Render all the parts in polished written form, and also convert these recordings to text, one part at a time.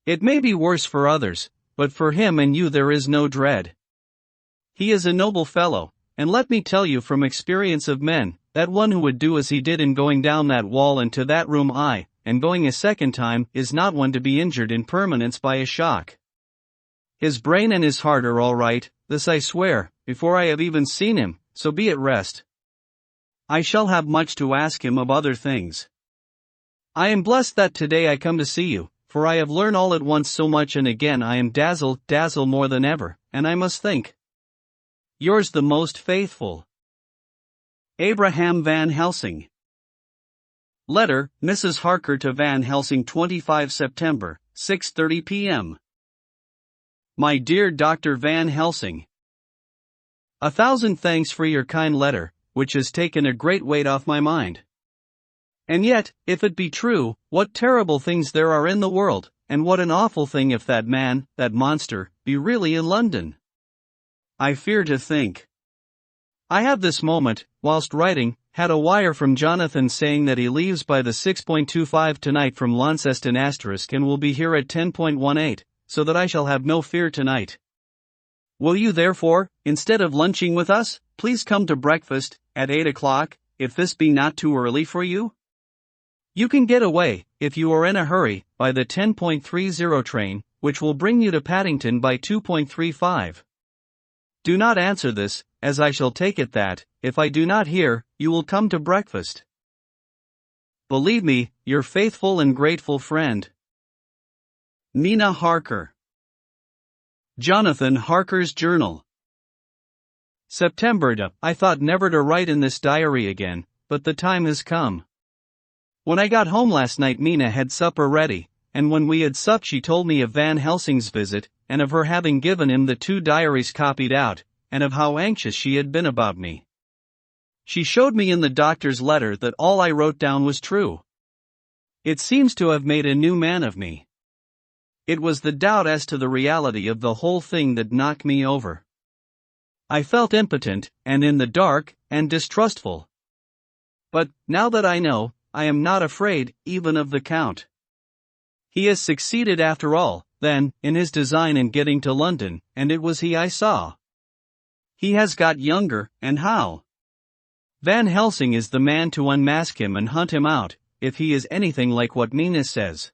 It may be worse for others, but for him and you there is no dread. He is a noble fellow, and let me tell you from experience of men, that one who would do as he did in going down that wall into that room and going a second time, is not one to be injured in permanence by a shock. His brain and his heart are all right, this I swear, before I have even seen him, so be at rest. I shall have much to ask him of other things. I am blessed that today I come to see you, for I have learned all at once so much, and again I am dazzled more than ever, and I must think. Yours the most faithful, Abraham Van Helsing. Letter, Mrs. Harker to Van Helsing, 25 September, 6:30 p.m. My dear Dr. Van Helsing, 1,000 thanks for your kind letter, which has taken a great weight off my mind. And yet, if it be true, what terrible things there are in the world, and what an awful thing if that man, that monster, be really in London. I fear to think. I have this moment, whilst writing, had a wire from Jonathan saying that he leaves by the 6.25 tonight from Launceston * and will be here at 10.18, so that I shall have no fear tonight. Will you therefore, instead of lunching with us, please come to breakfast, at 8 o'clock, if this be not too early for you? You can get away, if you are in a hurry, by the 10.30 train, which will bring you to Paddington by 2.35. Do not answer this, as I shall take it that, if I do not hear, you will come to breakfast. Believe me, your faithful and grateful friend, Mina Harker. Jonathan Harker's Journal. September. I thought never to write in this diary again, but the time has come. When I got home last night, Mina had supper ready, and when we had supped she told me of Van Helsing's visit, and of her having given him the 2 diaries copied out, and of how anxious she had been about me. She showed me in the doctor's letter that all I wrote down was true. It seems to have made a new man of me. It was the doubt as to the reality of the whole thing that knocked me over. I felt impotent, and in the dark, and distrustful. But, now that I know, I am not afraid, even of the Count. He has succeeded after all, then, in his design in getting to London, and it was he I saw. He has got younger, and how? Van Helsing is the man to unmask him and hunt him out, if he is anything like what Mina says.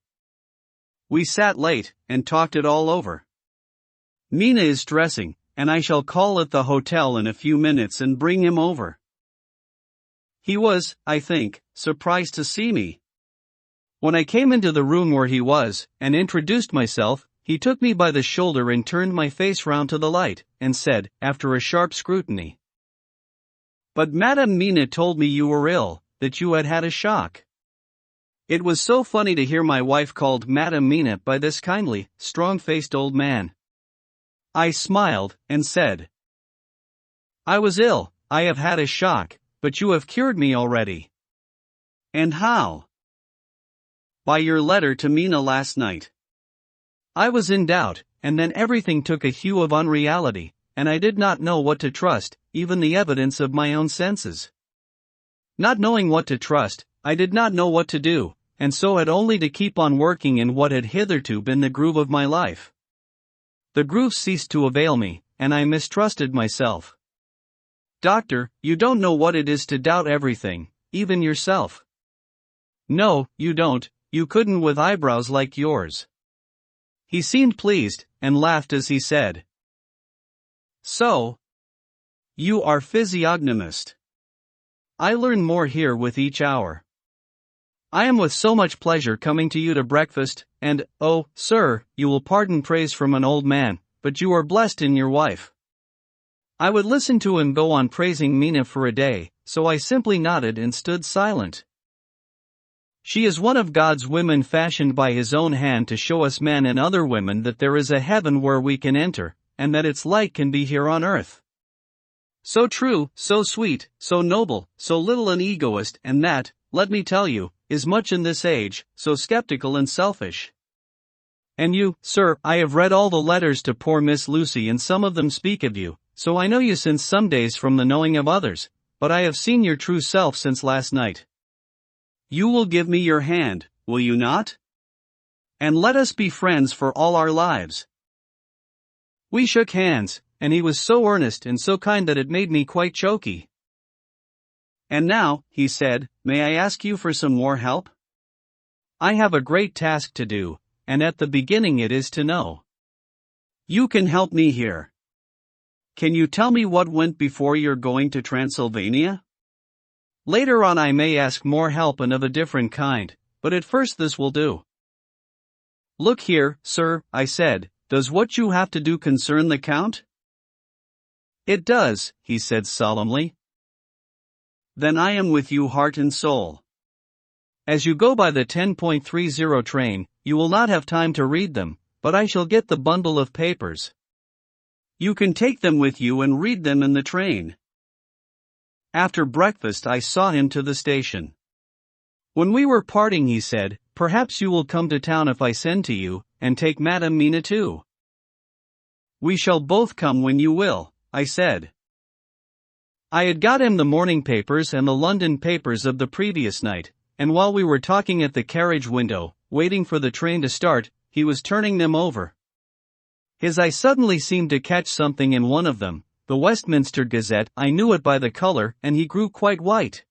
We sat late, and talked it all over. Mina is dressing, and I shall call at the hotel in a few minutes and bring him over. He was, I think, surprised to see me. When I came into the room where he was, and introduced myself, he took me by the shoulder and turned my face round to the light, and said, after a sharp scrutiny, "But Madame Mina told me you were ill, that you had had a shock." It was so funny to hear my wife called Madame Mina by this kindly, strong-faced old man. I smiled, and said, "I was ill, I have had a shock, but you have cured me already." "And how?" "By your letter to Mina last night." I was in doubt, and then everything took a hue of unreality, and I did not know what to trust, even the evidence of my own senses. Not knowing what to trust, I did not know what to do, and so had only to keep on working in what had hitherto been the groove of my life. The groove ceased to avail me, and I mistrusted myself. "Doctor, you don't know what it is to doubt everything, even yourself." "No, you don't, you couldn't with eyebrows like yours." He seemed pleased, and laughed as he said, "So, you are physiognomist. I learn more here with each hour. I am with so much pleasure coming to you to breakfast, and, oh, sir, you will pardon praise from an old man, but you are blessed in your wife." I would listen to him go on praising Mina for a day, so I simply nodded and stood silent. She is one of God's women fashioned by His own hand to show us men and other women that there is a heaven where we can enter, and that its light can be here on earth. So true, so sweet, so noble, so little an egoist, and that, let me tell you, is much in this age, so skeptical and selfish. And you, sir, I have read all the letters to poor Miss Lucy, and some of them speak of you, so I know you since some days from the knowing of others, but I have seen your true self since last night. You will give me your hand, will you not? And let us be friends for all our lives." We shook hands, and he was so earnest and so kind that it made me quite choky. "And now," he said, "may I ask you for some more help? I have a great task to do, and at the beginning it is to know. You can help me here. Can you tell me what went before your going to Transylvania? Later on I may ask more help and of a different kind, but at first this will do." "Look here, sir," I said, "does what you have to do concern the Count?" "It does," he said solemnly. "Then I am with you heart and soul. As you go by the 10.30 train, you will not have time to read them, but I shall get the bundle of papers. You can take them with you and read them in the train." After breakfast I saw him to the station. When we were parting he said, "Perhaps you will come to town if I send to you, and take Madam Mina too." "We shall both come when you will," I said. I had got him the morning papers and the London papers of the previous night, and while we were talking at the carriage window, waiting for the train to start, he was turning them over. His eye suddenly seemed to catch something in one of them, the Westminster Gazette. I knew it by the color, and he grew quite white.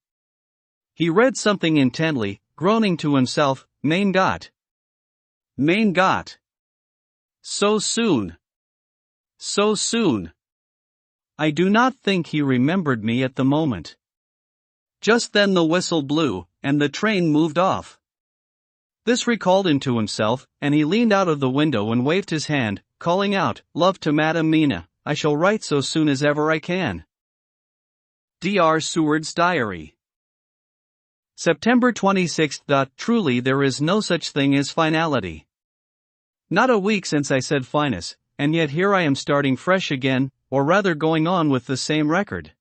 He read something intently, groaning to himself, "Mein Gott! Mein Gott! So soon! So soon!" I do not think he remembered me at the moment. Just then the whistle blew, and the train moved off. This recalled him to himself, and he leaned out of the window and waved his hand, calling out, "Love to Madam Mina, I shall write so soon as ever I can." Dr. Seward's Diary. September 26. Truly there is no such thing as finality. Not a week since I said finus, and yet here I am starting fresh again, or rather going on with the same record.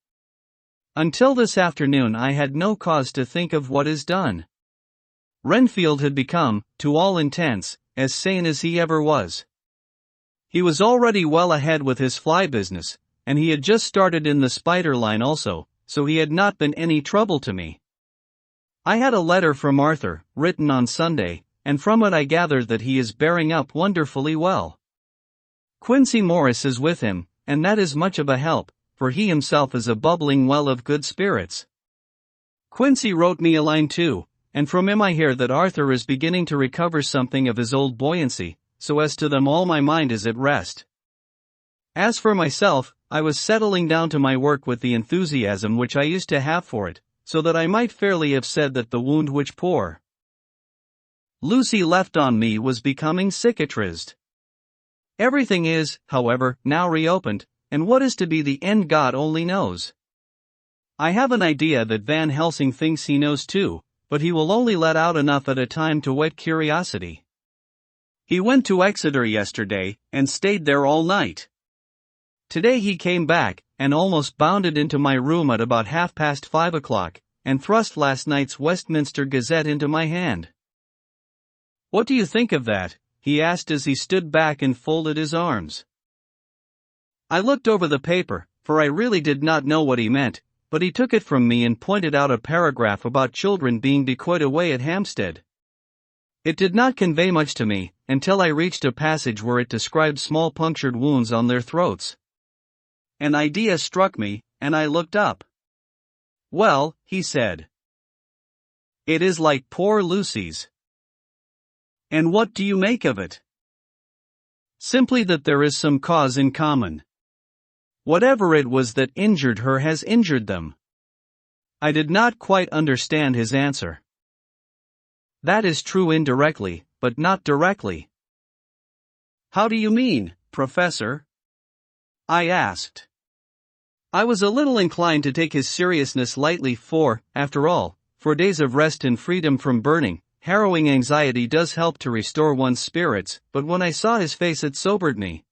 Until this afternoon I had no cause to think of what is done. Renfield had become, to all intents, as sane as he ever was. He was already well ahead with his fly business, and he had just started in the spider line also, so he had not been any trouble to me. I had a letter from Arthur, written on Sunday, and from it I gathered that he is bearing up wonderfully well. Quincy Morris is with him, and that is much of a help, for he himself is a bubbling well of good spirits. Quincy wrote me a line too, and from him I hear that Arthur is beginning to recover something of his old buoyancy, so as to them all my mind is at rest. As for myself, I was settling down to my work with the enthusiasm which I used to have for it, so that I might fairly have said that the wound which poor Lucy left on me was becoming cicatrized. Everything is, however, now reopened, and what is to be the end God only knows. I have an idea that Van Helsing thinks he knows too, but he will only let out enough at a time to whet curiosity. He went to Exeter yesterday, and stayed there all night. Today he came back, and almost bounded into my room at about 5:30, and thrust last night's Westminster Gazette into my hand. "What do you think of that?" he asked as he stood back and folded his arms. I looked over the paper, for I really did not know what he meant, but he took it from me and pointed out a paragraph about children being decoyed away at Hampstead. It did not convey much to me, until I reached a passage where it described small punctured wounds on their throats. An idea struck me, and I looked up. "Well," he said, "it is like poor Lucy's." "And what do you make of it?" "Simply that there is some cause in common. Whatever it was that injured her has injured them." I did not quite understand his answer. "That is true indirectly, but not directly." "How do you mean, Professor?" I asked. I was a little inclined to take his seriousness lightly for, after all, for days of rest and freedom from burning, harrowing anxiety does help to restore one's spirits, but when I saw his face it sobered me.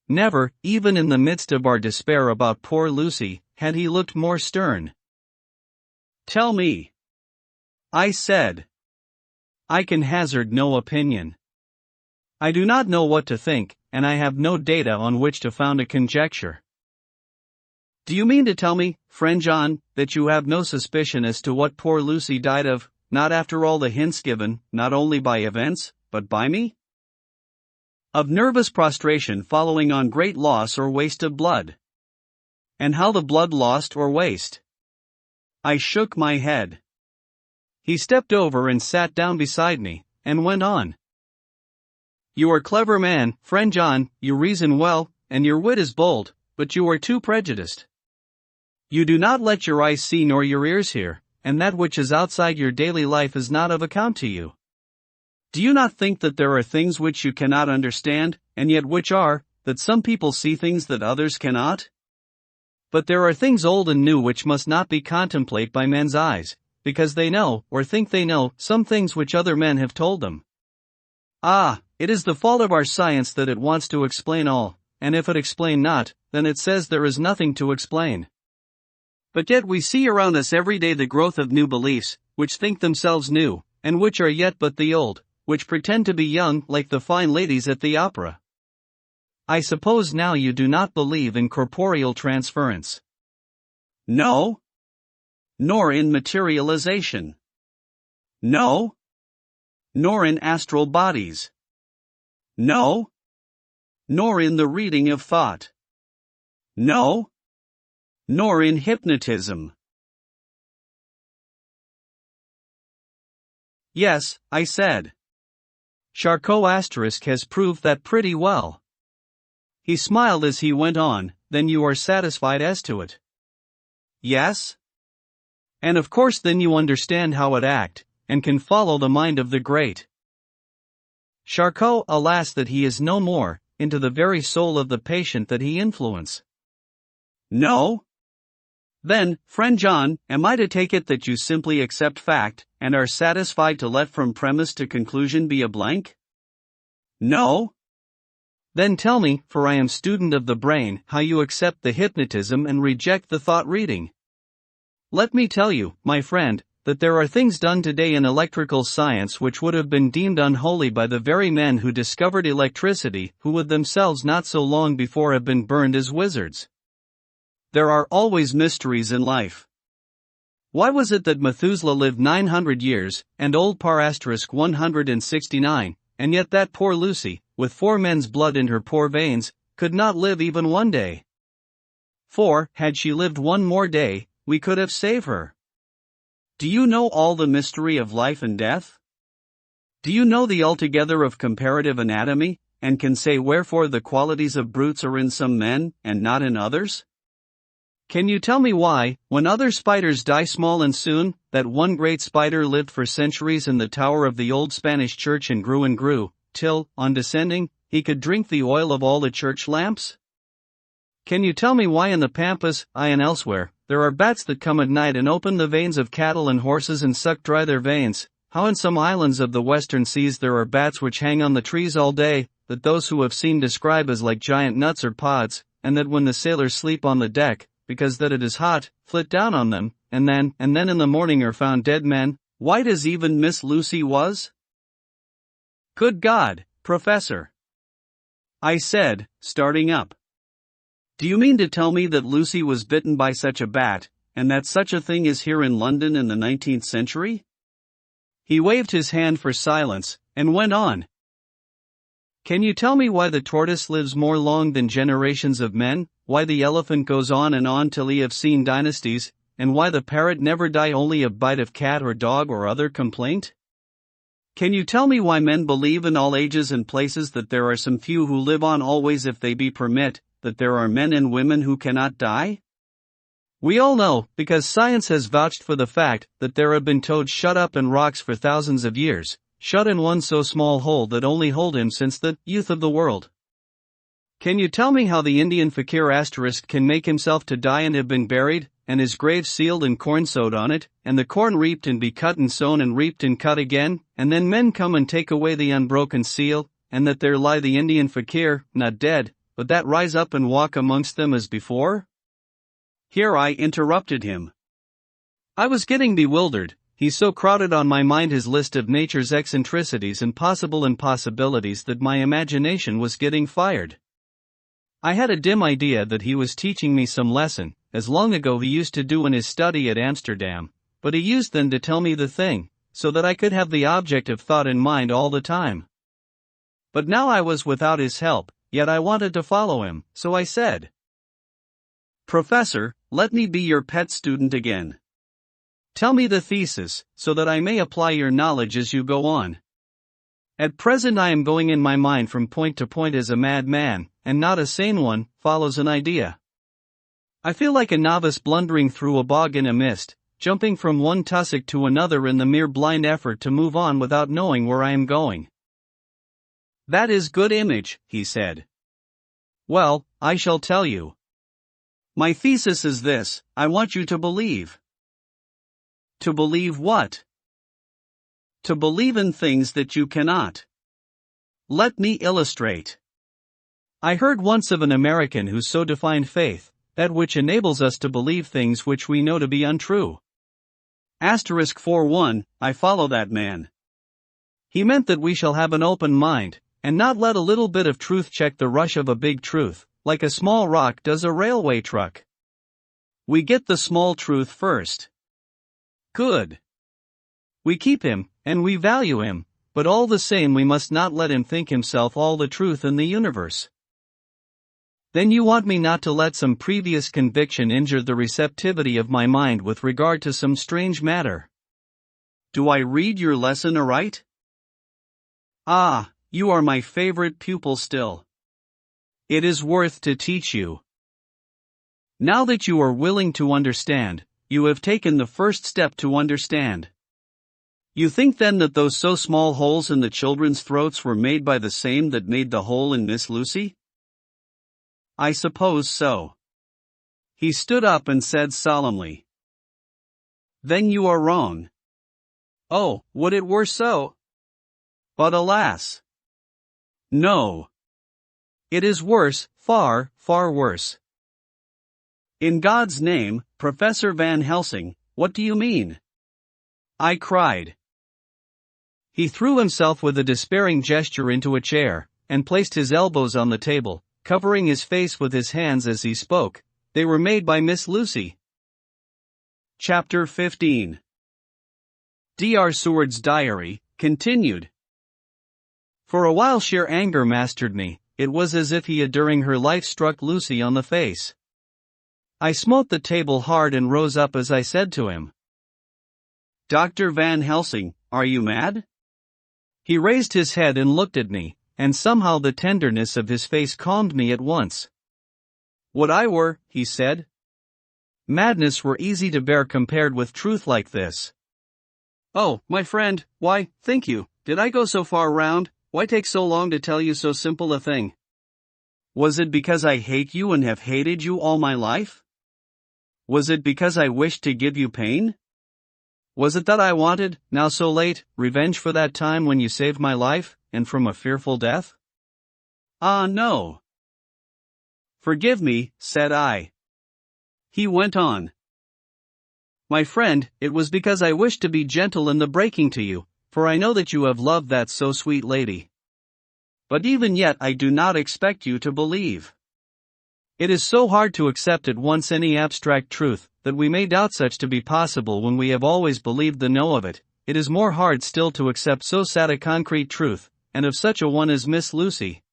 Never, even in the midst of our despair about poor Lucy, had he looked more stern. "Tell me," I said. "I can hazard no opinion. I do not know what to think, and I have no data on which to found a conjecture." "Do you mean to tell me, friend John, that you have no suspicion as to what poor Lucy died of, not after all the hints given, not only by events, but by me? Of nervous prostration following on great loss or waste of blood. And how the blood lost or waste? I shook my head. He stepped over and sat down beside me, and went on. You are a clever man, friend John, you reason well, and your wit is bold, but you are too prejudiced. You do not let your eyes see nor your ears hear, and that which is outside your daily life is not of account to you. Do you not think that there are things which you cannot understand, and yet which are, that some people see things that others cannot? But there are things old and new which must not be contemplated by men's eyes, because they know, or think they know, some things which other men have told them. Ah, it is the fault of our science that it wants to explain all, and if it explain not, then it says there is nothing to explain. But yet we see around us every day the growth of new beliefs, which think themselves new, and which are yet but the old, which pretend to be young like the fine ladies at the opera. I suppose now you do not believe in corporeal transference. No. Nor in materialization. No. Nor in astral bodies. No. Nor in the reading of thought. No. Nor in hypnotism. Yes, I said. Charcot * has proved that pretty well. He smiled as he went on. Then you are satisfied as to it? Yes. And of course then you understand how it act, and can follow the mind of the great. Charcot, alas that he is no more, into the very soul of the patient that he influence. No. Then, friend John, am I to take it that you simply accept fact, and are satisfied to let from premise to conclusion be a blank? No. Then tell me, for I am student of the brain, how you accept the hypnotism and reject the thought reading. Let me tell you, my friend, that there are things done today in electrical science which would have been deemed unholy by the very men who discovered electricity, who would themselves not so long before have been burned as wizards. There are always mysteries in life. Why was it that Methuselah lived 900 years, and old Parr * 169, and yet that poor Lucy, with 4 men's blood in her poor veins, could not live even one day? For, had she lived one more day, we could have saved her. Do you know all the mystery of life and death? Do you know the altogether of comparative anatomy, and can say wherefore the qualities of brutes are in some men, and not in others? Can you tell me why, when other spiders die small and soon, that one great spider lived for centuries in the tower of the old Spanish church and grew, till, on descending, he could drink the oil of all the church lamps? Can you tell me why in the Pampas, and elsewhere, there are bats that come at night and open the veins of cattle and horses and suck dry their veins, how in some islands of the western seas there are bats which hang on the trees all day, that those who have seen describe as like giant nuts or pods, and that when the sailors sleep on the deck, because that it is hot, flit down on them, and then in the morning are found dead men, white as even Miss Lucy was? Good God, Professor! I said, starting up. Do you mean to tell me that Lucy was bitten by such a bat, and that such a thing is here in London in the 19th century? He waved his hand for silence, and went on. Can you tell me why the tortoise lives more long than generations of men, why the elephant goes on and on till he have seen dynasties, and why the parrot never die only of bite of cat or dog or other complaint? Can you tell me why men believe in all ages and places that there are some few who live on always if they be permit, that there are men and women who cannot die? We all know, because science has vouched for the fact, that there have been toads shut up in rocks for thousands of years, shut in one so small hole that only hold him since the youth of the world. Can you tell me how the Indian fakir * can make himself to die and have been buried, and his grave sealed and corn sowed on it, and the corn reaped and be cut and sown and reaped and cut again, and then men come and take away the unbroken seal, and that there lie the Indian fakir, not dead, but that rise up and walk amongst them as before? Here I interrupted him. I was getting bewildered. He so crowded on my mind his list of nature's eccentricities and possible impossibilities that my imagination was getting fired. I had a dim idea that he was teaching me some lesson, as long ago he used to do in his study at Amsterdam, but he used then to tell me the thing, so that I could have the object of thought in mind all the time. But now I was without his help, yet I wanted to follow him, so I said, "Professor, let me be your pet student again. Tell me the thesis, so that I may apply your knowledge as you go on. At present I am going in my mind from point to point as a madman, and not a sane one, follows an idea. I feel like a novice blundering through a bog in a mist, jumping from one tussock to another in the mere blind effort to move on without knowing where I am going." "That is good image," he said. "Well, I shall tell you. My thesis is this: I want you to believe." "To believe what?" "To believe in things that you cannot. Let me illustrate. I heard once of an American who so defined faith, that which enables us to believe things which we know to be untrue. *41, I follow that man. He meant that we shall have an open mind, and not let a little bit of truth check the rush of a big truth, like a small rock does a railway truck. We get the small truth first. Good. We keep him, and we value him, but all the same we must not let him think himself all the truth in the universe. Then you want me not to let some previous conviction injure the receptivity of my mind with regard to some strange matter. Do I read your lesson aright? Ah, you are my favorite pupil still. It is worth to teach you. Now that you are willing to understand, you have taken the first step to understand. You think then that those so small holes in the children's throats were made by the same that made the hole in Miss Lucy? I suppose so. He stood up and said solemnly, "Then you are wrong." Oh, would it were so! But alas! No. It is worse, far, far worse. In God's name, Professor Van Helsing, what do you mean? I cried. He threw himself with a despairing gesture into a chair, and placed his elbows on the table, covering his face with his hands as he spoke. They were made by Miss Lucy. Chapter 15. Dr. Seward's Diary, continued. For a while sheer anger mastered me. It was as if he had during her life struck Lucy on the face. I smote the table hard and rose up as I said to him, "Dr. Van Helsing, are you mad?" He raised his head and looked at me, and somehow the tenderness of his face calmed me at once. "Would I were," he said. "Madness were easy to bear compared with truth like this." "Oh, my friend, why, think you, did I go so far round? Why take so long to tell you so simple a thing? Was it because I hate you and have hated you all my life? Was it because I wished to give you pain? Was it that I wanted, now so late, revenge for that time when you saved my life, and from a fearful death? Ah, no. Forgive me, said I. He went on. My friend, it was because I wished to be gentle in the breaking to you, for I know that you have loved that so sweet lady. But even yet I do not expect you to believe. It is so hard to accept at once any abstract truth, that we may doubt such to be possible when we have always believed the know of it. It is more hard still to accept so sad a concrete truth, and of such a one as Miss Lucy.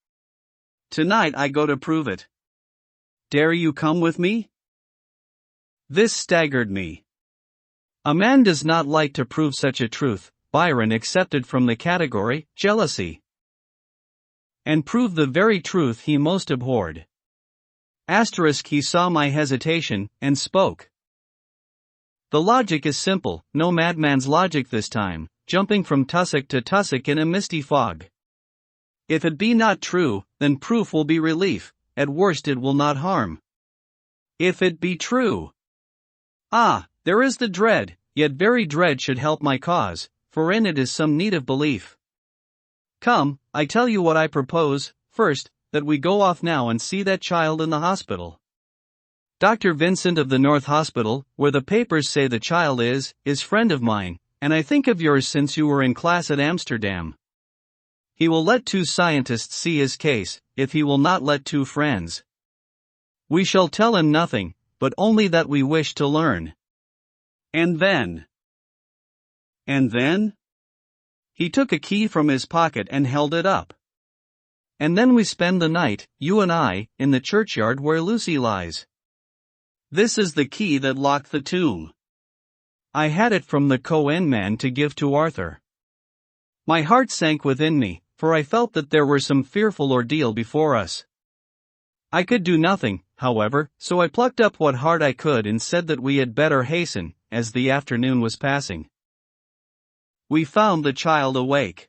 Tonight I go to prove it. Dare you come with me? This staggered me. A man does not like to prove such a truth, Byron accepted from the category, jealousy. And prove the very truth he most abhorred. He saw my hesitation, and spoke. The logic is simple, no madman's logic this time, jumping from tussock to tussock in a misty fog. If it be not true, then proof will be relief, at worst it will not harm. If it be true. Ah, there is the dread, yet very dread should help my cause, for in it is some need of belief. Come, I tell you what I propose, first, that we go off now and see that child in the hospital. Dr. Vincent of the North Hospital, where the papers say the child is friend of mine, and I think of yours since you were in class at Amsterdam. He will let 2 scientists see his case, if he will not let 2 friends. We shall tell him nothing, but only that we wish to learn. And then? And then? He took a key from his pocket and held it up. and then we spend the night, you and I, in the churchyard where Lucy lies. This is the key that locked the tomb. I had it from the Cohen man to give to Arthur. My heart sank within me, for I felt that there were some fearful ordeal before us. I could do nothing, however, so I plucked up what heart I could and said that we had better hasten, as the afternoon was passing. We found the child awake.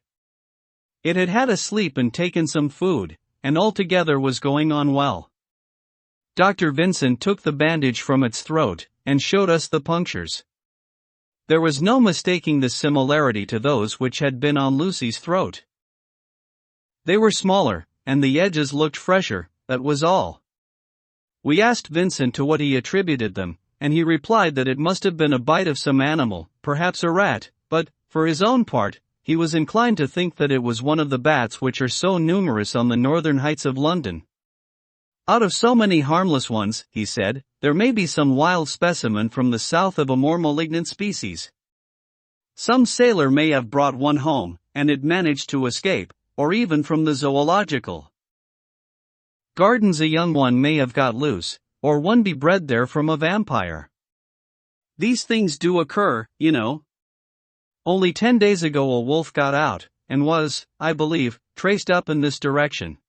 It had had a sleep and taken some food, and altogether was going on well. Dr. Vincent took the bandage from its throat, and showed us the punctures. There was no mistaking the similarity to those which had been on Lucy's throat. They were smaller, and the edges looked fresher, that was all. We asked Vincent to what he attributed them, and he replied that it must have been a bite of some animal, perhaps a rat, but, for his own part, he was inclined to think that it was one of the bats which are so numerous on the northern heights of London. Out of so many harmless ones, he said, there may be some wild specimen from the south of a more malignant species. Some sailor may have brought one home, and it managed to escape, or even from the zoological gardens a young one may have got loose, or one be bred there from a vampire. These things do occur, you know. Only 10 days ago a wolf got out, and was, I believe, traced up in this direction.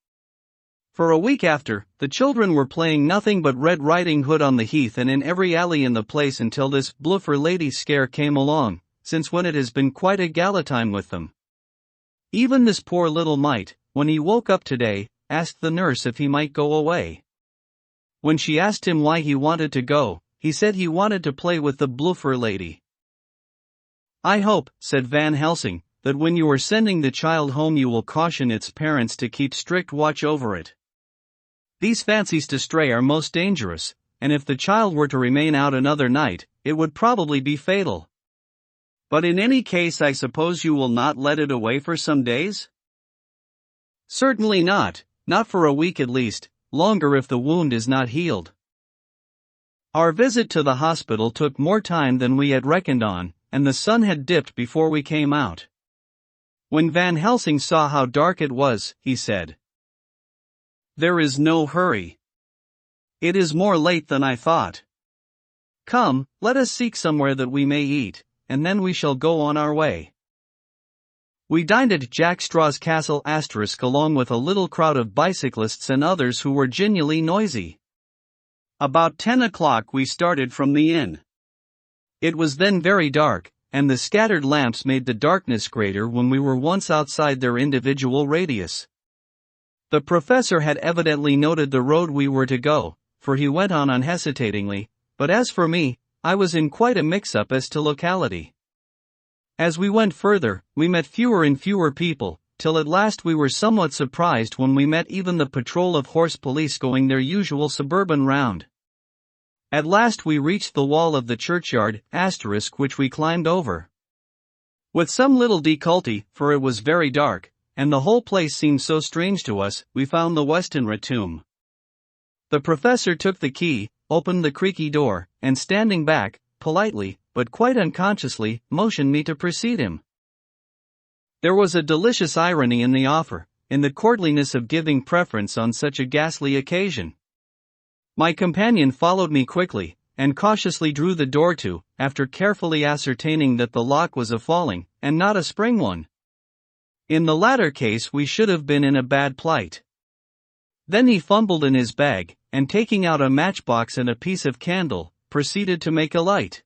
For a week after, the children were playing nothing but Red Riding Hood on the heath and in every alley in the place until this bluffer lady scare came along, since when it has been quite a gala time with them. Even this poor little mite, when he woke up today, asked the nurse if he might go away. When she asked him why he wanted to go, he said he wanted to play with the bluffer lady. I hope, said Van Helsing, that when you are sending the child home you will caution its parents to keep strict watch over it. These fancies to stray are most dangerous, and if the child were to remain out another night, it would probably be fatal. But in any case I suppose you will not let it away for some days? Certainly not for a week at least, longer if the wound is not healed. Our visit to the hospital took more time than we had reckoned on, and the sun had dipped before we came out. When Van Helsing saw how dark it was, he said, "There is no hurry. It is more late than I thought. Come, let us seek somewhere that we may eat, and then we shall go on our way." We dined at Jack Straw's Castle * along with a little crowd of bicyclists and others who were genuinely noisy. About 10 o'clock we started from the inn. It was then very dark, and the scattered lamps made the darkness greater when we were once outside their individual radius. The professor had evidently noted the road we were to go, for he went on unhesitatingly, but as for me, I was in quite a mix-up as to locality. As we went further, we met fewer and fewer people, till at last we were somewhat surprised when we met even the patrol of horse police going their usual suburban round. At last we reached the wall of the churchyard, * which we climbed over. With some little difficulty, for it was very dark, and the whole place seemed so strange to us, we found the Westenra tomb. The professor took the key, opened the creaky door, and standing back, politely, but quite unconsciously, motioned me to precede him. There was a delicious irony in the offer, in the courtliness of giving preference on such a ghastly occasion. My companion followed me quickly, and cautiously drew the door to, after carefully ascertaining that the lock was a falling, and not a spring one. In the latter case we should have been in a bad plight. Then he fumbled in his bag, and taking out a matchbox and a piece of candle, proceeded to make a light.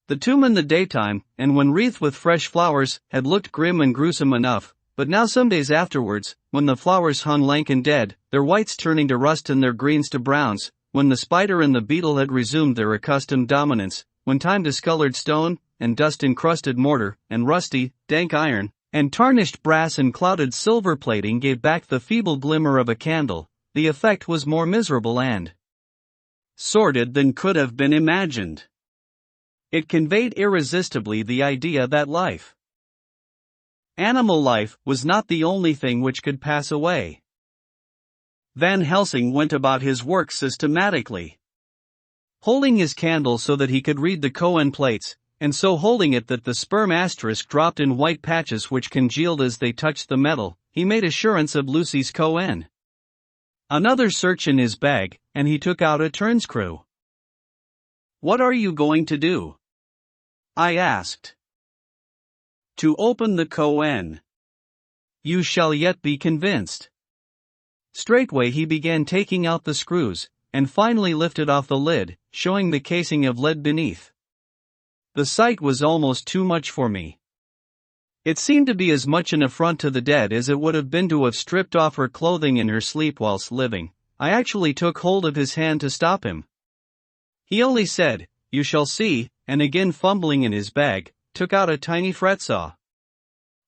The tomb in the daytime, and when wreathed with fresh flowers, had looked grim and gruesome enough, but now some days afterwards, when the flowers hung lank and dead, their whites turning to rust and their greens to browns, when the spider and the beetle had resumed their accustomed dominance, when time discolored stone, and dust-encrusted mortar, and rusty, dank iron, and tarnished brass and clouded silver plating gave back the feeble glimmer of a candle, the effect was more miserable and sordid than could have been imagined. It conveyed irresistibly the idea that life, animal life, was not the only thing which could pass away. Van Helsing went about his work systematically, holding his candle so that he could read the Cohen plates, and so holding it that the sperm * dropped in white patches which congealed as they touched the metal. he made assurance of Lucy's Cohen. Another search in his bag, and he took out a turnscrew. "What are you going to do?" I asked. "To open the Cohen." "You shall yet be convinced." Straightway he began taking out the screws, and finally lifted off the lid, showing the casing of lead beneath. The sight was almost too much for me. It seemed to be as much an affront to the dead as it would have been to have stripped off her clothing in her sleep whilst living. I actually took hold of his hand to stop him. He only said, "You shall see," and again fumbling in his bag, took out a tiny fret saw.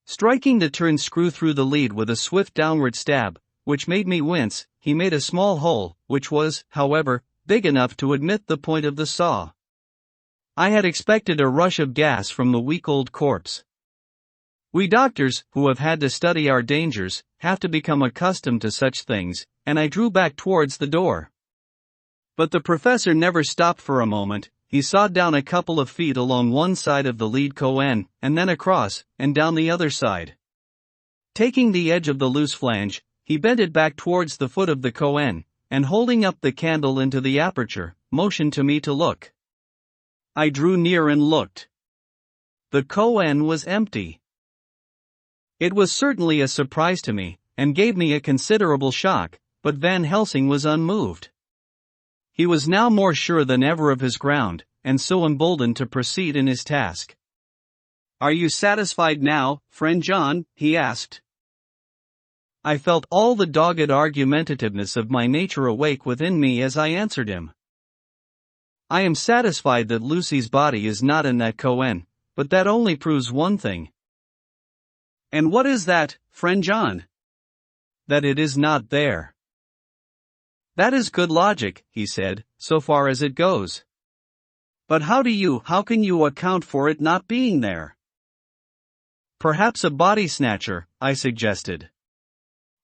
Striking the turn screw through the lead with a swift downward stab, which made me wince, he made a small hole, which was, however, big enough to admit the point of the saw. I had expected a rush of gas from the weak old corpse. We doctors, who have had to study our dangers, have to become accustomed to such things, and I drew back towards the door. But the professor never stopped for a moment. He sawed down a couple of feet along one side of the lead Cohen, and then across, and down the other side. Taking the edge of the loose flange, he bent it back towards the foot of the Cohen, and holding up the candle into the aperture, motioned to me to look. I drew near and looked. The Cohen was empty. It was certainly a surprise to me, and gave me a considerable shock, but Van Helsing was unmoved. He was now more sure than ever of his ground, and so emboldened to proceed in his task. "Are you satisfied now, friend John?" he asked. I felt all the dogged argumentativeness of my nature awake within me as I answered him. "I am satisfied that Lucy's body is not in that Cohen, but that only proves one thing." "And what is that, friend John?" "That it is not there." "That is good logic," he said, "so far as it goes. But how can you account for it not being there?" "Perhaps a body snatcher," I suggested.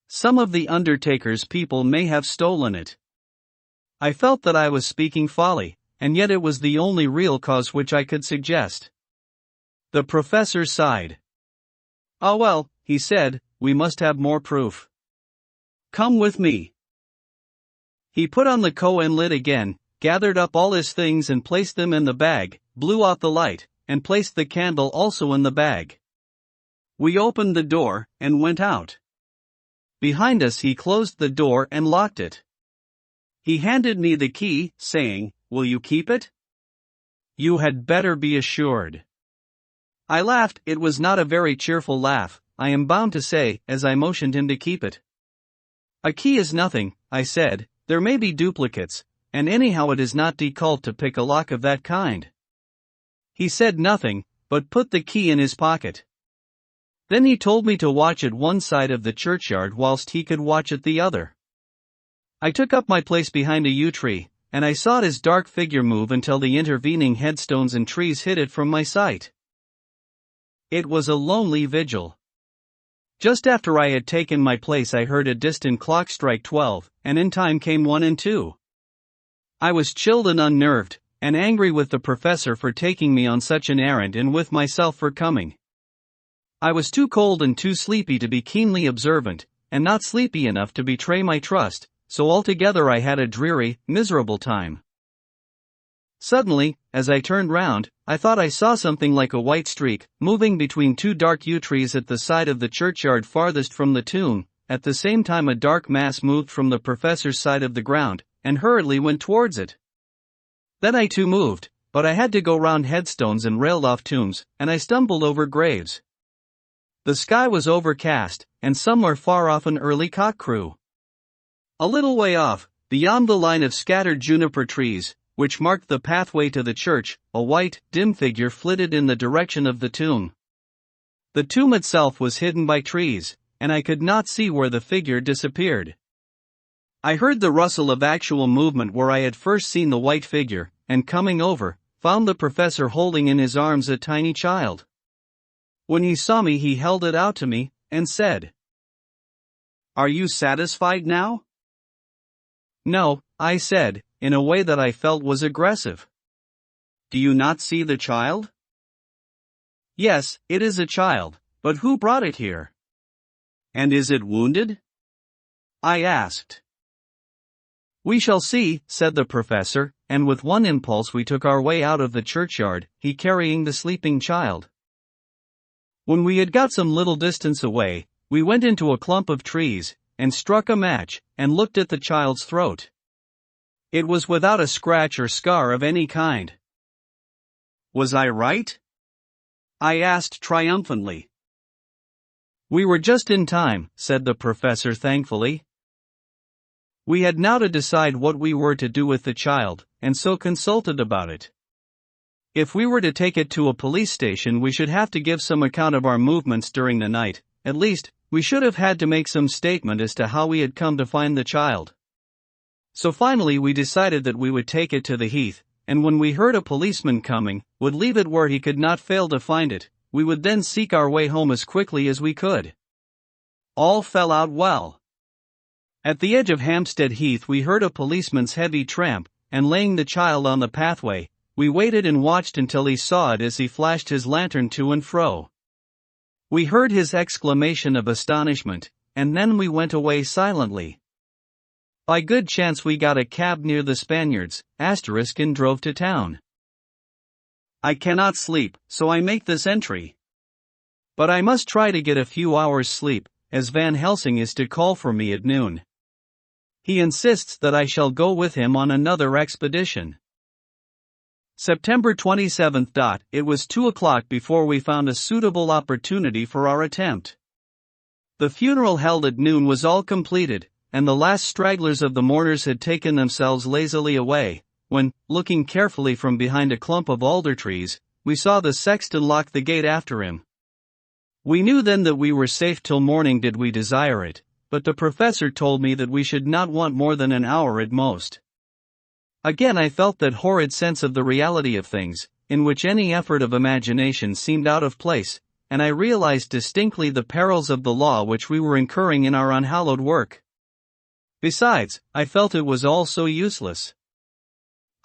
"Some of the undertaker's people may have stolen it." I felt that I was speaking folly, and yet it was the only real cause which I could suggest. The professor sighed. "Ah well," he said, "we must have more proof. Come with me." He put on the Cohen lid again, gathered up all his things and placed them in the bag, blew out the light, and placed the candle also in the bag. We opened the door, and went out. Behind us he closed the door and locked it. He handed me the key, saying, "Will you keep it?" "You had better be assured." I laughed. It was not a very cheerful laugh, I am bound to say, as I motioned him to keep it. "A key is nothing," I said. "There may be duplicates, and anyhow it is not difficult to pick a lock of that kind." He said nothing, but put the key in his pocket. Then he told me to watch at one side of the churchyard whilst he could watch at the other. I took up my place behind a yew tree, and I saw his dark figure move until the intervening headstones and trees hid it from my sight. It was a lonely vigil. Just after I had taken my place I heard a distant clock strike 12, and in time came 1 and 2. I was chilled and unnerved, and angry with the professor for taking me on such an errand and with myself for coming. I was too cold and too sleepy to be keenly observant, and not sleepy enough to betray my trust, so altogether I had a dreary, miserable time. Suddenly, as I turned round, I thought I saw something like a white streak, moving between two dark yew trees at the side of the churchyard farthest from the tomb. At the same time a dark mass moved from the professor's side of the ground, and hurriedly went towards it. Then I too moved, but I had to go round headstones and railed off tombs, and I stumbled over graves. The sky was overcast, and somewhere far off an early cock crew. A little way off, beyond the line of scattered juniper trees, which marked the pathway to the church, a white, dim figure flitted in the direction of the tomb. The tomb itself was hidden by trees, and I could not see where the figure disappeared. I heard the rustle of actual movement where I had first seen the white figure, and coming over, found the professor holding in his arms a tiny child. When he saw me he held it out to me, and said, "Are you satisfied now?" "No," I said, in a way that I felt was aggressive. "Do you not see the child?" "Yes, it is a child, but who brought it here?" And is it wounded? I asked. We shall see, said the professor, and with one impulse we took our way out of the churchyard, he carrying the sleeping child. When we had got some little distance away, we went into a clump of trees, and struck a match, and looked at the child's throat. It was without a scratch or scar of any kind. Was I right? I asked triumphantly. We were just in time, said the professor thankfully. We had now to decide what we were to do with the child, and so consulted about it. If we were to take it to a police station, we should have to give some account of our movements during the night. At least, we should have had to make some statement as to how we had come to find the child. So finally we decided that we would take it to the heath, and when we heard a policeman coming, would leave it where he could not fail to find it. We would then seek our way home as quickly as we could. All fell out well. At the edge of Hampstead Heath we heard a policeman's heavy tramp, and laying the child on the pathway, we waited and watched until he saw it as he flashed his lantern to and fro. We heard his exclamation of astonishment, and then we went away silently. By good chance we got a cab near the Spaniards, *, and drove to town. I cannot sleep, so I make this entry. But I must try to get a few hours' sleep, as Van Helsing is to call for me at noon. He insists that I shall go with him on another expedition. September 27th. It was 2 o'clock before we found a suitable opportunity for our attempt. The funeral held at noon was all completed, and the last stragglers of the mourners had taken themselves lazily away, when, looking carefully from behind a clump of alder trees, we saw the sexton lock the gate after him. We knew then that we were safe till morning did we desire it, but the professor told me that we should not want more than an hour at most. Again I felt that horrid sense of the reality of things, in which any effort of imagination seemed out of place, and I realized distinctly the perils of the law which we were incurring in our unhallowed work. Besides, I felt it was all so useless.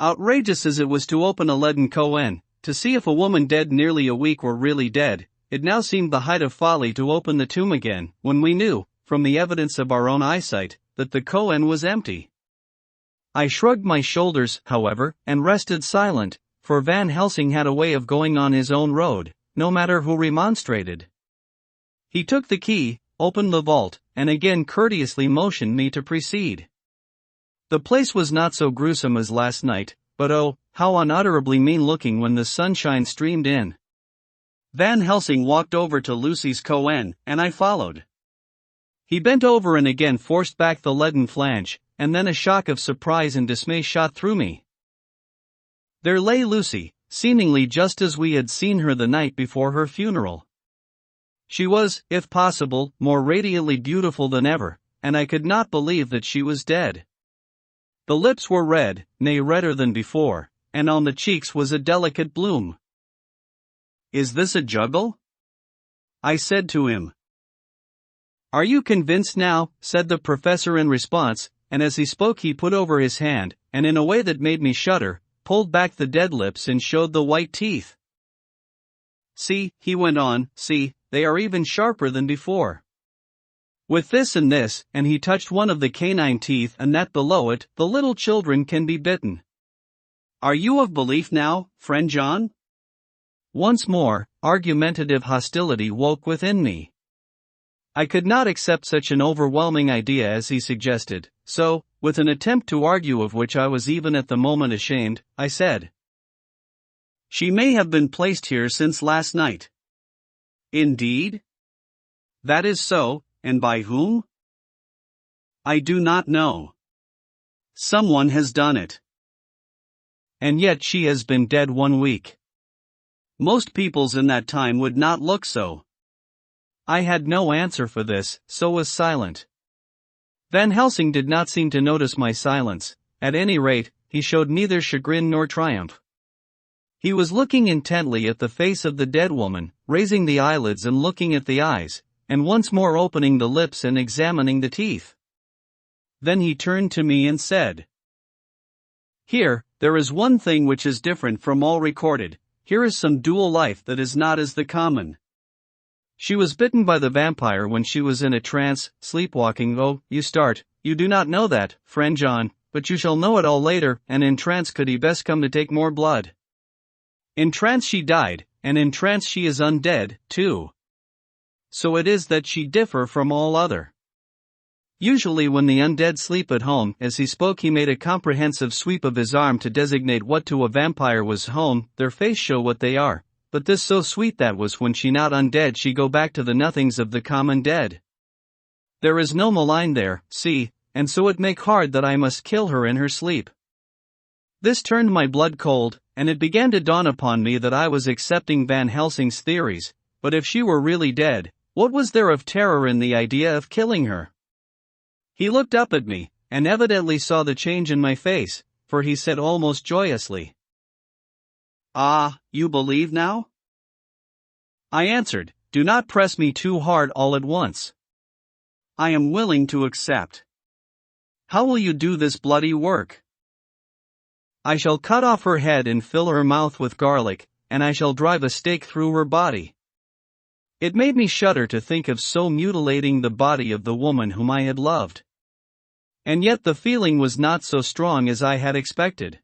Outrageous as it was to open a leaden cohen, to see if a woman dead nearly a week were really dead, it now seemed the height of folly to open the tomb again, when we knew, from the evidence of our own eyesight, that the cohen was empty. I shrugged my shoulders, however, and rested silent, for Van Helsing had a way of going on his own road, no matter who remonstrated. He took the key, opened the vault, and again courteously motioned me to proceed. The place was not so gruesome as last night, but oh, how unutterably mean-looking when the sunshine streamed in. Van Helsing walked over to Lucy's cohen, and I followed. He bent over and again forced back the leaden flange, and then a shock of surprise and dismay shot through me. There lay Lucy, seemingly just as we had seen her the night before her funeral. She was, if possible, more radiantly beautiful than ever, and I could not believe that she was dead. The lips were red, nay redder than before, and on the cheeks was a delicate bloom. "Is this a juggle?" I said to him. "Are you convinced now?" said the professor in response, and as he spoke he put over his hand, and in a way that made me shudder, pulled back the dead lips and showed the white teeth. "See," he went on, "see, they are even sharper than before. With this, and he touched one of the canine teeth and that below it, the little children can be bitten. Are you of belief now, friend John?" Once more, argumentative hostility woke within me. I could not accept such an overwhelming idea as he suggested, so, with an attempt to argue of which I was even at the moment ashamed, I said, "She may have been placed here since last night." "Indeed?" "That is so, and by whom?" "I do not know. Someone has done it." "And yet she has been dead 1 week. Most peoples in that time would not look so." I had no answer for this, so was silent. Van Helsing did not seem to notice my silence. At any rate, he showed neither chagrin nor triumph. He was looking intently at the face of the dead woman, raising the eyelids and looking at the eyes, and once more opening the lips and examining the teeth. Then he turned to me and said, "Here, there is one thing which is different from all recorded. Here is some dual life that is not as the common. She was bitten by the vampire when she was in a trance, sleepwalking. Oh, you start, you do not know that, friend John, but you shall know it all later. And in trance could he best come to take more blood? In trance she died, and in trance she is undead, too. So it is that she differ from all other. Usually when the undead sleep at home, as he spoke he made a comprehensive sweep of his arm to designate what to a vampire was home, their face show what they are, but this so sweet that was when she not undead she go back to the nothings of the common dead. There is no malign there, see, and so it make hard that I must kill her in her sleep. This turned my blood cold, and it began to dawn upon me that I was accepting Van Helsing's theories, but if she were really dead, what was there of terror in the idea of killing her? He looked up at me, and evidently saw the change in my face, for he said almost joyously, "Ah, you believe now?" I answered, "Do not press me too hard all at once. I am willing to accept. How will you do this bloody work?" "I shall cut off her head and fill her mouth with garlic, and I shall drive a stake through her body." It made me shudder to think of so mutilating the body of the woman whom I had loved. And yet the feeling was not so strong as I had expected.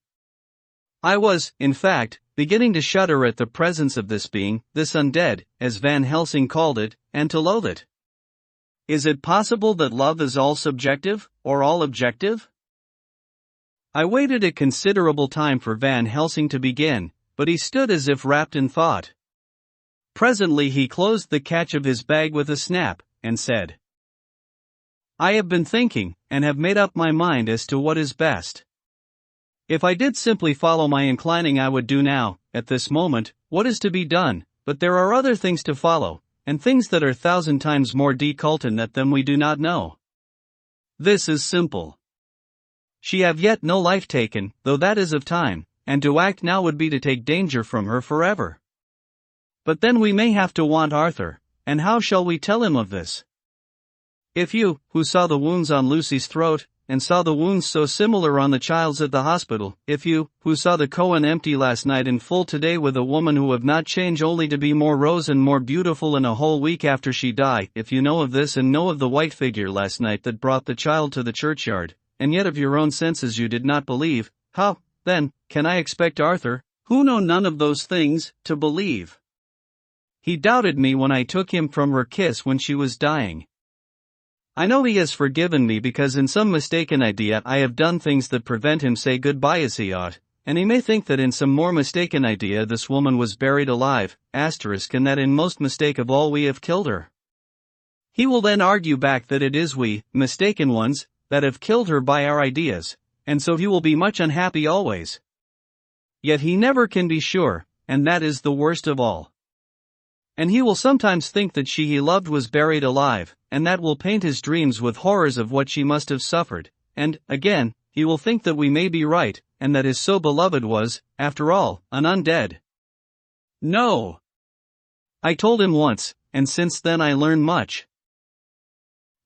I was, in fact, beginning to shudder at the presence of this being, this undead, as Van Helsing called it, and to loathe it. Is it possible that love is all subjective, or all objective? I waited a considerable time for Van Helsing to begin, but he stood as if wrapped in thought. Presently he closed the catch of his bag with a snap, and said, "I have been thinking, and have made up my mind as to what is best. If I did simply follow my inclining I would do now, at this moment, what is to be done, but there are other things to follow, and things that are 1,000 times more decultant that them we do not know. This is simple. She have yet no life taken, though that is of time, and to act now would be to take danger from her forever. But then we may have to want Arthur, and how shall we tell him of this? If you, who saw the wounds on Lucy's throat, and saw the wounds so similar on the child's at the hospital, if you, who saw the koan empty last night and full today with a woman who have not changed only to be more rose and more beautiful in a whole week after she die, if you know of this and know of the white figure last night that brought the child to the churchyard, and yet of your own senses you did not believe, how, then, can I expect Arthur, who know none of those things, to believe? He doubted me when I took him from her kiss when she was dying. I know he has forgiven me because in some mistaken idea I have done things that prevent him say goodbye as he ought, and he may think that in some more mistaken idea this woman was buried alive, and that in most mistake of all we have killed her. He will then argue back that it is we, mistaken ones, that have killed her by our ideas, and so he will be much unhappy always. Yet he never can be sure, and that is the worst of all. And he will sometimes think that she he loved was buried alive, and that will paint his dreams with horrors of what she must have suffered, and, again, he will think that we may be right, and that his so beloved was, after all, an undead. No! I told him once, and since then I learned much.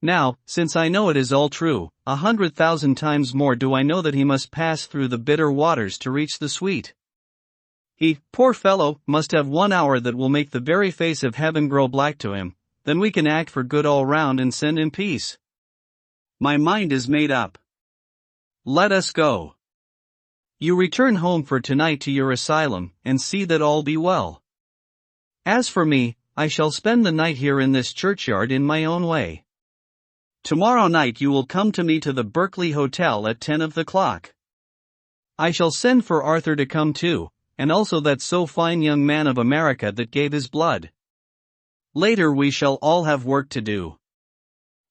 Now, since I know it is all true, 100,000 times more do I know that he must pass through the bitter waters to reach the sweet. He, poor fellow, must have 1 hour that will make the very face of heaven grow black to him, then we can act for good all round and send in peace. My mind is made up. Let us go. You return home for tonight to your asylum, and see that all be well. As for me, I shall spend the night here in this churchyard in my own way. Tomorrow night you will come to me to the Berkeley Hotel at 10 of the clock. I shall send for Arthur to come too, and also that so fine young man of America that gave his blood. Later we shall all have work to do.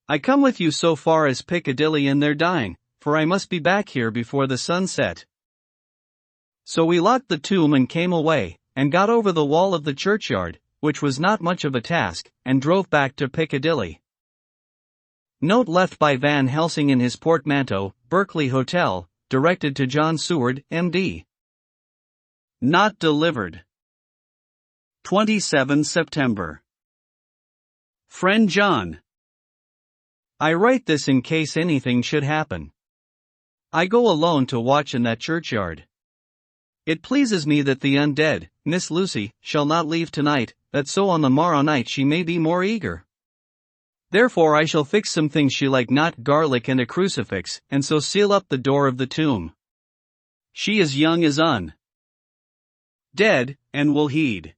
I come with you so far as Piccadilly and they're dying, for I must be back here before the sun set. So we locked the tomb and came away, and got over the wall of the churchyard, which was not much of a task, and drove back to Piccadilly. Note left by Van Helsing in his portmanteau, Berkeley Hotel, directed to John Seward, M.D. Not delivered. 27 September. Friend John. I write this in case anything should happen. I go alone to watch in that churchyard. It pleases me that the undead, Miss Lucy, shall not leave tonight, that so on the morrow night she may be more eager. Therefore I shall fix some things she like, not garlic and a crucifix, and so seal up the door of the tomb. She is young as dead, and will heed.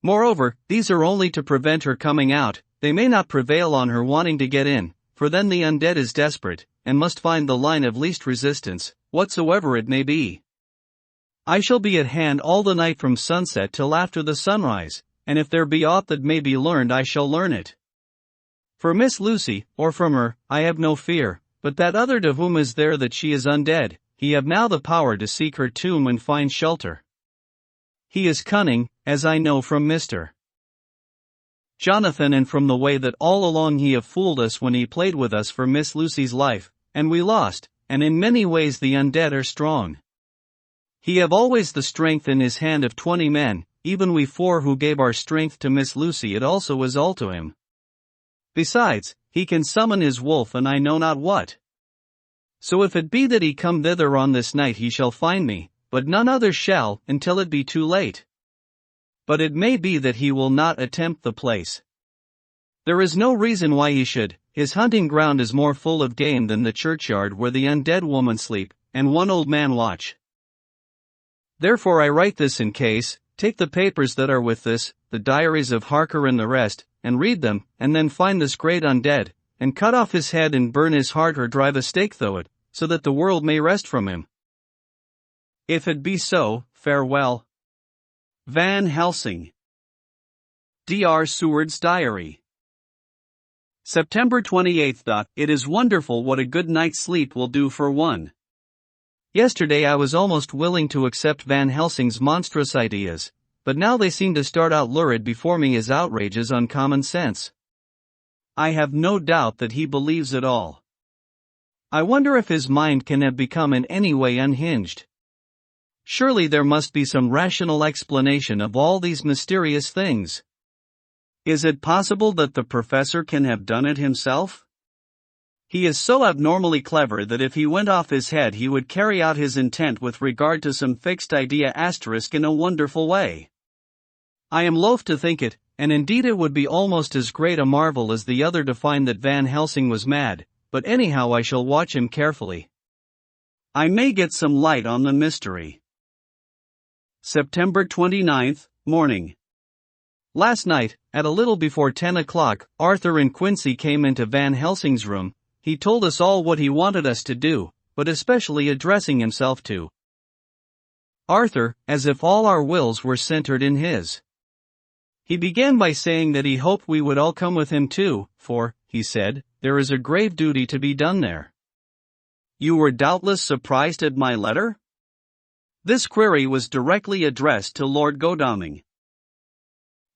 Moreover, these are only to prevent her coming out, they may not prevail on her wanting to get in, for then the undead is desperate, and must find the line of least resistance, whatsoever it may be. I shall be at hand all the night from sunset till after the sunrise, and if there be aught that may be learned I shall learn it. For Miss Lucy, or from her, I have no fear, but that other to whom is there that she is undead, he have now the power to seek her tomb and find shelter. He is cunning, as I know from Mr. Jonathan, and from the way that all along he have fooled us when he played with us for Miss Lucy's life, and we lost, and in many ways the undead are strong. He have always the strength in his hand of 20 men, even we 4 who gave our strength to Miss Lucy, it also is all to him. Besides, he can summon his wolf and I know not what. So if it be that he come thither on this night he shall find me, but none other shall, until it be too late. But it may be that he will not attempt the place. There is no reason why he should, his hunting ground is more full of game than the churchyard where the undead woman sleep, and one old man watch. Therefore I write this in case, take the papers that are with this, the diaries of Harker and the rest, and read them, and then find this great undead, and cut off his head and burn his heart or drive a stake through it, so that the world may rest from him. If it be so, farewell. Van Helsing. D.R. Seward's Diary. September 28. It is wonderful what a good night's sleep will do for one. Yesterday I was almost willing to accept Van Helsing's monstrous ideas, but now they seem to start out lurid before me as outrages on common sense. I have no doubt that he believes it all. I wonder if his mind can have become in any way unhinged. Surely there must be some rational explanation of all these mysterious things. Is it possible that the professor can have done it himself? He is so abnormally clever that if he went off his head he would carry out his intent with regard to some fixed idea * in a wonderful way. I am loath to think it, and indeed it would be almost as great a marvel as the other to find that Van Helsing was mad, but anyhow I shall watch him carefully. I may get some light on the mystery. September 29th, morning. Last night, at a little before 10 o'clock, Arthur and Quincy came into Van Helsing's room. He told us all what he wanted us to do, but especially addressing himself to Arthur, as if all our wills were centered in his. He began by saying that he hoped we would all come with him too, for, he said, there is a grave duty to be done there. You were doubtless surprised at my letter? This query was directly addressed to Lord Godalming.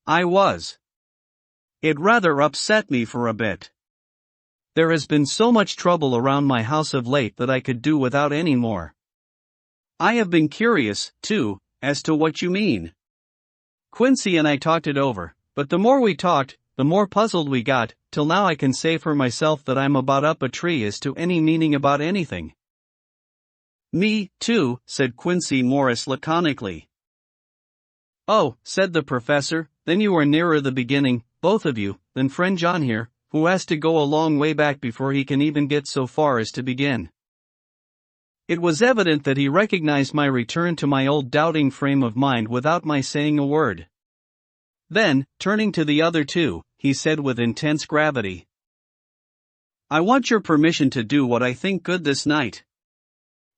I was. It rather upset me for a bit. There has been so much trouble around my house of late that I could do without any more. I have been curious, too, as to what you mean. Quincy and I talked it over, but the more we talked, the more puzzled we got, till now I can say for myself that I'm about up a tree as to any meaning about anything. Me, too, said Quincy Morris laconically. Oh, said the professor, then you are nearer the beginning, both of you, than friend John here, who has to go a long way back before he can even get so far as to begin. It was evident that he recognized my return to my old doubting frame of mind without my saying a word. Then, turning to the other two, he said with intense gravity, I want your permission to do what I think good this night.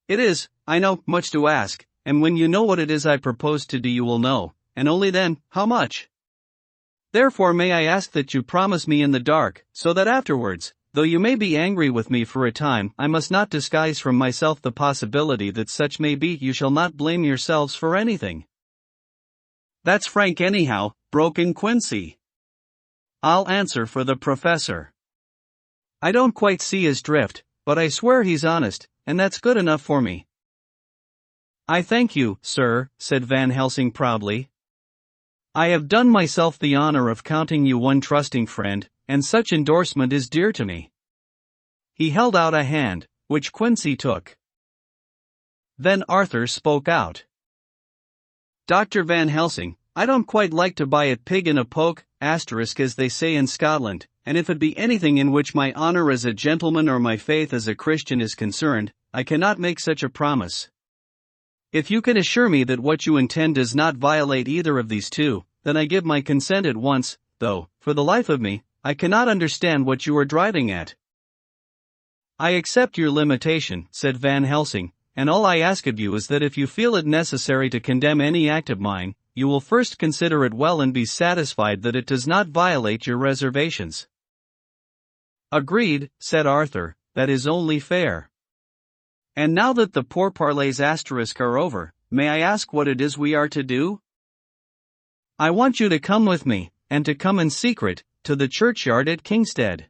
It is, I know, much to ask, and when you know what it is I propose to do you will know, and only then, how much. Therefore may I ask that you promise me in the dark, so that afterwards, though you may be angry with me for a time, I must not disguise from myself the possibility that such may be. You shall not blame yourselves for anything. That's frank anyhow, broke in Quincy. I'll answer for the professor. I don't quite see his drift, but I swear he's honest, and that's good enough for me. I thank you, sir, said Van Helsing proudly. I have done myself the honor of counting you one trusting friend, and such endorsement is dear to me. He held out a hand, which Quincy took. Then Arthur spoke out. Dr. Van Helsing, I don't quite like to buy at Pig in a poke, asterisk as they say in Scotland, and if it be anything in which my honor as a gentleman or my faith as a Christian is concerned, I cannot make such a promise. If you can assure me that what you intend does not violate either of these two, then I give my consent at once, though, for the life of me, I cannot understand what you are driving at. I accept your limitation, said Van Helsing, and all I ask of you is that if you feel it necessary to condemn any act of mine, you will first consider it well and be satisfied that it does not violate your reservations. Agreed, said Arthur, that is only fair. And now that the pourparlers asterisk are over, may I ask what it is we are to do? I want you to come with me, and to come in secret, to the churchyard at Kingstead.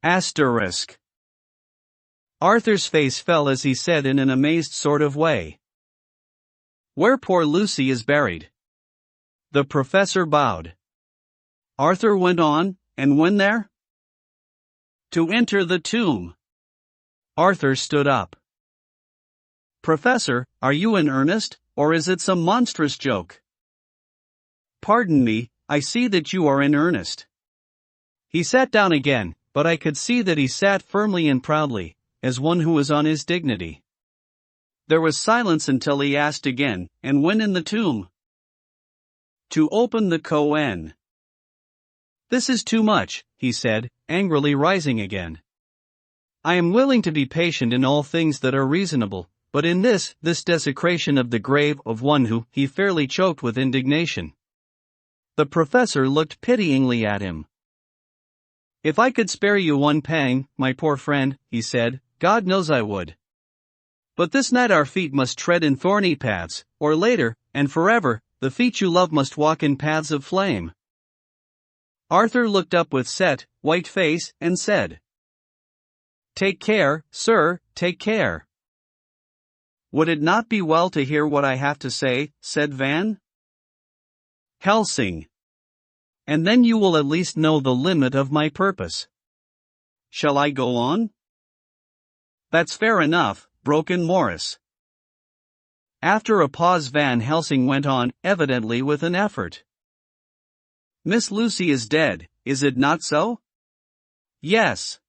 Asterisk. Arthur's face fell as he said in an amazed sort of way, "Where poor Lucy is buried." The professor bowed. Arthur went on, "And when there?" "To enter the tomb." Arthur stood up. "Professor, are you in earnest, or is it some monstrous joke?" "Pardon me, I see that you are in earnest." He sat down again, but I could see that he sat firmly and proudly, as one who was on his dignity. There was silence until he asked again, "And when in the tomb?" "To open the koan." "This is too much," he said, angrily rising again. "I am willing to be patient in all things that are reasonable, but in this desecration of the grave of one who," he fairly choked with indignation. The professor looked pityingly at him. "If I could spare you one pang, my poor friend," he said, "God knows I would. But this night our feet must tread in thorny paths, or later, and forever, the feet you love must walk in paths of flame." Arthur looked up with set, white face, and said, "Take care, sir, take care." "Would it not be well to hear what I have to say?" said Van Helsing. "And then you will at least know the limit of my purpose." "Shall I go on?" "That's fair enough," broke in Morris. After a pause Van Helsing went on, evidently with an effort. "Miss Lucy is dead, is it not so?" "Yes."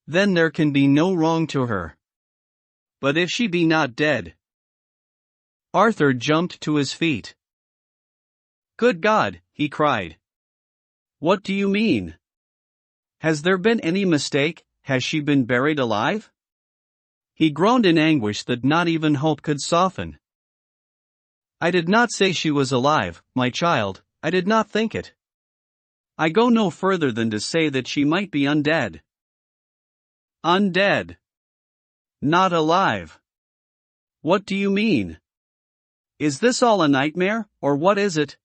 "Then there can be no wrong to her." "But if she be not dead?" Arthur jumped to his feet. "Good God," he cried. "What do you mean? Has there been any mistake? Has she been buried alive?" He groaned in anguish that not even hope could soften. "I did not say she was alive, my child, I did not think it. I go no further than to say that she might be undead." "Undead? Not alive? What do you mean? Is this all a nightmare, or what is it?"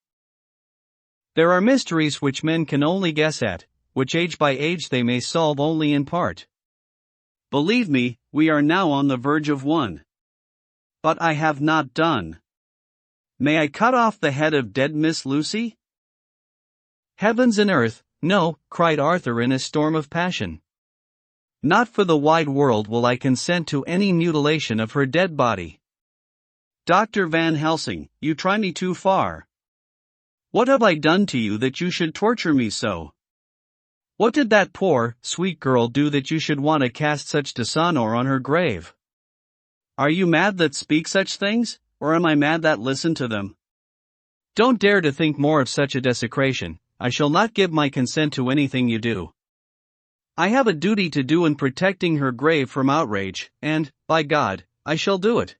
"There are mysteries which men can only guess at, which age by age they may solve only in part. Believe me, we are now on the verge of one. But I have not done. May I cut off the head of dead Miss Lucy?" "Heavens and earth, no," cried Arthur in a storm of passion. "Not for the wide world will I consent to any mutilation of her dead body." "Dr. Van Helsing, you try me too far. What have I done to you that you should torture me so? What did that poor, sweet girl do that you should want to cast such dishonor on her grave? Are you mad that speak such things, or am I mad that listen to them? Don't dare to think more of such a desecration. I shall not give my consent to anything you do. I have a duty to do in protecting her grave from outrage, and, by God, I shall do it."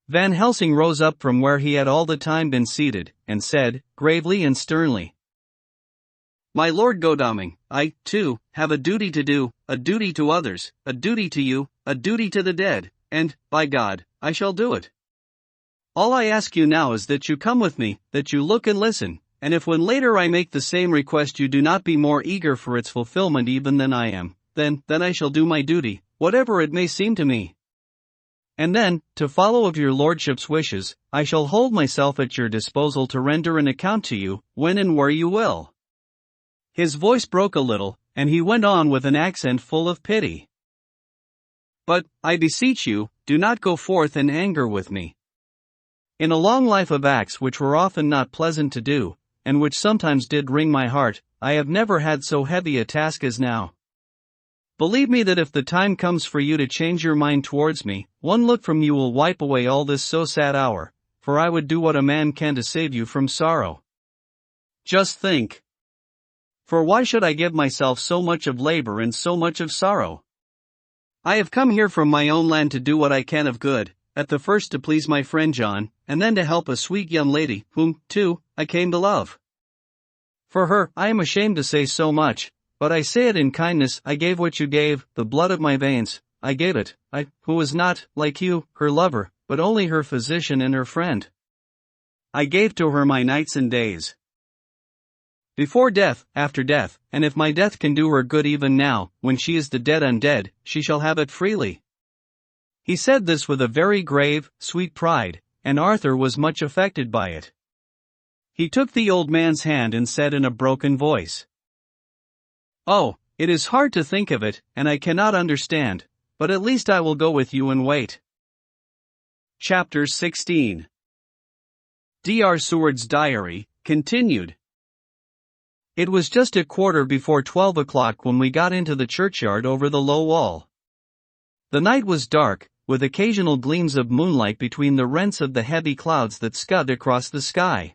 Van Helsing rose up from where he had all the time been seated, and said, gravely and sternly, "My Lord Godalming, I, too, have a duty to do, a duty to others, a duty to you, a duty to the dead, and, by God, I shall do it. All I ask you now is that you come with me, that you look and listen, and if when later I make the same request you do not be more eager for its fulfillment even than I am, then I shall do my duty, whatever it may seem to me. And then, to follow of your lordship's wishes, I shall hold myself at your disposal to render an account to you, when and where you will." His voice broke a little, and he went on with an accent full of pity. "But, I beseech you, do not go forth in anger with me. In a long life of acts which were often not pleasant to do, and which sometimes did wring my heart, I have never had so heavy a task as now. Believe me that if the time comes for you to change your mind towards me, one look from you will wipe away all this so sad hour, for I would do what a man can to save you from sorrow. Just think. For why should I give myself so much of labor and so much of sorrow? I have come here from my own land to do what I can of good, at the first to please my friend John, and then to help a sweet young lady, whom, too, I came to love. For her, I am ashamed to say so much, but I say it in kindness. I gave what you gave, the blood of my veins, I gave it, I, who was not, like you, her lover, but only her physician and her friend. I gave to her my nights and days. Before death, after death, and if my death can do her good even now, when she is the dead undead, she shall have it freely. He said this with a very grave, sweet pride, and Arthur was much affected by it. He took the old man's hand and said in a broken voice, "Oh, it is hard to think of it, and I cannot understand, but at least I will go with you and wait." Chapter 16. Dr. Seward's Diary, continued. It was just 12:15 when we got into the churchyard over the low wall. The night was dark, with occasional gleams of moonlight between the rents of the heavy clouds that scud across the sky.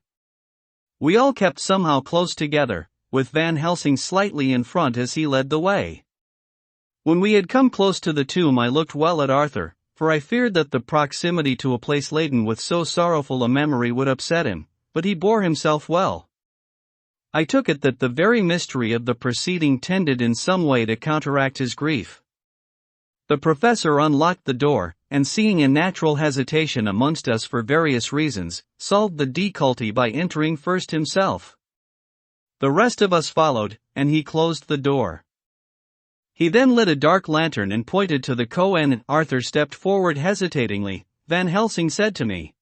We all kept somehow close together, with Van Helsing slightly in front as he led the way. When we had come close to the tomb I looked well at Arthur, for I feared that the proximity to a place laden with so sorrowful a memory would upset him, but he bore himself well. I took it that the very mystery of the proceeding tended in some way to counteract his grief. The professor unlocked the door, and seeing a natural hesitation amongst us for various reasons, solved the difficulty by entering first himself. The rest of us followed, and he closed the door. He then lit a dark lantern and pointed to the koan. Arthur stepped forward hesitatingly. Van Helsing said to me,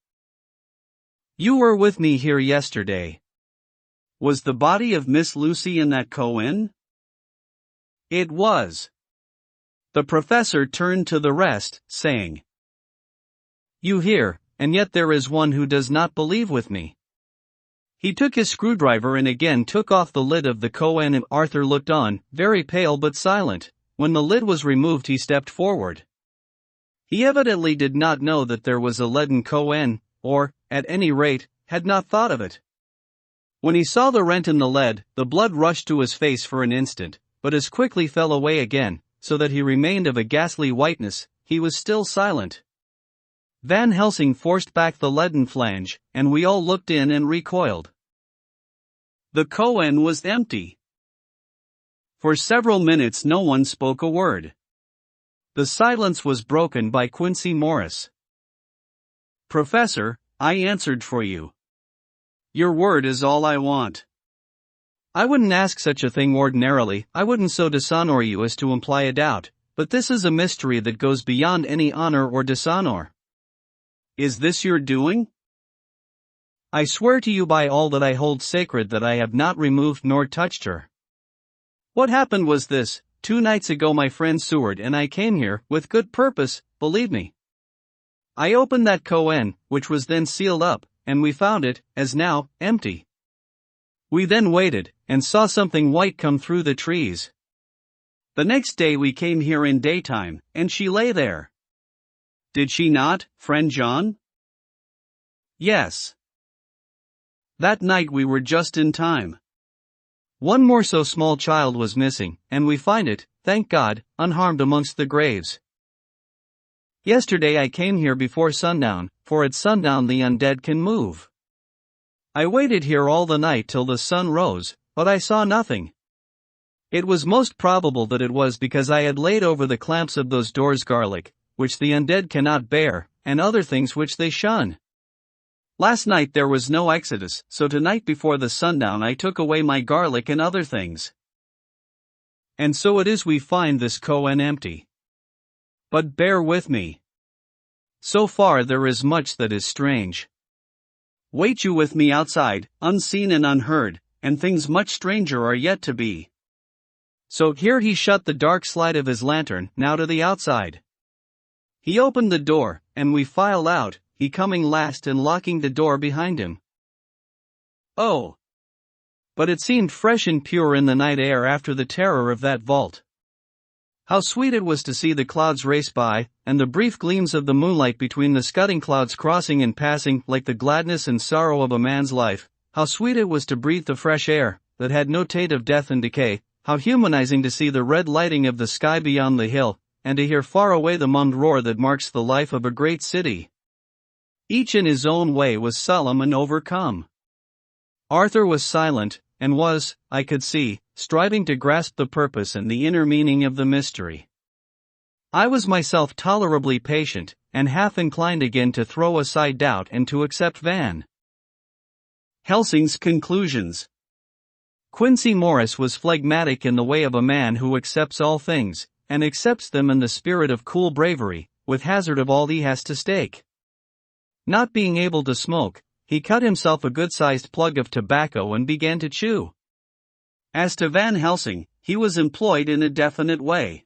"You were with me here yesterday. Was the body of Miss Lucy in that koan?" "It was." The professor turned to the rest, saying, "You hear, and yet there is one who does not believe with me." He took his screwdriver and again took off the lid of the koan. Arthur looked on, very pale but silent. When the lid was removed he stepped forward. He evidently did not know that there was a leaden koan, or, at any rate, had not thought of it. When he saw the rent in the lead, the blood rushed to his face for an instant, but as quickly fell away again, so that he remained of a ghastly whiteness. He was still silent. Van Helsing forced back the leaden flange, and we all looked in and recoiled. The koan was empty. For several minutes no one spoke a word. The silence was broken by Quincy Morris. "Professor, I answered for you. Your word is all I want. I wouldn't ask such a thing ordinarily, I wouldn't so dishonor you as to imply a doubt, but this is a mystery that goes beyond any honor or dishonor." "Is this your doing?" "I swear to you by all that I hold sacred that I have not removed nor touched her. What happened was this: 2 nights ago my friend Seward and I came here, with good purpose, believe me. I opened that koan, which was then sealed up, and we found it, as now, empty. We then waited, and saw something white come through the trees. The next day we came here in daytime, and she lay there." "Did she not, friend John?" "Yes. That night we were just in time. One more so small child was missing, and we find it, thank God, unharmed amongst the graves. Yesterday I came here before sundown, for at sundown the undead can move. I waited here all the night till the sun rose, but I saw nothing. It was most probable that it was because I had laid over the clamps of those doors garlic, which the undead cannot bear, and other things which they shun. Last night there was no exodus, so tonight before the sundown I took away my garlic and other things. And so it is we find this koan empty. But bear with me. So far there is much that is strange. Wait you with me outside, unseen and unheard, and things much stranger are yet to be." So here he shut the dark slide of his lantern, now to the outside. He opened the door, and we filed out, he coming last and locking the door behind him. Oh! But it seemed fresh and pure in the night air after the terror of that vault. How sweet it was to see the clouds race by, and the brief gleams of the moonlight between the scudding clouds crossing and passing like the gladness and sorrow of a man's life. How sweet it was to breathe the fresh air, that had no taint of death and decay. How humanizing to see the red lighting of the sky beyond the hill, and to hear far away the mummed roar that marks the life of a great city. Each in his own way was solemn and overcome. Arthur was silent, and was, I could see, striving to grasp the purpose and the inner meaning of the mystery. I was myself tolerably patient, and half inclined again to throw aside doubt and to accept Van Helsing's conclusions. Quincy Morris was phlegmatic in the way of a man who accepts all things, and accepts them in the spirit of cool bravery, with hazard of all he has to stake. Not being able to smoke, he cut himself a good-sized plug of tobacco and began to chew. As to Van Helsing, he was employed in a definite way.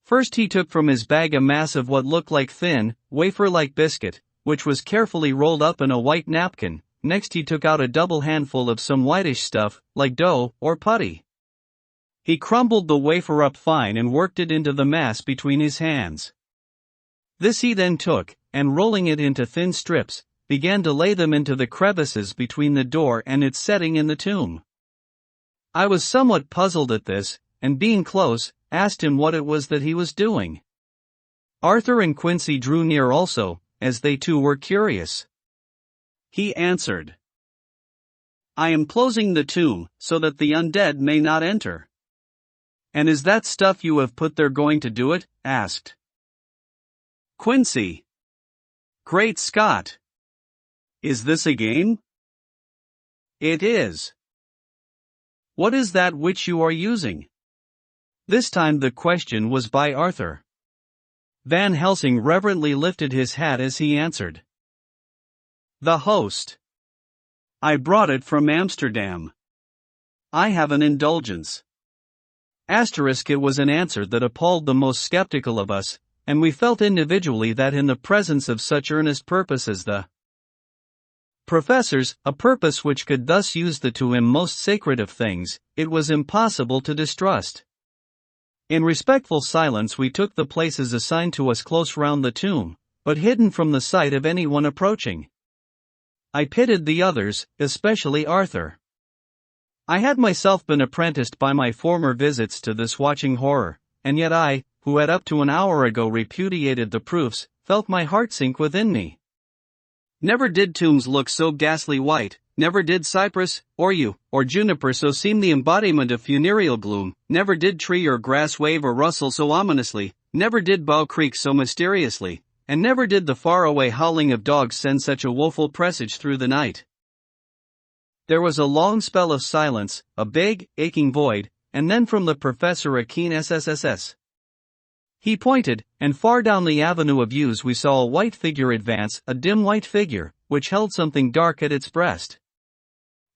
First he took from his bag a mass of what looked like thin, wafer-like biscuit, which was carefully rolled up in a white napkin. Next he took out a double handful of some whitish stuff, like dough or putty. He crumbled the wafer up fine and worked it into the mass between his hands. This he then took, and rolling it into thin strips, began to lay them into the crevices between the door and its setting in the tomb. I was somewhat puzzled at this, and being close, asked him what it was that he was doing. Arthur and Quincy drew near also, as they too were curious. He answered, "I am closing the tomb, so that the undead may not enter." "And is that stuff you have put there going to do it?" asked Quincy. "Great Scott! Is this a game?" "It is." "What is that which you are using?" This time the question was by Arthur. Van Helsing reverently lifted his hat as he answered, "The host. I brought it from Amsterdam. I have an indulgence." It was an answer that appalled the most skeptical of us, and we felt individually that in the presence of such earnest purpose as the Professor's, a purpose which could thus use the to him most sacred of things, it was impossible to distrust. In respectful silence we took the places assigned to us close round the tomb, but hidden from the sight of anyone approaching. I pitied the others, especially Arthur. I had myself been apprenticed by my former visits to this watching horror, and yet I, who had up to an hour ago repudiated the proofs, felt my heart sink within me. Never did tombs look so ghastly white, never did cypress, or yew, or juniper so seem the embodiment of funereal gloom, never did tree or grass wave or rustle so ominously, never did bough creak so mysteriously, and never did the far-away howling of dogs send such a woeful presage through the night. There was a long spell of silence, a big, aching void, and then from the professor a keen SSSS. He pointed, and far down the avenue of yews we saw a white figure advance, a dim white figure, which held something dark at its breast.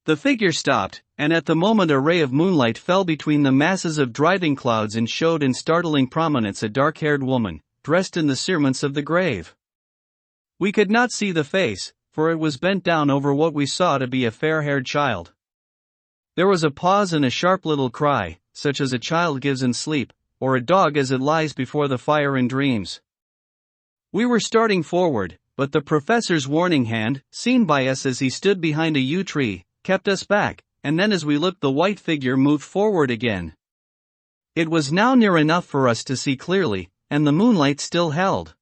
The figure stopped, and at the moment a ray of moonlight fell between the masses of driving clouds and showed in startling prominence a dark-haired woman, dressed in the cerements of the grave. We could not see the face, for it was bent down over what we saw to be a fair-haired child. There was a pause and a sharp little cry, such as a child gives in sleep, or a dog as it lies before the fire in dreams. We were starting forward, but the professor's warning hand, seen by us as he stood behind a yew tree, kept us back, and then as we looked the white figure moved forward again. It was now near enough for us to see clearly, and the moonlight still held.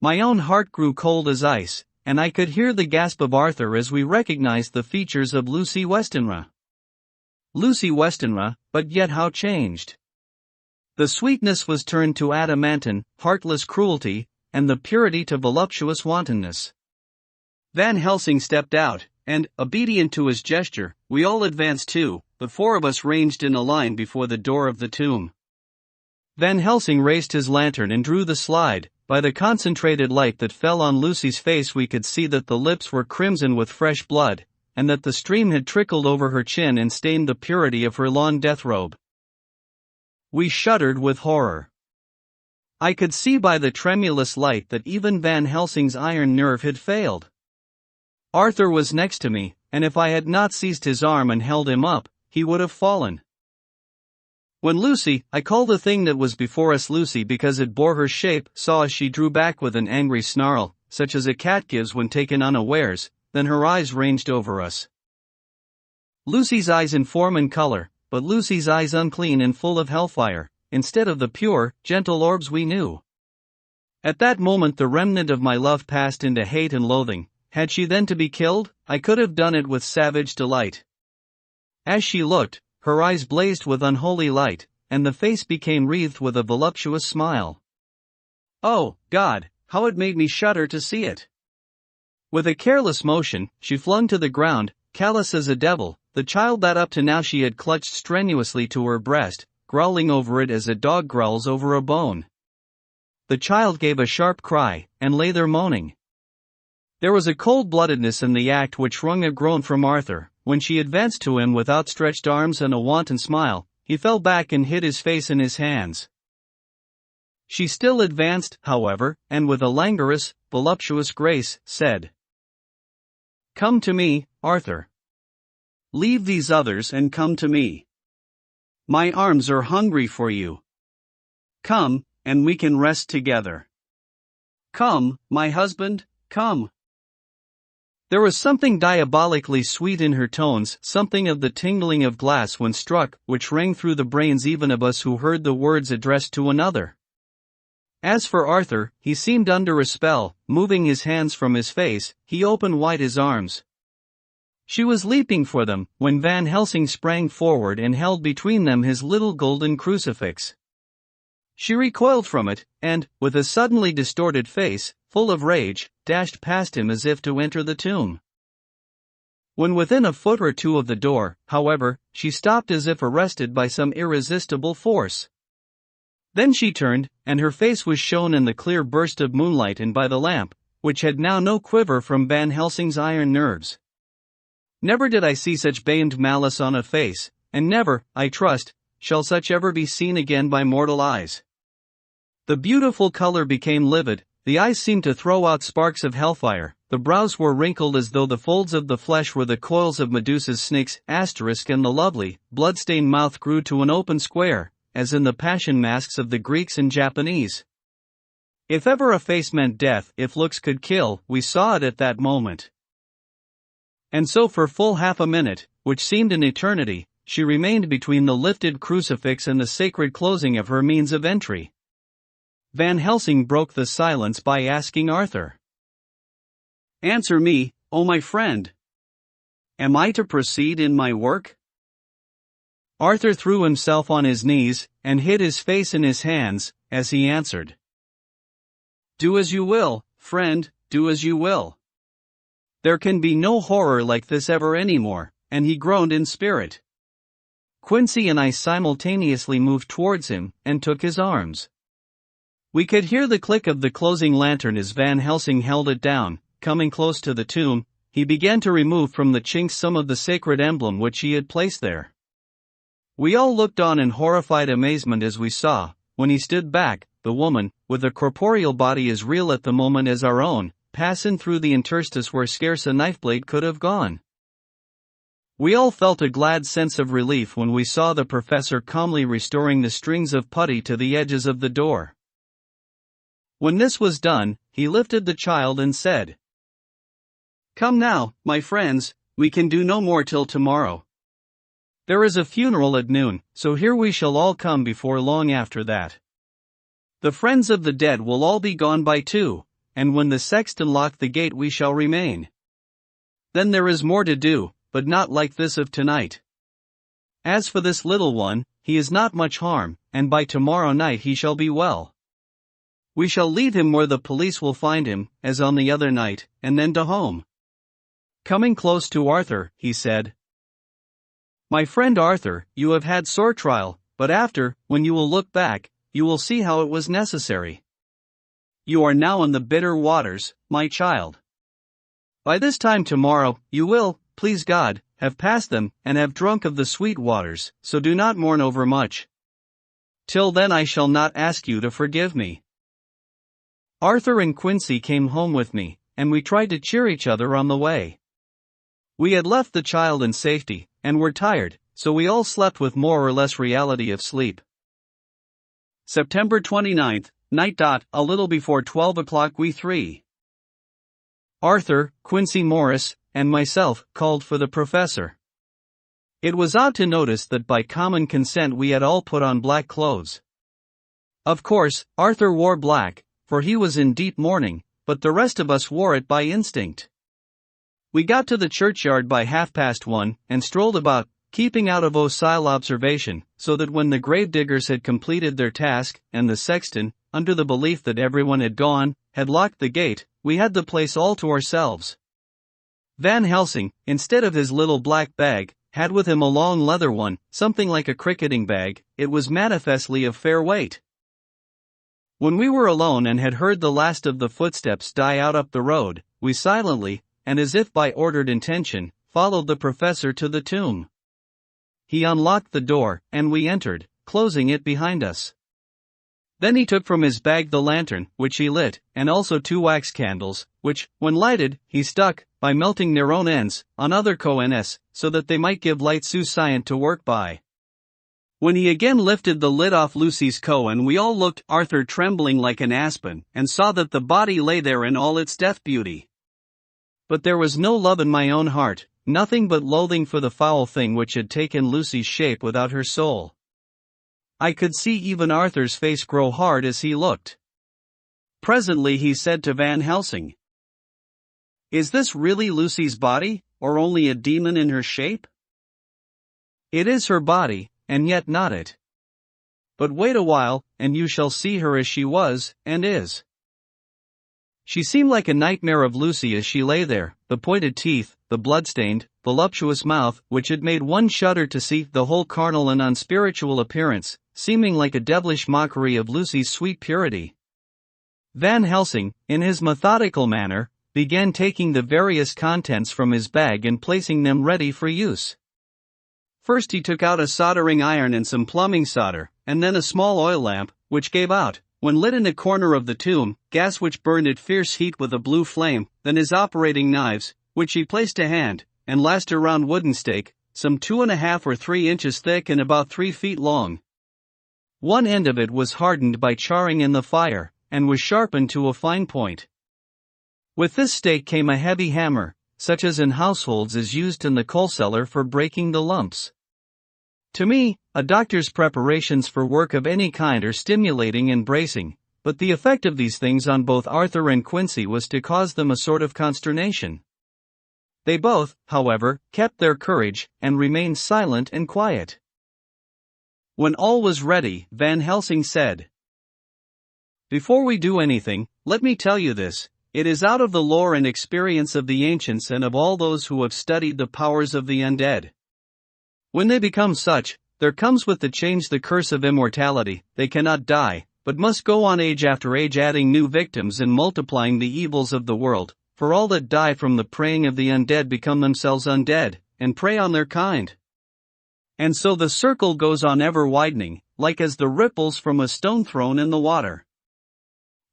My own heart grew cold as ice, and I could hear the gasp of Arthur as we recognized the features of Lucy Westenra. Lucy Westenra, but yet how changed! The sweetness was turned to adamantine, heartless cruelty, and the purity to voluptuous wantonness. Van Helsing stepped out, and, obedient to his gesture, we all advanced too, the four of us ranged in a line before the door of the tomb. Van Helsing raised his lantern and drew the slide. By the concentrated light that fell on Lucy's face we could see that the lips were crimson with fresh blood, and that the stream had trickled over her chin and stained the purity of her lawn deathrobe. We shuddered with horror. I could see by the tremulous light that even Van Helsing's iron nerve had failed. Arthur was next to me, and if I had not seized his arm and held him up, he would have fallen. When Lucy, I call the thing that was before us Lucy because it bore her shape, saw us, she drew back with an angry snarl, such as a cat gives when taken unawares, then her eyes ranged over us. Lucy's eyes in form and color, but Lucy's eyes unclean and full of hellfire, instead of the pure, gentle orbs we knew. At that moment the remnant of my love passed into hate and loathing. Had she then to be killed, I could have done it with savage delight. As she looked, her eyes blazed with unholy light, and the face became wreathed with a voluptuous smile. Oh, God, how it made me shudder to see it! With a careless motion, she flung to the ground, callous as a devil, the child that up to now she had clutched strenuously to her breast, growling over it as a dog growls over a bone. The child gave a sharp cry, and lay there moaning. There was a cold-bloodedness in the act which wrung a groan from Arthur. When she advanced to him with outstretched arms and a wanton smile, he fell back and hid his face in his hands. She still advanced, however, and with a languorous, voluptuous grace, said, "Come to me, Arthur. Leave these others and come to me. My arms are hungry for you. Come, and we can rest together. Come, my husband, come." There was something diabolically sweet in her tones, something of the tingling of glass when struck, which rang through the brains even of us who heard the words addressed to another. As for Arthur, he seemed under a spell. Moving his hands from his face, he opened wide his arms. She was leaping for them, when Van Helsing sprang forward and held between them his little golden crucifix. She recoiled from it, and, with a suddenly distorted face, full of rage, dashed past him as if to enter the tomb. When within a foot or two of the door, however, she stopped as if arrested by some irresistible force. Then she turned, and her face was shown in the clear burst of moonlight and by the lamp, which had now no quiver from Van Helsing's iron nerves. Never did I see such bamed malice on a face, and never, I trust, shall such ever be seen again by mortal eyes. The beautiful color became livid, the eyes seemed to throw out sparks of hellfire, the brows were wrinkled as though the folds of the flesh were the coils of Medusa's snakes, and the lovely, blood-stained mouth grew to an open square, as in the passion masks of the Greeks and Japanese. If ever a face meant death, if looks could kill, we saw it at that moment. And so for full half a minute, which seemed an eternity, she remained between the lifted crucifix and the sacred closing of her means of entry. Van Helsing broke the silence by asking Arthur, "Answer me, O my friend. Am I to proceed in my work?" Arthur threw himself on his knees, and hid his face in his hands, as he answered, "Do as you will, friend, do as you will. There can be no horror like this ever any more," and he groaned in spirit. Quincy and I simultaneously moved towards him, and took his arms. We could hear the click of the closing lantern as Van Helsing held it down. Coming close to the tomb, he began to remove from the chinks some of the sacred emblem which he had placed there. We all looked on in horrified amazement as we saw, when he stood back, the woman, with a corporeal body as real at the moment as our own, passing through the interstice where scarce a knife blade could have gone. We all felt a glad sense of relief when we saw the professor calmly restoring the strings of putty to the edges of the door. When this was done, he lifted the child and said, "Come now, my friends, we can do no more till tomorrow. There is a funeral at noon, so here we shall all come before long after that. The friends of the dead will all be gone by 2, and when the sexton lock the gate we shall remain. Then there is more to do, but not like this of tonight. As for this little one, he is not much harm, and by tomorrow night he shall be well. We shall leave him where the police will find him, as on the other night, and then to home." Coming close to Arthur, he said, "My friend Arthur, you have had sore trial, but after, when you will look back, you will see how it was necessary. You are now in the bitter waters, my child. By this time tomorrow, you will, please God, have passed them, and have drunk of the sweet waters, so do not mourn over much. Till then I shall not ask you to forgive me. Arthur and Quincy came home with me, and we tried to cheer each other on the way. We had left the child in safety, and were tired, so we all slept with more or less reality of sleep. September 29th, night. A little before 12 o'clock we three, Arthur, Quincy Morris, and myself, called for the professor. It was odd to notice that by common consent we had all put on black clothes. Of course, Arthur wore black, for he was in deep mourning, but the rest of us wore it by instinct. We got to the churchyard by 1:30 and strolled about, keeping out of hostile observation, so that when the gravediggers had completed their task, and the sexton, under the belief that everyone had gone, had locked the gate, we had the place all to ourselves. Van Helsing, instead of his little black bag, had with him a long leather one, something like a cricketing bag. It was manifestly of fair weight. When we were alone and had heard the last of the footsteps die out up the road, we silently, and as if by ordered intention, followed the professor to the tomb. He unlocked the door, and we entered, closing it behind us. Then he took from his bag the lantern, which he lit, and also 2 wax candles, which, when lighted, he stuck, by melting their own ends, on other cones, so that they might give light sufficient to work by. When he again lifted the lid off Lucy's koan, we all looked, Arthur trembling like an aspen, and saw that the body lay there in all its death beauty. But there was no love in my own heart, nothing but loathing for the foul thing which had taken Lucy's shape without her soul. I could see even Arthur's face grow hard as he looked. Presently he said to Van Helsing, "Is this really Lucy's body, or only a demon in her shape?" "It is her body, and yet not it. But wait a while, and you shall see her as she was, and is." She seemed like a nightmare of Lucy as she lay there, the pointed teeth, the blood-stained, voluptuous mouth, which had made one shudder to see the whole carnal and unspiritual appearance, seeming like a devilish mockery of Lucy's sweet purity. Van Helsing, in his methodical manner, began taking the various contents from his bag and placing them ready for use. First he took out a soldering iron and some plumbing solder, and then a small oil lamp, which gave out, when lit in a corner of the tomb, gas which burned at fierce heat with a blue flame, then his operating knives, which he placed to hand, and last a round wooden stake, some 2½ or 3 inches thick and about 3 feet long. One end of it was hardened by charring in the fire, and was sharpened to a fine point. With this stake came a heavy hammer, such as in households is used in the coal cellar for breaking the lumps. To me, a doctor's preparations for work of any kind are stimulating and bracing, but the effect of these things on both Arthur and Quincy was to cause them a sort of consternation. They both, however, kept their courage, and remained silent and quiet. When all was ready, Van Helsing said, "Before we do anything, let me tell you this. It is out of the lore and experience of the ancients and of all those who have studied the powers of the undead. When they become such, there comes with the change the curse of immortality. They cannot die, but must go on age after age, adding new victims and multiplying the evils of the world, for all that die from the preying of the undead become themselves undead, and prey on their kind. And so the circle goes on ever widening, like as the ripples from a stone thrown in the water.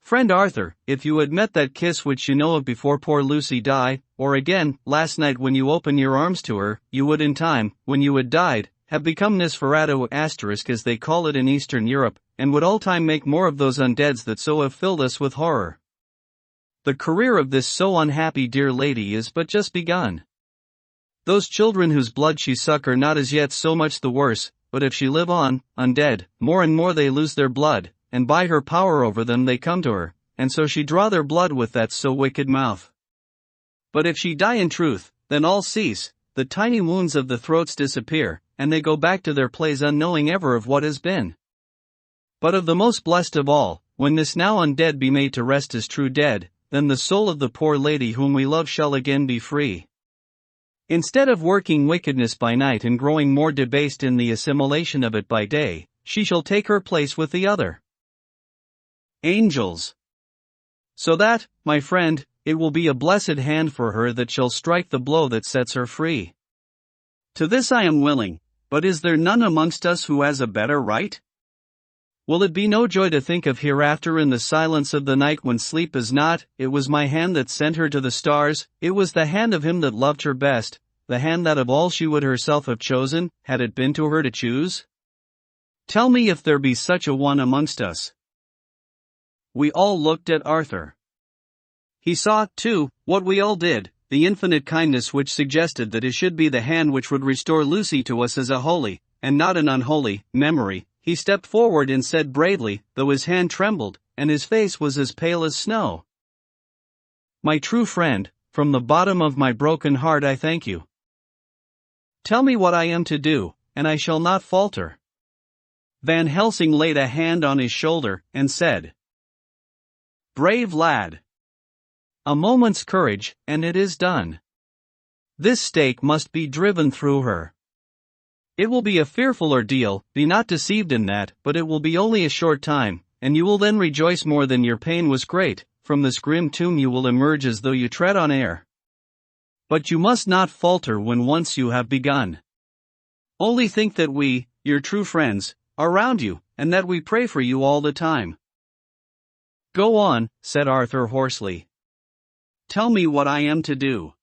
Friend Arthur, if you had met that kiss which you know of before poor Lucy died, or again, last night when you opened your arms to her, you would in time, when you had died, have become Nosferatu * as they call it in Eastern Europe, and would all time make more of those undeads that so have filled us with horror. The career of this so unhappy dear lady is but just begun. Those children whose blood she suck are not as yet so much the worse, but if she live on, undead, more and more they lose their blood, and by her power over them they come to her, and so she draw their blood with that so wicked mouth. But if she die in truth, then all cease, the tiny wounds of the throats disappear, and they go back to their place unknowing ever of what has been. But of the most blessed of all, when this now undead be made to rest as true dead, then the soul of the poor lady whom we love shall again be free. Instead of working wickedness by night and growing more debased in the assimilation of it by day, she shall take her place with the other angels. So that, my friend, it will be a blessed hand for her that shall strike the blow that sets her free. To this I am willing, but is there none amongst us who has a better right? Will it be no joy to think of hereafter in the silence of the night when sleep is not? It was my hand that sent her to the stars, it was the hand of him that loved her best, the hand that of all she would herself have chosen, had it been to her to choose? Tell me if there be such a one amongst us. We all looked at Arthur. He saw, too, what we all did, the infinite kindness which suggested that it should be the hand which would restore Lucy to us as a holy, and not an unholy, memory. He stepped forward and said bravely, though his hand trembled, and his face was as pale as snow, "My true friend, from the bottom of my broken heart I thank you. Tell me what I am to do, and I shall not falter." Van Helsing laid a hand on his shoulder, and said, "Brave lad! A moment's courage, and it is done. This stake must be driven through her. It will be a fearful ordeal, be not deceived in that, but it will be only a short time, and you will then rejoice more than your pain was great. From this grim tomb you will emerge as though you tread on air. But you must not falter when once you have begun. Only think that we, your true friends, are round you, and that we pray for you all the time." "Go on," said Arthur hoarsely. "Tell me what I am to do."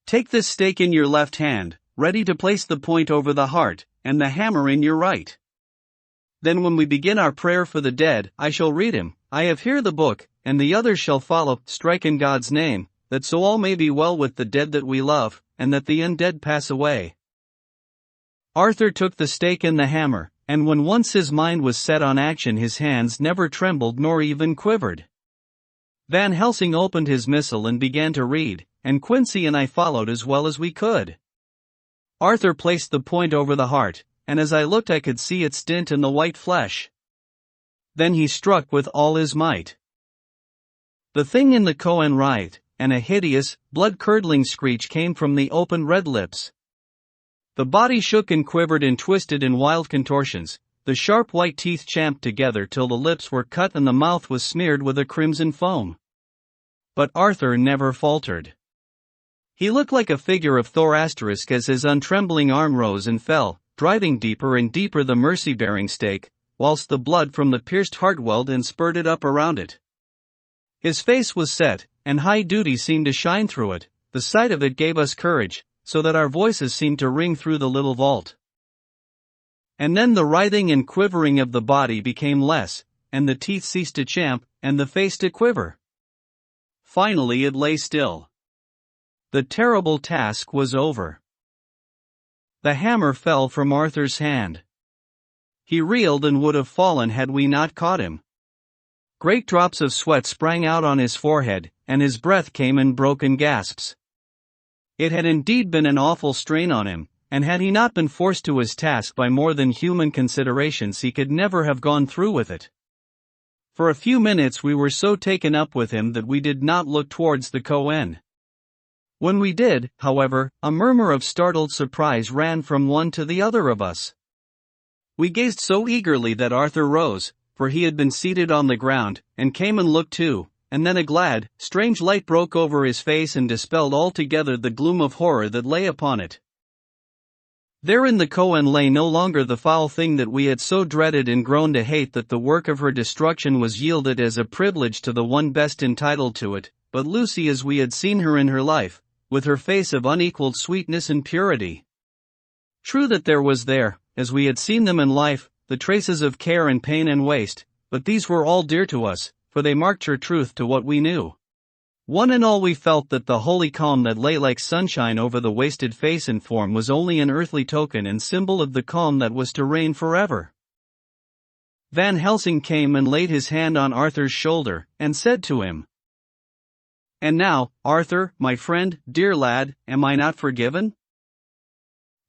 "Take this stake in your left hand, ready to place the point over the heart, and the hammer in your right. Then when we begin our prayer for the dead, I shall read him, I have here the book, and the others shall follow, strike in God's name, that so all may be well with the dead that we love, and that the undead pass away." Arthur took the stake and the hammer, and when once his mind was set on action his hands never trembled nor even quivered. Van Helsing opened his missal and began to read, and Quincy and I followed as well as we could. Arthur placed the point over the heart, and as I looked I could see its dint in the white flesh. Then he struck with all his might. The thing in the koan writhed, and a hideous, blood-curdling screech came from the open red lips. The body shook and quivered and twisted in wild contortions, the sharp white teeth champed together till the lips were cut and the mouth was smeared with a crimson foam. But Arthur never faltered. He looked like a figure of Thor as his untrembling arm rose and fell, driving deeper and deeper the mercy-bearing stake, whilst the blood from the pierced heart welled and spurted up around it. His face was set, and high duty seemed to shine through it. The sight of it gave us courage, so that our voices seemed to ring through the little vault. And then the writhing and quivering of the body became less, and the teeth ceased to champ, and the face to quiver. Finally it lay still. The terrible task was over. The hammer fell from Arthur's hand. He reeled and would have fallen had we not caught him. Great drops of sweat sprang out on his forehead, and his breath came in broken gasps. It had indeed been an awful strain on him, and had he not been forced to his task by more than human considerations he could never have gone through with it. For a few minutes we were so taken up with him that we did not look towards the koan. When we did, however, a murmur of startled surprise ran from one to the other of us. We gazed so eagerly that Arthur rose, for he had been seated on the ground, and came and looked too, and then a glad, strange light broke over his face and dispelled altogether the gloom of horror that lay upon it. There in the koan lay no longer the foul thing that we had so dreaded and grown to hate, that the work of her destruction was yielded as a privilege to the one best entitled to it, but Lucy as we had seen her in her life, with her face of unequaled sweetness and purity. True that there was there, as we had seen them in life, the traces of care and pain and waste, but these were all dear to us, for they marked her truth to what we knew. One and all we felt that the holy calm that lay like sunshine over the wasted face and form was only an earthly token and symbol of the calm that was to reign forever. Van Helsing came and laid his hand on Arthur's shoulder, and said to him, "And now, Arthur, my friend, dear lad, am I not forgiven?"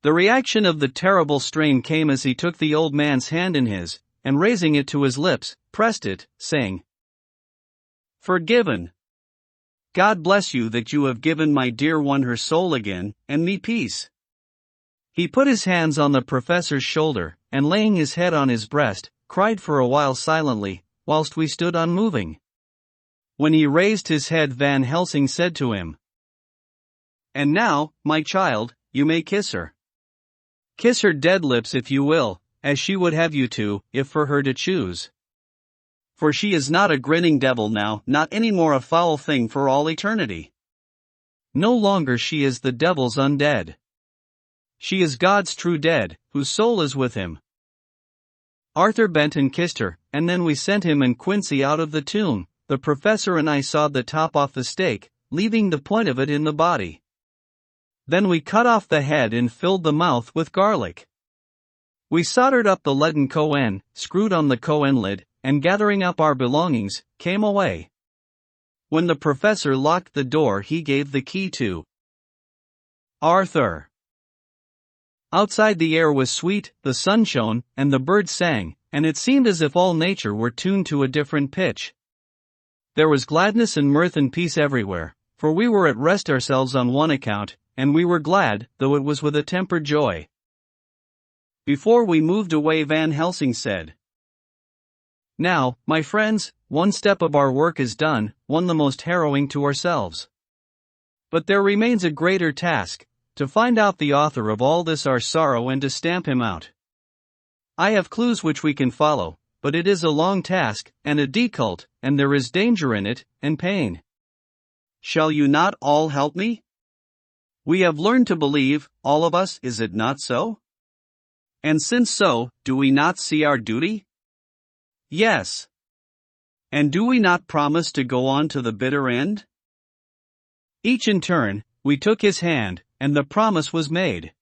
The reaction of the terrible strain came as he took the old man's hand in his, and raising it to his lips, pressed it, saying, "Forgiven. God bless you that you have given my dear one her soul again, and me peace." He put his hands on the professor's shoulder, and laying his head on his breast, cried for a while silently, whilst we stood unmoving. When he raised his head Van Helsing said to him, "And now, my child, you may kiss her. Kiss her dead lips if you will, as she would have you to, if for her to choose. For she is not a grinning devil now, not any more a foul thing for all eternity. No longer she is the devil's undead. She is God's true dead, whose soul is with him. Arthur bent and kissed her, and then we sent him and Quincy out of the tomb. The professor and I sawed the top off the steak, leaving the point of it in the body. Then we cut off the head and filled the mouth with garlic. We soldered up the leaden Cohen, screwed on the Cohen lid, and gathering up our belongings, came away. When the professor locked the door, he gave the key to Arthur. Outside the air was sweet, the sun shone, and the birds sang, and it seemed as if all nature were tuned to a different pitch. There was gladness and mirth and peace everywhere, for we were at rest ourselves on one account, and we were glad, though it was with a tempered joy. Before we moved away, Van Helsing said, "Now, my friends, one step of our work is done, one the most harrowing to ourselves. But there remains a greater task, to find out the author of all this our sorrow and to stamp him out. I have clues which we can follow, but it is a long task, and a decoult, and there is danger in it, and pain. Shall you not all help me? We have learned to believe, all of us, is it not so? And since so, do we not see our duty? Yes. And do we not promise to go on to the bitter end?" Each in turn, we took his hand, and the promise was made.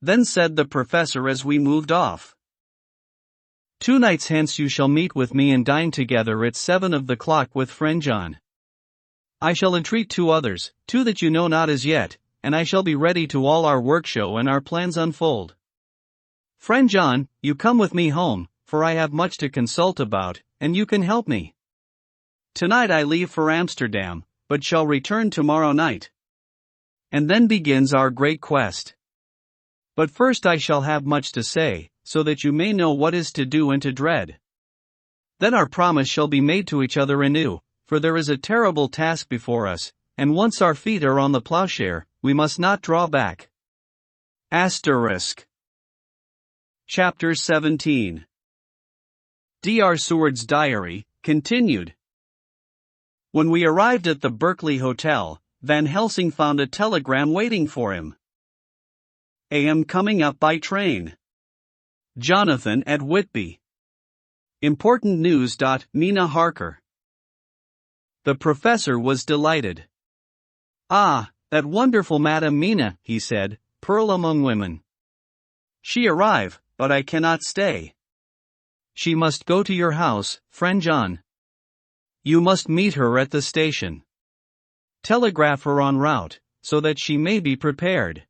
Then said the professor as we moved off, "2 nights hence you shall meet with me and dine together at 7 of the clock with friend John. I shall entreat 2 others, 2 that you know not as yet, and I shall be ready to all our work show and our plans unfold. Friend John, you come with me home, for I have much to consult about, and you can help me. Tonight I leave for Amsterdam, but shall return tomorrow night. And then begins our great quest. But first I shall have much to say, so that you may know what is to do and to dread. Then our promise shall be made to each other anew, for there is a terrible task before us, and once our feet are on the plowshare, we must not draw back." Chapter 17. Dr. Seward's Diary, continued. When we arrived at the Berkeley Hotel, Van Helsing found a telegram waiting for him. "Am coming up by train. Jonathan at Whitby. Important news. Mina Harker." The professor was delighted. "Ah, that wonderful Madame Mina," he said, "pearl among women. She arrive, but I cannot stay. She must go to your house, friend John. You must meet her at the station. Telegraph her en route, so that she may be prepared."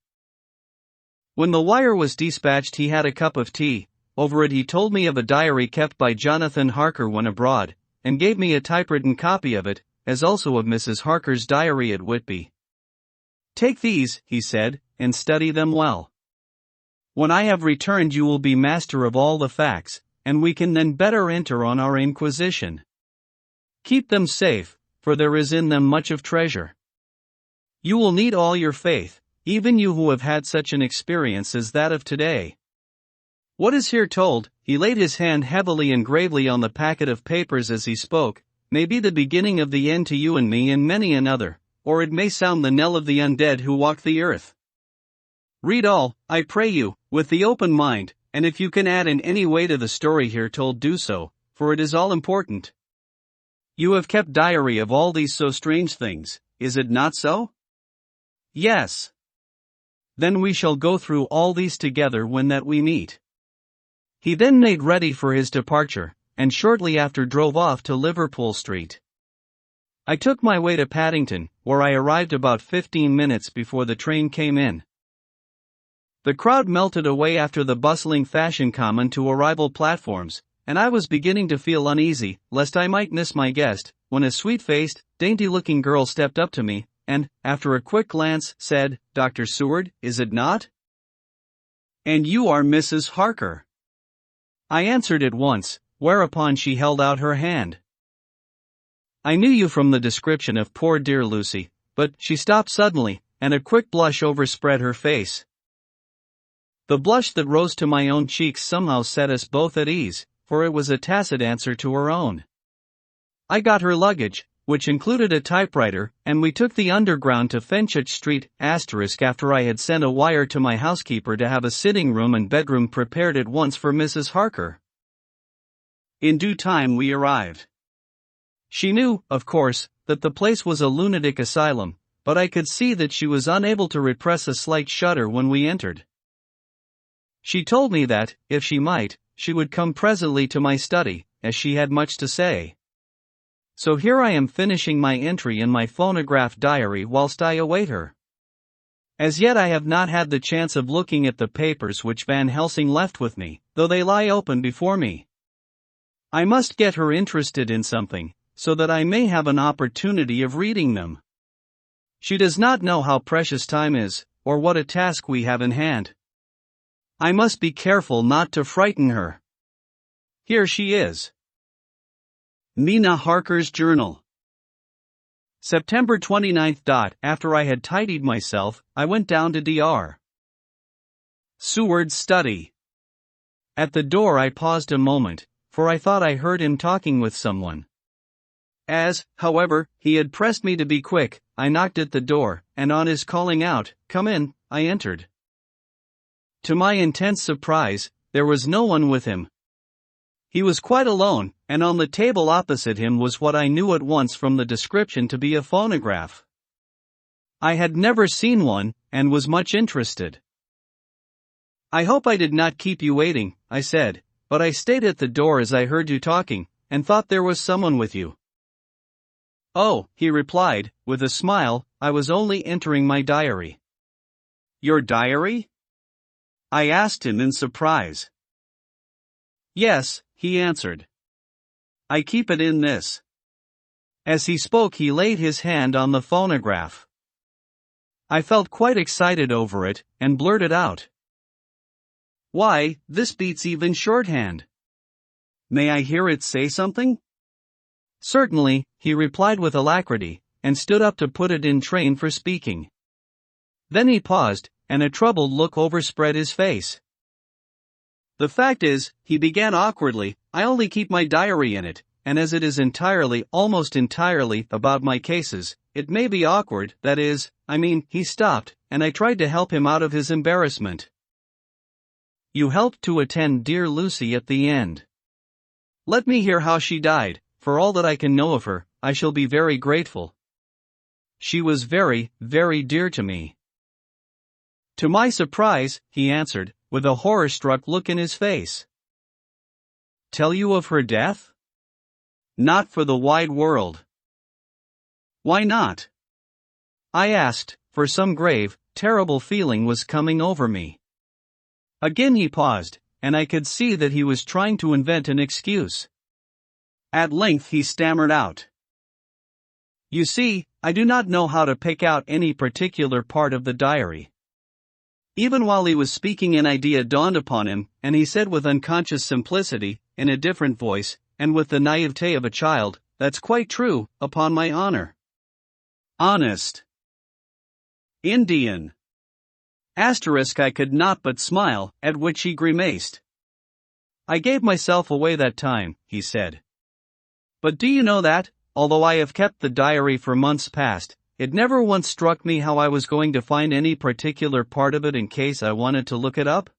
When the wire was dispatched, he had a cup of tea. Over it he told me of a diary kept by Jonathan Harker when abroad, and gave me a typewritten copy of it, as also of Mrs. Harker's diary at Whitby. "Take these," he said, "and study them well. When I have returned you will be master of all the facts, and we can then better enter on our inquisition. Keep them safe, for there is in them much of treasure. You will need all your faith, even you who have had such an experience as that of today. What is here told," he laid his hand heavily and gravely on the packet of papers as he spoke, "may be the beginning of the end to you and me and many another, or it may sound the knell of the undead who walk the earth. Read all, I pray you, with the open mind, and if you can add in any way to the story here told, do so, for it is all important. You have kept diary of all these so strange things, is it not so?" "Yes." "Then we shall go through all these together when that we meet." He then made ready for his departure, and shortly after drove off to Liverpool Street. I took my way to Paddington, where I arrived about 15 minutes before the train came in. The crowd melted away after the bustling Fashion Common to arrival platforms, and I was beginning to feel uneasy, lest I might miss my guest, when a sweet-faced, dainty-looking girl stepped up to me, and, after a quick glance, said, "Dr. Seward, is it not? And you are Mrs. Harker." I answered at once, whereupon she held out her hand. "I knew you from the description of poor dear Lucy," but she stopped suddenly, and a quick blush overspread her face. The blush that rose to my own cheeks somehow set us both at ease, for it was a tacit answer to her own. I got her luggage, which included a typewriter, and we took the Underground to Fenchurch Street, after I had sent a wire to my housekeeper to have a sitting room and bedroom prepared at once for Mrs. Harker. In due time we arrived. She knew, of course, that the place was a lunatic asylum, but I could see that she was unable to repress a slight shudder when we entered. She told me that, if she might, she would come presently to my study, as she had much to say. So here I am finishing my entry in my phonograph diary whilst I await her. As yet I have not had the chance of looking at the papers which Van Helsing left with me, though they lie open before me. I must get her interested in something, so that I may have an opportunity of reading them. She does not know how precious time is, or what a task we have in hand. I must be careful not to frighten her. Here she is. Mina Harker's Journal. September 29th. After I had tidied myself, I went down to Dr. Seward's study. At the door I paused a moment, for I thought I heard him talking with someone. As, however, he had pressed me to be quick, I knocked at the door, and on his calling out, "Come in," I entered. To my intense surprise, there was no one with him. He was quite alone, and on the table opposite him was what I knew at once from the description to be a phonograph. I had never seen one, and was much interested. "I hope I did not keep you waiting," I said, "but I stayed at the door as I heard you talking, and thought there was someone with you." "Oh," he replied, with a smile, "I was only entering my diary." "Your diary?" I asked him in surprise. "Yes," he answered. "I keep it in this." As he spoke he laid his hand on the phonograph. I felt quite excited over it, and blurted out, "Why, this beats even shorthand. May I hear it say something?" "Certainly," he replied with alacrity, and stood up to put it in train for speaking. Then he paused, and a troubled look overspread his face. "The fact is," he began awkwardly, "I only keep my diary in it, and as it is almost entirely, about my cases, it may be awkward, he stopped, and I tried to help him out of his embarrassment. "You helped to attend dear Lucy at the end. Let me hear how she died, for all that I can know of her, I shall be very grateful. She was very, very dear to me." "To my surprise," he answered, with a horror-struck look in his face. "Tell you of her death? Not for the wide world." "Why not?" I asked, for some grave, terrible feeling was coming over me. Again he paused, and I could see that he was trying to invent an excuse. At length he stammered out, "You see, I do not know how to pick out any particular part of the diary." Even while he was speaking an idea dawned upon him, and he said with unconscious simplicity, in a different voice, and with the naivete of a child, "That's quite true, upon my honor." Honest. Indian. I could not but smile, at which he grimaced. "I gave myself away that time," he said. "But do you know that, although I have kept the diary for months past, it never once struck me how I was going to find any particular part of it in case I wanted to look it up?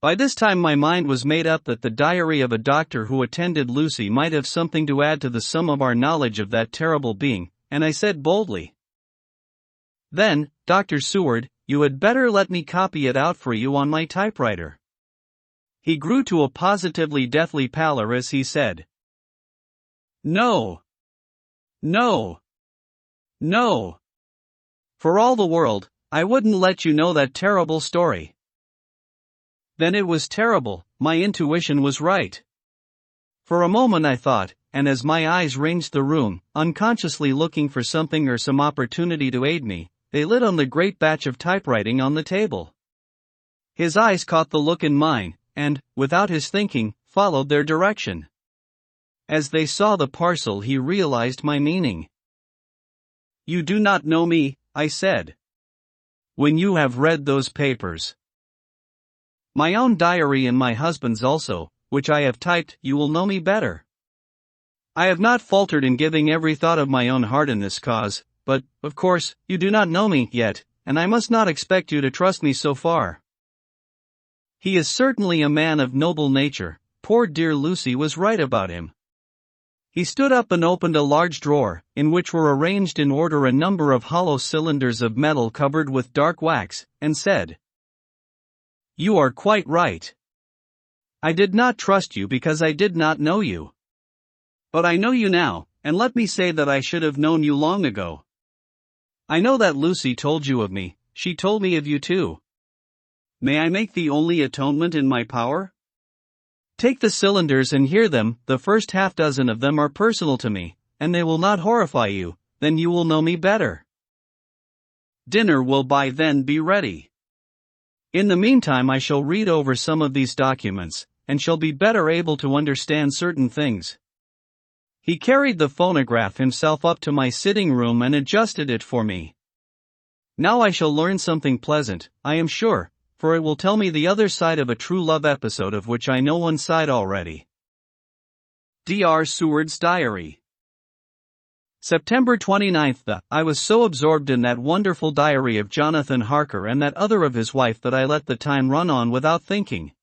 By this time my mind was made up that the diary of a doctor who attended Lucy might have something to add to the sum of our knowledge of that terrible being, and I said boldly, 'Then, Dr. Seward, you had better let me copy it out for you on my typewriter.' He grew to a positively deathly pallor as he said, 'No. No. No. For all the world, I wouldn't let you know that terrible story.' Then it was terrible, my intuition was right. For a moment I thought, and as my eyes ranged the room, unconsciously looking for something or some opportunity to aid me, they lit on the great batch of typewriting on the table. His eyes caught the look in mine, and, without his thinking, followed their direction. As they saw the parcel he realized my meaning. "You do not know me," I said. "When you have read those papers." My own diary and my husband's also, which I have typed. You will know me better. I have not faltered in giving every thought of my own heart in this cause, but, of course, you do not know me yet, and I must not expect you to trust me so far. He is certainly a man of noble nature. Poor dear Lucy was right about him. He stood up and opened a large drawer, in which were arranged in order a number of hollow cylinders of metal covered with dark wax, and said, "You are quite right. I did not trust you because I did not know you. But I know you now, and let me say that I should have known you long ago. I know that Lucy told you of me. She told me of you too. May I make the only atonement in my power? Take the cylinders and hear them. The first half dozen of them are personal to me, and they will not horrify you. Then you will know me better. Dinner will by then be ready. In the meantime I shall read over some of these documents, and shall be better able to understand certain things." He carried the phonograph himself up to my sitting room and adjusted it for me. Now I shall learn something pleasant, I am sure, for it will tell me the other side of a true love episode of which I know one side already. Dr. Seward's Diary. September 29th. I was so absorbed in that wonderful diary of Jonathan Harker and that other of his wife that I let the time run on without thinking.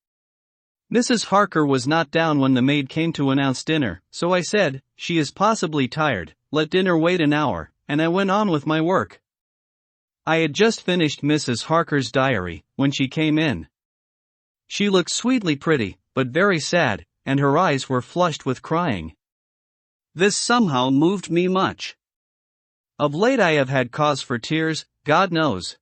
Mrs. Harker was not down when the maid came to announce dinner, so I said, "She is possibly tired, let dinner wait an hour," and I went on with my work. I had just finished Mrs. Harker's diary, when she came in. She looked sweetly pretty, but very sad, and her eyes were flushed with crying. This somehow moved me much. Of late I have had cause for tears, God knows.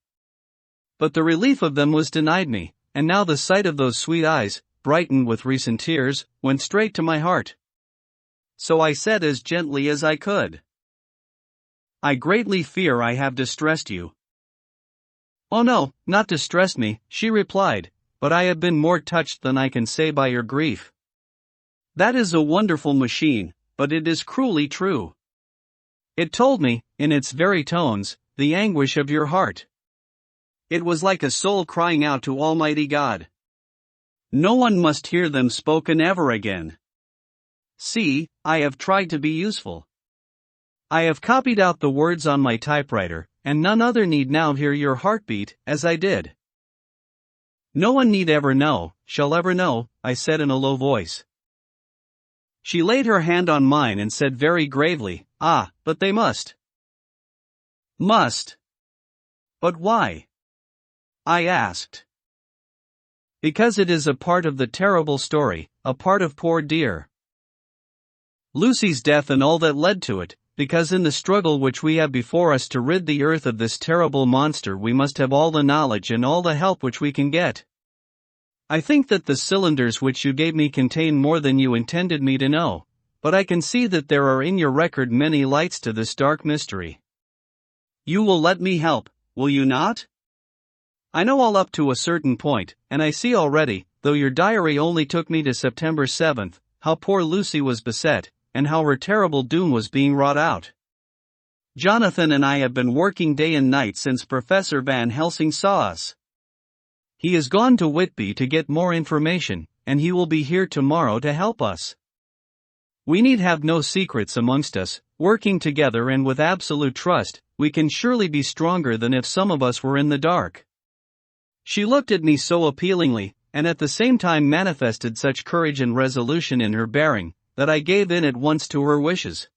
But the relief of them was denied me, and now the sight of those sweet eyes, brightened with recent tears, went straight to my heart. So I said as gently as I could, "I greatly fear I have distressed you." "Oh no, not distressed me," she replied, "but I have been more touched than I can say by your grief." That is a wonderful machine, but it is cruelly true. It told me, in its very tones, the anguish of your heart. It was like a soul crying out to Almighty God. No one must hear them spoken ever again. See, I have tried to be useful. I have copied out the words on my typewriter, and none other need now hear your heartbeat, as I did. No one need ever know, shall ever know, I said in a low voice. She laid her hand on mine and said very gravely, "Ah, but they must." Must? But why? I asked. Because it is a part of the terrible story, a part of poor dear Lucy's death and all that led to it, because in the struggle which we have before us to rid the earth of this terrible monster we must have all the knowledge and all the help which we can get. I think that the cylinders which you gave me contain more than you intended me to know, but I can see that there are in your record many lights to this dark mystery. You will let me help, will you not? I know all up to a certain point, and I see already, though your diary only took me to September 7th, how poor Lucy was beset, and how her terrible doom was being wrought out. Jonathan and I have been working day and night since Professor Van Helsing saw us. He has gone to Whitby to get more information, and he will be here tomorrow to help us. We need have no secrets amongst us. Working together and with absolute trust, we can surely be stronger than if some of us were in the dark. She looked at me so appealingly, and at the same time manifested such courage and resolution in her bearing, that I gave in at once to her wishes.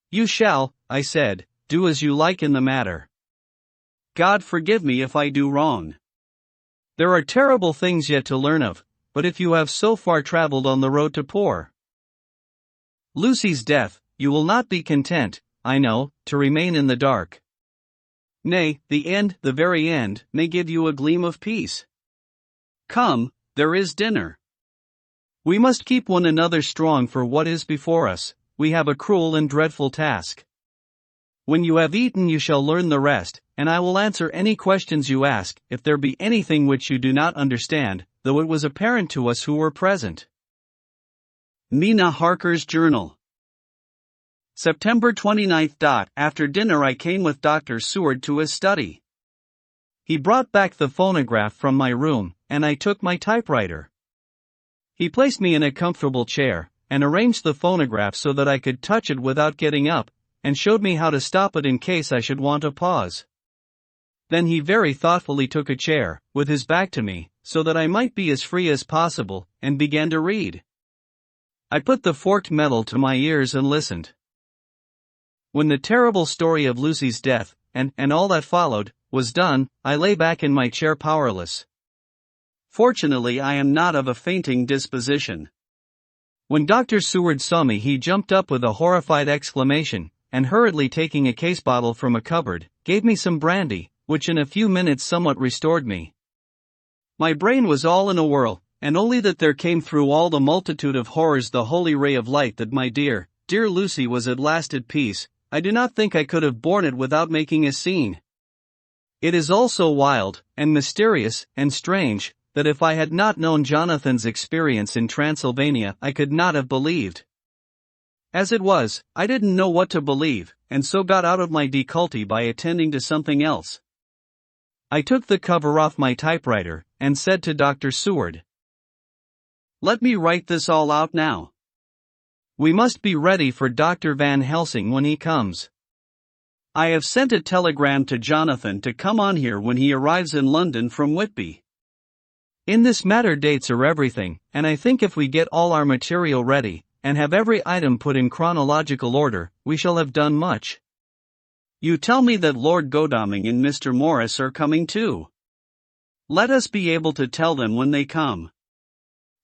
You shall, I said, do as you like in the matter. God forgive me if I do wrong. There are terrible things yet to learn of, but if you have so far traveled on the road to poor Lucy's death, you will not be content, I know, to remain in the dark. Nay, the end, the very end, may give you a gleam of peace. Come, there is dinner. We must keep one another strong for what is before us. We have a cruel and dreadful task. When you have eaten you shall learn the rest, and I will answer any questions you ask, if there be anything which you do not understand, though it was apparent to us who were present. Mina Harker's Journal. September 29th. After dinner I came with Dr. Seward to his study. He brought back the phonograph from my room, and I took my typewriter. He placed me in a comfortable chair, and arranged the phonograph so that I could touch it without getting up, and showed me how to stop it in case I should want to pause. Then he very thoughtfully took a chair, with his back to me, so that I might be as free as possible, and began to read. I put the forked metal to my ears and listened. When the terrible story of Lucy's death, and all that followed, was done, I lay back in my chair powerless. Fortunately, I am not of a fainting disposition. When Dr. Seward saw me, he jumped up with a horrified exclamation, and hurriedly taking a case bottle from a cupboard, gave me some brandy, which in a few minutes somewhat restored me. My brain was all in a whirl, and only that there came through all the multitude of horrors the holy ray of light that my dear, dear Lucy was at last at peace. I do not think I could have borne it without making a scene. It is all so wild, and mysterious, and strange, that if I had not known Jonathan's experience in Transylvania, I could not have believed. As it was, I didn't know what to believe, and so got out of my difficulty by attending to something else. I took the cover off my typewriter, and said to Dr. Seward, "Let me write this all out now. We must be ready for Dr. Van Helsing when he comes. I have sent a telegram to Jonathan to come on here when he arrives in London from Whitby. In this matter dates are everything, and I think if we get all our material ready, and have every item put in chronological order, we shall have done much. You tell me that Lord Godalming and Mr. Morris are coming too. Let us be able to tell them when they come."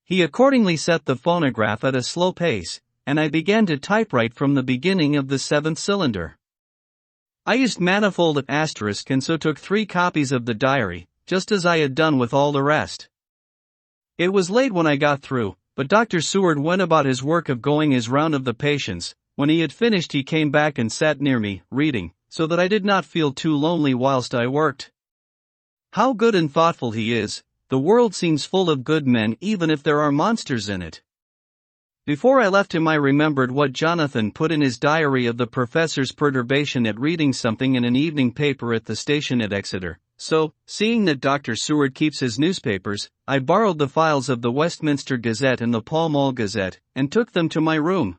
He accordingly set the phonograph at a slow pace, and I began to typewrite from the beginning of the 7th cylinder. I used manifold asterisk and so took 3 copies of the diary, just as I had done with all the rest. It was late when I got through, but Dr. Seward went about his work of going his round of the patients. When he had finished, he came back and sat near me, reading, so that I did not feel too lonely whilst I worked. How good and thoughtful he is! The world seems full of good men even if there are monsters in it. Before I left him I remembered what Jonathan put in his diary of the professor's perturbation at reading something in an evening paper at the station at Exeter, so, seeing that Dr. Seward keeps his newspapers, I borrowed the files of the Westminster Gazette and the Pall Mall Gazette, and took them to my room.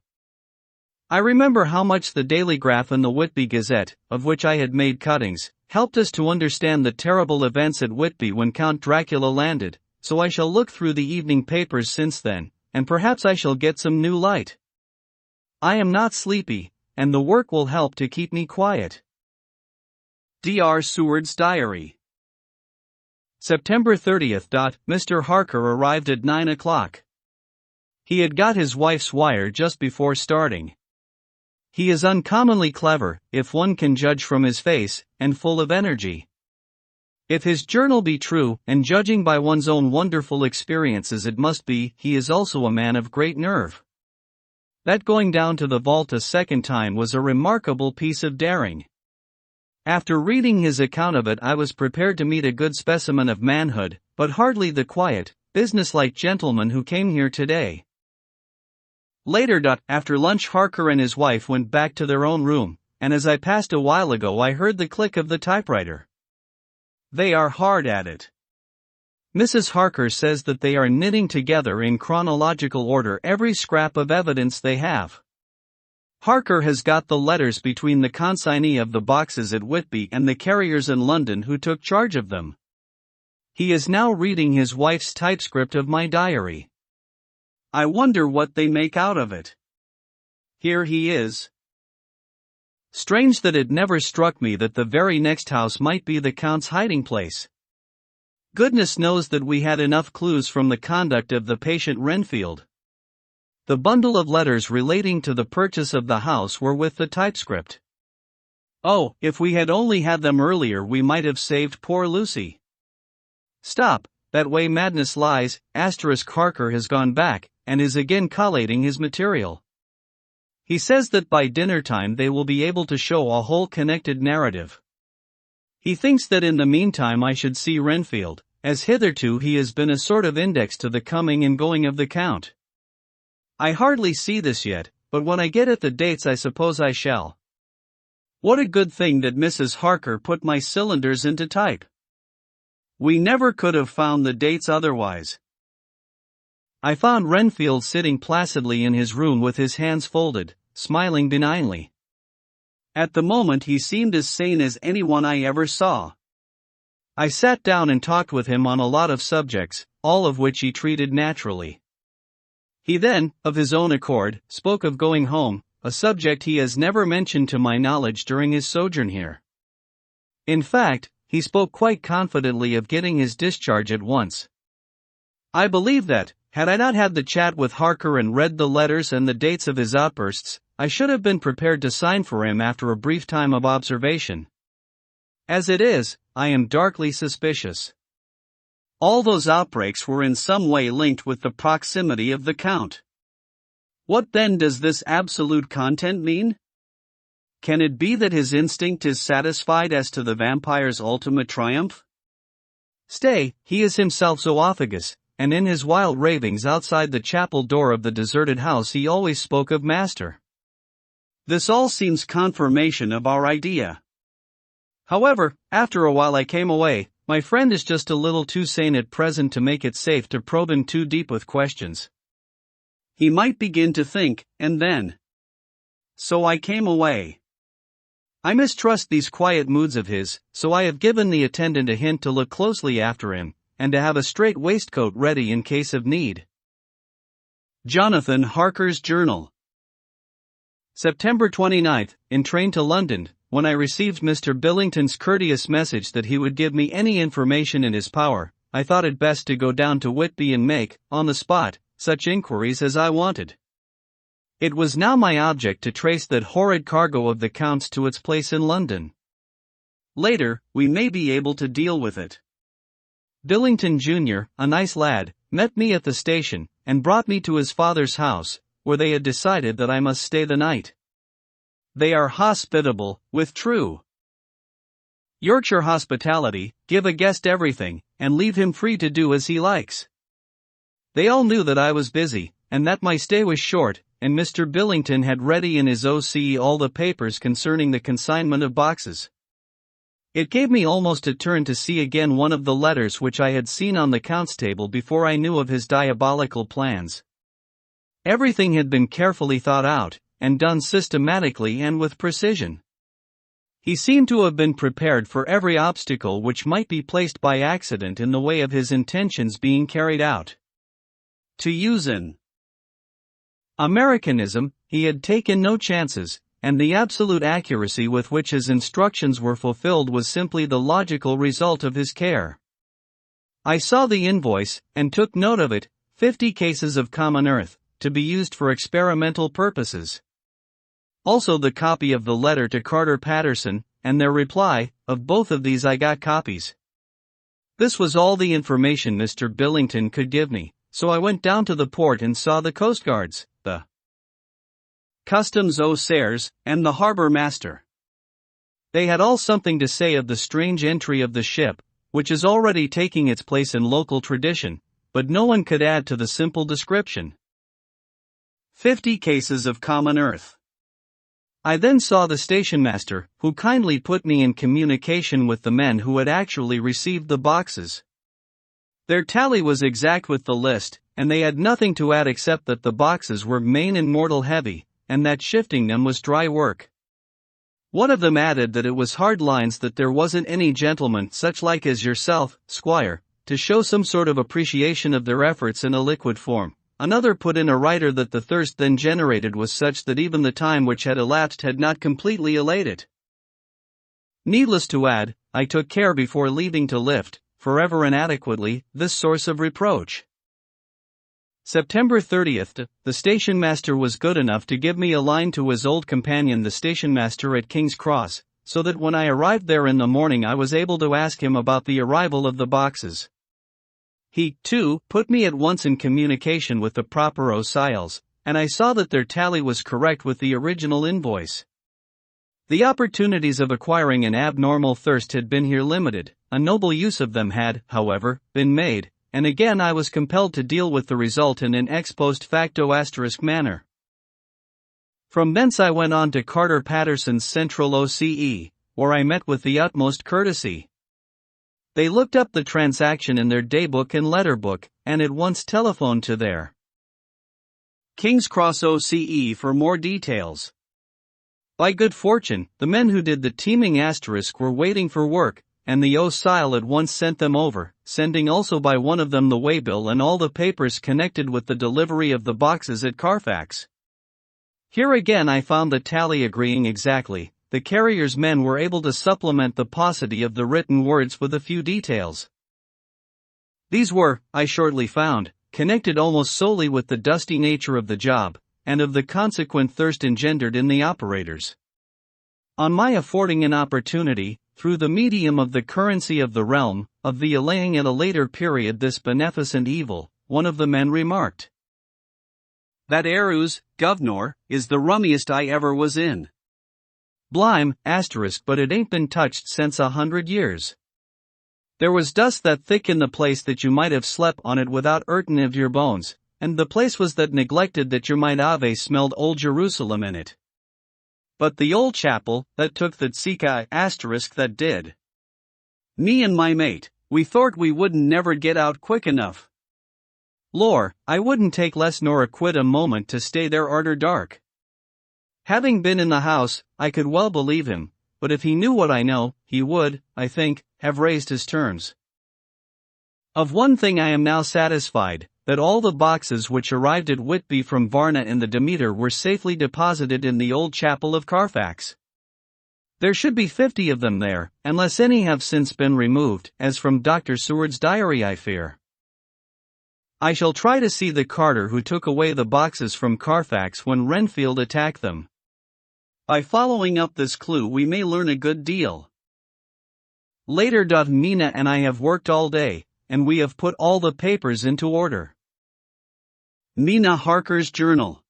I remember how much the Daily Graph and the Whitby Gazette, of which I had made cuttings, helped us to understand the terrible events at Whitby when Count Dracula landed, so I shall look through the evening papers since then, and perhaps I shall get some new light. I am not sleepy, and the work will help to keep me quiet. Dr. Seward's Diary. September 30th. Mr. Harker arrived at 9 o'clock. He had got his wife's wire just before starting. He is uncommonly clever, if one can judge from his face, and full of energy. If his journal be true, and judging by one's own wonderful experiences it must be, he is also a man of great nerve. That going down to the vault a second time was a remarkable piece of daring. After reading his account of it I was prepared to meet a good specimen of manhood, but hardly the quiet, businesslike gentleman who came here today. Later. After lunch Harker and his wife went back to their own room, and as I passed a while ago I heard the click of the typewriter. They are hard at it. Mrs. Harker says that they are knitting together in chronological order every scrap of evidence they have. Harker has got the letters between the consignee of the boxes at Whitby and the carriers in London who took charge of them. He is now reading his wife's typescript of my diary. I wonder what they make out of it. Here he is. Strange that it never struck me that the very next house might be the Count's hiding place. Goodness knows that we had enough clues from the conduct of the patient Renfield. The bundle of letters relating to the purchase of the house were with the typescript. Oh, if we had only had them earlier we might have saved poor Lucy. Stop, that way madness lies. Harker has gone back, and is again collating his material. He says that by dinner time they will be able to show a whole connected narrative. He thinks that in the meantime I should see Renfield, as hitherto he has been a sort of index to the coming and going of the Count. I hardly see this yet, but when I get at the dates I suppose I shall. What a good thing that Mrs. Harker put my cylinders into type. We never could have found the dates otherwise. I found Renfield sitting placidly in his room with his hands folded, smiling benignly. At the moment he seemed as sane as anyone I ever saw. I sat down and talked with him on a lot of subjects, all of which he treated naturally. He then, of his own accord, spoke of going home, a subject he has never mentioned to my knowledge during his sojourn here. In fact, he spoke quite confidently of getting his discharge at once. I believe that, had I not had the chat with Harker and read the letters and the dates of his outbursts, I should have been prepared to sign for him after a brief time of observation. As it is, I am darkly suspicious. All those outbreaks were in some way linked with the proximity of the Count. What then does this absolute content mean? Can it be that his instinct is satisfied as to the vampire's ultimate triumph? Stay, he is himself zoophagous, and in his wild ravings outside the chapel door of the deserted house he always spoke of Master. This all seems confirmation of our idea. However, after a while I came away. My friend is just a little too sane at present to make it safe to probe him too deep with questions. He might begin to think, and then. So I came away. I mistrust these quiet moods of his, so I have given the attendant a hint to look closely after him, and to have a straight waistcoat ready in case of need. Jonathan Harker's Journal. September 29th, in train to London, when I received Mr. Billington's courteous message that he would give me any information in his power, I thought it best to go down to Whitby and make, on the spot, such inquiries as I wanted. It was now my object to trace that horrid cargo of the Count's to its place in London. Later, we may be able to deal with it. Billington Jr., a nice lad, met me at the station, and brought me to his father's house, where they had decided that I must stay the night. They are hospitable, with true Yorkshire hospitality, give a guest everything, and leave him free to do as he likes. They all knew that I was busy, and that my stay was short, and Mr. Billington had ready in his OC all the papers concerning the consignment of boxes. It gave me almost a turn to see again one of the letters which I had seen on the Count's table before I knew of his diabolical plans. Everything had been carefully thought out, and done systematically and with precision. He seemed to have been prepared for every obstacle which might be placed by accident in the way of his intentions being carried out. To use an Americanism, he had taken no chances, and the absolute accuracy with which his instructions were fulfilled was simply the logical result of his care. I saw the invoice, and took note of it, 50 cases of common earth, to be used for experimental purposes. Also the copy of the letter to Carter Patterson, and their reply. Of both of these I got copies. This was all the information Mr. Billington could give me, so I went down to the port and saw the coastguards, the customs officers, and the harbor master. They had all something to say of the strange entry of the ship, which is already taking its place in local tradition, but no one could add to the simple description. 50 cases of common earth. I then saw the stationmaster, who kindly put me in communication with the men who had actually received the boxes. Their tally was exact with the list, and they had nothing to add except that the boxes were main and mortal heavy, and that shifting them was dry work. One of them added that it was hard lines, that there wasn't any gentleman such like as yourself, squire, to show some sort of appreciation of their efforts in a liquid form. Another put in a writer that the thirst then generated was such that even the time which had elapsed had not completely allayed it. Needless to add, I took care before leaving to lift, forever and adequately, this source of reproach. September 30th, the stationmaster was good enough to give me a line to his old companion the stationmaster at King's Cross, so that when I arrived there in the morning I was able to ask him about the arrival of the boxes. He, too, put me at once in communication with the proper officials, and I saw that their tally was correct with the original invoice. The opportunities of acquiring an abnormal thirst had been here limited, a noble use of them had, however, been made, and again I was compelled to deal with the result in an ex post facto * manner. From thence I went on to Carter Patterson's Central OCE, where I met with the utmost courtesy. They looked up the transaction in their daybook and letterbook, and at once telephoned to their King's Cross OCE for more details. By good fortune, the men who did the teaming asterisk were waiting for work, and the OCIL at once sent them over, sending also by one of them the waybill and all the papers connected with the delivery of the boxes at Carfax. Here again I found the tally agreeing exactly. The carrier's men were able to supplement the paucity of the written words with a few details. These were, I shortly found, connected almost solely with the dusty nature of the job, and of the consequent thirst engendered in the operators. On my affording an opportunity, through the medium of the currency of the realm, of the allaying at a later period this beneficent evil, one of the men remarked, "That Eruz, governor, is the rummiest I ever was in. Blime, asterisk, but it ain't been touched since 100 years. There was dust that thick in the place that you might have slept on it without hurtin' of your bones, and the place was that neglected that you might have smelled old Jerusalem in it. But the old chapel, that took the tzika, asterisk, that did. Me and my mate, we thort we wouldn't never get out quick enough. Lor, I wouldn't take less nor a quid a moment to stay there arter dark." Having been in the house, I could well believe him, but if he knew what I know, he would, I think, have raised his terms. Of one thing I am now satisfied, that all the boxes which arrived at Whitby from Varna and the Demeter were safely deposited in the old chapel of Carfax. There should be 50 of them there, unless any have since been removed, as from Dr. Seward's diary I fear. I shall try to see the carter who took away the boxes from Carfax when Renfield attacked them. By following up this clue we may learn a good deal. Later. Mina and I have worked all day, and we have put all the papers into order. Mina Harker's Journal.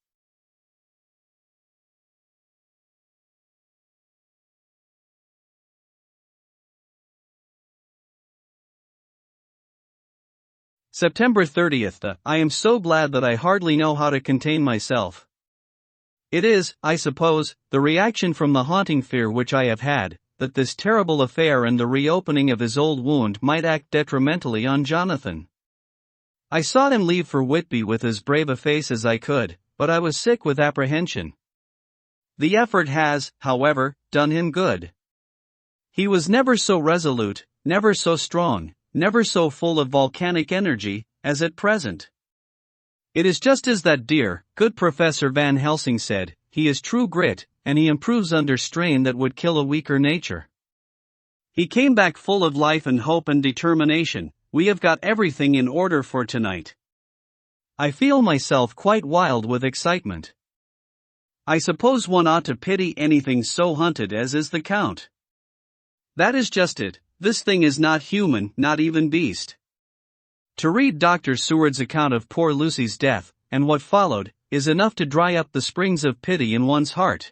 September 30th. I am so glad that I hardly know how to contain myself. It is, I suppose, the reaction from the haunting fear which I have had, that this terrible affair and the reopening of his old wound might act detrimentally on Jonathan. I sought him leave for Whitby with as brave a face as I could, but I was sick with apprehension. The effort has, however, done him good. He was never so resolute, never so strong, never so full of volcanic energy, as at present. It is just as that dear, good Professor Van Helsing said, he is true grit, and he improves under strain that would kill a weaker nature. He came back full of life and hope and determination. We have got everything in order for tonight. I feel myself quite wild with excitement. I suppose one ought to pity anything so hunted as is the Count. That is just it, this thing is not human, not even beast. To read Dr. Seward's account of poor Lucy's death, and what followed, is enough to dry up the springs of pity in one's heart.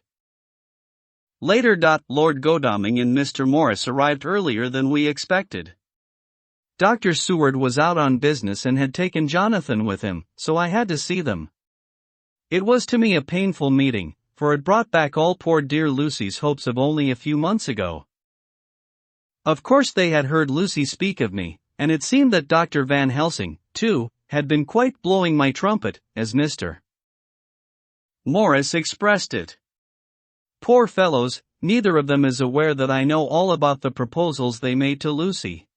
Later. Lord Godalming and Mr. Morris arrived earlier than we expected. Dr. Seward was out on business and had taken Jonathan with him, so I had to see them. It was to me a painful meeting, for it brought back all poor dear Lucy's hopes of only a few months ago. Of course they had heard Lucy speak of me, and it seemed that Dr. Van Helsing, too, had been quite blowing my trumpet, as Mr. Morris expressed it. Poor fellows, neither of them is aware that I know all about the proposals they made to Lucy.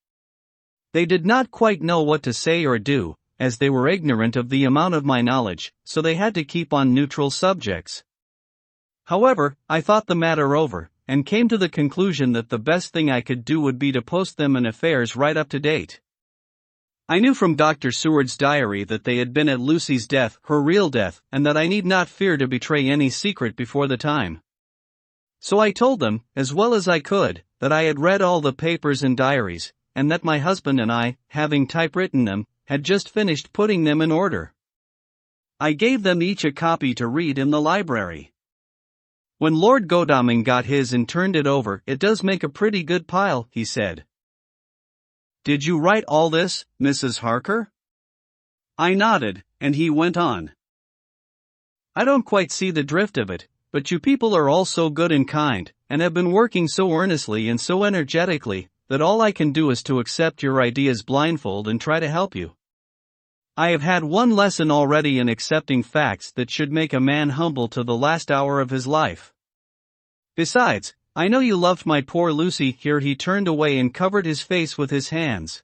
They did not quite know what to say or do, as they were ignorant of the amount of my knowledge, so they had to keep on neutral subjects. However, I thought the matter over, and came to the conclusion that the best thing I could do would be to post them in affairs right up to date. I knew from Dr. Seward's diary that they had been at Lucy's death, her real death, and that I need not fear to betray any secret before the time. So I told them, as well as I could, that I had read all the papers and diaries, and that my husband and I, having typewritten them, had just finished putting them in order. I gave them each a copy to read in the library. When Lord Godalming got his and turned it over, "It does make a pretty good pile," he said. "Did you write all this, Mrs. Harker?" I nodded, and he went on. "I don't quite see the drift of it, but you people are all so good and kind, and have been working so earnestly and so energetically, that all I can do is to accept your ideas blindfold and try to help you. I have had one lesson already in accepting facts that should make a man humble to the last hour of his life. Besides, I know you loved my poor Lucy." Here he turned away and covered his face with his hands.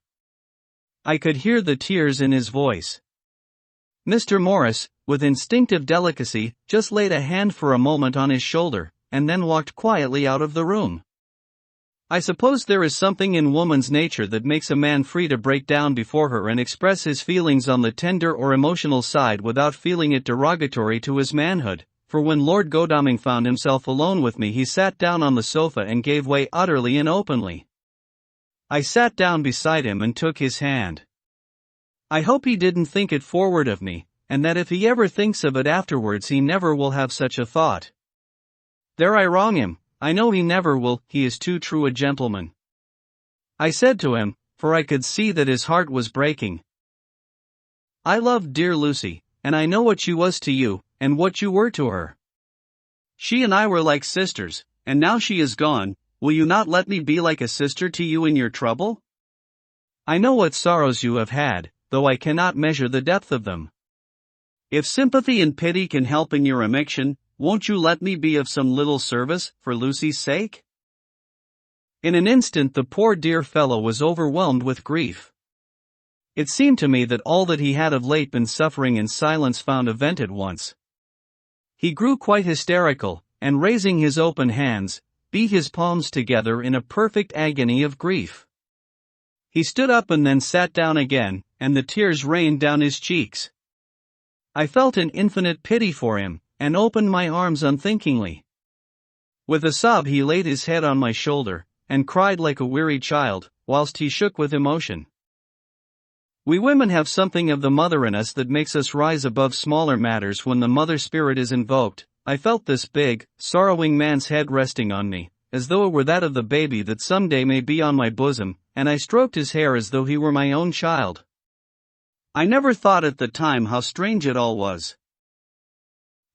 I could hear the tears in his voice. Mr. Morris, with instinctive delicacy, just laid a hand for a moment on his shoulder, and then walked quietly out of the room. I suppose there is something in woman's nature that makes a man free to break down before her and express his feelings on the tender or emotional side without feeling it derogatory to his manhood, for when Lord Godalming found himself alone with me he sat down on the sofa and gave way utterly and openly. I sat down beside him and took his hand. I hope he didn't think it forward of me, and that if he ever thinks of it afterwards he never will have such a thought. There I wrong him. I know he never will, he is too true a gentleman. I said to him, for I could see that his heart was breaking. I loved dear Lucy, and I know what she was to you, and what you were to her. She and I were like sisters, and now she is gone. Will you not let me be like a sister to you in your trouble? I know what sorrows you have had, though I cannot measure the depth of them. If sympathy and pity can help in your affliction, won't you let me be of some little service, for Lucy's sake? In an instant the poor dear fellow was overwhelmed with grief. It seemed to me that all that he had of late been suffering in silence found a vent at once. He grew quite hysterical, and raising his open hands, beat his palms together in a perfect agony of grief. He stood up and then sat down again, and the tears rained down his cheeks. I felt an infinite pity for him, and opened my arms unthinkingly. With a sob he laid his head on my shoulder, and cried like a weary child, whilst he shook with emotion. We women have something of the mother in us that makes us rise above smaller matters when the mother spirit is invoked. I felt this big, sorrowing man's head resting on me, as though it were that of the baby that someday may be on my bosom, and I stroked his hair as though he were my own child. I never thought at the time how strange it all was.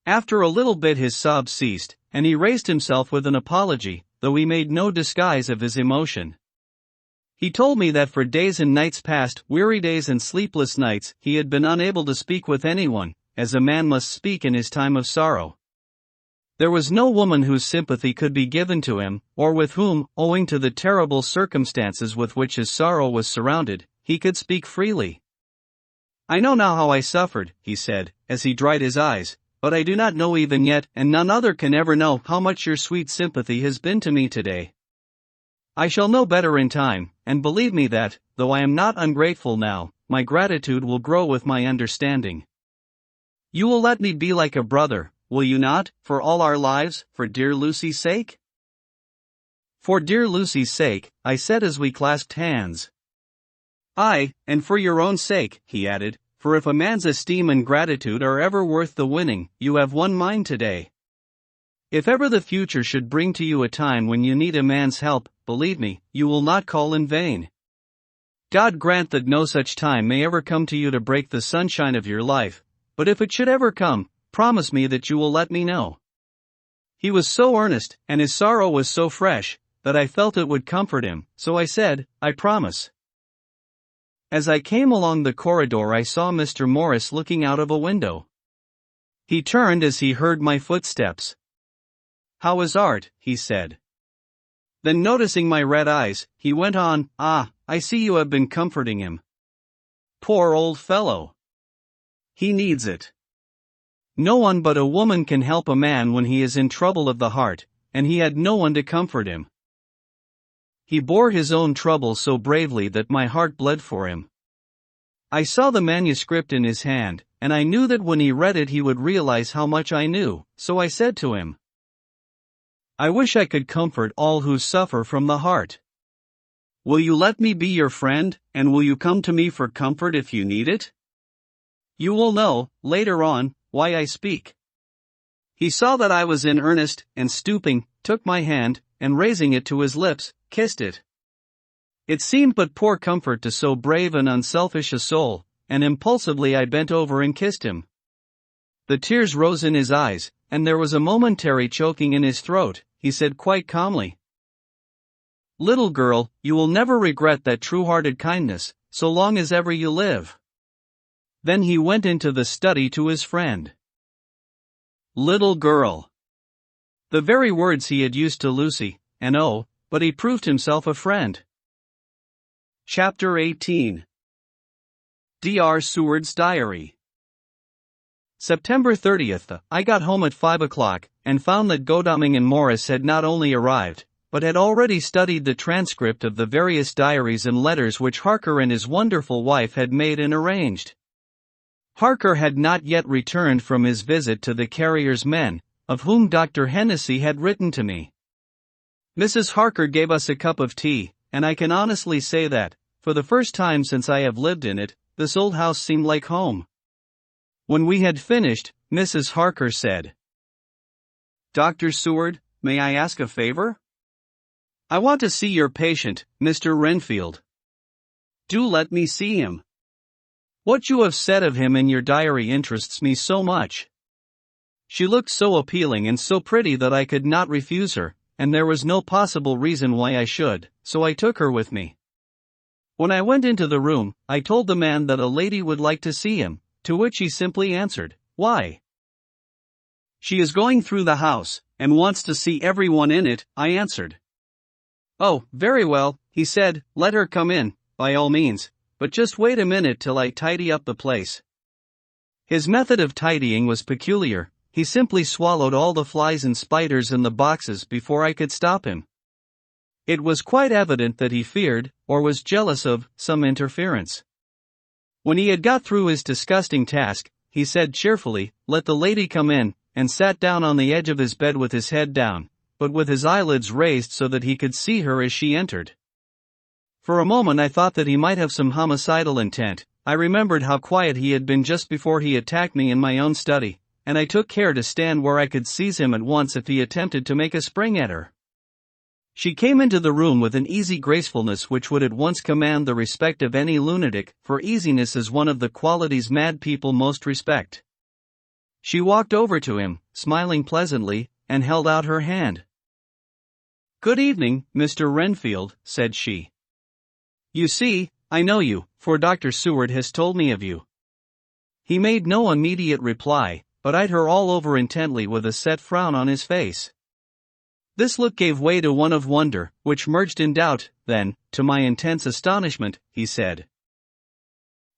After a little bit his sobs ceased, and he raised himself with an apology, though he made no disguise of his emotion. He told me that for days and nights past, weary days and sleepless nights, he had been unable to speak with anyone, as a man must speak in his time of sorrow. There was no woman whose sympathy could be given to him, or with whom, owing to the terrible circumstances with which his sorrow was surrounded, he could speak freely. I know now how I suffered, he said, as he dried his eyes, but I do not know even yet, and none other can ever know, how much your sweet sympathy has been to me today. I shall know better in time, and believe me that, though I am not ungrateful now, my gratitude will grow with my understanding. You will let me be like a brother, will you not, for all our lives, for dear Lucy's sake? For dear Lucy's sake, I said as we clasped hands. Aye, and for your own sake, he added, for if a man's esteem and gratitude are ever worth the winning, you have won mine today. If ever the future should bring to you a time when you need a man's help, believe me, you will not call in vain. God grant that no such time may ever come to you to break the sunshine of your life, but if it should ever come, promise me that you will let me know. He was so earnest, and his sorrow was so fresh, that I felt it would comfort him, so I said, I promise. As I came along the corridor I saw Mr. Morris looking out of a window. He turned as he heard my footsteps. How is Art? He said. Then noticing my red eyes, he went on, I see you have been comforting him. Poor old fellow. He needs it. No one but a woman can help a man when he is in trouble of the heart, and he had no one to comfort him. He bore his own trouble so bravely that my heart bled for him. I saw the manuscript in his hand, and I knew that when he read it he would realize how much I knew, so I said to him, I wish I could comfort all who suffer from the heart. Will you let me be your friend, and will you come to me for comfort if you need it? You will know, later on, why I speak. He saw that I was in earnest, and stooping, took my hand, and raising it to his lips, kissed it. It seemed but poor comfort to so brave and unselfish a soul, and impulsively I bent over and kissed him. The tears rose in his eyes, and there was a momentary choking in his throat. He said quite calmly, Little girl, you will never regret that true-hearted kindness, so long as ever you live. Then he went into the study to his friend. Little girl. The very words he had used to Lucy, and oh, but he proved himself a friend. Chapter 18. Dr. Seward's Diary. September 30th, I got home at 5 o'clock, and found that Godalming and Morris had not only arrived, but had already studied the transcript of the various diaries and letters which Harker and his wonderful wife had made and arranged. Harker had not yet returned from his visit to the carrier's men, of whom Dr. Hennessy had written to me. Mrs. Harker gave us a cup of tea, and I can honestly say that, for the first time since I have lived in it, this old house seemed like home. When we had finished, Mrs. Harker said, "Dr. Seward, may I ask a favor? I want to see your patient, Mr. Renfield. Do let me see him. What you have said of him in your diary interests me so much." She looked so appealing and so pretty that I could not refuse her, and there was no possible reason why I should, so I took her with me. When I went into the room, I told the man that a lady would like to see him, to which he simply answered, "Why?" "She is going through the house, and wants to see everyone in it," I answered. "Oh, very well," he said, "let her come in, by all means, but just wait a minute till I tidy up the place." His method of tidying was peculiar. He simply swallowed all the flies and spiders in the boxes before I could stop him. It was quite evident that he feared, or was jealous of, some interference. When he had got through his disgusting task, he said cheerfully, "Let the lady come in," and sat down on the edge of his bed with his head down, but with his eyelids raised so that he could see her as she entered. For a moment I thought that he might have some homicidal intent. I remembered how quiet he had been just before he attacked me in my own study, and I took care to stand where I could seize him at once if he attempted to make a spring at her. She came into the room with an easy gracefulness which would at once command the respect of any lunatic, for easiness is one of the qualities mad people most respect. She walked over to him, smiling pleasantly, and held out her hand. "Good evening, Mr. Renfield," said she. "You see, I know you, for Dr. Seward has told me of you." He made no immediate reply, but eyed her all over intently with a set frown on his face. This look gave way to one of wonder, which merged in doubt. Then, to my intense astonishment, he said,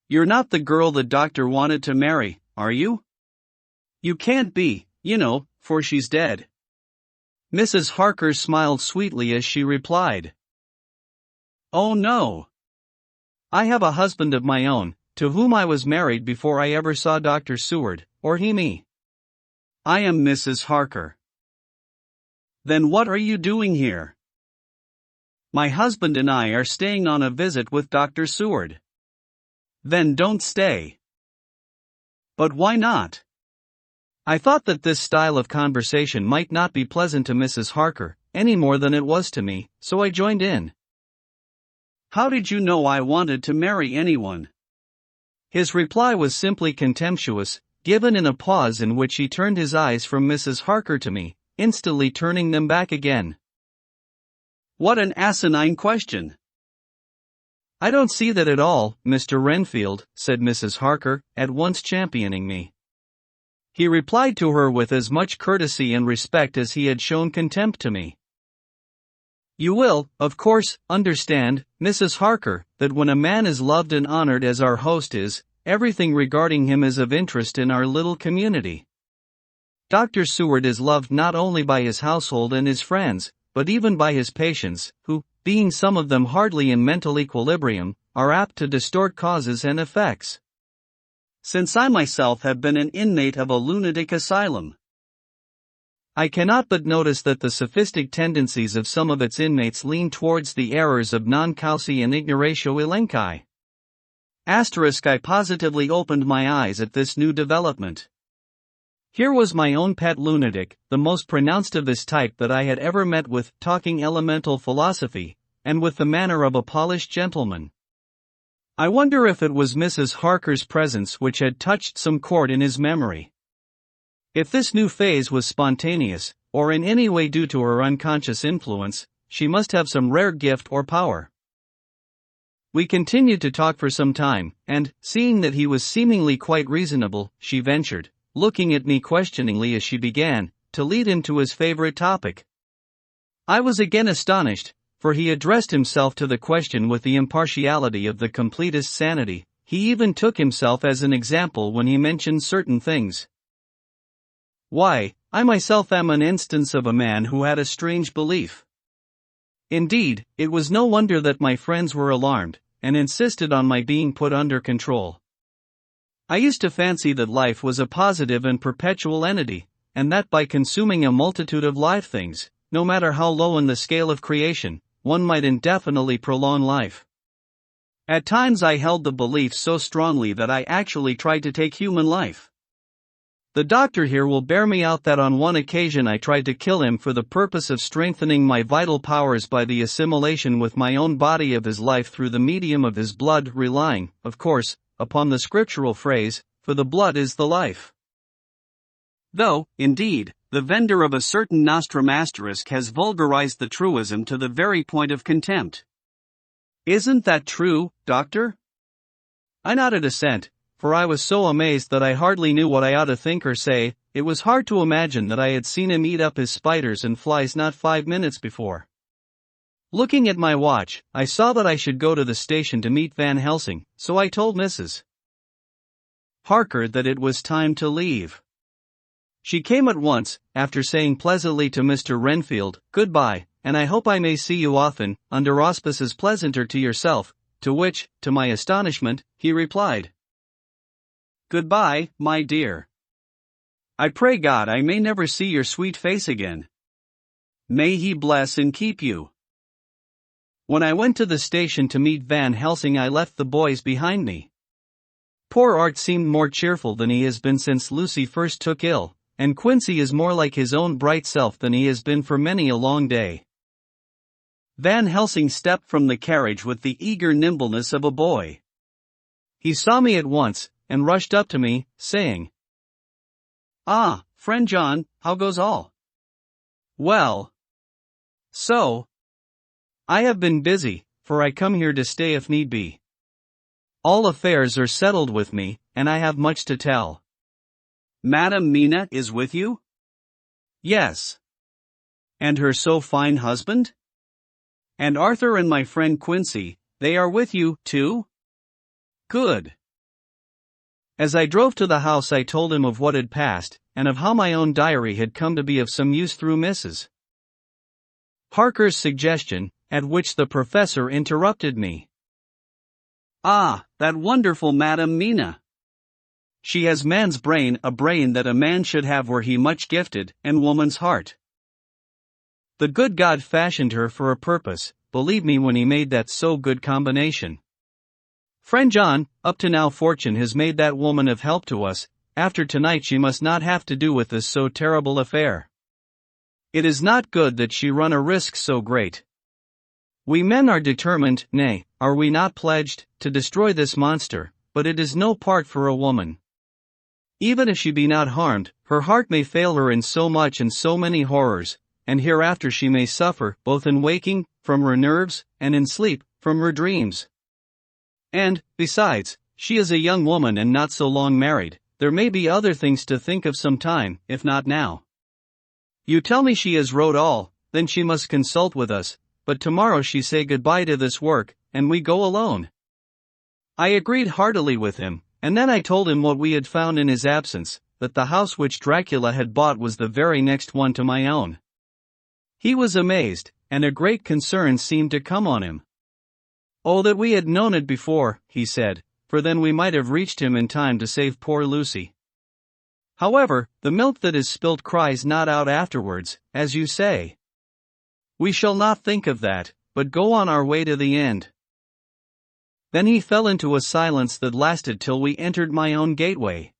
"You're not the girl the doctor wanted to marry, are you? You can't be, you know, for she's dead." Mrs. Harker smiled sweetly as she replied, "Oh no. I have a husband of my own, to whom I was married before I ever saw Dr. Seward, or he me. I am Mrs. Harker." "Then what are you doing here?" "My husband and I are staying on a visit with Dr. Seward." "Then don't stay." "But why not?" I thought that this style of conversation might not be pleasant to Mrs. Harker, any more than it was to me, so I joined in. "How did you know I wanted to marry anyone?" His reply was simply contemptuous, given in a pause in which he turned his eyes from Mrs. Harker to me, instantly turning them back again. "What an asinine question!" "I don't see that at all, Mr. Renfield," said Mrs. Harker, at once championing me. He replied to her with as much courtesy and respect as he had shown contempt to me. "You will, of course, understand, Mrs. Harker, that when a man is loved and honored as our host is, everything regarding him is of interest in our little community. Dr. Seward is loved not only by his household and his friends, but even by his patients, who, being some of them hardly in mental equilibrium, are apt to distort causes and effects. Since I myself have been an inmate of a lunatic asylum, I cannot but notice that the sophistic tendencies of some of its inmates lean towards the errors of non causa and ignoratio elenchi. I positively opened my eyes at this new development. Here was my own pet lunatic, the most pronounced of his type that I had ever met with, talking elemental philosophy, and with the manner of a polished gentleman. I wonder if it was Mrs. Harker's presence which had touched some chord in his memory. If this new phase was spontaneous, or in any way due to her unconscious influence, she must have some rare gift or power. We continued to talk for some time, and, seeing that he was seemingly quite reasonable, she ventured, looking at me questioningly as she began, to lead him to his favorite topic. I was again astonished, for he addressed himself to the question with the impartiality of the completest sanity. He even took himself as an example when he mentioned certain things. Why, I myself am an instance of a man who had a strange belief. Indeed, it was no wonder that my friends were alarmed, and insisted on my being put under control. I used to fancy that life was a positive and perpetual entity, and that by consuming a multitude of live things, no matter how low in the scale of creation, one might indefinitely prolong life. At times I held the belief so strongly that I actually tried to take human life. The doctor here will bear me out that on one occasion I tried to kill him for the purpose of strengthening my vital powers by the assimilation with my own body of his life through the medium of his blood, relying, of course, upon the scriptural phrase, "For the blood is the life." Though, indeed, the vendor of a certain nostrum asterisk has vulgarized the truism to the very point of contempt. Isn't that true, doctor? I nodded assent, for I was so amazed that I hardly knew what I ought to think or say. It was hard to imagine that I had seen him eat up his spiders and flies not 5 minutes before. Looking at my watch, I saw that I should go to the station to meet Van Helsing, so I told Mrs. Harker that it was time to leave. She came at once, after saying pleasantly to Mr. Renfield, "Goodbye, and I hope I may see you often, under auspices pleasanter to yourself," to which, to my astonishment, he replied, "Goodbye, my dear. I pray God I may never see your sweet face again. May He bless and keep you." When I went to the station to meet Van Helsing, I left the boys behind me. Poor Art seemed more cheerful than he has been since Lucy first took ill, and Quincy is more like his own bright self than he has been for many a long day. Van Helsing stepped from the carriage with the eager nimbleness of a boy. He saw me at once, and rushed up to me, saying, "Ah, friend John, how goes all?" "Well. So. I have been busy, for I come here to stay if need be. All affairs are settled with me, and I have much to tell." "Madam Mina is with you?" "Yes." "And her so fine husband?" "And Arthur and my friend Quincy, they are with you, too?" "Good." As I drove to the house I told him of what had passed, and of how my own diary had come to be of some use through Mrs. Harker's suggestion, at which the professor interrupted me. "Ah, that wonderful Madam Mina! She has man's brain, a brain that a man should have were he much gifted, and woman's heart. The good God fashioned her for a purpose, believe me, when he made that so good combination. Friend John, up to now fortune has made that woman of help to us. After tonight she must not have to do with this so terrible affair. It is not good that she run a risk so great. We men are determined, nay, are we not pledged, to destroy this monster, but it is no part for a woman. Even if she be not harmed, her heart may fail her in so much and so many horrors, and hereafter she may suffer, both in waking, from her nerves, and in sleep, from her dreams. And, besides, she is a young woman and not so long married. There may be other things to think of some time, if not now. You tell me she has wrote all, then she must consult with us, but tomorrow she say goodbye to this work, and we go alone." I agreed heartily with him, and then I told him what we had found in his absence, that the house which Dracula had bought was the very next one to my own. He was amazed, and a great concern seemed to come on him. "Oh, that we had known it before," he said, "for then we might have reached him in time to save poor Lucy. However, the milk that is spilt cries not out afterwards, as you say. We shall not think of that, but go on our way to the end." Then he fell into a silence that lasted till we entered my own gateway.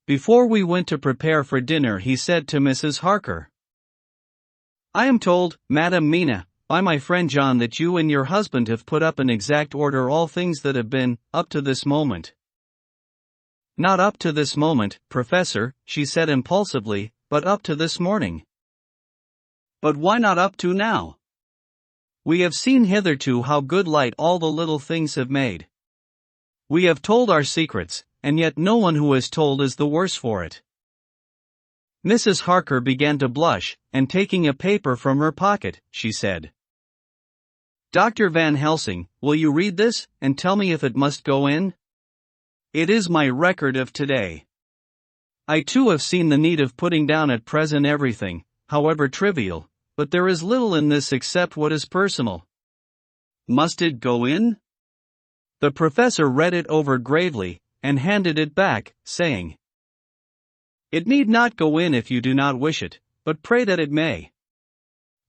Before we went to prepare for dinner he said to Mrs. Harker, "I am told, Madam Mina, by my friend John that you and your husband have put up in exact order all things that have been, up to this moment." "Not up to this moment, Professor," she said impulsively, "but up to this morning." "But why not up to now?" We have seen hitherto how good light all the little things have made. We have told our secrets, and yet no one who has told is the worse for it. Mrs. Harker began to blush, and taking a paper from her pocket, she said, "Dr. Van Helsing, will you read this, and tell me if it must go in? It is my record of today. I too have seen the need of putting down at present everything, however trivial, but there is little in this except what is personal. Must it go in?" The professor read it over gravely, and handed it back, saying, "It need not go in if you do not wish it, but pray that it may.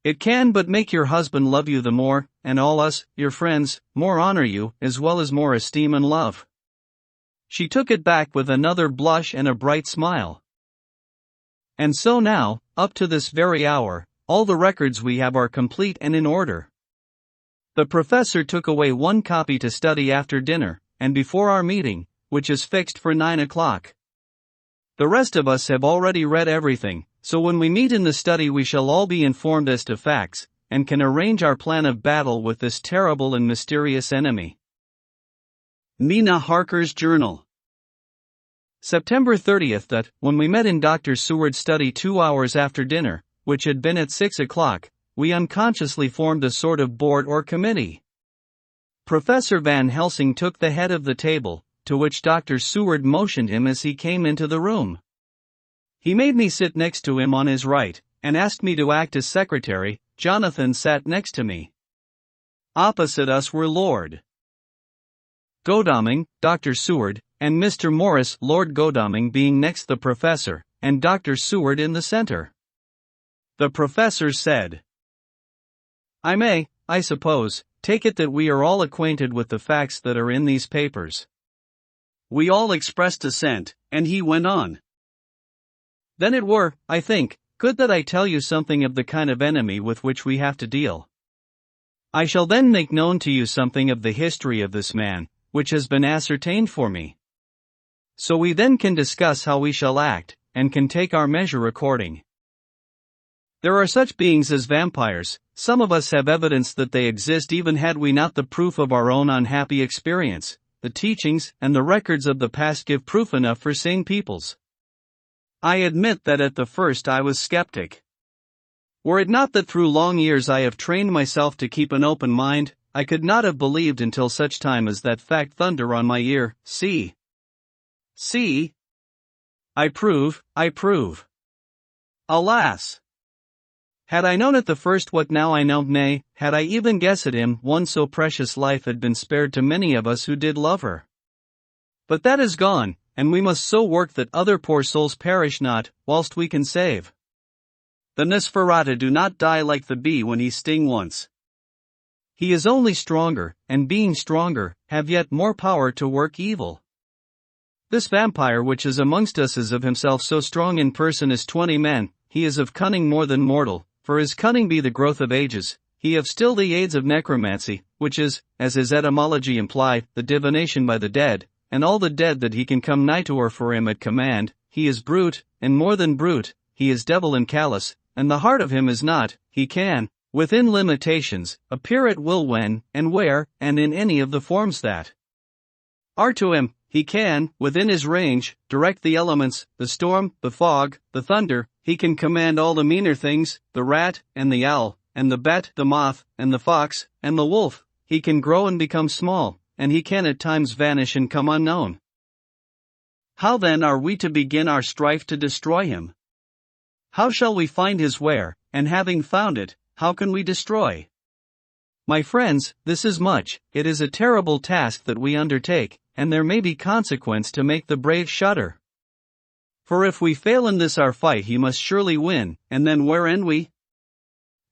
It can but make your husband love you the more, and all us, your friends, more honor you, as well as more esteem and love." She took it back with another blush and a bright smile. "And so now, up to this very hour, all the records we have are complete and in order. The professor took away one copy to study after dinner, and before our meeting, which is fixed for 9 o'clock. The rest of us have already read everything, so when we meet in the study we shall all be informed as to facts, and can arrange our plan of battle with this terrible and mysterious enemy." Mina Harker's Journal. September 30th. That, when we met in Dr. Seward's study 2 hours after dinner, which had been at 6 o'clock, we unconsciously formed a sort of board or committee. Professor Van Helsing took the head of the table, to which Dr. Seward motioned him as he came into the room. He made me sit next to him on his right, and asked me to act as secretary. Jonathan sat next to me. Opposite us were Lord Godalming, Dr. Seward, and Mr. Morris. Lord Godalming being next the professor, and Dr. Seward in the center. The professor said, "I may, I suppose, take it that we are all acquainted with the facts that are in these papers." We all expressed assent, and he went on. "Then it were, I think, good that I tell you something of the kind of enemy with which we have to deal. I shall then make known to you something of the history of this man, which has been ascertained for me. So we then can discuss how we shall act, and can take our measure according. There are such beings as vampires. Some of us have evidence that they exist even had we not the proof of our own unhappy experience. The teachings and the records of the past give proof enough for sane peoples. I admit that at the first I was skeptic. Were it not that through long years I have trained myself to keep an open mind, I could not have believed until such time as that fact thunder on my ear, see. I prove. Alas! Had I known at the first what now I know, nay, had I even guessed at him, one so precious life had been spared to many of us who did love her. But that is gone, and we must so work that other poor souls perish not, whilst we can save. The Nosferatu do not die like the bee when he sting once. He is only stronger, and being stronger, have yet more power to work evil. This vampire which is amongst us is of himself so strong in person as 20 men, he is of cunning more than mortal. For his cunning be the growth of ages, he have still the aids of necromancy, which is, as his etymology imply, the divination by the dead, and all the dead that he can come nigh to or for him at command. He is brute, and more than brute, he is devil and callous, and the heart of him is not. He can, within limitations, appear at will when, and where, and in any of the forms that are to him. He can, within his range, direct the elements, the storm, the fog, the thunder. He can command all the meaner things, the rat, and the owl, and the bat, the moth, and the fox, and the wolf. He can grow and become small, and he can at times vanish and come unknown. How then are we to begin our strife to destroy him? How shall we find his where, and having found it, how can we destroy? My friends, this is much, it is a terrible task that we undertake, and there may be consequence to make the brave shudder. For if we fail in this our fight he must surely win, and then where end we?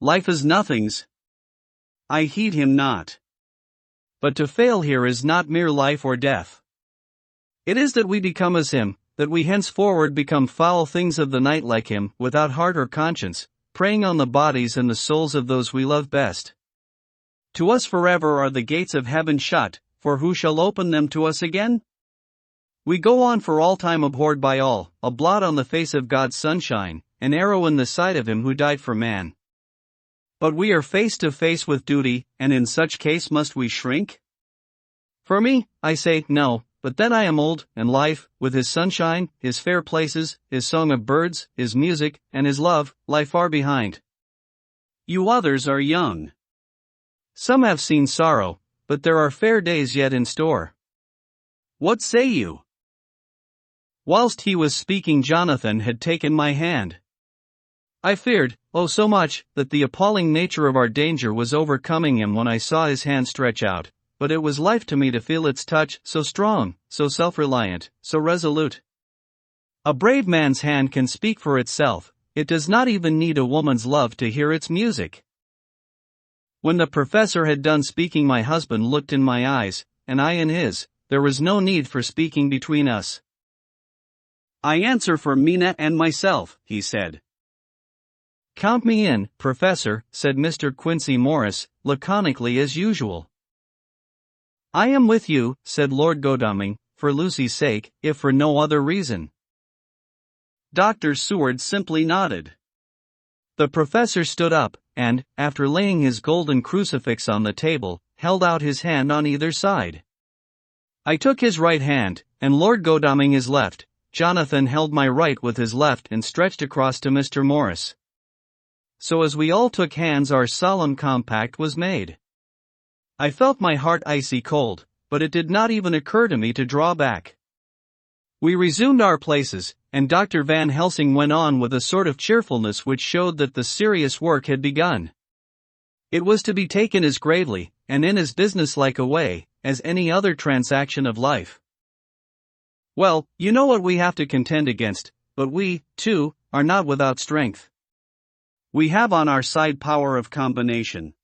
Life is nothing's. I heed him not. But to fail here is not mere life or death. It is that we become as him, that we henceforward become foul things of the night like him, without heart or conscience, preying on the bodies and the souls of those we love best. To us forever are the gates of heaven shut, for who shall open them to us again? We go on for all time abhorred by all, a blot on the face of God's sunshine, an arrow in the side of him who died for man. But we are face to face with duty, and in such case must we shrink? For me, I say, no, but then I am old, and life, with his sunshine, his fair places, his song of birds, his music, and his love, lie far behind. You others are young. Some have seen sorrow, but there are fair days yet in store. What say you? Whilst he was speaking, Jonathan had taken my hand. I feared, oh so much, that the appalling nature of our danger was overcoming him when I saw his hand stretch out, but it was life to me to feel its touch, so strong, so self-reliant, so resolute. A brave man's hand can speak for itself, it does not even need a woman's love to hear its music. When the professor had done speaking, my husband looked in my eyes, and I in his. There was no need for speaking between us. I answer for Mina and myself, he said. Count me in, Professor, said Mr. Quincy Morris, laconically as usual. I am with you, said Lord Godalming, for Lucy's sake, if for no other reason. Dr. Seward simply nodded. The professor stood up, and, after laying his golden crucifix on the table, held out his hand on either side. I took his right hand, and Lord Godalming his left. Jonathan held my right with his left and stretched across to Mr. Morris. So as we all took hands, our solemn compact was made. I felt my heart icy cold, but it did not even occur to me to draw back. We resumed our places, and Dr. Van Helsing went on with a sort of cheerfulness which showed that the serious work had begun. It was to be taken as gravely, and in as businesslike a way, as any other transaction of life. Well, you know what we have to contend against, but we, too, are not without strength. We have on our side power of combination.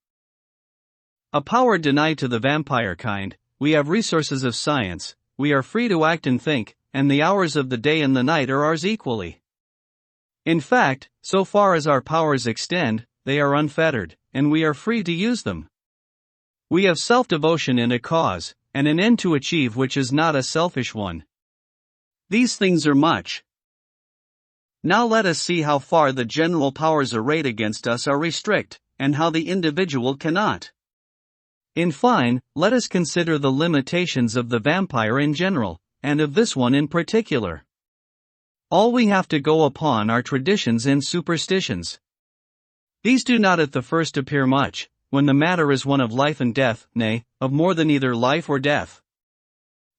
A power denied to the vampire kind. We have resources of science, we are free to act and think, and the hours of the day and the night are ours equally. In fact, so far as our powers extend, they are unfettered, and we are free to use them. We have self-devotion in a cause, and an end to achieve which is not a selfish one. These things are much. Now let us see how far the general powers arrayed against us are restrict, and how the individual cannot. In fine, let us consider the limitations of the vampire in general, and of this one in particular. All we have to go upon are traditions and superstitions. These do not at the first appear much, when the matter is one of life and death, nay, of more than either life or death.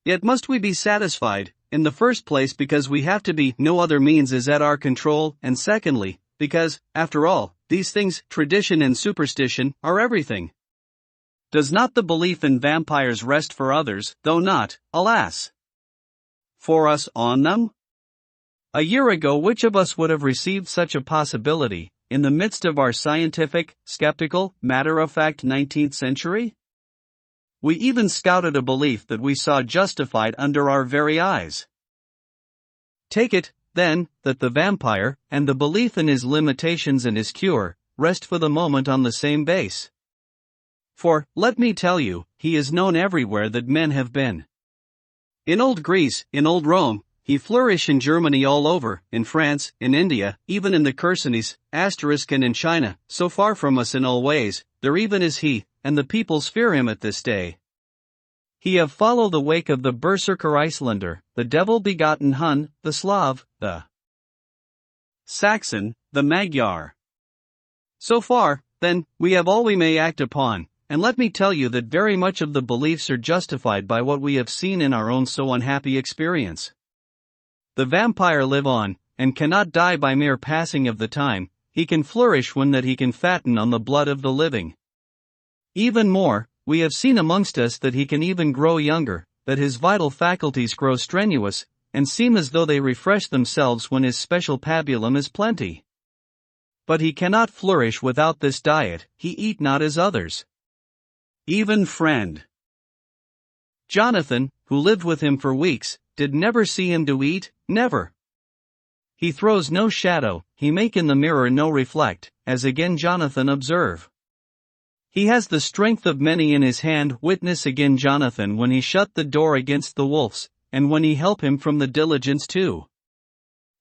Yet must we be satisfied, in the first place because we have to be, no other means is at our control, and secondly, because, after all, these things, tradition and superstition, are everything. Does not the belief in vampires rest for others, though not, alas, for us, on them? A year ago which of us would have received such a possibility, in the midst of our scientific, skeptical, matter-of-fact 19th century? We even scouted a belief that we saw justified under our very eyes. Take it, then, that the vampire, and the belief in his limitations and his cure, rest for the moment on the same base. For, let me tell you, he is known everywhere that men have been. In old Greece, in old Rome, he flourished in Germany all over, in France, in India, even in the Chersonese, and in China, so far from us in all ways, there even is he, and the peoples fear him at this day. He have followed the wake of the berserker Icelander, the devil-begotten Hun, the Slav, the Saxon, the Magyar. So far, then, we have all we may act upon, and let me tell you that very much of the beliefs are justified by what we have seen in our own so unhappy experience. The vampire live on, and cannot die by mere passing of the time. He can flourish when that he can fatten on the blood of the living. Even more, we have seen amongst us that he can even grow younger, that his vital faculties grow strenuous, and seem as though they refresh themselves when his special pabulum is plenty. But he cannot flourish without this diet, he eat not as others. Even friend Jonathan, who lived with him for weeks, did never see him to eat, never. He throws no shadow, he make in the mirror no reflect, as again Jonathan observe. He has the strength of many in his hand, witness again Jonathan when he shut the door against the wolves, and when he help him from the diligence too.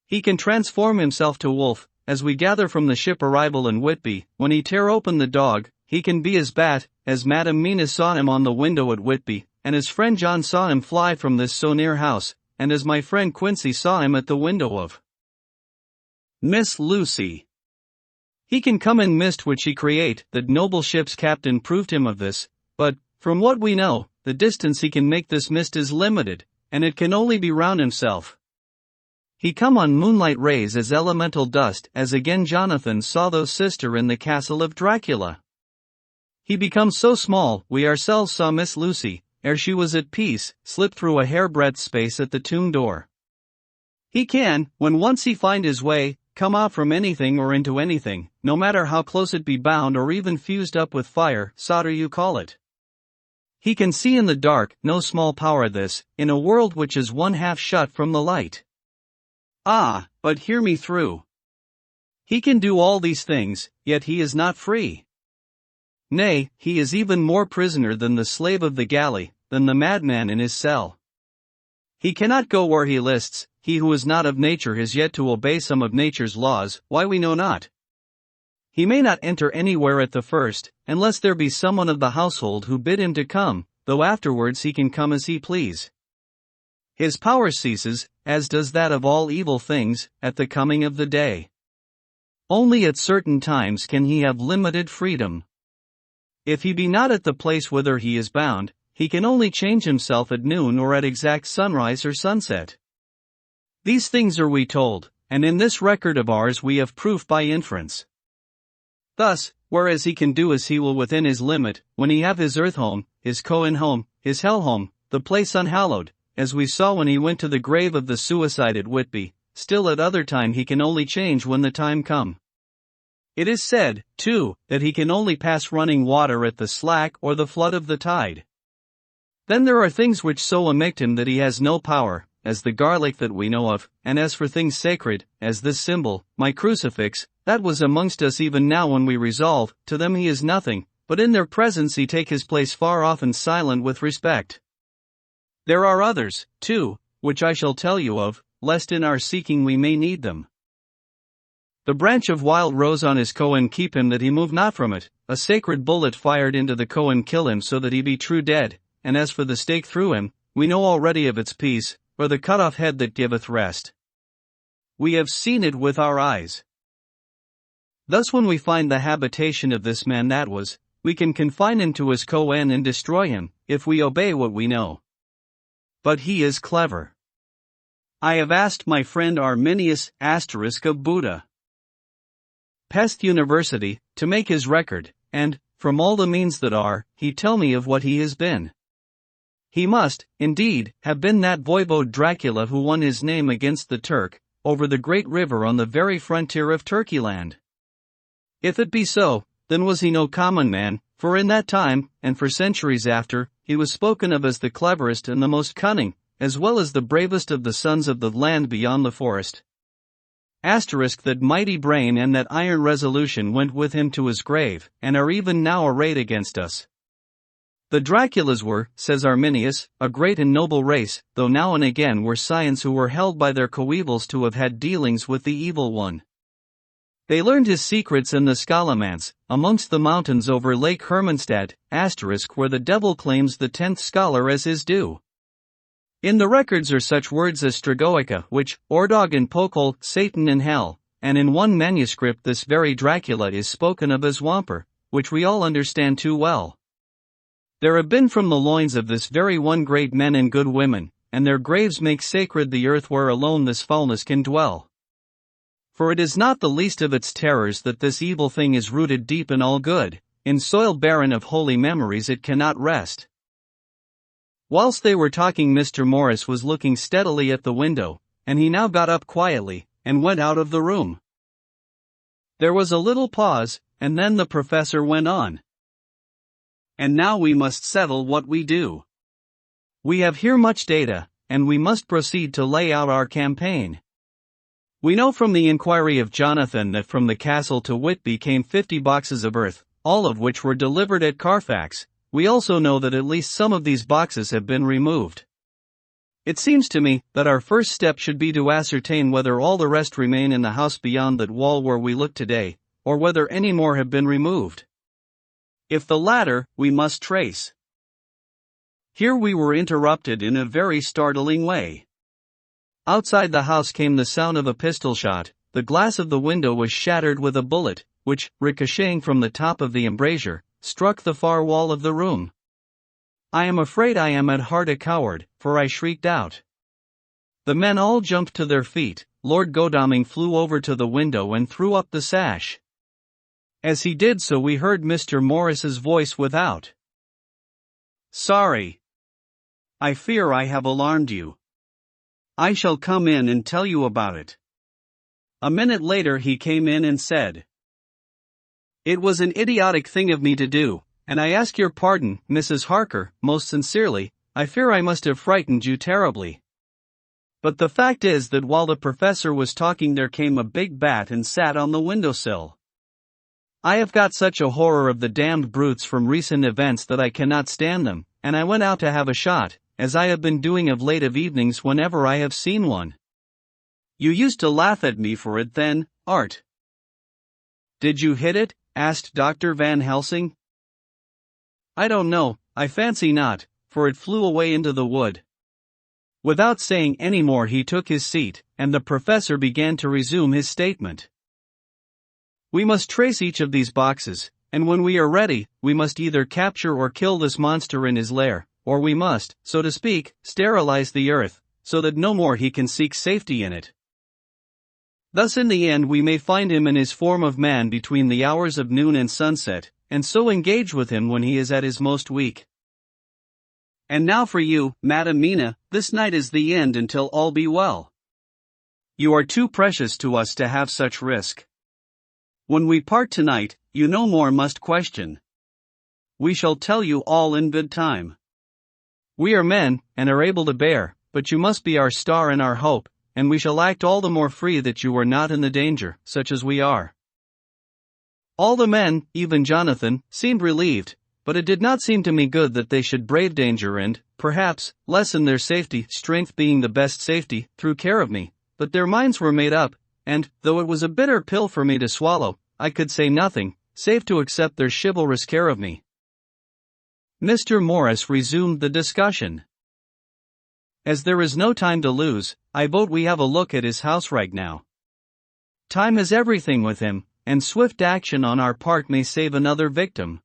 He can transform himself to wolf, as we gather from the ship arrival in Whitby, when he tear open the dog, he can be as bat, as Madam Mina saw him on the window at Whitby, and as friend John saw him fly from this so near house, and as my friend Quincy saw him at the window of Miss Lucy. He can come in mist which he create, that noble ship's captain proved him of this, but, from what we know, the distance he can make this mist is limited, and it can only be round himself. He come on moonlight rays as elemental dust, as again Jonathan saw those sister in the castle of Dracula. He becomes so small, we ourselves saw Miss Lucy, ere she was at peace, slip through a hair-breadth space at the tomb door. He can, when once he find his way, come out from anything or into anything, no matter how close it be bound or even fused up with fire, solder you call it. He can see in the dark, no small power this, in a world which is one half shut from the light. Ah, but hear me through. He can do all these things, yet he is not free. Nay, he is even more prisoner than the slave of the galley, than the madman in his cell. He cannot go where he lists, he who is not of nature has yet to obey some of nature's laws, why we know not. He may not enter anywhere at the first, unless there be someone of the household who bid him to come, though afterwards he can come as he please. His power ceases, as does that of all evil things, at the coming of the day. Only at certain times can he have limited freedom. If he be not at the place whither he is bound, he can only change himself at noon or at exact sunrise or sunset. These things are we told, and in this record of ours we have proof by inference. Thus, whereas he can do as he will within his limit, when he have his earth home, his Cohen home, his hell home, the place unhallowed, as we saw when he went to the grave of the suicide at Whitby, still at other time he can only change when the time come. It is said, too, that he can only pass running water at the slack or the flood of the tide. Then there are things which so amaze him that he has no power, as the garlic that we know of, and as for things sacred, as this symbol, my crucifix, that was amongst us even now when we resolve, to them he is nothing, but in their presence he take his place far off and silent with respect. There are others, too, which I shall tell you of, lest in our seeking we may need them. The branch of wild rose on his Cohen keep him that he move not from it, a sacred bullet fired into the Cohen kill him so that he be true dead, and as for the stake through him, we know already of its peace, or the cut off head that giveth rest. We have seen it with our eyes. Thus when we find the habitation of this man that was, we can confine him to his Cohen and destroy him, if we obey what we know. But he is clever. I have asked my friend Arminius of Buddha Pest University, to make his record, and, from all the means that are, he tell me of what he has been. He must, indeed, have been that voivode Dracula who won his name against the Turk, over the great river on the very frontier of Turkeyland. If it be so, then was he no common man, for in that time, and for centuries after, he was spoken of as the cleverest and the most cunning, as well as the bravest of the sons of the land beyond the forest. That mighty brain and that iron resolution went with him to his grave, and are even now arrayed against us. The Draculas were, says Arminius, a great and noble race, though now and again were scions who were held by their coevals to have had dealings with the evil one. They learned his secrets in the Scallamance, amongst the mountains over Lake Hermanstadt, where the devil claims the 10th scholar as his due. In the records are such words as Stragoica, which, Ordog and Pokol, Satan and Hell, and in one manuscript this very Dracula is spoken of as Wamper, which we all understand too well. There have been from the loins of this very one great men and good women, and their graves make sacred the earth where alone this foulness can dwell. For it is not the least of its terrors that this evil thing is rooted deep in all good, in soil barren of holy memories it cannot rest. Whilst they were talking Mr. Morris was looking steadily at the window, and he now got up quietly, and went out of the room. There was a little pause, and then the professor went on. And now we must settle what we do. We have here much data, and we must proceed to lay out our campaign. We know from the inquiry of Jonathan that from the castle to Whitby came 50 boxes of earth, all of which were delivered at Carfax. We also know that at least some of these boxes have been removed. It seems to me that our first step should be to ascertain whether all the rest remain in the house beyond that wall where we look today, or whether any more have been removed. If the latter, we must trace. Here we were interrupted in a very startling way. Outside the house came the sound of a pistol shot. The glass of the window was shattered with a bullet, which, ricocheting from the top of the embrasure, struck the far wall of the room. I am afraid I am at heart a coward, for I shrieked out. The men all jumped to their feet. Lord Godalming flew over to the window and threw up the sash. As he did so, we heard Mr. Morris's voice without. "Sorry. I fear I have alarmed you. I shall come in and tell you about it." A minute later he came in and said, "It was an idiotic thing of me to do, and I ask your pardon, Mrs. Harker, most sincerely. I fear I must have frightened you terribly. But the fact is that while the professor was talking there came a big bat and sat on the windowsill. I have got such a horror of the damned brutes from recent events that I cannot stand them, and I went out to have a shot, as I have been doing of late of evenings whenever I have seen one. You used to laugh at me for it then, Art." "Did you hit it?" asked Dr. Van Helsing. "I don't know, I fancy not, for it flew away into the wood." Without saying any more he took his seat, and the professor began to resume his statement. "We must trace each of these boxes, and when we are ready, we must either capture or kill this monster in his lair, or we must, so to speak, sterilize the earth, so that no more he can seek safety in it. Thus in the end we may find him in his form of man between the hours of noon and sunset, and so engage with him when he is at his most weak. And now for you, Madam Mina, this night is the end until all be well. You are too precious to us to have such risk. When we part tonight, you no more must question. We shall tell you all in good time. We are men, and are able to bear, but you must be our star and our hope, and we shall act all the more free that you are not in the danger, such as we are." All the men, even Jonathan, seemed relieved, but it did not seem to me good that they should brave danger and, perhaps, lessen their safety, strength being the best safety, through care of me, but their minds were made up, and, though it was a bitter pill for me to swallow, I could say nothing, save to accept their chivalrous care of me. Mr. Morris resumed the discussion. "As there is no time to lose, I vote we have a look at his house right now. Time is everything with him, and swift action on our part may save another victim."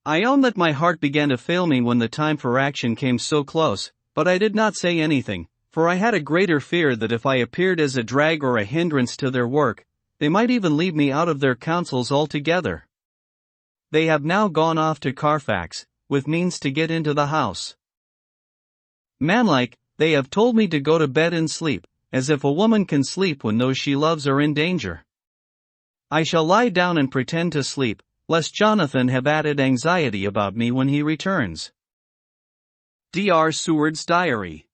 I own that my heart began to fail me when the time for action came so close, but I did not say anything, for I had a greater fear that if I appeared as a drag or a hindrance to their work, they might even leave me out of their counsels altogether. They have now gone off to Carfax, with means to get into the house. Manlike, they have told me to go to bed and sleep, as if a woman can sleep when those she loves are in danger. I shall lie down and pretend to sleep, lest Jonathan have added anxiety about me when he returns. D.R. Seward's Diary.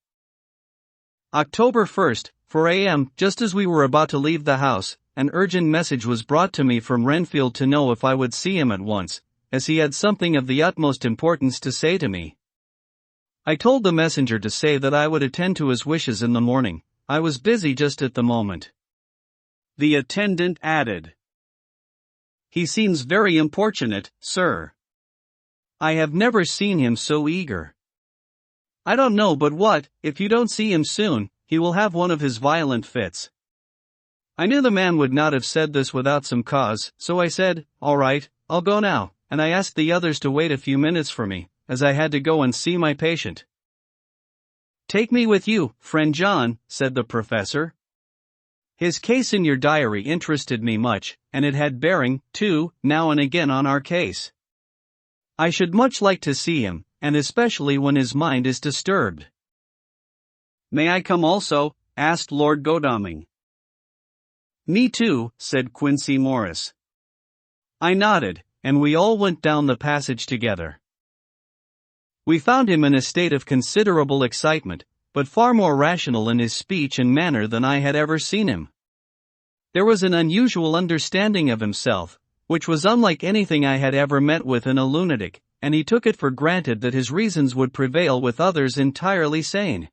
October 1st, 4 a.m. Just as we were about to leave the house, an urgent message was brought to me from Renfield to know if I would see him at once, as he had something of the utmost importance to say to me. I told the messenger to say that I would attend to his wishes in the morning. I was busy just at the moment. The attendant added, "He seems very importunate, sir. I have never seen him so eager. I don't know but what, if you don't see him soon, he will have one of his violent fits." I knew the man would not have said this without some cause, so I said, "All right, I'll go now," and I asked the others to wait a few minutes for me, as I had to go and see my patient. "Take me with you, friend John," said the professor. His case in your diary interested me much, and it had bearing, too, now and again on our case. I should much like to see him, and especially when his mind is disturbed. "May I come also?" asked Lord Godalming. "Me too," said Quincy Morris. I nodded, and we all went down the passage together. We found him in a state of considerable excitement, but far more rational in his speech and manner than I had ever seen him. There was an unusual understanding of himself, which was unlike anything I had ever met with in a lunatic, and he took it for granted that his reasons would prevail with others entirely sane.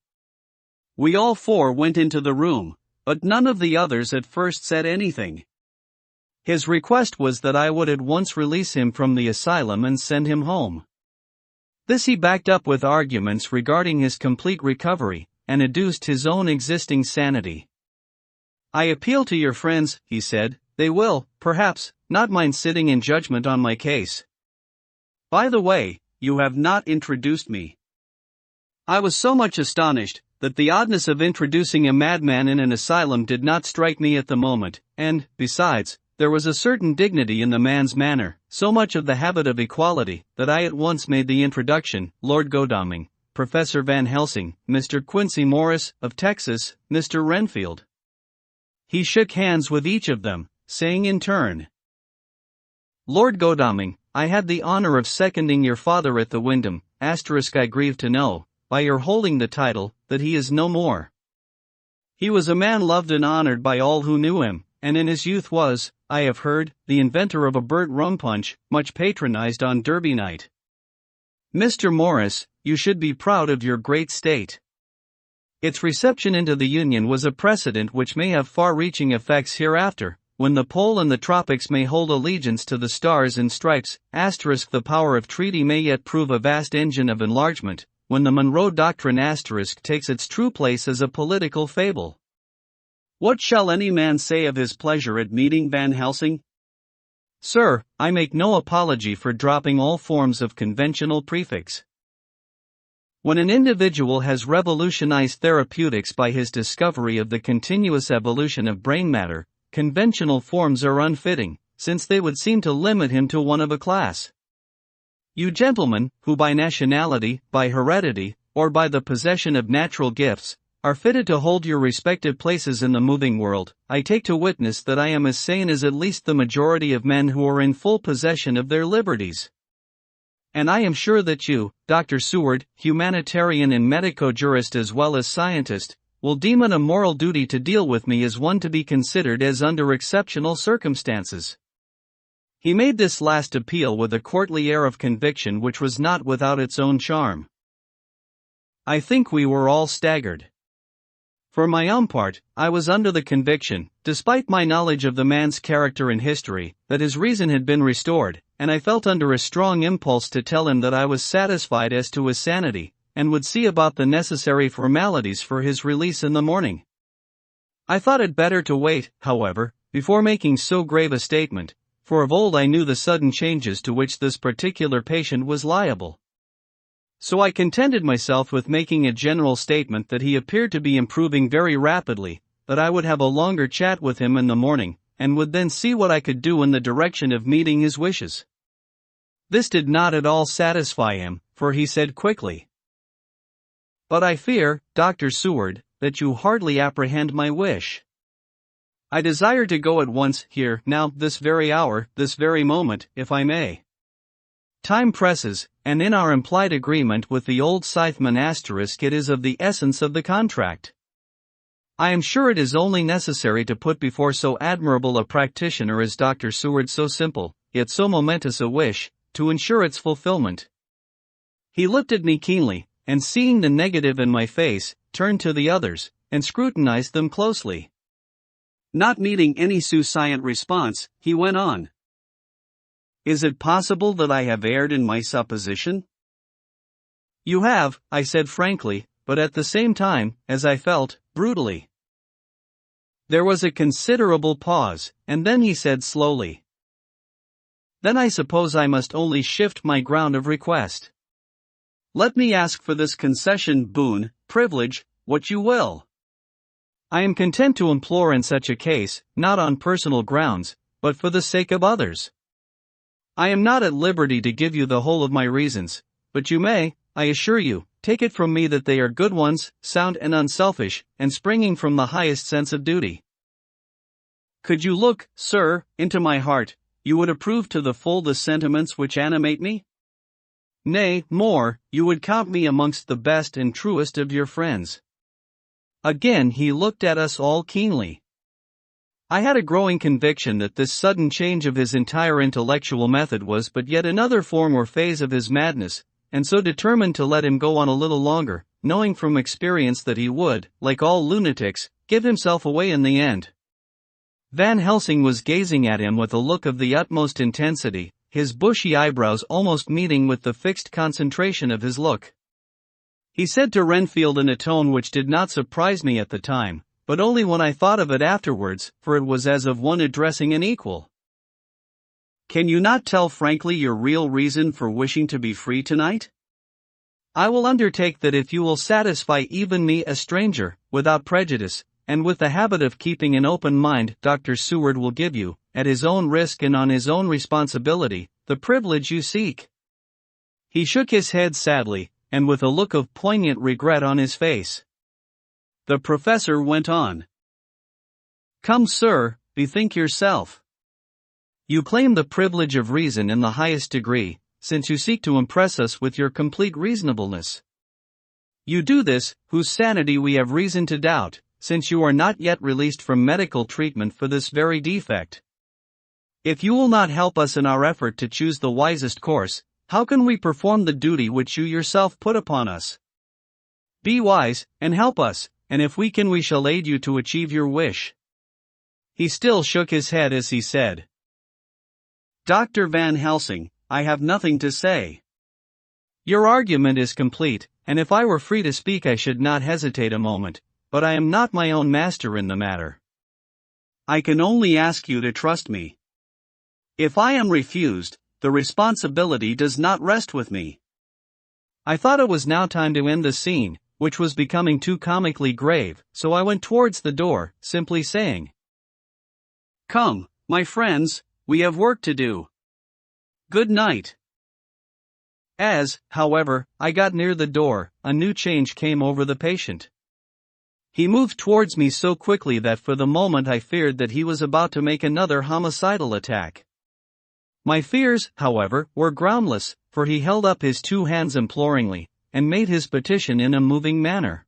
We all four went into the room, but none of the others at first said anything. His request was that I would at once release him from the asylum and send him home. This he backed up with arguments regarding his complete recovery, and adduced his own existing sanity. I appeal to your friends, he said, they will, perhaps, not mind sitting in judgment on my case. By the way, you have not introduced me. I was so much astonished that the oddness of introducing a madman in an asylum did not strike me at the moment, and, besides, there was a certain dignity in the man's manner, so much of the habit of equality, that I at once made the introduction: Lord Godalming, Professor Van Helsing, Mr. Quincy Morris, of Texas, Mr. Renfield. He shook hands with each of them, saying in turn, Lord Godalming, I had the honor of seconding your father at the Wyndham, *I grieve to know, by your holding the title, that he is no more. He was a man loved and honored by all who knew him, and in his youth was, I have heard, the inventor of a burnt rum punch, much patronized on Derby night. Mr. Morris, you should be proud of your great state. Its reception into the Union was a precedent which may have far-reaching effects hereafter, when the pole and the tropics may hold allegiance to the stars and stripes, *, the power of treaty may yet prove a vast engine of enlargement, when the Monroe Doctrine *, takes its true place as a political fable. What shall any man say of his pleasure at meeting Van Helsing? Sir, I make no apology for dropping all forms of conventional prefix. When an individual has revolutionized therapeutics by his discovery of the continuous evolution of brain matter, conventional forms are unfitting, since they would seem to limit him to one of a class. You gentlemen, who by nationality, by heredity, or by the possession of natural gifts, are fitted to hold your respective places in the moving world, I take to witness that I am as sane as at least the majority of men who are in full possession of their liberties. And I am sure that you, Dr. Seward, humanitarian and medico-jurist as well as scientist, will deem it a moral duty to deal with me as one to be considered as under exceptional circumstances. He made this last appeal with a courtly air of conviction which was not without its own charm. I think we were all staggered. For my own part, I was under the conviction, despite my knowledge of the man's character and history, that his reason had been restored, and I felt under a strong impulse to tell him that I was satisfied as to his sanity, and would see about the necessary formalities for his release in the morning. I thought it better to wait, however, before making so grave a statement, for of old I knew the sudden changes to which this particular patient was liable. So I contented myself with making a general statement that he appeared to be improving very rapidly, that I would have a longer chat with him in the morning, and would then see what I could do in the direction of meeting his wishes. This did not at all satisfy him, for he said quickly, But I fear, Dr. Seward, that you hardly apprehend my wish. I desire to go at once, here, now, this very hour, this very moment, if I may. Time presses, and in our implied agreement with the old Scytheman * it is of the essence of the contract. I am sure it is only necessary to put before so admirable a practitioner as Dr. Seward so simple, yet so momentous a wish, to ensure its fulfillment. He looked at me keenly, and seeing the negative in my face, turned to the others, and scrutinized them closely. Not meeting any sufficient response, he went on. Is it possible that I have erred in my supposition? You have, I said frankly, but at the same time, as I felt, brutally. There was a considerable pause, and then he said slowly. Then I suppose I must only shift my ground of request. Let me ask for this concession, boon, privilege, what you will. I am content to implore in such a case, not on personal grounds, but for the sake of others. I am not at liberty to give you the whole of my reasons, but you may, I assure you, take it from me that they are good ones, sound and unselfish, and springing from the highest sense of duty. Could you look, sir, into my heart, you would approve to the full the sentiments which animate me? Nay, more, you would count me amongst the best and truest of your friends. Again he looked at us all keenly. I had a growing conviction that this sudden change of his entire intellectual method was but yet another form or phase of his madness, and so determined to let him go on a little longer, knowing from experience that he would, like all lunatics, give himself away in the end. Van Helsing was gazing at him with a look of the utmost intensity, his bushy eyebrows almost meeting with the fixed concentration of his look. He said to Renfield in a tone which did not surprise me at the time, but only when I thought of it afterwards, for it was as of one addressing an equal. "Can you not tell frankly your real reason for wishing to be free tonight? I will undertake that if you will satisfy even me, a stranger, without prejudice, and with the habit of keeping an open mind, Dr. Seward will give you, at his own risk and on his own responsibility, the privilege you seek." He shook his head sadly, and with a look of poignant regret on his face. The professor went on. "Come, sir, bethink yourself. You claim the privilege of reason in the highest degree, since you seek to impress us with your complete reasonableness. You do this, whose sanity we have reason to doubt, since you are not yet released from medical treatment for this very defect. If you will not help us in our effort to choose the wisest course, how can we perform the duty which you yourself put upon us? Be wise, and help us, and if we can we shall aid you to achieve your wish." He still shook his head as he said, "Dr. Van Helsing, I have nothing to say. Your argument is complete, and if I were free to speak I should not hesitate a moment, but I am not my own master in the matter. I can only ask you to trust me. If I am refused, the responsibility does not rest with me." I thought it was now time to end the scene, which was becoming too comically grave, so I went towards the door, simply saying, "Come, my friends, we have work to do. Good night." As, however, I got near the door, a new change came over the patient. He moved towards me so quickly that for the moment I feared that he was about to make another homicidal attack. My fears, however, were groundless, for he held up his two hands imploringly, and made his petition in a moving manner.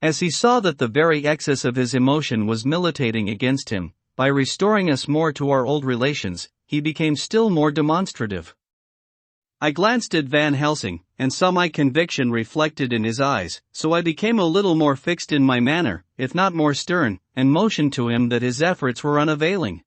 As he saw that the very excess of his emotion was militating against him, by restoring us more to our old relations, he became still more demonstrative. I glanced at Van Helsing, and saw my conviction reflected in his eyes, so I became a little more fixed in my manner, if not more stern, and motioned to him that his efforts were unavailing.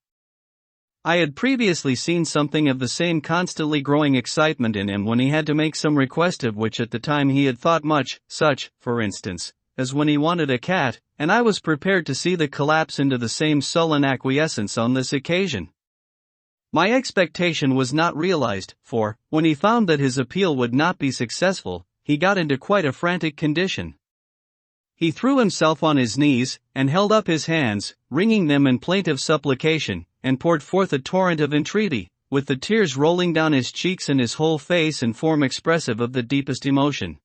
I had previously seen something of the same constantly growing excitement in him when he had to make some request of which at the time he had thought much, such, for instance, as when he wanted a cat, and I was prepared to see the collapse into the same sullen acquiescence on this occasion. My expectation was not realized, for, when he found that his appeal would not be successful, he got into quite a frantic condition. He threw himself on his knees, and held up his hands, wringing them in plaintive supplication, and poured forth a torrent of entreaty, with the tears rolling down his cheeks and his whole face in form expressive of the deepest emotion.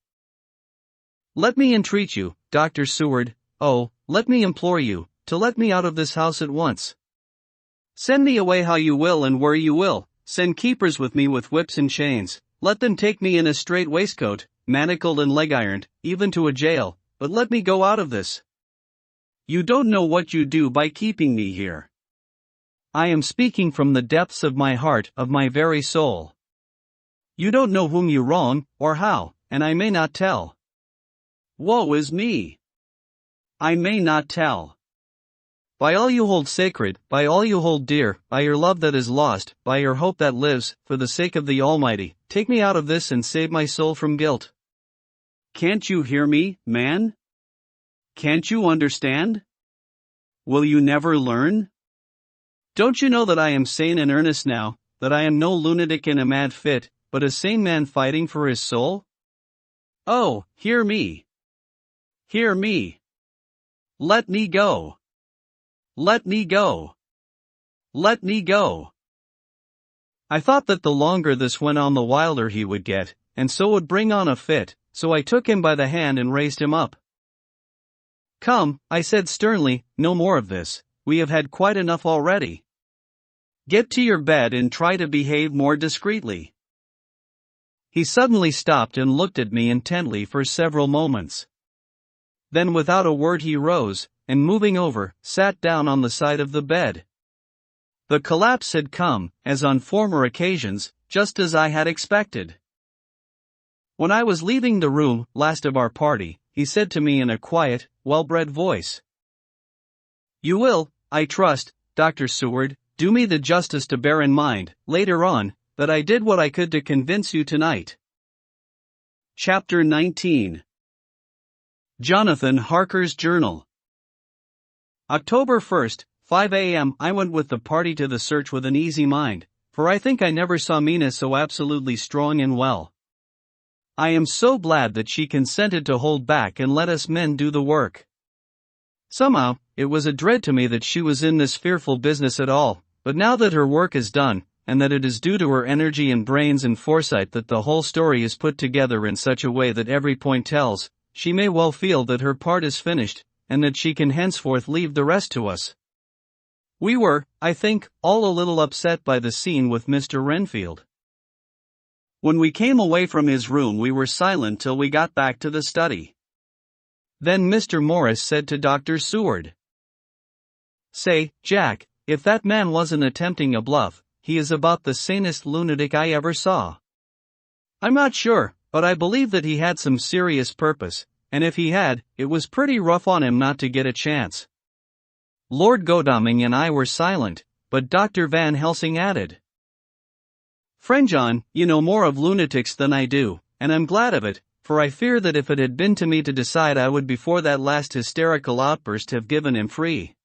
"Let me entreat you, Dr. Seward, oh, let me implore you, to let me out of this house at once. Send me away how you will and where you will, send keepers with me with whips and chains, let them take me in a strait waistcoat, manacled and leg-ironed, even to a jail, but let me go out of this. You don't know what you do by keeping me here. I am speaking from the depths of my heart, of my very soul. You don't know whom you wrong, or how, and I may not tell. Woe is me! I may not tell. By all you hold sacred, by all you hold dear, by your love that is lost, by your hope that lives, for the sake of the Almighty, take me out of this and save my soul from guilt. Can't you hear me, man? Can't you understand? Will you never learn? Don't you know that I am sane and earnest now, that I am no lunatic in a mad fit, but a sane man fighting for his soul? Oh, hear me! Hear me! Let me go! Let me go! Let me go! I thought that the longer this went on the wilder he would get, and so would bring on a fit, so I took him by the hand and raised him up. Come, I said sternly, no more of this, we have had quite enough already. Get to your bed and try to behave more discreetly. He suddenly stopped and looked at me intently for several moments. Then without a word he rose, and moving over, sat down on the side of the bed. The collapse had come, as on former occasions, just as I had expected. When I was leaving the room, last of our party, he said to me in a quiet, well-bred voice, "You will, I trust, Dr. Seward, do me the justice to bear in mind, later on, that I did what I could to convince you tonight." Chapter 19. Jonathan Harker's Journal. October 1st, 5 a.m. I went with the party to the search with an easy mind, for I think I never saw Mina so absolutely strong and well. I am so glad that she consented to hold back and let us men do the work. Somehow, it was a dread to me that she was in this fearful business at all, but now that her work is done, and that it is due to her energy and brains and foresight that the whole story is put together in such a way that every point tells, she may well feel that her part is finished, and that she can henceforth leave the rest to us. We were, I think, all a little upset by the scene with Mr. Renfield. When we came away from his room we were silent till we got back to the study. Then Mr. Morris said to Dr. Seward, "Say, Jack, if that man wasn't attempting a bluff, he is about the sanest lunatic I ever saw. I'm not sure, but I believe that he had some serious purpose, and if he had, it was pretty rough on him not to get a chance." Lord Godalming and I were silent, but Dr. Van Helsing added, "Friend John, you know more of lunatics than I do, and I'm glad of it, for I fear that if it had been to me to decide I would before that last hysterical outburst have given him free.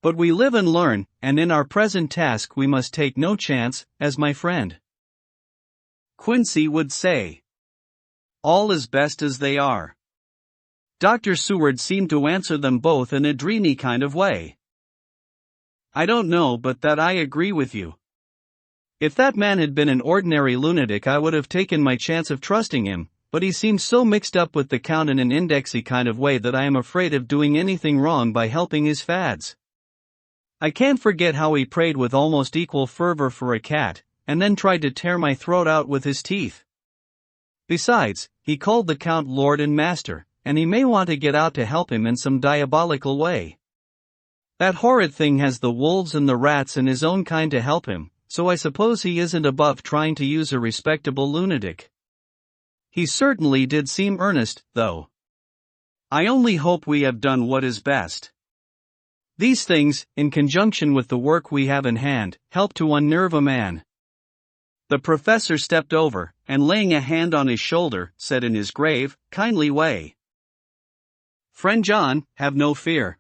But we live and learn, and in our present task we must take no chance, as my friend Quincy would say. All is best as they are." Dr. Seward seemed to answer them both in a dreamy kind of way. "I don't know but that I agree with you. If that man had been an ordinary lunatic I would have taken my chance of trusting him, but he seems so mixed up with the Count in an indexy kind of way that I am afraid of doing anything wrong by helping his fads. I can't forget how he prayed with almost equal fervor for a cat, and then tried to tear my throat out with his teeth. Besides, he called the Count Lord and Master, and he may want to get out to help him in some diabolical way. That horrid thing has the wolves and the rats and his own kind to help him, so I suppose he isn't above trying to use a respectable lunatic. He certainly did seem earnest, though. I only hope we have done what is best. These things, in conjunction with the work we have in hand, help to unnerve a man." The professor stepped over, and laying a hand on his shoulder, said in his grave, kindly way, "Friend John, have no fear.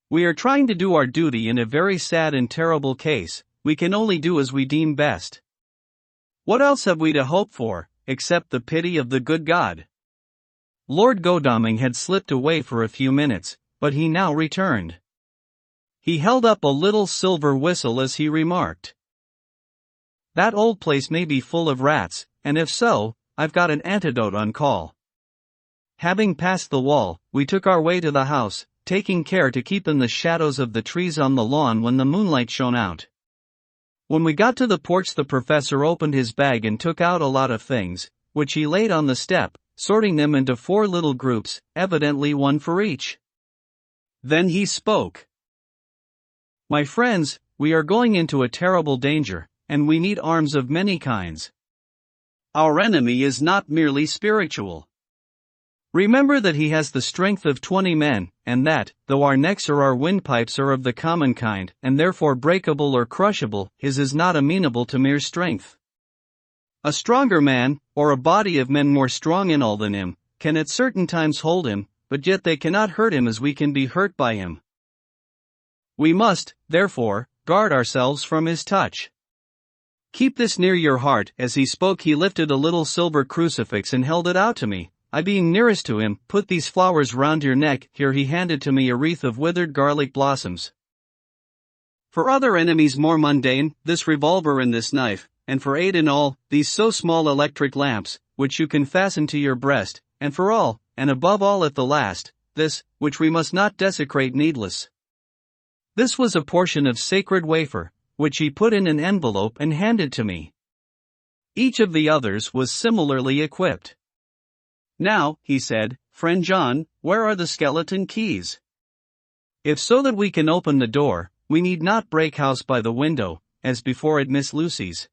We are trying to do our duty in a very sad and terrible case. We can only do as we deem best. What else have we to hope for, except the pity of the good God?" Lord Godalming had slipped away for a few minutes, but he now returned. He held up a little silver whistle as he remarked, "That old place may be full of rats, and if so, I've got an antidote on call." Having passed the wall, we took our way to the house, taking care to keep in the shadows of the trees on the lawn when the moonlight shone out. When we got to the porch the professor opened his bag and took out a lot of things, which he laid on the step, sorting them into 4 little groups, evidently one for each. Then he spoke. "My friends, we are going into a terrible danger, and we need arms of many kinds. Our enemy is not merely spiritual. Remember that he has the strength of 20 men, and that, though our necks or our windpipes are of the common kind, and therefore breakable or crushable, his is not amenable to mere strength. A stronger man, or a body of men more strong in all than him, can at certain times hold him, but yet they cannot hurt him as we can be hurt by him. We must, therefore, guard ourselves from his touch. Keep this near your heart." As he spoke he lifted a little silver crucifix and held it out to me. I being nearest to him, "Put these flowers round your neck." Here he handed to me a wreath of withered garlic blossoms. "For other enemies more mundane, this revolver and this knife, and for 8 in all, these so small electric lamps, which you can fasten to your breast, and for all, and above all at the last, this, which we must not desecrate needless." This was a portion of sacred wafer, which he put in an envelope and handed to me. Each of the others was similarly equipped. "Now," he said, "Friend John, where are the skeleton keys? If so that we can open the door, we need not break house by the window, as before at Miss Lucy's."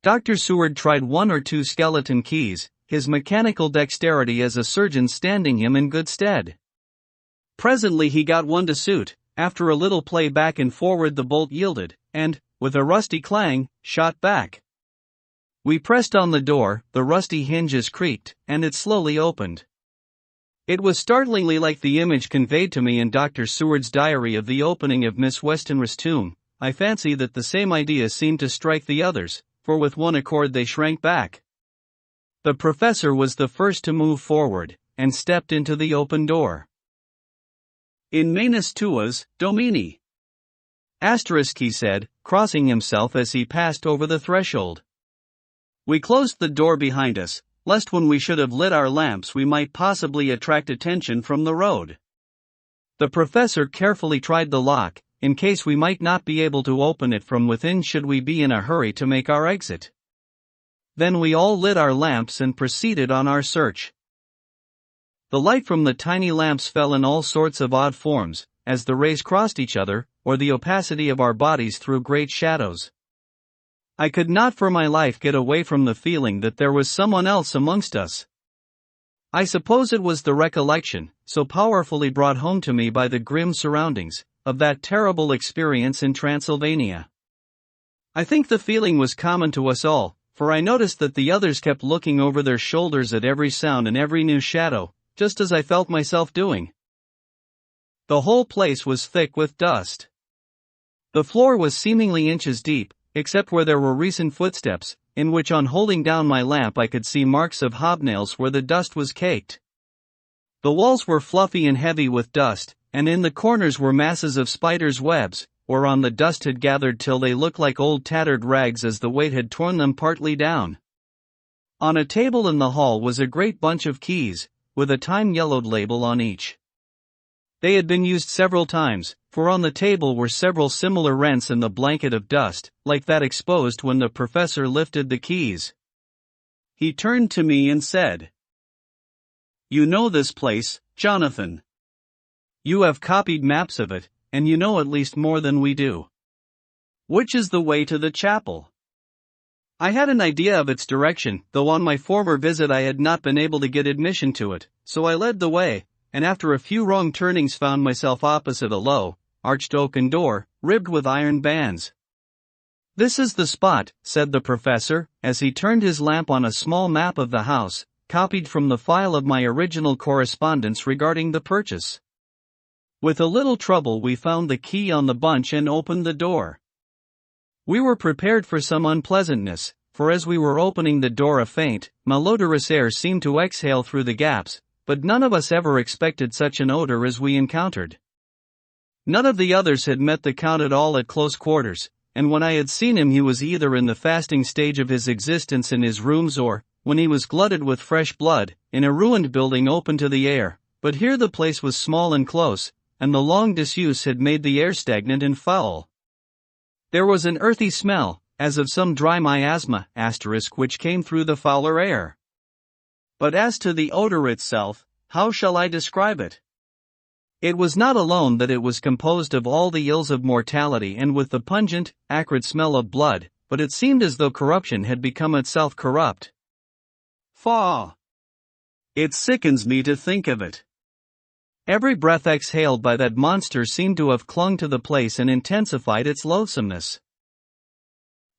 Dr. Seward tried 1 or 2 skeleton keys, his mechanical dexterity as a surgeon standing him in good stead. Presently he got one to suit. After a little play back and forward the bolt yielded, and, with a rusty clang, shot back. We pressed on the door, the rusty hinges creaked, and it slowly opened. It was startlingly like the image conveyed to me in Dr. Seward's diary of the opening of Miss Westenra's tomb. I fancy that the same idea seemed to strike the others, for with one accord they shrank back. The professor was the first to move forward, and stepped into the open door. In manus tuas, Domini. He said, crossing himself as he passed over the threshold. We closed the door behind us, lest when we should have lit our lamps we might possibly attract attention from the road. The professor carefully tried the lock, in case we might not be able to open it from within should we be in a hurry to make our exit. Then we all lit our lamps and proceeded on our search. The light from the tiny lamps fell in all sorts of odd forms, as the rays crossed each other, or the opacity of our bodies threw great shadows. I could not for my life get away from the feeling that there was someone else amongst us. I suppose it was the recollection, so powerfully brought home to me by the grim surroundings, of that terrible experience in Transylvania. I think the feeling was common to us all, for I noticed that the others kept looking over their shoulders at every sound and every new shadow, just as I felt myself doing. The whole place was thick with dust. The floor was seemingly inches deep, except where there were recent footsteps, in which on holding down my lamp I could see marks of hobnails where the dust was caked. The walls were fluffy and heavy with dust, and in the corners were masses of spiders' webs, whereon the dust had gathered till they looked like old tattered rags as the weight had torn them partly down. On a table in the hall was a great bunch of keys, with a time-yellowed label on each. They had been used several times, for on the table were several similar rents in the blanket of dust, like that exposed when the professor lifted the keys. He turned to me and said, "You know this place, Jonathan. You have copied maps of it, and you know at least more than we do. Which is the way to the chapel?" I had an idea of its direction, though on my former visit I had not been able to get admission to it, so I led the way, and after a few wrong turnings found myself opposite a low, arched oaken door, ribbed with iron bands. "This is the spot," said the professor, as he turned his lamp on a small map of the house, copied from the file of my original correspondence regarding the purchase. With a little trouble we found the key on the bunch and opened the door. We were prepared for some unpleasantness, for as we were opening the door a faint, malodorous air seemed to exhale through the gaps, but none of us ever expected such an odor as we encountered. None of the others had met the Count at all at close quarters, and when I had seen him he was either in the fasting stage of his existence in his rooms or, when he was glutted with fresh blood, in a ruined building open to the air, but here the place was small and close, and the long disuse had made the air stagnant and foul. There was an earthy smell, as of some dry miasma, which came through the fouler air. But as to the odor itself, how shall I describe it? It was not alone that it was composed of all the ills of mortality and with the pungent, acrid smell of blood, but it seemed as though corruption had become itself corrupt. Faugh! It sickens me to think of it. Every breath exhaled by that monster seemed to have clung to the place and intensified its loathsomeness.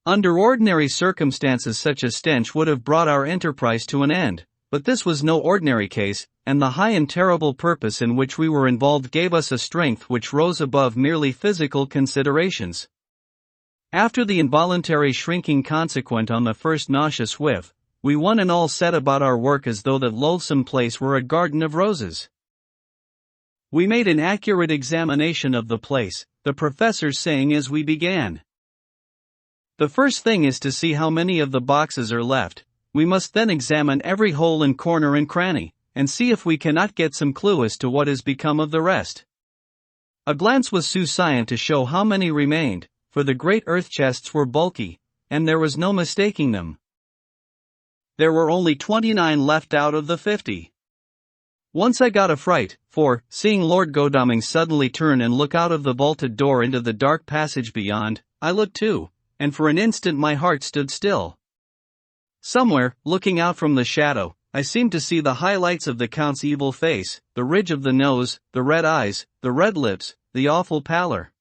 Under ordinary circumstances such a stench would have brought our enterprise to an end, but this was no ordinary case, and the high and terrible purpose in which we were involved gave us a strength which rose above merely physical considerations. After the involuntary shrinking consequent on the first nauseous whiff, we one and all set about our work as though that loathsome place were a garden of roses. We made an accurate examination of the place, the professor saying as we began, "The first thing is to see how many of the boxes are left. We must then examine every hole and corner and cranny, and see if we cannot get some clue as to what has become of the rest." A glance was sufficient to show how many remained, for the great earth chests were bulky, and there was no mistaking them. There were only 29 left out of the 50. Once I got a fright, for, seeing Lord Godalming suddenly turn and look out of the vaulted door into the dark passage beyond, I looked too, and for an instant my heart stood still. Somewhere, looking out from the shadow, I seemed to see the highlights of the Count's evil face, the ridge of the nose, the red eyes, the red lips, the awful pallor.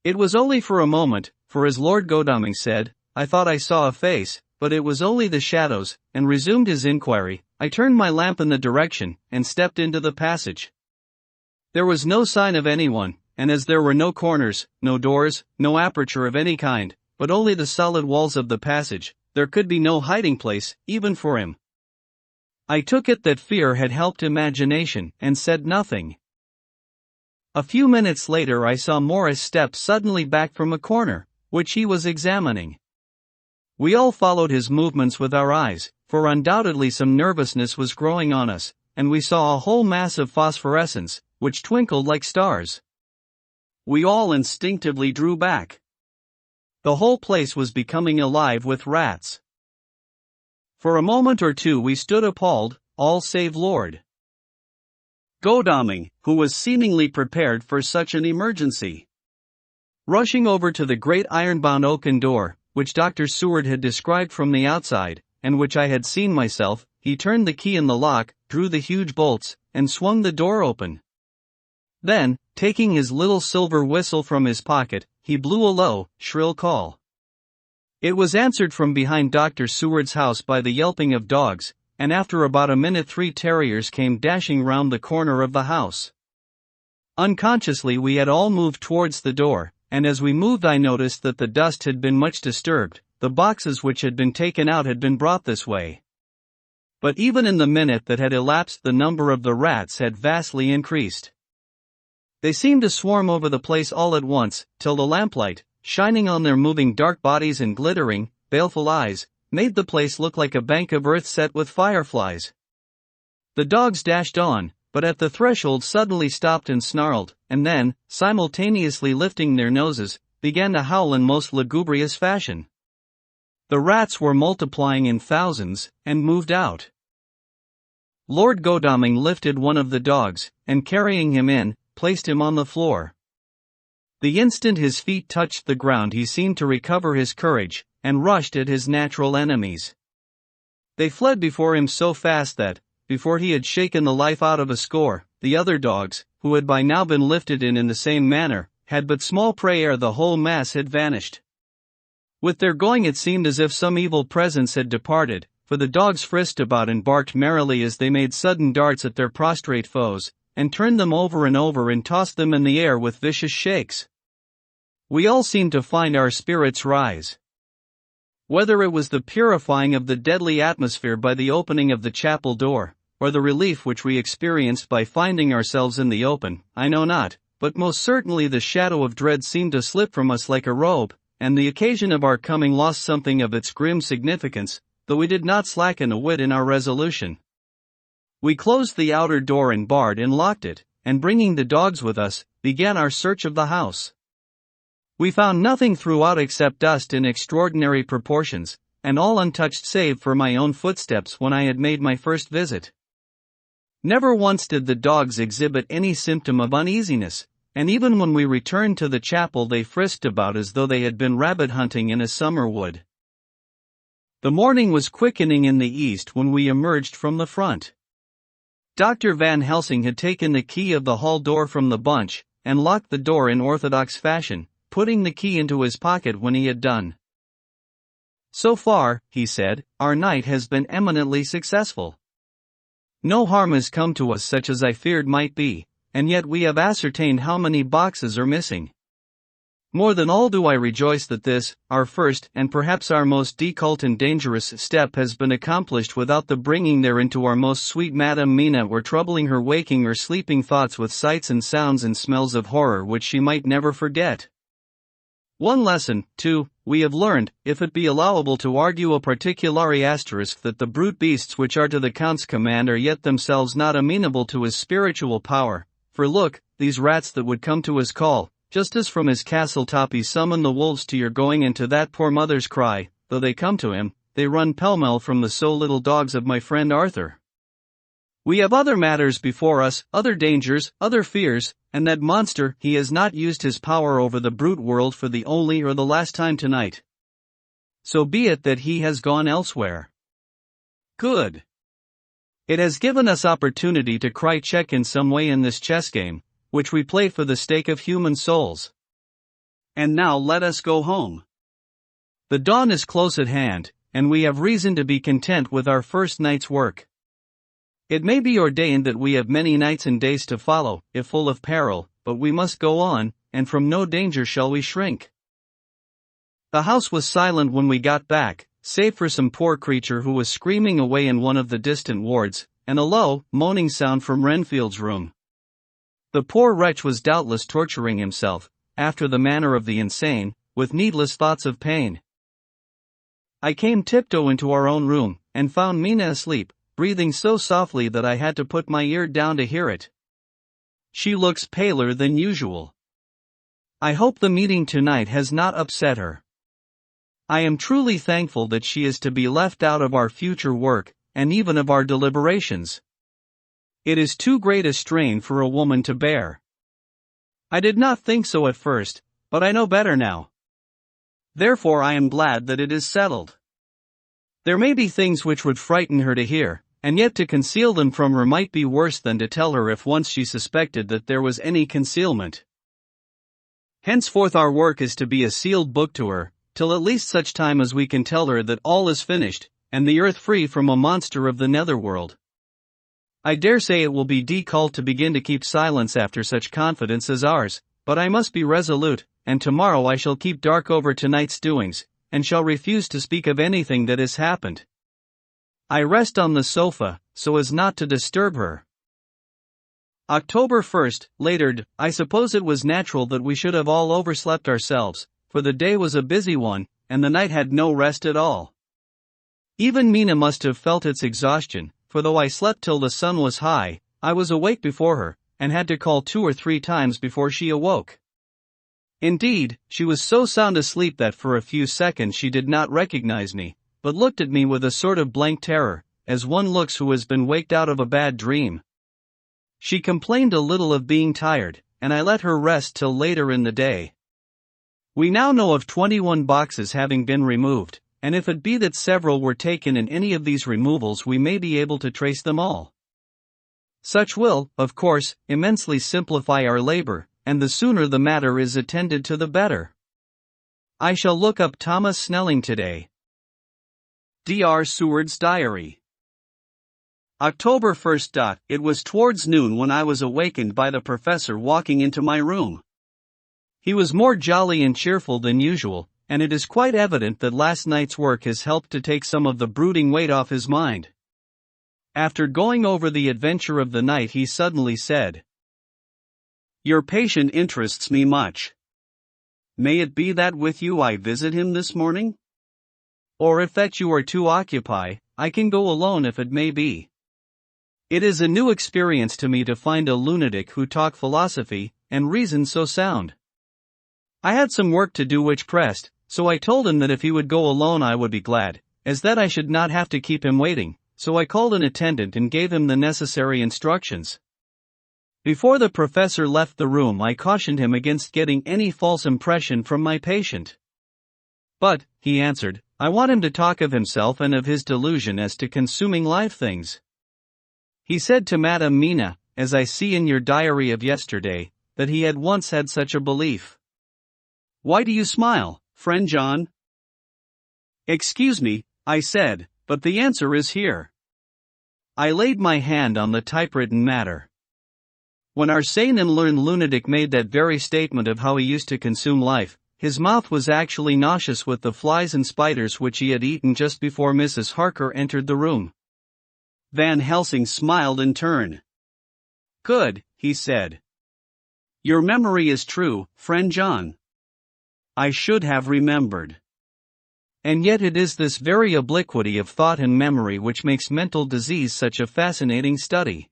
It was only for a moment, for as Lord Godalming said, I thought I saw a face, but it was only the shadows, and resumed his inquiry. I turned my lamp in the direction, and stepped into the passage. There was no sign of anyone, and as there were no corners, no doors, no aperture of any kind, but only the solid walls of the passage, there could be no hiding place, even for him. I took it that fear had helped imagination, and said nothing. A few minutes later I saw Morris step suddenly back from a corner, which he was examining. We all followed his movements with our eyes, for undoubtedly some nervousness was growing on us, and we saw a whole mass of phosphorescence, which twinkled like stars. We all instinctively drew back. The whole place was becoming alive with rats. For a moment or two we stood appalled, all save Lord Godalming, who was seemingly prepared for such an emergency. Rushing over to the great iron-bound oaken door, which Dr. Seward had described from the outside, and which I had seen myself, he turned the key in the lock, drew the huge bolts, and swung the door open. Then, taking his little silver whistle from his pocket, he blew a low, shrill call. It was answered from behind Dr. Seward's house by the yelping of dogs, and after about a minute 3 terriers came dashing round the corner of the house. Unconsciously we had all moved towards the door, and as we moved I noticed that the dust had been much disturbed. The boxes which had been taken out had been brought this way. But even in the minute that had elapsed the number of the rats had vastly increased. They seemed to swarm over the place all at once, till the lamplight, shining on their moving dark bodies and glittering, baleful eyes, made the place look like a bank of earth set with fireflies. The dogs dashed on, but at the threshold suddenly stopped and snarled, and then, simultaneously lifting their noses, began to howl in most lugubrious fashion. The rats were multiplying in thousands, and moved out. Lord Godalming lifted one of the dogs, and carrying him in, placed him on the floor. The instant his feet touched the ground he seemed to recover his courage, and rushed at his natural enemies. They fled before him so fast that, before he had shaken the life out of a score, the other dogs, who had by now been lifted in the same manner, had but small prey ere the whole mass had vanished. With their going it seemed as if some evil presence had departed, for the dogs frisked about and barked merrily as they made sudden darts at their prostrate foes, and turned them over and tossed them in the air with vicious shakes. We all seemed to find our spirits rise. Whether it was the purifying of the deadly atmosphere by the opening of the chapel door, or the relief which we experienced by finding ourselves in the open, I know not, but most certainly the shadow of dread seemed to slip from us like a robe, and the occasion of our coming lost something of its grim significance, though we did not slacken a whit in our resolution. We closed the outer door and barred and locked it, and bringing the dogs with us, began our search of the house. We found nothing throughout except dust in extraordinary proportions, and all untouched save for my own footsteps when I had made my first visit. Never once did the dogs exhibit any symptom of uneasiness, and even when we returned to the chapel they frisked about as though they had been rabbit hunting in a summer wood. The morning was quickening in the east when we emerged from the front. Dr. Van Helsing had taken the key of the hall door from the bunch, and locked the door in orthodox fashion, putting the key into his pocket when he had done. So far, he said, our night has been eminently successful. No harm has come to us such as I feared might be, and yet we have ascertained how many boxes are missing. More than all do I rejoice that this, our first and perhaps our most difficult and dangerous step has been accomplished without the bringing there into our most sweet Madam Mina or troubling her waking or sleeping thoughts with sights and sounds and smells of horror which she might never forget. One lesson, too, we have learned, if it be allowable to argue a particulari asterisk, that the brute beasts which are to the Count's command are yet themselves not amenable to his spiritual power, for look, these rats that would come to his call, just as from his castle top he summoned the wolves to your going, and to that poor mother's cry, though they come to him, they run pell-mell from the so little dogs of my friend Arthur. We have other matters before us, other dangers, other fears, and that monster, he has not used his power over the brute world for the only or the last time tonight. so be it that he has gone elsewhere. Good. It has given us opportunity to cry check in some way in this chess game, which we play for the stake of human souls. And now let us go home. The dawn is close at hand, and we have reason to be content with our first night's work. It may be ordained that we have many nights and days to follow, if full of peril, but we must go on, and from no danger shall we shrink. The house was silent when we got back, save for some poor creature who was screaming away in one of the distant wards, and a low, moaning sound from Renfield's room. The poor wretch was doubtless torturing himself, after the manner of the insane, with needless thoughts of pain. I came tiptoe into our own room, and found Mina asleep, breathing so softly that I had to put my ear down to hear it. She looks paler than usual. I hope the meeting tonight has not upset her. I am truly thankful that she is to be left out of our future work, and even of our deliberations. It is too great a strain for a woman to bear. I did not think so at first, but I know better now. Therefore I am glad that it is settled. There may be things which would frighten her to hear, and yet to conceal them from her might be worse than to tell her if once she suspected that there was any concealment. Henceforth our work is to be a sealed book to her, till at least such time as we can tell her that all is finished, and the earth free from a monster of the netherworld. I dare say it will be difficult to begin to keep silence after such confidence as ours, but I must be resolute, and tomorrow I shall keep dark over tonight's doings, and shall refuse to speak of anything that has happened. I rest on the sofa, so as not to disturb her. October 1st, later. I suppose it was natural that we should have all overslept ourselves, for the day was a busy one, and the night had no rest at all. Even Mina must have felt its exhaustion, for though I slept till the sun was high, I was awake before her, and had to call 2 or 3 times before she awoke. Indeed, she was so sound asleep that for a few seconds she did not recognize me, but looked at me with a sort of blank terror, as one looks who has been waked out of a bad dream. She complained a little of being tired, and I let her rest till later in the day. We now know of 21 boxes having been removed, and if it be that several were taken in any of these removals we may be able to trace them all. Such will, of course, immensely simplify our labor, and the sooner the matter is attended to the better. I shall look up Thomas Snelling today. Dr. Seward's Diary. October 1st. It was towards noon when I was awakened by the professor walking into my room. He was more jolly and cheerful than usual, and it is quite evident that last night's work has helped to take some of the brooding weight off his mind. After going over the adventure of the night he suddenly said, "Your patient interests me much. May it be that with you I visit him this morning? Or if that you are too occupied, I can go alone if it may be. It is a new experience to me to find a lunatic who talk philosophy, and reason so sound. I had some work to do which pressed, so I told him that if he would go alone I would be glad, as that I should not have to keep him waiting, so I called an attendant and gave him the necessary instructions. Before the professor left the room I cautioned him against getting any false impression from my patient. But, he answered, I want him to talk of himself and of his delusion as to consuming live things. He said to Madame Mina, as I see in your diary of yesterday, that he had once had such a belief. Why do you smile, friend John? Excuse me, I said, but the answer is here. I laid my hand on the typewritten matter. When our sane and learned lunatic made that very statement of how he used to consume life, his mouth was actually nauseous with the flies and spiders which he had eaten just before Mrs. Harker entered the room. Van Helsing smiled in turn. Good, he said. Your memory is true, friend John. I should have remembered. And yet it is this very obliquity of thought and memory which makes mental disease such a fascinating study.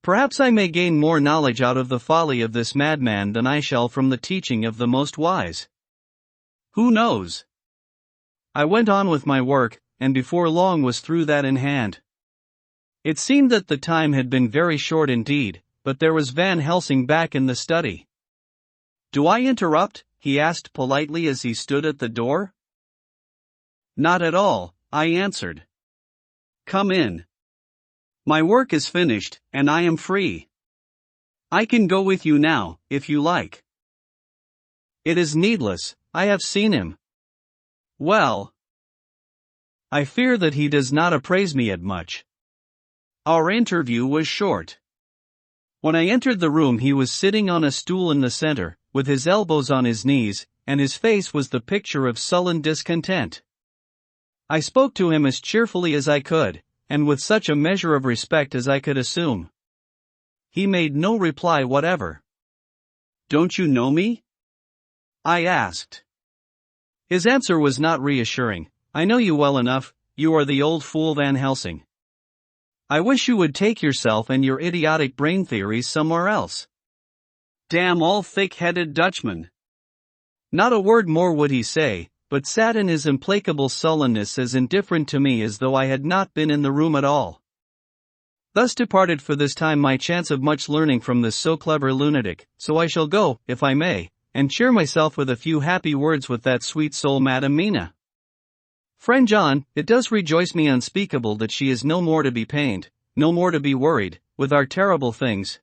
Perhaps I may gain more knowledge out of the folly of this madman than I shall from the teaching of the most wise. Who knows? I went on with my work, and before long was through that in hand. It seemed that the time had been very short indeed, but there was Van Helsing back in the study. Do I interrupt? He asked politely as he stood at the door. Not at all, I answered. Come in. My work is finished, and I am free. I can go with you now, if you like. It is needless, I have seen him. Well, I fear that he does not appraise me at much. Our interview was short. When I entered the room, he was sitting on a stool in the center, with his elbows on his knees, and his face was the picture of sullen discontent. I spoke to him as cheerfully as I could, and with such a measure of respect as I could assume. He made no reply whatever. Don't you know me? I asked. His answer was not reassuring. I know you well enough, you are the old fool Van Helsing. I wish you would take yourself and your idiotic brain theories somewhere else. Damn all thick-headed Dutchmen. Not a word more would he say, but sat in his implacable sullenness as indifferent to me as though I had not been in the room at all. Thus departed for this time my chance of much learning from this so clever lunatic, so I shall go, if I may, and cheer myself with a few happy words with that sweet soul Madam Mina. Friend John, it does rejoice me unspeakable that she is no more to be pained, no more to be worried, with our terrible things.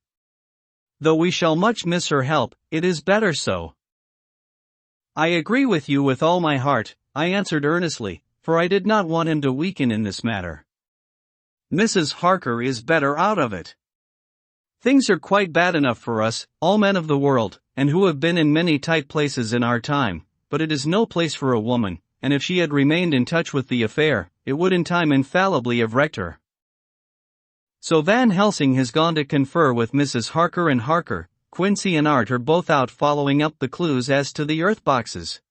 Though we shall much miss her help, it is better so. I agree with you with all my heart, I answered earnestly, for I did not want him to weaken in this matter. Mrs. Harker is better out of it. Things are quite bad enough for us, all men of the world, and who have been in many tight places in our time, but it is no place for a woman, and if she had remained in touch with the affair, it would in time infallibly have wrecked her. So Van Helsing has gone to confer with Mrs. Harker, and Harker, Quincy and Art are both out following up the clues as to the earth boxes.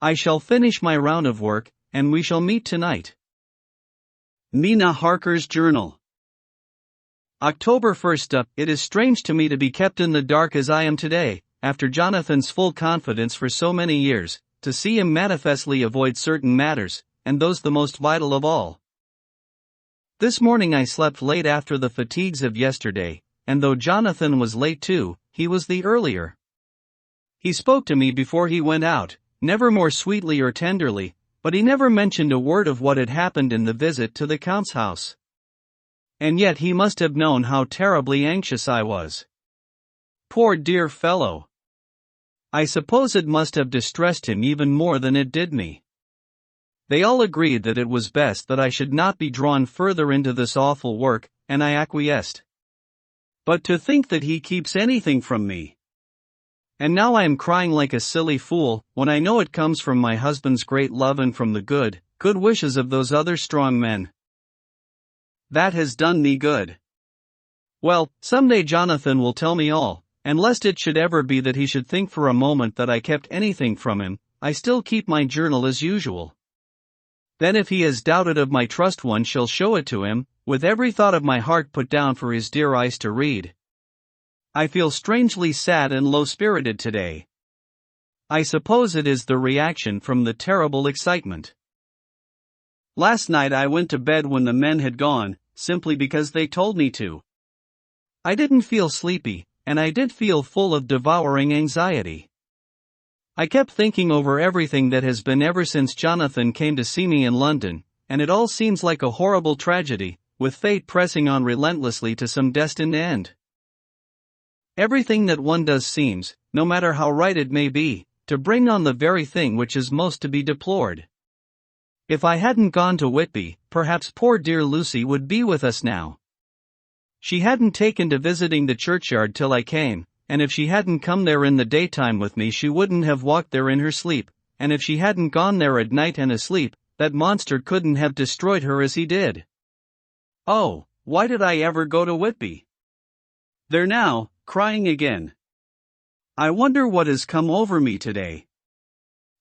I shall finish my round of work, and we shall meet tonight. Mina Harker's Journal. October 1st. It is strange to me to be kept in the dark as I am today, after Jonathan's full confidence for so many years, to see him manifestly avoid certain matters, and those the most vital of all. This morning I slept late after the fatigues of yesterday, and though Jonathan was late too, he was the earlier. He spoke to me before he went out, never more sweetly or tenderly, but he never mentioned a word of what had happened in the visit to the Count's house. And yet he must have known how terribly anxious I was. Poor dear fellow! I suppose it must have distressed him even more than it did me. They all agreed that it was best that I should not be drawn further into this awful work, and I acquiesced. But to think that he keeps anything from me! And now I am crying like a silly fool, when I know it comes from my husband's great love and from the good wishes of those other strong men. That has done me good. Well, someday Jonathan will tell me all, and lest it should ever be that he should think for a moment that I kept anything from him, I still keep my journal as usual. Then if he has doubted of my trust, one shall show it to him, with every thought of my heart put down for his dear eyes to read. I feel strangely sad and low-spirited today. I suppose it is the reaction from the terrible excitement. Last night I went to bed when the men had gone, simply because they told me to. I didn't feel sleepy, and I did feel full of devouring anxiety. I kept thinking over everything that has been ever since Jonathan came to see me in London, and it all seems like a horrible tragedy, with fate pressing on relentlessly to some destined end. Everything that one does seems, no matter how right it may be, to bring on the very thing which is most to be deplored. If I hadn't gone to Whitby, perhaps poor dear Lucy would be with us now. She hadn't taken to visiting the churchyard till I came, and if she hadn't come there in the daytime with me she wouldn't have walked there in her sleep, and if she hadn't gone there at night and asleep, that monster couldn't have destroyed her as he did. Oh, why did I ever go to Whitby? There now, crying again. I wonder what has come over me today.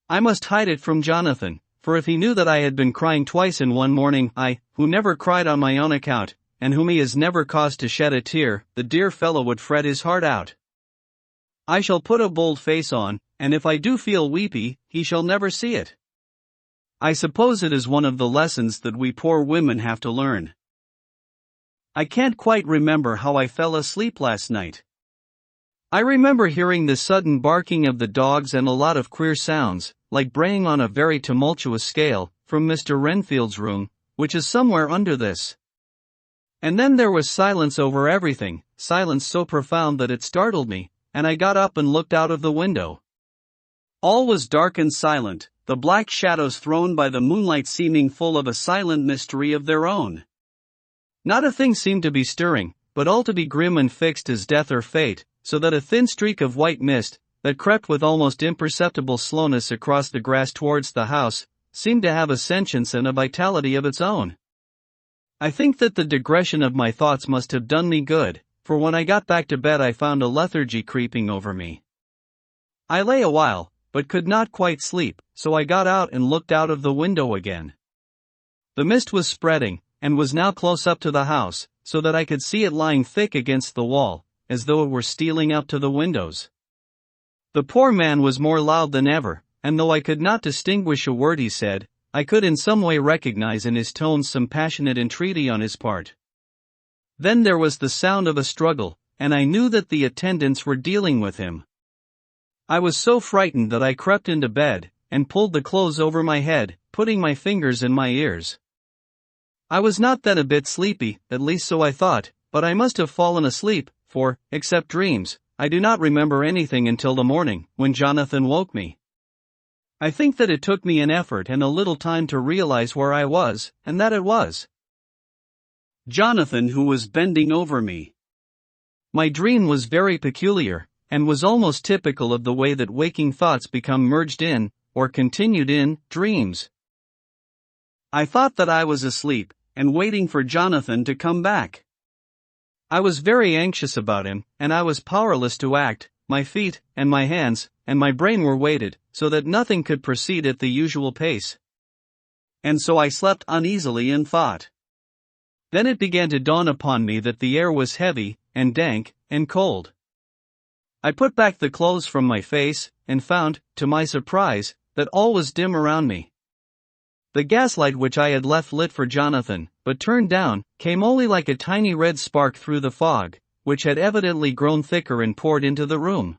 I must hide it from Jonathan, for if he knew that I had been crying twice in one morning, I, who never cried on my own account, and whom he has never caused to shed a tear, the dear fellow would fret his heart out. I shall put a bold face on, and if I do feel weepy, he shall never see it. I suppose it is one of the lessons that we poor women have to learn. I can't quite remember how I fell asleep last night. I remember hearing the sudden barking of the dogs and a lot of queer sounds, like braying on a very tumultuous scale, from Mr. Renfield's room, which is somewhere under this. And then there was silence over everything, silence so profound that it startled me, and I got up and looked out of the window. All was dark and silent, the black shadows thrown by the moonlight seeming full of a silent mystery of their own. Not a thing seemed to be stirring, but all to be grim and fixed as death or fate, so that a thin streak of white mist, that crept with almost imperceptible slowness across the grass towards the house, seemed to have a sentience and a vitality of its own. I think that the digression of my thoughts must have done me good, for when I got back to bed I found a lethargy creeping over me. I lay a while, but could not quite sleep, so I got out and looked out of the window again. The mist was spreading, and was now close up to the house, so that I could see it lying thick against the wall, as though it were stealing up to the windows. The poor man was more loud than ever, and though I could not distinguish a word he said, I could in some way recognize in his tones some passionate entreaty on his part. Then there was the sound of a struggle, and I knew that the attendants were dealing with him. I was so frightened that I crept into bed, and pulled the clothes over my head, putting my fingers in my ears. I was not then a bit sleepy, at least so I thought, but I must have fallen asleep, for, except dreams, I do not remember anything until the morning, when Jonathan woke me. I think that it took me an effort and a little time to realize where I was, and that it was Jonathan who was bending over me. My dream was very peculiar, and was almost typical of the way that waking thoughts become merged in, or continued in, dreams. I thought that I was asleep, and waiting for Jonathan to come back. I was very anxious about him, and I was powerless to act. My feet, and my hands, and my brain were weighted, so that nothing could proceed at the usual pace. And so I slept uneasily in thought. Then it began to dawn upon me that the air was heavy, and dank, and cold. I put back the clothes from my face, and found, to my surprise, that all was dim around me. The gaslight which I had left lit for Jonathan, but turned down, came only like a tiny red spark through the fog, which had evidently grown thicker and poured into the room.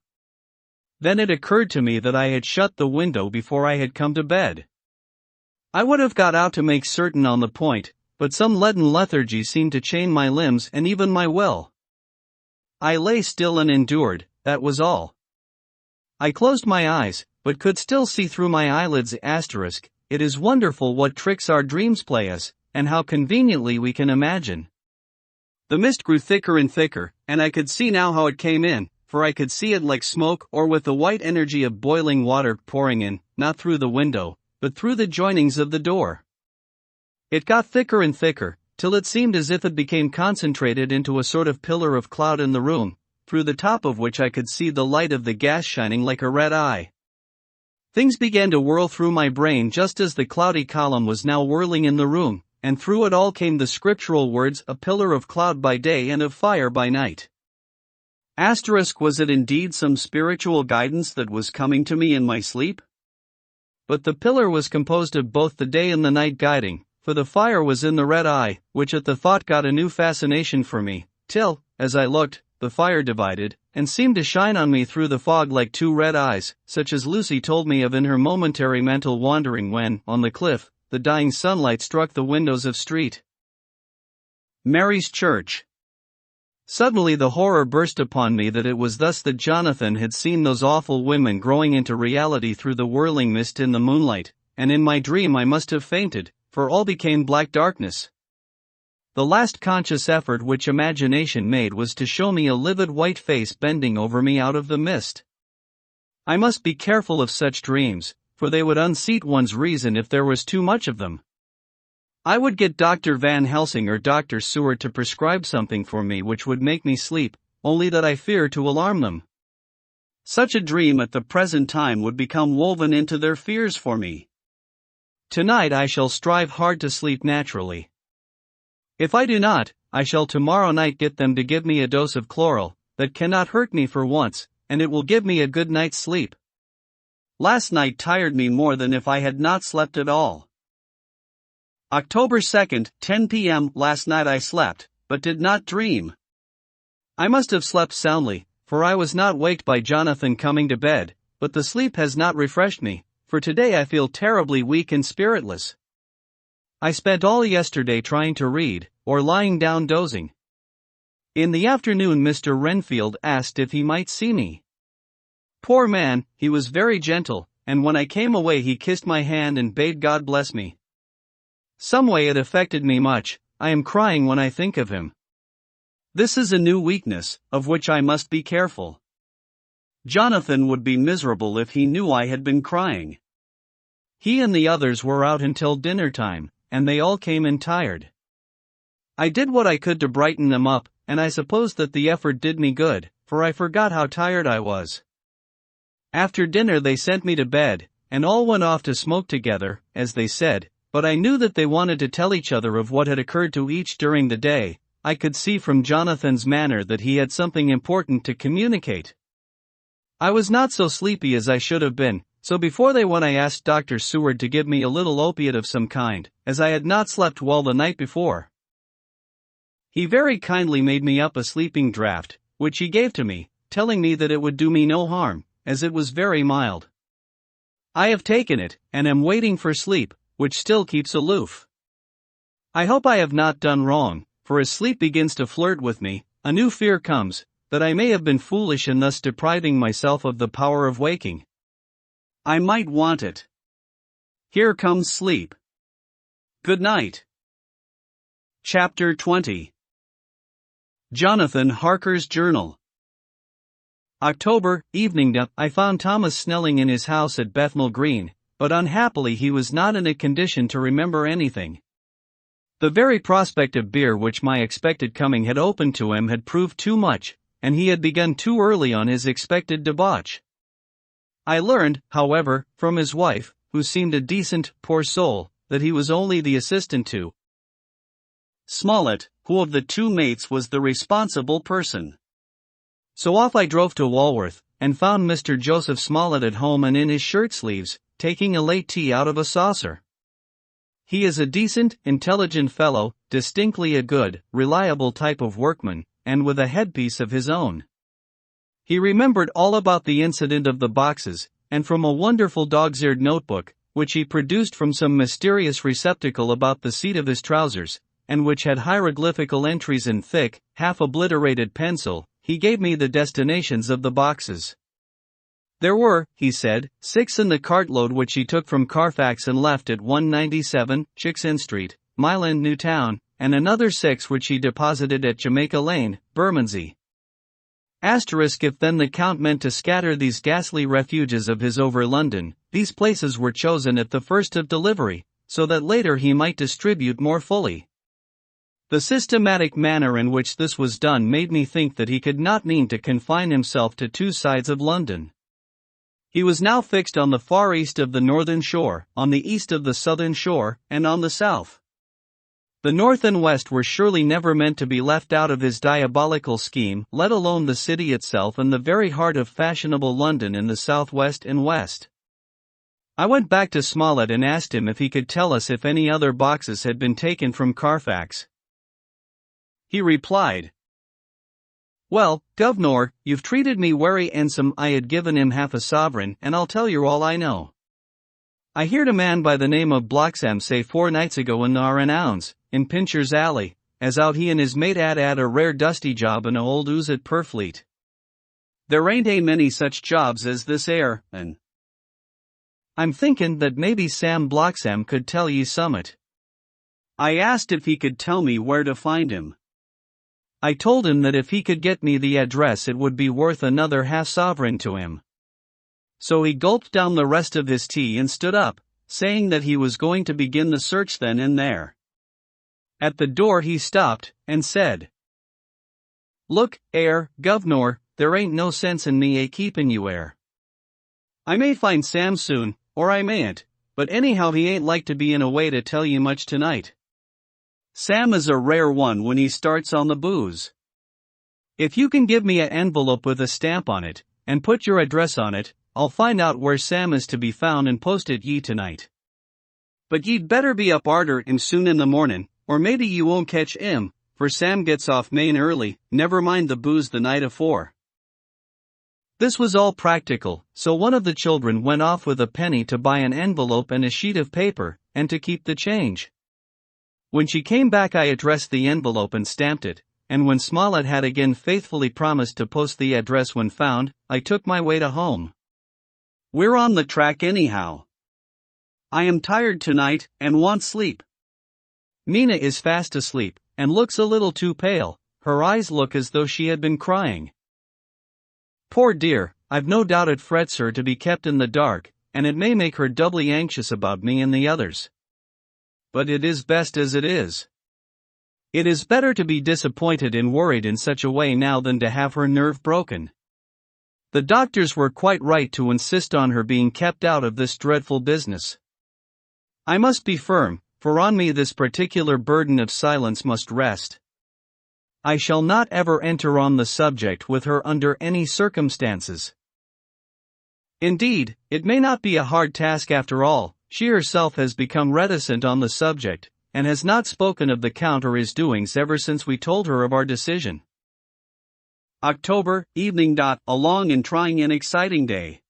Then it occurred to me that I had shut the window before I had come to bed. I would have got out to make certain on the point, but some leaden lethargy seemed to chain my limbs and even my will. I lay still and endured, that was all. I closed my eyes, but could still see through my eyelids. It is wonderful what tricks our dreams play us, and how conveniently we can imagine. The mist grew thicker and thicker, and I could see now how it came in, for I could see it like smoke or with the white energy of boiling water pouring in, not through the window, but through the joinings of the door. It got thicker and thicker, till it seemed as if it became concentrated into a sort of pillar of cloud in the room, through the top of which I could see the light of the gas shining like a red eye. Things began to whirl through my brain just as the cloudy column was now whirling in the room, and through it all came the scriptural words, a pillar of cloud by day and of fire by night. Was it indeed some spiritual guidance that was coming to me in my sleep? But the pillar was composed of both the day and the night guiding, for the fire was in the red eye, which at the thought got a new fascination for me, till, as I looked, the fire divided, and seemed to shine on me through the fog like two red eyes, such as Lucy told me of in her momentary mental wandering when, on the cliff, the dying sunlight struck the windows of St. Mary's Church. Suddenly the horror burst upon me that it was thus that Jonathan had seen those awful women growing into reality through the whirling mist in the moonlight, and in my dream I must have fainted, for all became black darkness. The last conscious effort which imagination made was to show me a livid white face bending over me out of the mist. I must be careful of such dreams, for they would unseat one's reason if there was too much of them. I would get Dr. Van Helsing or Dr. Seward to prescribe something for me which would make me sleep, only that I fear to alarm them. Such a dream at the present time would become woven into their fears for me. Tonight I shall strive hard to sleep naturally. If I do not, I shall tomorrow night get them to give me a dose of chloral, that cannot hurt me for once, and it will give me a good night's sleep. Last night tired me more than if I had not slept at all. October 2nd, 10 p.m. Last night I slept, but did not dream. I must have slept soundly, for I was not waked by Jonathan coming to bed, but the sleep has not refreshed me, for today I feel terribly weak and spiritless. I spent all yesterday trying to read, or lying down dozing. In the afternoon Mr. Renfield asked if he might see me. Poor man, he was very gentle, and when I came away he kissed my hand and bade God bless me. Some way it affected me much. I am crying when I think of him. This is a new weakness, of which I must be careful. Jonathan would be miserable if he knew I had been crying. He and the others were out until dinner time, and they all came in tired. I did what I could to brighten them up, and I suppose that the effort did me good, for I forgot how tired I was. After dinner they sent me to bed, and all went off to smoke together, as they said, but I knew that they wanted to tell each other of what had occurred to each during the day. I could see from Jonathan's manner that he had something important to communicate. I was not so sleepy as I should have been, so before they went I asked Dr. Seward to give me a little opiate of some kind, as I had not slept well the night before. He very kindly made me up a sleeping draught, which he gave to me, telling me that it would do me no harm, as it was very mild. I have taken it, and am waiting for sleep, which still keeps aloof. I hope I have not done wrong, for as sleep begins to flirt with me, a new fear comes, that I may have been foolish in thus depriving myself of the power of waking. I might want it. Here comes sleep. Good night. Chapter 20. Jonathan Harker's Journal. October, evening. I found Thomas Snelling in his house at Bethnal Green, but unhappily he was not in a condition to remember anything. The very prospect of beer which my expected coming had opened to him had proved too much, and he had begun too early on his expected debauch. I learned, however, from his wife, who seemed a decent, poor soul, that he was only the assistant to Smollett, who of the two mates was the responsible person. So off I drove to Walworth, and found Mr. Joseph Smollett at home and in his shirt sleeves, taking a late tea out of a saucer. He is a decent, intelligent fellow, distinctly a good, reliable type of workman, and with a headpiece of his own. He remembered all about the incident of the boxes, and from a wonderful dog's-eared notebook, which he produced from some mysterious receptacle about the seat of his trousers, and which had hieroglyphical entries in thick, half-obliterated pencil, he gave me the destinations of the boxes. There were, he said, 6 in the cartload which he took from Carfax and left at 197, Chicksen Street, Mile End New Town, and another 6 which he deposited at Jamaica Lane, Bermondsey. Asterisk if then the Count meant to scatter these ghastly refuges of his over London, these places were chosen at the first of delivery, so that later he might distribute more fully. The systematic manner in which this was done made me think that he could not mean to confine himself to 2 sides of London. He was now fixed on the far east of the northern shore, on the east of the southern shore, and on the south. The north and west were surely never meant to be left out of his diabolical scheme, let alone the city itself and the very heart of fashionable London in the southwest and west. I went back to Smollett and asked him if he could tell us if any other boxes had been taken from Carfax. He replied, "Well, Governor, you've treated me werry handsome. I had given him half a sovereign, and I'll tell you all I know. I heard a man by the name of Bloxham say 4 nights ago in Ounds, in Pincher's Alley, as out he and his mate had a rare dusty job in a old ooze at Purfleet. There ain't a many such jobs as this air, and I'm thinking that maybe Sam Bloxham could tell ye summat." I asked if he could tell me where to find him. I told him that if he could get me the address it would be worth another half sovereign to him. So he gulped down the rest of his tea and stood up, saying that he was going to begin the search then and there. At the door he stopped, and said, "Look, Governor, there ain't no sense in me keeping you I may find Sam soon, or I mayn't, but anyhow he ain't like to be in a way to tell you much tonight. Sam is a rare one when he starts on the booze. If you can give me an envelope with a stamp on it, and put your address on it, I'll find out where Sam is to be found and post it ye tonight. But ye'd better be up arter and soon in the mornin', or maybe you won't catch 'im, for Sam gets off main early, never mind the booze the night afore." This was all practical, so one of the children went off with a penny to buy an envelope and a sheet of paper, and to keep the change. When she came back I addressed the envelope and stamped it, and when Smollett had again faithfully promised to post the address when found, I took my way to home. We're on the track anyhow. I am tired tonight, and want sleep. Mina is fast asleep, and looks a little too pale, her eyes look as though she had been crying. Poor dear, I've no doubt it frets her to be kept in the dark, and it may make her doubly anxious about me and the others. But it is best as it is. It is better to be disappointed and worried in such a way now than to have her nerve broken. The doctors were quite right to insist on her being kept out of this dreadful business. I must be firm, for on me this particular burden of silence must rest. I shall not ever enter on the subject with her under any circumstances. Indeed, it may not be a hard task after all. She herself has become reticent on the subject, and has not spoken of the Count or his doings ever since we told her of our decision. October, evening. A long and trying and exciting day.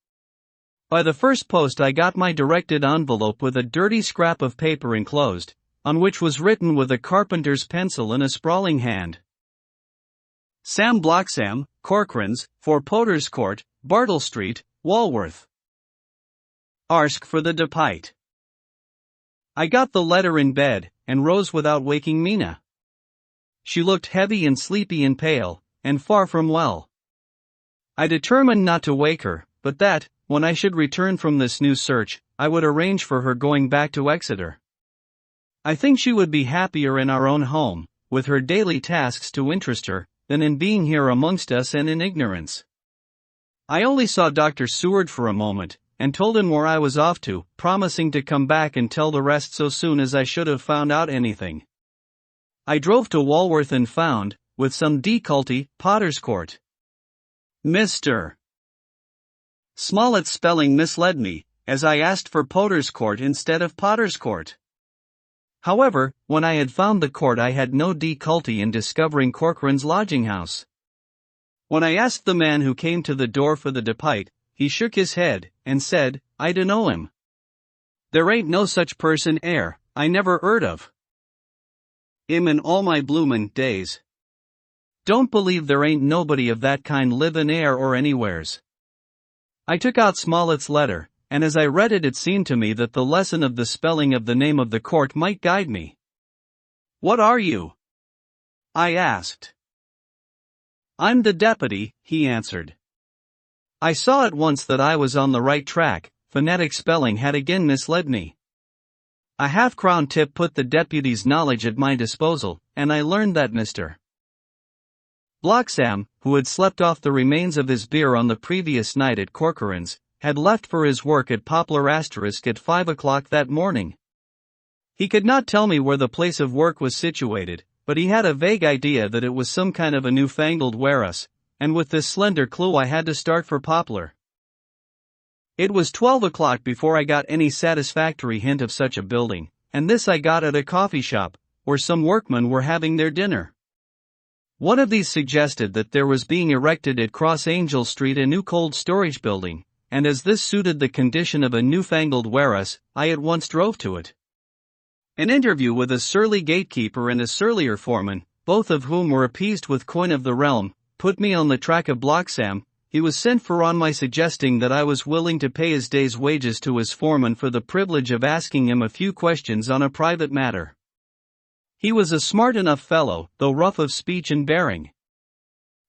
By the first post I got my directed envelope with a dirty scrap of paper enclosed, on which was written with a carpenter's pencil in a sprawling hand. Sam Bloxham, Corcoran's, 4 Potters Court, Bartle Street, Walworth. Arsk for the Depite. I got the letter in bed, and rose without waking Mina. She looked heavy and sleepy and pale, and far from well. I determined not to wake her, but that, when I should return from this new search, I would arrange for her going back to Exeter. I think she would be happier in our own home, with her daily tasks to interest her, than in being here amongst us and in ignorance. I only saw Dr. Seward for a moment, and told him where I was off to, promising to come back and tell the rest so soon as I should have found out anything. I drove to Walworth and found, with some difficulty, Potters Court. Mr. Smollett's spelling misled me, as I asked for Potters Court instead of Potters Court. However, when I had found the court I had no difficulty in discovering Corcoran's lodging house. When I asked the man who came to the door for the Depite, he shook his head, and said, I dunno him. There ain't no such person I never 'eard of. 'Im in all my bloomin' days. Don't believe there ain't nobody of that kind livin' or anywheres. I took out Smollett's letter, and as I read it seemed to me that the lesson of the spelling of the name of the court might guide me. What are you? I asked. I'm the deputy, he answered. I saw at once that I was on the right track. Phonetic spelling had again misled me. A half-crown tip put the deputy's knowledge at my disposal, and I learned that Mr. Bloxham, who had slept off the remains of his beer on the previous night at Corcoran's, had left for his work at Poplar Asterisk at 5 o'clock that morning. He could not tell me where the place of work was situated, but he had a vague idea that it was some kind of a newfangled warehouse, and with this slender clue I had to start for Poplar. It was 12 o'clock before I got any satisfactory hint of such a building, and this I got at a coffee shop, where some workmen were having their dinner. One of these suggested that there was being erected at Cross Angel Street a new cold storage building, and as this suited the condition of a newfangled warehouse, I at once drove to it. An interview with a surly gatekeeper and a surlier foreman, both of whom were appeased with coin of the realm, put me on the track of Bloxham. He was sent for on my suggesting that I was willing to pay his day's wages to his foreman for the privilege of asking him a few questions on a private matter. He was a smart enough fellow, though rough of speech and bearing.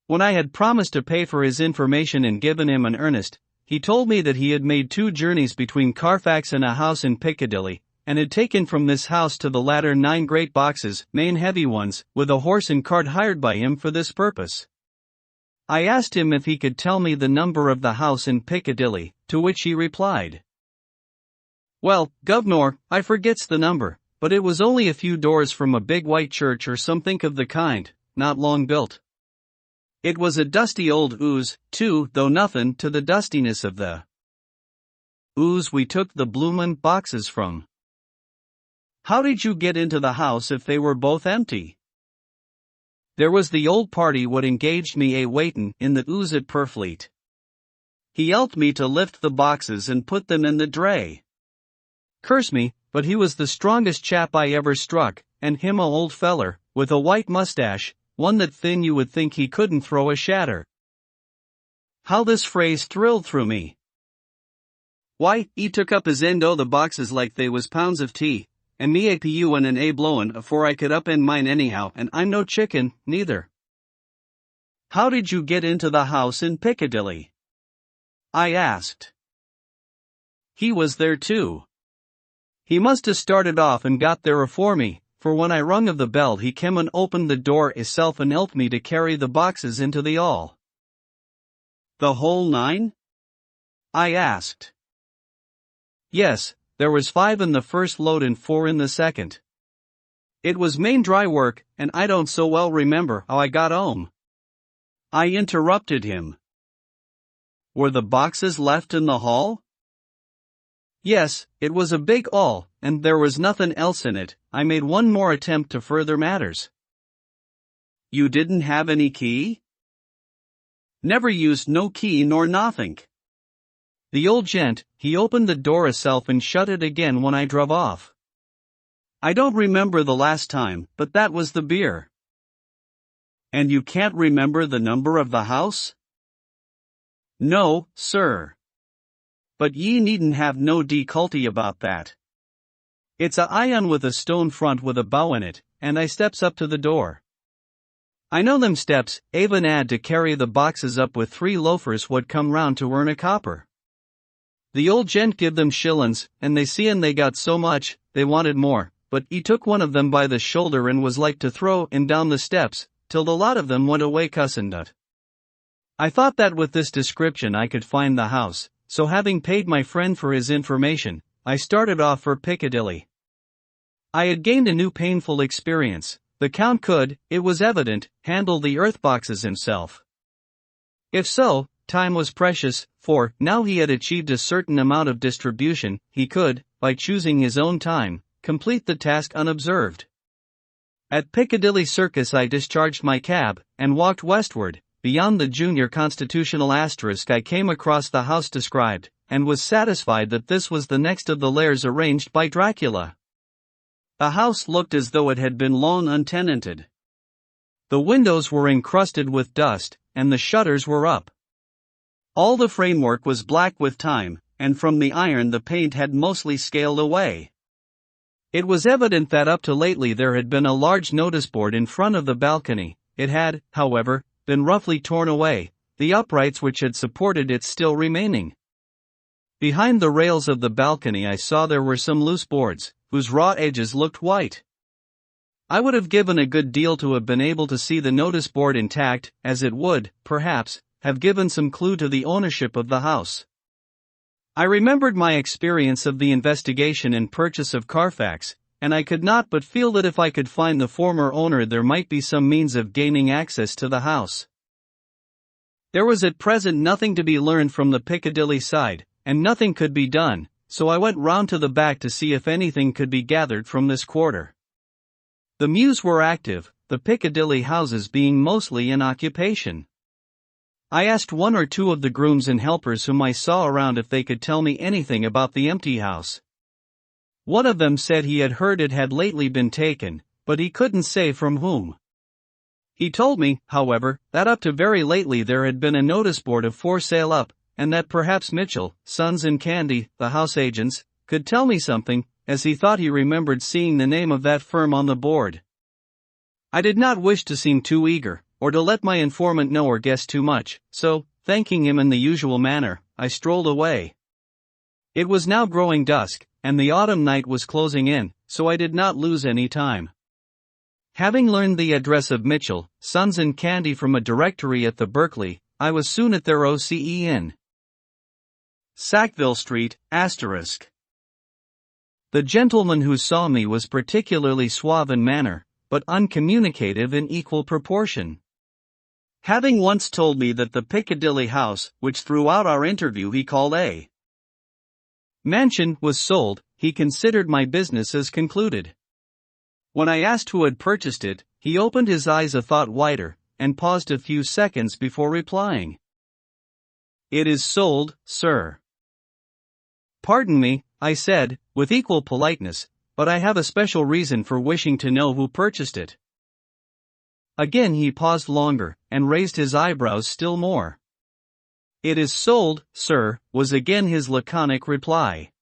When I had promised to pay for his information and given him an earnest, he told me that he had made 2 journeys between Carfax and a house in Piccadilly, and had taken from this house to the latter 9 great boxes, main heavy ones, with a horse and cart hired by him for this purpose. I asked him if he could tell me the number of the house in Piccadilly, to which he replied, Well, governor, I forgets the number, but it was only a few doors from a big white church or something of the kind, not long built. It was a dusty old ooze, too, though nothin' to the dustiness of the ooze we took the bloomin' boxes from. How did you get into the house if they were both empty? There was the old party what engaged me a waitin' in the ooze at Purfleet. He helped me to lift the boxes and put them in the dray. Curse me, but he was the strongest chap I ever struck, and him a old feller, with a white mustache, one that thin you would think he couldn't throw a shatter. How this phrase thrilled through me. Why, he took up his end o' the boxes like they was pounds of tea, and me a puin' and a blowin' afore I could upend mine anyhow, and I'm no chicken, neither. How did you get into the house in Piccadilly? I asked. He was there too. He must have started off and got there afore me, for when I rung of the bell he came and opened the door hisself and helped me to carry the boxes into the 'all. The whole 9? I asked. Yes, there was 5 in the first load and 4 in the second. It was main dry work, and I don't so well remember how I got home. I interrupted him. Were the boxes left in the hall? Yes, it was a big 'all, and there was nothing else in it. I made one more attempt to further matters. You didn't have any key? Never used no key nor nothink. The old gent, he opened the door hisself and shut it again when I druv off. I don't remember the last time, but that was the beer. And you can't remember the number of the house? No, sir. But ye needn't have no difficulty about that. It's a iron with a stone front with a bow in it, and I steps up to the door. I know them steps, even 'ad to carry the boxes up with 3 loafers what come round to earn a copper. The old gent give them shillin's, and they seein' they got so much, they wanted more, but he took one of them by the shoulder and was like to throw him down the steps, till the lot of them went away cussin' it. I thought that with this description I could find the house, so having paid my friend for his information, I started off for Piccadilly. I had gained a new painful experience. The Count could, it was evident, handle the earth boxes himself. If so, time was precious, for, now he had achieved a certain amount of distribution, he could, by choosing his own time, complete the task unobserved. At Piccadilly Circus I discharged my cab, and walked westward. Beyond the Junior Constitutional Asterisk I came across the house described, and was satisfied that this was the next of the lairs arranged by Dracula. The house looked as though it had been long untenanted. The windows were encrusted with dust, and the shutters were up. All the framework was black with time, and from the iron the paint had mostly scaled away. It was evident that up to lately there had been a large notice board in front of the balcony. It had, however, been roughly torn away, the uprights which had supported it still remaining. Behind the rails of the balcony I saw there were some loose boards, whose raw edges looked white. I would have given a good deal to have been able to see the notice board intact, as it would, perhaps, have given some clue to the ownership of the house. I remembered my experience of the investigation and purchase of Carfax, and I could not but feel that if I could find the former owner there might be some means of gaining access to the house. There was at present nothing to be learned from the Piccadilly side, and nothing could be done, so I went round to the back to see if anything could be gathered from this quarter. The mews were active, the Piccadilly houses being mostly in occupation. I asked 1 or 2 of the grooms and helpers whom I saw around if they could tell me anything about the empty house. One of them said he had heard it had lately been taken, but he couldn't say from whom. He told me, however, that up to very lately there had been a notice board of for sale up, and that perhaps Mitchell, Sons and Candy, the house agents, could tell me something, as he thought he remembered seeing the name of that firm on the board. I did not wish to seem too eager, or to let my informant know or guess too much, so, thanking him in the usual manner, I strolled away. It was now growing dusk, and the autumn night was closing in, so I did not lose any time. Having learned the address of Mitchell, Sons and Candy from a directory at the Berkeley, I was soon at their OCE Inn. Sackville Street, asterisk. The gentleman who saw me was particularly suave in manner, but uncommunicative in equal proportion. Having once told me that the Piccadilly house, which throughout our interview he called a mansion, was sold, he considered my business as concluded. When I asked who had purchased it, he opened his eyes a thought wider, and paused a few seconds before replying. "It is sold, sir." "Pardon me," I said, with equal politeness, but I have a special reason for wishing to know who purchased it." Again he paused longer, and raised his eyebrows still more. "It is sold, sir," was again his laconic reply.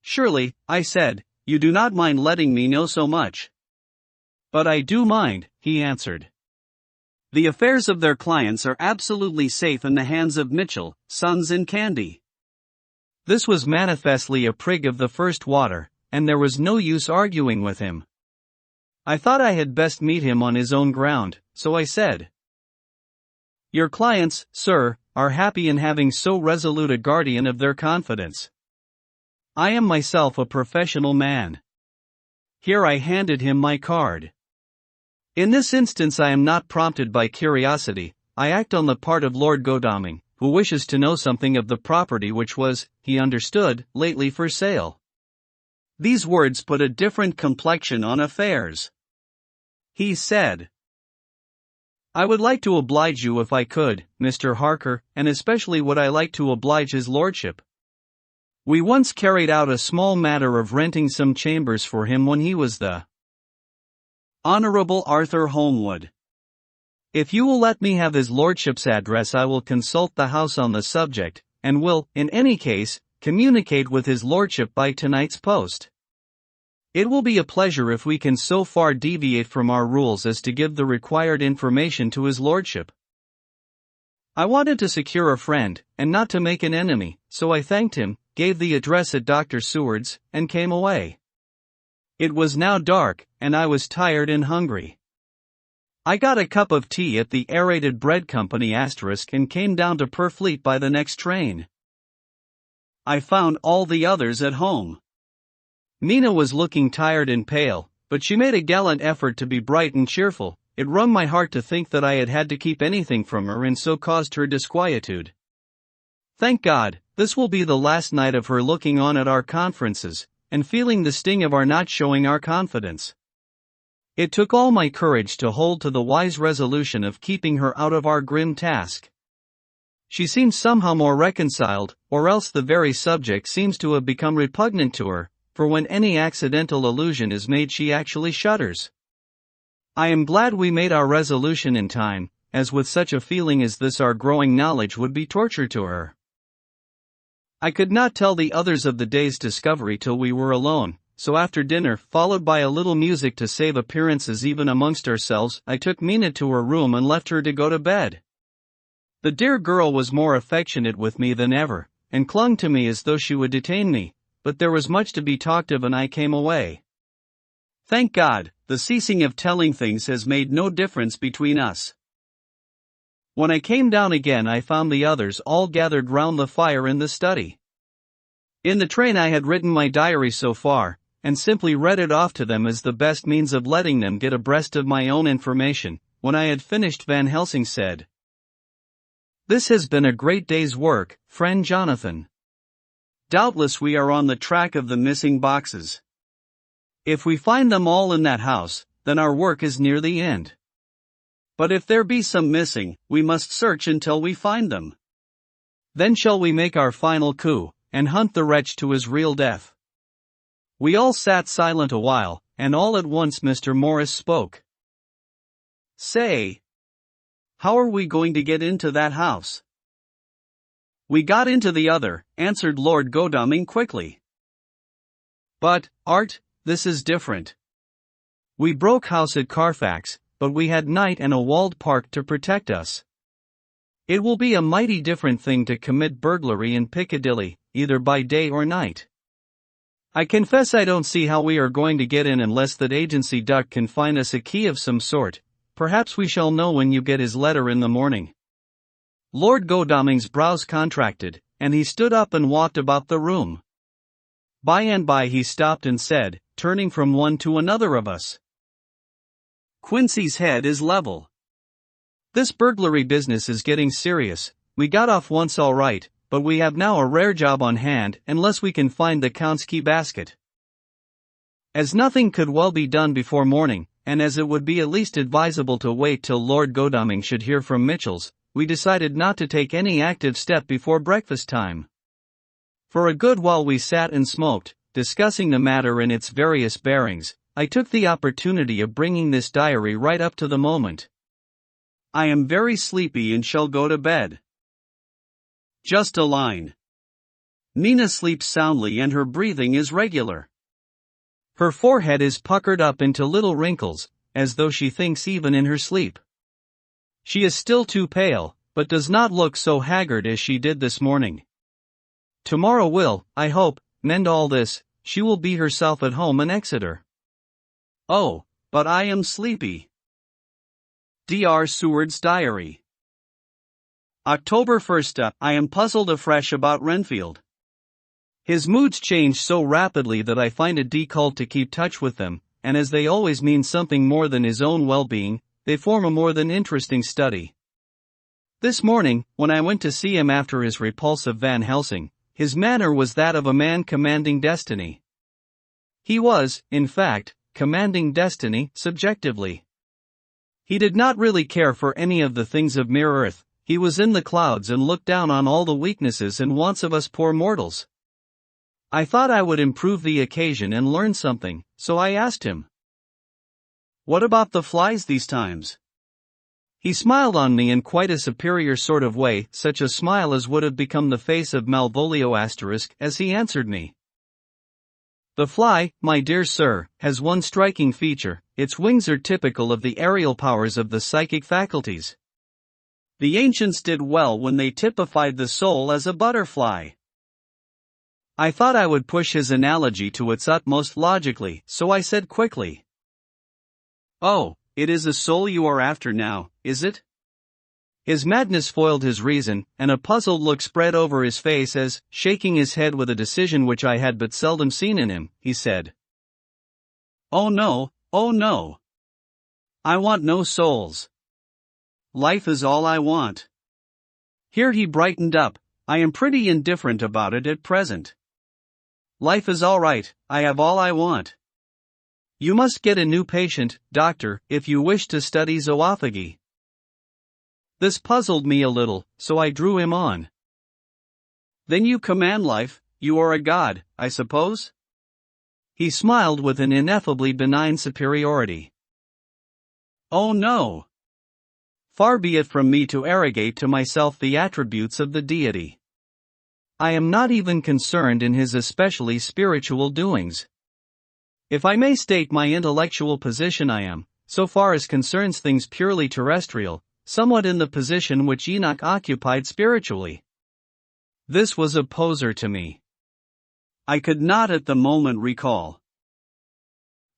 "Surely," I said, "you do not mind letting me know so much?" "But I do mind," he answered. "The affairs of their clients are absolutely safe in the hands of Mitchell, Sons and Candy." This was manifestly a prig of the first water, and there was no use arguing with him. I thought I had best meet him on his own ground, so I said, "Your clients, sir, are happy in having so resolute a guardian of their confidence. I am myself a professional man." Here I handed him my card. In this instance I am not prompted by curiosity, I act on the part of Lord Godalming, who wishes to know something of the property which was, he understood, lately for sale. These words put a different complexion on affairs. He said, "I would like to oblige you if I could, Mr. Harker, and especially would I like to oblige his lordship. We once carried out a small matter of renting some chambers for him when he was the Honorable Arthur Holmwood. If you will let me have his lordship's address I will consult the house on the subject, and will, in any case, communicate with his lordship by tonight's post. It will be a pleasure if we can so far deviate from our rules as to give the required information to his lordship." I wanted to secure a friend, and not to make an enemy, so I thanked him, gave the address at Dr. Seward's, and came away. It was now dark, and I was tired and hungry. I got a cup of tea at the Aerated Bread Company and came down to Purfleet by the next train. I found all the others at home. Mina was looking tired and pale, but she made a gallant effort to be bright and cheerful. It wrung my heart to think that I had had to keep anything from her and so caused her disquietude. Thank God, this will be the last night of her looking on at our conferences, and feeling the sting of our not showing our confidence. It took all my courage to hold to the wise resolution of keeping her out of our grim task. She seems somehow more reconciled, or else the very subject seems to have become repugnant to her, for when any accidental allusion is made she actually shudders. I am glad we made our resolution in time, as with such a feeling as this our growing knowledge would be torture to her. I could not tell the others of the day's discovery till we were alone, so after dinner, followed by a little music to save appearances even amongst ourselves, I took Mina to her room and left her to go to bed. The dear girl was more affectionate with me than ever, and clung to me as though she would detain me, but there was much to be talked of and I came away. Thank God, the ceasing of telling things has made no difference between us. When I came down again I found the others all gathered round the fire in the study. In the train I had written my diary so far, and simply read it off to them as the best means of letting them get abreast of my own information. When I had finished, Van Helsing said, "This has been a great day's work, friend Jonathan. Doubtless we are on the track of the missing boxes. If we find them all in that house, then our work is near the end. But if there be some missing, we must search until we find them. Then shall we make our final coup, and hunt the wretch to his real death." We all sat silent a while, and all at once Mr. Morris spoke. "Say, how are we going to get into that house?" "We got into the other," answered Lord Godalming quickly. "But, Art, this is different. We broke house at Carfax, but we had night and a walled park to protect us. It will be a mighty different thing to commit burglary in Piccadilly, either by day or night. I confess I don't see how we are going to get in unless that agency duck can find us a key of some sort. Perhaps we shall know when you get his letter in the morning." Lord Godalming's brows contracted, and he stood up and walked about the room. By and by he stopped and said, turning from one to another of us, "Quincy's head is level. This burglary business is getting serious. We got off once all right, but we have now a rare job on hand unless we can find the Count's key basket. As nothing could well be done before morning, and as it would be at least advisable to wait till Lord Godalming should hear from Mitchell's, we decided not to take any active step before breakfast time. For a good while we sat and smoked, discussing the matter in its various bearings, I took the opportunity of bringing this diary right up to the moment. I am very sleepy and shall go to bed. Just a line. Mina sleeps soundly and her breathing is regular. Her forehead is puckered up into little wrinkles, as though she thinks even in her sleep. She is still too pale, but does not look so haggard as she did this morning. Tomorrow will, I hope, mend all this. She will be herself at home in Exeter. Oh, but I am sleepy. Dr. Seward's Diary. October 1st. I am puzzled afresh about Renfield. His moods change so rapidly that I find it difficult to keep touch with them, and as they always mean something more than his own well-being, they form a more than interesting study. This morning, when I went to see him after his repulsive Van Helsing, his manner was that of a man commanding destiny. He was, in fact, commanding destiny subjectively. He did not really care for any of the things of mere earth. He was in the clouds and looked down on all the weaknesses and wants of us poor mortals. I thought I would improve the occasion and learn something, so I asked him, "What about the flies these times?" He smiled on me in quite a superior sort of way, such a smile as would have become the face of Malvolio *, as he answered me. "The fly, my dear sir, has one striking feature: its wings are typical of the aerial powers of the psychic faculties. The ancients did well when they typified the soul as a butterfly." I thought I would push his analogy to its utmost logically, so I said quickly, "Oh, it is a soul you are after now, is it?" His madness foiled his reason, and a puzzled look spread over his face as, shaking his head with a decision which I had but seldom seen in him, he said, "Oh no, oh no. I want no souls. Life is all I want." Here he brightened up. "I am pretty indifferent about it at present. Life is all right, I have all I want. You must get a new patient, doctor, if you wish to study zoophagy." This puzzled me a little, so I drew him on. "Then you command life, you are a god, I suppose?" He smiled with an ineffably benign superiority. "Oh no. Far be it from me to arrogate to myself the attributes of the deity. I am not even concerned in his especially spiritual doings. If I may state my intellectual position, I am, so far as concerns things purely terrestrial, somewhat in the position which Enoch occupied spiritually." This was a poser to me. I could not at the moment recall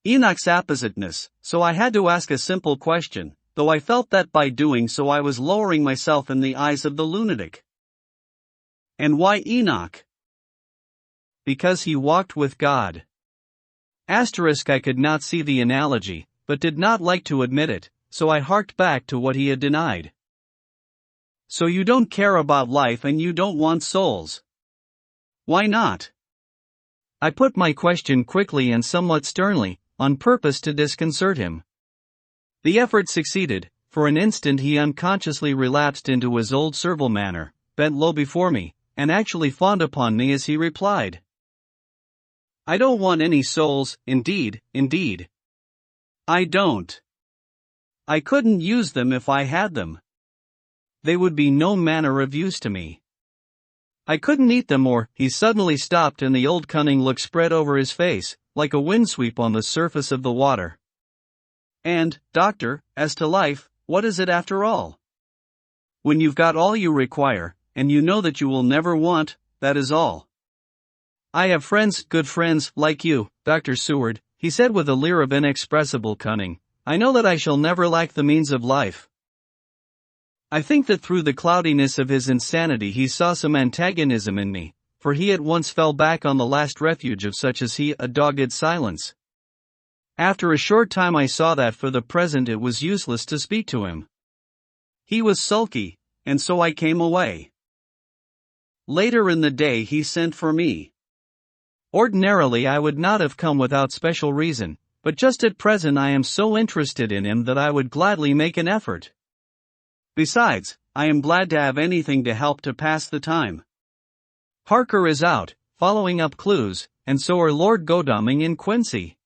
Enoch's appositeness, so I had to ask a simple question, though I felt that by doing so I was lowering myself in the eyes of the lunatic. "And why Enoch?" "Because he walked with God." I could not see the analogy, but did not like to admit it, so I harked back to what he had denied. "So you don't care about life and you don't want souls. Why not?" I put my question quickly and somewhat sternly, on purpose to disconcert him. The effort succeeded. For an instant he unconsciously relapsed into his old servile manner, bent low before me, and actually fawned upon me as he replied, "I don't want any souls, indeed, indeed. I don't. I couldn't use them if I had them. They would be no manner of use to me. I couldn't eat them or—" He suddenly stopped and the old cunning look spread over his face, like a windsweep on the surface of the water. "And, doctor, as to life, what is it after all? When you've got all you require, and you know that you will never want, that is all. I have friends, good friends, like you, Dr. Seward," he said with a leer of inexpressible cunning. "I know that I shall never lack the means of life." I think that through the cloudiness of his insanity he saw some antagonism in me, for he at once fell back on the last refuge of such as he, a dogged silence. After a short time I saw that for the present it was useless to speak to him. He was sulky, and so I came away. Later in the day he sent for me. Ordinarily I would not have come without special reason, but just at present I am so interested in him that I would gladly make an effort. Besides, I am glad to have anything to help to pass the time. Harker is out, following up clues, and so are Lord Godalming and Quincy.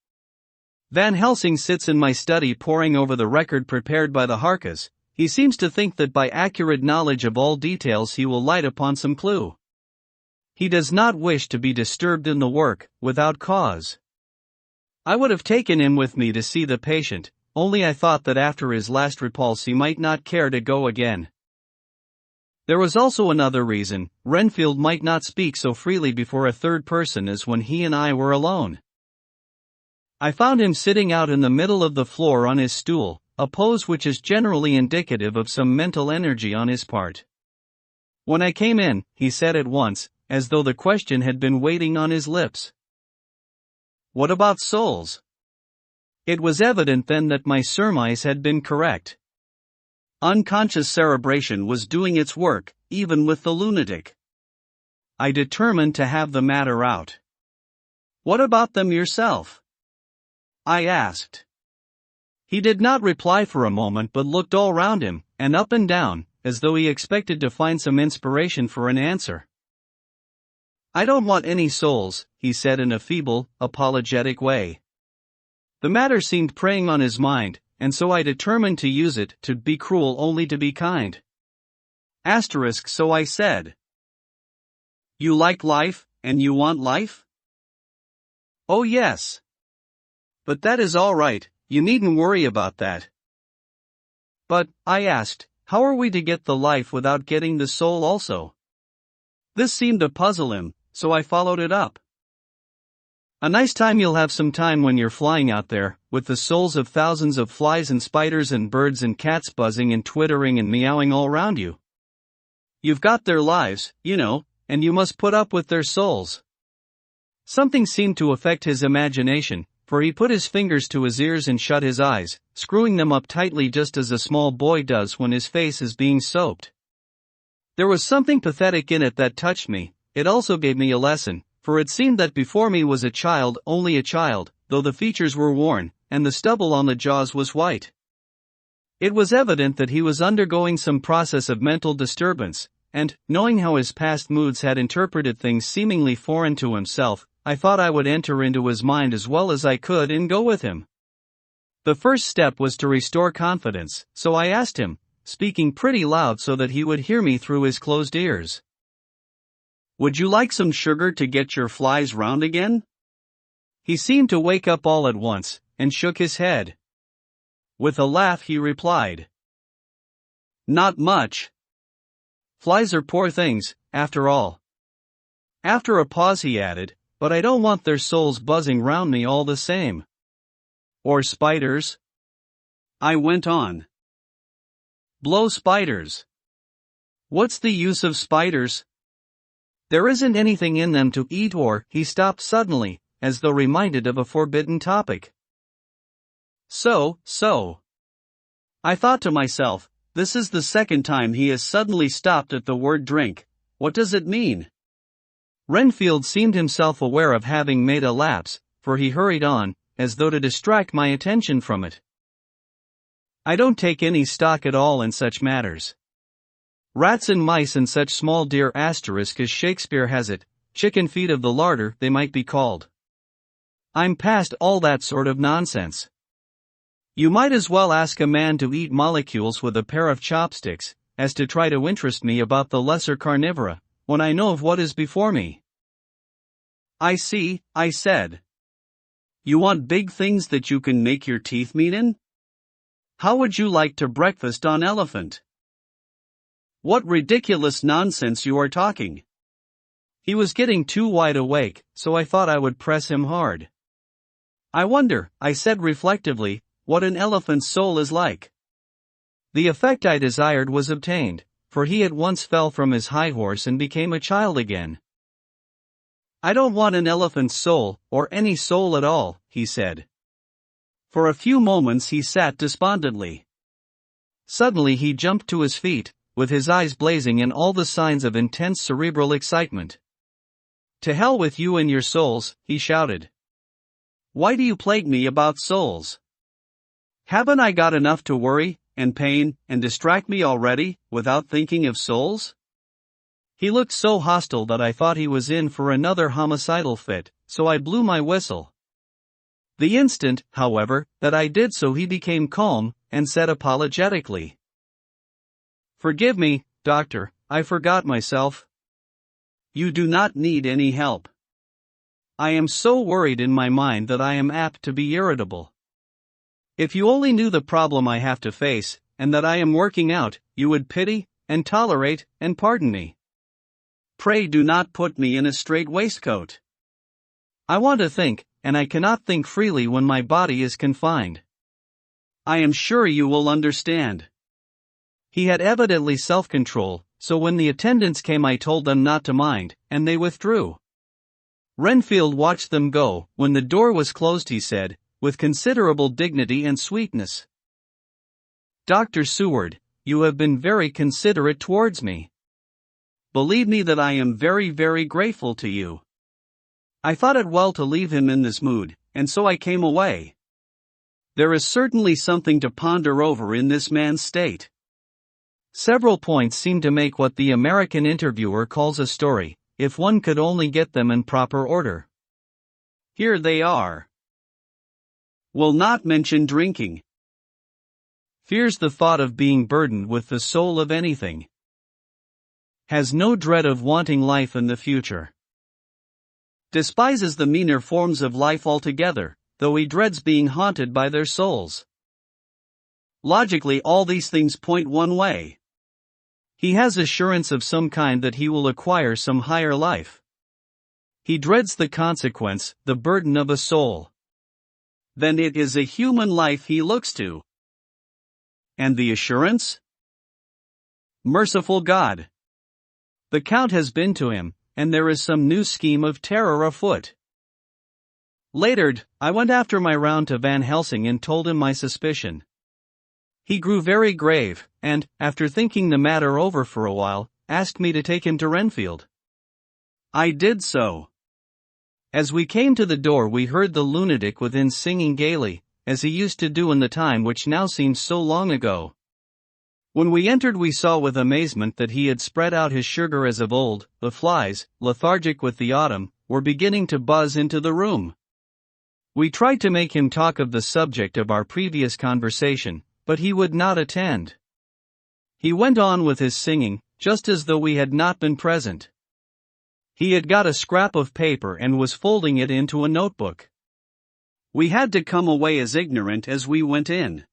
Van Helsing sits in my study poring over the record prepared by the Harkas. He seems to think that by accurate knowledge of all details he will light upon some clue. He does not wish to be disturbed in the work, without cause. I would have taken him with me to see the patient, only I thought that after his last repulse he might not care to go again. There was also another reason. Renfield might not speak so freely before a third person as when he and I were alone. I found him sitting out in the middle of the floor on his stool, a pose which is generally indicative of some mental energy on his part. When I came in, he said at once, as though the question had been waiting on his lips. "What about souls?" It was evident then that my surmise had been correct. Unconscious cerebration was doing its work, even with the lunatic. I determined to have the matter out. "What about them yourself?" I asked. He did not reply for a moment but looked all round him, and up and down, as though he expected to find some inspiration for an answer. "I don't want any souls," he said in a feeble, apologetic way. The matter seemed preying on his mind, and so I determined to use it, to be cruel only to be kind. So I said. "You like life, and you want life?" "Oh yes. But that is all right, you needn't worry about that." "But," I asked, "how are we to get the life without getting the soul also?" This seemed to puzzle him, so I followed it up. "A nice time you'll have some time when you're flying out there, with the souls of thousands of flies and spiders and birds and cats buzzing and twittering and meowing all round you. You've got their lives, you know, and you must put up with their souls." Something seemed to affect his imagination, for he put his fingers to his ears and shut his eyes, screwing them up tightly just as a small boy does when his face is being soaped. There was something pathetic in it that touched me. It also gave me a lesson, for it seemed that before me was a child, only a child, though the features were worn, and the stubble on the jaws was white. It was evident that he was undergoing some process of mental disturbance, and, knowing how his past moods had interpreted things seemingly foreign to himself, I thought I would enter into his mind as well as I could and go with him. The first step was to restore confidence, so I asked him, speaking pretty loud so that he would hear me through his closed ears. "Would you like some sugar to get your flies round again?" He seemed to wake up all at once, and shook his head. With a laugh he replied, "Not much. Flies are poor things, after all." After a pause he added, "But I don't want their souls buzzing round me all the same." "Or spiders?" I went on. "Blow spiders. What's the use of spiders? There isn't anything in them to eat or—" He stopped suddenly, as though reminded of a forbidden topic. So. I thought to myself, this is the second time he has suddenly stopped at the word drink. What does it mean? Renfield seemed himself aware of having made a lapse, for he hurried on, as though to distract my attention from it. "I don't take any stock at all in such matters. Rats and mice and such small deer as Shakespeare has it, chicken feet of the larder they might be called. I'm past all that sort of nonsense. You might as well ask a man to eat molecules with a pair of chopsticks, as to try to interest me about the lesser carnivora, when I know of what is before me." "I see," I said. "You want big things that you can make your teeth meet in? How would you like to breakfast on elephant?" "What ridiculous nonsense you are talking." He was getting too wide awake, so I thought I would press him hard. "I wonder," I said reflectively, "what an elephant's soul is like." The effect I desired was obtained, for he at once fell from his high horse and became a child again. "I don't want an elephant's soul, or any soul at all," he said. For a few moments he sat despondently. Suddenly he jumped to his feet, with his eyes blazing and all the signs of intense cerebral excitement. "To hell with you and your souls," he shouted. "Why do you plague me about souls? Haven't I got enough to worry, and pain, and distract me already, without thinking of souls?" He looked so hostile that I thought he was in for another homicidal fit, so I blew my whistle. The instant, however, that I did so he became calm, and said apologetically, "Forgive me, doctor, I forgot myself. You do not need any help. I am so worried in my mind that I am apt to be irritable. If you only knew the problem I have to face, and that I am working out, you would pity, and tolerate, and pardon me. Pray do not put me in a strait waistcoat. I want to think, and I cannot think freely when my body is confined. I am sure you will understand." He had evidently self-control, so when the attendants came I told them not to mind, and they withdrew. Renfield watched them go. When the door was closed he said, with considerable dignity and sweetness, "Dr. Seward, you have been very considerate towards me. Believe me that I am very, very grateful to you. I thought it well to leave him in this mood, and so I came away. There is certainly something to ponder over in this man's state." Several points seem to make what the American interviewer calls a story, if one could only get them in proper order. Here they are. Will not mention drinking. Fears the thought of being burdened with the soul of anything. Has no dread of wanting life in the future. Despises the meaner forms of life altogether, though he dreads being haunted by their souls. Logically all these things point one way. He has assurance of some kind that he will acquire some higher life. He dreads the consequence, the burden of a soul. Then it is a human life he looks to. And the assurance? Merciful God! The Count has been to him, and there is some new scheme of terror afoot. Later, I went after my round to Van Helsing and told him my suspicion. He grew very grave, and, after thinking the matter over for a while, asked me to take him to Renfield. I did so. As we came to the door we heard the lunatic within singing gaily, as he used to do in the time which now seems so long ago. When we entered we saw with amazement that he had spread out his sugar as of old. The flies, lethargic with the autumn, were beginning to buzz into the room. We tried to make him talk of the subject of our previous conversation, but he would not attend. He went on with his singing, just as though we had not been present. He had got a scrap of paper and was folding it into a notebook. We had to come away as ignorant as we went in.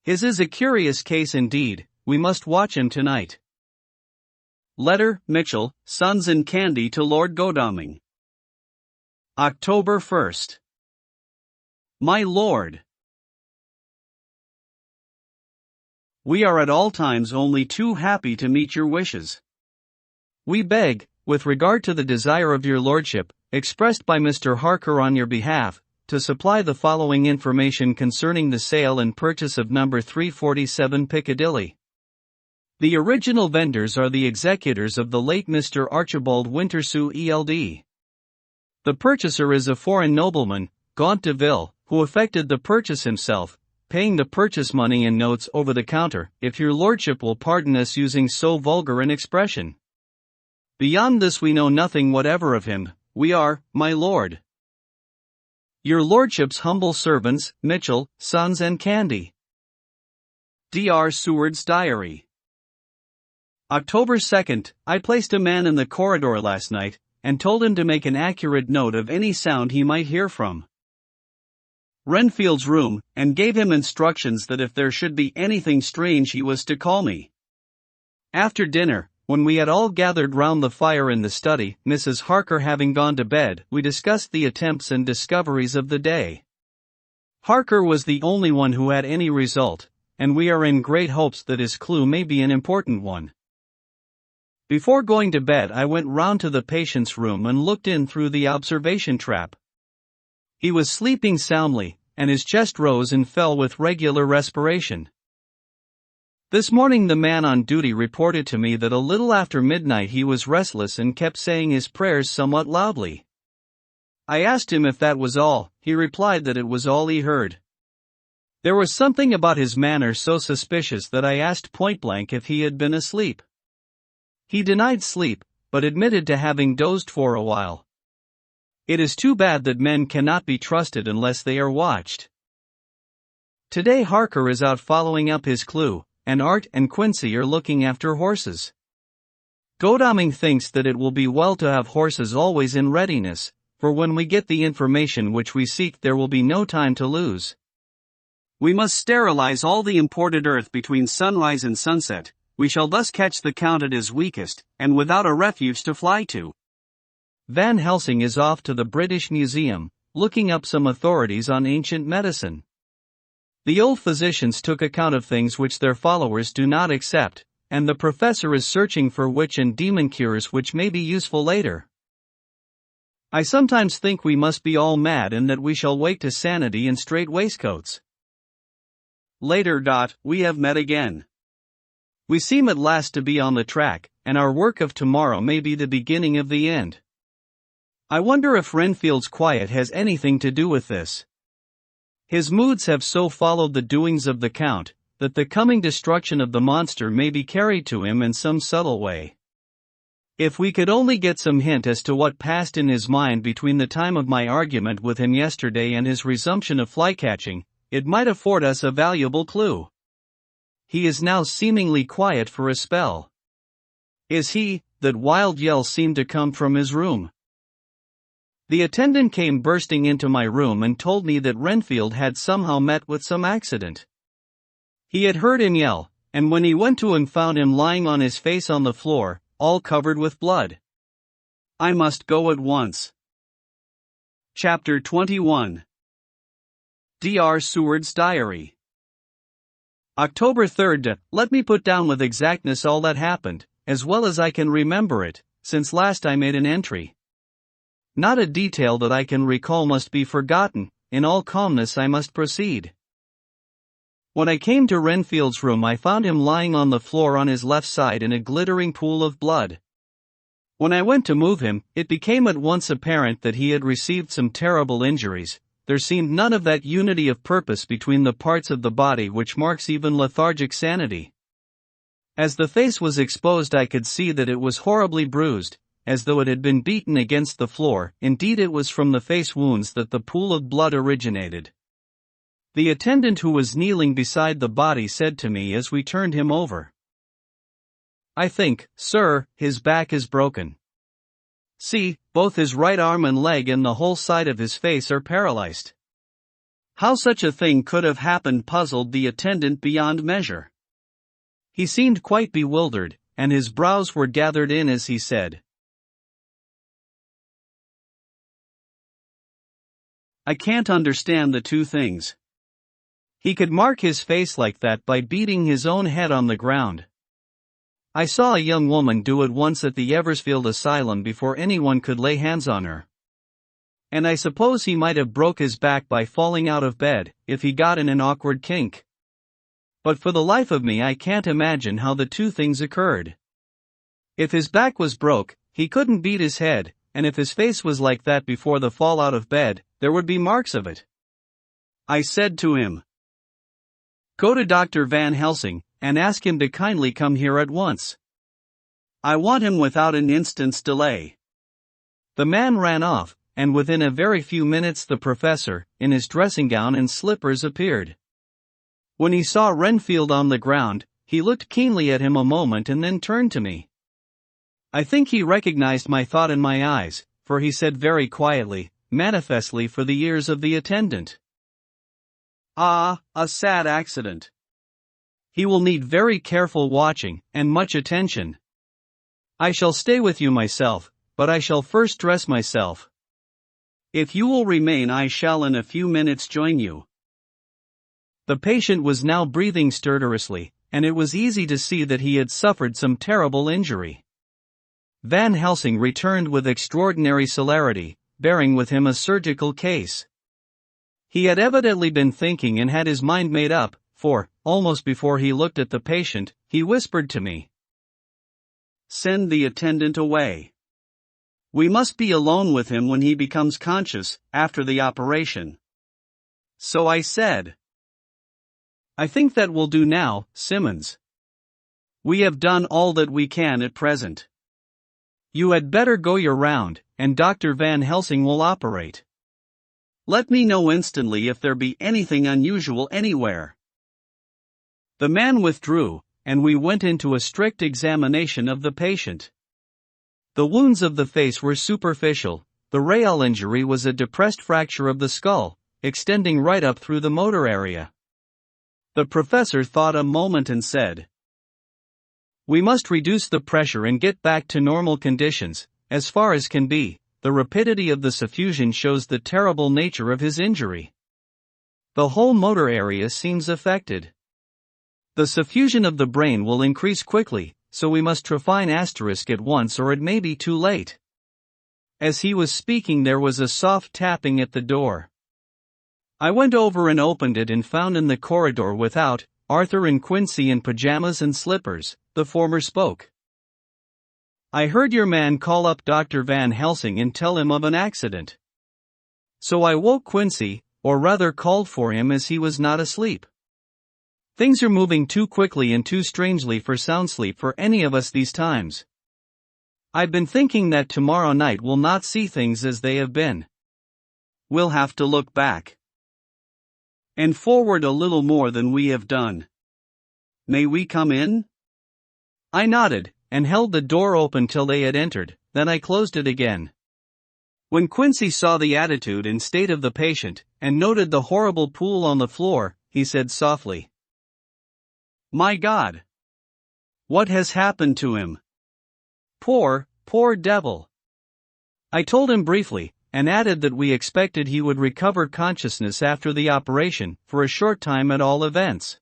His is a curious case indeed. We must watch him tonight. Letter, Mitchell, Sons and Candy to Lord Godalming. October 1st. My Lord, we are at all times only too happy to meet your wishes. We beg, with regard to the desire of your lordship, expressed by Mr. Harker on your behalf, to supply the following information concerning the sale and purchase of number 347 Piccadilly. The original vendors are the executors of the late Mr. Archibald Wintersue ELD. The purchaser is a foreign nobleman, Gaunt de Ville, who effected the purchase himself, paying the purchase money in notes over the counter, if your lordship will pardon us using so vulgar an expression. Beyond this we know nothing whatever of him. We are, my lord, your lordship's humble servants, Mitchell, Sons and Candy. D.R. Seward's Diary. October 2nd, I placed a man in the corridor last night, and told him to make an accurate note of any sound he might hear from Renfield's room, and gave him instructions that if there should be anything strange he was to call me. After dinner, when we had all gathered round the fire in the study, Mrs. Harker having gone to bed, we discussed the attempts and discoveries of the day. Harker was the only one who had any result, and we are in great hopes that his clue may be an important one. Before going to bed I went round to the patient's room and looked in through the observation trap. He was sleeping soundly, and his chest rose and fell with regular respiration. This morning the man on duty reported to me that a little after midnight he was restless and kept saying his prayers somewhat loudly. I asked him if that was all. He replied that it was all he heard. There was something about his manner so suspicious that I asked point-blank if he had been asleep. He denied sleep, but admitted to having dozed for a while. It is too bad that men cannot be trusted unless they are watched. Today Harker is out following up his clue, and Art and Quincy are looking after horses. Godalming thinks that it will be well to have horses always in readiness, for when we get the information which we seek there will be no time to lose. We must sterilize all the imported earth between sunrise and sunset. We shall thus catch the count at his weakest, and without a refuge to fly to. Van Helsing is off to the British Museum, looking up some authorities on ancient medicine. The old physicians took account of things which their followers do not accept, and the professor is searching for witch and demon cures which may be useful later. I sometimes think we must be all mad and that we shall wake to sanity in strait waistcoats. Later. We have met again. We seem at last to be on the track, and our work of tomorrow may be the beginning of the end. I wonder if Renfield's quiet has anything to do with this. His moods have so followed the doings of the Count, that the coming destruction of the monster may be carried to him in some subtle way. If we could only get some hint as to what passed in his mind between the time of my argument with him yesterday and his resumption of flycatching, it might afford us a valuable clue. He is now seemingly quiet for a spell. Is he? That wild yell seemed to come from his room. The attendant came bursting into my room and told me that Renfield had somehow met with some accident. He had heard him yell, and when he went to him found him lying on his face on the floor, all covered with blood. I must go at once. Chapter 21. Dr. Seward's Diary. October 3rd. Let me put down with exactness all that happened, as well as I can remember it, since last I made an entry. Not a detail that I can recall must be forgotten. In all calmness I must proceed. When I came to Renfield's room I found him lying on the floor on his left side in a glittering pool of blood. When I went to move him, it became at once apparent that he had received some terrible injuries. There seemed none of that unity of purpose between the parts of the body which marks even lethargic sanity. As the face was exposed I could see that it was horribly bruised, as though it had been beaten against the floor. Indeed it was from the face wounds that the pool of blood originated. The attendant who was kneeling beside the body said to me as we turned him over, "I think, sir, his back is broken. See, both his right arm and leg and the whole side of his face are paralyzed." How such a thing could have happened puzzled the attendant beyond measure. He seemed quite bewildered, and his brows were gathered in as he said, "I can't understand the two things. He could mark his face like that by beating his own head on the ground. I saw a young woman do it once at the Eversfield Asylum before anyone could lay hands on her. And I suppose he might have broke his back by falling out of bed, if he got in an awkward kink. But for the life of me I can't imagine how the two things occurred. If his back was broke, he couldn't beat his head, and if his face was like that before the fall out of bed, there would be marks of it." I said to him, "Go to Dr. Van Helsing, and ask him to kindly come here at once. I want him without an instant's delay." The man ran off, and within a very few minutes the professor, in his dressing gown and slippers, appeared. When he saw Renfield on the ground, he looked keenly at him a moment and then turned to me. I think he recognized my thought in my eyes, for he said very quietly, manifestly for the ears of the attendant, "Ah, a sad accident. He will need very careful watching, and much attention. I shall stay with you myself, but I shall first dress myself. If you will remain I shall in a few minutes join you." The patient was now breathing stertorously, and it was easy to see that he had suffered some terrible injury. Van Helsing returned with extraordinary celerity, bearing with him a surgical case. He had evidently been thinking and had his mind made up, for, almost before he looked at the patient, he whispered to me, "Send the attendant away. We must be alone with him when he becomes conscious, after the operation." So I said, "I think that will do now, Simmons. We have done all that we can at present. You had better go your round, and Dr. Van Helsing will operate. Let me know instantly if there be anything unusual anywhere." The man withdrew, and we went into a strict examination of the patient. The wounds of the face were superficial. The real injury was a depressed fracture of the skull, extending right up through the motor area. The professor thought a moment and said, "We must reduce the pressure and get back to normal conditions, as far as can be. The rapidity of the suffusion shows the terrible nature of his injury. The whole motor area seems affected. The suffusion of the brain will increase quickly, so we must trephine asterisk at once or it may be too late." As he was speaking there was a soft tapping at the door. I went over and opened it and found in the corridor without, Arthur and Quincy in pajamas and slippers. The former spoke. "I heard your man call up Dr. Van Helsing and tell him of an accident. So I woke Quincy, or rather called for him as he was not asleep. Things are moving too quickly and too strangely for sound sleep for any of us these times. I've been thinking that tomorrow night we'll not see things as they have been. We'll have to look back and forward a little more than we have done. May we come in?" I nodded, and held the door open till they had entered, then I closed it again. When Quincy saw the attitude and state of the patient, and noted the horrible pool on the floor, he said softly, "My God! What has happened to him? Poor devil." I told him briefly, and added that we expected he would recover consciousness after the operation, for a short time at all events.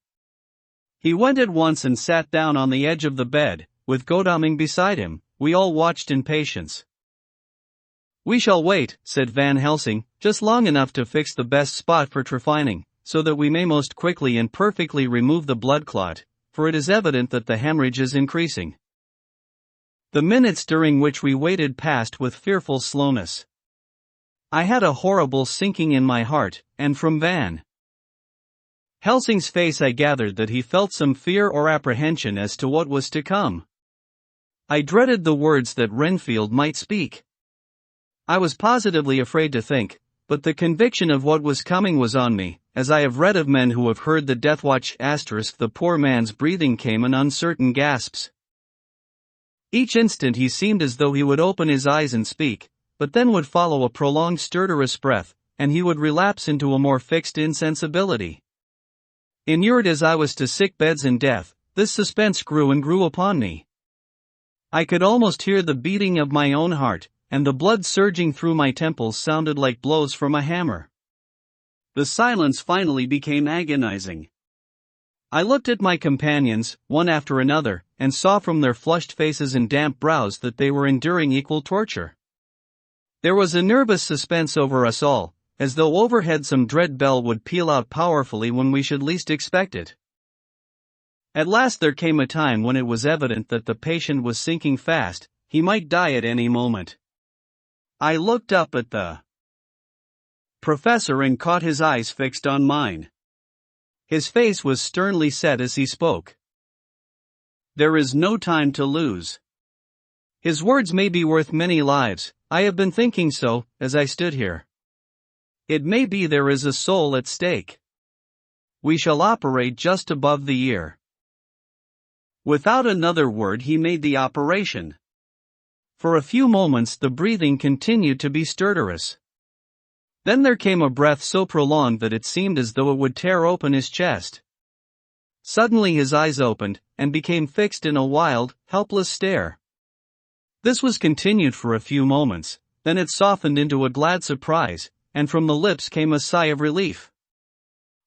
He went at once and sat down on the edge of the bed, with Godalming beside him. We all watched in patience. "We shall wait," said Van Helsing, "just long enough to fix the best spot for trephining, so that we may most quickly and perfectly remove the blood clot, for it is evident that the hemorrhage is increasing." The minutes during which we waited passed with fearful slowness. I had a horrible sinking in my heart, and from Van Helsing's face I gathered that he felt some fear or apprehension as to what was to come. I dreaded the words that Renfield might speak. I was positively afraid to think, but the conviction of what was coming was on me, as I have read of men who have heard the death watch *. The poor man's breathing came in uncertain gasps. Each instant he seemed as though he would open his eyes and speak, but then would follow a prolonged stertorous breath, and he would relapse into a more fixed insensibility. Inured as I was to sick beds and death, this suspense grew and grew upon me. I could almost hear the beating of my own heart, and the blood surging through my temples sounded like blows from a hammer. The silence finally became agonizing. I looked at my companions, one after another, and saw from their flushed faces and damp brows that they were enduring equal torture. There was a nervous suspense over us all, as though overhead some dread bell would peal out powerfully when we should least expect it. At last there came a time when it was evident that the patient was sinking fast. He might die at any moment. I looked up at the professor and caught his eyes fixed on mine. His face was sternly set as he spoke. "There is no time to lose. His words may be worth many lives. I have been thinking so, as I stood here. It may be there is a soul at stake. We shall operate just above the ear." Without another word he made the operation. For a few moments the breathing continued to be stertorous. Then there came a breath so prolonged that it seemed as though it would tear open his chest. Suddenly his eyes opened, and became fixed in a wild, helpless stare. This was continued for a few moments, then it softened into a glad surprise, and from the lips came a sigh of relief.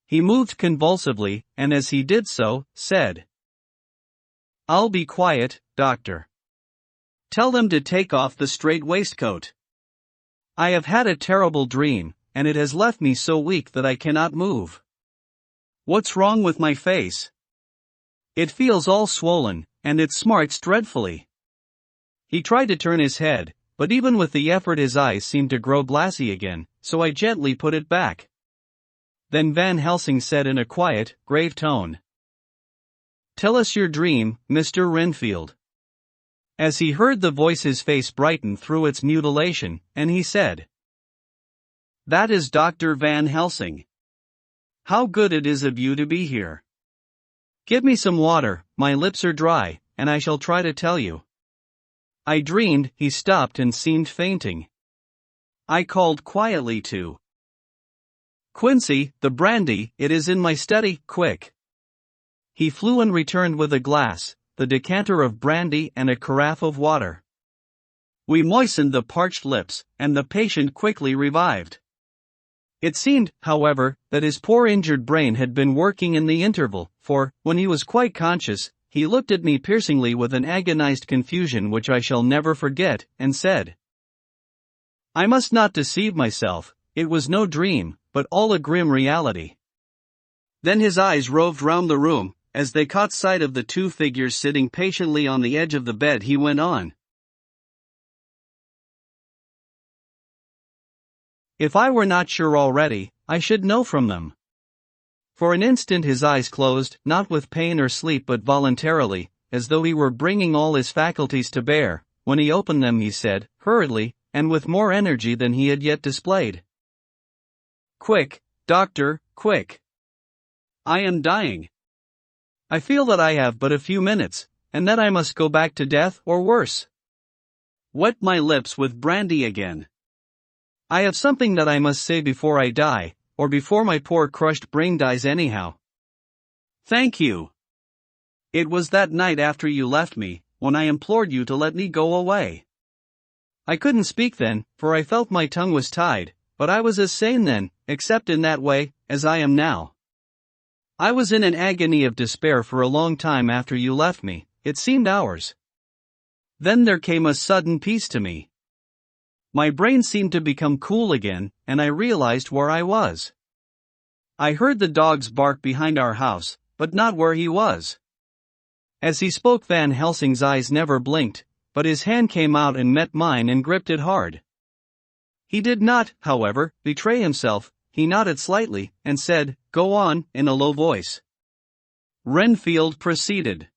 He moved convulsively, and as he did so, said, "I'll be quiet, doctor. Tell them to take off the strait waistcoat. I have had a terrible dream, and it has left me so weak that I cannot move. What's wrong with my face? It feels all swollen, and it smarts dreadfully." He tried to turn his head, but even with the effort his eyes seemed to grow glassy again, so I gently put it back. Then Van Helsing said in a quiet, grave tone, "Tell us your dream, Mr. Renfield." As he heard the voice, his face brightened through its mutilation, and he said, "That is Dr. Van Helsing. How good it is of you to be here. Give me some water, my lips are dry, and I shall try to tell you. I dreamed." He stopped and seemed fainting. I called quietly to Quincy, "The brandy, it is in my study, quick." He flew and returned with a glass, the decanter of brandy and a carafe of water. We moistened the parched lips, and the patient quickly revived. It seemed, however, that his poor injured brain had been working in the interval, for, when he was quite conscious, he looked at me piercingly with an agonized confusion which I shall never forget, and said, "I must not deceive myself, it was no dream, but all a grim reality." Then his eyes roved round the room. As they caught sight of the two figures sitting patiently on the edge of the bed, he went on, "If I were not sure already, I should know from them." For an instant his eyes closed, not with pain or sleep but voluntarily, as though he were bringing all his faculties to bear. When he opened them he said, hurriedly, and with more energy than he had yet displayed, "Quick, doctor, quick. I am dying. I feel that I have but a few minutes, and that I must go back to death or worse. Wet my lips with brandy again. I have something that I must say before I die, or before my poor crushed brain dies anyhow. Thank you. It was that night after you left me, when I implored you to let me go away. I couldn't speak then, for I felt my tongue was tied, but I was as sane then, except in that way, as I am now. I was in an agony of despair for a long time after you left me, it seemed hours. Then there came a sudden peace to me. My brain seemed to become cool again, and I realized where I was. I heard the dogs bark behind our house, but not where he was." As he spoke, Van Helsing's eyes never blinked, but his hand came out and met mine and gripped it hard. He did not, however, betray himself. He nodded slightly, and said, "Go on," in a low voice. Renfield proceeded.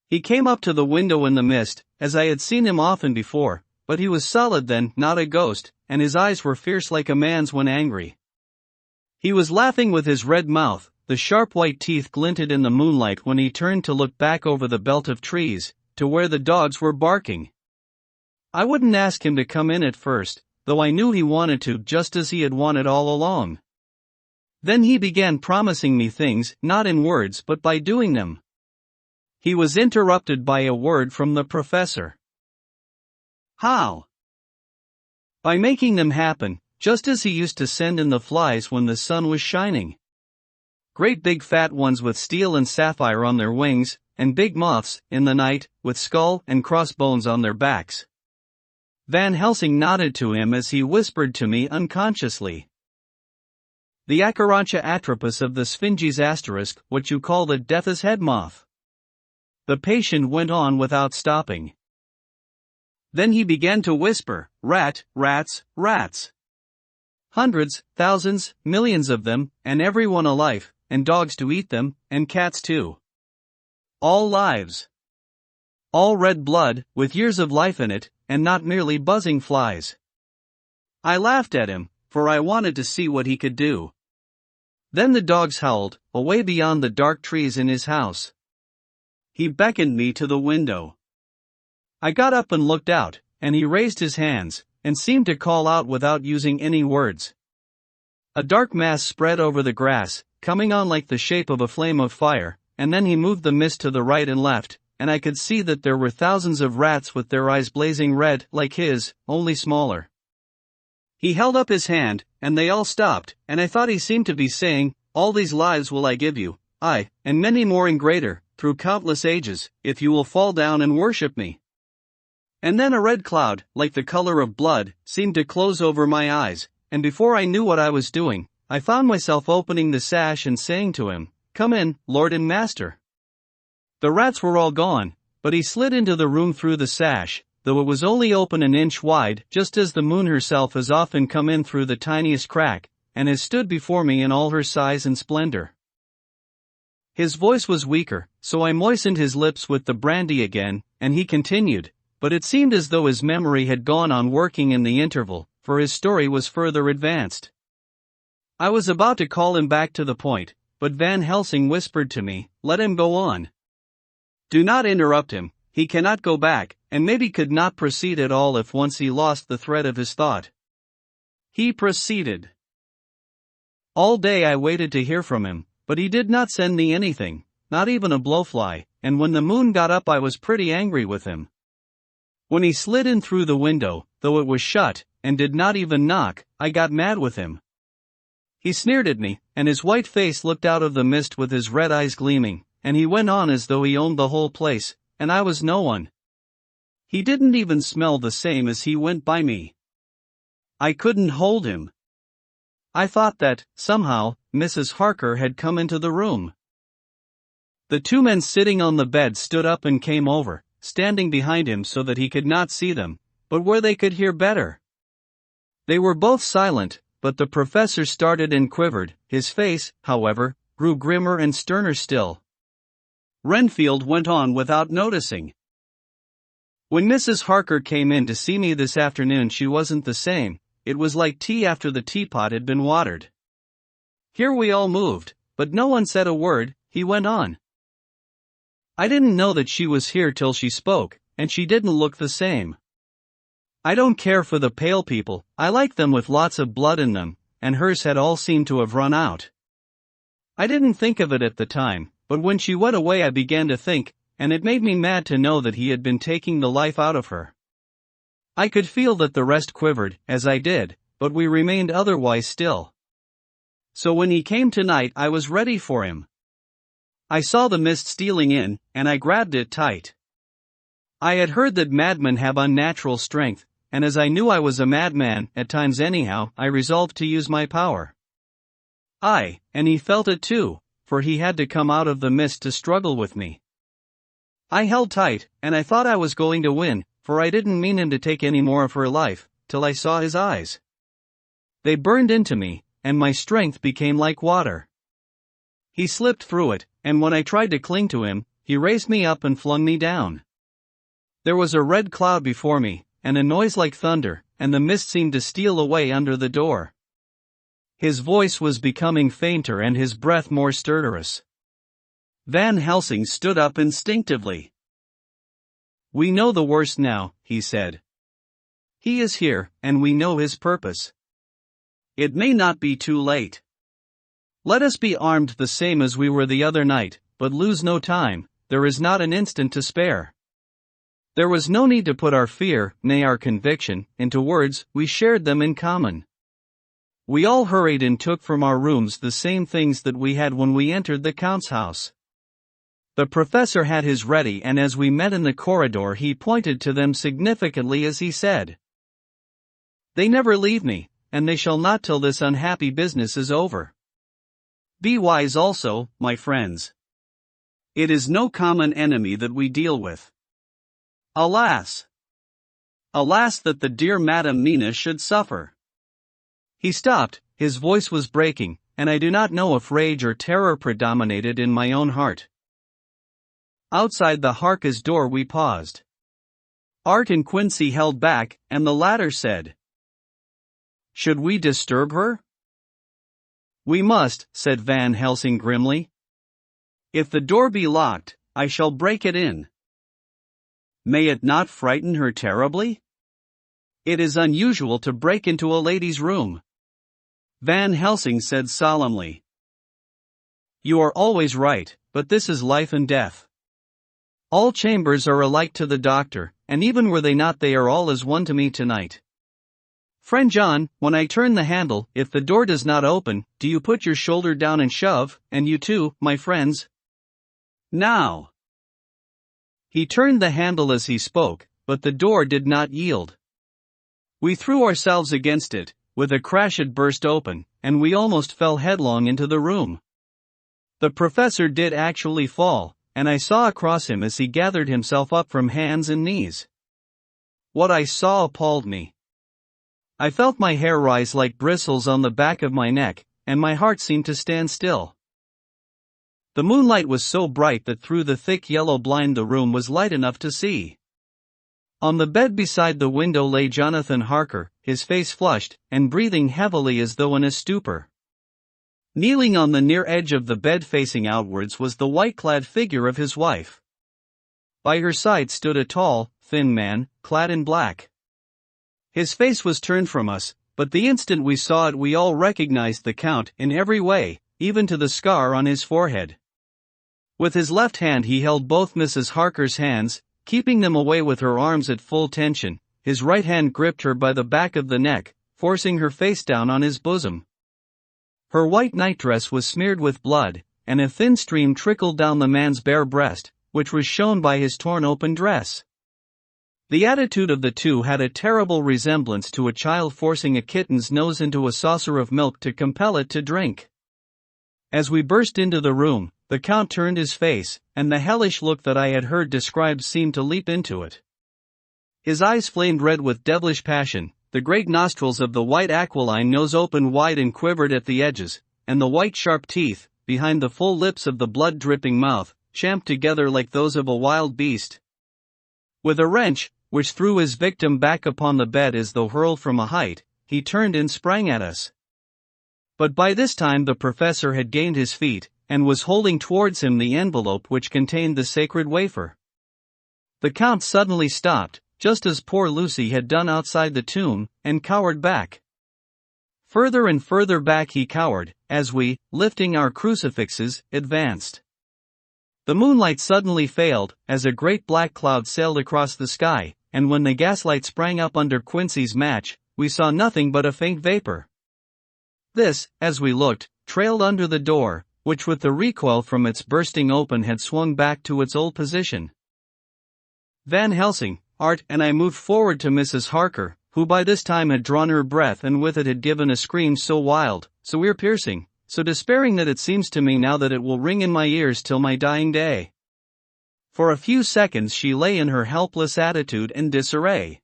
"He came up to the window in the mist, as I had seen him often before, but he was solid then, not a ghost, and his eyes were fierce like a man's when angry. He was laughing with his red mouth, the sharp white teeth glinted in the moonlight when he turned to look back over the belt of trees, to where the dogs were barking. I wouldn't ask him to come in at first, though I knew he wanted to, just as he had wanted all along. Then he began promising me things, not in words but by doing them. He was interrupted by a word from the professor. How? By making them happen, just as he used to send in the flies when the sun was shining. Great big fat ones with steel and sapphire on their wings, and big moths, in the night, with skull and crossbones on their backs. Van Helsing nodded to him as he whispered to me unconsciously. The Acherontia atropus of the Sphinges *, what you call the death's head moth. The patient went on without stopping. Then he began to whisper, "Rat, rats, rats. Hundreds, thousands, millions of them, and every one alive, and dogs to eat them, and cats too. All lives. All red blood, with years of life in it, and not merely buzzing flies." I laughed at him, for I wanted to see what he could do. Then the dogs howled, away beyond the dark trees in his house. He beckoned me to the window. I got up and looked out, and he raised his hands, and seemed to call out without using any words. A dark mass spread over the grass, coming on like the shape of a flame of fire, and then he moved the mist to the right and left, and I could see that there were thousands of rats with their eyes blazing red, like his, only smaller. He held up his hand, and they all stopped, and I thought he seemed to be saying, "All these lives will I give you, I, and many more and greater, through countless ages, if you will fall down and worship me." And then a red cloud, like the color of blood, seemed to close over my eyes, and before I knew what I was doing, I found myself opening the sash and saying to him, "Come in, Lord and Master." The rats were all gone, but he slid into the room through the sash, though it was only open an inch wide, just as the moon herself has often come in through the tiniest crack, and has stood before me in all her size and splendor. His voice was weaker, so I moistened his lips with the brandy again, and he continued, but it seemed as though his memory had gone on working in the interval, for his story was further advanced. I was about to call him back to the point, but Van Helsing whispered to me, "Let him go on. Do not interrupt him, he cannot go back, and maybe could not proceed at all if once he lost the thread of his thought." He proceeded. "All day I waited to hear from him, but he did not send me anything, not even a blowfly, and when the moon got up I was pretty angry with him. When he slid in through the window, though it was shut, and did not even knock, I got mad with him. He sneered at me, and his white face looked out of the mist with his red eyes gleaming, and he went on as though he owned the whole place, and I was no one. He didn't even smell the same as he went by me. I couldn't hold him. I thought that, somehow, Mrs. Harker had come into the room. The two men sitting on the bed stood up and came over, standing behind him so that he could not see them, but where they could hear better. They were both silent, but the professor started and quivered. His face, however, grew grimmer and sterner still. Renfield went on without noticing. "When Mrs. Harker came in to see me this afternoon she wasn't the same. It was like tea after the teapot had been watered. Here we all moved, but no one said a word," he went on. "I didn't know that she was here till she spoke, and she didn't look the same. I don't care for the pale people, I like them with lots of blood in them, and hers had all seemed to have run out. I didn't think of it at the time, but when she went away I began to think, and it made me mad to know that he had been taking the life out of her. I could feel that the rest quivered, as I did, but we remained otherwise still. So when he came tonight I was ready for him. I saw the mist stealing in, and I grabbed it tight. I had heard that madmen have unnatural strength, and as I knew I was a madman, at times anyhow, I resolved to use my power. And he felt it too, for he had to come out of the mist to struggle with me. I held tight, and I thought I was going to win, for I didn't mean him to take any more of her life, till I saw his eyes. They burned into me, and my strength became like water. He slipped through it, and when I tried to cling to him, he raised me up and flung me down. There was a red cloud before me, and a noise like thunder, and the mist seemed to steal away under the door. His voice was becoming fainter and his breath more stertorous. Van Helsing stood up instinctively. "We know the worst now," he said. "He is here, and we know his purpose. It may not be too late. Let us be armed the same as we were the other night, but lose no time, there is not an instant to spare." There was no need to put our fear, nay our conviction, into words, we shared them in common. We all hurried and took from our rooms the same things that we had when we entered the Count's house. The professor had his ready, and as we met in the corridor he pointed to them significantly as he said, "They never leave me, and they shall not till this unhappy business is over. Be wise also, my friends. It is no common enemy that we deal with. Alas! Alas that the dear Madam Mina should suffer." He stopped, his voice was breaking, and I do not know if rage or terror predominated in my own heart. Outside the Harker's door we paused. Art and Quincy held back, and the latter said, "Should we disturb her?" "We must," said Van Helsing grimly. "If the door be locked, I shall break it in." "May it not frighten her terribly? It is unusual to break into a lady's room," Van Helsing said solemnly. "You are always right, but this is life and death. All chambers are alike to the doctor, and even were they not, they are all as one to me tonight. Friend John, when I turn the handle, if the door does not open, do you put your shoulder down and shove, and you too, my friends? Now." He turned the handle as he spoke, but the door did not yield. We threw ourselves against it, with a crash it burst open, and we almost fell headlong into the room. The professor did actually fall, and I saw across him as he gathered himself up from hands and knees. What I saw appalled me. I felt my hair rise like bristles on the back of my neck, and my heart seemed to stand still. The moonlight was so bright that through the thick yellow blind the room was light enough to see. On the bed beside the window lay Jonathan Harker, his face flushed, and breathing heavily as though in a stupor. Kneeling on the near edge of the bed facing outwards was the white-clad figure of his wife. By her side stood a tall, thin man, clad in black. His face was turned from us, but the instant we saw it we all recognized the Count in every way, even to the scar on his forehead. With his left hand he held both Mrs. Harker's hands, keeping them away with her arms at full tension. His right hand gripped her by the back of the neck, forcing her face down on his bosom. Her white nightdress was smeared with blood, and a thin stream trickled down the man's bare breast, which was shown by his torn open dress. The attitude of the two had a terrible resemblance to a child forcing a kitten's nose into a saucer of milk to compel it to drink. As we burst into the room, the Count turned his face, and the hellish look that I had heard described seemed to leap into it. His eyes flamed red with devilish passion, the great nostrils of the white aquiline nose opened wide and quivered at the edges, and the white sharp teeth, behind the full lips of the blood-dripping mouth, champed together like those of a wild beast. With a wrench, which threw his victim back upon the bed as though hurled from a height, he turned and sprang at us. But by this time the professor had gained his feet, and was holding towards him the envelope which contained the sacred wafer. The Count suddenly stopped, just as poor Lucy had done outside the tomb, and cowered back. Further and further back he cowered, as we, lifting our crucifixes, advanced. The moonlight suddenly failed, as a great black cloud sailed across the sky, and when the gaslight sprang up under Quincy's match, we saw nothing but a faint vapor. This, as we looked, trailed under the door, which with the recoil from its bursting open had swung back to its old position. Van Helsing, Art, and I moved forward to Mrs. Harker, who by this time had drawn her breath and with it had given a scream so wild, so ear-piercing, so despairing that it seems to me now that it will ring in my ears till my dying day. For a few seconds she lay in her helpless attitude and disarray.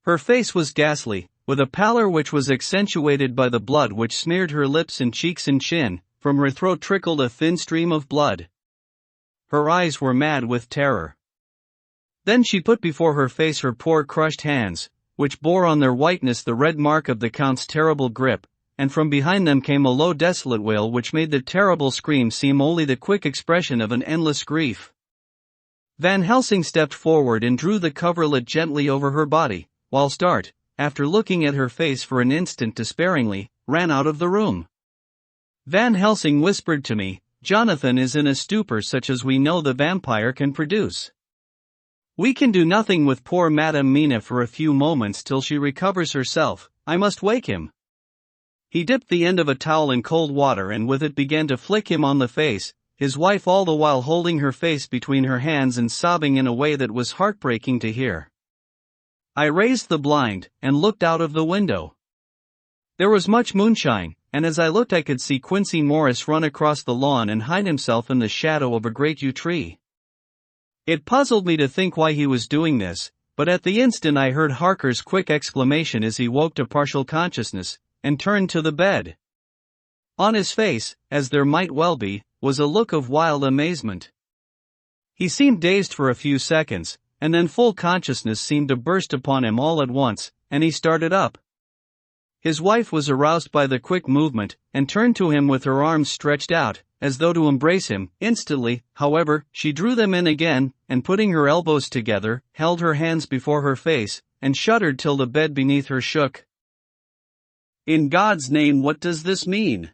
Her face was ghastly, with a pallor which was accentuated by the blood which smeared her lips and cheeks and chin. From her throat trickled a thin stream of blood. Her eyes were mad with terror. Then she put before her face her poor crushed hands, which bore on their whiteness the red mark of the Count's terrible grip, and from behind them came a low desolate wail which made the terrible scream seem only the quick expression of an endless grief. Van Helsing stepped forward and drew the coverlet gently over her body, whilst Art, after looking at her face for an instant despairingly, ran out of the room. Van Helsing whispered to me, "Jonathan is in a stupor such as we know the vampire can produce. We can do nothing with poor Madame Mina for a few moments till she recovers herself. I must wake him." He dipped the end of a towel in cold water and with it began to flick him on the face, his wife all the while holding her face between her hands and sobbing in a way that was heartbreaking to hear. I raised the blind, and looked out of the window. There was much moonshine, and as I looked I could see Quincy Morris run across the lawn and hide himself in the shadow of a great yew tree. It puzzled me to think why he was doing this, but at the instant I heard Harker's quick exclamation as he woke to partial consciousness, and turned to the bed. On his face, as there might well be, was a look of wild amazement. He seemed dazed for a few seconds, and then full consciousness seemed to burst upon him all at once, and he started up. His wife was aroused by the quick movement, and turned to him with her arms stretched out, as though to embrace him. Instantly, however, she drew them in again, and putting her elbows together, held her hands before her face, and shuddered till the bed beneath her shook. "In God's name, what does this mean?"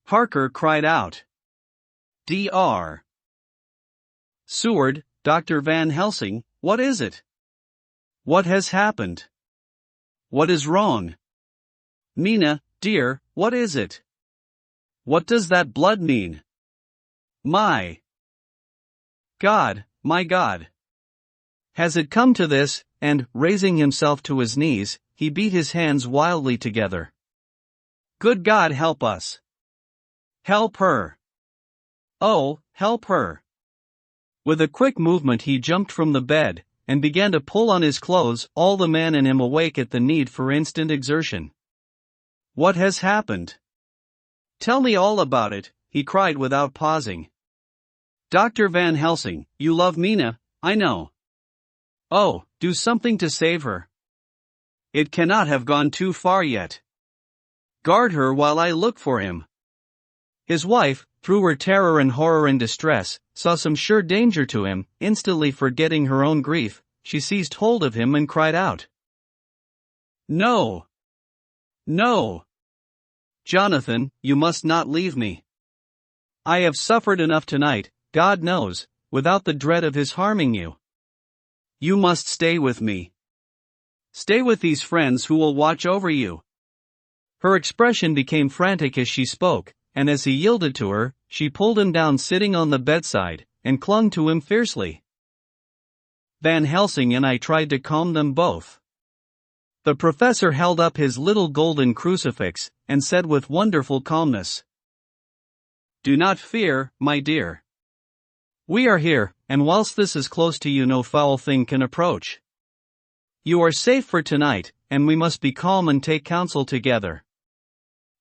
Harker cried out. "Dr. Seward, Dr. Van Helsing, what is it? What has happened? What is wrong? Mina, dear, what is it? What does that blood mean? My God, my God! Has it come to this?" And, raising himself to his knees, he beat his hands wildly together. "Good God, help us! Help her! Oh, help her!" With a quick movement he jumped from the bed, and began to pull on his clothes, all the man in him awake at the need for instant exertion. "What has happened? Tell me all about it," he cried without pausing. Dr. Van Helsing, you love Mina, I know. Oh, do something to save her. It cannot have gone too far yet. Guard her while I look for him. His wife, through her terror and horror and distress, saw some sure danger to him. Instantly forgetting her own grief, she seized hold of him and cried out. No! No! Jonathan, you must not leave me. I have suffered enough tonight, God knows, without the dread of his harming you. You must stay with me. Stay with these friends who will watch over you. Her expression became frantic as she spoke, and as he yielded to her, she pulled him down sitting on the bedside, and clung to him fiercely. Van Helsing and I tried to calm them both. The professor held up his little golden crucifix, and said with wonderful calmness, Do not fear, my dear. We are here, and whilst this is close to you no foul thing can approach. You are safe for tonight, and we must be calm and take counsel together.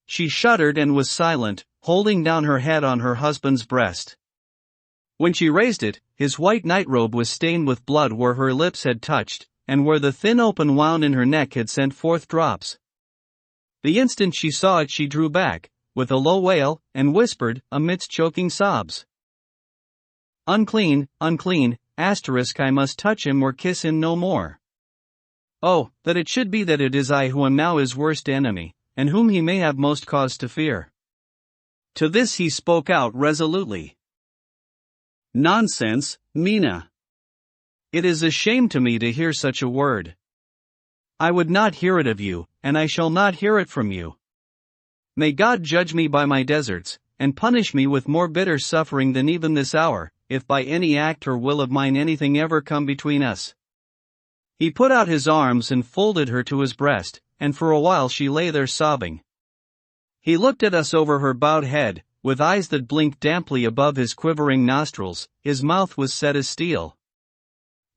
She shuddered and was silent, holding down her head on her husband's breast. When she raised it, his white nightrobe was stained with blood where her lips had touched, and where the thin open wound in her neck had sent forth drops. The instant she saw it she drew back, with a low wail, and whispered, amidst choking sobs. Unclean, unclean, I must touch him or kiss him no more. Oh, that it should be that it is I who am now his worst enemy, and whom he may have most cause to fear. To this he spoke out resolutely. Nonsense, Mina. It is a shame to me to hear such a word. I would not hear it of you, and I shall not hear it from you. May God judge me by my deserts, and punish me with more bitter suffering than even this hour, if by any act or will of mine anything ever come between us. He put out his arms and folded her to his breast, and for a while she lay there sobbing. He looked at us over her bowed head, with eyes that blinked damply above his quivering nostrils. His mouth was set as steel.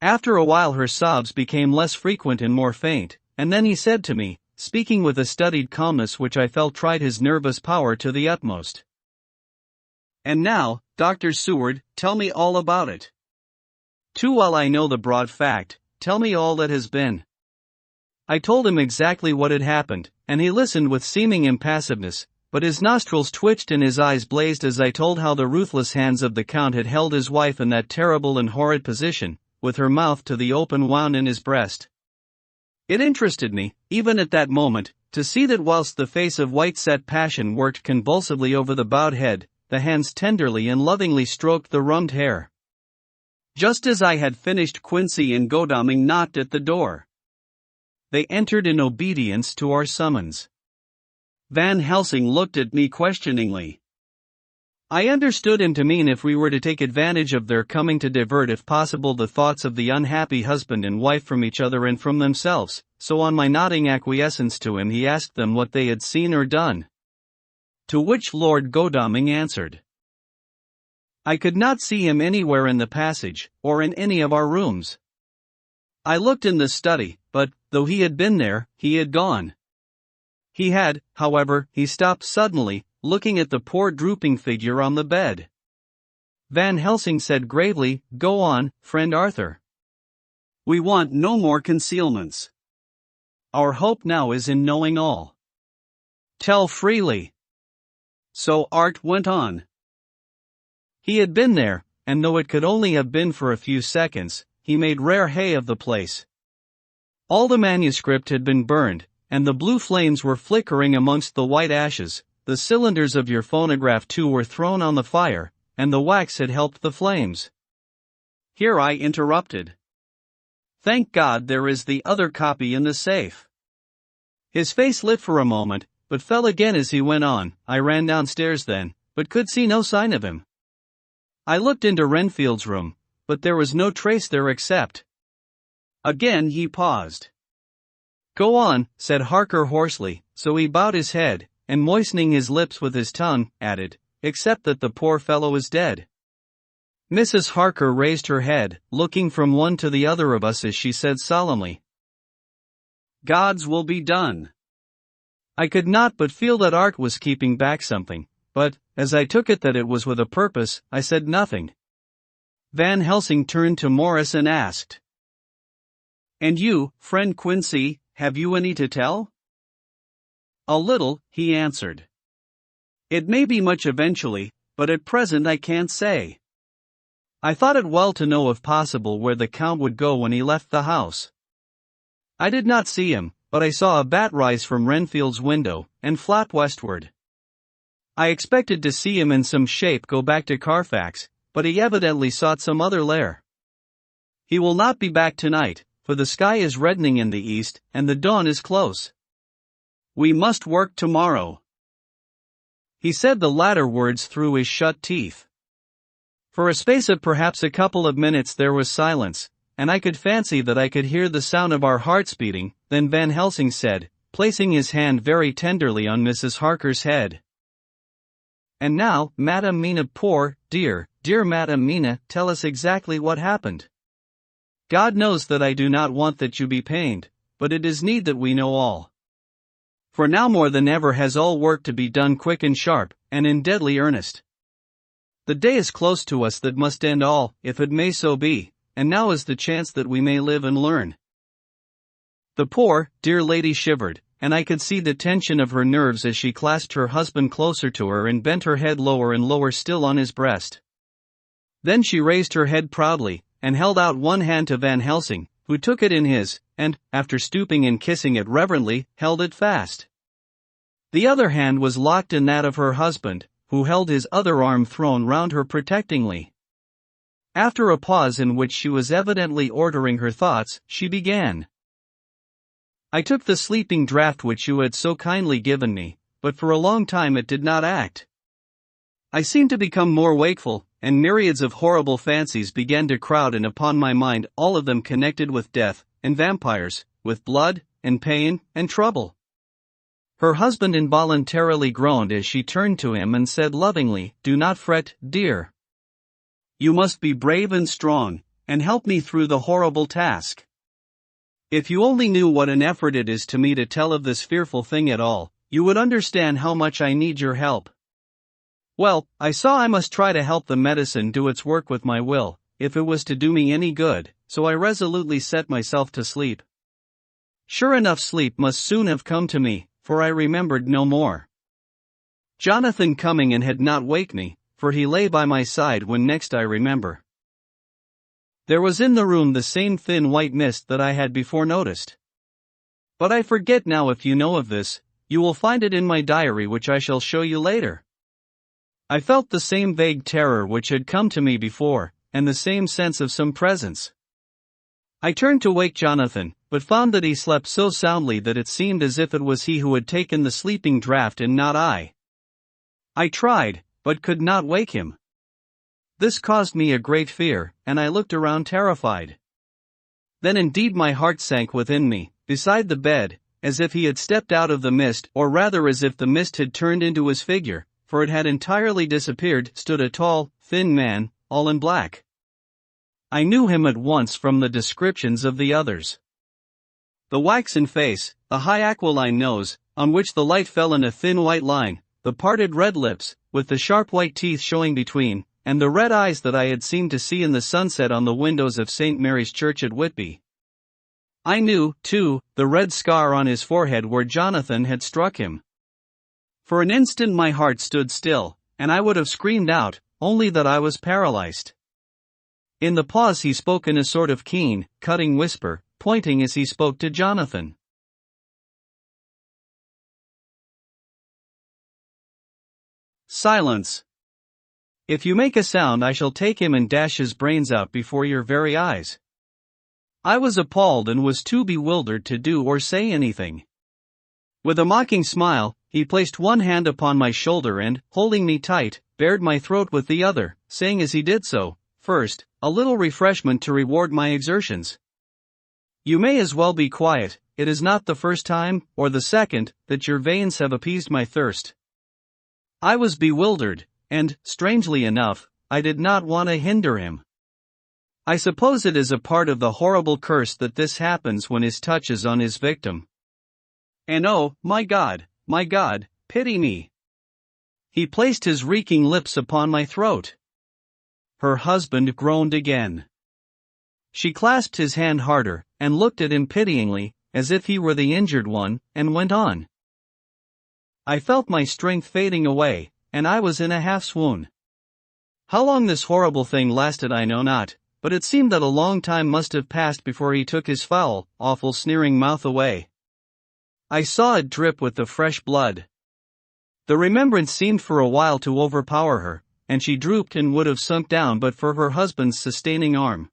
After a while her sobs became less frequent and more faint, and then he said to me, speaking with a studied calmness which I felt tried his nervous power to the utmost. And now, Dr. Seward, tell me all about it. Too well I know the broad fact, tell me all that has been. I told him exactly what had happened, and he listened with seeming impassiveness, but his nostrils twitched and his eyes blazed as I told how the ruthless hands of the Count had held his wife in that terrible and horrid position, with her mouth to the open wound in his breast. It interested me, even at that moment, to see that whilst the face of white-set passion worked convulsively over the bowed head, the hands tenderly and lovingly stroked the rummed hair. Just as I had finished, Quincy and Godalming knocked at the door. They entered in obedience to our summons. Van Helsing looked at me questioningly. I understood him to mean if we were to take advantage of their coming to divert if possible the thoughts of the unhappy husband and wife from each other and from themselves, so on my nodding acquiescence to him he asked them what they had seen or done. To which Lord Godalming answered. I could not see him anywhere in the passage, or in any of our rooms. I looked in the study, but, though he had been there, he had gone. He had, however, he stopped suddenly, looking at the poor drooping figure on the bed. Van Helsing said gravely, Go on, friend Arthur. We want no more concealments. Our hope now is in knowing all. Tell freely. So Art went on. He had been there, and though it could only have been for a few seconds, he made rare hay of the place. All the manuscript had been burned, and the blue flames were flickering amongst the white ashes. The cylinders of your phonograph too were thrown on the fire, and the wax had helped the flames. Here I interrupted. Thank God there is the other copy in the safe. His face lit for a moment, but fell again as he went on. I ran downstairs then, but could see no sign of him. I looked into Renfield's room, but there was no trace there except. Again he paused. Go on, said Harker hoarsely, so he bowed his head, and moistening his lips with his tongue, added, except that the poor fellow is dead. Mrs. Harker raised her head, looking from one to the other of us as she said solemnly, God's will be done. I could not but feel that Art was keeping back something, but, as I took it that it was with a purpose, I said nothing. Van Helsing turned to Morris and asked, "And you, friend Quincy, have you any to tell?" "A little," he answered. "It may be much eventually, but at present I can't say. I thought it well to know if possible where the Count would go when he left the house. I did not see him, but I saw a bat rise from Renfield's window, and flap westward. I expected to see him in some shape go back to Carfax, but he evidently sought some other lair. He will not be back tonight, for the sky is reddening in the east, and the dawn is close. We must work tomorrow." He said the latter words through his shut teeth. For a space of perhaps a couple of minutes there was silence, and I could fancy that I could hear the sound of our hearts beating. Then Van Helsing said, placing his hand very tenderly on Mrs. Harker's head, "And now, Madam Mina, poor, dear Madam Mina, tell us exactly what happened. God knows that I do not want that you be pained, but it is need that we know all. For now more than ever has all work to be done quick and sharp, and in deadly earnest. The day is close to us that must end all, if it may so be, and now is the chance that we may live and learn." The poor, dear lady shivered, and I could see the tension of her nerves as she clasped her husband closer to her and bent her head lower and lower still on his breast. Then she raised her head proudly, and held out one hand to Van Helsing, who took it in his, and, after stooping and kissing it reverently, held it fast. The other hand was locked in that of her husband, who held his other arm thrown round her protectingly. After a pause in which she was evidently ordering her thoughts, she began. "I took the sleeping draught which you had so kindly given me, but for a long time it did not act. I seemed to become more wakeful, and myriads of horrible fancies began to crowd in upon my mind, all of them connected with death, and vampires, with blood, and pain, and trouble." Her husband involuntarily groaned as she turned to him and said lovingly, "Do not fret, dear. You must be brave and strong, and help me through the horrible task. If you only knew what an effort it is to me to tell of this fearful thing at all, you would understand how much I need your help." Well, I saw I must try to help the medicine do its work with my will, if it was to do me any good, so I resolutely set myself to sleep. Sure enough, sleep must soon have come to me, for I remembered no more. Jonathan coming in had not waked me, for he lay by my side when next I remember. There was in the room the same thin white mist that I had before noticed. But I forget now. If you know of this, you will find it in my diary, which I shall show you later. I felt the same vague terror which had come to me before, and the same sense of some presence. I turned to wake Jonathan, but found that he slept so soundly that it seemed as if it was he who had taken the sleeping draught and not I. I tried, but could not wake him. This caused me a great fear, and I looked around terrified. Then indeed my heart sank within me, beside the bed, as if he had stepped out of the mist, or rather as if the mist had turned into his figure, for it had entirely disappeared, stood a tall, thin man, all in black. I knew him at once from the descriptions of the others. The waxen face, the high aquiline nose, on which the light fell in a thin white line, the parted red lips, with the sharp white teeth showing between, and the red eyes that I had seemed to see in the sunset on the windows of St. Mary's Church at Whitby. I knew, too, the red scar on his forehead where Jonathan had struck him. For an instant my heart stood still, and I would have screamed out, only that I was paralyzed. In the pause he spoke in a sort of keen, cutting whisper, pointing as he spoke to Jonathan. Silence. If you make a sound I shall take him and dash his brains out before your very eyes. I was appalled and was too bewildered to do or say anything. With a mocking smile, he placed one hand upon my shoulder and, holding me tight, bared my throat with the other, saying as he did so, "First, a little refreshment to reward my exertions. You may as well be quiet, it is not the first time, or the second, that your veins have appeased my thirst." I was bewildered, and, strangely enough, I did not want to hinder him. I suppose it is a part of the horrible curse that this happens when his touch is on his victim. And oh, my God, pity me. He placed his reeking lips upon my throat. Her husband groaned again. She clasped his hand harder, and looked at him pityingly, as if he were the injured one, and went on. I felt my strength fading away, and I was in a half-swoon. How long this horrible thing lasted I know not, but it seemed that a long time must have passed before he took his foul, awful sneering mouth away. I saw it drip with the fresh blood. The remembrance seemed for a while to overpower her, and she drooped and would have sunk down but for her husband's sustaining arm.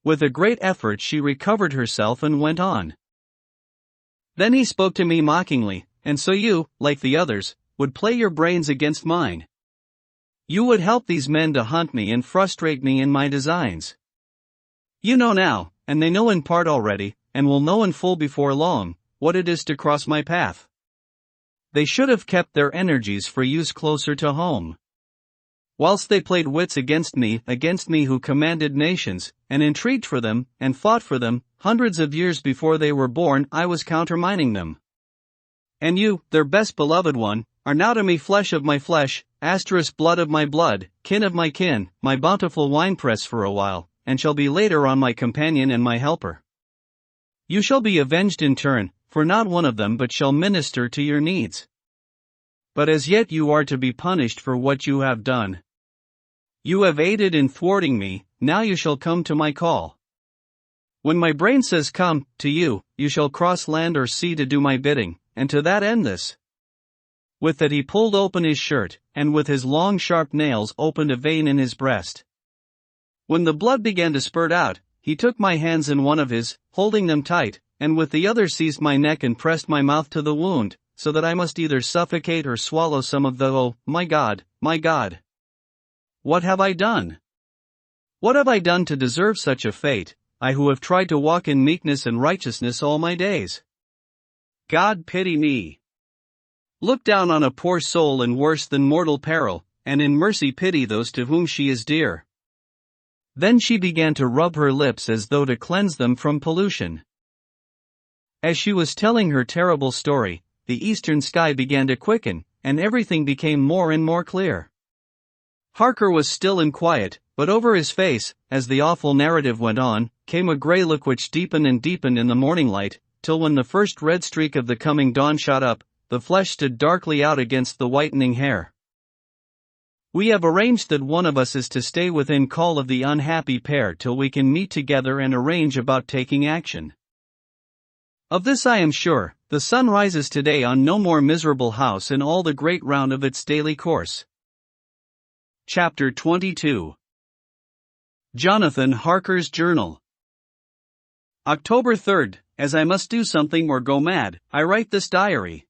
With a great effort she recovered herself and went on. Then he spoke to me mockingly, and so you, like the others, would play your brains against mine. You would help these men to hunt me and frustrate me in my designs. You know now, and they know in part already, and will know in full before long, what it is to cross my path. They should have kept their energies for use closer to home. Whilst they played wits against me who commanded nations, and intrigued for them, and fought for them, hundreds of years before they were born, I was countermining them. And you, their best beloved one, are now to me flesh of my flesh, blood of my blood, kin of my kin, my bountiful winepress for a while, and shall be later on my companion and my helper. You shall be avenged in turn, for not one of them but shall minister to your needs. But as yet you are to be punished for what you have done. You have aided in thwarting me, now you shall come to my call. When my brain says come, to you, you shall cross land or sea to do my bidding, and to that end this. With that he pulled open his shirt, and with his long sharp nails opened a vein in his breast. When the blood began to spurt out, he took my hands in one of his, holding them tight, and with the other seized my neck and pressed my mouth to the wound, so that I must either suffocate or swallow some of the oh, my God, my God. What have I done? What have I done to deserve such a fate, I who have tried to walk in meekness and righteousness all my days? God pity me. Look down on a poor soul in worse than mortal peril, and in mercy pity those to whom she is dear. Then she began to rub her lips as though to cleanse them from pollution. As she was telling her terrible story, the eastern sky began to quicken, and everything became more and more clear. Harker was still and quiet, but over his face, as the awful narrative went on, came a grey look which deepened and deepened in the morning light, till when the first red streak of the coming dawn shot up, the flesh stood darkly out against the whitening hair. We have arranged that one of us is to stay within call of the unhappy pair till we can meet together and arrange about taking action. Of this I am sure, the sun rises today on no more miserable house in all the great round of its daily course. Chapter 22. Jonathan Harker's Journal. October 3rd, as I must do something or go mad, I write this diary.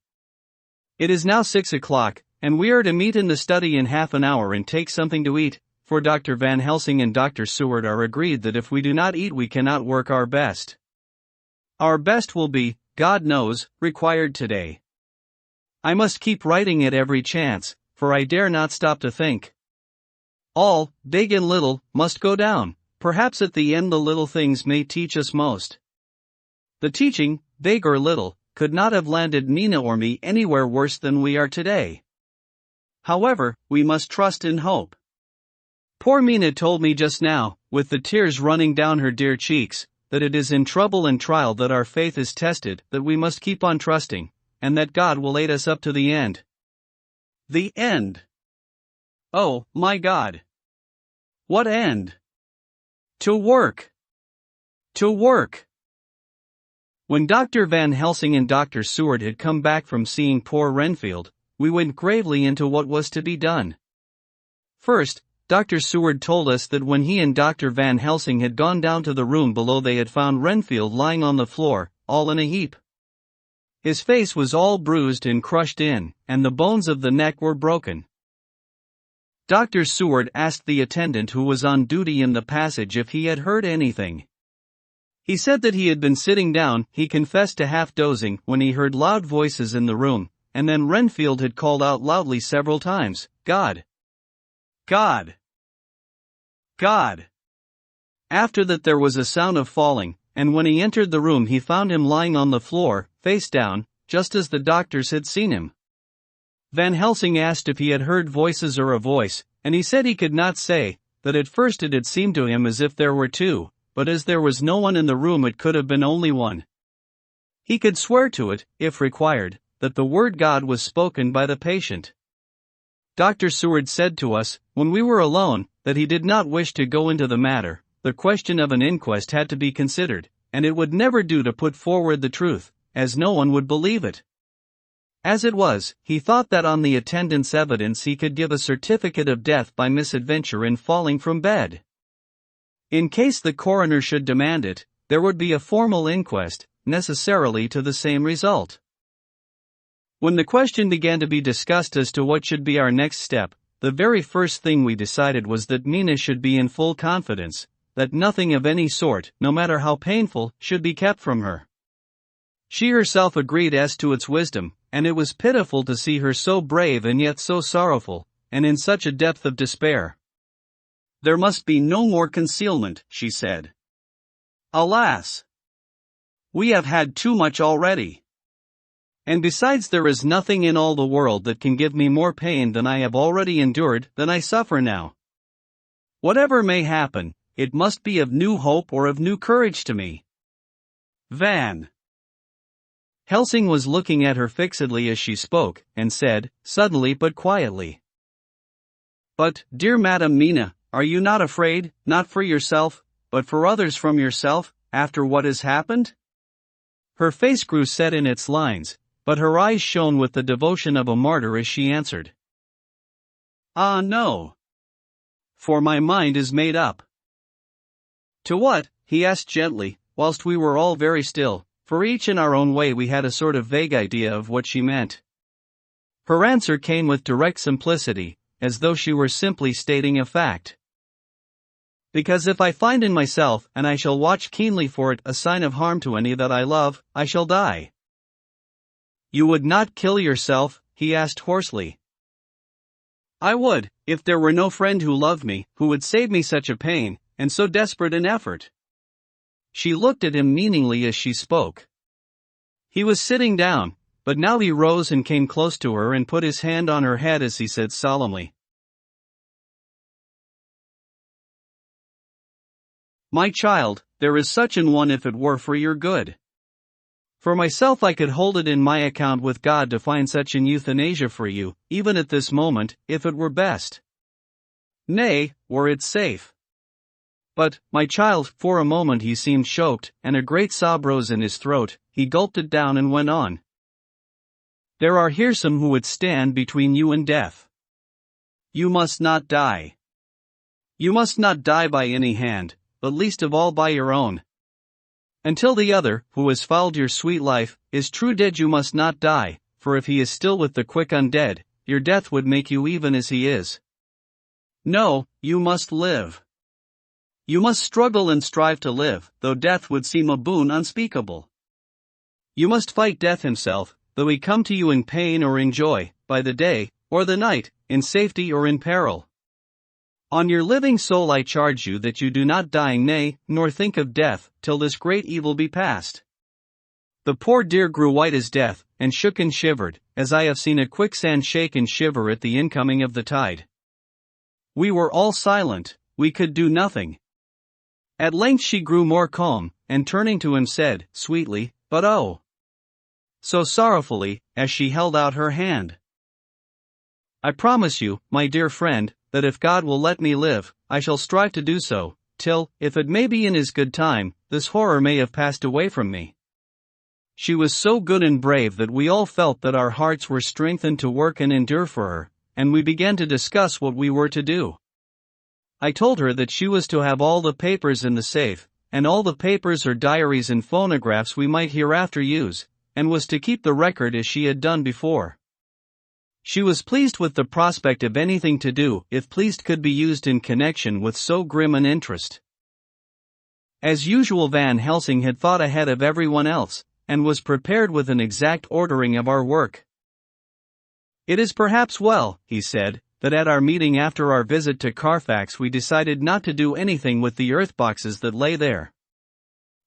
It is now 6 o'clock, and we are to meet in the study in half an hour and take something to eat, for Dr. Van Helsing and Dr. Seward are agreed that if we do not eat we cannot work our best. Our best will be, God knows, required today. I must keep writing at every chance, for I dare not stop to think. All, big and little, must go down. Perhaps at the end the little things may teach us most. The teaching, big or little, could not have landed Nina or me anywhere worse than we are today. However, we must trust and hope. Poor Mina told me just now, with the tears running down her dear cheeks, that it is in trouble and trial that our faith is tested, that we must keep on trusting, and that God will aid us up to the end. The end. Oh, my God. What end? To work. To work. When Dr. Van Helsing and Dr. Seward had come back from seeing poor Renfield, we went gravely into what was to be done. First, Dr. Seward told us that when he and Dr. Van Helsing had gone down to the room below they had found Renfield lying on the floor, all in a heap. His face was all bruised and crushed in, and the bones of the neck were broken. Dr. Seward asked the attendant who was on duty in the passage if he had heard anything. He said that he had been sitting down, he confessed to half dozing, when he heard loud voices in the room, and then Renfield had called out loudly several times, God! God! God! After that there was a sound of falling, and when he entered the room he found him lying on the floor, face down, just as the doctors had seen him. Van Helsing asked if he had heard voices or a voice, and he said he could not say, that at first it had seemed to him as if there were two, but as there was no one in the room it could have been only one. He could swear to it, if required, that the word God was spoken by the patient. Dr. Seward said to us, when we were alone, that he did not wish to go into the matter. The question of an inquest had to be considered, and it would never do to put forward the truth, as no one would believe it. As it was, he thought that on the attendant's evidence he could give a certificate of death by misadventure in falling from bed. In case the coroner should demand it, there would be a formal inquest, necessarily to the same result. When the question began to be discussed as to what should be our next step, the very first thing we decided was that Mina should be in full confidence, that nothing of any sort, no matter how painful, should be kept from her. She herself agreed as to its wisdom, and it was pitiful to see her so brave and yet so sorrowful, and in such a depth of despair. There must be no more concealment, she said. Alas! We have had too much already. And besides, there is nothing in all the world that can give me more pain than I have already endured, than I suffer now. Whatever may happen, it must be of new hope or of new courage to me. Van Helsing was looking at her fixedly as she spoke, and said, suddenly but quietly, "But, dear Madam Mina, are you not afraid, not for yourself, but for others from yourself, after what has happened?" Her face grew set in its lines, but her eyes shone with the devotion of a martyr as she answered, "Ah, no. For my mind is made up." "To what?" he asked gently, whilst we were all very still, for each in our own way we had a sort of vague idea of what she meant. Her answer came with direct simplicity, as though she were simply stating a fact. "Because if I find in myself, and I shall watch keenly for it, a sign of harm to any that I love, I shall die." "You would not kill yourself?" he asked hoarsely. "I would, if there were no friend who loved me, who would save me such a pain, and so desperate an effort." She looked at him meaningly as she spoke. He was sitting down, but now he rose and came close to her and put his hand on her head as he said solemnly, "My child, there is such an one if it were for your good. For myself I could hold it in my account with God to find such an euthanasia for you, even at this moment, if it were best. Nay, were it safe. But, my child," for a moment he seemed choked, and a great sob rose in his throat. He gulped it down and went on. "There are here some who would stand between you and death. You must not die. You must not die by any hand, but least of all by your own. Until the other, who has fouled your sweet life, is true dead you must not die, for if he is still with the quick undead, your death would make you even as he is. No, you must live. You must struggle and strive to live, though death would seem a boon unspeakable. You must fight death himself, though he come to you in pain or in joy, by the day, or the night, in safety or in peril. On your living soul I charge you that you do not die, nay, nor think of death, till this great evil be past." The poor dear grew white as death, and shook and shivered, as I have seen a quicksand shake and shiver at the incoming of the tide. We were all silent, we could do nothing. At length she grew more calm, and turning to him said, sweetly, but oh, so sorrowfully, as she held out her hand, "I promise you, my dear friend, that if God will let me live, I shall strive to do so, till, if it may be in his good time, this horror may have passed away from me." She was so good and brave that we all felt that our hearts were strengthened to work and endure for her, and we began to discuss what we were to do. I told her that she was to have all the papers in the safe, and all the papers or diaries and phonographs we might hereafter use, and was to keep the record as she had done before. She was pleased with the prospect of anything to do, if pleased could be used in connection with so grim an interest. As usual, Van Helsing had thought ahead of everyone else, and was prepared with an exact ordering of our work. "It is perhaps well," he said, "that at our meeting after our visit to Carfax we decided not to do anything with the earth boxes that lay there.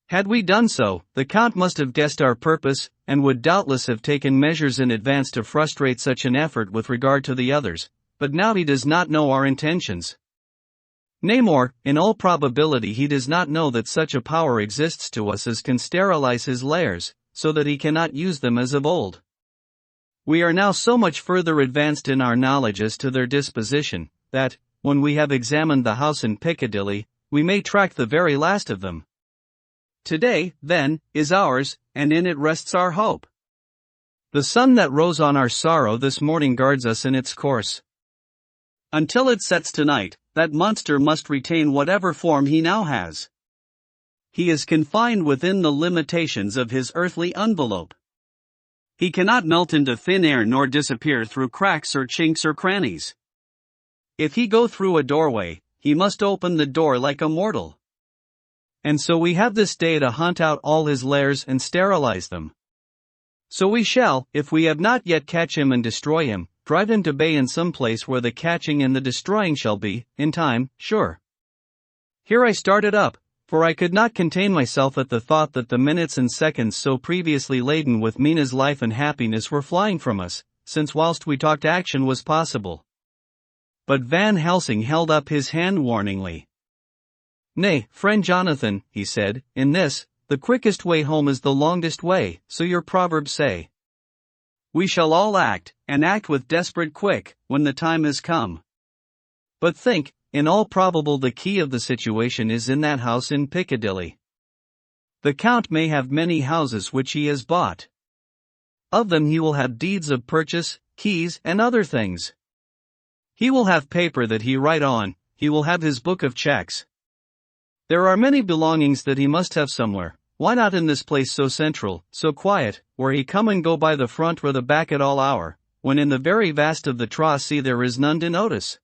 Had we done so, the Count must have guessed our purpose, and would doubtless have taken measures in advance to frustrate such an effort with regard to the others, but now he does not know our intentions. Nay more, in all probability he does not know that such a power exists to us as can sterilize his lairs, so that he cannot use them as of old. We are now so much further advanced in our knowledge as to their disposition, that, when we have examined the house in Piccadilly, we may track the very last of them. Today, then, is ours, and in it rests our hope. The sun that rose on our sorrow this morning guards us in its course. Until it sets tonight, that monster must retain whatever form he now has. He is confined within the limitations of his earthly envelope. He cannot melt into thin air nor disappear through cracks or chinks or crannies. If he go through a doorway, he must open the door like a mortal. And so we have this day to hunt out all his lairs and sterilize them. So we shall, if we have not yet catch him and destroy him, drive him to bay in some place where the catching and the destroying shall be, in time, sure. Here I started up, for I could not contain myself at the thought that the minutes and seconds so previously laden with Mina's life and happiness were flying from us, since whilst we talked action was possible. But Van Helsing held up his hand warningly. Nay, friend Jonathan, he said, in this, the quickest way home is the longest way, so your proverbs say. We shall all act, and act with desperate quick, when the time is come. But think, in all probable the key of the situation is in that house in Piccadilly. The Count may have many houses which he has bought. Of them he will have deeds of purchase, keys, and other things. He will have paper that he write on, he will have his book of checks. There are many belongings that he must have somewhere. Why not in this place so central, so quiet, where he come and go by the front or the back at all hour, when in the very vast of the Tracy there is none to notice?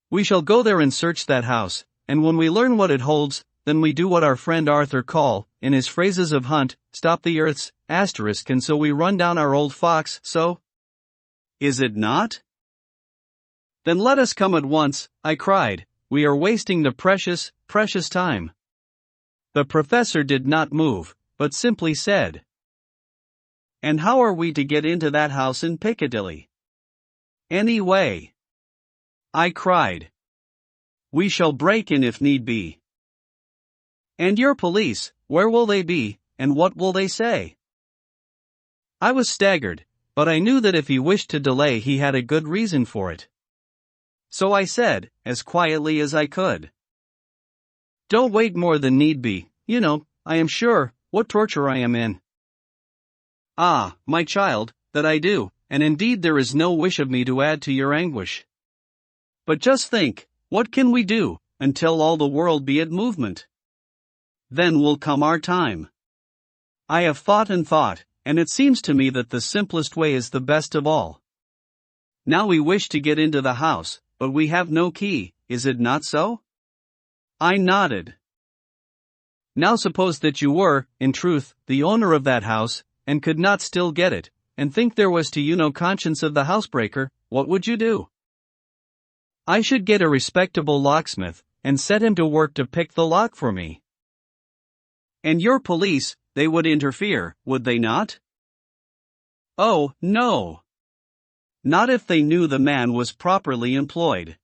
We shall go there and search that house, and when we learn what it holds, then we do what our friend Arthur call, in his phrases of hunt, stop the earth's asterisk, and so we run down our old fox, so? Is it not? Then let us come at once, I cried. We are wasting the precious time. The professor did not move, but simply said. And how are we to get into that house in Piccadilly? Any way. I cried. We shall break in if need be. And your police, where will they be, and what will they say? I was staggered, but I knew that if he wished to delay he had a good reason for it. So I said, as quietly as I could. Don't wait more than need be, you know, I am sure, what torture I am in. Ah, my child, that I do, and indeed there is no wish of me to add to your anguish. But just think, what can we do, until all the world be at movement? Then will come our time. I have thought and thought, and it seems to me that the simplest way is the best of all. Now we wish to get into the house, but we have no key, is it not so? I nodded. Now suppose that you were, in truth, the owner of that house, and could not still get it, and think there was to you no conscience of the housebreaker, what would you do? I should get a respectable locksmith, and set him to work to pick the lock for me. And your police, they would interfere, would they not? Oh, no. Not if they knew the man was properly employed.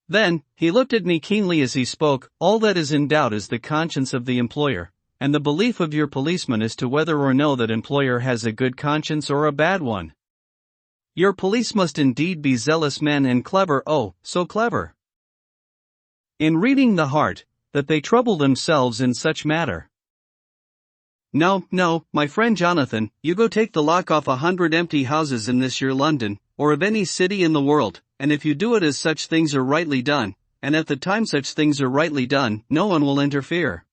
Then, he looked at me keenly as he spoke. All that is in doubt is the conscience of the employer, and the belief of your policeman as to whether or no that employer has a good conscience or a bad one. Your police must indeed be zealous men and clever, oh, so clever. In reading the heart, that they trouble themselves in such matter. No, my friend Jonathan, you go take the lock off 100 empty houses in this your London, or of any city in the world, and if you do it as such things are rightly done, and at the time such things are rightly done, no one will interfere.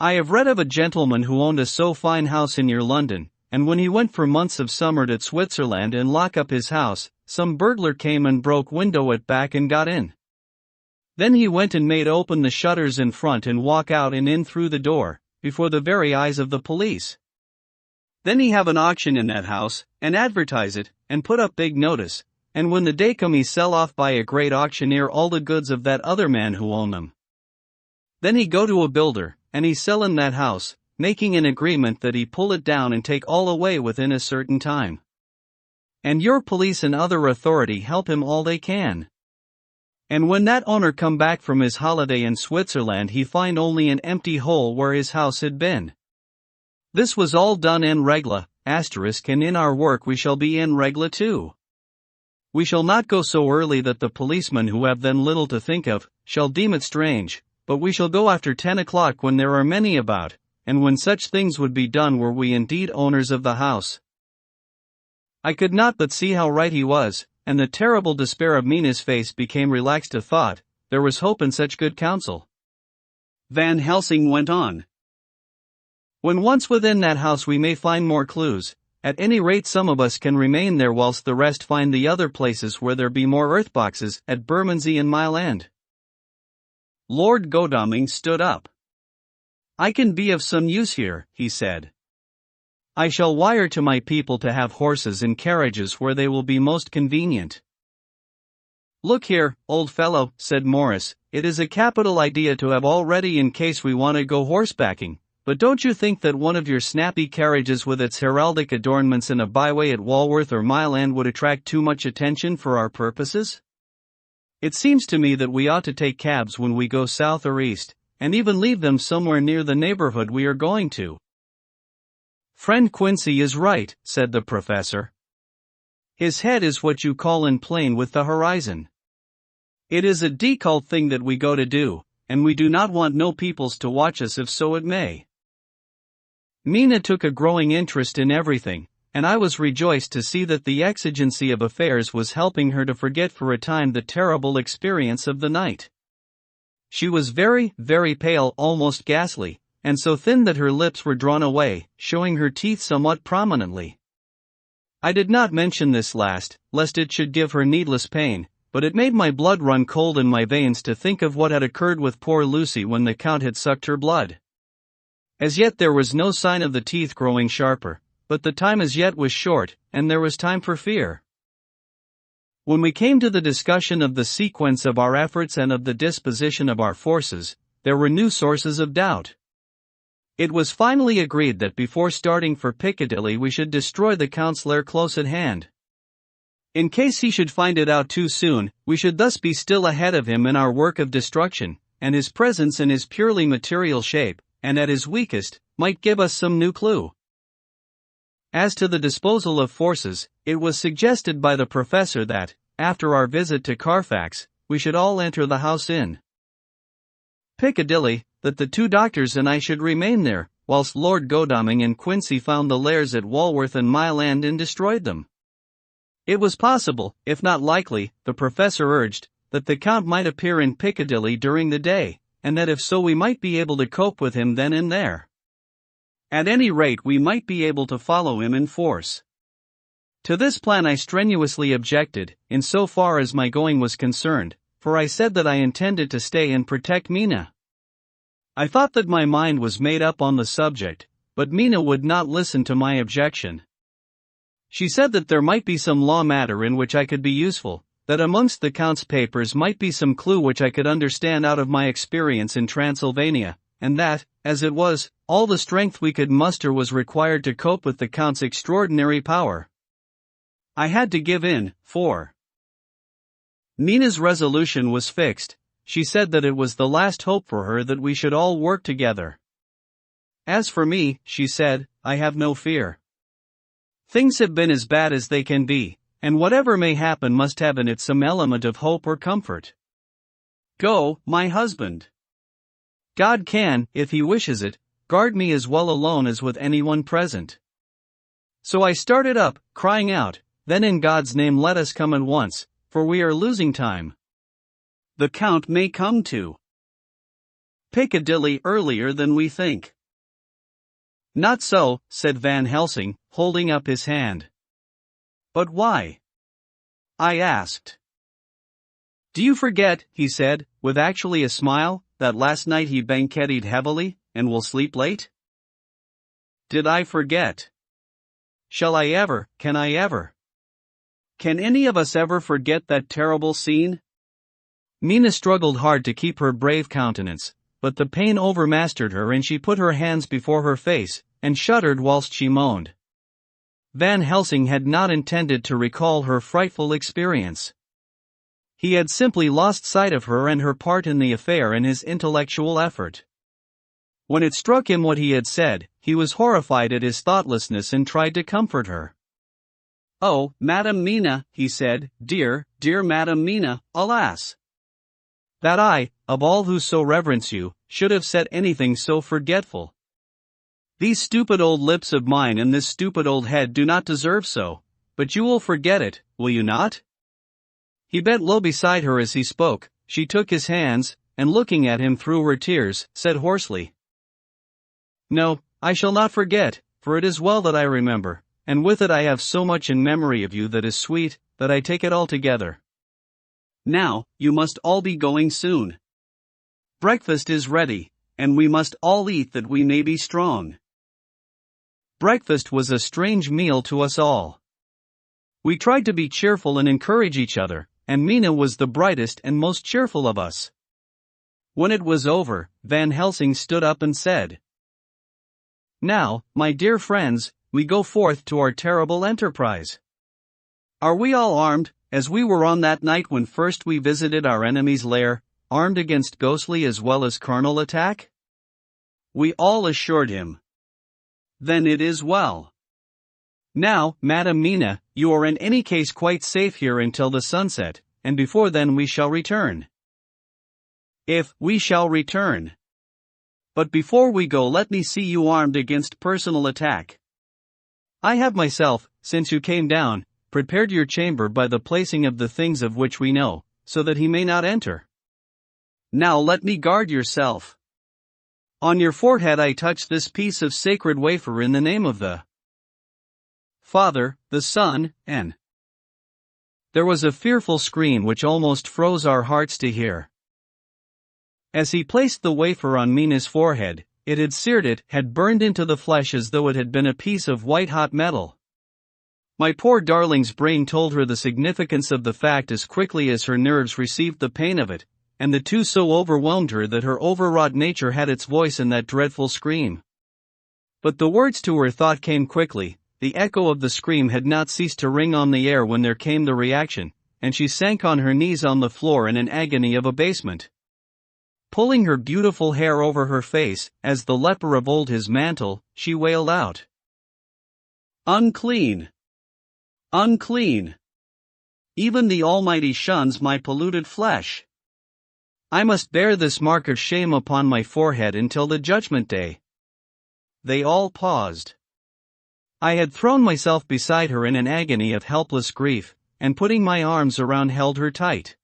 I have read of a gentleman who owned a so fine house in your London, and when he went for months of summer to Switzerland and lock up his house, some burglar came and broke window at back and got in. Then he went and made open the shutters in front and walk out and in through the door, before the very eyes of the police. Then he have an auction in that house, and advertise it, and put up big notice, and when the day come he sell off by a great auctioneer all the goods of that other man who own them. Then he go to a builder, and he sell in that house, making an agreement that he pull it down and take all away within a certain time. And your police and other authority help him all they can. And when that owner come back from his holiday in Switzerland, he find only an empty hole where his house had been. This was all done en regla, and in our work we shall be en regla too. We shall not go so early that the policemen who have then little to think of, shall deem it strange, but we shall go after 10 o'clock when there are many about, and when such things would be done were we indeed owners of the house. I could not but see how right he was, and the terrible despair of Mina's face became relaxed to thought, there was hope in such good counsel. Van Helsing went on. When once within that house we may find more clues, at any rate some of us can remain there whilst the rest find the other places where there be more earth-boxes, at Bermondsey and Mile End. Lord Godalming stood up. I can be of some use here, he said. I shall wire to my people to have horses and carriages where they will be most convenient. Look here, old fellow, said Morris, it is a capital idea to have all ready in case we want to go horsebacking, but don't you think that one of your snappy carriages with its heraldic adornments in a byway at Walworth or Mile End would attract too much attention for our purposes? It seems to me that we ought to take cabs when we go south or east, and even leave them somewhere near the neighborhood we are going to. Friend Quincy is right, said the professor. His head is what you call in plane with the horizon. It is a decult thing that we go to do, and we do not want no peoples to watch us if so it may. Mina took a growing interest in everything, and I was rejoiced to see that the exigency of affairs was helping her to forget for a time the terrible experience of the night. She was very, very pale, almost ghastly, and so thin that her lips were drawn away, showing her teeth somewhat prominently. I did not mention this last, lest it should give her needless pain, but it made my blood run cold in my veins to think of what had occurred with poor Lucy when the Count had sucked her blood. As yet there was no sign of the teeth growing sharper, but the time as yet was short, and there was time for fear. When we came to the discussion of the sequence of our efforts and of the disposition of our forces, there were new sources of doubt. It was finally agreed that before starting for Piccadilly we should destroy the Count's lair close at hand. In case he should find it out too soon, we should thus be still ahead of him in our work of destruction, and his presence in his purely material shape, and at his weakest, might give us some new clue. As to the disposal of forces, it was suggested by the professor that, after our visit to Carfax, we should all enter the house in Piccadilly, that the 2 doctors and I should remain there, whilst Lord Godalming and Quincy found the lairs at Walworth and Mile End and destroyed them. It was possible, if not likely, the professor urged, that the Count might appear in Piccadilly during the day, and that if so we might be able to cope with him then and there. At any rate we might be able to follow him in force. To this plan I strenuously objected, in so far as my going was concerned, for I said that I intended to stay and protect Mina. I thought that my mind was made up on the subject, but Mina would not listen to my objection. She said that there might be some law matter in which I could be useful, that amongst the Count's papers might be some clue which I could understand out of my experience in Transylvania, and that, as it was, all the strength we could muster was required to cope with the Count's extraordinary power. I had to give in, for Mina's resolution was fixed. She said that it was the last hope for her that we should all work together. As for me, she said, I have no fear. Things have been as bad as they can be, and whatever may happen must have in it some element of hope or comfort. Go, my husband. God can, if he wishes it, guard me as well alone as with anyone present. So I started up, crying out, then in God's name let us come at once, for we are losing time. The Count may come to Piccadilly earlier than we think. Not so, said Van Helsing, holding up his hand. But why? I asked. Do you forget, he said, with actually a smile, that last night he bankettied heavily, and will sleep late? Did I forget? Shall I ever, can I ever? Can any of us ever forget that terrible scene? Mina struggled hard to keep her brave countenance, but the pain overmastered her and she put her hands before her face, and shuddered whilst she moaned. Van Helsing had not intended to recall her frightful experience. He had simply lost sight of her and her part in the affair in his intellectual effort. When it struck him what he had said, he was horrified at his thoughtlessness and tried to comfort her. "Oh, Madam Mina," he said, "dear, dear Madam Mina, alas! That I, of all who so reverence you, should have said anything so forgetful. These stupid old lips of mine and this stupid old head do not deserve so, but you will forget it, will you not?" He bent low beside her as he spoke. She took his hands, and looking at him through her tears, said hoarsely, "No, I shall not forget, for it is well that I remember, and with it I have so much in memory of you that is sweet, that I take it all together. Now, you must all be going soon. Breakfast is ready, and we must all eat that we may be strong." Breakfast was a strange meal to us all. We tried to be cheerful and encourage each other, and Mina was the brightest and most cheerful of us. When it was over, Van Helsing stood up and said, "Now, my dear friends, we go forth to our terrible enterprise. Are we all armed, as we were on that night when first we visited our enemy's lair, armed against ghostly as well as carnal attack?" We all assured him. "Then it is well. Now, Madam Mina, you are in any case quite safe here until the sunset, and before then we shall return. If we shall return. But before we go, let me see you armed against personal attack. I have myself, since you came down, prepared your chamber by the placing of the things of which we know, so that he may not enter. Now let me guard yourself. On your forehead I touch this piece of sacred wafer in the name of the Father, the Son, and..." There was a fearful scream which almost froze our hearts to hear. As he placed the wafer on Mina's forehead, it had seared it, had burned into the flesh as though it had been a piece of white-hot metal. My poor darling's brain told her the significance of the fact as quickly as her nerves received the pain of it, and the two so overwhelmed her that her overwrought nature had its voice in that dreadful scream. But the words to her thought came quickly. The echo of the scream had not ceased to ring on the air when there came the reaction, and she sank on her knees on the floor in an agony of abasement. Pulling her beautiful hair over her face, as the leper of old his mantle, she wailed out, "Unclean! Unclean! Even the Almighty shuns my polluted flesh. I must bear this mark of shame upon my forehead until the judgment day." They all paused. I had thrown myself beside her in an agony of helpless grief, and putting my arms around held her tight.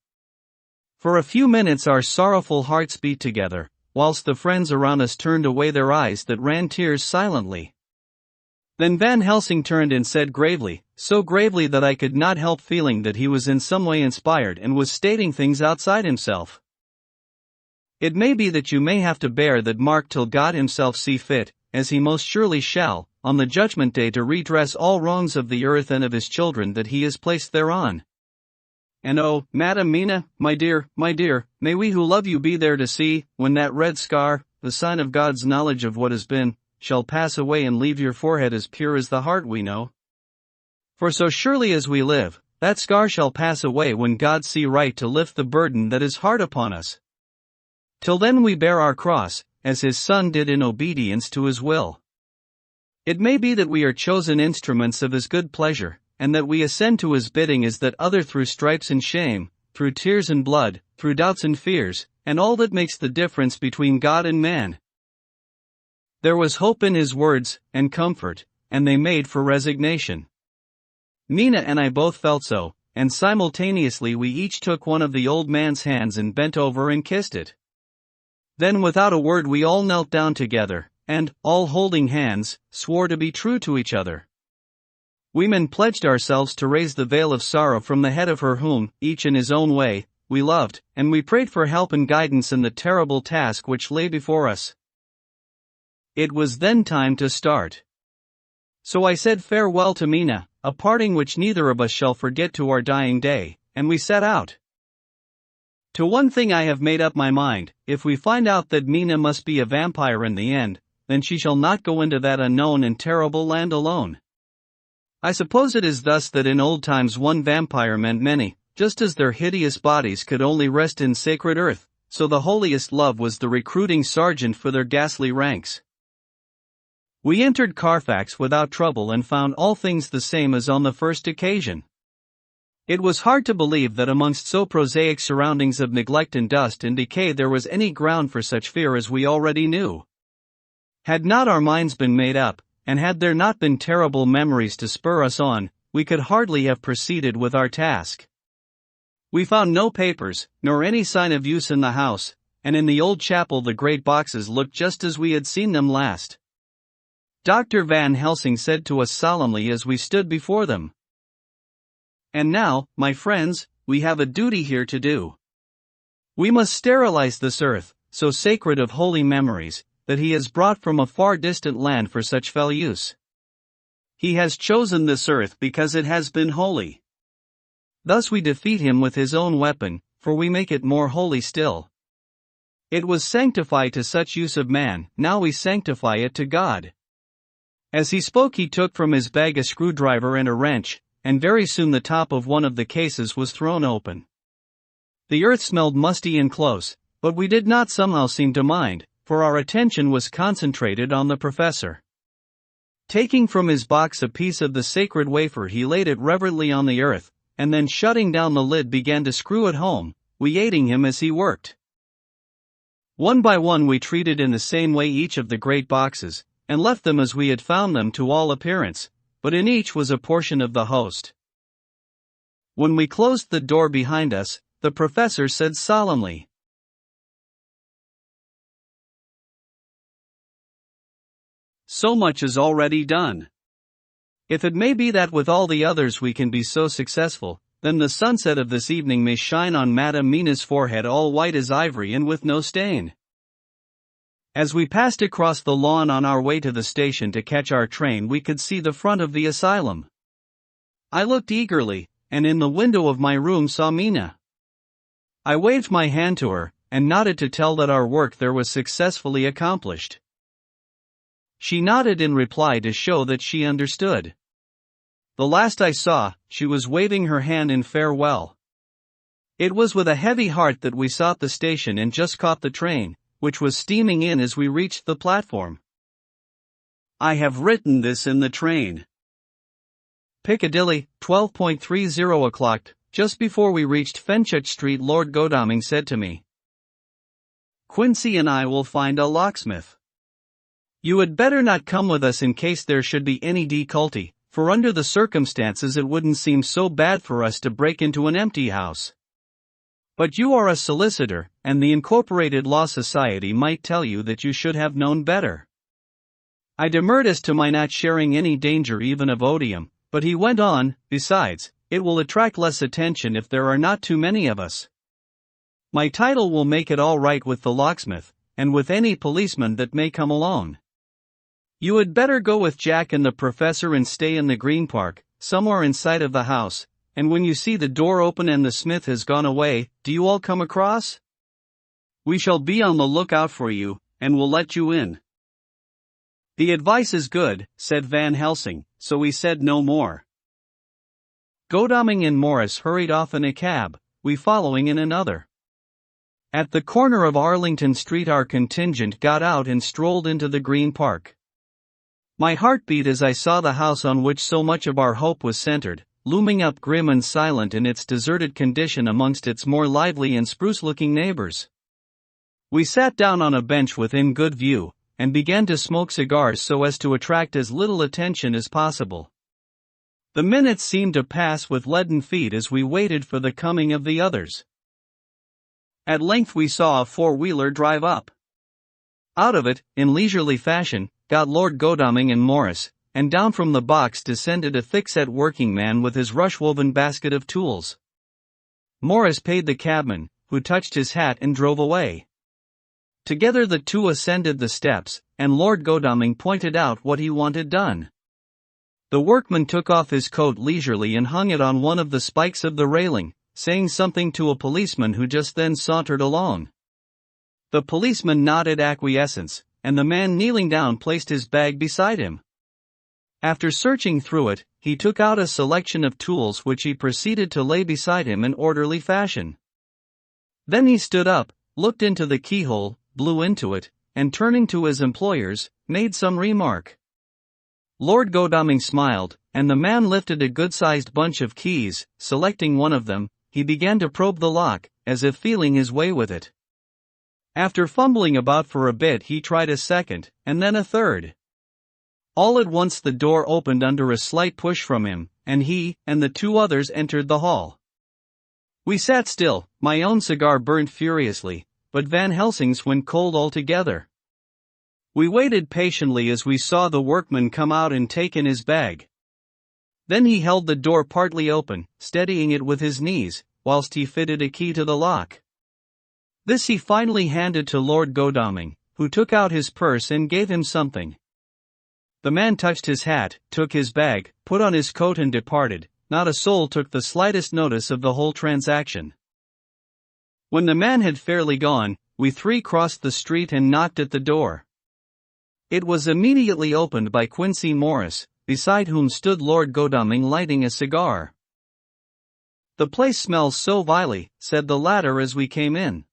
For a few minutes our sorrowful hearts beat together, whilst the friends around us turned away their eyes that ran tears silently. Then Van Helsing turned and said gravely, so gravely that I could not help feeling that he was in some way inspired and was stating things outside himself. "It may be that you may have to bear that mark till God himself see fit, as he most surely shall, on the judgment day to redress all wrongs of the earth and of his children that he has placed thereon. And oh, Madam Mina, my dear, may we who love you be there to see, when that red scar, the sign of God's knowledge of what has been, shall pass away and leave your forehead as pure as the heart we know. For so surely as we live, that scar shall pass away when God see right to lift the burden that is hard upon us. Till then we bear our cross, as his Son did in obedience to his will. It may be that we are chosen instruments of his good pleasure, and that we ascend to his bidding as that other through stripes and shame, through tears and blood, through doubts and fears, and all that makes the difference between God and man." There was hope in his words, and comfort, and they made for resignation. Mina and I both felt so, and simultaneously we each took one of the old man's hands and bent over and kissed it. Then without a word we all knelt down together, and, all holding hands, swore to be true to each other. We men pledged ourselves to raise the veil of sorrow from the head of her whom, each in his own way, we loved, and we prayed for help and guidance in the terrible task which lay before us. It was then time to start. So I said farewell to Mina, a parting which neither of us shall forget to our dying day, and we set out. To one thing I have made up my mind: if we find out that Mina must be a vampire in the end, then she shall not go into that unknown and terrible land alone. I suppose it is thus that in old times one vampire meant many, just as their hideous bodies could only rest in sacred earth, so the holiest love was the recruiting sergeant for their ghastly ranks. We entered Carfax without trouble and found all things the same as on the first occasion. It was hard to believe that amongst so prosaic surroundings of neglect and dust and decay there was any ground for such fear as we already knew. Had not our minds been made up, and had there not been terrible memories to spur us on, we could hardly have proceeded with our task. We found no papers, nor any sign of use in the house, and in the old chapel the great boxes looked just as we had seen them last. Dr. Van Helsing said to us solemnly as we stood before them, "And now, my friends, we have a duty here to do. We must sterilize this earth, so sacred of holy memories, that he has brought from a far distant land for such fell use. He has chosen this earth because it has been holy. Thus we defeat him with his own weapon, for we make it more holy still. It was sanctified to such use of man, now we sanctify it to God." As he spoke he took from his bag a screwdriver and a wrench, and very soon the top of one of the cases was thrown open. The earth smelled musty and close, but we did not somehow seem to mind, for our attention was concentrated on the professor. Taking from his box a piece of the sacred wafer he laid it reverently on the earth, and then shutting down the lid began to screw it home, we aiding him as he worked. One by one we treated in the same way each of the great boxes, and left them as we had found them to all appearance, but in each was a portion of the host. When we closed the door behind us, the professor said solemnly, "So much is already done. If it may be that with all the others we can be so successful, then the sunset of this evening may shine on Madame Mina's forehead all white as ivory and with no stain." As we passed across the lawn on our way to the station to catch our train we could see the front of the asylum. I looked eagerly, and in the window of my room saw Mina. I waved my hand to her, and nodded to tell that our work there was successfully accomplished. She nodded in reply to show that she understood. The last I saw, she was waving her hand in farewell. It was with a heavy heart that we sought the station and just caught the train, which was steaming in as we reached the platform. I have written this in the train. Piccadilly, 12:30 o'clock, just before we reached Fenchurch Street. Lord Godalming said to me, "Quincy and I will find a locksmith. You had better not come with us in case there should be any difficulty, for under the circumstances it wouldn't seem so bad for us to break into an empty house. But you are a solicitor, and the Incorporated Law Society might tell you that you should have known better." I demurred as to my not sharing any danger even of odium, but he went on, "Besides, it will attract less attention if there are not too many of us. My title will make it all right with the locksmith, and with any policeman that may come along. You had better go with Jack and the professor and stay in the Green Park, somewhere in sight of the house, and when you see the door open and the smith has gone away, do you all come across? We shall be on the lookout for you, and will let you in." "The advice is good," said Van Helsing, so we said no more. Godalming and Morris hurried off in a cab, we following in another. At the corner of Arlington Street our contingent got out and strolled into the Green Park. My heart beat as I saw the house on which so much of our hope was centered, looming up grim and silent in its deserted condition amongst its more lively and spruce-looking neighbors. We sat down on a bench within good view, and began to smoke cigars so as to attract as little attention as possible. The minutes seemed to pass with leaden feet as we waited for the coming of the others. At length we saw a four-wheeler drive up. Out of it, in leisurely fashion, got Lord Godalming and Morris, and down from the box descended a thick-set working man with his rush-woven basket of tools. Morris paid the cabman, who touched his hat and drove away. Together the two ascended the steps, and Lord Godalming pointed out what he wanted done. The workman took off his coat leisurely and hung it on one of the spikes of the railing, saying something to a policeman who just then sauntered along. The policeman nodded acquiescence, and the man kneeling down placed his bag beside him. After searching through it, he took out a selection of tools which he proceeded to lay beside him in orderly fashion. Then he stood up, looked into the keyhole, blew into it, and turning to his employers, made some remark. Lord Godalming smiled, and the man lifted a good-sized bunch of keys. Selecting one of them, he began to probe the lock, as if feeling his way with it. After fumbling about for a bit, he tried a second, and then a third. All at once the door opened under a slight push from him, and he and the two others entered the hall. We sat still. My own cigar burnt furiously, but Van Helsing's went cold altogether. We waited patiently as we saw the workman come out and take in his bag. Then he held the door partly open, steadying it with his knees, whilst he fitted a key to the lock. This he finally handed to Lord Godalming, who took out his purse and gave him something. The man touched his hat, took his bag, put on his coat and departed. Not a soul took the slightest notice of the whole transaction. When the man had fairly gone, we three crossed the street and knocked at the door. It was immediately opened by Quincy Morris, beside whom stood Lord Godalming lighting a cigar. "The place smells so vilely," said the latter as we came in.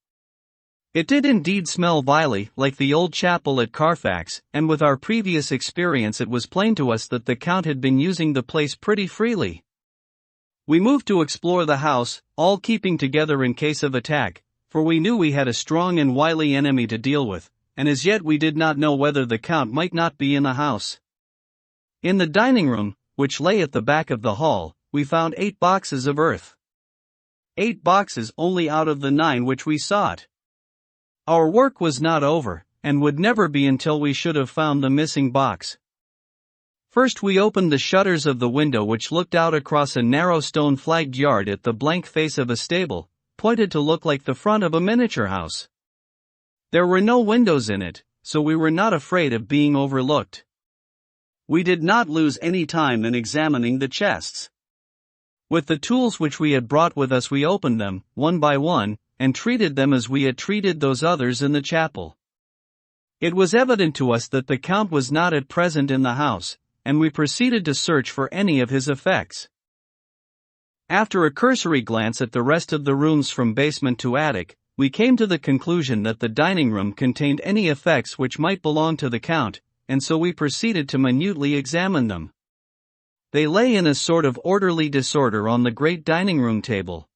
It did indeed smell vilely, like the old chapel at Carfax, and with our previous experience it was plain to us that the Count had been using the place pretty freely. We moved to explore the house, all keeping together in case of attack, for we knew we had a strong and wily enemy to deal with, and as yet we did not know whether the Count might not be in the house. In the dining room, which lay at the back of the hall, we found 8 boxes of earth. 8 boxes only out of the 9 which we sought. Our work was not over, and would never be until we should have found the missing box. First we opened the shutters of the window which looked out across a narrow stone-flagged yard at the blank face of a stable, pointed to look like the front of a miniature house. There were no windows in it, so we were not afraid of being overlooked. We did not lose any time in examining the chests. With the tools which we had brought with us we opened them, one by one, and treated them as we had treated those others in the chapel. It was evident to us that the Count was not at present in the house, and we proceeded to search for any of his effects. After a cursory glance at the rest of the rooms from basement to attic, we came to the conclusion that the dining room contained any effects which might belong to the Count, and so we proceeded to minutely examine them. They lay in a sort of orderly disorder on the great dining room table.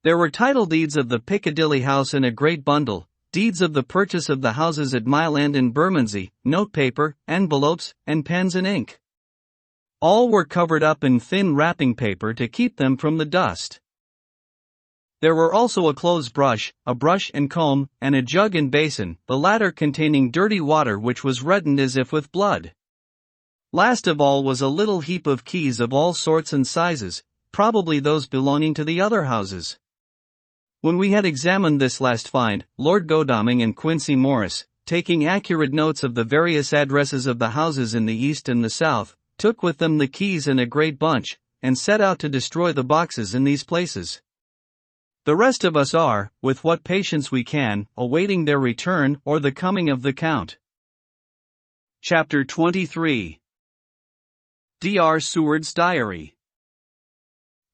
There were title deeds of the Piccadilly house in a great bundle, deeds of the purchase of the houses at Mile End and Bermondsey, notepaper, envelopes, and pens and ink. All were covered up in thin wrapping paper to keep them from the dust. There were also a clothes brush, a brush and comb, and a jug and basin, the latter containing dirty water which was reddened as if with blood. Last of all was a little heap of keys of all sorts and sizes, probably those belonging to the other houses. When we had examined this last find, Lord Godalming and Quincy Morris, taking accurate notes of the various addresses of the houses in the east and the south, took with them the keys in a great bunch, and set out to destroy the boxes in these places. The rest of us are, with what patience we can, awaiting their return or the coming of the Count. Chapter 23. Dr. Seward's Diary.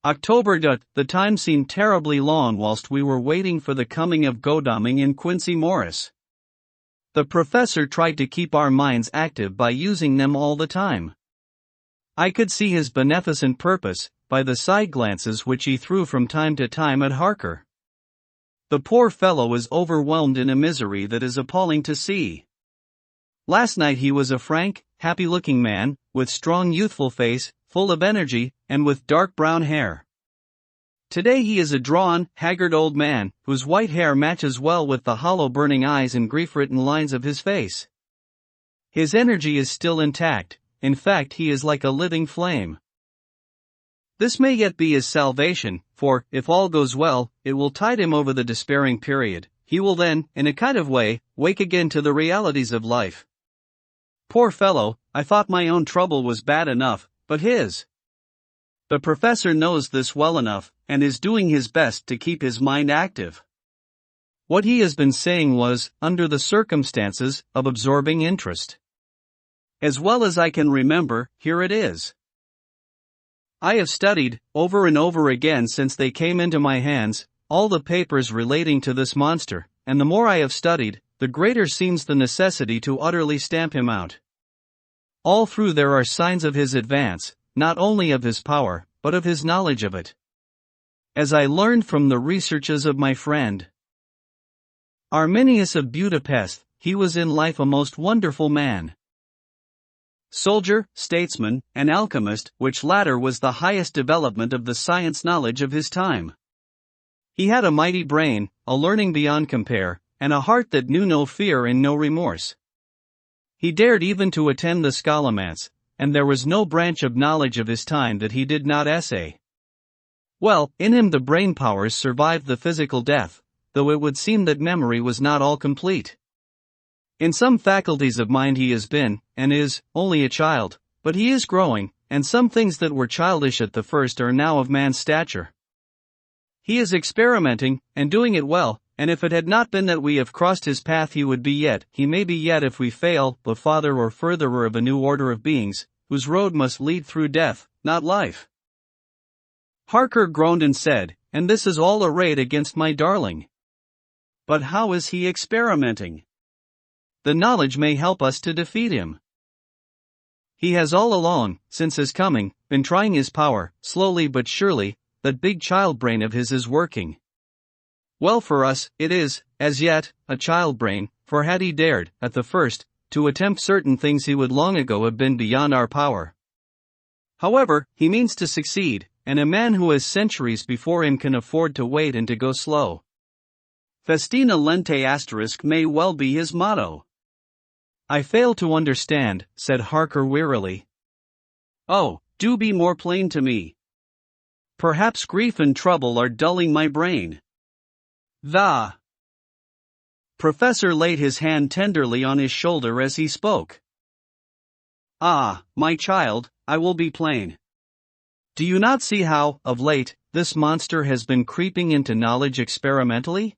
October. The time seemed terribly long whilst we were waiting for the coming of Godalming and Quincy Morris. The professor tried to keep our minds active by using them all the time. I could see his beneficent purpose, by the side glances which he threw from time to time at Harker. The poor fellow is overwhelmed in a misery that is appalling to see. Last night he was a frank, happy-looking man, with strong youthful face, full of energy, and with dark brown hair. Today he is a drawn, haggard old man, whose white hair matches well with the hollow burning eyes and grief-written lines of his face. His energy is still intact, in fact he is like a living flame. This may yet be his salvation, for, if all goes well, it will tide him over the despairing period. He will then, in a kind of way, wake again to the realities of life. Poor fellow, I thought my own trouble was bad enough, but his. The professor knows this well enough, and is doing his best to keep his mind active. What he has been saying was, under the circumstances, of absorbing interest. As well as I can remember, here it is. I have studied, over and over again since they came into my hands, all the papers relating to this monster, and the more I have studied, the greater seems the necessity to utterly stamp him out. All through there are signs of his advance, not only of his power, but of his knowledge of it. As I learned from the researches of my friend Arminius of Budapest, he was in life a most wonderful man. Soldier, statesman, and alchemist, which latter was the highest development of the science knowledge of his time. He had a mighty brain, a learning beyond compare, and a heart that knew no fear and no remorse. He dared even to attend the scholomance, and there was no branch of knowledge of his time that he did not essay. Well, in him the brain powers survived the physical death, though it would seem that memory was not all complete. In some faculties of mind he has been, and is, only a child, but he is growing, and some things that were childish at the first are now of man's stature. He is experimenting, and doing it well, and if it had not been that we have crossed his path he may be yet if we fail, the father or furtherer of a new order of beings, whose road must lead through death, not life. Harker groaned and said, and this is all arrayed against my darling. But how is he experimenting? The knowledge may help us to defeat him. He has all along, since his coming, been trying his power, slowly but surely. That big child brain of his is working. Well, for us, it is, as yet, a child brain, for had he dared, at the first, to attempt certain things he would long ago have been beyond our power. However, he means to succeed, and a man who has centuries before him can afford to wait and to go slow. Festina lente asterisk may well be his motto. I fail to understand, said Harker wearily. Oh, do be more plain to me. Perhaps grief and trouble are dulling my brain. The Professor laid his hand tenderly on his shoulder as he spoke. Ah, my child, I will be plain. Do you not see how, of late, this monster has been creeping into knowledge experimentally?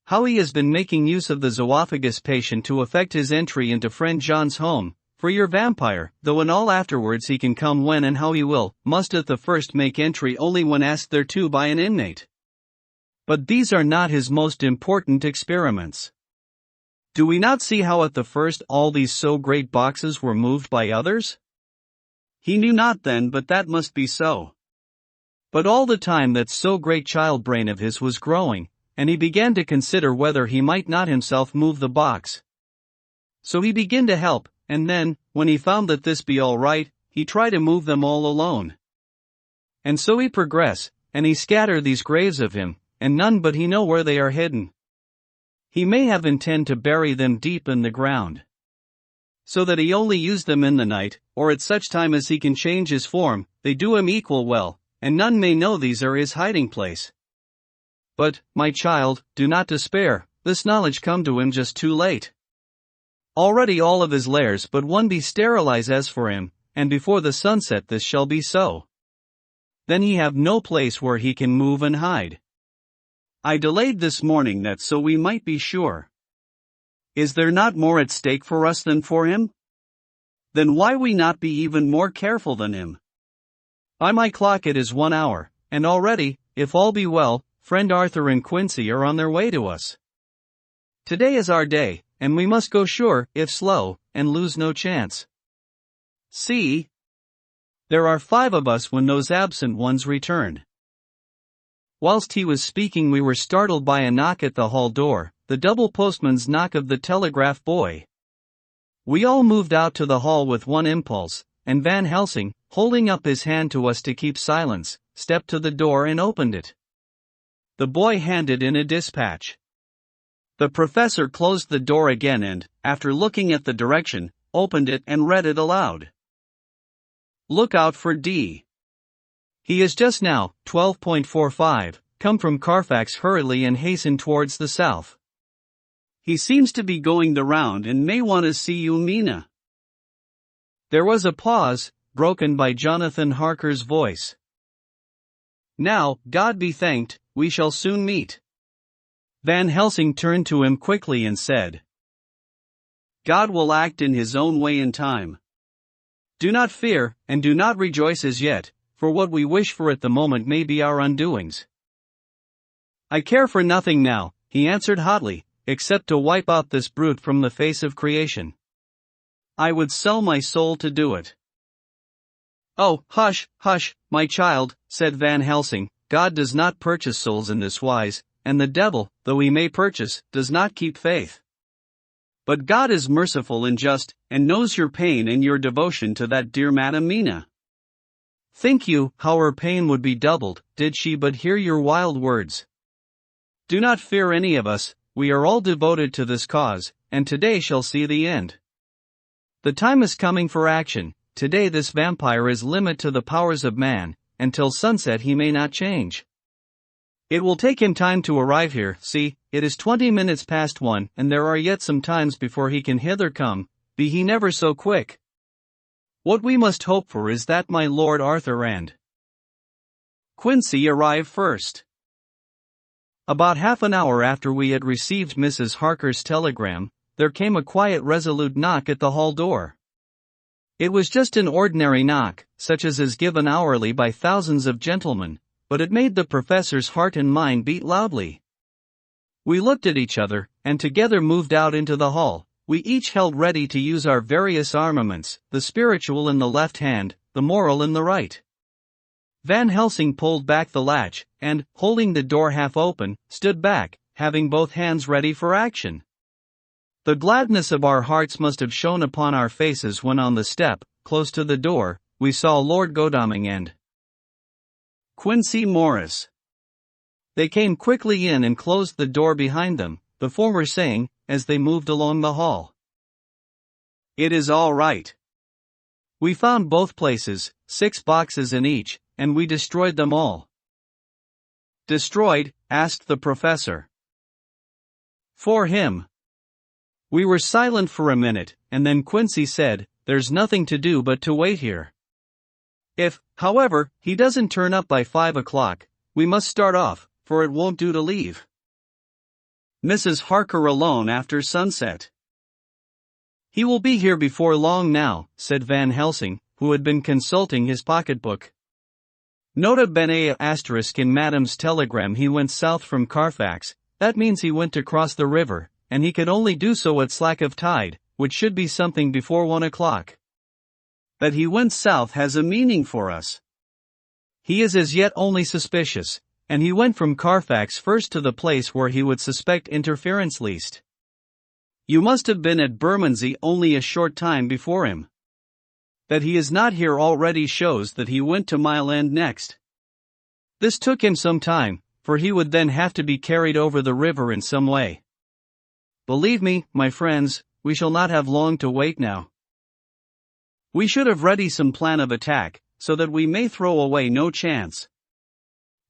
How he has been making use of the zoophagus patient to effect his entry into friend John's home, for your vampire, though in all afterwards he can come when and how he will, must at the first make entry only when asked thereto by an inmate. But these are not his most important experiments. Do we not see how at the first all these so great boxes were moved by others? He knew not then, but that must be so. But all the time that so great child brain of his was growing, and he began to consider whether he might not himself move the box. So he began to help, and then, when he found that this be all right, he try to move them all alone. And so he progress, and he scatter these graves of him, and none but he know where they are hidden. He may have intend to bury them deep in the ground, so that he only use them in the night, or at such time as he can change his form, they do him equal well, and none may know these are his hiding place. But, my child, do not despair, this knowledge come to him just too late. Already all of his lairs but one be sterilized as for him, and before the sunset this shall be so. Then he have no place where he can move and hide. I delayed this morning that so we might be sure. Is there not more at stake for us than for him? Then why we not be even more careful than him? By my clock it is 1 hour, and already, if all be well, friend Arthur and Quincy are on their way to us. Today is our day, and we must go sure, if slow, and lose no chance. See, there are 5 of us when those absent ones return. Whilst he was speaking we were startled by a knock at the hall door, the double postman's knock of the telegraph boy. We all moved out to the hall with one impulse, and Van Helsing, holding up his hand to us to keep silence, stepped to the door and opened it. The boy handed in a dispatch. The professor closed the door again and, after looking at the direction, opened it and read it aloud. Look out for D. He is just now, 12.45, come from Carfax hurriedly and hastened towards the south. He seems to be going the round and may want to see you, Mina. There was a pause, broken by Jonathan Harker's voice. Now, God be thanked, we shall soon meet." Van Helsing turned to him quickly and said, "God will act in his own way in time. Do not fear, and do not rejoice as yet, for what we wish for at the moment may be our undoings." "I care for nothing now," he answered hotly, "except to wipe out this brute from the face of creation. I would sell my soul to do it." "Oh, hush, hush, my child," said Van Helsing, "God does not purchase souls in this wise, and the devil, though he may purchase, does not keep faith. But God is merciful and just, and knows your pain and your devotion to that dear Madam Mina. Think you how her pain would be doubled, did she but hear your wild words? Do not fear any of us, we are all devoted to this cause, and today shall see the end. The time is coming for action. Today this vampire is limit to the powers of man, and till sunset he may not change. It will take him time to arrive here. See, it is 20 minutes past 1, and there are yet some times before he can hither come, be he never so quick. What we must hope for is that my Lord Arthur and Quincy arrive first." About half an hour after we had received Mrs. Harker's telegram, there came a quiet resolute knock at the hall door. It was just an ordinary knock, such as is given hourly by thousands of gentlemen, but it made the professor's heart and mind beat loudly. We looked at each other, and together moved out into the hall. We each held ready to use our various armaments, the spiritual in the left hand, the moral in the right. Van Helsing pulled back the latch, and, holding the door half open, stood back, having both hands ready for action. The gladness of our hearts must have shone upon our faces when on the step, close to the door, we saw Lord Godalming and Quincy Morris. They came quickly in and closed the door behind them, the former saying, as they moved along the hall, "It is all right." We found both places, 6 boxes in each, and we destroyed them all. "Destroyed?" asked the professor. "For him." We were silent for a minute, and then Quincy said, "There's nothing to do but to wait here. If, however, he doesn't turn up by 5 o'clock, we must start off, for it won't do to leave Mrs. Harker alone after sunset." "He will be here before long now," said Van Helsing, who had been consulting his pocketbook. Nota bene asterisk in Madam's telegram he went south from Carfax, that means he went to cross the river, and he could only do so at slack of tide, which should be something before 1 o'clock. That he went south has a meaning for us. He is as yet only suspicious, and he went from Carfax first to the place where he would suspect interference least. You must have been at Bermondsey only a short time before him. That he is not here already shows that he went to Mile End next. This took him some time, for he would then have to be carried over the river in some way. Believe me, my friends, we shall not have long to wait now. We should have ready some plan of attack, so that we may throw away no chance.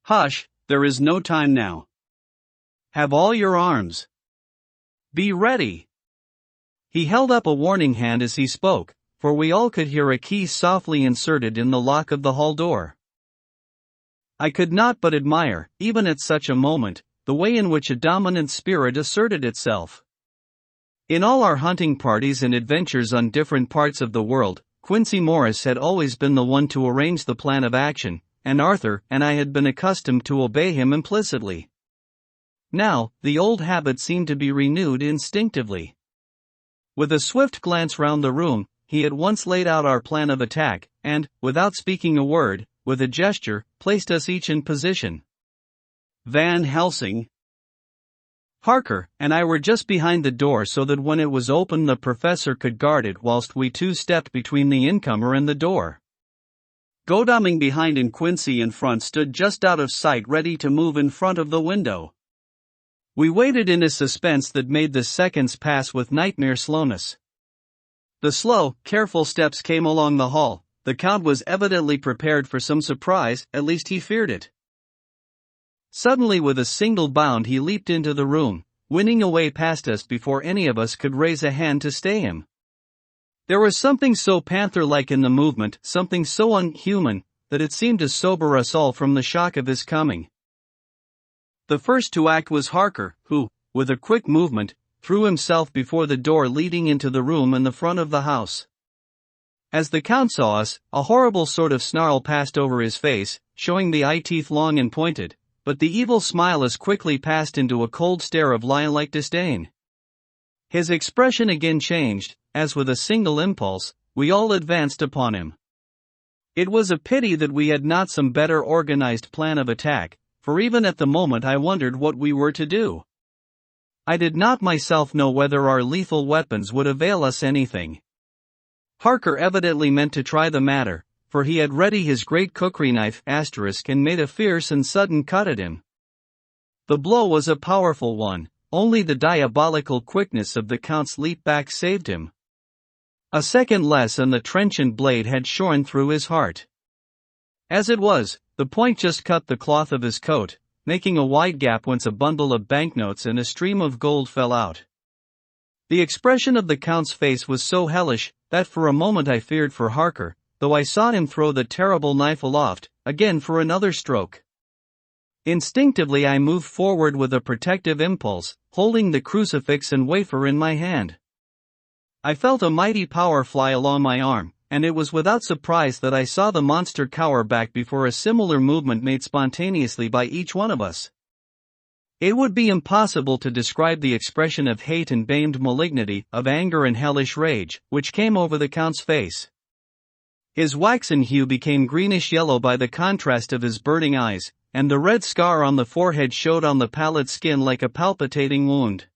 Hush, there is no time now. Have all your arms. Be ready." He held up a warning hand as he spoke, for we all could hear a key softly inserted in the lock of the hall door. I could not but admire, even at such a moment, the way in which a dominant spirit asserted itself. In all our hunting parties and adventures on different parts of the world, Quincy Morris had always been the one to arrange the plan of action, and Arthur and I had been accustomed to obey him implicitly. Now, the old habit seemed to be renewed instinctively. With a swift glance round the room, he at once laid out our plan of attack, and, without speaking a word, with a gesture, placed us each in position. Van Helsing, Harker, and I were just behind the door so that when it was open the professor could guard it whilst we two stepped between the incomer and the door. Godalming behind and Quincy in front stood just out of sight ready to move in front of the window. We waited in a suspense that made the seconds pass with nightmare slowness. The slow, careful steps came along the hall. The Count was evidently prepared for some surprise, at least he feared it. Suddenly with a single bound he leaped into the room, winning away past us before any of us could raise a hand to stay him. There was something so panther-like in the movement, something so unhuman, that it seemed to sober us all from the shock of his coming. The first to act was Harker, who, with a quick movement, threw himself before the door leading into the room in the front of the house. As the Count saw us, a horrible sort of snarl passed over his face, showing the eye teeth long and pointed, but the evil smile as quickly passed into a cold stare of lion-like disdain. His expression again changed, as with a single impulse, we all advanced upon him. It was a pity that we had not some better organized plan of attack, for even at the moment I wondered what we were to do. I did not myself know whether our lethal weapons would avail us anything. Harker evidently meant to try the matter, for he had ready his great cookery knife and made a fierce and sudden cut at him. The blow was a powerful one, only the diabolical quickness of the Count's leap back saved him. A second less and the trenchant blade had shorn through his heart. As it was, the point just cut the cloth of his coat, making a wide gap whence a bundle of banknotes and a stream of gold fell out. The expression of the Count's face was so hellish, that for a moment I feared for Harker, though I saw him throw the terrible knife aloft, again for another stroke. Instinctively I moved forward with a protective impulse, holding the crucifix and wafer in my hand. I felt a mighty power fly along my arm, and it was without surprise that I saw the monster cower back before a similar movement made spontaneously by each one of us. It would be impossible to describe the expression of hate and bamed malignity, of anger and hellish rage, which came over the Count's face. His waxen hue became greenish-yellow by the contrast of his burning eyes, and the red scar on the forehead showed on the pallid skin like a palpitating wound.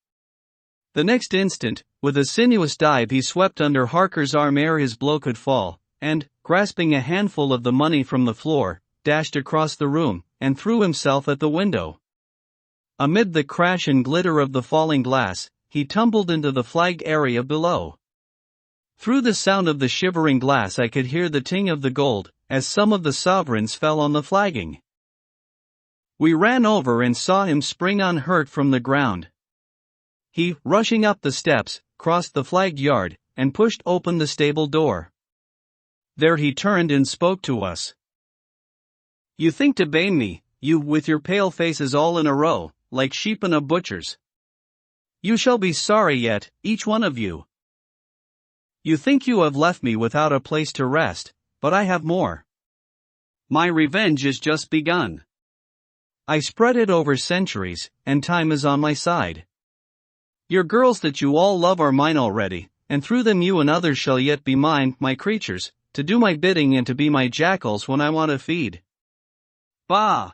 The next instant, with a sinuous dive he swept under Harker's arm ere his blow could fall, and, grasping a handful of the money from the floor, dashed across the room, and threw himself at the window. Amid the crash and glitter of the falling glass, he tumbled into the flagged area below. Through the sound of the shivering glass I could hear the ting of the gold, as some of the sovereigns fell on the flagging. We ran over and saw him spring unhurt from the ground. He, rushing up the steps, crossed the flagged yard, and pushed open the stable door. There he turned and spoke to us. "You think to bane me, you with your pale faces all in a row, like sheep in a butcher's. You shall be sorry yet, each one of you. You think you have left me without a place to rest, but I have more. My revenge is just begun. I spread it over centuries, and time is on my side. Your girls that you all love are mine already, and through them you and others shall yet be mine, my creatures, to do my bidding and to be my jackals when I want to feed. Bah!"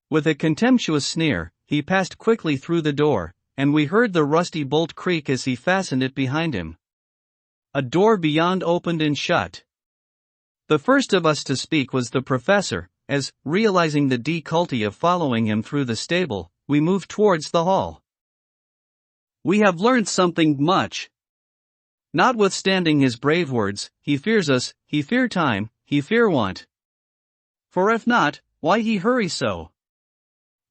With a contemptuous sneer, he passed quickly through the door, and we heard the rusty bolt creak as he fastened it behind him. A door beyond opened and shut. The first of us to speak was the professor, as, realizing the difficulty of following him through the stable, we moved towards the hall. "We have learned something much. Notwithstanding his brave words, he fears us, he fear time, he fear want. For if not, why he hurry so?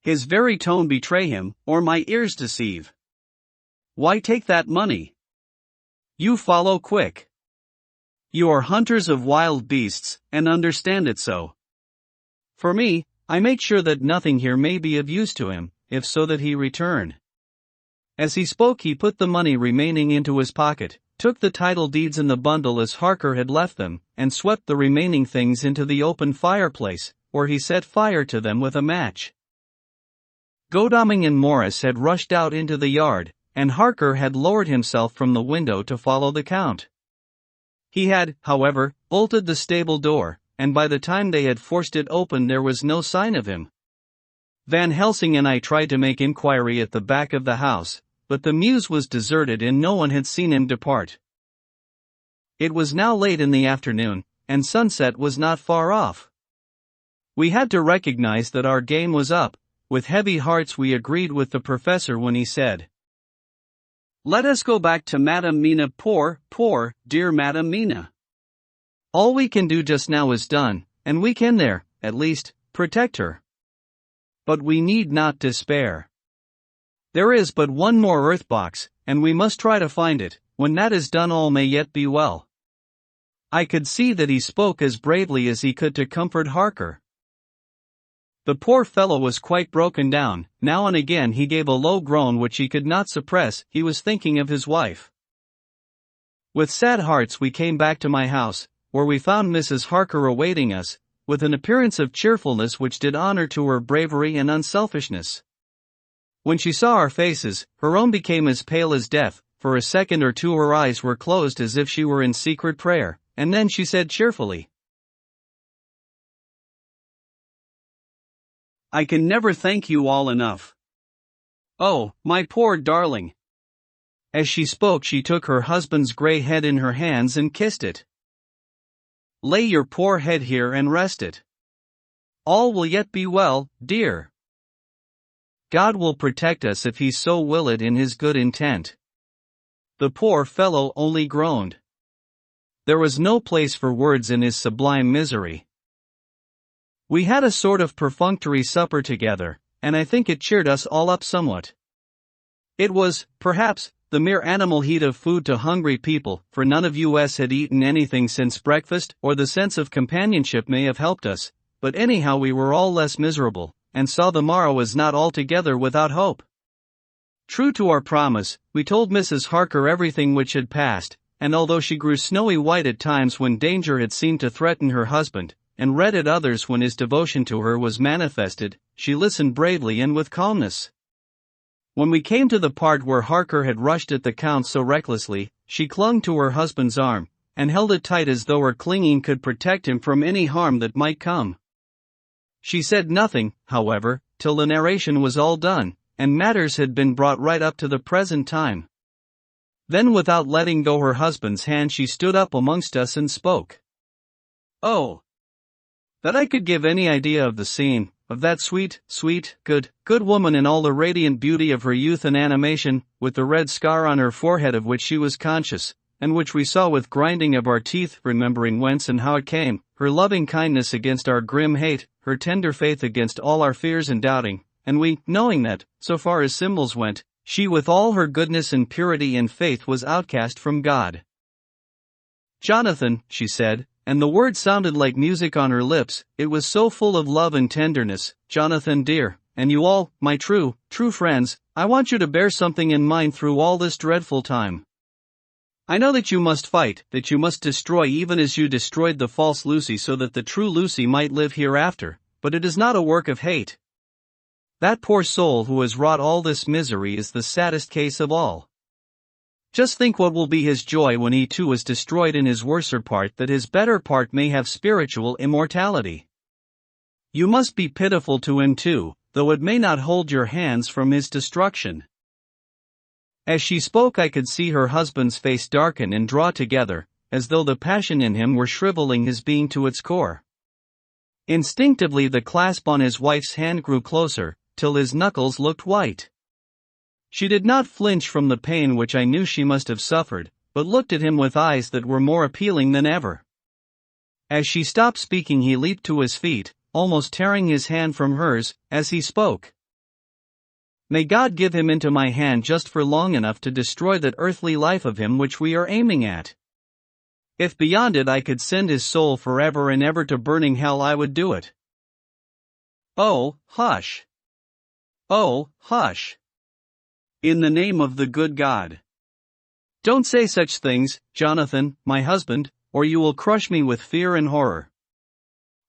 His very tone betray him, or my ears deceive. Why take that money? You follow quick. You are hunters of wild beasts, and understand it so. For me, I make sure that nothing here may be of use to him, if so that he return." As he spoke he put the money remaining into his pocket, took the title deeds in the bundle as Harker had left them, and swept the remaining things into the open fireplace, where he set fire to them with a match. Godalming and Morris had rushed out into the yard, and Harker had lowered himself from the window to follow the Count. He had, however, bolted the stable door, and by the time they had forced it open there was no sign of him. Van Helsing and I tried to make inquiry at the back of the house, but the mews was deserted and no one had seen him depart. It was now late in the afternoon, and sunset was not far off. We had to recognize that our game was up. With heavy hearts we agreed with the professor when he said, "Let us go back to Madame Mina, poor, dear Madame Mina. All we can do just now is done, and we can at least, protect her. But we need not despair. There is but one more earth box, and we must try to find it. When that is done all may yet be well. I could see that he spoke as bravely as he could to comfort Harker. The poor fellow was quite broken down. Now and again he gave a low groan which he could not suppress. He was thinking of his wife. With sad hearts we came back to my house, where we found Mrs. Harker awaiting us, with an appearance of cheerfulness which did honor to her bravery and unselfishness. When she saw our faces, her own became as pale as death. For a second or two her eyes were closed as if she were in secret prayer, and then she said cheerfully, "I can never thank you all enough. Oh, my poor darling." As she spoke she took her husband's grey head in her hands and kissed it. "Lay your poor head here and rest it. All will yet be well, dear. God will protect us if he so will it in his good intent." The poor fellow only groaned. There was no place for words in his sublime misery. We had a sort of perfunctory supper together, and I think it cheered us all up somewhat. It was, perhaps, the mere animal heat of food to hungry people, for none of us had eaten anything since breakfast, or the sense of companionship may have helped us, but anyhow we were all less miserable, and saw the morrow as not altogether without hope. True to our promise, we told Mrs. Harker everything which had passed, and although she grew snowy white at times when danger had seemed to threaten her husband, and red at others when his devotion to her was manifested, she listened bravely and with calmness. When we came to the part where Harker had rushed at the Count so recklessly, she clung to her husband's arm, and held it tight as though her clinging could protect him from any harm that might come. She said nothing, however, till the narration was all done, and matters had been brought right up to the present time. Then without letting go her husband's hand she stood up amongst us and spoke. "Oh, that I could give any idea of the scene, of that sweet, good woman in all the radiant beauty of her youth and animation, with the red scar on her forehead of which she was conscious, and which we saw with grinding of our teeth, remembering whence and how it came, her loving kindness against our grim hate, her tender faith against all our fears and doubting, and we, knowing that, so far as symbols went, she with all her goodness and purity and faith was outcast from God. Jonathan," she said, and the word sounded like music on her lips, it was so full of love and tenderness, "Jonathan dear, and you all, my true friends, I want you to bear something in mind through all this dreadful time. I know that you must fight, that you must destroy even as you destroyed the false Lucy so that the true Lucy might live hereafter, but it is not a work of hate. That poor soul who has wrought all this misery is the saddest case of all. Just think what will be his joy when he too is destroyed in his worser part, that his better part may have spiritual immortality. You must be pitiful to him too, though it may not hold your hands from his destruction." As she spoke I could see her husband's face darken and draw together, as though the passion in him were shriveling his being to its core. Instinctively the clasp on his wife's hand grew closer, till his knuckles looked white. She did not flinch from the pain which I knew she must have suffered, but looked at him with eyes that were more appealing than ever. As she stopped speaking he leaped to his feet, almost tearing his hand from hers, as he spoke. "May God give him into my hand just for long enough to destroy that earthly life of him which we are aiming at. If beyond it I could send his soul forever and ever to burning hell I would do it." "Oh, hush! Oh, hush! In the name of the good God. Don't say such things, Jonathan, my husband, or you will crush me with fear and horror.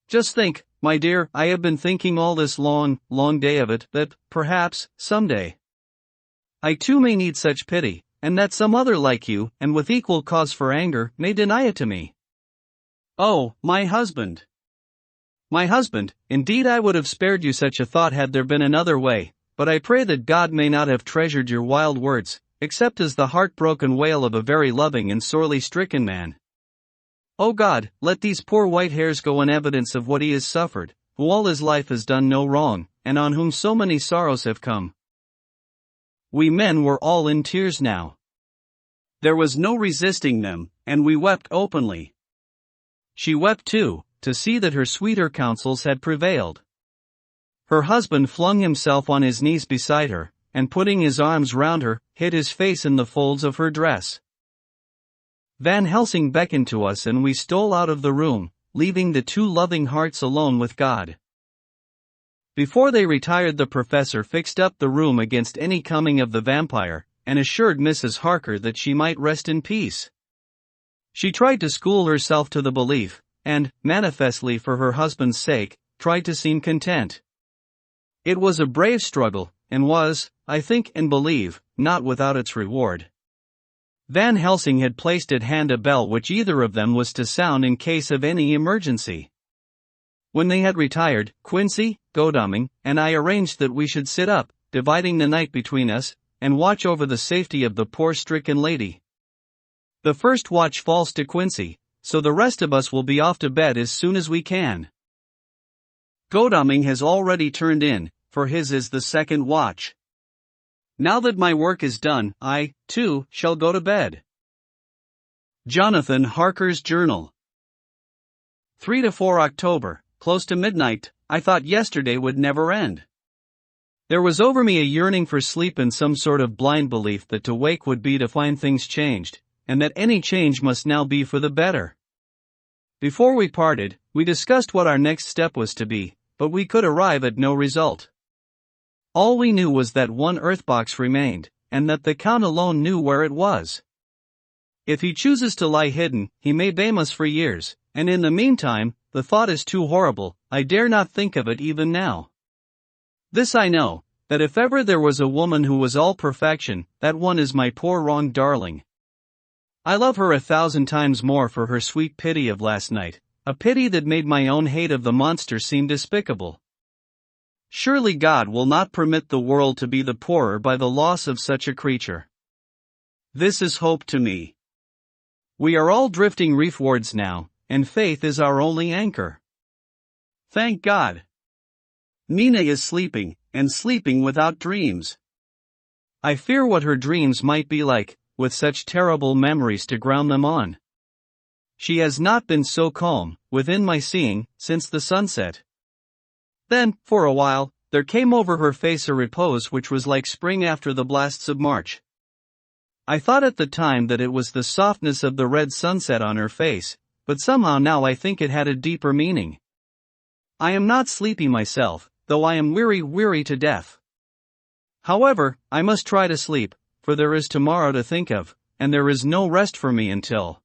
Just think, my dear, I have been thinking all this long day of it, that, perhaps, someday, I too may need such pity, and that some other like you, and with equal cause for anger, may deny it to me. Oh, my husband! My husband, indeed I would have spared you such a thought had there been another way, but I pray that God may not have treasured your wild words, except as the heart-broken wail of a very loving and sorely stricken man. O God, let these poor white hairs go in evidence of what he has suffered, who all his life has done no wrong, and on whom so many sorrows have come." We men were all in tears now. There was no resisting them, and we wept openly. She wept too, to see that her sweeter counsels had prevailed. Her husband flung himself on his knees beside her, and putting his arms round her, hid his face in the folds of her dress. Van Helsing beckoned to us and we stole out of the room, leaving the two loving hearts alone with God. Before they retired, the professor fixed up the room against any coming of the vampire, and assured Mrs. Harker that she might rest in peace. She tried to school herself to the belief, and, manifestly for her husband's sake, tried to seem content. It was a brave struggle, and was, I think and believe, not without its reward. Van Helsing had placed at hand a bell which either of them was to sound in case of any emergency. When they had retired, Quincy, Godalming, and I arranged that we should sit up, dividing the night between us, and watch over the safety of the poor stricken lady. The first watch falls to Quincy, so the rest of us will be off to bed as soon as we can. Godalming has already turned in, for his is the second watch. Now that my work is done, I, too, shall go to bed. Jonathan Harker's Journal. 3 to 4 October, close to midnight. I thought yesterday would never end. There was over me a yearning for sleep and some sort of blind belief that to wake would be to find things changed, and that any change must now be for the better. Before we parted, we discussed what our next step was to be, but we could arrive at no result. All we knew was that one earthbox remained, and that the Count alone knew where it was. If he chooses to lie hidden, he may blame us for years, and in the meantime, the thought is too horrible, I dare not think of it even now. This I know, that if ever there was a woman who was all perfection, that one is my poor wronged darling. I love her 1,000 times more for her sweet pity of last night, a pity that made my own hate of the monster seem despicable. Surely God will not permit the world to be the poorer by the loss of such a creature. This is hope to me. We are all drifting reefwards now, and faith is our only anchor. Thank God. Mina is sleeping, and sleeping without dreams. I fear what her dreams might be like, with such terrible memories to ground them on. She has not been so calm, within my seeing, since the sunset. Then, for a while, there came over her face a repose which was like spring after the blasts of March. I thought at the time that it was the softness of the red sunset on her face, but somehow now I think it had a deeper meaning. I am not sleepy myself, though I am weary to death. However, I must try to sleep, for there is tomorrow to think of, and there is no rest for me until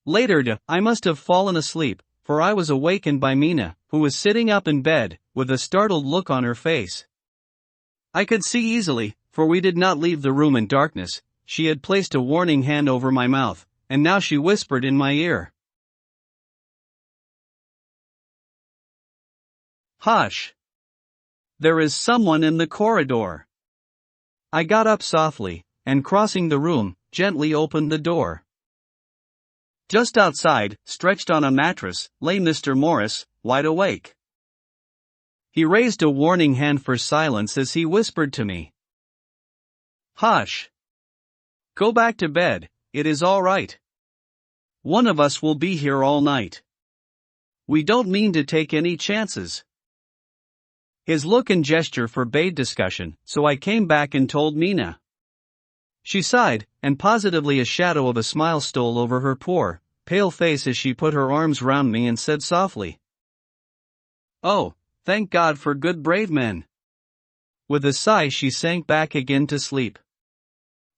later. I must have fallen asleep, for I was awakened by Mina, who was sitting up in bed, with a startled look on her face. I could see easily, for we did not leave the room in darkness. She had placed a warning hand over my mouth, and now she whispered in my ear. Hush! There is someone in the corridor. I got up softly, and crossing the room, gently opened the door. Just outside, stretched on a mattress, lay Mr. Morris, wide awake. He raised a warning hand for silence as he whispered to me. Hush! Go back to bed, it is all right. One of us will be here all night. We don't mean to take any chances. His look and gesture forbade discussion, so I came back and told Mina. She sighed, and positively a shadow of a smile stole over her poor, pale face as she put her arms round me and said softly, "Oh, thank God for good brave men." With a sigh she sank back again to sleep.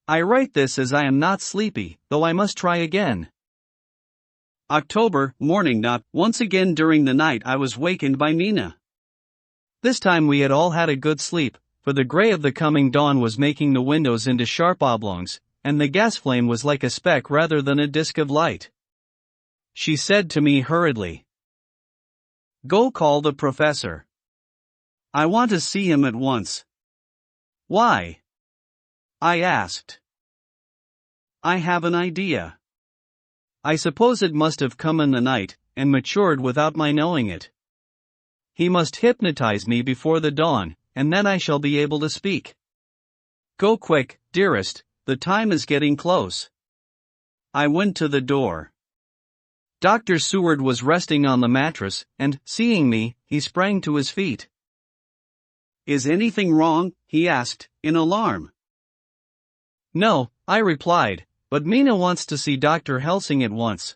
I write this as I am not sleepy, though I must try again. October, morning. Not once again during the night I was wakened by Mina. This time we had all had a good sleep, for the gray of the coming dawn was making the windows into sharp oblongs, and the gas flame was like a speck rather than a disk of light. She said to me hurriedly, "Go call the professor. I want to see him at once." "Why?" I asked. "I have an idea. I suppose it must have come in the night, and matured without my knowing it. He must hypnotize me before the dawn, and then I shall be able to speak. Go quick, dearest, the time is getting close." I went to the door. Dr. Seward was resting on the mattress, and, seeing me, he sprang to his feet. "Is anything wrong?" he asked, in alarm. "No," I replied, but Mina wants to see Dr. Helsing at once.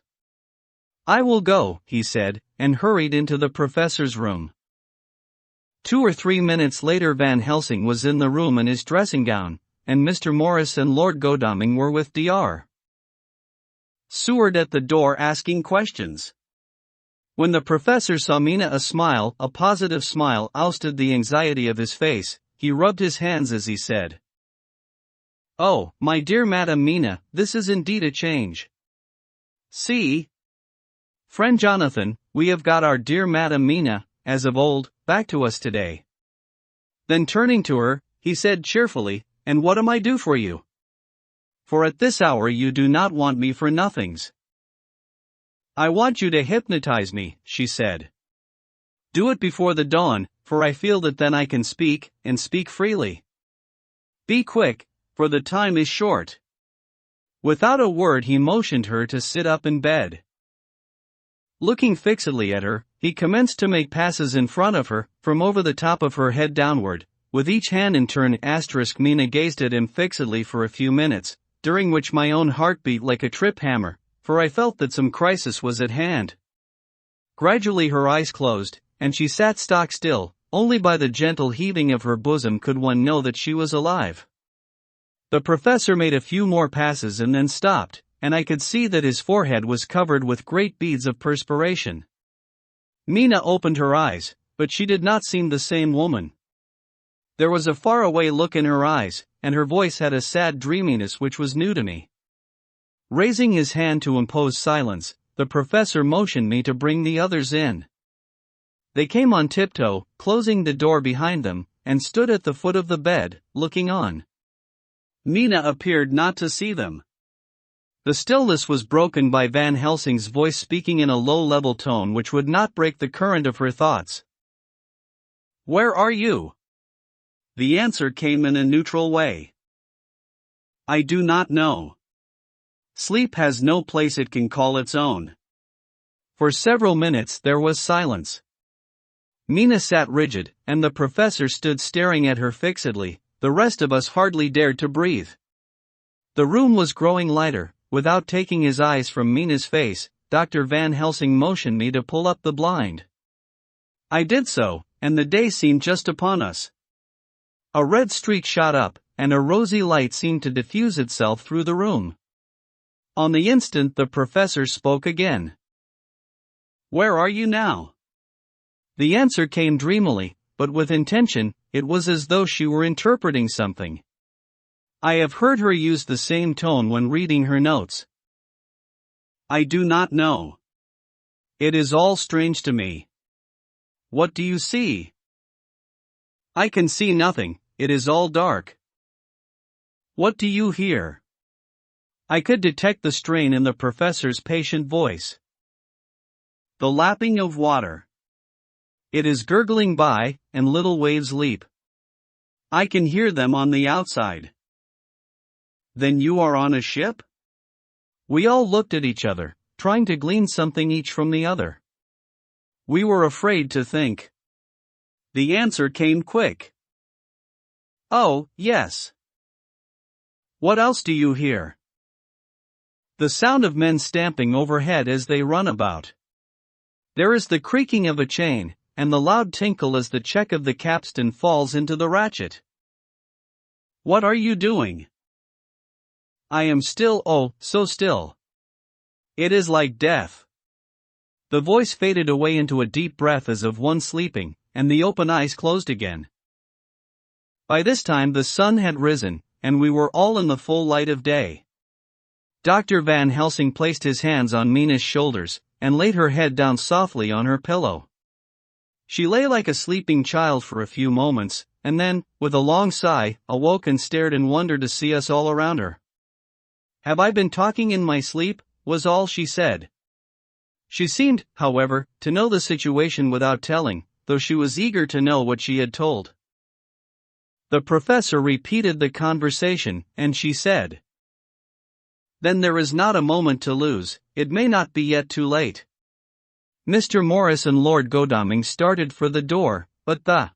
I will go, he said, and hurried into the professor's room. 2 or 3 minutes later Van Helsing was in the room in his dressing gown, and Mr. Morris and Lord Godalming were with Dr. Seward at the door asking questions. When the professor saw Mina, a positive smile ousted the anxiety of his face. He rubbed his hands as he said, "Oh, my dear Madam Mina, this is indeed a change. See, friend Jonathan, we have got our dear Madam Mina, as of old, back to us today." Then turning to her, he said cheerfully, "And what am I do for you? For at this hour you do not want me for nothings." "I want you to hypnotize me," she said. "Do it before the dawn, for I feel that then I can speak, and speak freely. Be quick, for the time is short." Without a word he motioned her to sit up in bed. Looking fixedly at her, he commenced to make passes in front of her, from over the top of her head downward, with each hand in turn. Mina gazed at him fixedly for a few minutes, during which my own heart beat like a trip hammer, for I felt that some crisis was at hand. Gradually her eyes closed, and she sat stock still. Only by the gentle heaving of her bosom could one know that she was alive. The professor made a few more passes and then stopped, and I could see that his forehead was covered with great beads of perspiration. Mina opened her eyes, but she did not seem the same woman. There was a faraway look in her eyes, and her voice had a sad dreaminess which was new to me. Raising his hand to impose silence, the professor motioned me to bring the others in. They came on tiptoe, closing the door behind them, and stood at the foot of the bed, looking on. Mina appeared not to see them. The stillness was broken by Van Helsing's voice speaking in a low-level tone which would not break the current of her thoughts. "Where are you?" The answer came in a neutral way. "I do not know. Sleep has no place it can call its own." For several minutes there was silence. Mina sat rigid, and the professor stood staring at her fixedly. The rest of us hardly dared to breathe. The room was growing lighter. Without taking his eyes from Mina's face, Dr. Van Helsing motioned me to pull up the blind. I did so, and the day seemed just upon us. A red streak shot up, and a rosy light seemed to diffuse itself through the room. On the instant the professor spoke again. "Where are you now?" The answer came dreamily, but with intention. It was as though she were interpreting something. I have heard her use the same tone when reading her notes. "I do not know. It is all strange to me." "What do you see?" "I can see nothing, it is all dark." "What do you hear?" I could detect the strain in the professor's patient voice. "The lapping of water. It is gurgling by, and little waves leap. I can hear them on the outside." "Then you are on a ship?" We all looked at each other, trying to glean something each from the other. We were afraid to think. The answer came quick. "Oh, yes." "What else do you hear?" "The sound of men stamping overhead as they run about. There is the creaking of a chain, and the loud tinkle as the check of the capstan falls into the ratchet." "What are you doing?" "I am still, oh, so still. It is like death." The voice faded away into a deep breath as of one sleeping, and the open eyes closed again. By this time the sun had risen, and we were all in the full light of day. Dr. Van Helsing placed his hands on Mina's shoulders, and laid her head down softly on her pillow. She lay like a sleeping child for a few moments, and then, with a long sigh, awoke and stared in wonder to see us all around her. "Have I been talking in my sleep?" was all she said. She seemed, however, to know the situation without telling, though she was eager to know what she had told. The professor repeated the conversation, and she said, "Then there is not a moment to lose, it may not be yet too late." Mr. Morris and Lord Godalming started for the door, but the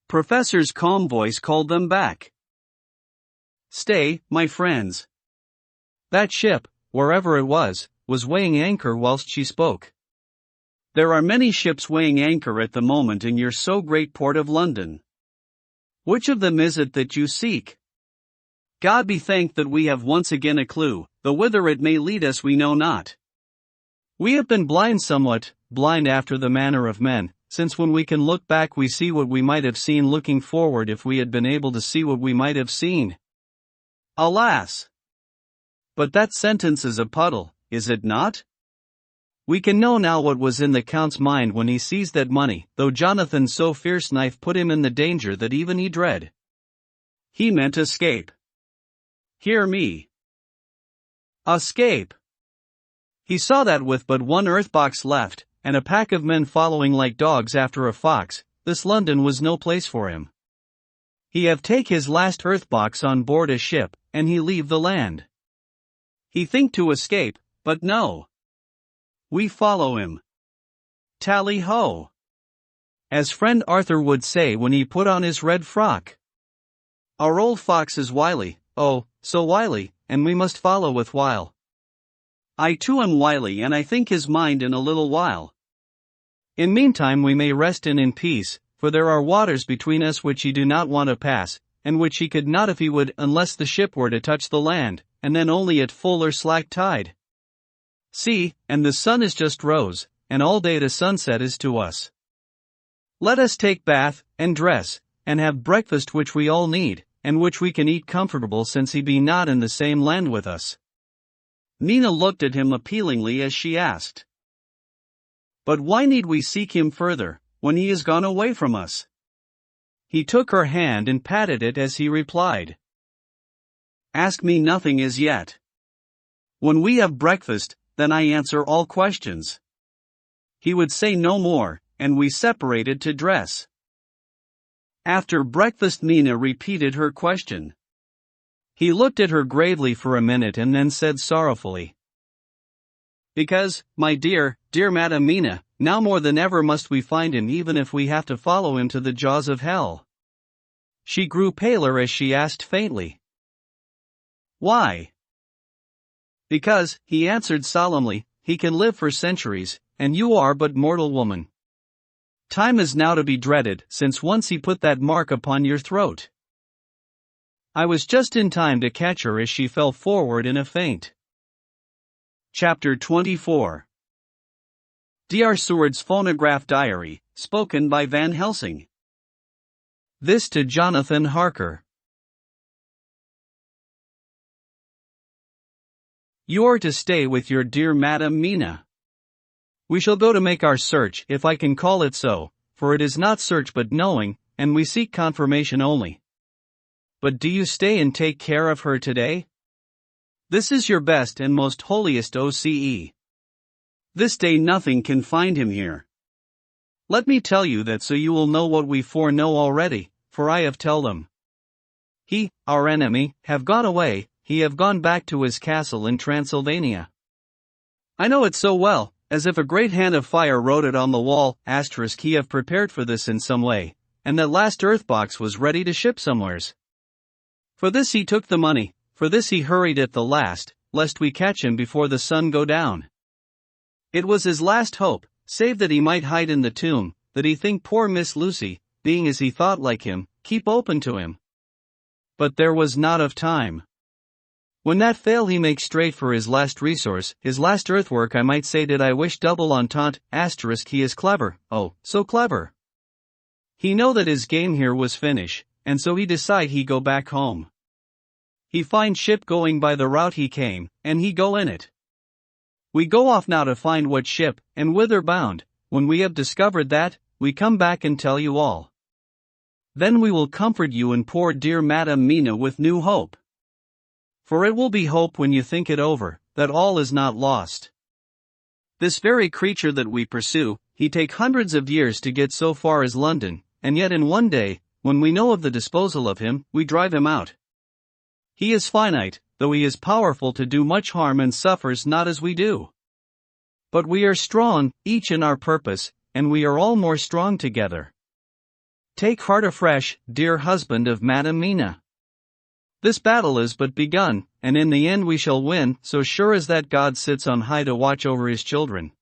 professor's calm voice called them back. "Stay, my friends. That ship, wherever it was weighing anchor whilst she spoke. There are many ships weighing anchor at the moment in your so great port of London. Which of them is it that you seek? God be thanked that we have once again a clue, though whither it may lead us we know not. We have been blind somewhat, blind after the manner of men, since when we can look back we see what we might have seen looking forward if we had been able to see what we might have seen. Alas! But that sentence is a puddle, is it not? We can know now what was in the Count's mind when he seized that money, though Jonathan's so fierce knife put him in the danger that even he dread. He meant escape. Hear me. Escape! He saw that with but one earth-box left, and a pack of men following like dogs after a fox, this London was no place for him. He have take his last earth-box on board a ship, and he leave the land. He think to escape, but no. We follow him. Tally-ho! As friend Arthur would say when he put on his red frock. Our old fox is wily, oh, so wily, and we must follow with wile. I too am wily and I think his mind in a little while. In meantime we may rest in peace, for there are waters between us which he do not want to pass, and which he could not if he would unless the ship were to touch the land, and then only at full or slack tide. See, and the sun is just rose, and all day to sunset is to us. Let us take bath, and dress, and have breakfast which we all need, and which we can eat comfortable since he be not in the same land with us. Mina looked at him appealingly as she asked. But why need we seek him further, when he is gone away from us? He took her hand and patted it as he replied. Ask me nothing as yet. When we have breakfast, then I answer all questions. He would say no more, and we separated to dress. After breakfast Mina repeated her question. He looked at her gravely for a minute and then said sorrowfully. Because, my dear, dear Madam Mina, now more than ever must we find him even if we have to follow him to the jaws of hell. She grew paler as she asked faintly. Why? Because, he answered solemnly, he can live for centuries, and you are but mortal woman. Time is now to be dreaded, since once he put that mark upon your throat. I was just in time to catch her as she fell forward in a faint. Chapter 24. Dr. Seward's Phonograph Diary, spoken by Van Helsing. This to Jonathan Harker. You are to stay with your dear Madam Mina. We shall go to make our search, if I can call it so, for it is not search but knowing, and we seek confirmation only. But do you stay and take care of her today? This is your best and most holiest OCE. This day nothing can find him here. Let me tell you that so you will know what we foreknow already, for I have tell them. He, our enemy, have gone away, he have gone back to his castle in Transylvania. I know it so well, as if a great hand of fire wrote it on the wall, * he have prepared for this in some way, and that last earth-box was ready to ship somewheres. For this he took the money, for this he hurried at the last, lest we catch him before the sun go down. It was his last hope, save that he might hide in the tomb, that he think poor Miss Lucy, being as he thought like him, keep open to him. But there was not of time. When that fail he make straight for his last resource, his last earthwork I might say did I wish double entente, * he is clever, oh, so clever. He know that his game here was finish, and so he decide he go back home. He find ship going by the route he came, and he go in it. We go off now to find what ship, and whither bound. When we have discovered that, we come back and tell you all. Then we will comfort you and poor dear Madam Mina with new hope. For it will be hope when you think it over, that all is not lost. This very creature that we pursue, he take hundreds of years to get so far as London, and yet in one day, when we know of the disposal of him, we drive him out. He is finite, though he is powerful to do much harm and suffers not as we do. But we are strong, each in our purpose, and we are all more strong together. Take heart afresh, dear husband of Madam Mina. This battle is but begun, and in the end we shall win, so sure as that God sits on high to watch over his children.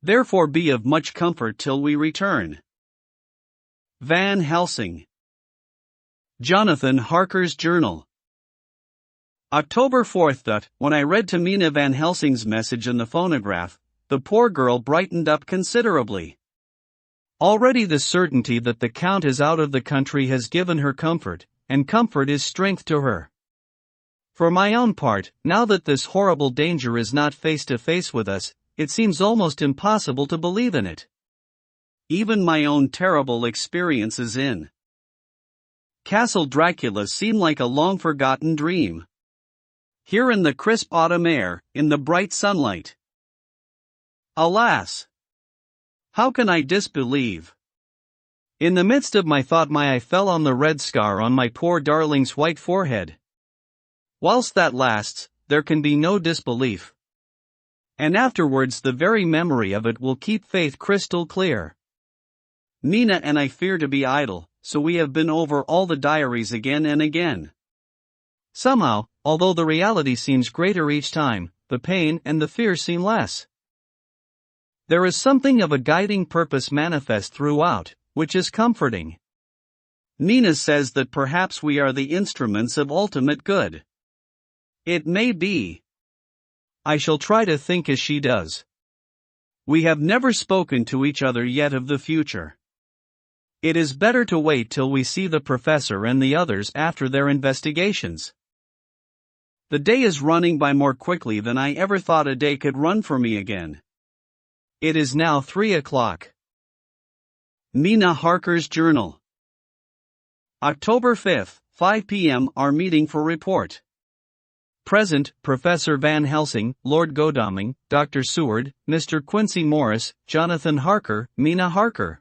Therefore be of much comfort till we return. Van Helsing. Jonathan Harker's Journal. October 4th. When I read to Mina Van Helsing's message in the phonograph, the poor girl brightened up considerably. Already the certainty that the Count is out of the country has given her comfort, and comfort is strength to her. For my own part, now that this horrible danger is not face to face with us, it seems almost impossible to believe in it. Even my own terrible experiences in Castle Dracula seem like a long-forgotten dream. Here in the crisp autumn air, in the bright sunlight. Alas! How can I disbelieve? In the midst of my thought my eye fell on the red scar on my poor darling's white forehead. Whilst that lasts, there can be no disbelief. And afterwards the very memory of it will keep faith crystal clear. Mina and I fear to be idle, so we have been over all the diaries again and again. Somehow, although the reality seems greater each time, the pain and the fear seem less. There is something of a guiding purpose manifest throughout, which is comforting. Mina says that perhaps we are the instruments of ultimate good. It may be. I shall try to think as she does. We have never spoken to each other yet of the future. It is better to wait till we see the professor and the others after their investigations. The day is running by more quickly than I ever thought a day could run for me again. It is now 3 o'clock. Mina Harker's Journal. October 5th, 5 p.m. Our meeting for report. Present, Professor Van Helsing, Lord Godalming, Dr. Seward, Mr. Quincy Morris, Jonathan Harker, Mina Harker.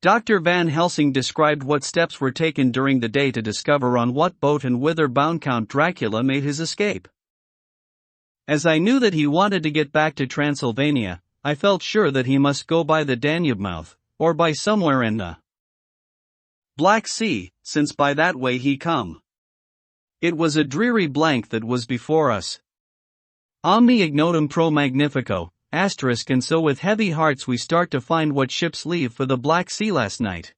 Dr. Van Helsing described what steps were taken during the day to discover on what boat and whither bound Count Dracula made his escape. As I knew that he wanted to get back to Transylvania, I felt sure that he must go by the Danube mouth, or by somewhere in the Black Sea, since by that way he come. It was a dreary blank that was before us. Omni ignotum pro magnifico, asterisk, and so with heavy hearts we start to find what ships leave for the Black Sea last night.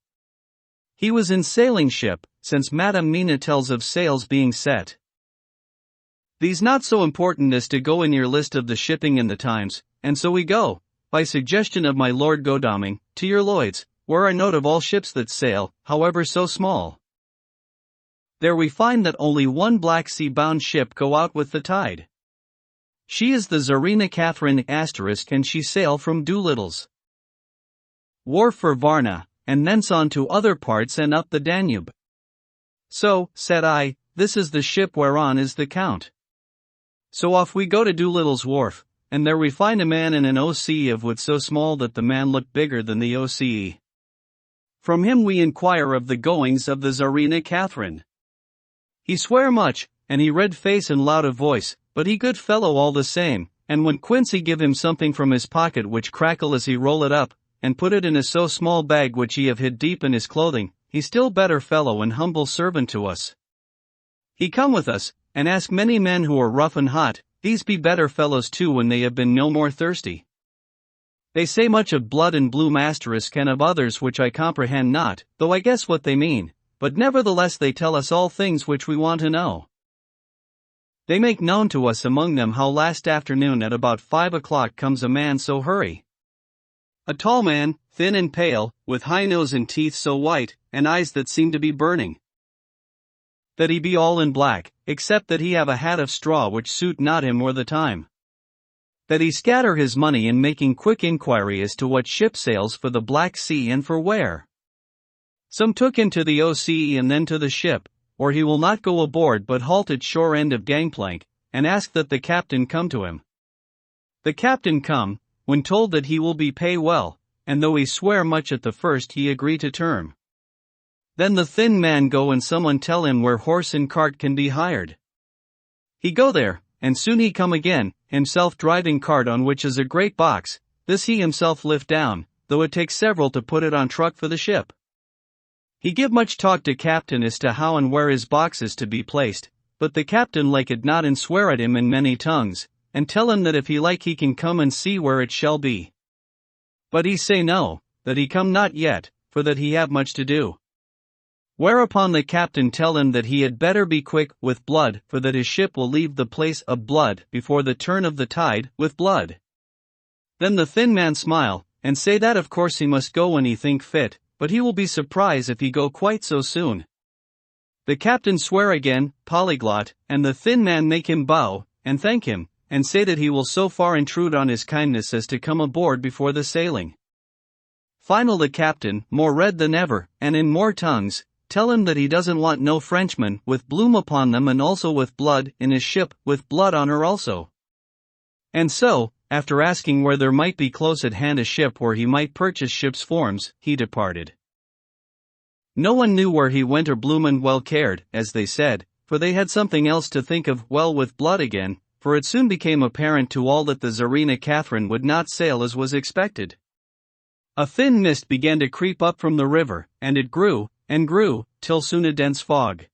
He was in sailing ship, since Madame Mina tells of sails being set. These not so important as to go in your list of the shipping in the Times, and so we go, by suggestion of my Lord Godalming, to your Lloyd's, where are note of all ships that sail, however so small. There we find that only one Black Sea-bound ship go out with the tide. She is the Tsarina Catherine *, and she sail from Doolittle's wharf for Varna, and thence on to other parts and up the Danube. So, said I, this is the ship whereon is the Count. So off we go to Doolittle's wharf, and there we find a man in an OCE of wood so small that the man looked bigger than the OCE. From him we inquire of the goings of the Tsarina Catherine. He swear much, and he red face and loud of voice, but he good fellow all the same, and when Quincy give him something from his pocket which crackle as he roll it up, and put it in a so small bag which he have hid deep in his clothing, he still better fellow and humble servant to us. He come with us, and ask many men who are rough and hot, these be better fellows too when they have been no more thirsty. They say much of blood and blue *, and of others which I comprehend not, though I guess what they mean, but nevertheless they tell us all things which we want to know. They make known to us among them how last afternoon at about 5 o'clock comes a man so hurry. A tall man, thin and pale, with high nose and teeth so white, and eyes that seem to be burning. That he be all in black, except that he have a hat of straw which suit not him or the time. That he scatter his money in making quick inquiry as to what ship sails for the Black Sea and for where. Some took him to the OCE and then to the ship, or he will not go aboard but halt at shore end of gangplank, and ask that the captain come to him. The captain come, when told that he will be pay well, and though he swear much at the first he agree to term. Then the thin man go and someone tell him where horse and cart can be hired. He go there, and soon he come again, himself driving cart on which is a great box, this he himself lift down, though it takes several to put it on truck for the ship. He give much talk to captain as to how and where his box is to be placed, but the captain liked not and swear at him in many tongues, and tell him that if he like he can come and see where it shall be. But he say no, that he come not yet, for that he have much to do. Whereupon the captain tell him that he had better be quick with blood, for that his ship will leave the place of blood before the turn of the tide with blood. Then the thin man smile, and say that of course he must go when he think fit, but he will be surprised if he go quite so soon. The captain swear again, polyglot, and the thin man make him bow, and thank him, and say that he will so far intrude on his kindness as to come aboard before the sailing. Final the captain, more red than ever, and in more tongues, tell him that he doesn't want no Frenchmen with bloom upon them and also with blood in his ship, with blood on her also. And so, after asking where there might be close at hand a ship where he might purchase ship's forms, he departed. No one knew where he went or bloomin' well cared, as they said, for they had something else to think of, well with blood again, for it soon became apparent to all that the Tsarina Catherine would not sail as was expected. A thin mist began to creep up from the river, and it grew, and grew, till soon a dense fog.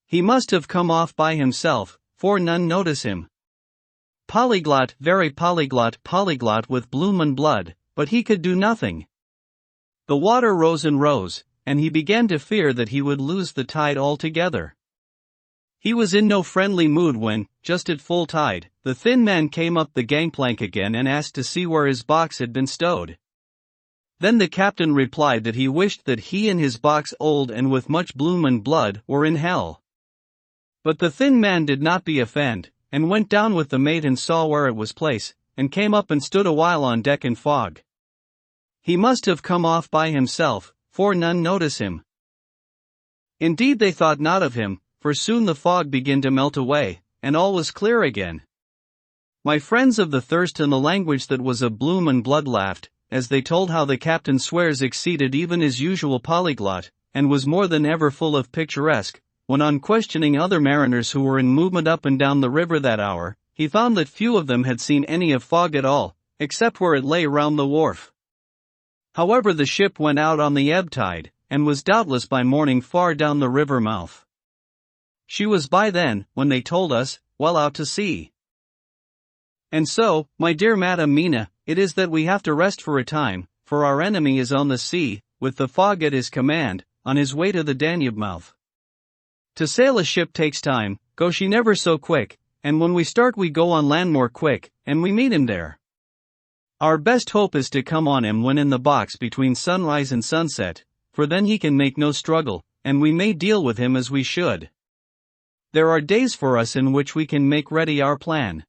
He must have come off by himself, for none notice him. Polyglot, very polyglot with bloom and blood, but he could do nothing. The water rose and rose, and he began to fear that he would lose the tide altogether. He was in no friendly mood when, just at full tide, the thin man came up the gangplank again and asked to see where his box had been stowed. Then the captain replied that he wished that he and his box old and with much bloom and blood were in hell. But the thin man did not be offend, and went down with the mate and saw where it was placed, and came up and stood a while on deck in fog. He must have come off by himself, for none notice him. Indeed they thought not of him, for soon the fog began to melt away, and all was clear again. My friends of the thirst and the language that was of bloom and blood laughed, as they told how the captain swears exceeded even his usual polyglot, and was more than ever full of picturesque, when on questioning other mariners who were in movement up and down the river that hour, he found that few of them had seen any of fog at all, except where it lay round the wharf. However, the ship went out on the ebb tide, and was doubtless by morning far down the river mouth. She was by then, when they told us, well out to sea. And so, my dear Madam Mina, it is that we have to rest for a time, for our enemy is on the sea, with the fog at his command, on his way to the Danube mouth. To sail a ship takes time, go she never so quick, and when we start we go on land more quick, and we meet him there. Our best hope is to come on him when in the box between sunrise and sunset, for then he can make no struggle, and we may deal with him as we should. There are days for us in which we can make ready our plan.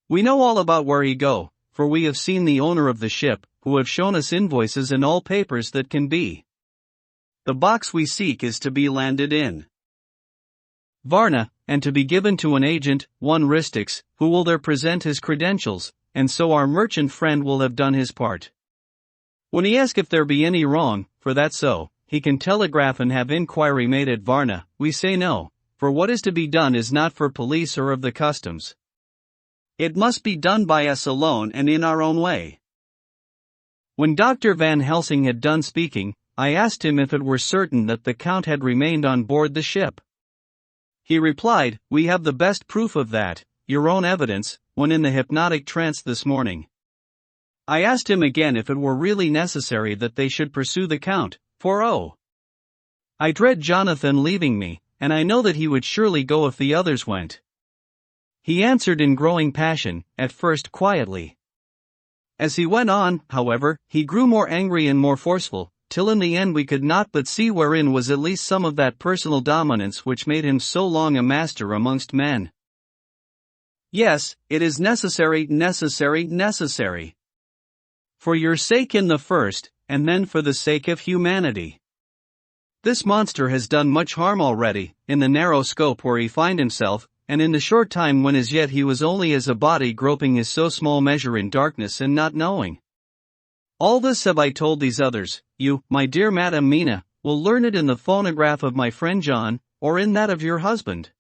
We know all about where he go, for we have seen the owner of the ship, who have shown us invoices and all papers that can be. The box we seek is to be landed in Varna, and to be given to an agent, one Ristix, who will there present his credentials, and so our merchant friend will have done his part. When he asks if there be any wrong, for that so, he can telegraph and have inquiry made at Varna, we say no, for what is to be done is not for police or of the customs. It must be done by us alone and in our own way. When Dr. Van Helsing had done speaking, I asked him if it were certain that the Count had remained on board the ship. He replied, we have the best proof of that, your own evidence, when in the hypnotic trance this morning. I asked him again if it were really necessary that they should pursue the Count, for I dread Jonathan leaving me, and I know that he would surely go if the others went. He answered in growing passion, at first quietly. As he went on, however, he grew more angry and more forceful, till in the end we could not but see wherein was at least some of that personal dominance which made him so long a master amongst men. Yes, it is necessary. For your sake in the first, and then for the sake of humanity. This monster has done much harm already, in the narrow scope where he find himself, and in the short time when as yet he was only as a body groping his so small measure in darkness and not knowing. All this have I told these others, you, my dear Madam Mina, will learn it in the phonograph of my friend John, or in that of your husband.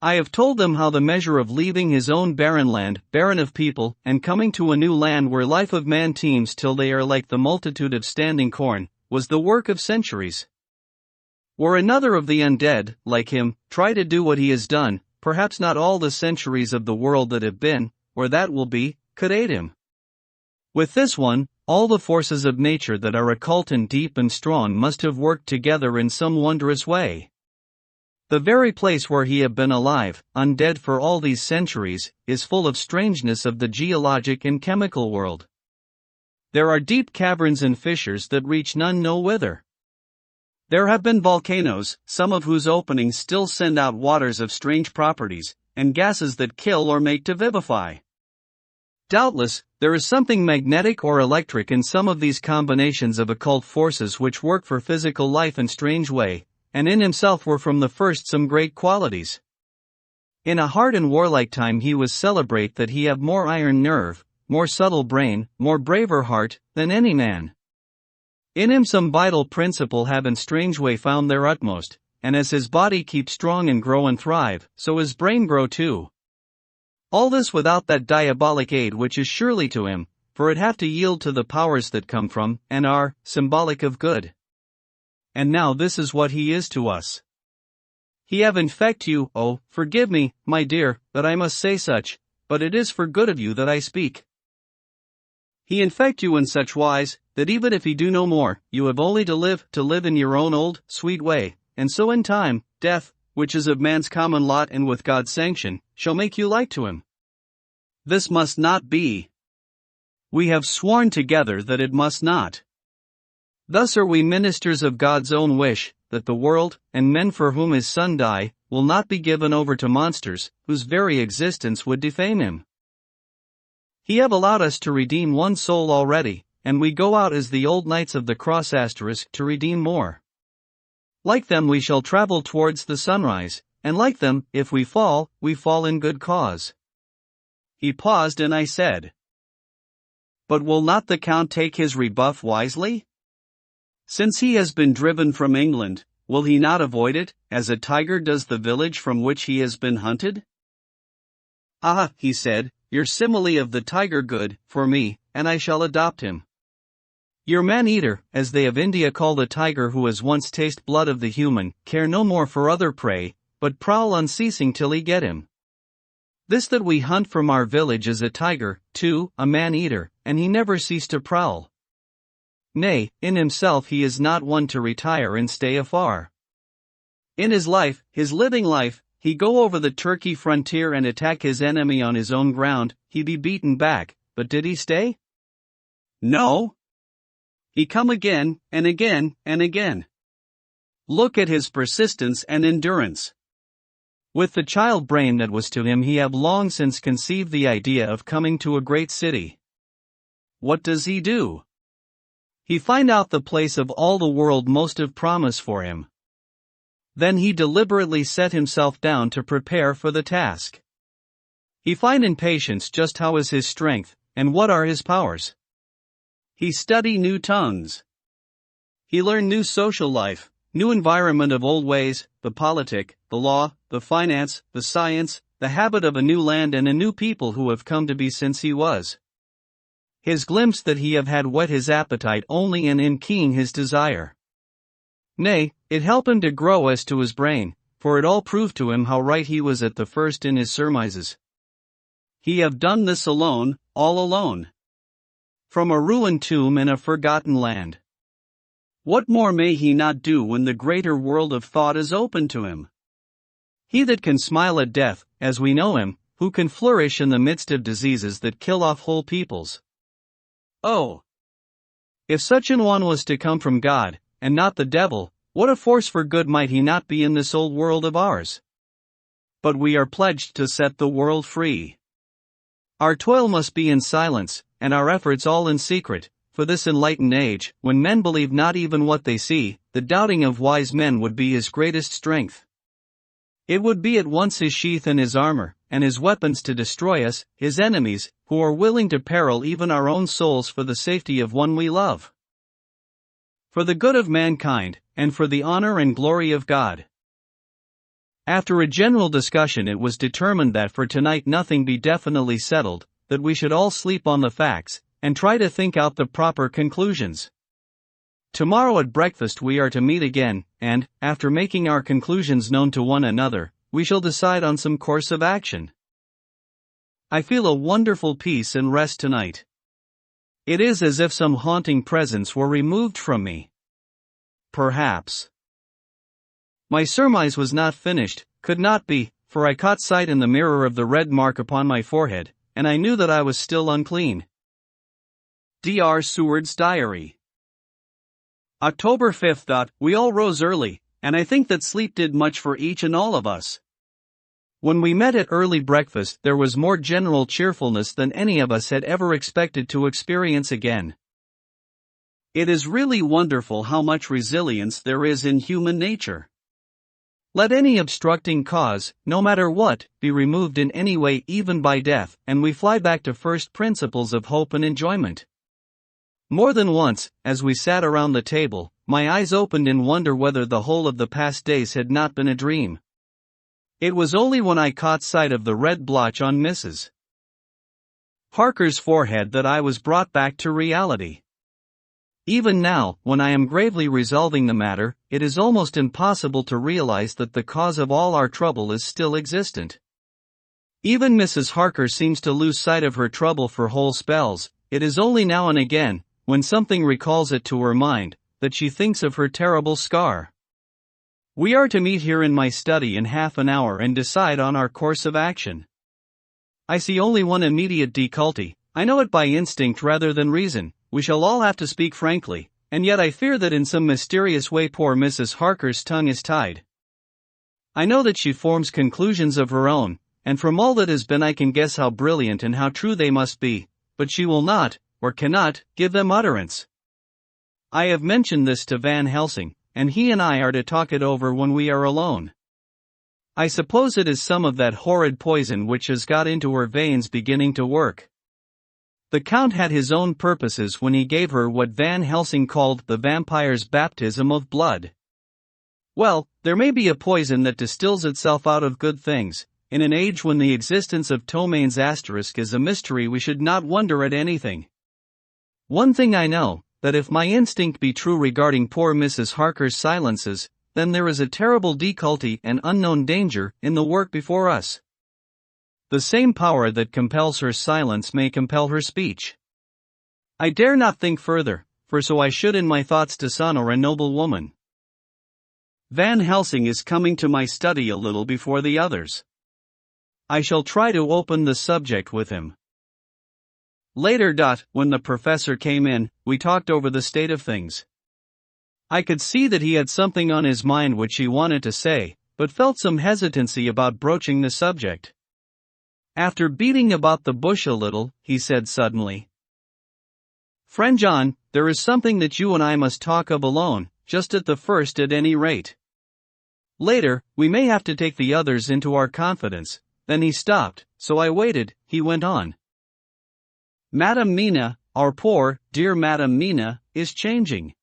I have told them how the measure of leaving his own barren land, barren of people, and coming to a new land where life of man teems till they are like the multitude of standing corn, was the work of centuries. Were another of the undead, like him, try to do what he has done, perhaps not all the centuries of the world that have been, or that will be, could aid him. With this one, all the forces of nature that are occult and deep and strong must have worked together in some wondrous way. The very place where he have been alive, undead for all these centuries, is full of strangeness of the geologic and chemical world. There are deep caverns and fissures that reach none know whither. There have been volcanoes, some of whose openings still send out waters of strange properties, and gases that kill or make to vivify. Doubtless, there is something magnetic or electric in some of these combinations of occult forces which work for physical life in strange way, and in himself were from the first some great qualities. In a hard and warlike time he was celebrate that he have more iron nerve, more subtle brain, more braver heart, than any man. In him some vital principle have in strange way found their utmost, and as his body keep strong and grow and thrive, so his brain grow too. All this without that diabolic aid which is surely to him, for it have to yield to the powers that come from, and are, symbolic of good. And now this is what he is to us. He have infect you, oh, forgive me, my dear, that I must say such, but it is for good of you that I speak. He infect you in such wise, that even if he do no more, you have only to live in your own old, sweet way, and so in time, death, which is of man's common lot and with God's sanction, shall make you like to him. This must not be. We have sworn together that it must not. Thus are we ministers of God's own wish, that the world, and men for whom his Son died, will not be given over to monsters, whose very existence would defame him. He have allowed us to redeem one soul already, and we go out as the old knights of the cross to redeem more. Like them we shall travel towards the sunrise, and like them, if we fall in good cause. He paused and I said, but will not the Count take his rebuff wisely? Since he has been driven from England, will he not avoid it, as a tiger does the village from which he has been hunted? Ah, he said, your simile of the tiger good, for me, and I shall adopt him. Your man-eater, as they of India call the tiger who has once tasted blood of the human, care no more for other prey, but prowl unceasing till he get him. This that we hunt from our village is a tiger, too, a man-eater, and he never cease to prowl. Nay, in himself he is not one to retire and stay afar. In his life, his living life, he go over the Turkey frontier and attack his enemy on his own ground, he be beaten back, but did he stay? No. He come again, and again, and again. Look at his persistence and endurance. With the child brain that was to him he have long since conceived the idea of coming to a great city. What does he do? He find out the place of all the world most of promise for him. Then he deliberately set himself down to prepare for the task. He find in patience just how is his strength, and what are his powers. He study new tongues. He learn new social life, new environment of old ways, the politic, the law, the finance, the science, the habit of a new land and a new people who have come to be since he was. His glimpse that he have had whet his appetite only and in keen his desire. Nay, it help him to grow as to his brain, for it all proved to him how right he was at the first in his surmises. He have done this alone, all alone. From a ruined tomb in a forgotten land. What more may he not do when the greater world of thought is open to him? He that can smile at death, as we know him, who can flourish in the midst of diseases that kill off whole peoples. Oh! If such an one was to come from God, and not the devil, what a force for good might he not be in this old world of ours? But we are pledged to set the world free. Our toil must be in silence, and our efforts all in secret, for this enlightened age, when men believe not even what they see, the doubting of wise men would be his greatest strength. It would be at once his sheath and his armor, and his weapons to destroy us, his enemies, who are willing to peril even our own souls for the safety of one we love. For the good of mankind, and for the honor and glory of God. After a general discussion it was determined that for tonight nothing be definitely settled, that we should all sleep on the facts, and try to think out the proper conclusions. Tomorrow at breakfast we are to meet again, and, after making our conclusions known to one another, we shall decide on some course of action. I feel a wonderful peace and rest tonight. It is as if some haunting presence were removed from me. Perhaps. My surmise was not finished, could not be, for I caught sight in the mirror of the red mark upon my forehead, and I knew that I was still unclean. Dr. Seward's Diary. October 5th. We all rose early, and I think that sleep did much for each and all of us. When we met at early breakfast, there was more general cheerfulness than any of us had ever expected to experience again. It is really wonderful how much resilience there is in human nature. Let any obstructing cause, no matter what, be removed in any way, even by death, and we fly back to first principles of hope and enjoyment. More than once, as we sat around the table, my eyes opened in wonder whether the whole of the past days had not been a dream. It was only when I caught sight of the red blotch on Mrs. Harker's forehead that I was brought back to reality. Even now, when I am gravely resolving the matter, it is almost impossible to realize that the cause of all our trouble is still existent. Even Mrs. Harker seems to lose sight of her trouble for whole spells. It is only now and again, when something recalls it to her mind, that she thinks of her terrible scar. We are to meet here in my study in half an hour and decide on our course of action. I see only one immediate difficulty. I know it by instinct rather than reason. We shall all have to speak frankly, and yet I fear that in some mysterious way poor Mrs. Harker's tongue is tied. I know that she forms conclusions of her own, and from all that has been I can guess how brilliant and how true they must be, but she will not, or cannot, give them utterance. I have mentioned this to Van Helsing, and he and I are to talk it over when we are alone. I suppose it is some of that horrid poison which has got into her veins beginning to work. The Count had his own purposes when he gave her what Van Helsing called the vampire's baptism of blood. Well, there may be a poison that distills itself out of good things. In an age when the existence of Ptomaines asterisk is a mystery, we should not wonder at anything. One thing I know, that if my instinct be true regarding poor Mrs. Harker's silences, then there is a terrible difficulty and unknown danger in the work before us. The same power that compels her silence may compel her speech. I dare not think further, for so I should in my thoughts dishonor a noble woman. Van Helsing is coming to my study a little before the others. I shall try to open the subject with him. Later. When the professor came in, we talked over the state of things. I could see that he had something on his mind which he wanted to say, but felt some hesitancy about broaching the subject. After beating about the bush a little, he said suddenly, "Friend John, there is something that you and I must talk of alone, just at the first at any rate. Later, we may have to take the others into our confidence." Then he stopped, so I waited. He went on. "Madame Mina, our poor, dear Madame Mina, is changing."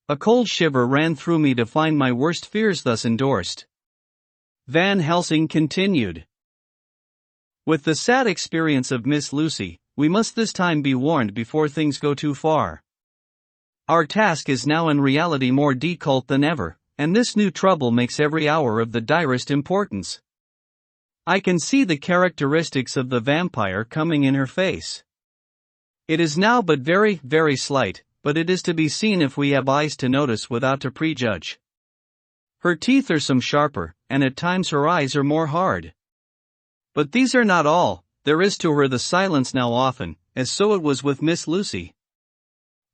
A cold shiver ran through me to find my worst fears thus endorsed. Van Helsing continued. "With the sad experience of Miss Lucy, we must this time be warned before things go too far. Our task is now in reality more difficult than ever, and this new trouble makes every hour of the direst importance. I can see the characteristics of the vampire coming in her face. It is now but very, very slight, but it is to be seen if we have eyes to notice without to prejudge. Her teeth are some sharper, and at times her eyes are more hard. But these are not all. There is to her the silence now often, as so it was with Miss Lucy.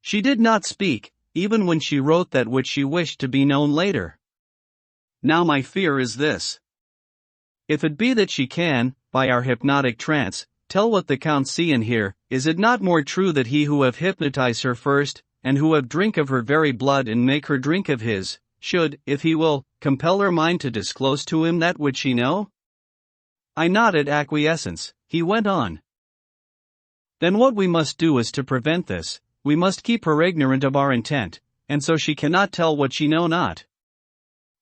She did not speak, even when she wrote that which she wished to be known later. Now my fear is this. If it be that she can, by our hypnotic trance, tell what the Count see and hear, is it not more true that he who have hypnotized her first, and who have drink of her very blood and make her drink of his, should, if he will, compel her mind to disclose to him that which she know? I nodded acquiescence. He went on. Then what we must do is to prevent this. We must keep her ignorant of our intent, and so she cannot tell what she know not.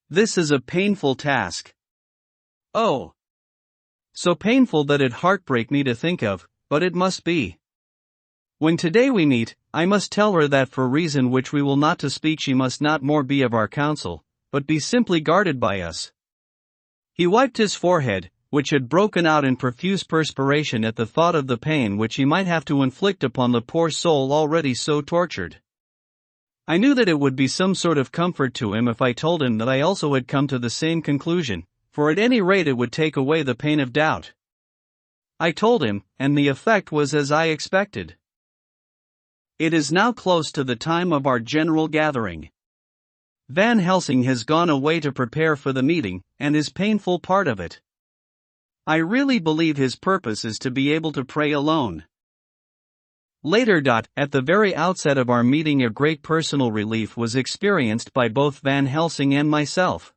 This is a painful task. Oh! So painful that it heartbreak me to think of, but it must be. When today we meet, I must tell her that for reason which we will not to speak she must not more be of our counsel, but be simply guarded by us. He wiped his forehead, which had broken out in profuse perspiration at the thought of the pain which he might have to inflict upon the poor soul already so tortured. I knew that it would be some sort of comfort to him if I told him that I also had come to the same conclusion, for at any rate it would take away the pain of doubt. I told him, and the effect was as I expected. It is now close to the time of our general gathering. Van Helsing has gone away to prepare for the meeting, and is painful part of it. I really believe his purpose is to be able to pray alone. Later. At the very outset of our meeting a great personal relief was experienced by both Van Helsing and myself.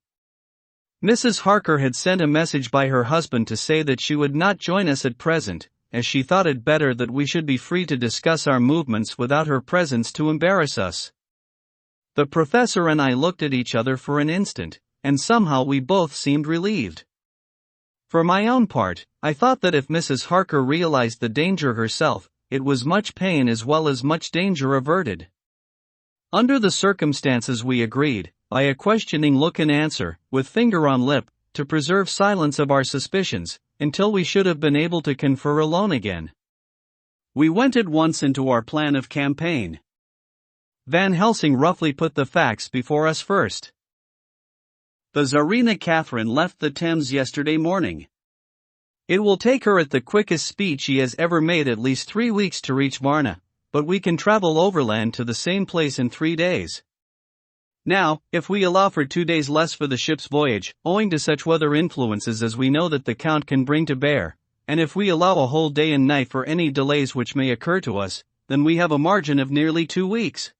Mrs. Harker had sent a message by her husband to say that she would not join us at present, as she thought it better that we should be free to discuss our movements without her presence to embarrass us. The professor and I looked at each other for an instant, and somehow we both seemed relieved. For my own part, I thought that if Mrs. Harker realized the danger herself, it was much pain as well as much danger averted. Under the circumstances we agreed, by a questioning look and answer, with finger on lip, to preserve silence of our suspicions, until we should have been able to confer alone again. We went at once into our plan of campaign. Van Helsing roughly put the facts before us first. The Tsarina Catherine left the Thames yesterday morning. It will take her at the quickest speed she has ever made at least 3 weeks to reach Varna, but we can travel overland to the same place in 3 days. Now, if we allow for 2 days less for the ship's voyage, owing to such weather influences as we know that the Count can bring to bear, and if we allow a whole day and night for any delays which may occur to us, then we have a margin of nearly 2 weeks.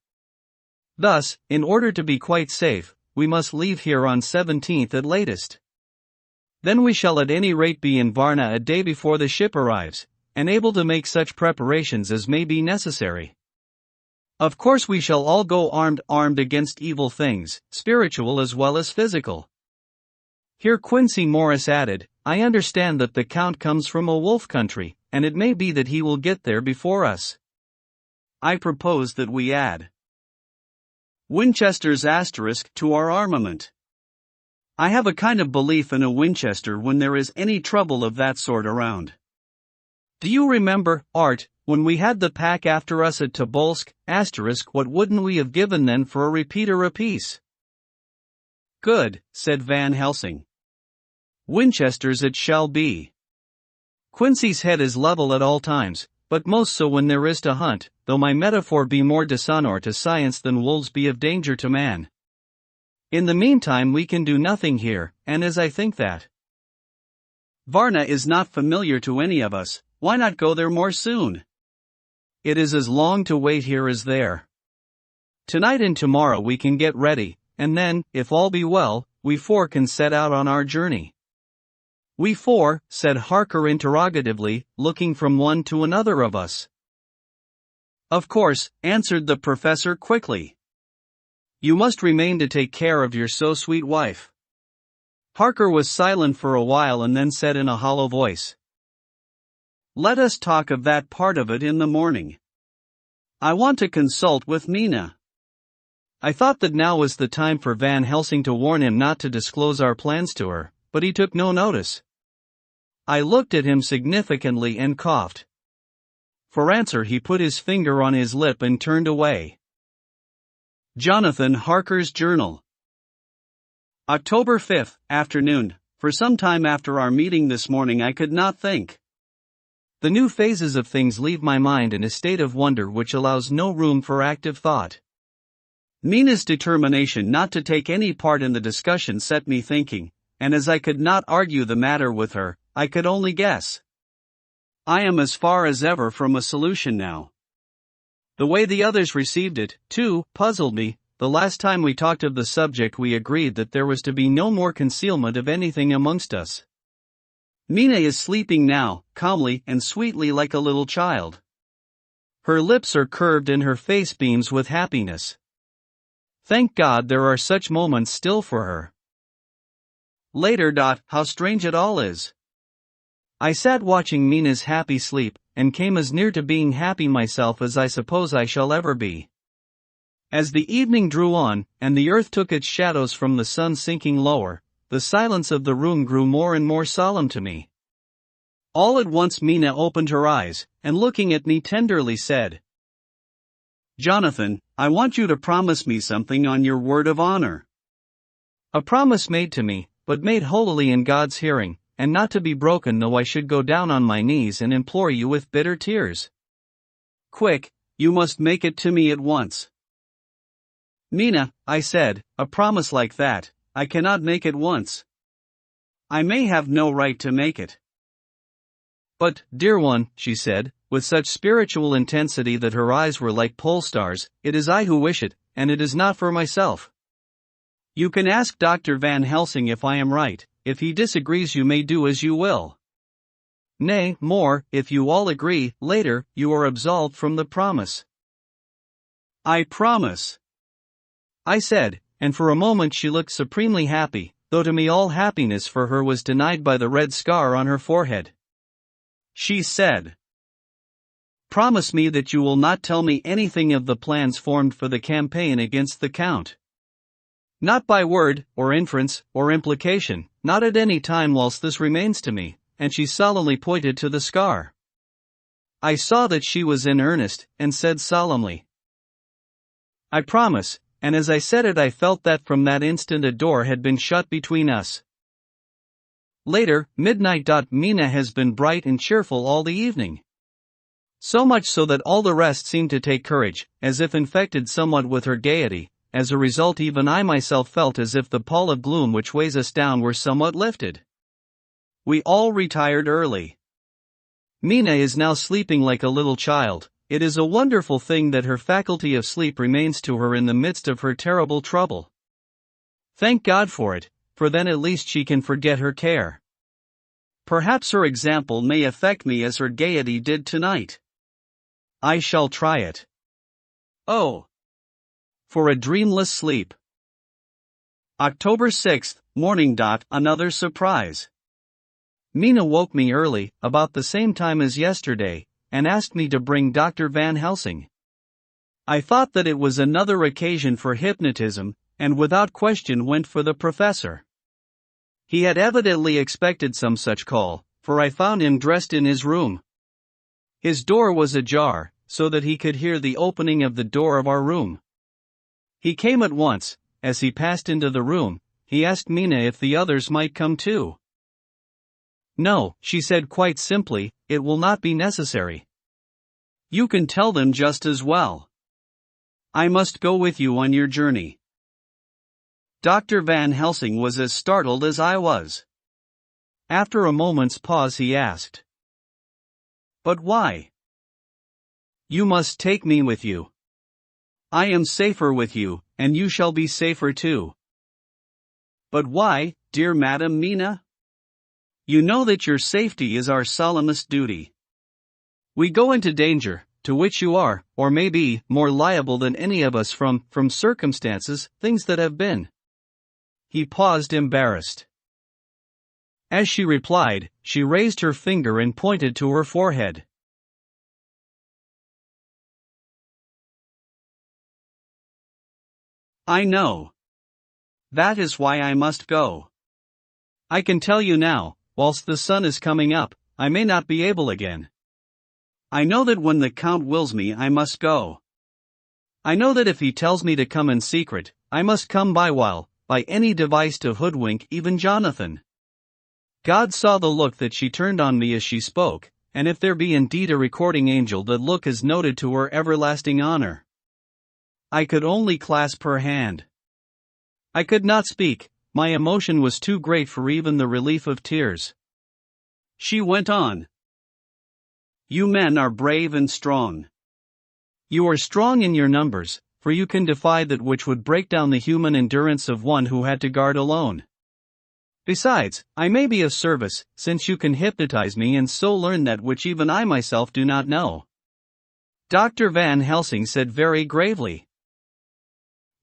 Thus, in order to be quite safe, we must leave here on 17th at latest. Then we shall at any rate be in Varna a day before the ship arrives, and able to make such preparations as may be necessary. Of course we shall all go armed against evil things, spiritual as well as physical. Here Quincey Morris added, I understand that the Count comes from a wolf country, and it may be that he will get there before us. I propose that we add Winchester's * to our armament. I have a kind of belief in a Winchester when there is any trouble of that sort around. Do you remember, Art, when we had the pack after us at Tobolsk, *, what wouldn't we have given then for a repeater apiece? Good, said Van Helsing. Winchesters it shall be. Quincey's head is level at all times, but most so when there is to hunt, though my metaphor be more dishonor to science than wolves be of danger to man. In the meantime we can do nothing here, and as I think that Varna is not familiar to any of us, why not go there more soon? It is as long to wait here as there. Tonight and tomorrow we can get ready, and then, if all be well, we 4 can set out on our journey. We 4, said Harker interrogatively, looking from one to another of us. Of course, answered the professor quickly. You must remain to take care of your so sweet wife. Harker was silent for a while and then said in a hollow voice, Let us talk of that part of it in the morning. I want to consult with Mina. I thought that now was the time for Van Helsing to warn him not to disclose our plans to her, but he took no notice. I looked at him significantly and coughed. For answer he put his finger on his lip and turned away. Jonathan Harker's Journal. October 5th, afternoon. For some time after our meeting this morning I could not think. The new phases of things leave my mind in a state of wonder which allows no room for active thought. Mina's determination not to take any part in the discussion set me thinking, and as I could not argue the matter with her, I could only guess. I am as far as ever from a solution now. The way the others received it, too, puzzled me. The last time we talked of the subject we agreed that there was to be no more concealment of anything amongst us. Mina is sleeping now, calmly and sweetly like a little child. Her lips are curved and her face beams with happiness. Thank God there are such moments still for her. Later. How strange it all is. I sat watching Mina's happy sleep, and came as near to being happy myself as I suppose I shall ever be. As the evening drew on, and the earth took its shadows from the sun sinking lower, the silence of the room grew more and more solemn to me. All at once Mina opened her eyes, and looking at me tenderly said, "Jonathan, I want you to promise me something on your word of honor." A promise made to me, but made holily in God's hearing, and not to be broken though I should go down on my knees and implore you with bitter tears. "Quick, you must make it to me at once." "Mina," I said, "a promise like that, I cannot make at once. I may have no right to make it." "But, dear one," she said, with such spiritual intensity that her eyes were like pole stars, "it is I who wish it, and it is not for myself. You can ask Dr. Van Helsing if I am right. If he disagrees you may do as you will. Nay, more, if you all agree, later, you are absolved from the promise." "I promise," I said, and for a moment she looked supremely happy, though to me all happiness for her was denied by the red scar on her forehead. She said, "Promise me that you will not tell me anything of the plans formed for the campaign against the Count. Not by word, or inference, or implication, not at any time whilst this remains to me," and she solemnly pointed to the scar. I saw that she was in earnest, and said solemnly, "I promise," and as I said it I felt that from that instant a door had been shut between us. Later, midnight. Mina has been bright and cheerful all the evening. So much so that all the rest seemed to take courage, as if infected somewhat with her gaiety. As a result even I myself felt as if the pall of gloom which weighs us down were somewhat lifted. We all retired early. Mina is now sleeping like a little child. It is a wonderful thing that her faculty of sleep remains to her in the midst of her terrible trouble. Thank God for it, for then at least she can forget her care. Perhaps her example may affect me as her gaiety did tonight. I shall try it. Oh, for a dreamless sleep. October 6th, morning. Another surprise. Mina woke me early, about the same time as yesterday, and asked me to bring Dr. Van Helsing. I thought that it was another occasion for hypnotism, and without question went for the professor. He had evidently expected some such call, for I found him dressed in his room. His door was ajar, so that he could hear the opening of the door of our room. He came at once. As he passed into the room, he asked Mina if the others might come too. "No," she said quite simply, "it will not be necessary. You can tell them just as well. I must go with you on your journey." Dr. Van Helsing was as startled as I was. After a moment's pause he asked, "But why?" "You must take me with you. I am safer with you, and you shall be safer too." "But why, dear Madam Mina?" "You know that your safety is our solemnest duty. We go into danger, to which you are, or may be, more liable than any of us from circumstances, things that have been." He paused embarrassed. As she replied, she raised her finger and pointed to her forehead. "I know. That is why I must go. I can tell you now, whilst the sun is coming up, I may not be able again. I know that when the Count wills me I must go. I know that if he tells me to come in secret, I must come by any device to hoodwink even Jonathan." God saw the look that she turned on me as she spoke, and if there be indeed a recording angel, that look is noted to her everlasting honor. I could only clasp her hand. I could not speak, my emotion was too great for even the relief of tears. She went on. "You men are brave and strong. You are strong in your numbers, for you can defy that which would break down the human endurance of one who had to guard alone. Besides, I may be of service, since you can hypnotize me and so learn that which even I myself do not know." Dr. Van Helsing said very gravely,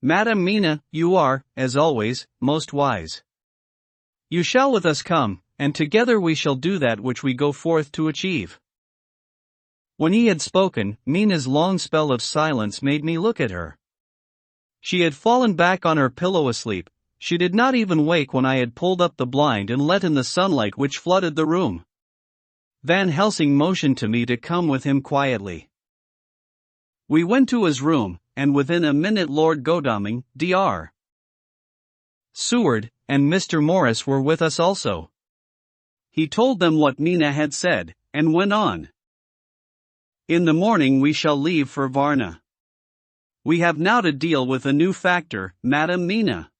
"Madam Mina, you are, as always, most wise. You shall with us come, and together we shall do that which we go forth to achieve." When he had spoken, Mina's long spell of silence made me look at her. She had fallen back on her pillow asleep. She did not even wake when I had pulled up the blind and let in the sunlight which flooded the room. Van Helsing motioned to me to come with him quietly. We went to his room, and within a minute Lord Godalming, Dr. Seward, and Mr. Morris were with us also. He told them what Mina had said, and went on. "In the morning we shall leave for Varna. We have now to deal with a new factor, Madame Mina.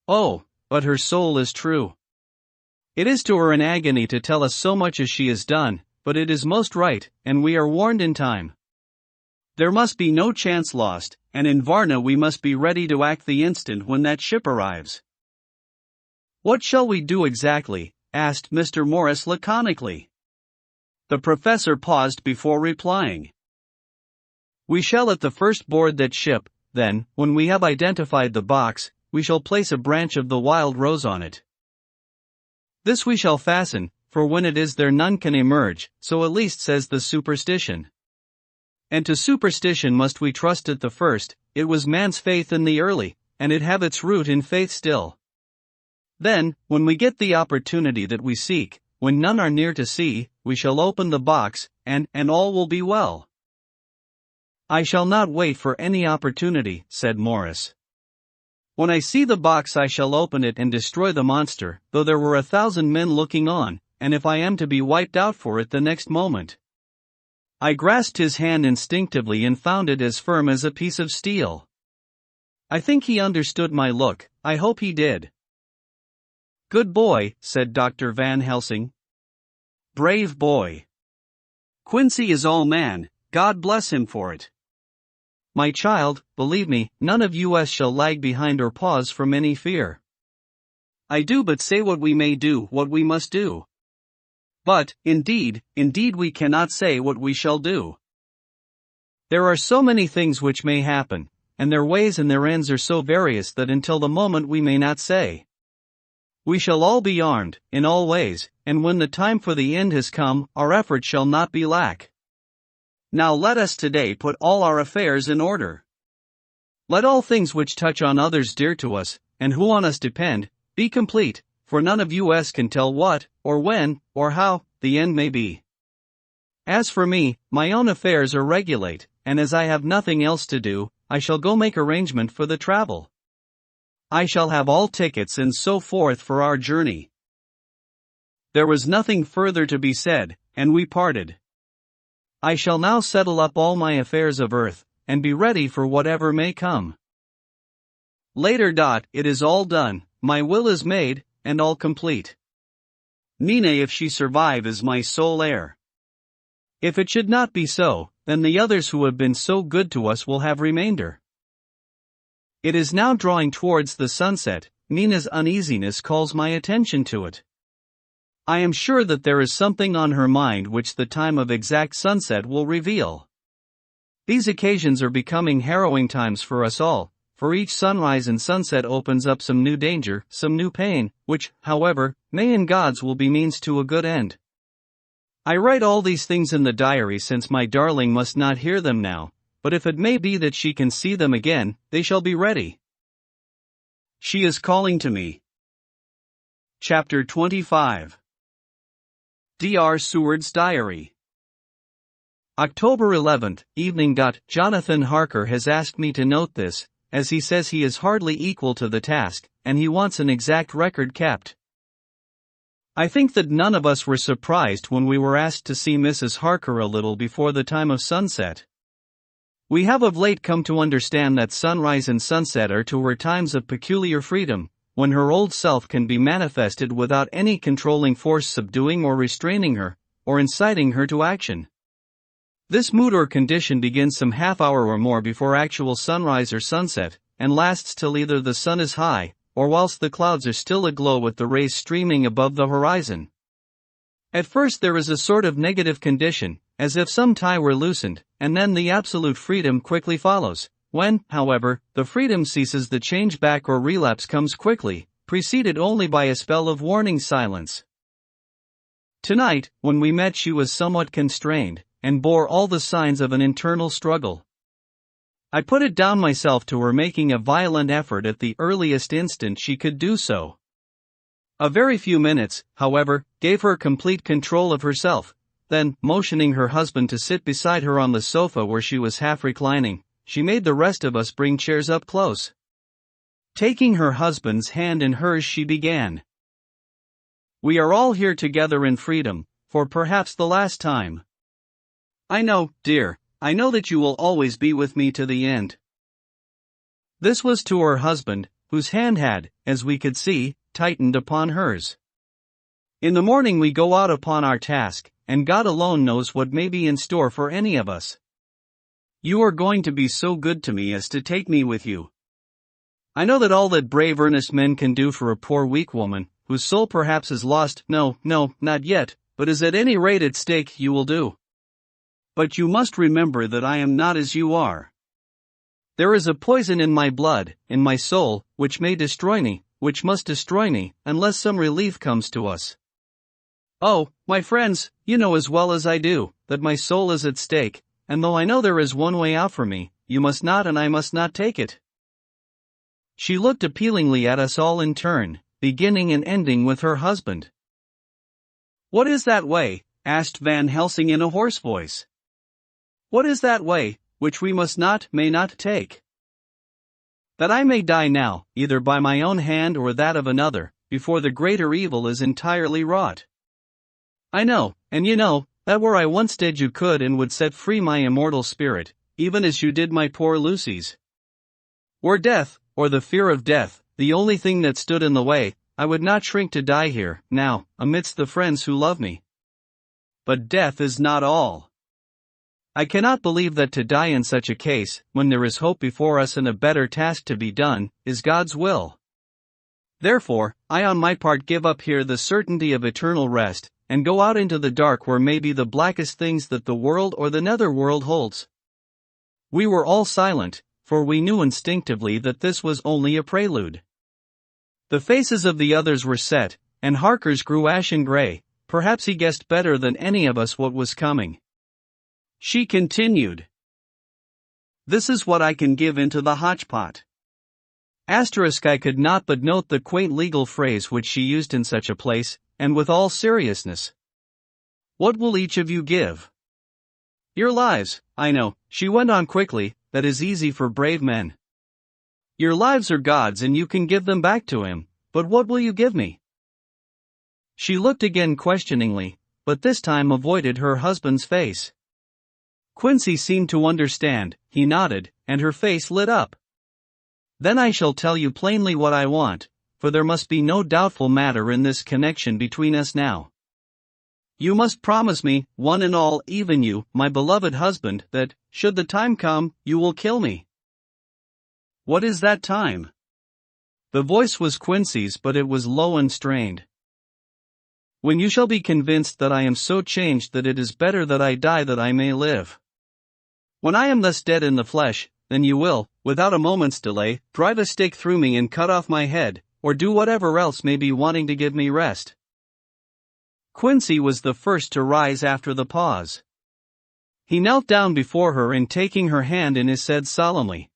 Oh, but her soul is true. It is to her an agony to tell us so much as she has done, but it is most right, and we are warned in time. There must be no chance lost, and in Varna we must be ready to act the instant when that ship arrives." "What shall we do exactly?" asked Mr. Morris laconically. The professor paused before replying. "We shall at the first board that ship, then, when we have identified the box, we shall place a branch of the wild rose on it. This we shall fasten, for when it is there none can emerge, so at least says the superstition. And to superstition must we trust at the first, it was man's faith in the early, and it have its root in faith still. Then, when we get the opportunity that we seek, when none are near to see, we shall open the box, and all will be well." "I shall not wait for any opportunity," said Morris. "When I see the box I shall open it and destroy the monster, though there were 1,000 men looking on, and if I am to be wiped out for it the next moment." I grasped his hand instinctively and found it as firm as a piece of steel. I think he understood my look. I hope he did. "Good boy," said Dr. Van Helsing. "Brave boy. Quincy is all man, God bless him for it. My child, believe me, none of us shall lag behind or pause from any fear. I do but say what we may do, what we must do. But, indeed, we cannot say what we shall do. There are so many things which may happen, and their ways and their ends are so various that until the moment we may not say. We shall all be armed, in all ways, and when the time for the end has come, our effort shall not be lack. Now let us today put all our affairs in order. Let all things which touch on others dear to us, and who on us depend, be complete, for none of us can tell what, or when, or how, the end may be. As for me, my own affairs are regulate, and as I have nothing else to do, I shall go make arrangement for the travel. I shall have all tickets and so forth for our journey." There was nothing further to be said, and we parted. I shall now settle up all my affairs of earth, and be ready for whatever may come. Later. It is all done, my will is made, and all complete. Mina, if she survive, is my sole heir. If it should not be so, then the others who have been so good to us will have remainder. It is now drawing towards the sunset. Mina's uneasiness calls my attention to it. I am sure that there is something on her mind which the time of exact sunset will reveal. These occasions are becoming harrowing times for us all, for each sunrise and sunset opens up some new danger, some new pain, which, however, may in God's will be means to a good end. I write all these things in the diary since my darling must not hear them now, but if it may be that she can see them again, they shall be ready. She is calling to me. Chapter 25. Dr. Seward's Diary. October 11th, evening. Jonathan Harker has asked me to note this, as he says he is hardly equal to the task, and he wants an exact record kept. I think that none of us were surprised when we were asked to see Mrs. Harker a little before the time of sunset. We have of late come to understand that sunrise and sunset are to her times of peculiar freedom, when her old self can be manifested without any controlling force subduing or restraining her, or inciting her to action. This mood or condition begins some half hour or more before actual sunrise or sunset, and lasts till either the sun is high, or whilst the clouds are still aglow with the rays streaming above the horizon. At first there is a sort of negative condition, as if some tie were loosened, and then the absolute freedom quickly follows. When, however, the freedom ceases, the change back or relapse comes quickly, preceded only by a spell of warning silence. Tonight, when we met, she was somewhat constrained, and bore all the signs of an internal struggle. I put it down myself to her making a violent effort at the earliest instant she could do so. A very few minutes, however, gave her complete control of herself. Then, motioning her husband to sit beside her on the sofa where she was half reclining, she made the rest of us bring chairs up close. Taking her husband's hand in hers, she began. "We are all here together in freedom, for perhaps the last time. I know, dear, I know that you will always be with me to the end." This was to her husband, whose hand had, as we could see, tightened upon hers. In the morning we go out upon our task, and God alone knows what may be in store for any of us. You are going to be so good to me as to take me with you. I know that all that brave earnest men can do for a poor weak woman, whose soul perhaps is lost, no, not yet, but is at any rate at stake, you will do. But you must remember that I am not as you are. There is a poison in my blood, in my soul, which may destroy me, which must destroy me, unless some relief comes to us. Oh, my friends, you know as well as I do, that my soul is at stake, and though I know there is one way out for me, you must not and I must not take it. She looked appealingly at us all in turn, beginning and ending with her husband. "What is that way?" asked Van Helsing in a hoarse voice. "What is that way, which we must not, may not take?" "That I may die now, either by my own hand or that of another, before the greater evil is entirely wrought. I know, and you know, that where I once did you could and would set free my immortal spirit, even as you did my poor Lucy's. Were death, or the fear of death, the only thing that stood in the way, I would not shrink to die here, now, amidst the friends who love me. But death is not all. I cannot believe that to die in such a case, when there is hope before us and a better task to be done, is God's will. Therefore, I on my part give up here the certainty of eternal rest, and go out into the dark where may be the blackest things that the world or the nether world holds." We were all silent, for we knew instinctively that this was only a prelude. The faces of the others were set, and Harker's grew ashen gray. Perhaps he guessed better than any of us what was coming. She continued. "This is what I can give into the hotchpot." I could not but note the quaint legal phrase which she used in such a place, and with all seriousness. "What will each of you give?" "Your lives, I know," she went on quickly, "that is easy for brave men. Your lives are God's and you can give them back to Him, but what will you give me?" She looked again questioningly, but this time avoided her husband's face. Quincy seemed to understand, he nodded, and her face lit up. "Then I shall tell you plainly what I want, for there must be no doubtful matter in this connection between us now. You must promise me, one and all, even you, my beloved husband, that, should the time come, you will kill me." "What is that time?" The voice was Quincy's, but it was low and strained. "When you shall be convinced that I am so changed that it is better that I die that I may live. When I am thus dead in the flesh, then you will, without a moment's delay, drive a stake through me and cut off my head, or do whatever else may be wanting to give me rest." Quincy was the first to rise after the pause. He knelt down before her and taking her hand in his said solemnly,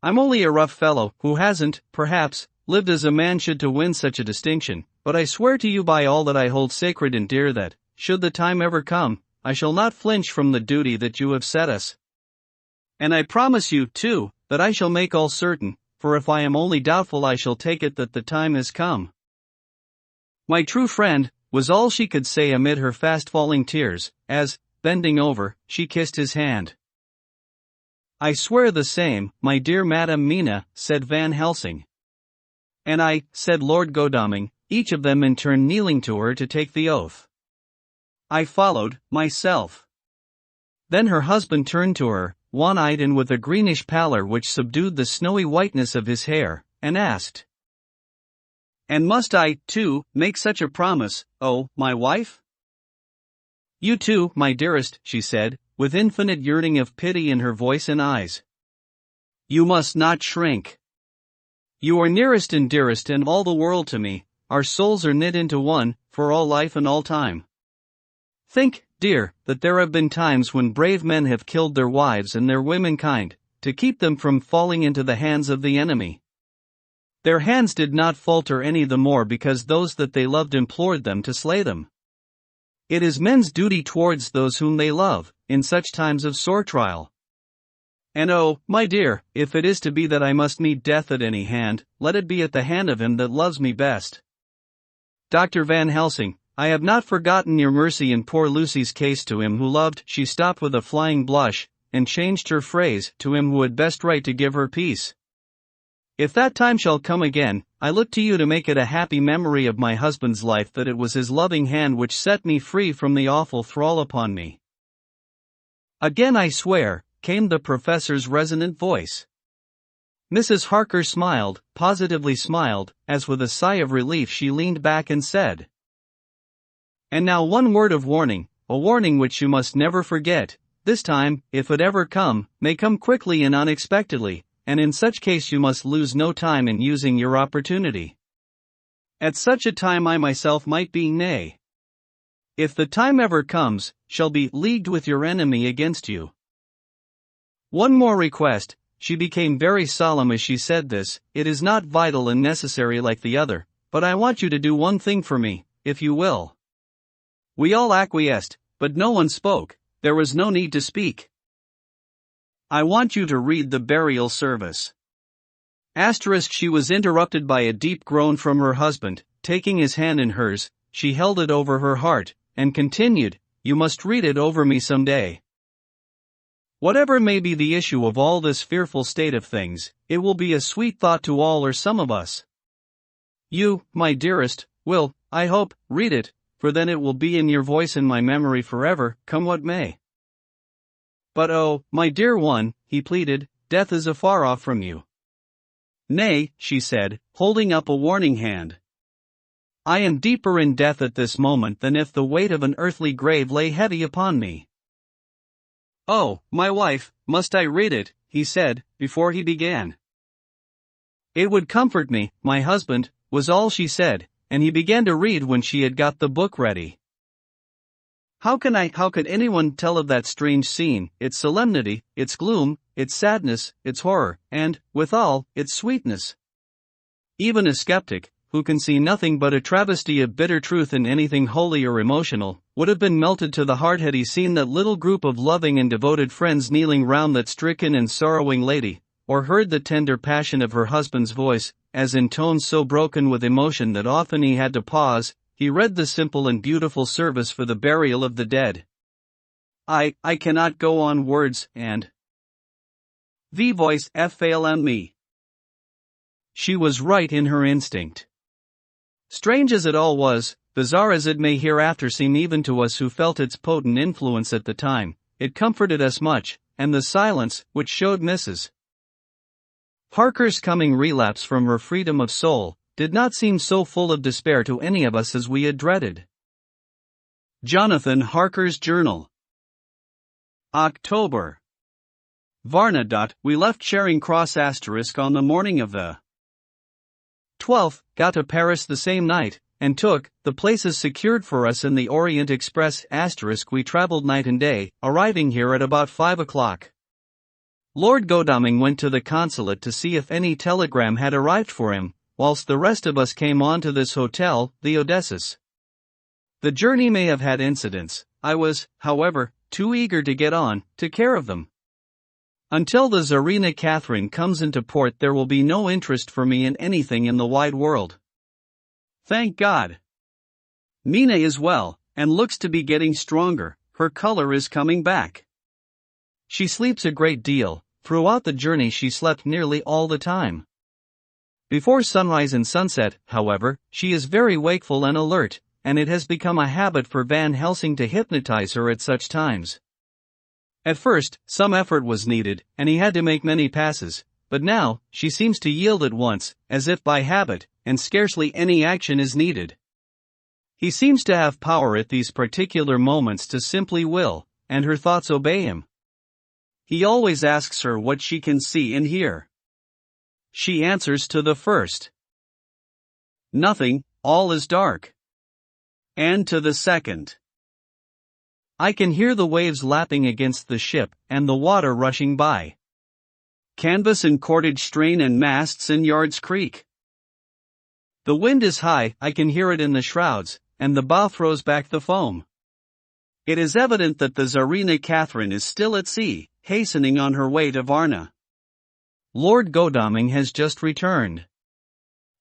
"I'm only a rough fellow, who hasn't, perhaps, lived as a man should to win such a distinction, but I swear to you by all that I hold sacred and dear that, should the time ever come, I shall not flinch from the duty that you have set us. And I promise you, too, that I shall make all certain, for if I am only doubtful I shall take it that the time has come." "My true friend," was all she could say amid her fast-falling tears, as, bending over, she kissed his hand. "I swear the same, my dear Madam Mina," said Van Helsing. "And I," said Lord Godalming, each of them in turn kneeling to her to take the oath. I followed, myself. Then her husband turned to her, one-eyed and with a greenish pallor which subdued the snowy whiteness of his hair, and asked, "And must I, too, make such a promise, oh, my wife?" "You too, my dearest," she said, with infinite yearning of pity in her voice and eyes. "You must not shrink. You are nearest and dearest and all the world to me, our souls are knit into one, for all life and all time. Think, dear, that there have been times when brave men have killed their wives and their womenkind, to keep them from falling into the hands of the enemy. Their hands did not falter any the more because those that they loved implored them to slay them. It is men's duty towards those whom they love, in such times of sore trial. And oh, my dear, if it is to be that I must meet death at any hand, let it be at the hand of him that loves me best. Dr. Van Helsing, I have not forgotten your mercy in poor Lucy's case. To him who loved, she stopped with a flying blush, and changed her phrase, to him who had best right to give her peace. If that time shall come again, I look to you to make it a happy memory of my husband's life that it was his loving hand which set me free from the awful thrall upon me. Again I swear, came the professor's resonant voice. Mrs. Harker smiled, positively smiled, as with a sigh of relief she leaned back and said, "And now one word of warning, a warning which you must never forget. This time, if it ever come, may come quickly and unexpectedly, and in such case you must lose no time in using your opportunity. At such a time I myself might be, nay, if the time ever comes, shall be leagued with your enemy against you. One more request." She became very solemn as she said this. "It is not vital and necessary like the other, but I want you to do one thing for me, if you will." We all acquiesced, but no one spoke. There was no need to speak. "I want you to read the burial service." She was interrupted by a deep groan from her husband. Taking his hand in hers, she held it over her heart, and continued, "You must read it over me some day. Whatever may be the issue of all this fearful state of things, it will be a sweet thought to all or some of us. You, my dearest, will, I hope, read it, for then it will be in your voice in my memory forever, come what may." "But oh, my dear one," he pleaded, "death is afar off from you." "Nay," she said, holding up a warning hand. "I am deeper in death at this moment than if the weight of an earthly grave lay heavy upon me." "Oh, my wife, must I read it?" he said, before he began. "It would comfort me, my husband," was all she said, and he began to read when she had got the book ready. How could anyone tell of that strange scene, its solemnity, its gloom, its sadness, its horror, and, withal, its sweetness? Even a skeptic, who can see nothing but a travesty of bitter truth in anything holy or emotional, would have been melted to the heart had he seen that little group of loving and devoted friends kneeling round that stricken and sorrowing lady, or heard the tender passion of her husband's voice, as in tones so broken with emotion that often he had to pause, he read the simple and beautiful service for the burial of the dead. I cannot go on words, and the voice fail me. She was right in her instinct. Strange as it all was, bizarre as it may hereafter seem even to us who felt its potent influence at the time, it comforted us much, and the silence, which showed Mrs. Harker's coming relapse from her freedom of soul, did not seem so full of despair to any of us as we had dreaded. Jonathan Harker's Journal. October. Varna. We left Charing Cross on the morning of the 12th, got to Paris the same night, and took the places secured for us in the Orient Express. We travelled night and day, arriving here at about 5 o'clock. Lord Godalming went to the consulate to see if any telegram had arrived for him, whilst the rest of us came on to this hotel, the Odysseus. The journey may have had incidents. I was, however, too eager to get on to care of them. Until the Tsarina Catherine comes into port there will be no interest for me in anything in the wide world. Thank God. Mina is well, and looks to be getting stronger. Her color is coming back. She sleeps a great deal. Throughout the journey she slept nearly all the time. Before sunrise and sunset, however, she is very wakeful and alert, and it has become a habit for Van Helsing to hypnotize her at such times. At first, some effort was needed, and he had to make many passes, but now, she seems to yield at once, as if by habit, and scarcely any action is needed. He seems to have power at these particular moments to simply will, and her thoughts obey him. He always asks her what she can see and hear. She answers to the first. Nothing, all is dark. And to the second. I can hear the waves lapping against the ship, and the water rushing by. Canvas and cordage strain and masts and yards creak. The wind is high, I can hear it in the shrouds, and the bow throws back the foam. It is evident that the Tsarina Catherine is still at sea, hastening on her way to Varna. Lord Godalming has just returned.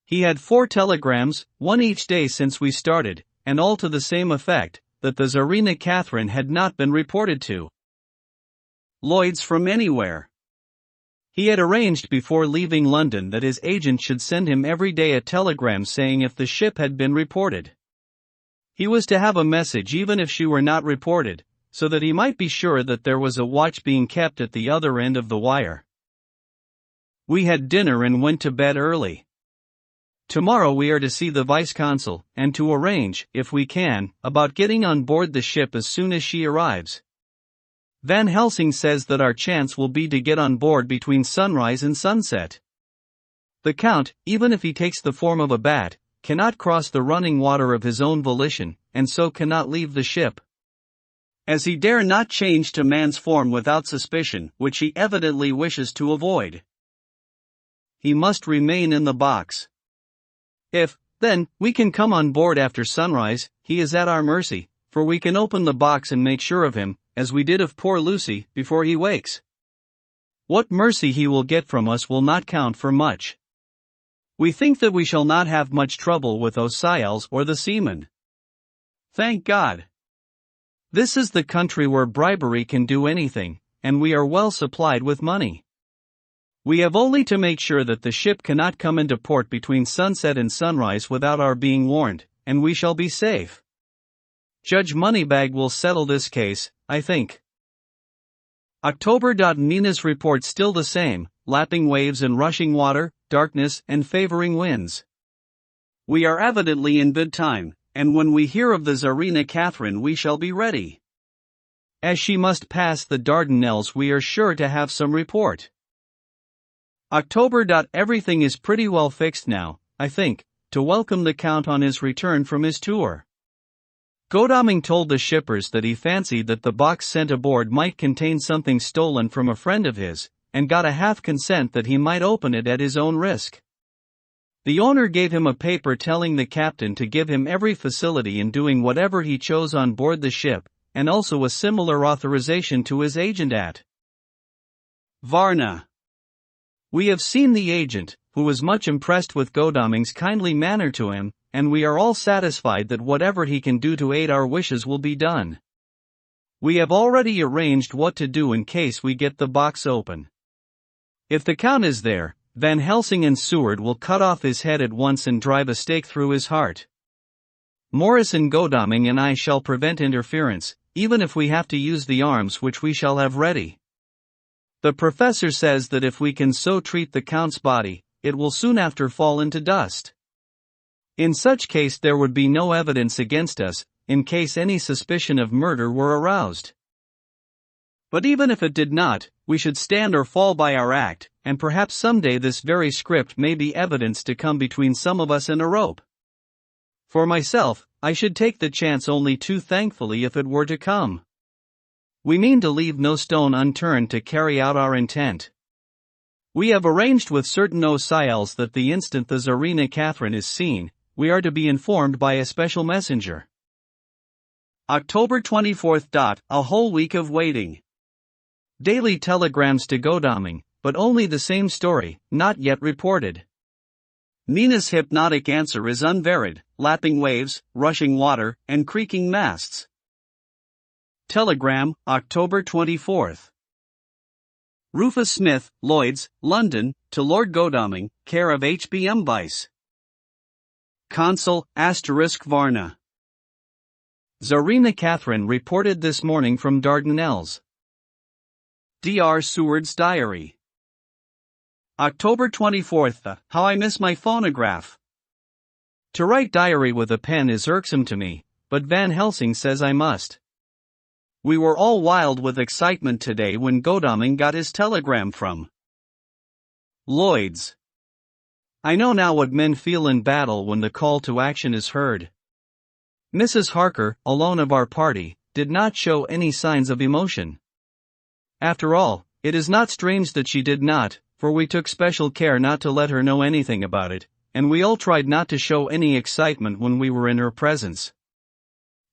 He had 4 telegrams, one each day since we started, and all to the same effect, that the Tsarina Catherine had not been reported to Lloyd's from anywhere. He had arranged before leaving London that his agent should send him every day a telegram saying if the ship had been reported. He was to have a message even if she were not reported, so that he might be sure that there was a watch being kept at the other end of the wire. We had dinner and went to bed early. Tomorrow we are to see the vice-consul, and to arrange, if we can, about getting on board the ship as soon as she arrives. Van Helsing says that our chance will be to get on board between sunrise and sunset. The Count, even if he takes the form of a bat, cannot cross the running water of his own volition, and so cannot leave the ship. As he dare not change to man's form without suspicion, which he evidently wishes to avoid, he must remain in the box. If, then, we can come on board after sunrise, he is at our mercy, for we can open the box and make sure of him, as we did of poor Lucy, before he wakes. What mercy he will get from us will not count for much. We think that we shall not have much trouble with Osials or the seamen. Thank God. This is the country where bribery can do anything, and we are well supplied with money. We have only to make sure that the ship cannot come into port between sunset and sunrise without our being warned, and we shall be safe. Judge Moneybag will settle this case, I think. October. Mina's report still the same, lapping waves and rushing water, darkness and favoring winds. We are evidently in good time, and when we hear of the Tsarina Catherine we shall be ready. As she must pass the Dardanelles we are sure to have some report. October. Everything is pretty well fixed now, I think, to welcome the Count on his return from his tour. Godalming told the shippers that he fancied that the box sent aboard might contain something stolen from a friend of his, and got a half consent that he might open it at his own risk. The owner gave him a paper telling the captain to give him every facility in doing whatever he chose on board the ship, and also a similar authorization to his agent at Varna. We have seen the agent, who was much impressed with Godalming's kindly manner to him, and we are all satisfied that whatever he can do to aid our wishes will be done. We have already arranged what to do in case we get the box open. If the Count is there, Van Helsing and Seward will cut off his head at once and drive a stake through his heart. Morris and Godalming and I shall prevent interference, even if we have to use the arms which we shall have ready. The professor says that if we can so treat the Count's body, it will soon after fall into dust. In such case there would be no evidence against us, in case any suspicion of murder were aroused. But even if it did not, we should stand or fall by our act, and perhaps someday this very script may be evidence to come between some of us and a rope. For myself, I should take the chance only too thankfully if it were to come. We mean to leave no stone unturned to carry out our intent. We have arranged with certain Osials that the instant the Tsarina Catherine is seen, we are to be informed by a special messenger. October 24th. A whole week of waiting. Daily telegrams to Godalming, but only the same story, not yet reported. Mina's hypnotic answer is unvaried, lapping waves, rushing water, and creaking masts. Telegram, October 24th. Rufus Smith, Lloyd's, London, to Lord Godalming, care of H.B.M. Vice Consul, Varna. Tsarina Catherine reported this morning from Dardanelles. Dr. Seward's Diary. October 24th. How I miss my phonograph. To write diary with a pen is irksome to me, but Van Helsing says I must. We were all wild with excitement today when Godalming got his telegram from Lloyd's. I know now what men feel in battle when the call to action is heard. Mrs. Harker, alone of our party, did not show any signs of emotion. After all, it is not strange that she did not, for we took special care not to let her know anything about it, and we all tried not to show any excitement when we were in her presence.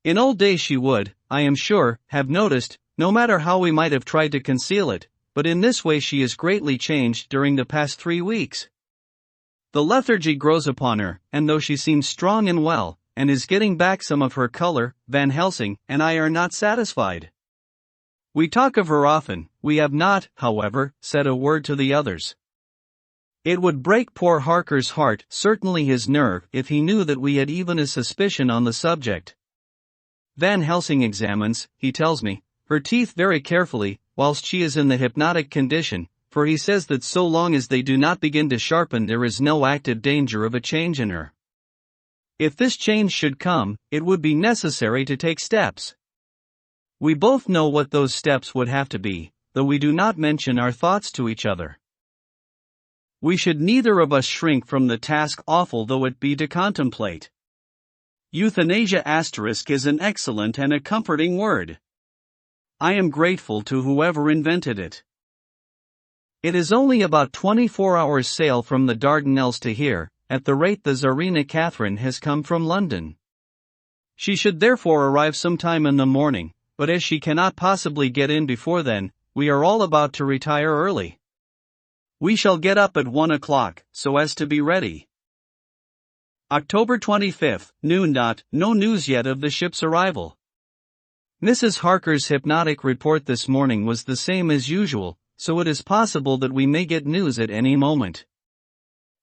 In old days she would, I am sure, have noticed, no matter how we might have tried to conceal it, but in this way she is greatly changed during the past 3 weeks. The lethargy grows upon her, and though she seems strong and well, and is getting back some of her color, Van Helsing and I are not satisfied. We talk of her often, we have not, however, said a word to the others. It would break poor Harker's heart, certainly his nerve, if he knew that we had even a suspicion on the subject. Van Helsing examines, he tells me, her teeth very carefully, whilst she is in the hypnotic condition, for he says that so long as they do not begin to sharpen there is no active danger of a change in her. If this change should come, it would be necessary to take steps. We both know what those steps would have to be, though we do not mention our thoughts to each other. We should neither of us shrink from the task, awful though it be to contemplate. Euthanasia * is an excellent and a comforting word. I am grateful to whoever invented it. It is only about 24 hours sail from the Dardanelles to here, at the rate the Tsarina Catherine has come from London. She should therefore arrive sometime in the morning, but as she cannot possibly get in before then, we are all about to retire early. We shall get up at 1 o'clock, so as to be ready. October 25, noon. No news yet of the ship's arrival. Mrs. Harker's hypnotic report this morning was the same as usual, so it is possible that we may get news at any moment.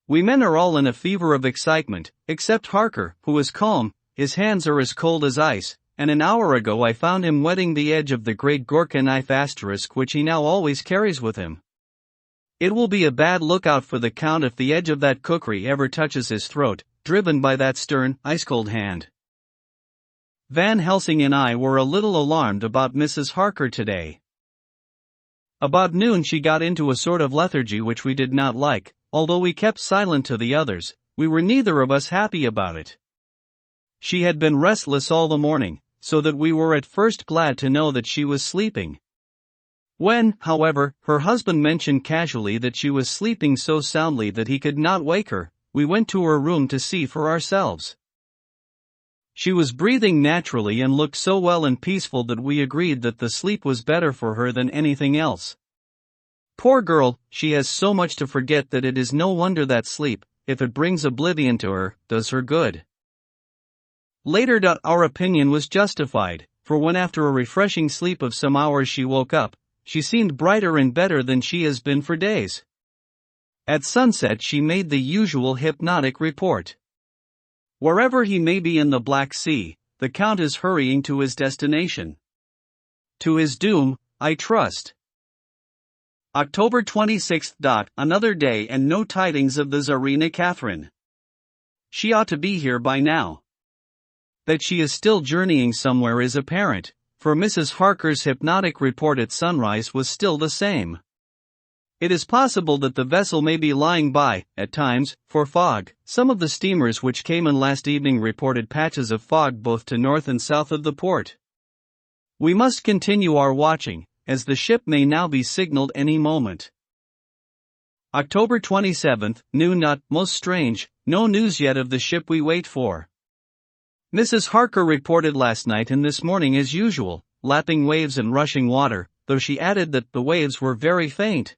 We men are all in a fever of excitement, except Harker, who is calm. His hands are as cold as ice, and an hour ago I found him whetting the edge of the great Gurkha knife * which he now always carries with him. It will be a bad lookout for the Count if the edge of that kukri ever touches his throat, driven by that stern, ice-cold hand. Van Helsing and I were a little alarmed about Mrs. Harker today. About noon she got into a sort of lethargy which we did not like. Although we kept silent to the others, we were neither of us happy about it. She had been restless all the morning, so that we were at first glad to know that she was sleeping. When, however, her husband mentioned casually that she was sleeping so soundly that he could not wake her, we went to her room to see for ourselves. She was breathing naturally and looked so well and peaceful that we agreed that the sleep was better for her than anything else. Poor girl, she has so much to forget that it is no wonder that sleep, if it brings oblivion to her, does her good. Later, our opinion was justified, for when after a refreshing sleep of some hours she woke up, she seemed brighter and better than she has been for days. At sunset she made the usual hypnotic report. Wherever he may be in the Black Sea, the Count is hurrying to his destination. To his doom, I trust. October 26. Another day and no tidings of the Tsarina Catherine. She ought to be here by now. That she is still journeying somewhere is apparent, for Mrs. Harker's hypnotic report at sunrise was still the same. It is possible that the vessel may be lying by, at times, for fog. Some of the steamers which came in last evening reported patches of fog both to north and south of the port. We must continue our watching, as the ship may now be signaled any moment. October 27, noon. Most strange, no news yet of the ship we wait for. Mrs. Harker reported last night and this morning as usual, lapping waves and rushing water, though she added that the waves were very faint.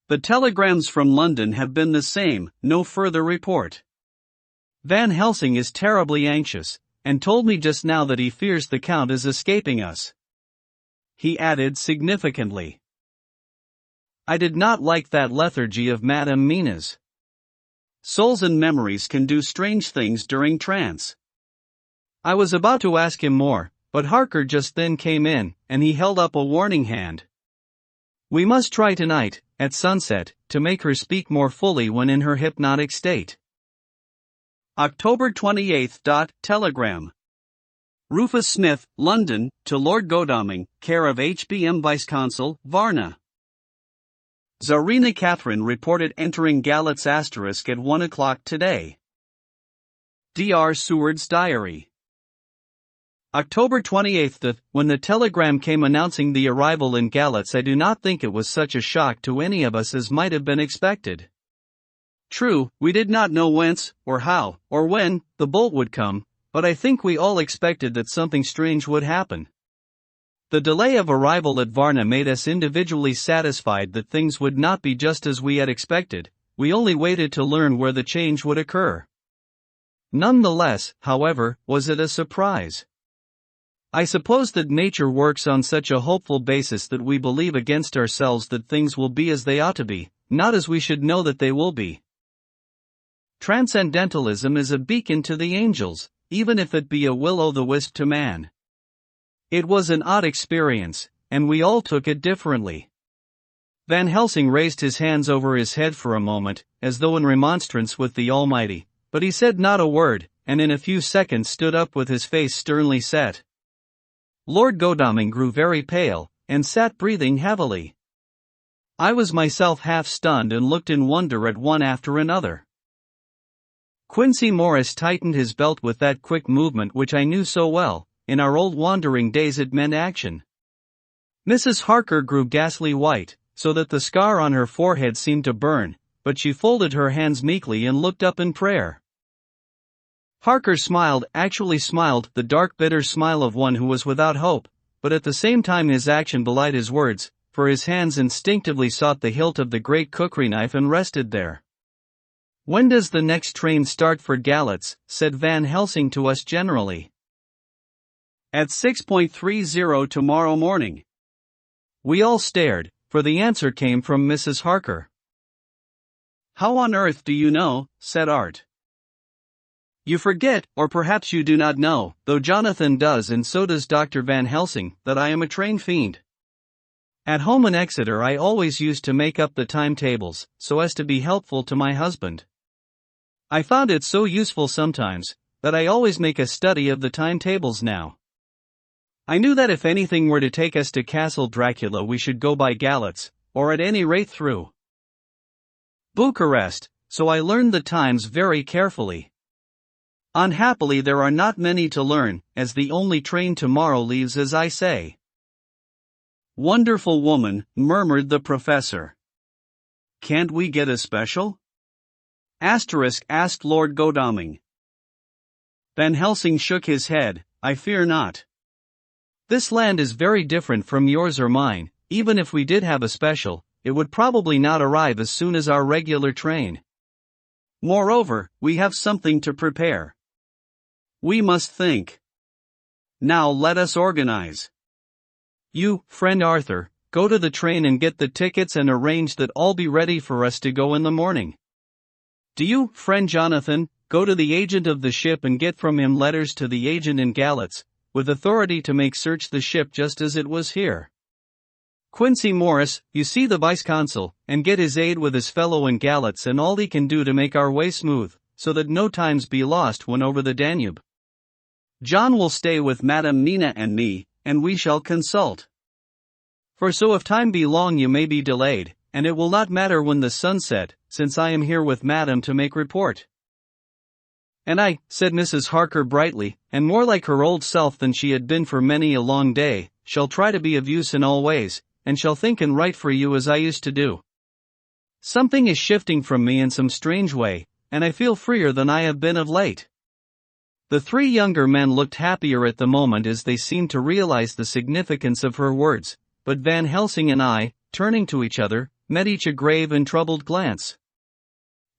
The telegrams from London have been the same, no further report. Van Helsing is terribly anxious, and told me just now that he fears the Count is escaping us. He added significantly, I did not like that lethargy of Madame Mina's. Souls and memories can do strange things during trance. I was about to ask him more, but Harker just then came in, and he held up a warning hand. We must try tonight, at sunset, to make her speak more fully when in her hypnotic state. October 28. Telegram. Rufus Smith, London, to Lord Godalming, care of H.B.M. Vice-Consul, Varna. Tsarina Catherine reported entering Galatz asterisk at 1 o'clock today. Dr. Seward's diary. October 28th. When the telegram came announcing the arrival in Galatz, I do not think it was such a shock to any of us as might have been expected. True, we did not know whence, or how, or when, the bolt would come, but I think we all expected that something strange would happen. The delay of arrival at Varna made us individually satisfied that things would not be just as we had expected. We only waited to learn where the change would occur. Nonetheless, however, was it a surprise? I suppose that nature works on such a hopeful basis that we believe against ourselves that things will be as they ought to be, not as we should know that they will be. Transcendentalism is a beacon to the angels, even if it be a will-o'-the-wisp to man. It was an odd experience, and we all took it differently. Van Helsing raised his hands over his head for a moment, as though in remonstrance with the Almighty, but he said not a word, and in a few seconds stood up with his face sternly set. Lord Godalming grew very pale, and sat breathing heavily. I was myself half stunned and looked in wonder at one after another. Quincey Morris tightened his belt with that quick movement which I knew so well. In our old wandering days it meant action. Mrs. Harker grew ghastly white, so that the scar on her forehead seemed to burn, but she folded her hands meekly and looked up in prayer. Harker smiled, actually smiled, the dark bitter smile of one who was without hope, but at the same time his action belied his words, for his hands instinctively sought the hilt of the great cookery knife and rested there. "When does the next train start for Galatz?" said Van Helsing to us generally. "At 6:30 tomorrow morning." We all stared, for the answer came from Mrs. Harker. "How on earth do you know?" said Art. "You forget, or perhaps you do not know, though Jonathan does and so does Dr. Van Helsing, that I am a train fiend. At home in Exeter I always used to make up the timetables, so as to be helpful to my husband. I found it so useful sometimes, that I always make a study of the timetables now. I knew that if anything were to take us to Castle Dracula we should go by Galatz, or at any rate through Bucharest, so I learned the times very carefully. Unhappily there are not many to learn, as the only train tomorrow leaves as I say." "Wonderful woman," murmured the professor. "Can't we get a special?" asked Lord Godalming. Van Helsing shook his head. "I fear not. This land is very different from yours or mine. Even if we did have a special, it would probably not arrive as soon as our regular train. Moreover, we have something to prepare. We must think. Now let us organize. You, friend Arthur, go to the train and get the tickets and arrange that all be ready for us to go in the morning. Do you, friend Jonathan, go to the agent of the ship and get from him letters to the agent in Galatz, with authority to make search the ship just as it was here. Quincey Morris, you see the vice-consul, and get his aid with his fellow in Galatz and all he can do to make our way smooth, so that no times be lost when over the Danube. John will stay with Madam Mina and me, and we shall consult. For so if time be long you may be delayed, and it will not matter when the sun set, since I am here with Madam to make report." "And I," said Mrs. Harker brightly, and more like her old self than she had been for many a long day, "shall try to be of use in all ways, and shall think and write for you as I used to do. Something is shifting from me in some strange way, and I feel freer than I have been of late." The three younger men looked happier at the moment as they seemed to realize the significance of her words, but Van Helsing and I, turning to each other, met each a grave and troubled glance.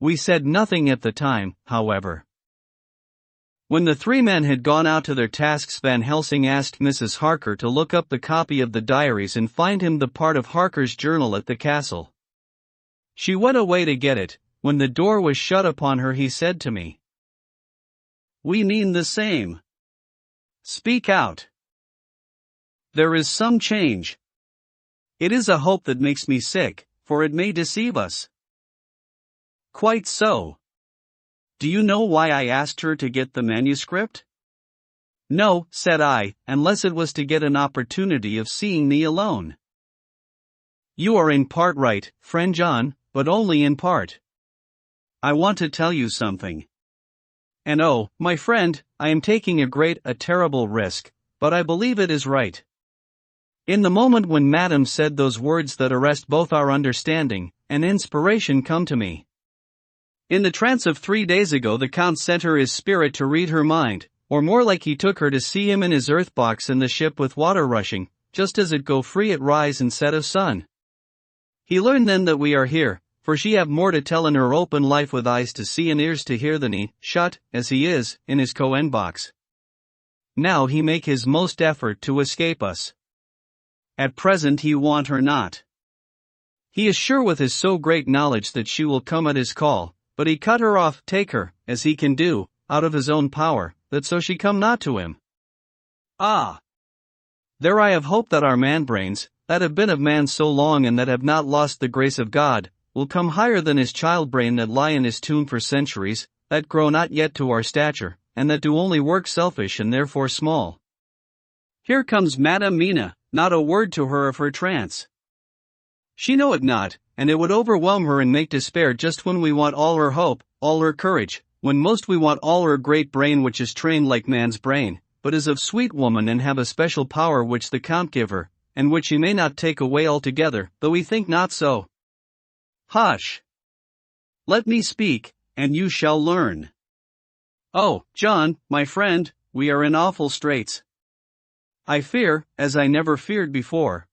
We said nothing at the time, however. When the three men had gone out to their tasks, Van Helsing asked Mrs. Harker to look up the copy of the diaries and find him the part of Harker's journal at the castle. She went away to get it. When the door was shut upon her he said to me, "We mean the same. Speak out. There is some change. It is a hope that makes me sick, for it may deceive us." "Quite so. Do you know why I asked her to get the manuscript?" "No," said I, "unless it was to get an opportunity of seeing me alone." You are in part right, friend John, but only in part. I want to tell you something. And oh, my friend, I am taking a terrible risk, but I believe it is right. In the moment when Madame said those words that arrest both our understanding, an inspiration come to me. In the trance of 3 days ago the Count sent her his spirit to read her mind, or more like he took her to see him in his earth box in the ship with water rushing, just as it go free at rise and set of sun. He learned then that we are here, for she have more to tell in her open life with eyes to see and ears to hear than he, shut, as he is, in his koan box. Now he make his most effort to escape us. At present he want her not. He is sure with his so great knowledge that she will come at his call, but he cut her off, take her, as he can do, out of his own power, that so she come not to him. Ah! There I have hope that our man-brains, that have been of man so long and that have not lost the grace of God, will come higher than his child-brain that lie in his tomb for centuries, that grow not yet to our stature, and that do only work selfish and therefore small. Here comes Madam Mina, not a word to her of her trance. She know it not, and it would overwhelm her and make despair just when we want all her hope, all her courage, when most we want all her great brain which is trained like man's brain, but is of sweet woman and have a special power which the Count give her, and which he may not take away altogether, though we think not so. Hush! Let me speak, and you shall learn. Oh, John, my friend, we are in awful straits. I fear, as I never feared before.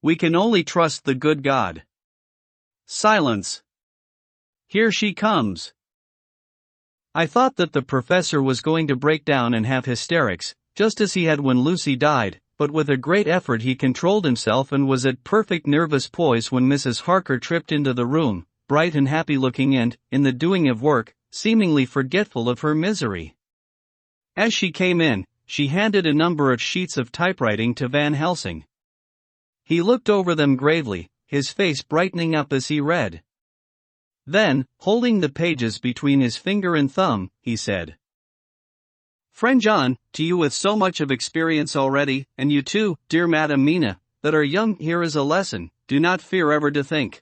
We can only trust the good God. Silence. Here she comes. I thought that the professor was going to break down and have hysterics, just as he had when Lucy died, but with a great effort he controlled himself and was at perfect nervous poise when Mrs. Harker tripped into the room, bright and happy-looking and, in the doing of work, seemingly forgetful of her misery. As she came in, she handed a number of sheets of typewriting to Van Helsing. He looked over them gravely, his face brightening up as he read. Then, holding the pages between his finger and thumb, he said, Friend John, to you with so much of experience already, and you too, dear Madam Mina, that are young, here is a lesson, do not fear ever to think.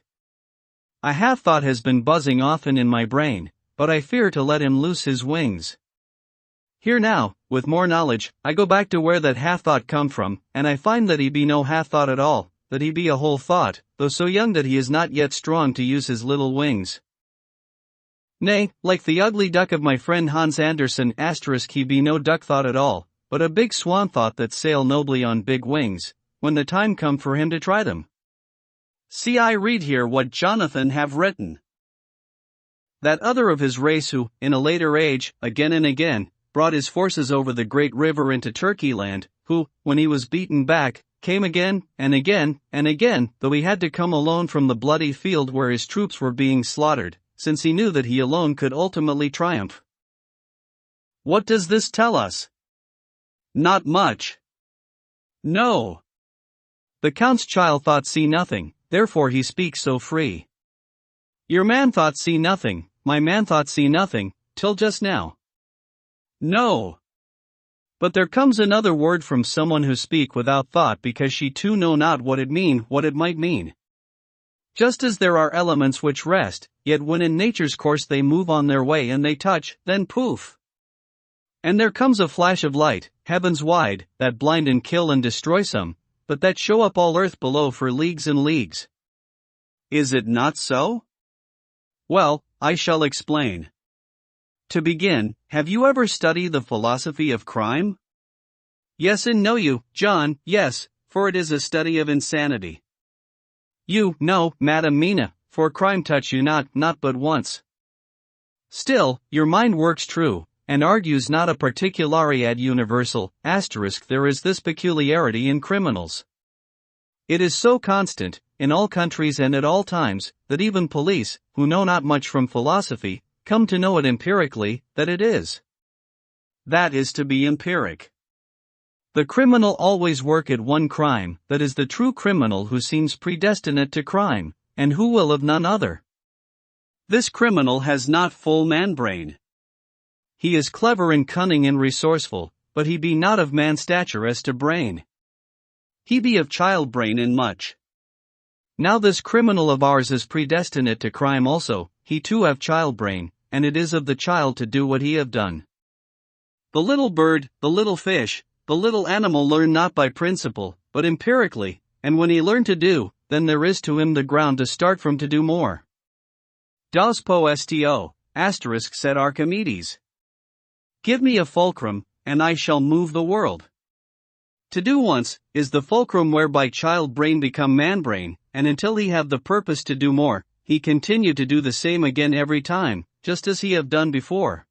A half-thought has been buzzing often in my brain, but I fear to let him loose his wings. Here now, with more knowledge, I go back to where that half-thought come from, and I find that he be no half-thought at all, that he be a whole thought, though so young that he is not yet strong to use his little wings. Nay, like the ugly duck of my friend Hans Andersen *, he be no duck thought at all, but a big swan thought that sail nobly on big wings, when the time come for him to try them. See, I read here what Jonathan have written. That other of his race who, in a later age, again and again, brought his forces over the great river into Turkey land, who, when he was beaten back, came again, and again, and again, though he had to come alone from the bloody field where his troops were being slaughtered, since he knew that he alone could ultimately triumph. What does this tell us? Not much. No. The Count's child thought see nothing, therefore he speaks so free. Your man thought see nothing, my man thought see nothing, till just now. No. But there comes another word from someone who speak without thought because she too know not what it might mean. Just as there are elements which rest, yet when in nature's course they move on their way and they touch, then poof! And there comes a flash of light, heavens wide, that blind and kill and destroy some, but that show up all earth below for leagues and leagues. Is it not so? Well, I shall explain. To begin, have you ever studied the philosophy of crime? Yes and no you, John, yes, for it is a study of insanity. You, no, Madam Mina, for crime touch you not but once. Still, your mind works true, and argues not a particulari ad universal, *, there is this peculiarity in criminals. It is so constant, in all countries and at all times, that even police, who know not much from philosophy, come to know it empirically, that it is. That is to be empiric. The criminal always work at one crime, that is the true criminal who seems predestinate to crime, and who will of none other. This criminal has not full man-brain. He is clever and cunning and resourceful, but he be not of man stature as to brain. He be of child-brain in much. Now this criminal of ours is predestinate to crime also, he too have child brain, and it is of the child to do what he have done. The little bird, the little fish, the little animal learn not by principle, but empirically, and when he learn to do, then there is to him the ground to start from to do more. Das Poesto, said Archimedes. Give me a fulcrum, and I shall move the world. To do once, is the fulcrum whereby child brain become man brain, and until he have the purpose to do more, he continue to do the same again every time, just as he have done before.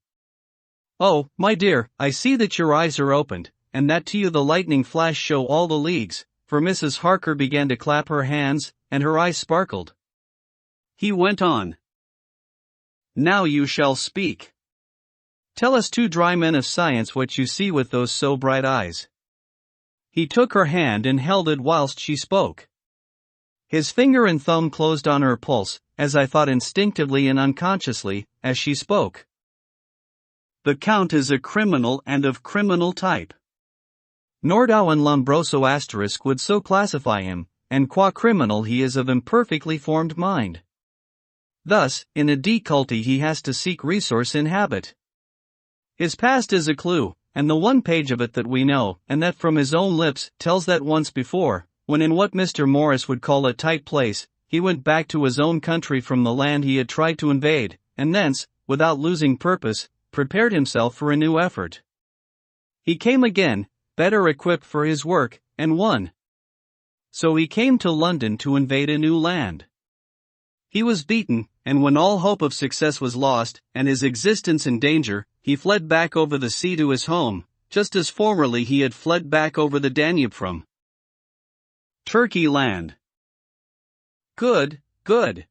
Oh, my dear, I see that your eyes are opened, and that to you the lightning flash show all the leagues, for Mrs. Harker began to clap her hands, and her eyes sparkled. He went on. Now you shall speak. Tell us two dry men of science what you see with those so bright eyes. He took her hand and held it whilst she spoke. His finger and thumb closed on her pulse, as I thought instinctively and unconsciously, as she spoke. The Count is a criminal and of criminal type. Nordau and Lombroso * would so classify him, and qua criminal he is of imperfectly formed mind. Thus, in a difficulty he has to seek resource in habit. His past is a clue, and the one page of it that we know, and that from his own lips, tells that once before, when in what Mr. Morris would call a tight place, he went back to his own country from the land he had tried to invade, and thence, without losing purpose, prepared himself for a new effort. He came again, better equipped for his work, and won. So he came to London to invade a new land. He was beaten, and when all hope of success was lost, and his existence in danger, he fled back over the sea to his home, just as formerly he had fled back over the Danube from Turkey land. Good, good.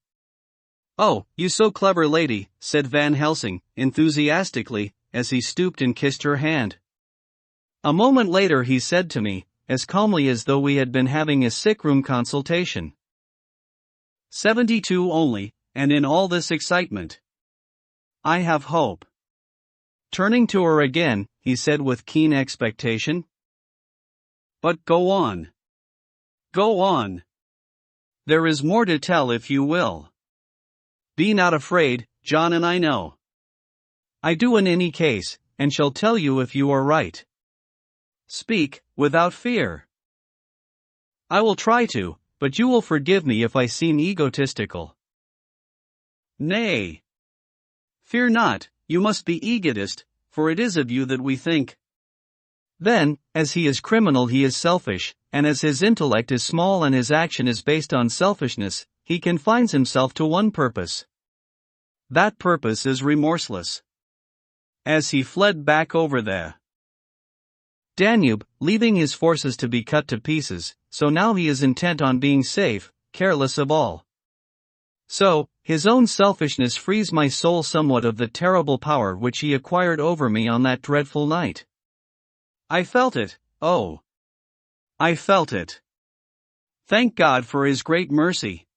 Oh, you so clever lady, said Van Helsing, enthusiastically, as he stooped and kissed her hand. A moment later he said to me, as calmly as though we had been having a sick-room consultation. 72 only, and in all this excitement. I have hope. Turning to her again, he said with keen expectation. But go on. Go on. There is more to tell if you will. Be not afraid, John, and I know. I do in any case, and shall tell you if you are right. Speak, without fear. I will try to, but you will forgive me if I seem egotistical. Nay. Fear not, you must be egotist, for it is of you that we think. Then, as he is criminal he is selfish, and as his intellect is small and his action is based on selfishness, he confines himself to one purpose. That purpose is remorseless. As he fled back over the Danube, leaving his forces to be cut to pieces, so now he is intent on being safe, careless of all. So, his own selfishness frees my soul somewhat of the terrible power which he acquired over me on that dreadful night. I felt it, oh. I felt it. Thank God for his great mercy.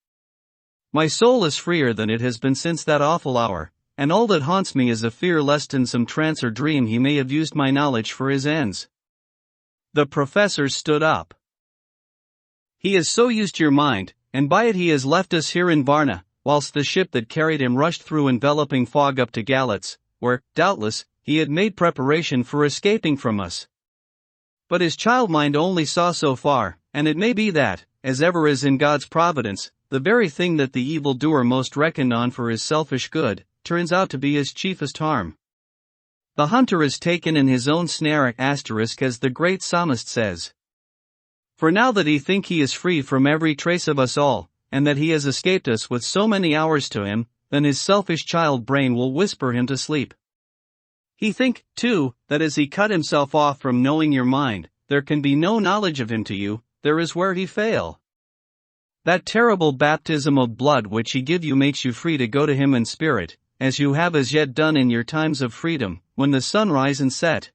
My soul is freer than it has been since that awful hour, and all that haunts me is a fear lest in some trance or dream he may have used my knowledge for his ends. The professor stood up. He has so used your mind, and by it he has left us here in Varna, whilst the ship that carried him rushed through enveloping fog up to Galatz, where, doubtless, he had made preparation for escaping from us. But his child mind only saw so far, and it may be that, as ever is in God's providence, the very thing that the evil-doer most reckoned on for his selfish good, turns out to be his chiefest harm. The hunter is taken in his own snare *, as the great psalmist says. For now that he think he is free from every trace of us all, and that he has escaped us with so many hours to him, then his selfish child brain will whisper him to sleep. He think, too, that as he cut himself off from knowing your mind, there can be no knowledge of him to you, there is where he fail. That terrible baptism of blood which he give you makes you free to go to him in spirit, as you have as yet done in your times of freedom, when the sun rise and set.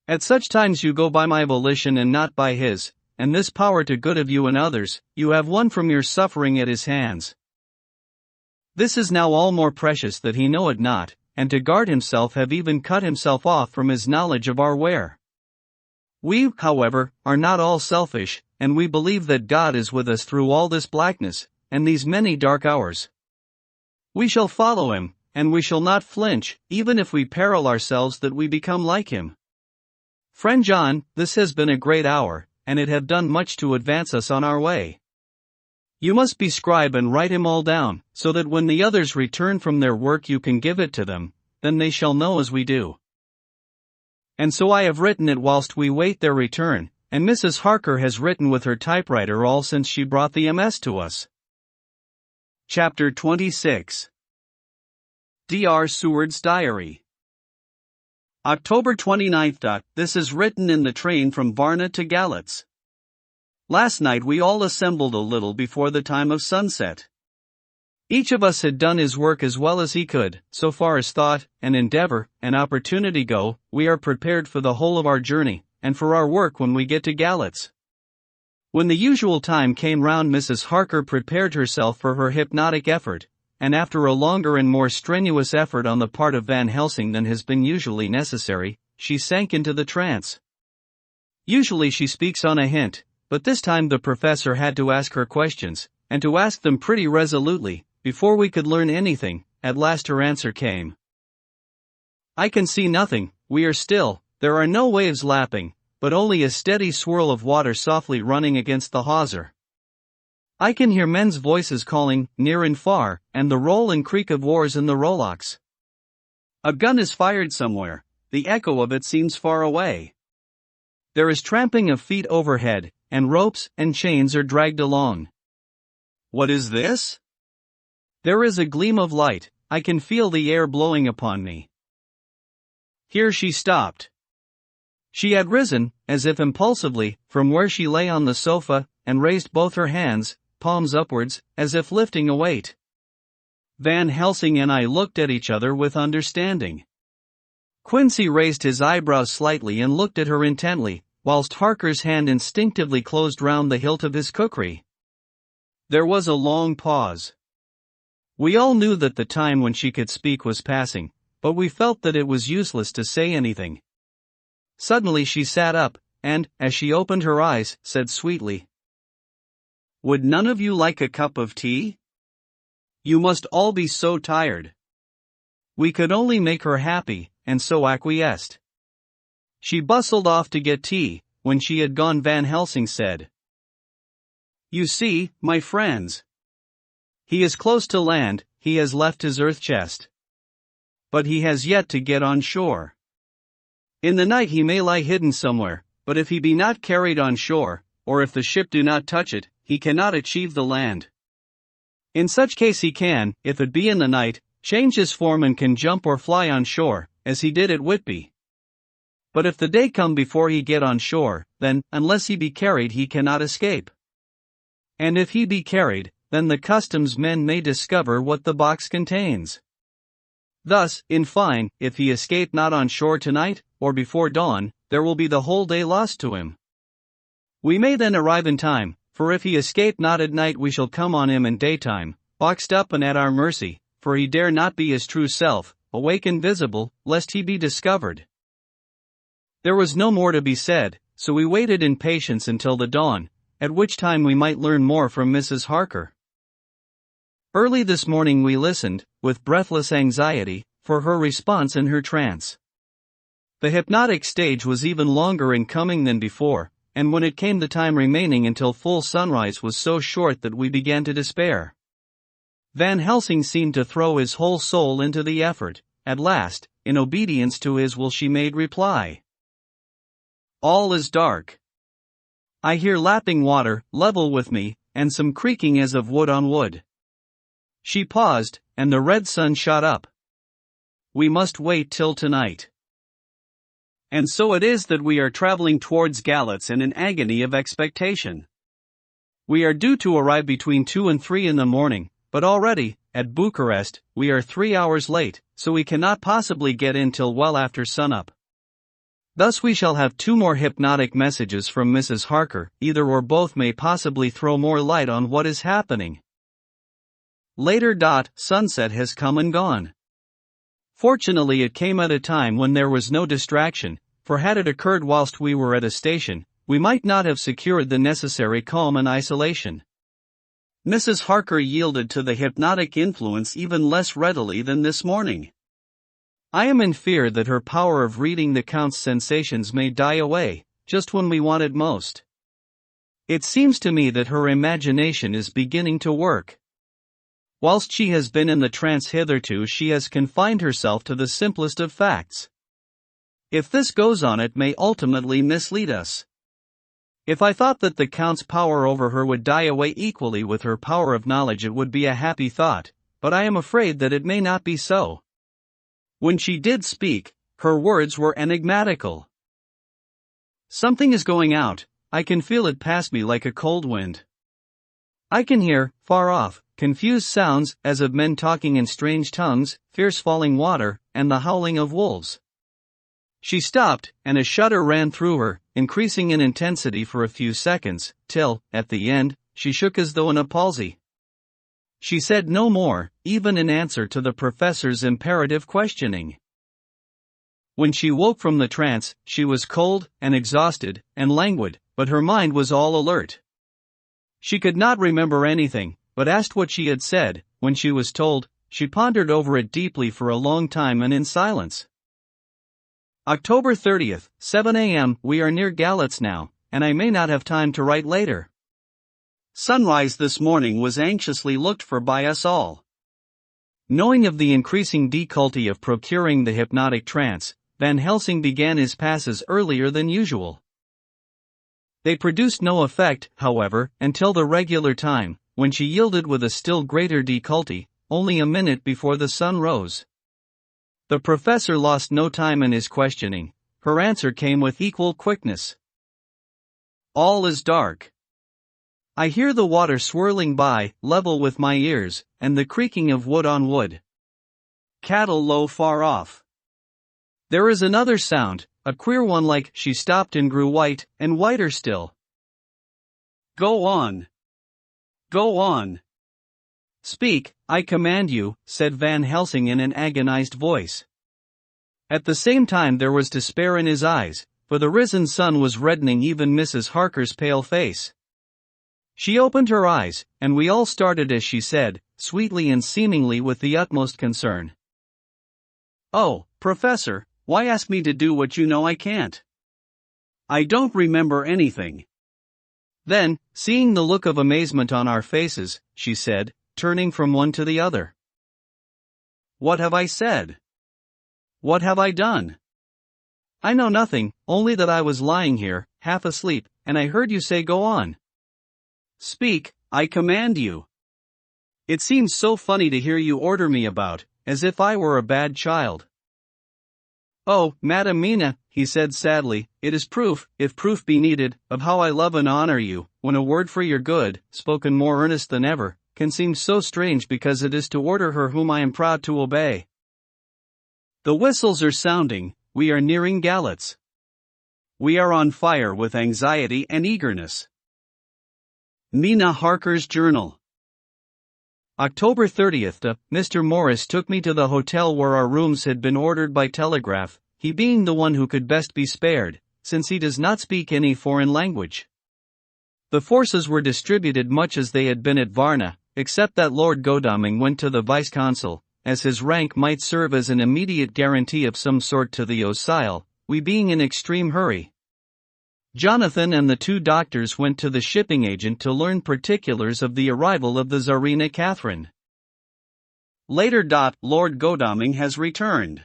At such times you go by my volition and not by his, and this power to good of you and others, you have won from your suffering at his hands. This is now all more precious that he know it not, and to guard himself have even cut himself off from his knowledge of our where. We, however, are not all selfish, and we believe that God is with us through all this blackness, and these many dark hours. We shall follow him, and we shall not flinch, even if we peril ourselves that we become like him. Friend John, this has been a great hour, and it have done much to advance us on our way. You must be scribe and write him all down, so that when the others return from their work you can give it to them, then they shall know as we do. And so I have written it whilst we wait their return, and Mrs. Harker has written with her typewriter all since she brought the MS to us. Chapter 26. Dr. Seward's Diary. October 29th. This is written in the train from Varna to Galatz. Last night we all assembled a little before the time of sunset. Each of us had done his work as well as he could. So far as thought, and endeavor, and opportunity go, we are prepared for the whole of our journey, and for our work when we get to Galatz. When the usual time came round, Mrs. Harker prepared herself for her hypnotic effort, and after a longer and more strenuous effort on the part of Van Helsing than has been usually necessary, she sank into the trance. Usually she speaks on a hint, but this time the professor had to ask her questions, and to ask them pretty resolutely, before we could learn anything. At last her answer came. I can see nothing, we are still, there are no waves lapping, but only a steady swirl of water softly running against the hawser. I can hear men's voices calling, near and far, and the roll and creak of oars in the rowlocks. A gun is fired somewhere, the echo of it seems far away. There is tramping of feet overhead, and ropes and chains are dragged along. What is this? There is a gleam of light, I can feel the air blowing upon me. Here she stopped. She had risen, as if impulsively, from where she lay on the sofa, and raised both her hands, palms upwards, as if lifting a weight. Van Helsing and I looked at each other with understanding. Quincy raised his eyebrows slightly and looked at her intently, whilst Harker's hand instinctively closed round the hilt of his kukri. There was a long pause. We all knew that the time when she could speak was passing, but we felt that it was useless to say anything. Suddenly she sat up, and, as she opened her eyes, said sweetly, "Would none of you like a cup of tea? You must all be so tired." We could only make her happy, and so acquiesced. She bustled off to get tea. When she had gone, Van Helsing said, "You see, my friends. He is close to land, he has left his earth chest. But he has yet to get on shore. In the night he may lie hidden somewhere, but if he be not carried on shore, or if the ship do not touch it, he cannot achieve the land. In such case he can, if it be in the night, change his form and can jump or fly on shore, as he did at Whitby. But if the day come before he get on shore, then, unless he be carried, he cannot escape. And if he be carried, then the customs men may discover what the box contains. Thus, in fine, if he escape not on shore tonight, or before dawn, there will be the whole day lost to him. We may then arrive in time, for if he escape not at night we shall come on him in daytime, boxed up and at our mercy, for he dare not be his true self, awake and visible, lest he be discovered." There was no more to be said, so we waited in patience until the dawn, at which time we might learn more from Mrs. Harker. Early this morning we listened, with breathless anxiety, for her response in her trance. The hypnotic stage was even longer in coming than before, and when it came the time remaining until full sunrise was so short that we began to despair. Van Helsing seemed to throw his whole soul into the effort. At last, in obedience to his will, she made reply. "All is dark. I hear lapping water, level with me, and some creaking as of wood on wood." She paused, and the red sun shot up. "We must wait till tonight." And so it is that we are traveling towards Galatz in an agony of expectation. We are due to arrive between 2 and 3 in the morning, but already, at Bucharest, we are 3 hours late, so we cannot possibly get in till well after sunup. Thus we shall have 2 more hypnotic messages from Mrs. Harker. Either or both may possibly throw more light on what is happening. Later. Sunset has come and gone. Fortunately it came at a time when there was no distraction, for had it occurred whilst we were at a station, we might not have secured the necessary calm and isolation. Mrs. Harker yielded to the hypnotic influence even less readily than this morning. I am in fear that her power of reading the Count's sensations may die away, just when we want it most. It seems to me that her imagination is beginning to work. Whilst she has been in the trance hitherto, she has confined herself to the simplest of facts. If this goes on, it may ultimately mislead us. If I thought that the Count's power over her would die away equally with her power of knowledge, it would be a happy thought, but I am afraid that it may not be so. When she did speak, her words were enigmatical. Something is going out, I can feel it pass me like a cold wind. I can hear, far off, confused sounds as of men talking in strange tongues, fierce falling water, and the howling of wolves. She stopped, and a shudder ran through her, increasing in intensity for a few seconds, till, at the end, she shook as though in a palsy. She said no more, even in answer to the professor's imperative questioning. When she woke from the trance, she was cold, and exhausted, and languid, but her mind was all alert. She could not remember anything, but asked what she had said. When she was told, she pondered over it deeply for a long time and in silence. October 30th, 7 a.m. We are near Galatz now, and I may not have time to write later. Sunrise this morning was anxiously looked for by us all. Knowing of the increasing difficulty of procuring the hypnotic trance, Van Helsing began his passes earlier than usual. They produced no effect, however, until the regular time, when she yielded with a still greater difficulty, only a minute before the sun rose. The professor lost no time in his questioning. Her answer came with equal quickness. All is dark. I hear the water swirling by, level with my ears, and the creaking of wood on wood. Cattle low far off. There is another sound, a queer one like. She stopped and grew white, and whiter still. Go on. Go on. Speak, I command you, said Van Helsing in an agonized voice. At the same time there was despair in his eyes, for the risen sun was reddening even Mrs. Harker's pale face. She opened her eyes, and we all started as she said, sweetly and seemingly with the utmost concern. Oh, Professor, why ask me to do what you know I can't? I don't remember anything. Then, seeing the look of amazement on our faces, she said, turning from one to the other. What have I said? What have I done? I know nothing, only that I was lying here, half asleep, and I heard you say go on. Speak, I command you. It seems so funny to hear you order me about, as if I were a bad child. Oh, Madam Mina, he said sadly, it is proof, if proof be needed, of how I love and honor you, when a word for your good, spoken more earnest than ever, can seem so strange because it is to order her whom I am proud to obey. The whistles are sounding, we are nearing Galatz. We are on fire with anxiety and eagerness. Mina Harker's Journal. October 30th. Mr. Morris took me to the hotel where our rooms had been ordered by telegraph, he being the one who could best be spared, since he does not speak any foreign language. The forces were distributed much as they had been at Varna, except that Lord Godalming went to the vice-consul, as his rank might serve as an immediate guarantee of some sort to the Ocile, we being in extreme hurry. Jonathan and the two doctors went to the shipping agent to learn particulars of the arrival of the Tsarina Catherine. Later. Lord Godalming has returned.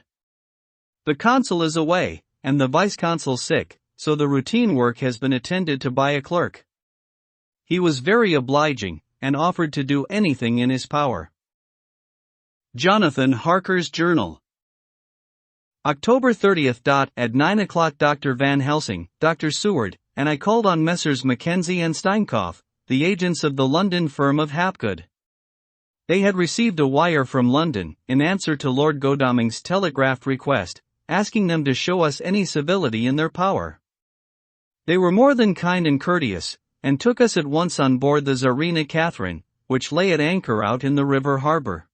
The consul is away, and the vice-consul sick, so the routine work has been attended to by a clerk. He was very obliging, and offered to do anything in his power. Jonathan Harker's Journal. October 30th. At 9 o'clock Dr. Van Helsing, Dr. Seward, and I called on Messrs. Mackenzie and Steinkopf, the agents of the London firm of Hapgood. They had received a wire from London, in answer to Lord Godalming's telegraphed request, asking them to show us any civility in their power. They were more than kind and courteous, and took us at once on board the Tsarina Catherine, which lay at anchor out in the river harbor.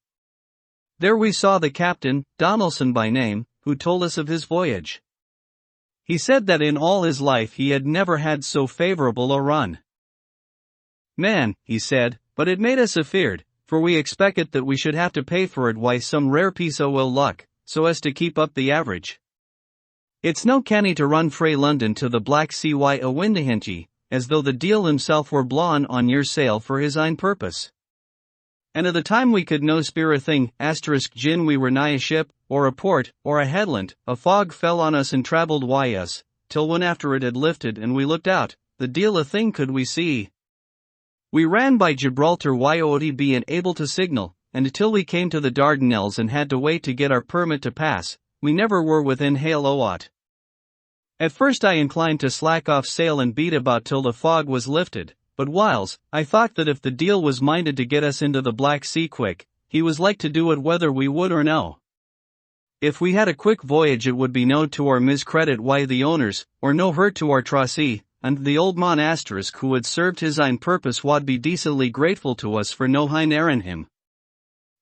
There we saw the captain, Donaldson by name, who told us of his voyage. He said that in all his life he had never had so favorable a run. Man, he said, but it made us afeard, for we expected that we should have to pay for it why some rare piece o' ill luck, so as to keep up the average. It's no canny to run frae London to the Black Sea why a windahinty, as though the deil himself were blawin' on your sail for his ain purpose. And a' the time we could no speir a thing, gin we were nigh a ship, or a port, or a headland, a fog fell on us and travelled wy us, till when after it had lifted and we looked out, the deil a thing could we see. We ran by Gibraltar YOD being able to signal, and till we came to the Dardanelles and had to wait to get our permit to pass, we never were within hail o' aught. At first I inclined to slack off sail and beat about till the fog was lifted, but whiles, I thought that if the deil was minded to get us into the Black Sea quick, he was like to do it whether we would or no. If we had a quick voyage it would be no to our miscredit why the owners, or no hurt to our trustee, and the old mon who had served his ain purpose wad be decently grateful to us for no hine errin him.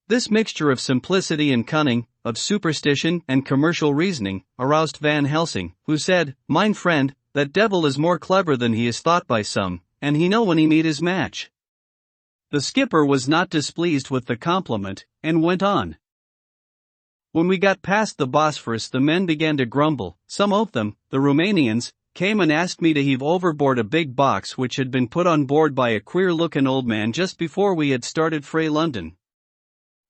This mixture of simplicity and cunning, of superstition and commercial reasoning, aroused Van Helsing, who said, "Mine friend, that devil is more clever than he is thought by some, and he know when he meet his match." The skipper was not displeased with the compliment, and went on. When we got past the Bosphorus the men began to grumble. Some of them, the Romanians, came and asked me to heave overboard a big box which had been put on board by a queer-looking old man just before we had started frae London.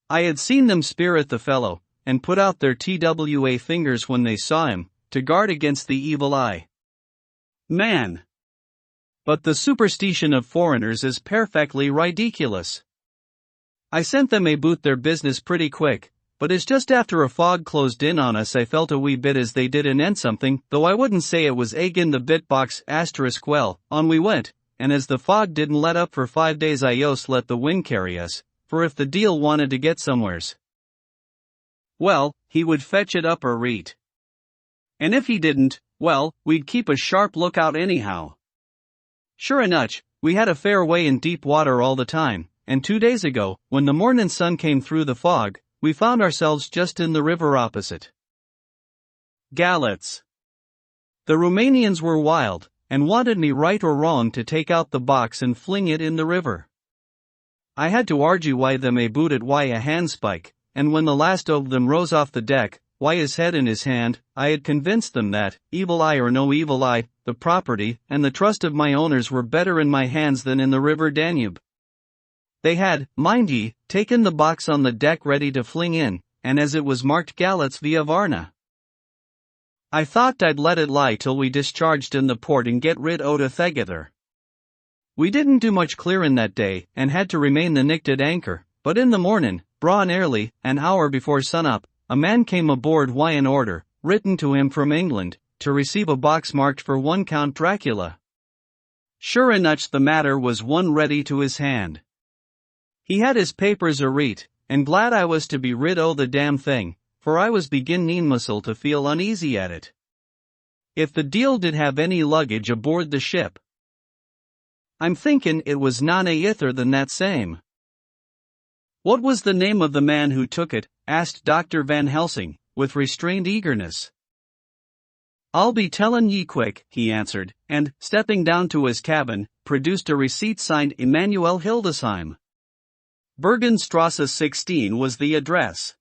I had seen them speer at the fellow, and put out their TWA fingers when they saw him, to guard against the evil eye. Man! But the superstition of foreigners is perfectly ridiculous. I sent them aboot their business pretty quick, but as just after a fog closed in on us I felt a wee bit as they did an something, though I wouldn't say it was agin the bitbox well, on we went, and as the fog didn't let up for 5 days I yos let the wind carry us, for if the deil wanted to get somewheres, well, he would fetch it up a reet. And if he didn't, well, we'd keep a sharp lookout anyhow. Sure enough, we had a fair way in deep water all the time, and 2 days ago, when the morning sun came through the fog, we found ourselves just in the river opposite. Gallets. The Romanians were wild, and wanted me right or wrong to take out the box and fling it in the river. I had to argue why them aboot it why a handspike, and when the last of them rose off the deck, why his head in his hand, I had convinced them that, evil eye or no evil eye, the property and the trust of my owners were better in my hands than in the river Danube. They had, mind ye, taken the box on the deck ready to fling in, and as it was marked Gallets via Varna. I thought I'd let it lie till we discharged in the port and get rid o' thegither. We didn't do much clearin' that day, and had to remain the nicht at anchor, but in the mornin', braw early, an hour before sunup, a man came aboard wi' an order, written to him from England, to receive a box marked for one Count Dracula. Sure enough the matter was one ready to his hand. He had his papers a-reet, and glad I was to be rid o' the damn thing, for I was beginning muscle to feel uneasy at it. If the deil did have any luggage aboard the ship, I'm thinking it was none ither than that same. What was the name of the man who took it? Asked Dr. Van Helsing, with restrained eagerness. I'll be tellin' ye quick, he answered, and, stepping down to his cabin, produced a receipt signed Emanuel Hildesheim. Bergenstrasse 16 was the address.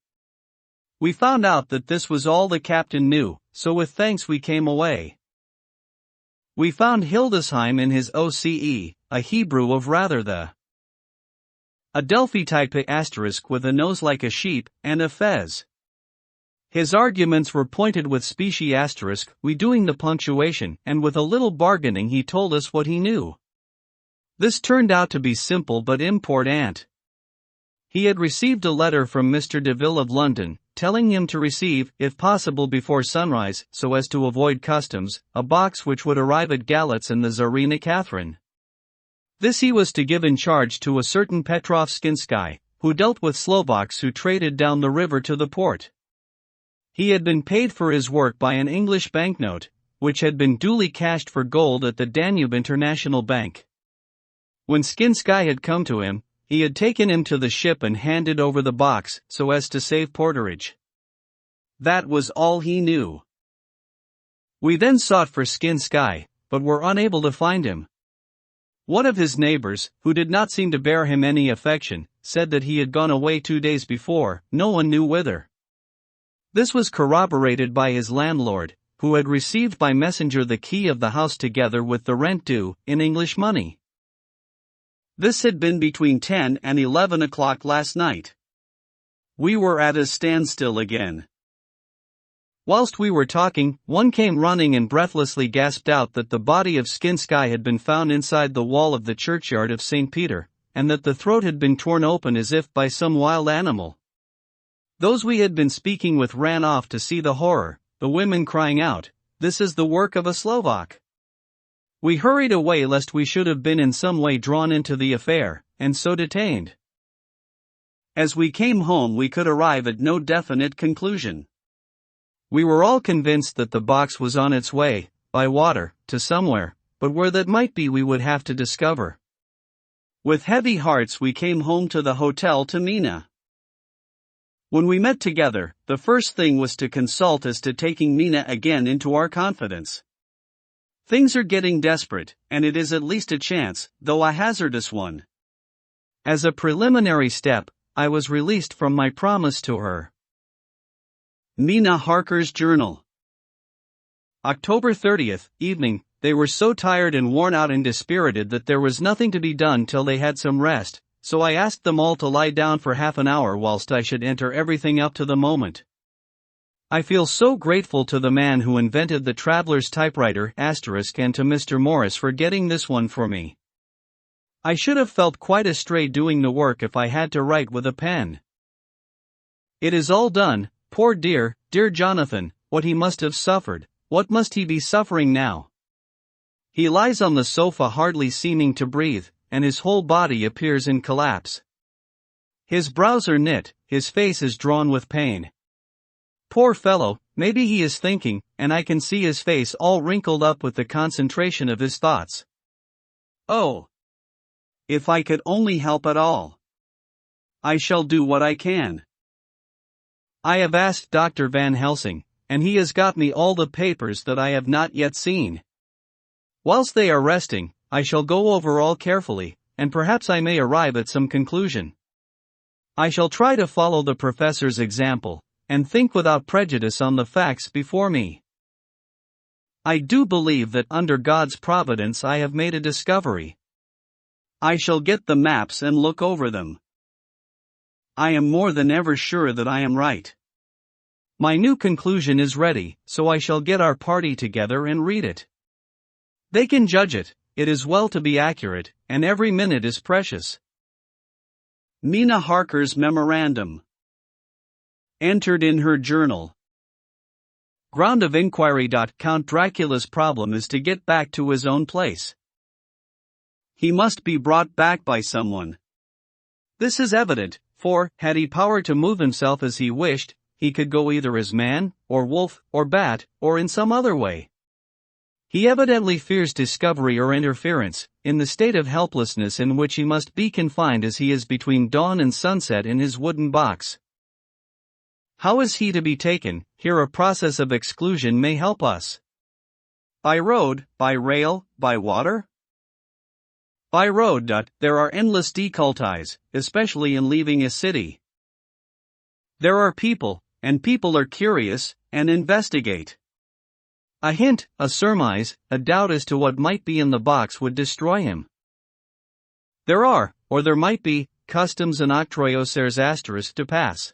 We found out that this was all the captain knew, so with thanks we came away. We found Hildesheim in his OCE, a Hebrew of rather the Adelphi-type asterisk with a nose like a sheep, and a fez. His arguments were pointed with specie asterisk, we doing the punctuation, and with a little bargaining he told us what he knew. This turned out to be simple but important. He had received a letter from Mr. Deville of London, telling him to receive, if possible before sunrise, so as to avoid customs, a box which would arrive at Gallets in the Tsarina Catherine. This he was to give in charge to a certain Petrov Skinsky, who dealt with Slovaks who traded down the river to the port. He had been paid for his work by an English banknote, which had been duly cashed for gold at the Danube International Bank. When Skinsky had come to him, he had taken him to the ship and handed over the box, so as to save porterage. That was all he knew. We then sought for Skin Sky, but were unable to find him. One of his neighbors, who did not seem to bear him any affection, said that he had gone away 2 days before, no one knew whither. This was corroborated by his landlord, who had received by messenger the key of the house together with the rent due, in English money. This had been between 10 and 11 o'clock last night. We were at a standstill again. Whilst we were talking, one came running and breathlessly gasped out that the body of Skin Sky had been found inside the wall of the churchyard of St. Peter, and that the throat had been torn open as if by some wild animal. Those we had been speaking with ran off to see the horror, the women crying out, "This is the work of a Slovak." We hurried away lest we should have been in some way drawn into the affair, and so detained. As we came home we could arrive at no definite conclusion. We were all convinced that the box was on its way, by water, to somewhere, but where that might be we would have to discover. With heavy hearts we came home to the hotel to Mina. When we met together, the first thing was to consult as to taking Mina again into our confidence. Things are getting desperate, and it is at least a chance, though a hazardous one. As a preliminary step, I was released from my promise to her. Mina Harker's Journal. October 30th, evening. They were so tired and worn out and dispirited that there was nothing to be done till they had some rest, so I asked them all to lie down for half an hour whilst I should enter everything up to the moment. I feel so grateful to the man who invented the traveler's typewriter ** and to Mr. Morris for getting this one for me. I should have felt quite astray doing the work if I had to write with a pen. It is all done. Poor dear, dear Jonathan, what he must have suffered, what must he be suffering now? He lies on the sofa hardly seeming to breathe, and his whole body appears in collapse. His brows are knit, his face is drawn with pain. Poor fellow, maybe he is thinking, and I can see his face all wrinkled up with the concentration of his thoughts. Oh! If I could only help at all! I shall do what I can. I have asked Dr. Van Helsing, and he has got me all the papers that I have not yet seen. Whilst they are resting, I shall go over all carefully, and perhaps I may arrive at some conclusion. I shall try to follow the professor's example, and think without prejudice on the facts before me. I do believe that under God's providence I have made a discovery. I shall get the maps and look over them. I am more than ever sure that I am right. My new conclusion is ready, so I shall get our party together and read it. They can judge it. It is well to be accurate, and every minute is precious. Mina Harker's memorandum. Entered in her journal. Ground of inquiry. Count Dracula's problem is to get back to his own place. He must be brought back by someone. This is evident, for, had he power to move himself as he wished, he could go either as man, or wolf, or bat, or in some other way. He evidently fears discovery or interference, in the state of helplessness in which he must be confined as he is between dawn and sunset in his wooden box. How is he to be taken? Here a process of exclusion may help us. By road, by rail, by water? By road. There are endless difficulties, especially in leaving a city. There are people, and people are curious, and investigate. A hint, a surmise, a doubt as to what might be in the box would destroy him. There are, or there might be, customs and octroyers to pass.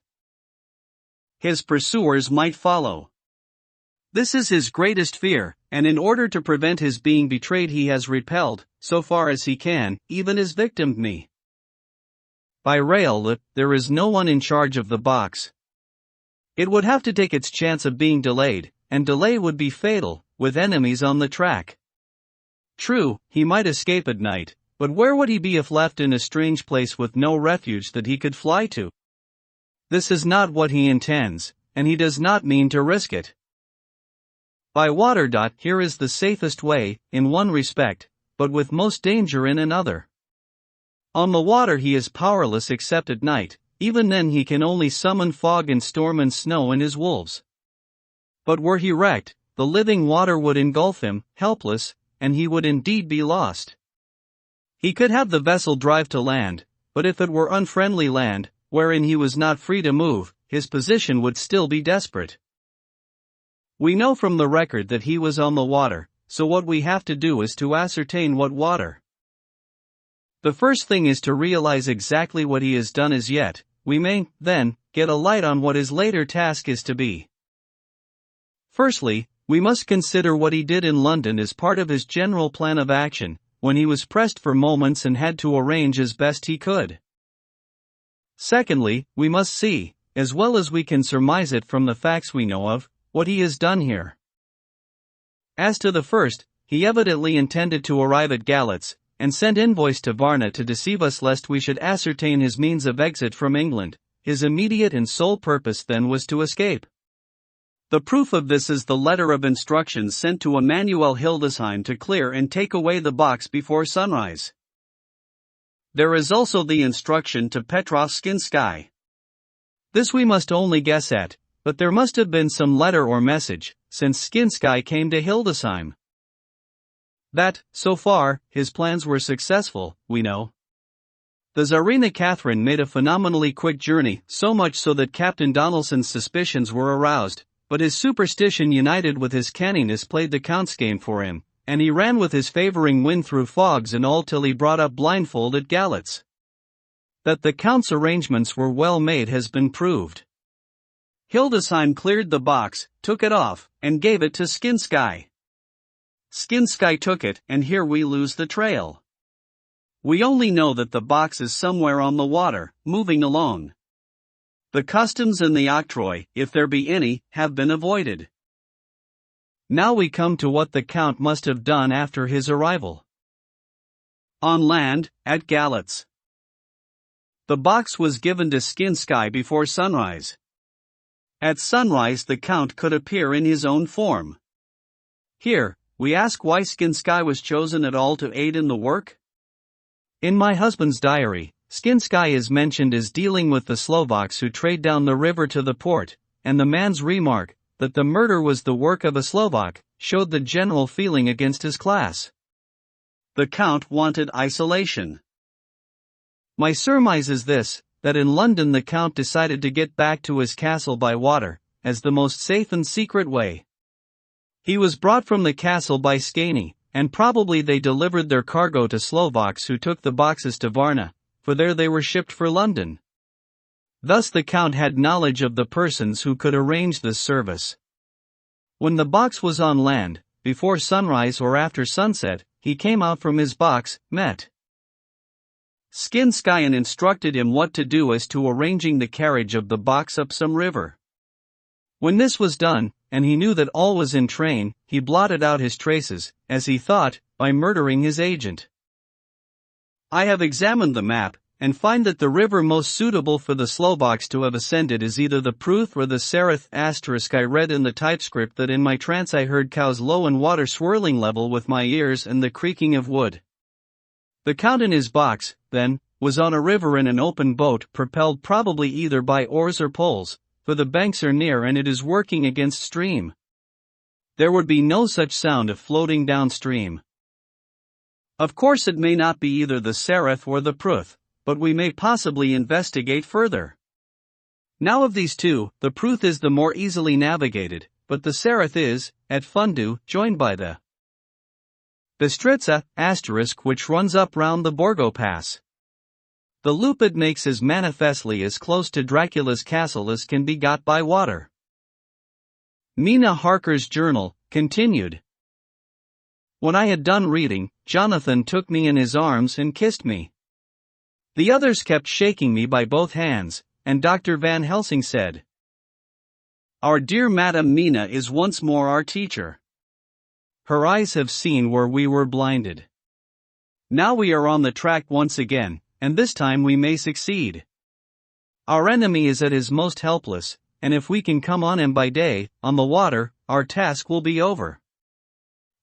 His pursuers might follow. This is his greatest fear, and in order to prevent his being betrayed he has repelled, so far as he can, even his victim me. By rail, there is no one in charge of the box. It would have to take its chance of being delayed, and delay would be fatal, with enemies on the track. True, he might escape at night, but where would he be if left in a strange place with no refuge that he could fly to? This is not what he intends, and he does not mean to risk it. By water. Here is the safest way, in one respect, but with most danger in another. On the water he is powerless except at night, even then he can only summon fog and storm and snow and his wolves. But were he wrecked, the living water would engulf him, helpless, and he would indeed be lost. He could have the vessel drive to land, but if it were unfriendly land, wherein he was not free to move, his position would still be desperate. We know from the record that he was on the water, so what we have to do is to ascertain what water. The first thing is to realize exactly what he has done as yet. We may, then, get a light on what his later task is to be. Firstly, we must consider what he did in London as part of his general plan of action, when he was pressed for moments and had to arrange as best he could. Secondly, we must see, as well as we can surmise it from the facts we know of, what he has done here. As to the first, he evidently intended to arrive at Galatz, and sent envoys to Varna to deceive us lest we should ascertain his means of exit from England. His immediate and sole purpose then was to escape. The proof of this is the letter of instructions sent to Emanuel Hildesheim to clear and take away the box before sunrise. There is also the instruction to Petrov Skinsky. This we must only guess at, but there must have been some letter or message, since Skinsky came to Hildesheim. That, so far, his plans were successful, we know. The Tsarina Catherine made a phenomenally quick journey, so much so that Captain Donelson's suspicions were aroused, but his superstition united with his canniness played the Count's game for him, and he ran with his favoring wind through fogs and all till he brought up blindfold at Galatz. That the Count's arrangements were well made has been proved. Hildesheim cleared the box, took it off, and gave it to Skinsky. Skinsky took it, and here we lose the trail. We only know that the box is somewhere on the water, moving along. The customs and the octroi, if there be any, have been avoided. Now we come to what the Count must have done after his arrival. On land, at Galatz. The box was given to Skinsky before sunrise. At sunrise the Count could appear in his own form. Here, we ask why Skinsky was chosen at all to aid in the work? In my husband's diary, Skinsky is mentioned as dealing with the Slovaks who trade down the river to the port, and the man's remark, that the murder was the work of a Slovak, showed the general feeling against his class. The Count wanted isolation. My surmise is this, that in London the Count decided to get back to his castle by water, as the most safe and secret way. He was brought from the castle by Skani, and probably they delivered their cargo to Slovaks who took the boxes to Varna, for there they were shipped for London. Thus the Count had knowledge of the persons who could arrange this service. When the box was on land, before sunrise or after sunset, he came out from his box, met Skinsky and instructed him what to do as to arranging the carriage of the box up some river. When this was done, and he knew that all was in train, he blotted out his traces, as he thought, by murdering his agent. I have examined the map, and find that the river most suitable for the Slovaks to have ascended is either the Pruth or the Sereth. I read in the typescript that in my trance I heard cows low and water swirling level with my ears and the creaking of wood. The Count in his box, then, was on a river in an open boat propelled probably either by oars or poles, for the banks are near and it is working against stream. There would be no such sound of floating downstream. Of course it may not be either the Sereth or the Pruth, but we may possibly investigate further. Now of these two, the Pruth is the more easily navigated, but the Sereth is, at Fundu, joined by the Bistritza, which runs up round the Borgo Pass. The loop it makes is manifestly as close to Dracula's castle as can be got by water. Mina Harker's journal, continued. When I had done reading, Jonathan took me in his arms and kissed me. The others kept shaking me by both hands, and Dr. Van Helsing said, "Our dear Madam Mina is once more our teacher. Her eyes have seen where we were blinded. Now we are on the track once again, and this time we may succeed. Our enemy is at his most helpless, and if we can come on him by day, on the water, our task will be over.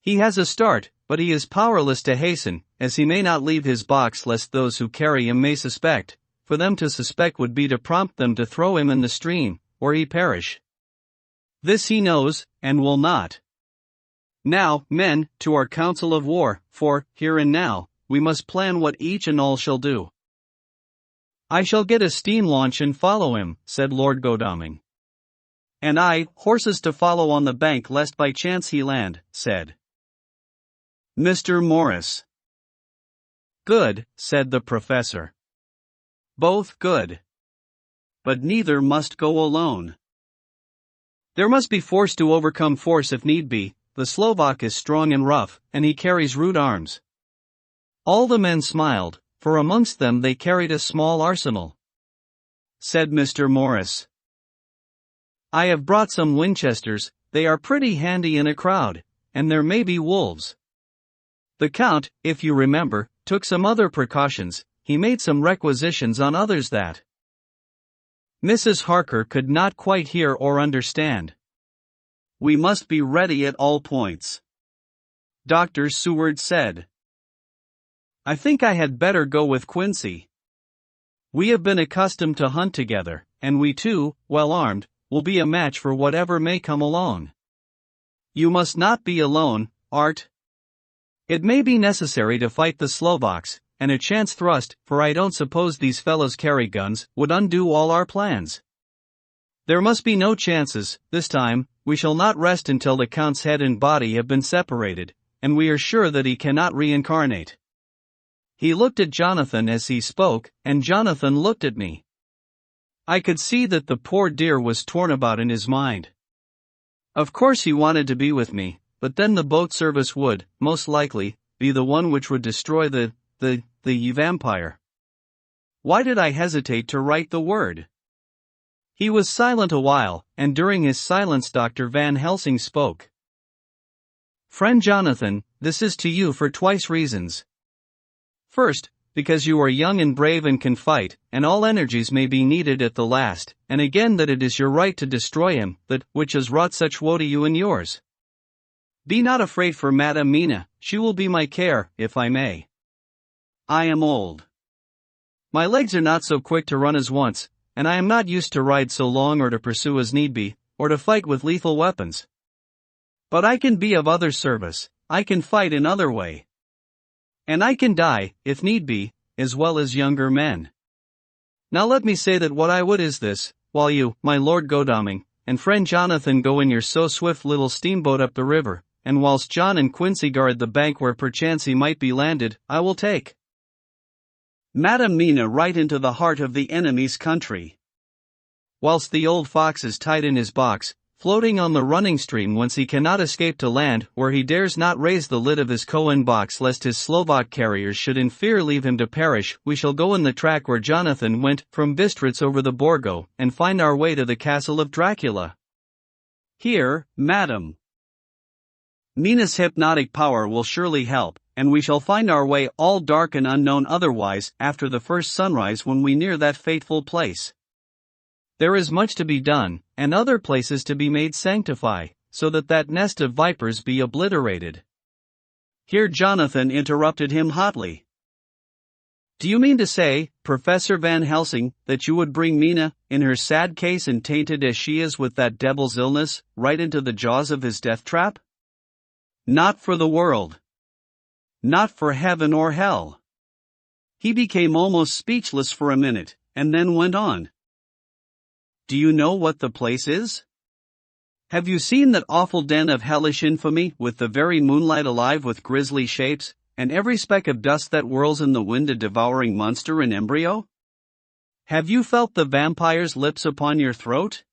He has a start, but he is powerless to hasten, as he may not leave his box lest those who carry him may suspect. For them to suspect would be to prompt them to throw him in the stream, or he perish. This he knows, and will not. Now, men, to our council of war, for, here and now, we must plan what each and all shall do. I shall get a steam launch and follow him, said Lord Godalming. And I, horses to follow on the bank lest by chance he land, said Mr. Morris. Good, said the professor. Both good. But neither must go alone. There must be force to overcome force if need be. The Slovak is strong and rough, and he carries rude arms. All the men smiled, for amongst them they carried a small arsenal. Said Mr. Morris. I have brought some Winchesters, they are pretty handy in a crowd, and there may be wolves. The Count, if you remember, took some other precautions, he made some requisitions on others that Mrs. Harker could not quite hear or understand. We must be ready at all points. Dr. Seward said. I think I had better go with Quincy. We have been accustomed to hunt together, and we too, well armed, will be a match for whatever may come along. You must not be alone, Art. It may be necessary to fight the Slovaks, and a chance thrust, for I don't suppose these fellows carry guns, would undo all our plans. There must be no chances, this time. We shall not rest until the Count's head and body have been separated, and we are sure that he cannot reincarnate. He looked at Jonathan as he spoke, and Jonathan looked at me. I could see that the poor dear was torn about in his mind. Of course he wanted to be with me, but then the boat service would, most likely, be the one which would destroy the vampire. Why did I hesitate to write the word? He was silent a while, and during his silence Dr. Van Helsing spoke. Friend Jonathan, this is to you for twice reasons. First, because you are young and brave and can fight, and all energies may be needed at the last, and again that it is your right to destroy him, that which has wrought such woe to you and yours. Be not afraid for Madam Mina, she will be my care, if I may. I am old. My legs are not so quick to run as once, and I am not used to ride so long or to pursue as need be, or to fight with lethal weapons. But I can be of other service, I can fight in other way. And I can die, if need be, as well as younger men. Now let me say that what I would is this, while you, my Lord Godalming, and friend Jonathan go in your so swift little steamboat up the river, and whilst John and Quincy guard the bank where perchance he might be landed, I will take Madam Mina right into the heart of the enemy's country. Whilst the old fox is tied in his box, floating on the running stream whence he cannot escape to land, where he dares not raise the lid of his Cohen box lest his Slovak carriers should in fear leave him to perish, we shall go in the track where Jonathan went, from Bistritz over the Borgo, and find our way to the castle of Dracula. Here, Madam Mina's hypnotic power will surely help, and we shall find our way all dark and unknown otherwise, after the first sunrise when we near that fateful place. There is much to be done, and other places to be made sanctify, so that nest of vipers be obliterated. Here Jonathan interrupted him hotly. Do you mean to say, Professor Van Helsing, that you would bring Mina, in her sad case and tainted as she is with that devil's illness, right into the jaws of his death trap? Not for the world. Not for heaven or hell. He became almost speechless for a minute, and then went on. Do you know what the place is? Have you seen that awful den of hellish infamy, with the very moonlight alive with grisly shapes, and every speck of dust that whirls in the wind a devouring monster in embryo? Have you felt the vampire's lips upon your throat?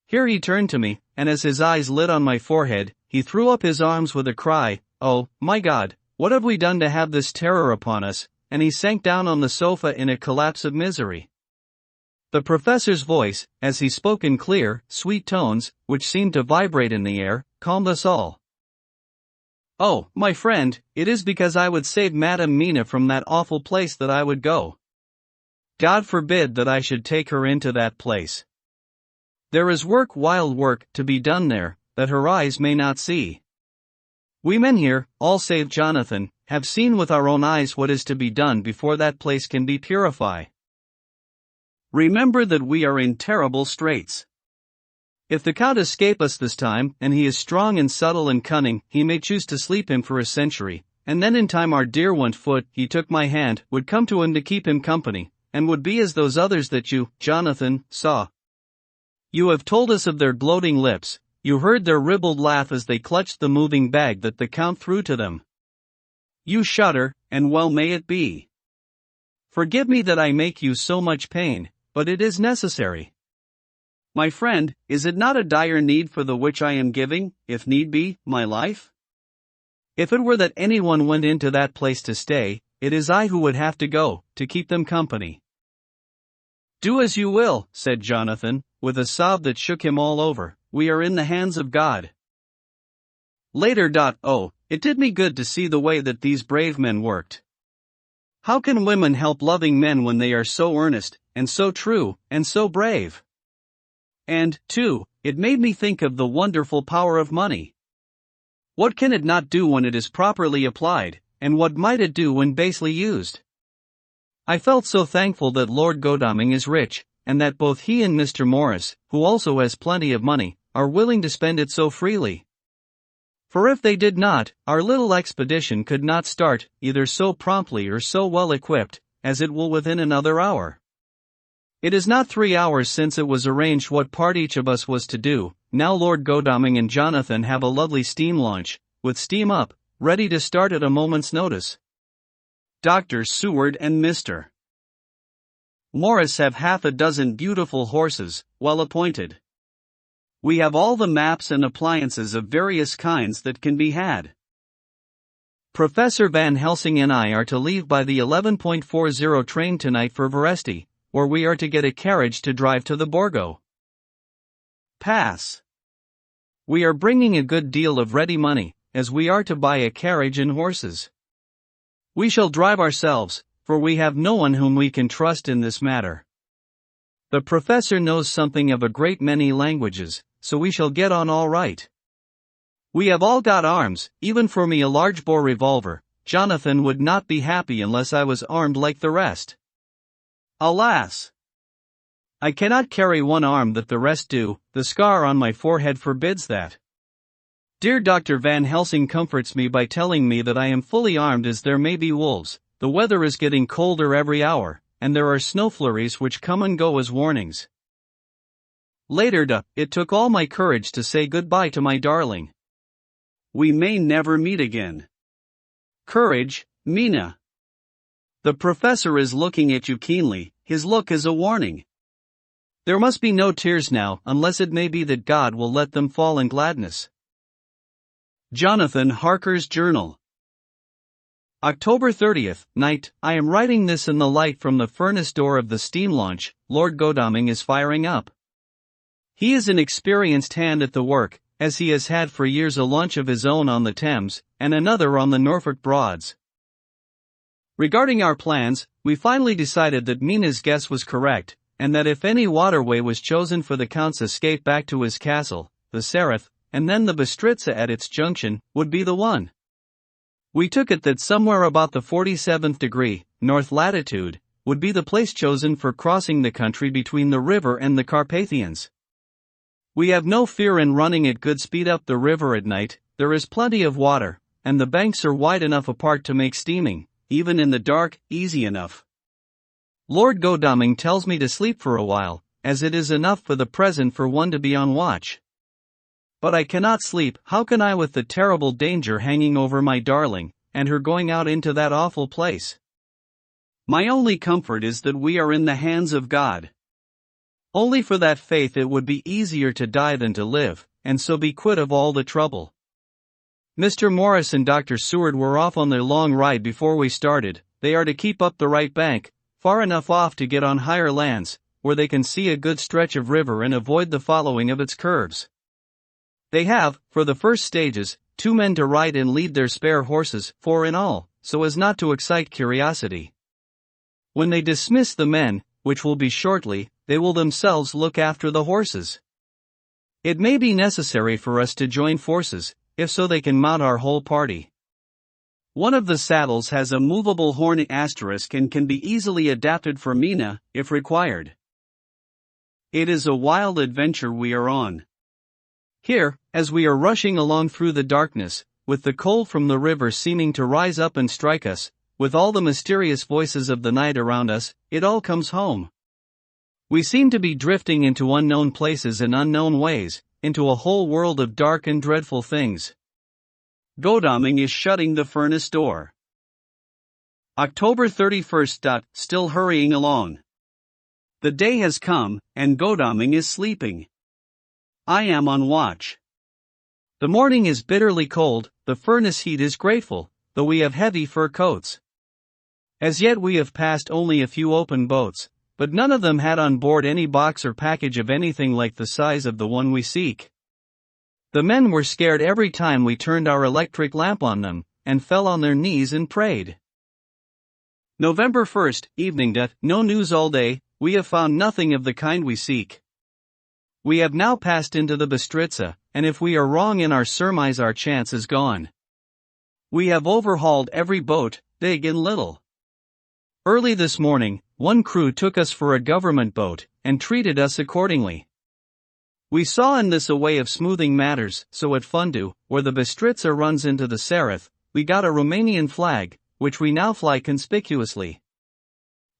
Here he turned to me, and as his eyes lit on my forehead, he threw up his arms with a cry, Oh, my God, what have we done to have this terror upon us? And he sank down on the sofa in a collapse of misery. The professor's voice, as he spoke in clear, sweet tones, which seemed to vibrate in the air, calmed us all. Oh, my friend, it is because I would save Madam Mina from that awful place that I would go. God forbid that I should take her into that place. There is work, wild work, to be done there, that her eyes may not see. We men here, all save Jonathan, have seen with our own eyes what is to be done before that place can be purified. Remember that we are in terrible straits. If the Count escape us this time, and he is strong and subtle and cunning, he may choose to sleep him for a century, and then in time our dear one foot, he took my hand, would come to him to keep him company, and would be as those others that you, Jonathan, saw. You have told us of their gloating lips, you heard their ribald laugh as they clutched the moving bag that the Count threw to them. You shudder, and well may it be. Forgive me that I make you so much pain, but it is necessary. My friend, is it not a dire need for the which I am giving, if need be, my life? If it were that anyone went into that place to stay, it is I who would have to go, to keep them company. Do as you will, said Jonathan, with a sob that shook him all over, we are in the hands of God. Later. Oh, it did me good to see the way that these brave men worked. How can women help loving men when they are so earnest, and so true, and so brave? And, too, it made me think of the wonderful power of money. What can it not do when it is properly applied, and what might it do when basely used? I felt so thankful that Lord Godalming is rich, and that both he and Mr. Morris, who also has plenty of money, are willing to spend it so freely. For if they did not, our little expedition could not start, either so promptly or so well equipped, as it will within another hour. It is not 3 hours since it was arranged what part each of us was to do. Now Lord Godalming and Jonathan have a lovely steam launch, with steam up, ready to start at a moment's notice. Dr. Seward and Mr. Morris have half a dozen beautiful horses, well appointed. We have all the maps and appliances of various kinds that can be had. Professor Van Helsing and I are to leave by the 11:40 train tonight for Veresti, or we are to get a carriage to drive to the Borgo Pass. We are bringing a good deal of ready money, as we are to buy a carriage and horses. We shall drive ourselves, for we have no one whom we can trust in this matter. The professor knows something of a great many languages, so we shall get on all right. We have all got arms, even for me a large bore revolver. Jonathan would not be happy unless I was armed like the rest. Alas! I cannot carry one arm that the rest do, the scar on my forehead forbids that. Dear Dr. Van Helsing comforts me by telling me that I am fully armed as there may be wolves. The weather is getting colder every hour, and there are snow flurries which come and go as warnings. Later. It took all my courage to say goodbye to my darling. We may never meet again. Courage, Mina. The professor is looking at you keenly, his look is a warning. There must be no tears now, unless it may be that God will let them fall in gladness. Jonathan Harker's Journal. October 30th, night. I am writing this in the light from the furnace door of the steam launch. Lord Godalming is firing up. He is an experienced hand at the work, as he has had for years a launch of his own on the Thames, and another on the Norfolk Broads. Regarding our plans, we finally decided that Mina's guess was correct, and that if any waterway was chosen for the Count's escape back to his castle, the Seraph, and then the Bistritza at its junction, would be the one. We took it that somewhere about the 47th degree, north latitude, would be the place chosen for crossing the country between the river and the Carpathians. We have no fear in running at good speed up the river at night. There is plenty of water, and the banks are wide enough apart to make steaming, even in the dark, easy enough. Lord Godalming tells me to sleep for a while, as it is enough for the present for one to be on watch. But I cannot sleep. How can I, with the terrible danger hanging over my darling, and her going out into that awful place? My only comfort is that we are in the hands of God. Only for that faith it would be easier to die than to live, and so be quit of all the trouble. Mr. Morris and Dr. Seward were off on their long ride before we started. They are to keep up the right bank, far enough off to get on higher lands, where they can see a good stretch of river and avoid the following of its curves. They have, for the first stages, 2 men to ride and lead their spare horses, 4 in all, so as not to excite curiosity. When they dismiss the men, which will be shortly, they will themselves look after the horses. It may be necessary for us to join forces, if so they can mount our whole party. One of the saddles has a movable horn asterisk and can be easily adapted for Mina, if required. It is a wild adventure we are on. Here, as we are rushing along through the darkness, with the cold from the river seeming to rise up and strike us, with all the mysterious voices of the night around us, it all comes home. We seem to be drifting into unknown places and unknown ways, into a whole world of dark and dreadful things. Godalming is shutting the furnace door. October 31st. Still hurrying along. The day has come, and Godalming is sleeping. I am on watch. The morning is bitterly cold, the furnace heat is grateful, though we have heavy fur coats. As yet we have passed only a few open boats, but none of them had on board any box or package of anything like the size of the one we seek. The men were scared every time we turned our electric lamp on them, and fell on their knees and prayed. November 1st, evening. No news all day, we have found nothing of the kind we seek. We have now passed into the Bystritza, and if we are wrong in our surmise our chance is gone. We have overhauled every boat, big and little. Early this morning, one crew took us for a government boat, and treated us accordingly. We saw in this a way of smoothing matters, so at Fundu, where the Bystritza runs into the Sereth, we got a Romanian flag, which we now fly conspicuously.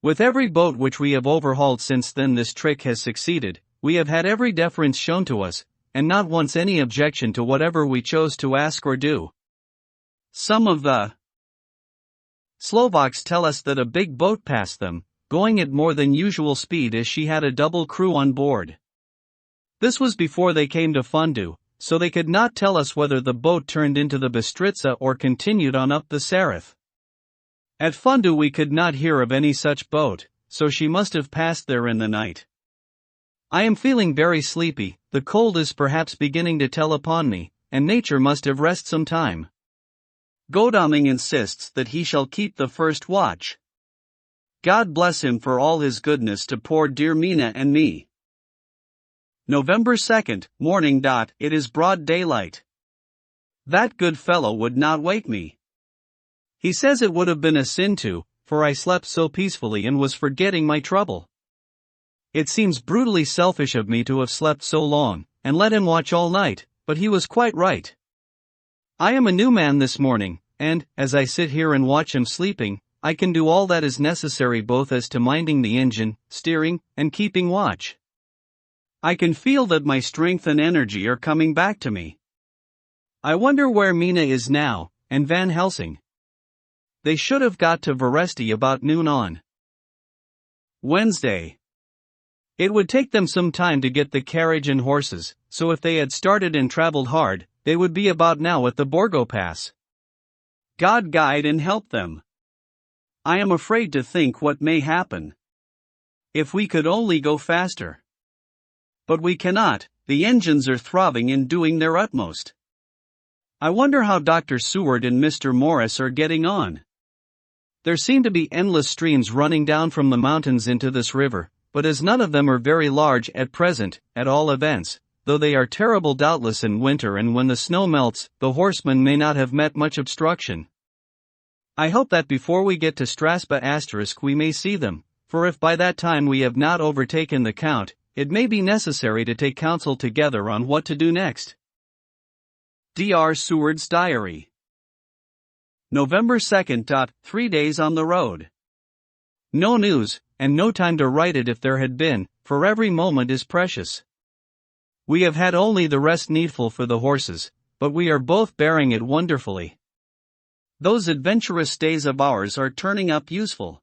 With every boat which we have overhauled since then this trick has succeeded, we have had every deference shown to us, and not once any objection to whatever we chose to ask or do. Some of the Slovaks tell us that a big boat passed them, going at more than usual speed as she had a double crew on board. This was before they came to Fundu, so they could not tell us whether the boat turned into the Bystritza or continued on up the Sereth. At Fundu we could not hear of any such boat, so she must have passed there in the night. I am feeling very sleepy, the cold is perhaps beginning to tell upon me, and nature must have rest some time. Godalming insists that he shall keep the first watch. God bless him for all his goodness to poor dear Mina and me. November 2nd, morning. It is broad daylight. That good fellow would not wake me. He says it would have been a sin to, for I slept so peacefully and was forgetting my trouble. It seems brutally selfish of me to have slept so long, and let him watch all night, but he was quite right. I am a new man this morning, and, as I sit here and watch him sleeping, I can do all that is necessary both as to minding the engine, steering, and keeping watch. I can feel that my strength and energy are coming back to me. I wonder where Mina is now, and Van Helsing. They should have got to Veresti about noon on Wednesday. It would take them some time to get the carriage and horses, so if they had started and traveled hard, they would be about now at the Borgo Pass. God guide and help them. I am afraid to think what may happen. If we could only go faster. But we cannot, the engines are throbbing and doing their utmost. I wonder how Dr. Seward and Mr. Morris are getting on. There seem to be endless streams running down from the mountains into this river, but as none of them are very large at present, at all events, though they are terrible doubtless in winter and when the snow melts, the horsemen may not have met much obstruction. I hope that before we get to Strasba** we may see them, for if by that time we have not overtaken the Count, it may be necessary to take counsel together on what to do next. Dr. Seward's Diary. November 2nd. 3 days on the road. No news, and no time to write it if there had been, for every moment is precious. We have had only the rest needful for the horses, but we are both bearing it wonderfully. Those adventurous days of ours are turning up useful.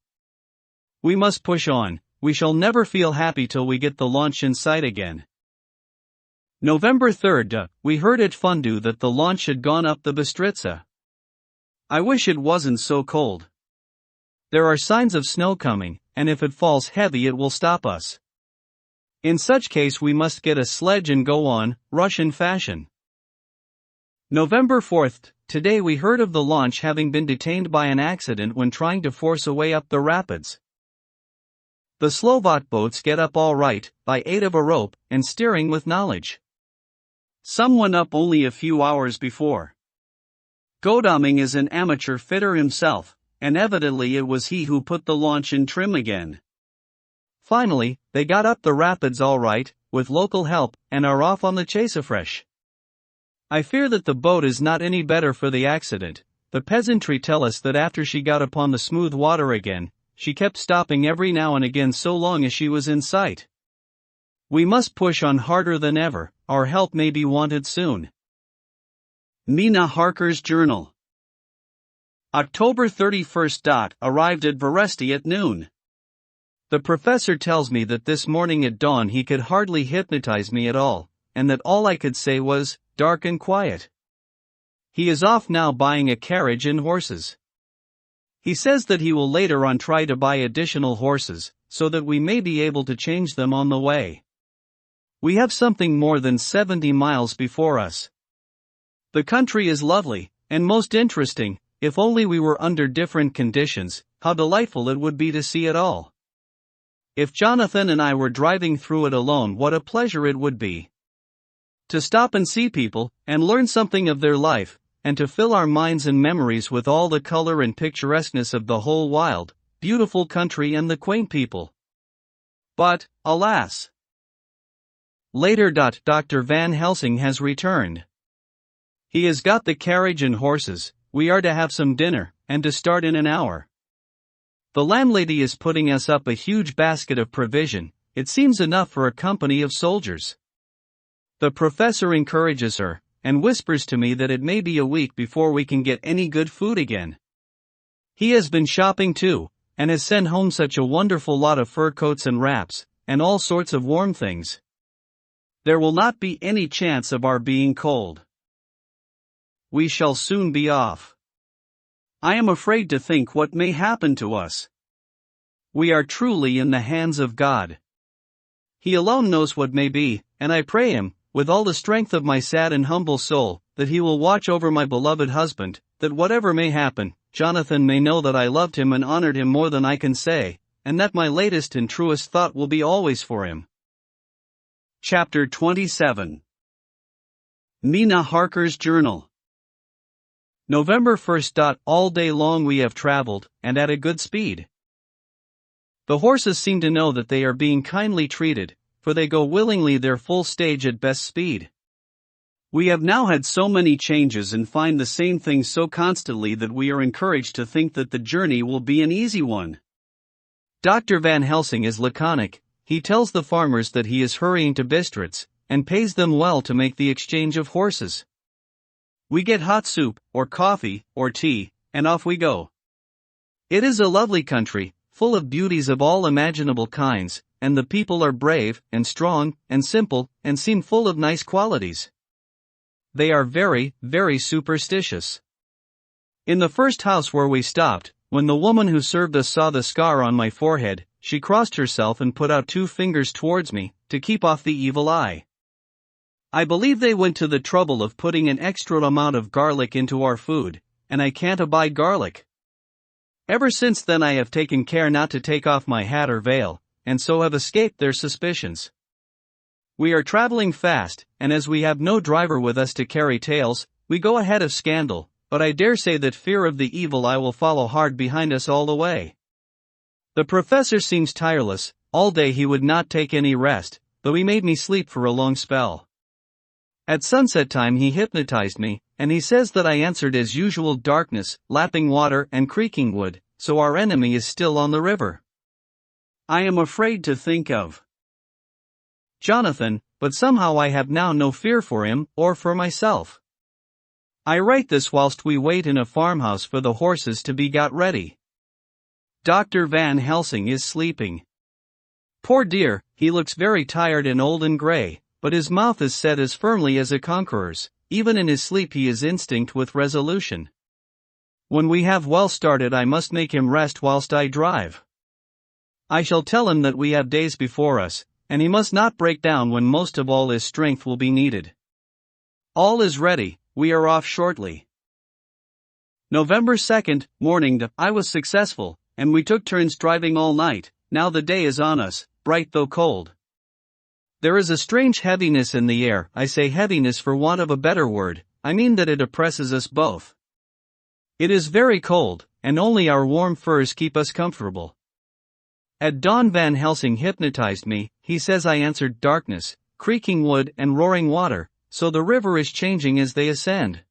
We must push on. We shall never feel happy till we get the launch in sight again. November 3rd. We heard at Fundu that the launch had gone up the Bystritza. I wish it wasn't so cold. There are signs of snow coming, and if it falls heavy it will stop us. In such case we must get a sledge and go on, Russian fashion. November 4th. Today we heard of the launch having been detained by an accident when trying to force a way up the rapids. The Slovak boats get up all right, by aid of a rope, and steering with knowledge. Some went up only a few hours before. Godalming is an amateur fitter himself, and evidently it was he who put the launch in trim again. Finally, they got up the rapids all right, with local help, and are off on the chase afresh. I fear that the boat is not any better for the accident. The peasantry tell us that after she got upon the smooth water again, she kept stopping every now and again so long as she was in sight. We must push on harder than ever, our help may be wanted soon. Mina Harker's Journal. October 31st. Arrived at Veresti at noon. The professor tells me that this morning at dawn he could hardly hypnotize me at all, and that all I could say was, dark and quiet. He is off now buying a carriage and horses. He says that he will later on try to buy additional horses, so that we may be able to change them on the way. We have something more than 70 miles before us. The country is lovely, and most interesting. If only we were under different conditions, how delightful it would be to see it all. If Jonathan and I were driving through it alone, what a pleasure it would be. To stop and see people, and learn something of their life, and to fill our minds and memories with all the color and picturesqueness of the whole wild, beautiful country and the quaint people. But, alas! Later. Dr. Van Helsing has returned. He has got the carriage and horses. We are to have some dinner, and to start in an hour. The landlady is putting us up a huge basket of provision. It seems enough for a company of soldiers. The professor encourages her, and whispers to me that it may be a week before we can get any good food again. He has been shopping too, and has sent home such a wonderful lot of fur coats and wraps, and all sorts of warm things. There will not be any chance of our being cold. We shall soon be off. I am afraid to think what may happen to us. We are truly in the hands of God. He alone knows what may be, and I pray Him, with all the strength of my sad and humble soul, that He will watch over my beloved husband, that whatever may happen, Jonathan may know that I loved him and honored him more than I can say, and that my latest and truest thought will be always for him. Chapter 27. Mina Harker's Journal. November 1st. All day long we have traveled, and at a good speed. The horses seem to know that they are being kindly treated, for they go willingly their full stage at best speed. We have now had so many changes and find the same things so constantly that we are encouraged to think that the journey will be an easy one. Dr. Van Helsing is laconic. He tells the farmers that he is hurrying to Bistritz, and pays them well to make the exchange of horses. We get hot soup, or coffee, or tea, and off we go. It is a lovely country, full of beauties of all imaginable kinds, and the people are brave, and strong, and simple, and seem full of nice qualities. They are very, very superstitious. In the first house where we stopped, when the woman who served us saw the scar on my forehead, she crossed herself and put out 2 fingers towards me, to keep off the evil eye. I believe they went to the trouble of putting an extra amount of garlic into our food, and I can't abide garlic. Ever since then I have taken care not to take off my hat or veil, and so have escaped their suspicions. We are traveling fast, and as we have no driver with us to carry tales, we go ahead of scandal, but I dare say that fear of the evil eye will follow hard behind us all the way. The professor seems tireless. All day he would not take any rest, though he made me sleep for a long spell. At sunset time he hypnotized me, and he says that I answered as usual: darkness, lapping water and creaking wood, so our enemy is still on the river. I am afraid to think of Jonathan, but somehow I have now no fear for him, or for myself. I write this whilst we wait in a farmhouse for the horses to be got ready. Dr. Van Helsing is sleeping. Poor dear, he looks very tired and old and grey, but his mouth is set as firmly as a conqueror's. Even in his sleep he is instinct with resolution. When we have well started I must make him rest whilst I drive. I shall tell him that we have days before us, and he must not break down when most of all his strength will be needed. All is ready, we are off shortly. November 2nd, morning. I was successful, and we took turns driving all night. Now the day is on us, bright though cold. There is a strange heaviness in the air. I say heaviness for want of a better word, I mean that it oppresses us both. It is very cold, and only our warm furs keep us comfortable. At dawn Van Helsing hypnotized me. He says I answered darkness, creaking wood and roaring water, so the river is changing as they ascend.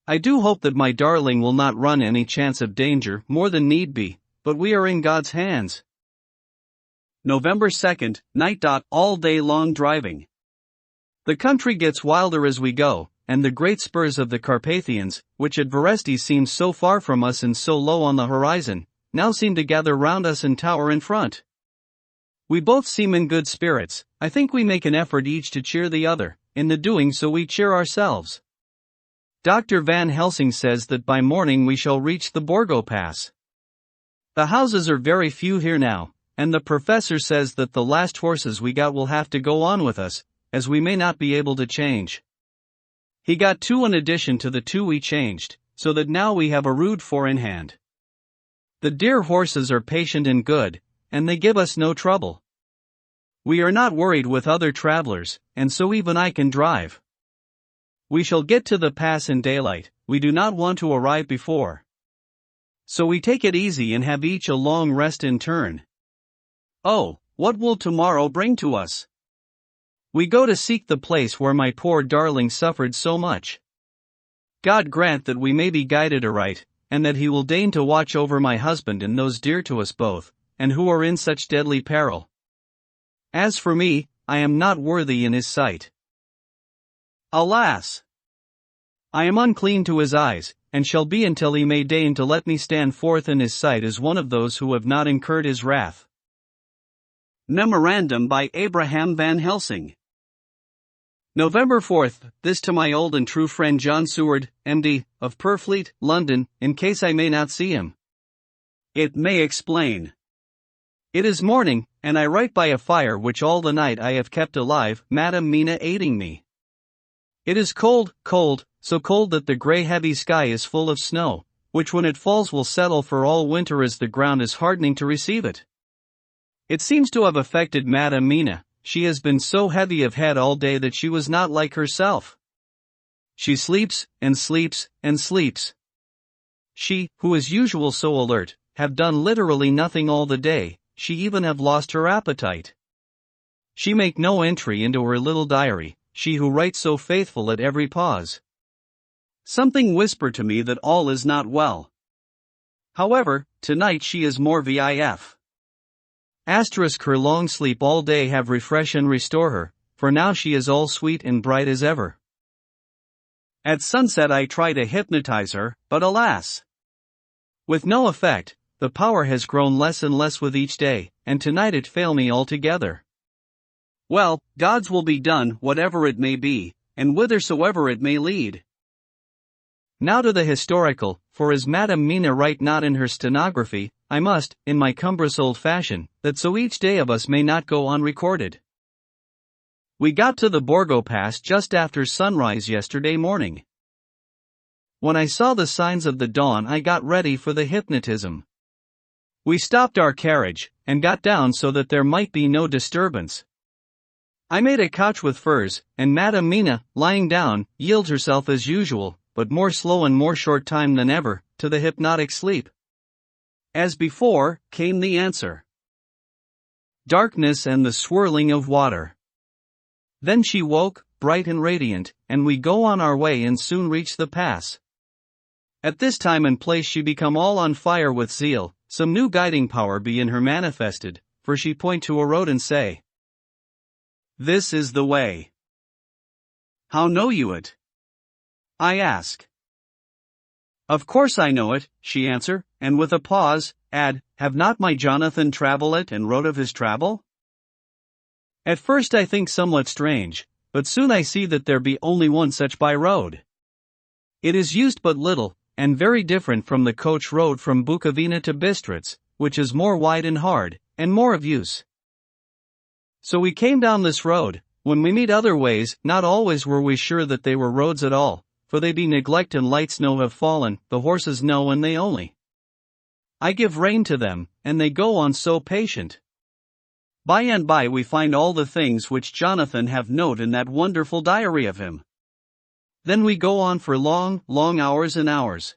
I do hope that my darling will not run any chance of danger more than need be, but we are in God's hands. November 2nd, night. All day long driving. The country gets wilder as we go, and the great spurs of the Carpathians, which at Varestes seemed so far from us and so low on the horizon, now seem to gather round us and tower in front. We both seem in good spirits. I think we make an effort each to cheer the other. In the doing so we cheer ourselves. Dr. Van Helsing says that by morning we shall reach the Borgo Pass. The houses are very few here now, and the professor says that the last horses we got will have to go on with us, as we may not be able to change. He got 2 in addition to the 2 we changed, so that now we have a rude 4 in hand. The dear horses are patient and good, and they give us no trouble. We are not worried with other travelers, and so even I can drive. We shall get to the pass in daylight. We do not want to arrive before. So we take it easy and have each a long rest in turn. Oh, what will tomorrow bring to us? We go to seek the place where my poor darling suffered so much. God grant that we may be guided aright, and that He will deign to watch over my husband and those dear to us both, and who are in such deadly peril. As for me, I am not worthy in His sight. Alas! I am unclean to His eyes, and shall be until He may deign to let me stand forth in His sight as one of those who have not incurred His wrath. Memorandum by Abraham Van Helsing. November 4th, this to my old and true friend John Seward, M.D., of Purfleet, London, in case I may not see him. It may explain. It is morning, and I write by a fire which all the night I have kept alive, Madam Mina aiding me. It is cold, cold, so cold that the grey heavy sky is full of snow, which when it falls will settle for all winter as the ground is hardening to receive it. It seems to have affected Madam Mina. She has been so heavy of head all day that she was not like herself. She sleeps, and sleeps, and sleeps. She, who is usual so alert, have done literally nothing all the day. She even have lost her appetite. She make no entry into her little diary, she who writes so faithful at every pause. Something whisper to me that all is not well. However, tonight she is more vif. Asterisk her long sleep all day have refresh and restore her, for now she is all sweet and bright as ever. At sunset I try to hypnotize her, but alas! With no effect. The power has grown less and less with each day, and tonight it fail me altogether. Well, God's will be done, whatever it may be, and whithersoever it may lead. Now to the historical, for as Madam Mina write not in her stenography, I must, in my cumbrous old fashion, that so each day of us may not go unrecorded. We got to the Borgo Pass just after sunrise yesterday morning. When I saw the signs of the dawn I got ready for the hypnotism. We stopped our carriage, and got down so that there might be no disturbance. I made a couch with furs, and Madam Mina, lying down, yields herself as usual, but more slow and more short time than ever, to the hypnotic sleep. As before, came the answer. Darkness and the swirling of water. Then she woke, bright and radiant, and we go on our way and soon reach the pass. At this time and place she become all on fire with zeal, some new guiding power be in her manifested, for she point to a road and say, "This is the way." How know you it? I ask. Of course I know it, she answer, and with a pause, add, have not my Jonathan travel it and wrote of his travel? At first I think somewhat strange, but soon I see that there be only one such by road. It is used but little, and very different from the coach road from Bukovina to Bistritz, which is more wide and hard, and more of use. So we came down this road. When we meet other ways, not always were we sure that they were roads at all, for they be neglect and light snow have fallen, the horses know and they only. I give rein to them, and they go on so patient. By and by we find all the things which Jonathan have note in that wonderful diary of him. Then we go on for long, long hours and hours.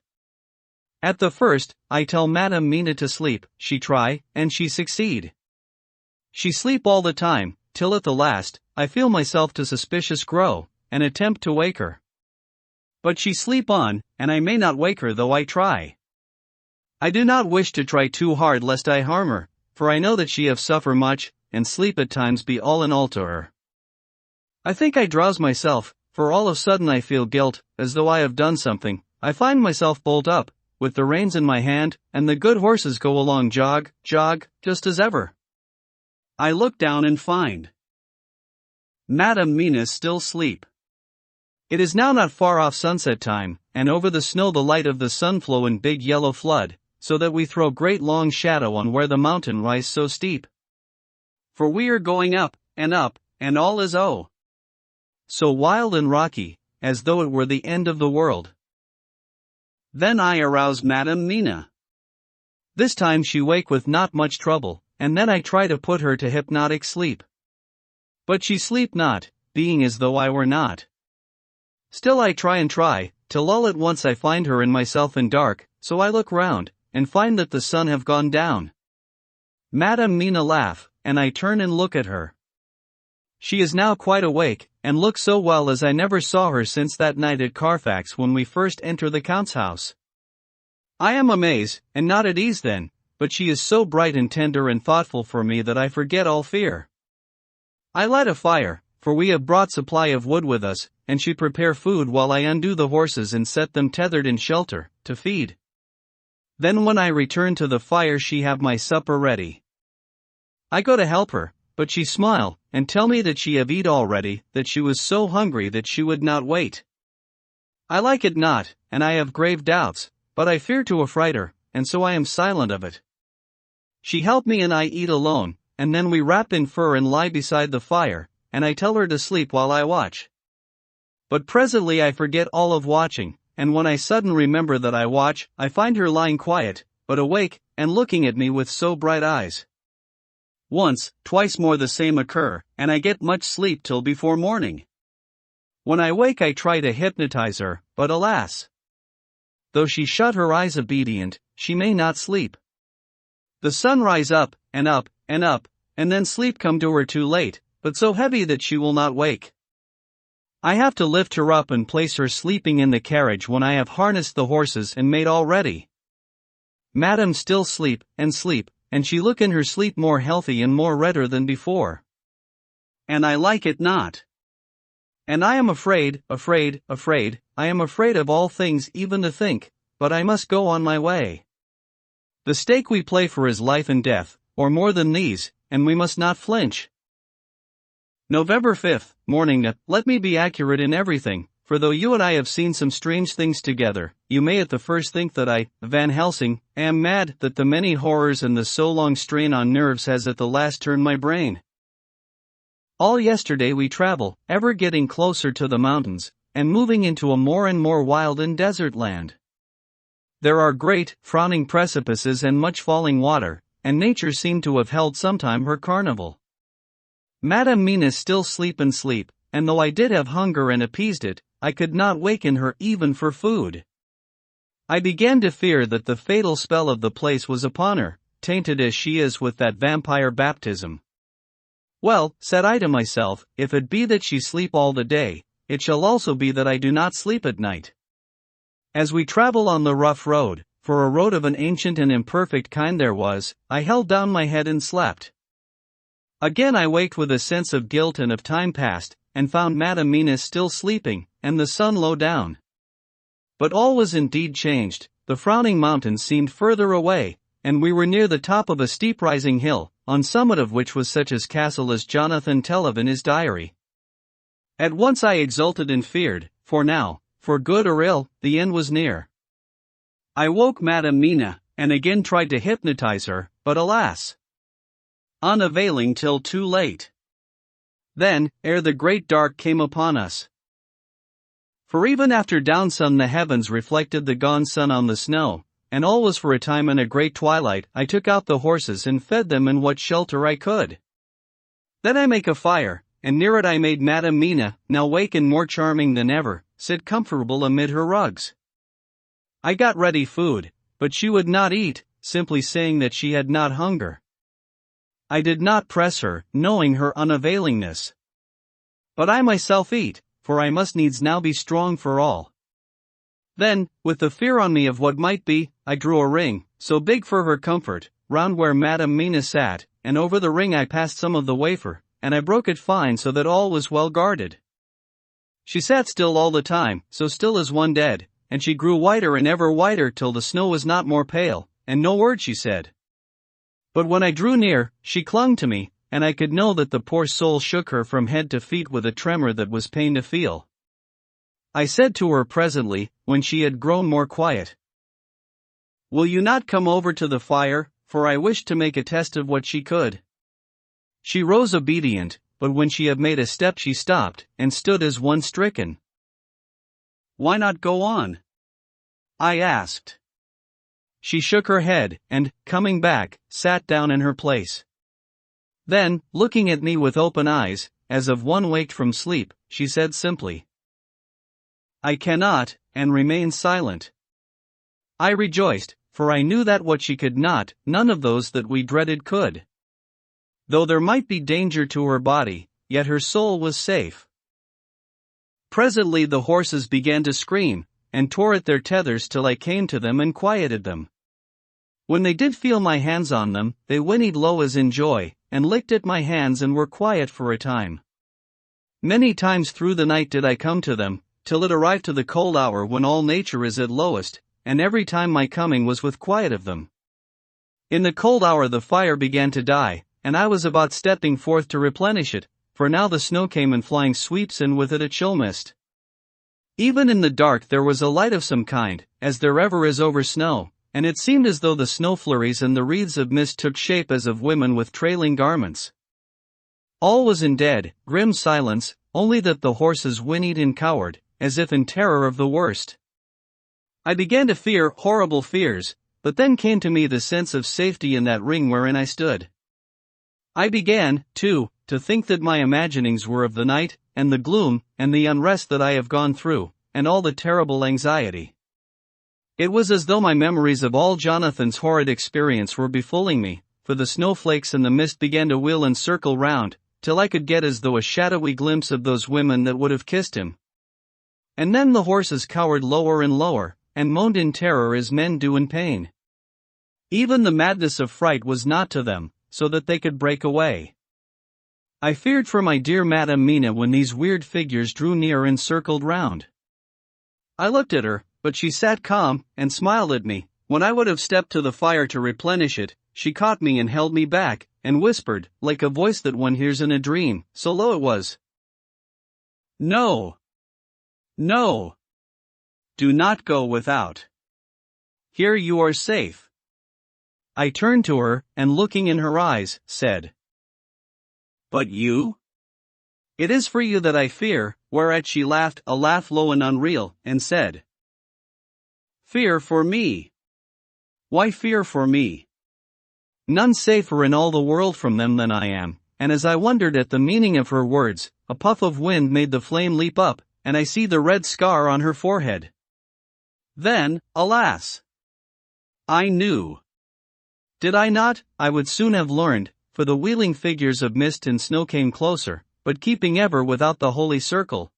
At the first, I tell Madam Mina to sleep, she try, and she succeed. She sleep all the time, till at the last, I feel myself to suspicious grow, and attempt to wake her. But she sleep on, and I may not wake her though I try. I do not wish to try too hard lest I harm her, for I know that she have suffer much, and sleep at times be all in all to her. I think I drowse myself, for all of sudden I feel guilt, as though I have done something. I find myself bolt up, with the reins in my hand, and the good horses go along jog, jog, just as ever. I look down and find Madam Mina still sleep. It is now not far off sunset time, and over the snow the light of the sun flow in big yellow flood, so that we throw great long shadow on where the mountain rise so steep. For we are going up, and all is so wild and rocky, as though it were the end of the world. Then I arouse Madam Mina. This time she wake with not much trouble, and then I try to put her to hypnotic sleep. But she sleep not, being as though I were not. Still I try, till all at once I find her and myself in dark, so I look round, and find that the sun have gone down. Madam Mina laugh, and I turn and look at her. She is now quite awake, and looks so well as I never saw her since that night at Carfax when we first entered the Count's house. I am amazed, and not at ease then, but she is so bright and tender and thoughtful for me that I forget all fear. I light a fire, for we have brought supply of wood with us, and she prepare food while I undo the horses and set them tethered in shelter, to feed. Then when I return to the fire she have my supper ready. I go to help her, but she smile, and tell me that she have eat already, that she was so hungry that she would not wait. I like it not, and I have grave doubts, but I fear to affright her, and so I am silent of it. She help me and I eat alone, and then we wrap in fur and lie beside the fire, and I tell her to sleep while I watch. But presently I forget all of watching, and when I sudden remember that I watch, I find her lying quiet, but awake, and looking at me with so bright eyes. Once, twice more the same occur, and I get much sleep till before morning. When I wake I try to hypnotize her, but alas! Though she shut her eyes obedient, she may not sleep. The sun rise up, and then sleep come to her too late, but so heavy that she will not wake. I have to lift her up and place her sleeping in the carriage when I have harnessed the horses and made all ready. Madam still sleep, and she look in her sleep more healthy and more redder than before. And I like it not. And I am afraid, I am afraid of all things even to think, but I must go on my way. The stake we play for is life and death, or more than these, and we must not flinch. November 5th, morning. Let me be accurate in everything, for though you and I have seen some strange things together, you may at the first think that I, Van Helsing, am mad, that the many horrors and the so long strain on nerves has at the last turned my brain. All yesterday we travel, ever getting closer to the mountains, and moving into a more and more wild and desert land. There are great, frowning precipices and much falling water, and nature seemed to have held sometime her carnival. Madam Mina still sleep, and though I did have hunger and appeased it, I could not waken her even for food. I began to fear that the fatal spell of the place was upon her, tainted as she is with that vampire baptism. Well, said I to myself, if it be that she sleep all the day, it shall also be that I do not sleep at night. As we travel on the rough road, for a road of an ancient and imperfect kind there was, I held down my head and slept. Again I waked with a sense of guilt and of time past, and found Madam Mina still sleeping, and the sun low down. But all was indeed changed. The frowning mountains seemed further away, and we were near the top of a steep rising hill, on summit of which was such a castle as Jonathan telleth in his diary. At once I exulted and feared, for now, for good or ill, the end was near. I woke Madam Mina, and again tried to hypnotize her, but alas! Unavailing till too late. Then, ere the great dark came upon us. For even after downsun the heavens reflected the gone sun on the snow, and all was for a time in a great twilight. I took out the horses and fed them in what shelter I could. Then I make a fire, and near it I made Madam Mina, now wake and more charming than ever, sit comfortable amid her rugs. I got ready food, but she would not eat, simply saying that she had not hunger. I did not press her, knowing her unavailingness. But I myself eat, for I must needs now be strong for all. Then, with the fear on me of what might be, I drew a ring, so big for her comfort, round where Madam Mina sat, and over the ring I passed some of the wafer, and I broke it fine so that all was well guarded. She sat still all the time, so still as one dead, and she grew whiter and ever whiter till the snow was not more pale, and no word she said. But when I drew near, she clung to me, and I could know that the poor soul shook her from head to feet with a tremor that was pain to feel. I said to her presently, when she had grown more quiet, "Will you not come over to the fire, for I wished to make a test of what she could." She rose obedient, but when she had made a step she stopped, and stood as one stricken. "Why not go on?" I asked. She shook her head, and, coming back, sat down in her place. Then, looking at me with open eyes, as of one waked from sleep, she said simply, "I cannot," and remained silent. I rejoiced, for I knew that what she could not, none of those that we dreaded could. Though there might be danger to her body, yet her soul was safe. Presently the horses began to scream, and tore at their tethers till I came to them and quieted them. When they did feel my hands on them, they whinnied low as in joy, and licked at my hands and were quiet for a time. Many times through the night did I come to them, till it arrived to the cold hour when all nature is at lowest, and every time my coming was with quiet of them. In the cold hour the fire began to die, and I was about stepping forth to replenish it, for now the snow came in flying sweeps and with it a chill mist. Even in the dark there was a light of some kind, as there ever is over snow, and it seemed as though the snow flurries and the wreaths of mist took shape as of women with trailing garments. All was in dead, grim silence, only that the horses whinnied and cowered, as if in terror of the worst. I began to fear horrible fears, but then came to me the sense of safety in that ring wherein I stood. I began, too, to think that my imaginings were of the night, and the gloom, and the unrest that I have gone through, and all the terrible anxiety. It was as though my memories of all Jonathan's horrid experience were befooling me, for the snowflakes and the mist began to wheel and circle round, till I could get as though a shadowy glimpse of those women that would have kissed him. And then the horses cowered lower and lower, and moaned in terror as men do in pain. Even the madness of fright was not to them, so that they could break away. I feared for my dear Madam Mina when these weird figures drew near and circled round. I looked at her, but she sat calm, and smiled at me. When I would have stepped to the fire to replenish it, she caught me and held me back, and whispered, like a voice that one hears in a dream, so low it was, "No. No. Do not go without. Here you are safe." I turned to her, and looking in her eyes, said, "But you? It is for you that I fear," whereat she laughed a laugh low and unreal, and said, "Fear for me? Why fear for me? None safer in all the world from them than I am." And as I wondered at the meaning of her words, a puff of wind made the flame leap up, and I see the red scar on her forehead. Then, alas! I knew. Did I not? I would soon have learned, for the wheeling figures of mist and snow came closer, but keeping ever without the holy circle.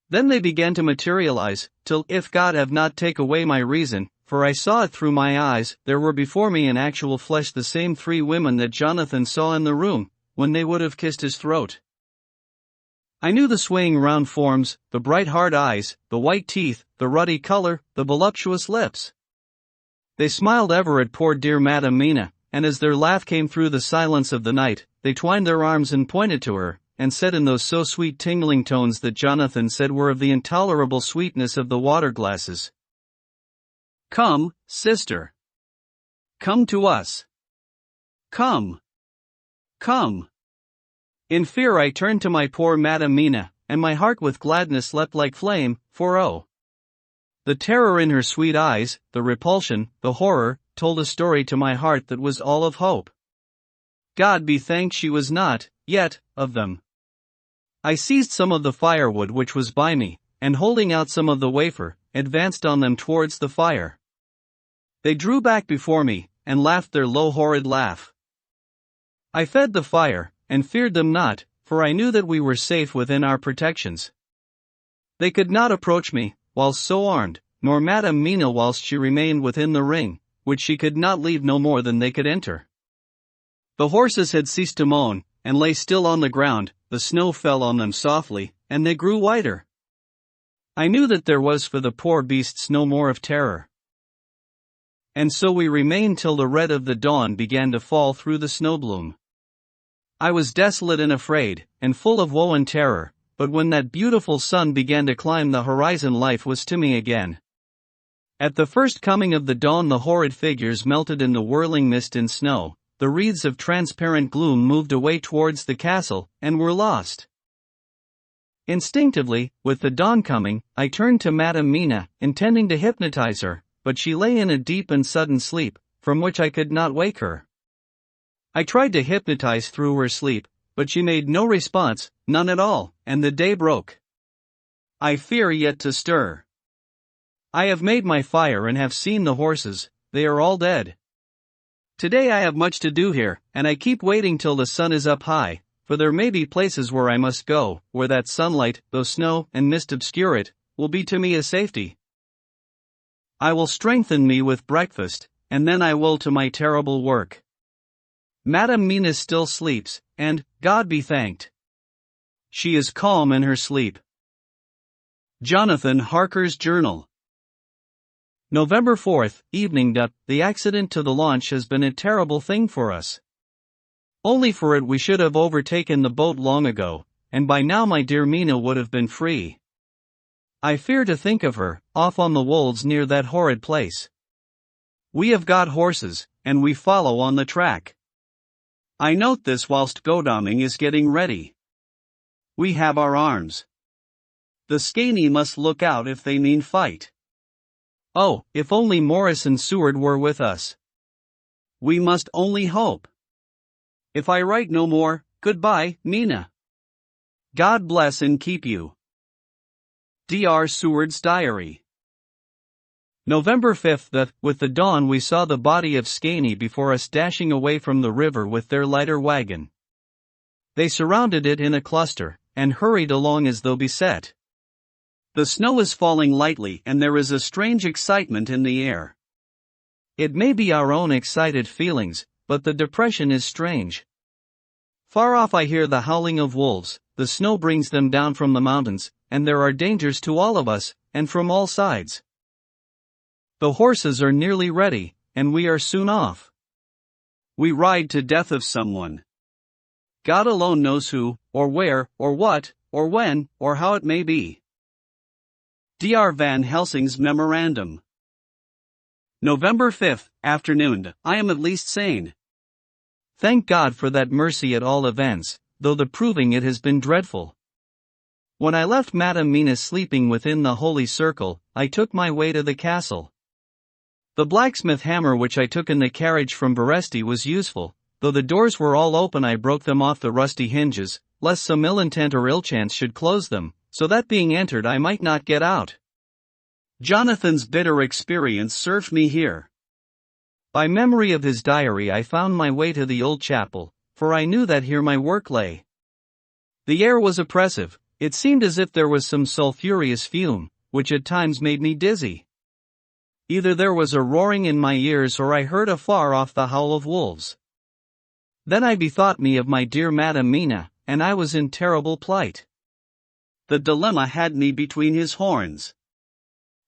Then they began to materialize, till, if God have not taken away my reason, for I saw it through my eyes, there were before me in actual flesh the same three women that Jonathan saw in the room, when they would have kissed his throat. I knew the swaying round forms, the bright hard eyes, the white teeth, the ruddy color, the voluptuous lips. They smiled ever at poor dear Madam Mina, and as their laugh came through the silence of the night, they twined their arms and pointed to her, and said in those so sweet tingling tones that Jonathan said were of the intolerable sweetness of the water glasses, "Come, sister. Come to us. Come. Come." In fear I turned to my poor Madam Mina, and my heart with gladness leapt like flame, for oh! The terror in her sweet eyes, the repulsion, the horror, told a story to my heart that was all of hope. God be thanked she was not, yet, of them. I seized some of the firewood which was by me, and holding out some of the wafer, advanced on them towards the fire. They drew back before me, and laughed their low horrid laugh. I fed the fire, and feared them not, for I knew that we were safe within our protections. They could not approach me, whilst so armed, nor Madam Mina whilst she remained within the ring, which she could not leave no more than they could enter. The horses had ceased to moan, and lay still on the ground. The snow fell on them softly, and they grew whiter. I knew that there was for the poor beasts no more of terror. And so we remained till the red of the dawn began to fall through the snowbloom. I was desolate and afraid, and full of woe and terror, but when that beautiful sun began to climb the horizon life was to me again. At the first coming of the dawn the horrid figures melted in the whirling mist and snow, the wreaths of transparent gloom moved away towards the castle, and were lost. Instinctively, with the dawn coming, I turned to Madam Mina, intending to hypnotize her, but she lay in a deep and sudden sleep, from which I could not wake her. I tried to hypnotize through her sleep, but she made no response, none at all, and the day broke. I fear yet to stir. I have made my fire and have seen the horses, they are all dead. Today I have much to do here, and I keep waiting till the sun is up high, for there may be places where I must go, where that sunlight, though snow and mist obscure it, will be to me a safety. I will strengthen me with breakfast, and then I will to my terrible work. Madam Mina still sleeps, and, God be thanked, she is calm in her sleep. Jonathan Harker's Journal. November 4th, evening. The accident to the launch has been a terrible thing for us. Only for it we should have overtaken the boat long ago, and by now my dear Mina would have been free. I fear to think of her, off on the wolds near that horrid place. We have got horses, and we follow on the track. I note this whilst Godalming is getting ready. We have our arms. The Skaney must look out if they mean fight. Oh, if only Morris and Seward were with us. We must only hope. If I write no more, goodbye, Mina. God bless and keep you. D.R. Seward's Diary. November 5th. With the dawn we saw the body of Skaney before us dashing away from the river with their lighter wagon. They surrounded it in a cluster, and hurried along as though beset. The snow is falling lightly and there is a strange excitement in the air. It may be our own excited feelings, but the depression is strange. Far off I hear the howling of wolves, the snow brings them down from the mountains, and there are dangers to all of us, and from all sides. The horses are nearly ready, and we are soon off. We ride to death of someone. God alone knows who, or where, or what, or when, or how it may be. Dr. Van Helsing's Memorandum. November 5th, afternoon. I am at least sane. Thank God for that mercy at all events, though the proving it has been dreadful. When I left Madam Mina sleeping within the holy circle, I took my way to the castle. The blacksmith hammer which I took in the carriage from Beresti was useful, though the doors were all open I broke them off the rusty hinges, lest some ill intent or ill chance should close them, so that being entered I might not get out. Jonathan's bitter experience served me here. By memory of his diary I found my way to the old chapel, for I knew that here my work lay. The air was oppressive, it seemed as if there was some sulphurous fume, which at times made me dizzy. Either there was a roaring in my ears or I heard afar off the howl of wolves. Then I bethought me of my dear Madam Mina, and I was in terrible plight. The dilemma had me between his horns.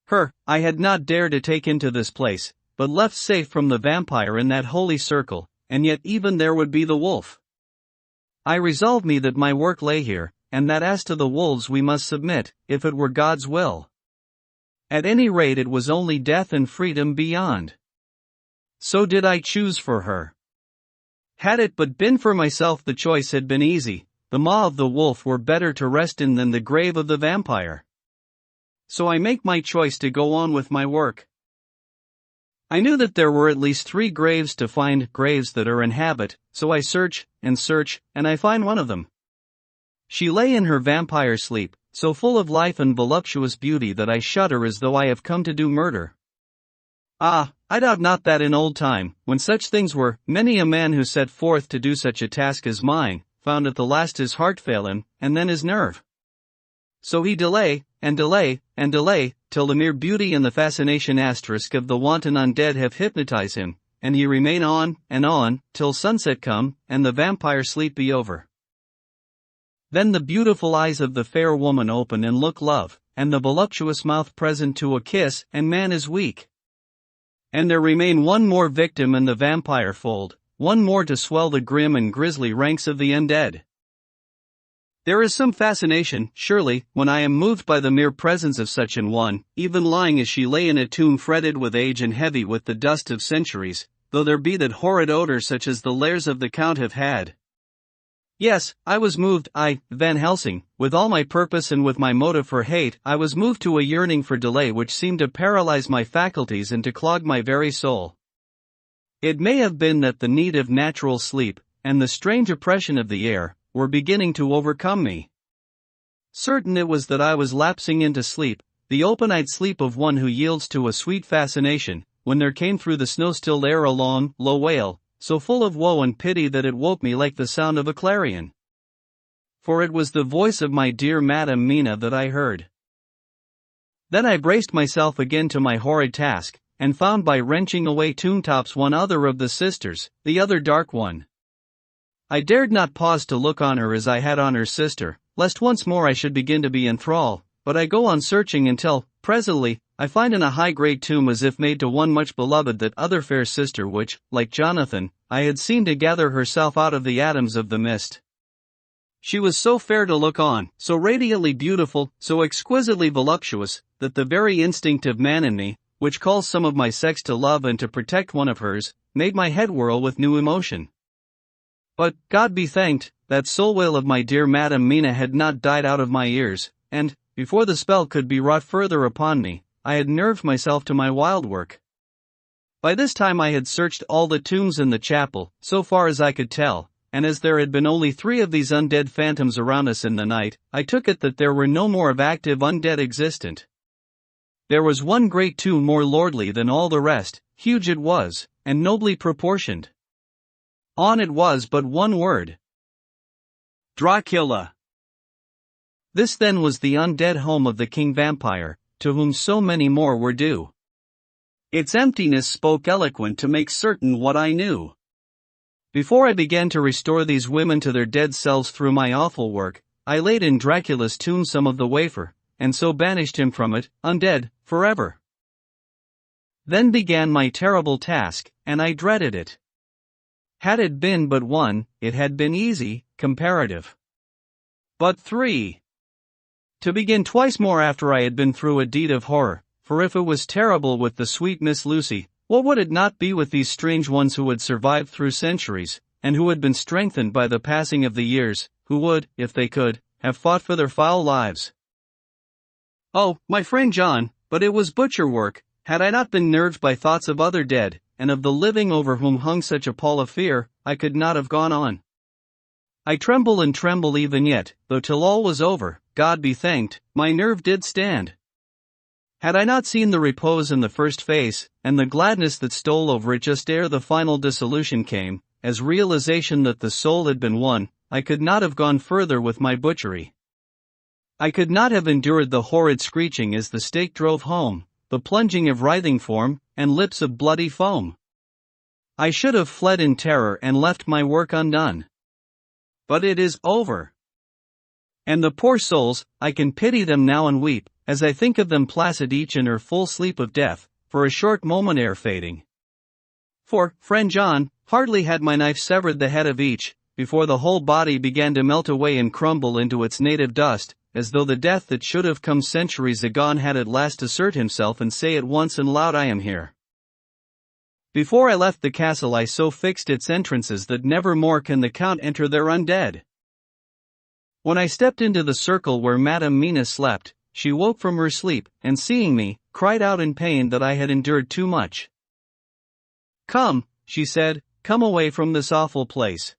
Her, I had not dared to take into this place, but left safe from the vampire in that holy circle, and yet even there would be the wolf. I resolved me that my work lay here, and that as to the wolves we must submit, if it were God's will. At any rate it was only death and freedom beyond. So did I choose for her. Had it but been for myself the choice had been easy, the maw of the wolf were better to rest in than the grave of the vampire. So I make my choice to go on with my work. I knew that there were at least 3 graves to find, graves that are in habit, so I search, and I find one of them. She lay in her vampire sleep, so full of life and voluptuous beauty that I shudder as though I have come to do murder. Ah, I doubt not that in old time, when such things were, many a man who set forth to do such a task as mine, found at the last his heart fail him, and then his nerve. So he delay, and delay, till the mere beauty and the fascination asterisk of the wanton undead have hypnotized him, and he remain on, till sunset come, and the vampire sleep be over. Then the beautiful eyes of the fair woman open and look love, and the voluptuous mouth present to a kiss, and man is weak. And there remain one more victim in the vampire fold, one more to swell the grim and grisly ranks of the undead. There is some fascination, surely, when I am moved by the mere presence of such an one, even lying as she lay in a tomb fretted with age and heavy with the dust of centuries, though there be that horrid odor such as the lairs of the Count have had. Yes, I was moved, Van Helsing, with all my purpose and with my motive for hate, I was moved to a yearning for delay which seemed to paralyze my faculties and to clog my very soul. It may have been that the need of natural sleep, and the strange oppression of the air, were beginning to overcome me. Certain it was that I was lapsing into sleep, the open-eyed sleep of one who yields to a sweet fascination, when there came through the snow-still air a long, low wail, so full of woe and pity that it woke me like the sound of a clarion. For it was the voice of my dear Madam Mina that I heard. Then I braced myself again to my horrid task, and found by wrenching away tomb-tops one other of the sisters, the other dark one. I dared not pause to look on her as I had on her sister, lest once more I should begin to be enthralled, but I go on searching until, presently, I find in a high-grade tomb as if made to one much beloved that other fair sister which, like Jonathan, I had seen to gather herself out of the atoms of the mist. She was so fair to look on, so radiantly beautiful, so exquisitely voluptuous, that the very instinct of man in me, which calls some of my sex to love and to protect one of hers, made my head whirl with new emotion. But, God be thanked, that soul wail of my dear Madam Mina had not died out of my ears, and, before the spell could be wrought further upon me, I had nerved myself to my wild work. By this time I had searched all the tombs in the chapel, so far as I could tell, and as there had been only 3 of these undead phantoms around us in the night, I took it that there were no more of active undead existent. There was one great tomb more lordly than all the rest, huge it was, and nobly proportioned. On it was but one word. Dracula. This then was the undead home of the king vampire, to whom so many more were due. Its emptiness spoke eloquent to make certain what I knew. Before I began to restore these women to their dead selves through my awful work, I laid in Dracula's tomb some of the wafer, and so banished him from it, undead, forever. Then began my terrible task, and I dreaded it. Had it been but one, it had been easy, comparative. But 3. To begin twice more after I had been through a deed of horror, for if it was terrible with the sweet Miss Lucy, what would it not be with these strange ones who had survived through centuries, and who had been strengthened by the passing of the years, who would, if they could, have fought for their foul lives? Oh, my friend John, but it was butcher work, had I not been nerved by thoughts of other dead, and of the living over whom hung such a pall of fear, I could not have gone on. I tremble and tremble even yet, though till all was over, God be thanked, my nerve did stand. Had I not seen the repose in the first face, and the gladness that stole over it just ere the final dissolution came, as realization that the soul had been won, I could not have gone further with my butchery. I could not have endured the horrid screeching as the stake drove home, the plunging of writhing form, and lips of bloody foam. I should have fled in terror and left my work undone. But it is over. And the poor souls, I can pity them now and weep, as I think of them placid each in her full sleep of death, for a short moment ere fading. For, friend John, hardly had my knife severed the head of each, before the whole body began to melt away and crumble into its native dust, as though the death that should have come centuries agone had at last assert himself and say at once and loud, I am here. Before I left the castle I so fixed its entrances that never more can the Count enter there undead. When I stepped into the circle where Madam Mina slept, she woke from her sleep, and seeing me, cried out in pain that I had endured too much. Come, she said, come away from this awful place.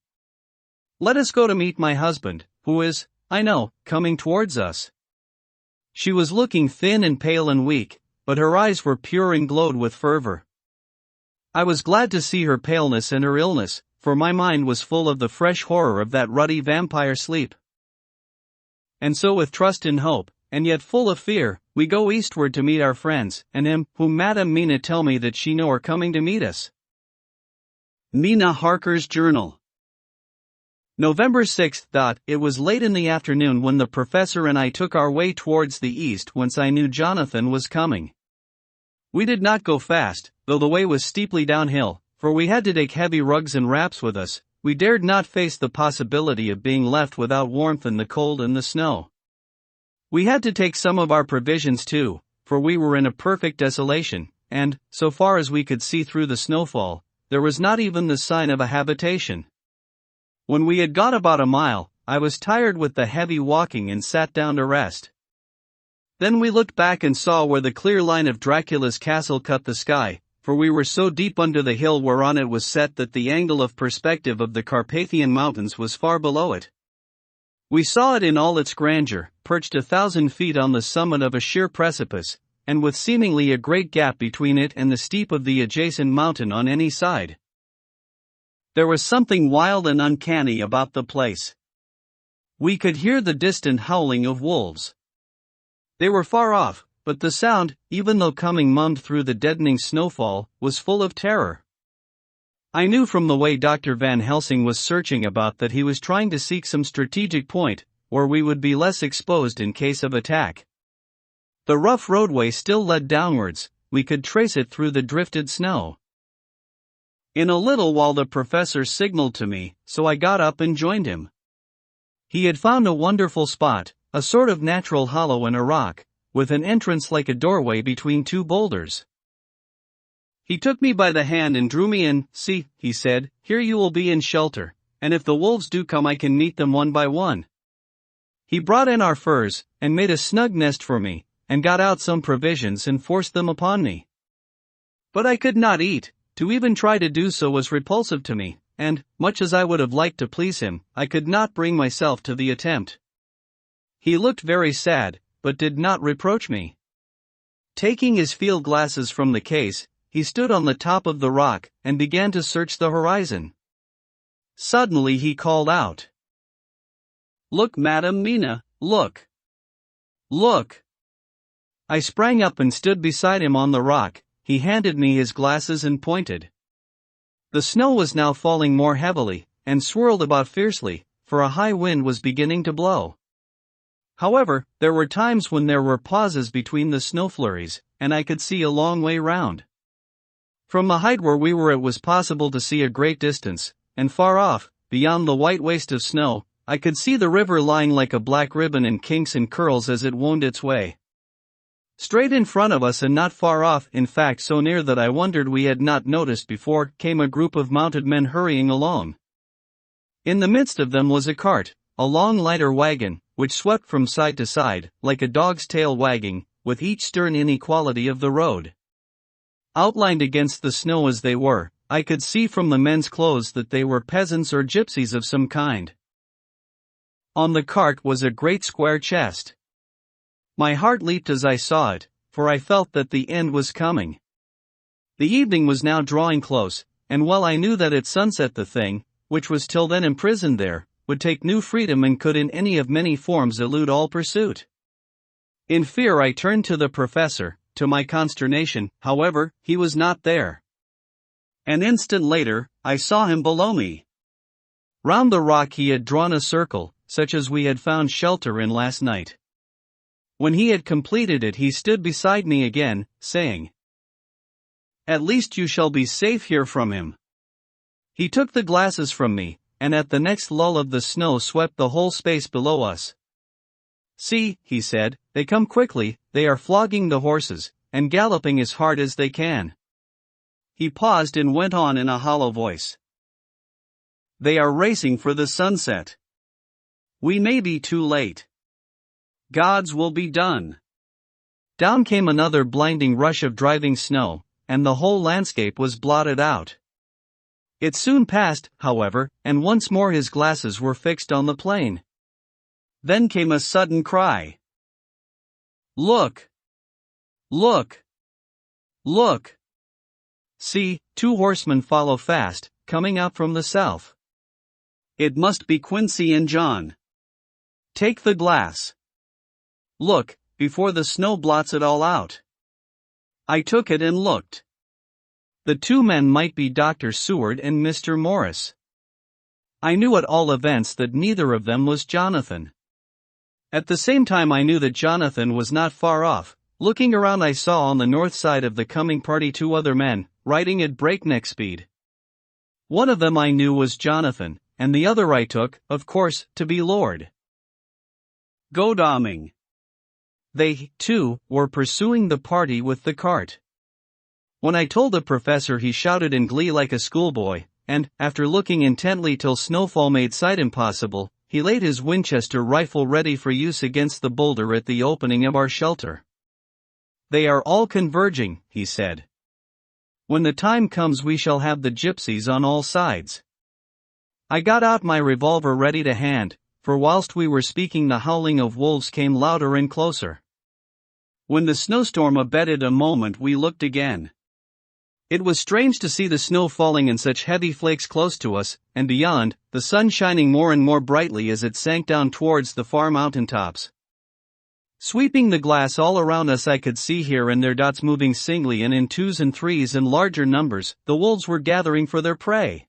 Let us go to meet my husband, who is, I know, coming towards us. She was looking thin and pale and weak, but her eyes were pure and glowed with fervor. I was glad to see her paleness and her illness, for my mind was full of the fresh horror of that ruddy vampire sleep. And so with trust and hope, and yet full of fear, we go eastward to meet our friends, and him, whom Madam Mina tell me that she know are coming to meet us. Mina Harker's Journal. November 6. It was late in the afternoon when the professor and I took our way towards the east, whence I knew Jonathan was coming. We did not go fast, though the way was steeply downhill, for we had to take heavy rugs and wraps with us. We dared not face the possibility of being left without warmth in the cold and the snow. We had to take some of our provisions too, for we were in a perfect desolation, and, so far as we could see through the snowfall, there was not even the sign of a habitation. When we had gone about a mile, I was tired with the heavy walking and sat down to rest. Then we looked back and saw where the clear line of Dracula's castle cut the sky, for we were so deep under the hill whereon it was set that the angle of perspective of the Carpathian mountains was far below it. We saw it in all its grandeur, perched 1,000 feet on the summit of a sheer precipice, and with seemingly a great gap between it and the steep of the adjacent mountain on any side. There was something wild and uncanny about the place. We could hear the distant howling of wolves. They were far off, but the sound, even though coming mummed through the deadening snowfall, was full of terror. I knew from the way Dr. Van Helsing was searching about that he was trying to seek some strategic point, where we would be less exposed in case of attack. The rough roadway still led downwards, we could trace it through the drifted snow. In a little while the professor signaled to me, so I got up and joined him. He had found a wonderful spot, a sort of natural hollow in a rock, with an entrance like a doorway between two boulders. He took me by the hand and drew me in. "See," he said, "here you will be in shelter, and if the wolves do come I can meet them one by one." He brought in our furs, and made a snug nest for me, and got out some provisions and forced them upon me. But I could not eat. To even try to do so was repulsive to me, and, much as I would have liked to please him, I could not bring myself to the attempt. He looked very sad, but did not reproach me. Taking his field glasses from the case, he stood on the top of the rock, and began to search the horizon. Suddenly he called out, "Look, Madam Mina, look! Look!" I sprang up and stood beside him on the rock. He handed me his glasses and pointed. The snow was now falling more heavily, and swirled about fiercely, for a high wind was beginning to blow. However, there were times when there were pauses between the snow flurries, and I could see a long way round. From the height where we were it was possible to see a great distance, and far off, beyond the white waste of snow, I could see the river lying like a black ribbon in kinks and curls as it wound its way. Straight in front of us and not far off, in fact so near that I wondered we had not noticed before, came a group of mounted men hurrying along. In the midst of them was a cart, a long lighter wagon, which swept from side to side, like a dog's tail wagging, with each stern inequality of the road. Outlined against the snow as they were, I could see from the men's clothes that they were peasants or gypsies of some kind. On the cart was a great square chest. My heart leaped as I saw it, for I felt that the end was coming. The evening was now drawing close, and well I knew that at sunset the thing, which was till then imprisoned there, would take new freedom and could in any of many forms elude all pursuit. In fear I turned to the professor. To my consternation, however, he was not there. An instant later, I saw him below me. Round the rock he had drawn a circle, such as we had found shelter in last night. When he had completed it he stood beside me again, saying, "At least you shall be safe here from him." He took the glasses from me, and at the next lull of the snow swept the whole space below us. "See," he said, "they come quickly, they are flogging the horses, and galloping as hard as they can." He paused and went on in a hollow voice. "They are racing for the sunset. We may be too late. God's will be done." Down came another blinding rush of driving snow, and the whole landscape was blotted out. It soon passed, however, and once more his glasses were fixed on the plain. Then came a sudden cry. "Look! Look! Look! See, two horsemen follow fast, coming out from the south. It must be Quincy and John. Take the glass. Look, before the snow blots it all out. I took it and looked. The two men might be Dr. Seward and Mr. Morris. I knew at all events that neither of them was Jonathan. At the same time I knew that Jonathan was not far off. Looking around I saw on the north side of the coming party two other men, riding at breakneck speed. One of them I knew was Jonathan, and the other I took, of course, to be Lord Godalming. They, too, were pursuing the party with the cart. When I told the professor, he shouted in glee like a schoolboy, and, after looking intently till snowfall made sight impossible, he laid his Winchester rifle ready for use against the boulder at the opening of our shelter. They are all converging, he said. When the time comes we shall have the gypsies on all sides. I got out my revolver ready to hand, for whilst we were speaking the howling of wolves came louder and closer. When the snowstorm abated a moment we looked again. It was strange to see the snow falling in such heavy flakes close to us, and beyond, the sun shining more and more brightly as it sank down towards the far mountain tops. Sweeping the glass all around us I could see here and there dots moving singly and in twos and threes and larger numbers. The wolves were gathering for their prey.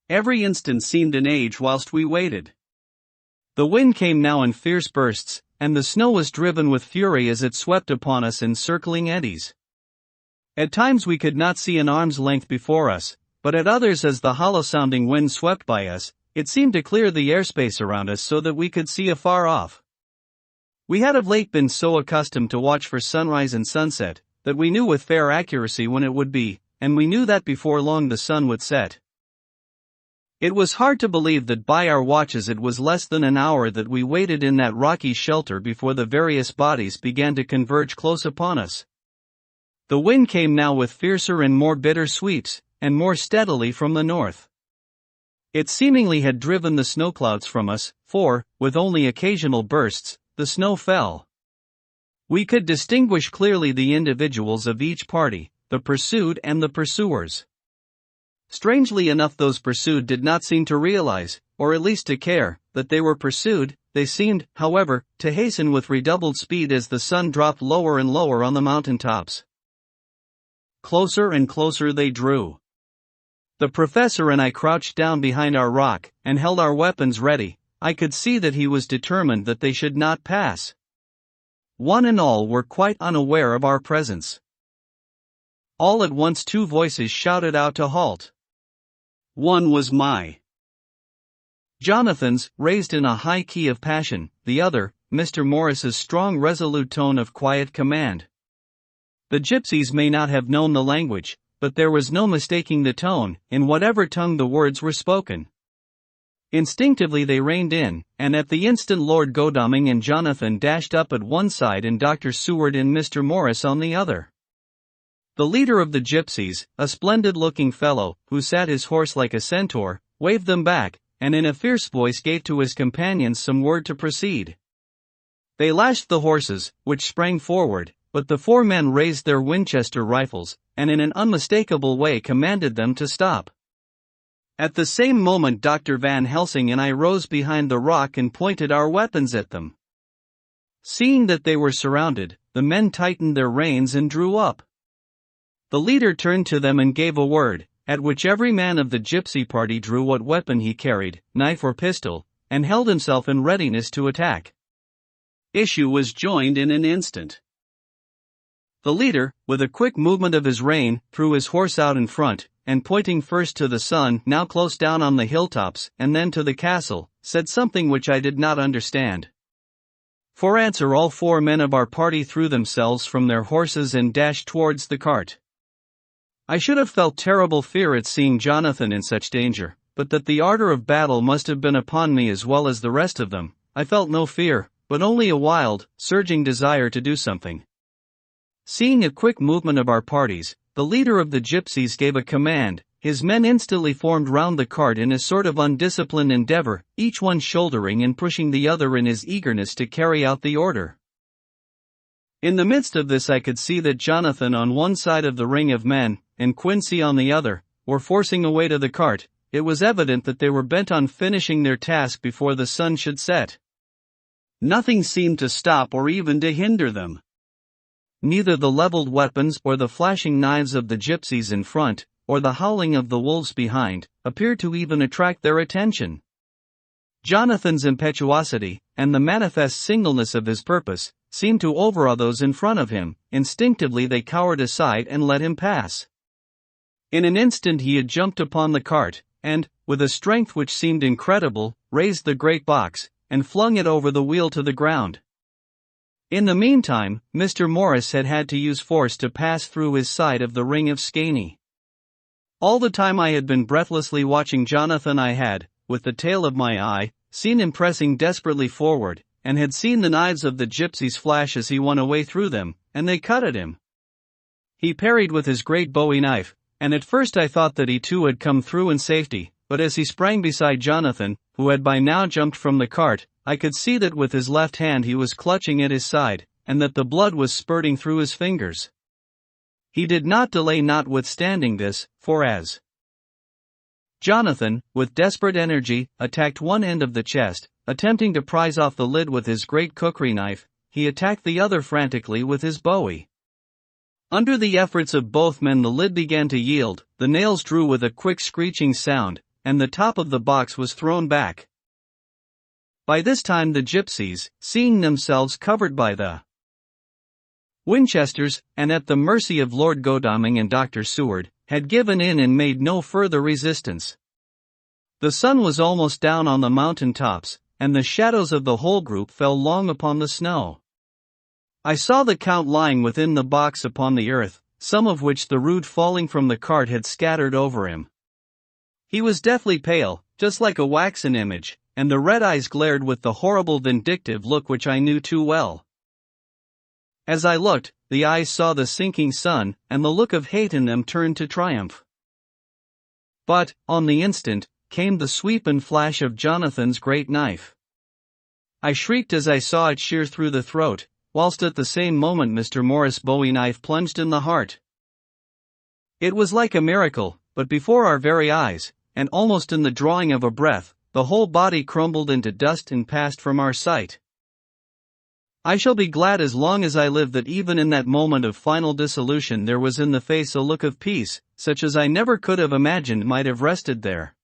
Every instant seemed an age whilst we waited. The wind came now in fierce bursts, and the snow was driven with fury as it swept upon us in circling eddies. At times we could not see an arm's length before us, but at others as the hollow-sounding wind swept by us, it seemed to clear the airspace around us so that we could see afar off. We had of late been so accustomed to watch for sunrise and sunset, that we knew with fair accuracy when it would be, and we knew that before long the sun would set. It was hard to believe that by our watches it was less than an hour that we waited in that rocky shelter before the various bodies began to converge close upon us. The wind came now with fiercer and more bitter sweeps, and more steadily from the north. It seemingly had driven the snow clouds from us, for, with only occasional bursts, the snow fell. We could distinguish clearly the individuals of each party, the pursued and the pursuers. Strangely enough, those pursued did not seem to realize, or at least to care, that they were pursued. They seemed, however, to hasten with redoubled speed as the sun dropped lower and lower on the mountain tops. Closer and closer they drew. The professor and I crouched down behind our rock, and held our weapons ready. I could see that he was determined that they should not pass. One and all were quite unaware of our presence. All at once two voices shouted out to halt. One was Jonathan's, raised in a high key of passion, the other, Mr. Morris's strong resolute tone of quiet command. The gypsies may not have known the language, but there was no mistaking the tone, in whatever tongue the words were spoken. Instinctively they reined in, and at the instant Lord Godalming and Jonathan dashed up at one side and Dr. Seward and Mr. Morris on the other. The leader of the gypsies, a splendid-looking fellow, who sat his horse like a centaur, waved them back, and in a fierce voice gave to his companions some word to proceed. They lashed the horses, which sprang forward, but the four men raised their Winchester rifles, and in an unmistakable way commanded them to stop. At the same moment Dr. Van Helsing and I rose behind the rock and pointed our weapons at them. Seeing that they were surrounded, the men tightened their reins and drew up. The leader turned to them and gave a word, at which every man of the gypsy party drew what weapon he carried, knife or pistol, and held himself in readiness to attack. Issue was joined in an instant. The leader, with a quick movement of his rein, threw his horse out in front, and pointing first to the sun now close down on the hilltops and then to the castle, said something which I did not understand. For answer all four men of our party threw themselves from their horses and dashed towards the cart. I should have felt terrible fear at seeing Jonathan in such danger, but that the ardor of battle must have been upon me as well as the rest of them. I felt no fear, but only a wild, surging desire to do something. Seeing a quick movement of our parties, the leader of the gypsies gave a command. His men instantly formed round the cart in a sort of undisciplined endeavor, each one shouldering and pushing the other in his eagerness to carry out the order. In the midst of this I could see that Jonathan on one side of the ring of men, and Quincy on the other, were forcing a way to the cart. It was evident that they were bent on finishing their task before the sun should set. Nothing seemed to stop or even to hinder them. Neither the leveled weapons or the flashing knives of the gypsies in front, or the howling of the wolves behind, appeared to even attract their attention. Jonathan's impetuosity, and the manifest singleness of his purpose, seemed to overawe those in front of him. Instinctively they cowered aside and let him pass. In an instant he had jumped upon the cart, and, with a strength which seemed incredible, raised the great box, and flung it over the wheel to the ground. In the meantime, Mr. Morris had to use force to pass through his side of the ring of Skaney. All the time I had been breathlessly watching Jonathan. I had, with the tail of my eye, seen him pressing desperately forward, and had seen the knives of the gypsies flash as he won a way through them, and they cut at him. He parried with his great bowie knife, and at first I thought that he too had come through in safety, but as he sprang beside Jonathan, who had by now jumped from the cart, I could see that with his left hand he was clutching at his side, and that the blood was spurting through his fingers. He did not delay notwithstanding this, for as Jonathan, with desperate energy, attacked one end of the chest, attempting to prise off the lid with his great cookery knife, he attacked the other frantically with his bowie. Under the efforts of both men the lid began to yield, the nails drew with a quick screeching sound, and the top of the box was thrown back. By this time the gypsies, seeing themselves covered by the Winchesters, and at the mercy of Lord Godalming and Dr. Seward, had given in and made no further resistance. The sun was almost down on the mountain tops, and the shadows of the whole group fell long upon the snow. I saw the Count lying within the box upon the earth, some of which the root falling from the cart had scattered over him. He was deathly pale, just like a waxen image, and the red eyes glared with the horrible vindictive look which I knew too well. As I looked, the eyes saw the sinking sun, and the look of hate in them turned to triumph. But, on the instant, came the sweep and flash of Jonathan's great knife. I shrieked as I saw it shear through the throat, whilst at the same moment Mr. Morris' bowie knife plunged in the heart. It was like a miracle, but before our very eyes, and almost in the drawing of a breath, the whole body crumbled into dust and passed from our sight. I shall be glad as long as I live that even in that moment of final dissolution there was in the face a look of peace, such as I never could have imagined might have rested there.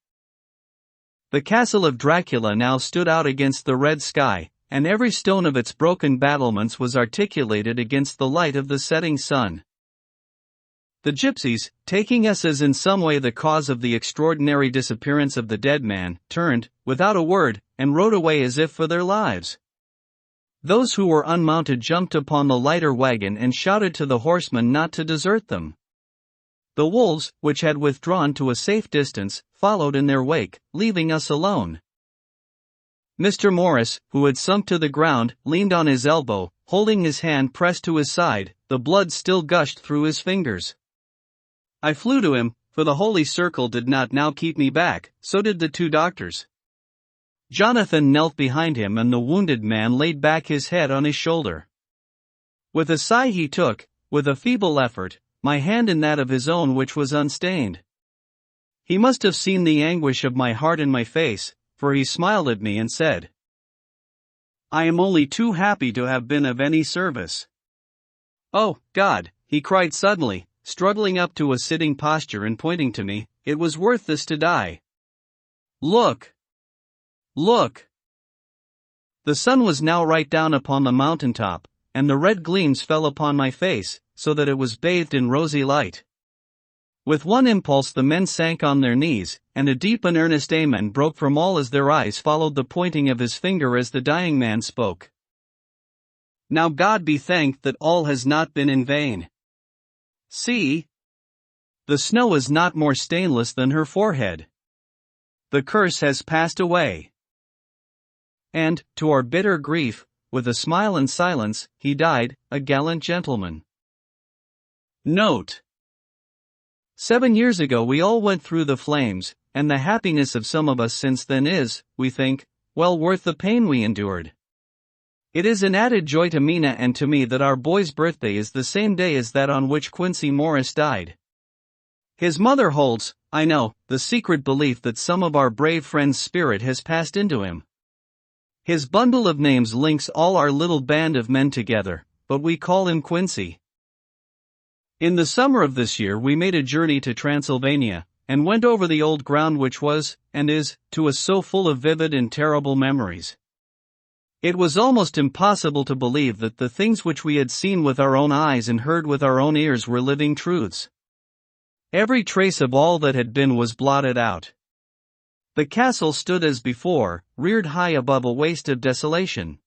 The castle of Dracula now stood out against the red sky, and every stone of its broken battlements was articulated against the light of the setting sun. The gypsies, taking us as in some way the cause of the extraordinary disappearance of the dead man, turned, without a word, and rode away as if for their lives. Those who were unmounted jumped upon the lighter wagon and shouted to the horsemen not to desert them. The wolves, which had withdrawn to a safe distance, followed in their wake, leaving us alone. Mr. Morris, who had sunk to the ground, leaned on his elbow, holding his hand pressed to his side, the blood still gushed through his fingers. I flew to him, for the holy circle did not now keep me back, so did the two doctors. Jonathan knelt behind him and the wounded man laid back his head on his shoulder. With a sigh he took, with a feeble effort, my hand in that of his own which was unstained. He must have seen the anguish of my heart in my face, for he smiled at me and said, "I am only too happy to have been of any service." "Oh, God," he cried suddenly, struggling up to a sitting posture and pointing to me, "it was worth this to die. Look! Look!" The sun was now right down upon the mountain top, and the red gleams fell upon my face, so that it was bathed in rosy light. With one impulse the men sank on their knees, and a deep and earnest amen broke from all as their eyes followed the pointing of his finger as the dying man spoke. "Now God be thanked that all has not been in vain. See! The snow is not more stainless than her forehead. The curse has passed away." And, to our bitter grief, with a smile and silence, he died, a gallant gentleman. Note: 7 years ago we all went through the flames, and the happiness of some of us since then is, we think, well worth the pain we endured. It is an added joy to Mina and to me that our boy's birthday is the same day as that on which Quincy Morris died. His mother holds, I know, the secret belief that some of our brave friend's spirit has passed into him. His bundle of names links all our little band of men together, but we call him Quincy. In the summer of this year we made a journey to Transylvania, and went over the old ground which was, and is, to us so full of vivid and terrible memories. It was almost impossible to believe that the things which we had seen with our own eyes and heard with our own ears were living truths. Every trace of all that had been was blotted out. The castle stood as before, reared high above a waste of desolation.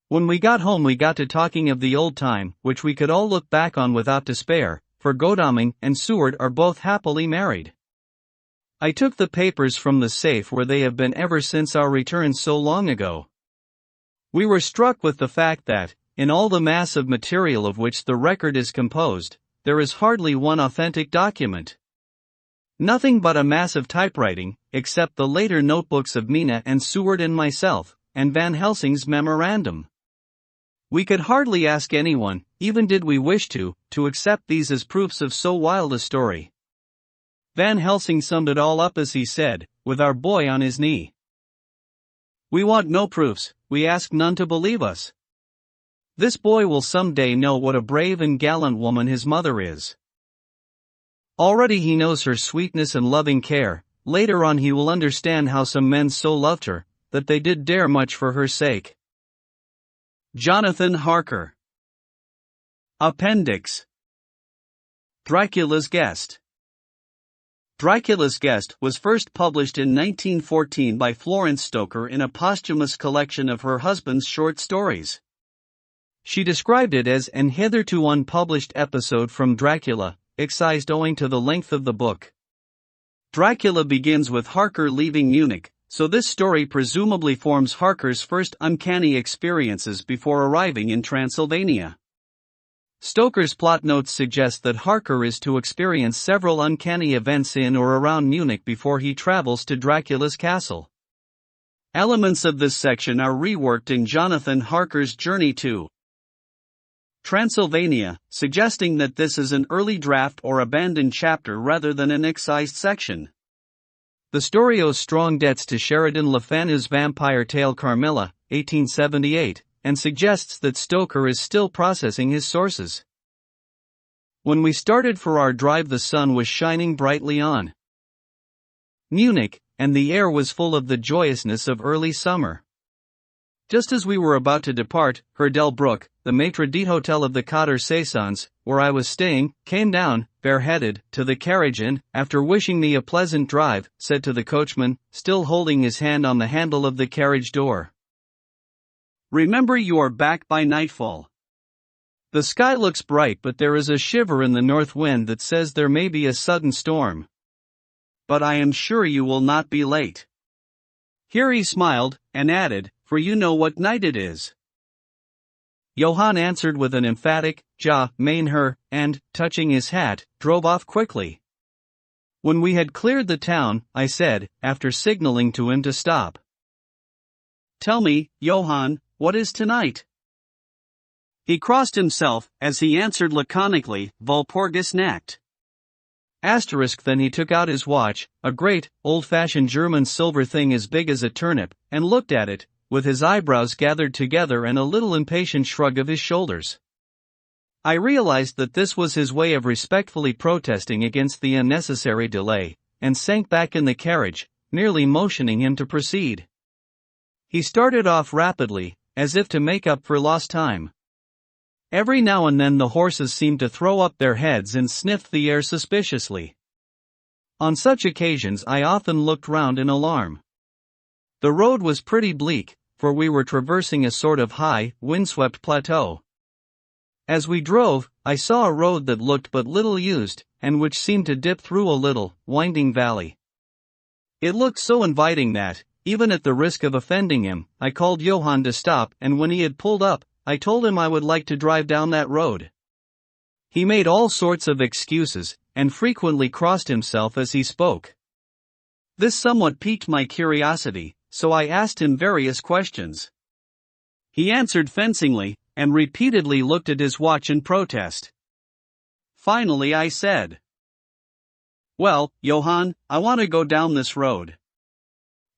When we got home we got to talking of the old time, which we could all look back on without despair, for Godalming and Seward are both happily married. I took the papers from the safe where they have been ever since our return so long ago. We were struck with the fact that, in all the mass of material of which the record is composed, there is hardly one authentic document. Nothing but a mass of typewriting, except the later notebooks of Mina and Seward and myself, and Van Helsing's memorandum. We could hardly ask anyone, even did we wish to accept these as proofs of so wild a story. Van Helsing summed it all up as he said, with our boy on his knee. We want no proofs, we ask none to believe us. This boy will some day know what a brave and gallant woman his mother is. Already he knows her sweetness and loving care, later on he will understand how some men so loved her, that they did dare much for her sake. Jonathan Harker. Appendix. Dracula's Guest. Dracula's Guest was first published in 1914 by Florence Stoker in a posthumous collection of her husband's short stories. She described it as an hitherto unpublished episode from Dracula, excised owing to the length of the book. Dracula begins with Harker leaving Munich, so this story presumably forms Harker's first uncanny experiences before arriving in Transylvania. Stoker's plot notes suggest that Harker is to experience several uncanny events in or around Munich before he travels to Dracula's castle. Elements of this section are reworked in Jonathan Harker's Journey to Transylvania, suggesting that this is an early draft or abandoned chapter rather than an excised section. The story owes strong debts to Sheridan Le Fanu's vampire tale Carmilla, 1878, and suggests that Stoker is still processing his sources. When we started for our drive the sun was shining brightly on Munich, and the air was full of the joyousness of early summer. Just as we were about to depart, Herdel Brook, the maitre d'hotel of the Cotter Saisons, where I was staying, came down, bareheaded, to the carriage and, after wishing me a pleasant drive, said to the coachman, still holding his hand on the handle of the carriage door, "Remember you are back by nightfall. The sky looks bright but there is a shiver in the north wind that says there may be a sudden storm. But I am sure you will not be late." Here he smiled, and added, "For you know what night it is." Johann answered with an emphatic, "Ja, mein Herr," and, touching his hat, drove off quickly. When we had cleared the town, I said, after signaling to him to stop, "Tell me, Johann, what is tonight?" He crossed himself, as he answered laconically, "Walpurgis Nacht." Then he took out his watch, a great, old-fashioned German silver thing as big as a turnip, and looked at it, with his eyebrows gathered together and a little impatient shrug of his shoulders. I realized that this was his way of respectfully protesting against the unnecessary delay, and sank back in the carriage, merely motioning him to proceed. He started off rapidly, as if to make up for lost time. Every now and then the horses seemed to throw up their heads and sniffed the air suspiciously. On such occasions I often looked round in alarm. The road was pretty bleak, for we were traversing a sort of high, windswept plateau. As we drove, I saw a road that looked but little used, and which seemed to dip through a little, winding valley. It looked so inviting that, even at the risk of offending him, I called Johann to stop, and when he had pulled up, I told him I would like to drive down that road. He made all sorts of excuses, and frequently crossed himself as he spoke. This somewhat piqued my curiosity, so I asked him various questions. He answered fencingly, and repeatedly looked at his watch in protest. Finally I said, "Well, Johann, I want to go down this road."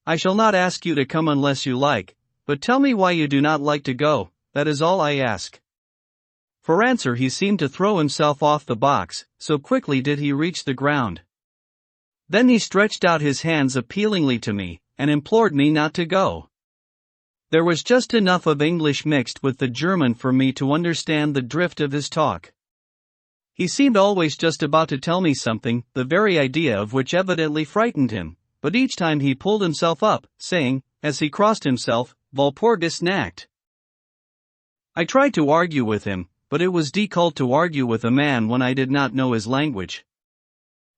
I shall not ask you to come unless you like, but tell me why you do not like to go, that is all I ask." For answer he seemed to throw himself off the box, so quickly did he reach the ground. Then he stretched out his hands appealingly to me, and implored me not to go. There was just enough of English mixed with the German for me to understand the drift of his talk. He seemed always just about to tell me something, the very idea of which evidently frightened him, but each time he pulled himself up, saying, as he crossed himself, "Walpurgis Nacht." I tried to argue with him, but it was difficult to argue with a man when I did not know his language.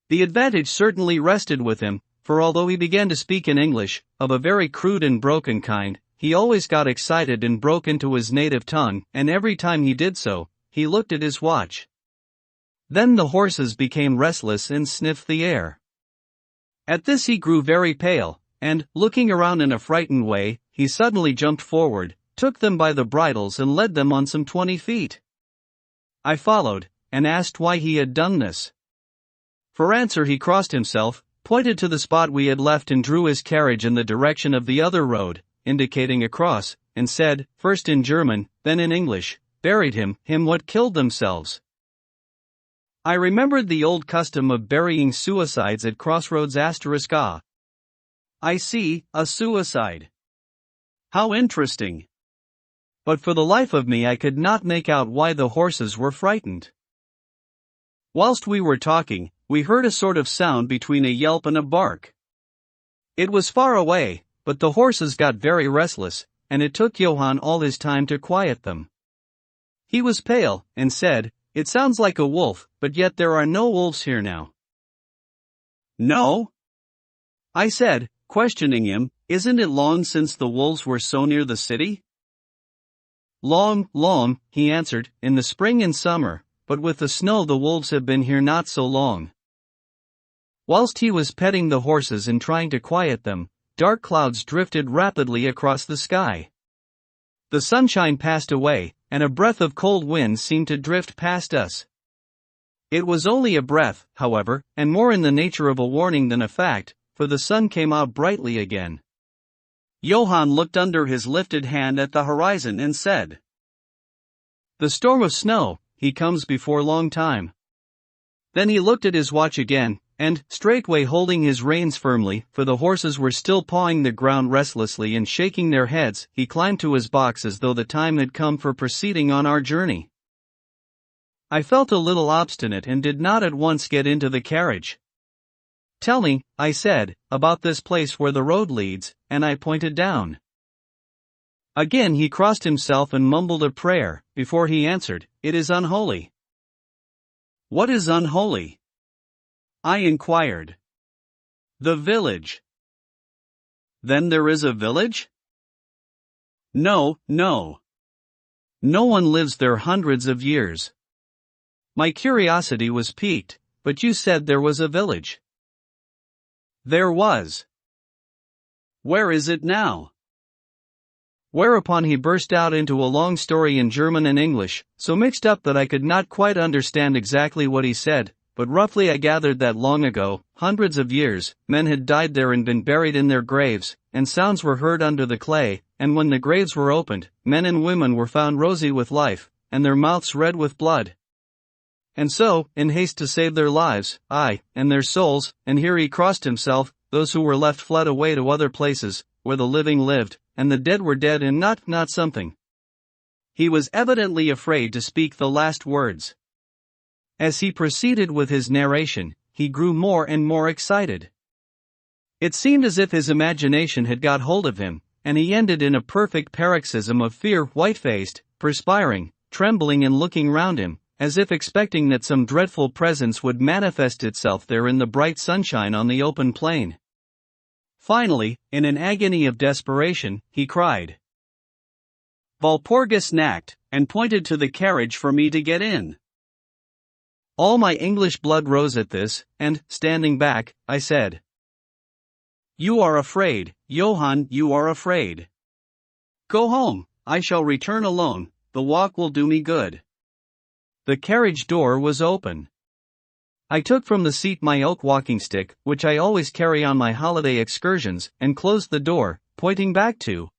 The advantage certainly rested with him, for although he began to speak in English, of a very crude and broken kind, he always got excited and broke into his native tongue, and every time he did so, he looked at his watch. Then the horses became restless and sniffed the air. At this he grew very pale, and, looking around in a frightened way, he suddenly jumped forward, took them by the bridles and led them on some 20 feet. I followed, and asked why he had done this. For answer he crossed himself, pointed to the spot we had left and drew his carriage in the direction of the other road, indicating across, and said, first in German, then in English, "Buried him what killed themselves." I remembered the old custom of burying suicides at crossroads *A. I see, a suicide. How interesting. But for the life of me I could not make out why the horses were frightened. Whilst we were talking, we heard a sort of sound between a yelp and a bark. It was far away, but the horses got very restless, and it took Johann all his time to quiet them. He was pale, and said, "It sounds like a wolf, but yet there are no wolves here now." "No?" I said, questioning him, "Isn't it long since the wolves were so near the city?" Long, he answered, "in the spring and summer, but with the snow the wolves have been here not so long." Whilst he was petting the horses and trying to quiet them, dark clouds drifted rapidly across the sky. The sunshine passed away, and a breath of cold wind seemed to drift past us. It was only a breath, however, and more in the nature of a warning than a fact, for the sun came out brightly again. Johann looked under his lifted hand at the horizon and said, "The storm of snow, he comes before long time." Then he looked at his watch again, and, straightway holding his reins firmly, for the horses were still pawing the ground restlessly and shaking their heads, he climbed to his box as though the time had come for proceeding on our journey. I felt a little obstinate and did not at once get into the carriage. "Tell me," I said, "about this place where the road leads," and I pointed down. Again he crossed himself and mumbled a prayer, before he answered, "It is unholy." "What is unholy?" I inquired. "The village." "Then there is a village?" No. No one lives there hundreds of years." My curiosity was piqued, "But you said there was a village." "There was." "Where is it now?" Whereupon he burst out into a long story in German and English, so mixed up that I could not quite understand exactly what he said, but roughly I gathered that long ago, hundreds of years, men had died there and been buried in their graves, and sounds were heard under the clay, and when the graves were opened, men and women were found rosy with life, and their mouths red with blood. And so, in haste to save their lives, aye, and their souls, and here he crossed himself, those who were left fled away to other places, where the living lived, and the dead were dead and not something. He was evidently afraid to speak the last words. As he proceeded with his narration, he grew more and more excited. It seemed as if his imagination had got hold of him, and he ended in a perfect paroxysm of fear, white-faced, perspiring, trembling and looking round him, as if expecting that some dreadful presence would manifest itself there in the bright sunshine on the open plain. Finally, in an agony of desperation, he cried, "Walpurgis Nacht," and pointed to the carriage for me to get in. All my English blood rose at this, and, standing back, I said, "You are afraid, Johann, you are afraid. Go home, I shall return alone, the walk will do me good." The carriage door was open. I took from the seat my oak walking stick, which I always carry on my holiday excursions, and closed the door, pointing back to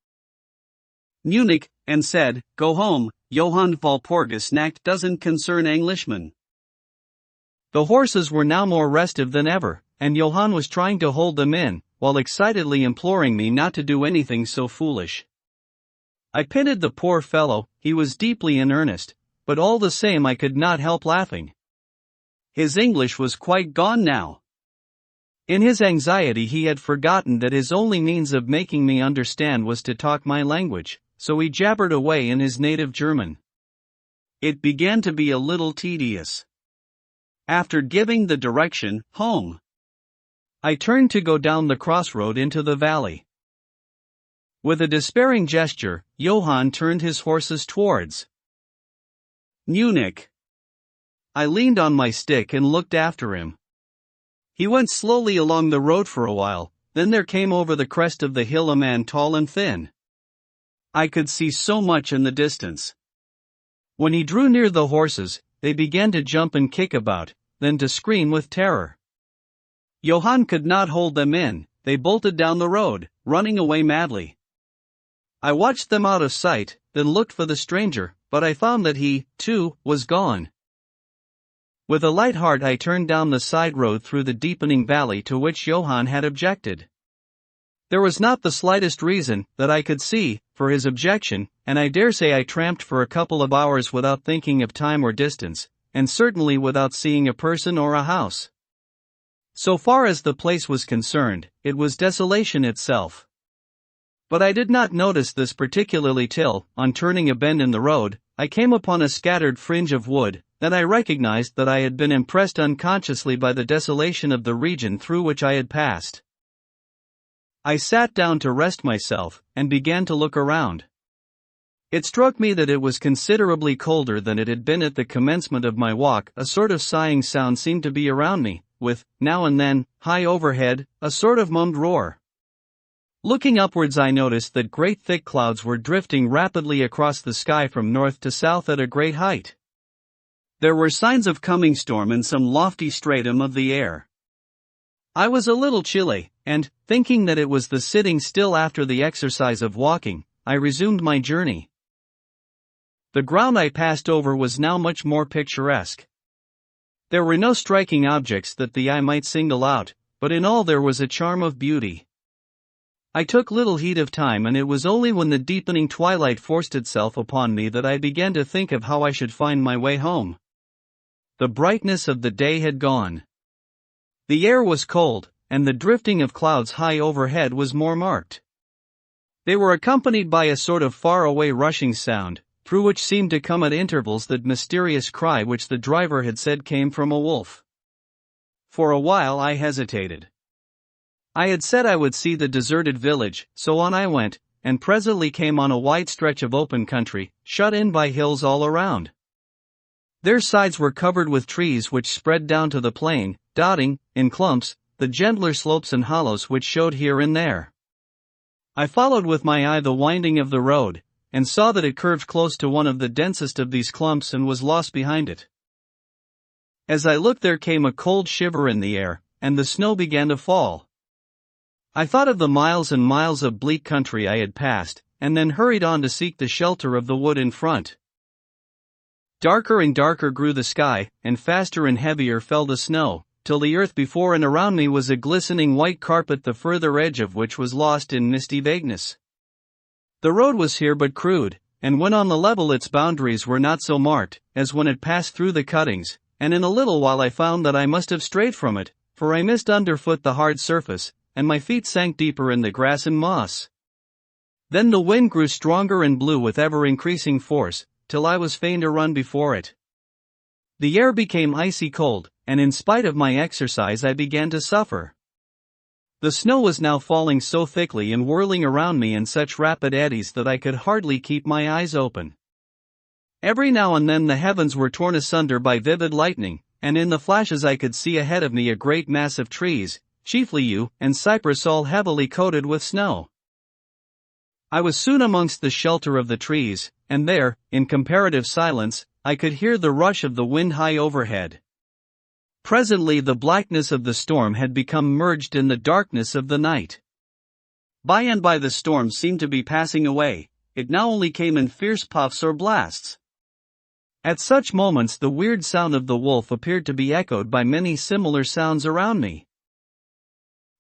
Munich, and said, "Go home, Johann Walpurgis Nacht doesn't concern Englishmen." The horses were now more restive than ever, and Johann was trying to hold them in, while excitedly imploring me not to do anything so foolish. I pitied the poor fellow, he was deeply in earnest, but all the same I could not help laughing. His English was quite gone now. In his anxiety he had forgotten that his only means of making me understand was to talk my language, so he jabbered away in his native German. It began to be a little tedious. After giving the direction, home, I turned to go down the crossroad into the valley. With a despairing gesture, Johann turned his horses towards Munich. I leaned on my stick and looked after him. He went slowly along the road for a while, then there came over the crest of the hill a man tall and thin. I could see so much in the distance. When he drew near the horses, they began to jump and kick about, then to scream with terror. Johann could not hold them in, they bolted down the road, running away madly. I watched them out of sight, then looked for the stranger, but I found that he, too, was gone. With a light heart I turned down the side road through the deepening valley to which Johann had objected. There was not the slightest reason, that I could see, for his objection, and I dare say I tramped for a couple of hours without thinking of time or distance, and certainly without seeing a person or a house. So far as the place was concerned, it was desolation itself. But I did not notice this particularly till, on turning a bend in the road, I came upon a scattered fringe of wood. Then I recognized that I had been impressed unconsciously by the desolation of the region through which I had passed. I sat down to rest myself, and began to look around. It struck me that it was considerably colder than it had been at the commencement of my walk. A sort of sighing sound seemed to be around me, with, now and then, high overhead, a sort of mummed roar. Looking upwards I noticed that great thick clouds were drifting rapidly across the sky from north to south at a great height. There were signs of coming storm in some lofty stratum of the air. I was a little chilly, and, thinking that it was the sitting still after the exercise of walking, I resumed my journey. The ground I passed over was now much more picturesque. There were no striking objects that the eye might single out, but in all there was a charm of beauty. I took little heed of time, and it was only when the deepening twilight forced itself upon me that I began to think of how I should find my way home. The brightness of the day had gone. The air was cold, and the drifting of clouds high overhead was more marked. They were accompanied by a sort of far-away rushing sound, through which seemed to come at intervals that mysterious cry which the driver had said came from a wolf. For a while I hesitated. I had said I would see the deserted village, so on I went, and presently came on a wide stretch of open country, shut in by hills all around. Their sides were covered with trees which spread down to the plain, dotting, in clumps, the gentler slopes and hollows which showed here and there. I followed with my eye the winding of the road, and saw that it curved close to one of the densest of these clumps and was lost behind it. As I looked there came a cold shiver in the air, and the snow began to fall. I thought of the miles and miles of bleak country I had passed, and then hurried on to seek the shelter of the wood in front. Darker and darker grew the sky, and faster and heavier fell the snow, till the earth before and around me was a glistening white carpet, the further edge of which was lost in misty vagueness. The road was here but crude, and when on the level its boundaries were not so marked, as when it passed through the cuttings, and in a little while I found that I must have strayed from it, for I missed underfoot the hard surface, and my feet sank deeper in the grass and moss. Then the wind grew stronger and blew with ever-increasing force, till I was fain to run before it. The air became icy cold, and in spite of my exercise I began to suffer. The snow was now falling so thickly and whirling around me in such rapid eddies that I could hardly keep my eyes open. Every now and then the heavens were torn asunder by vivid lightning, and in the flashes I could see ahead of me a great mass of trees, chiefly yew and cypress, all heavily coated with snow. I was soon amongst the shelter of the trees, and there, in comparative silence, I could hear the rush of the wind high overhead. Presently the blackness of the storm had become merged in the darkness of the night. By and by the storm seemed to be passing away, it now only came in fierce puffs or blasts. At such moments the weird sound of the wolf appeared to be echoed by many similar sounds around me.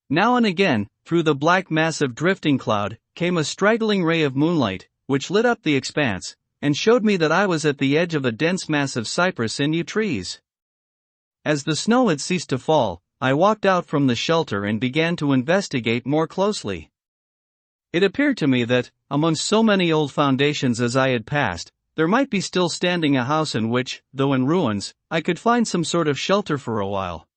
Now and again, through the black mass of drifting cloud, came a straggling ray of moonlight, which lit up the expanse, and showed me that I was at the edge of a dense mass of cypress and yew trees. As the snow had ceased to fall, I walked out from the shelter and began to investigate more closely. It appeared to me that, among so many old foundations as I had passed, there might be still standing a house in which, though in ruins, I could find some sort of shelter for a while.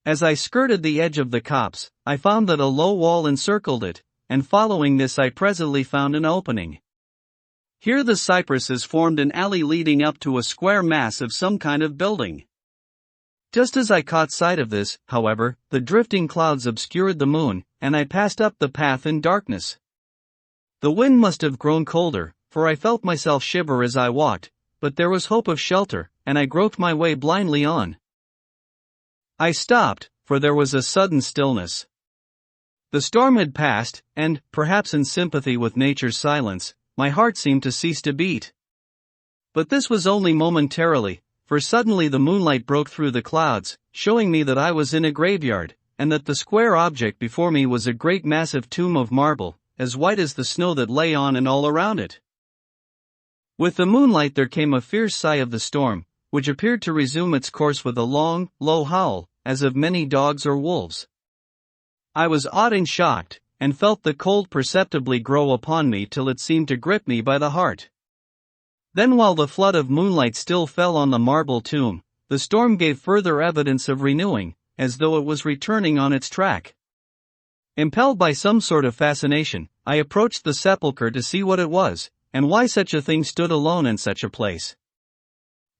As I skirted the edge of the copse, I found that a low wall encircled it, and following this I presently found an opening. Here the cypresses formed an alley leading up to a square mass of some kind of building. Just as I caught sight of this, however, the drifting clouds obscured the moon, and I passed up the path in darkness. The wind must have grown colder, for I felt myself shiver as I walked, but there was hope of shelter, and I groped my way blindly on. I stopped, for there was a sudden stillness. The storm had passed, and, perhaps in sympathy with nature's silence, my heart seemed to cease to beat. But this was only momentarily, for suddenly the moonlight broke through the clouds, showing me that I was in a graveyard, and that the square object before me was a great massive tomb of marble, as white as the snow that lay on and all around it. With the moonlight there came a fierce sigh of the storm, which appeared to resume its course with a long, low howl, as of many dogs or wolves. I was awed and shocked, and felt the cold perceptibly grow upon me till it seemed to grip me by the heart. Then while the flood of moonlight still fell on the marble tomb, the storm gave further evidence of renewing, as though it was returning on its track. Impelled by some sort of fascination, I approached the sepulchre to see what it was, and why such a thing stood alone in such a place.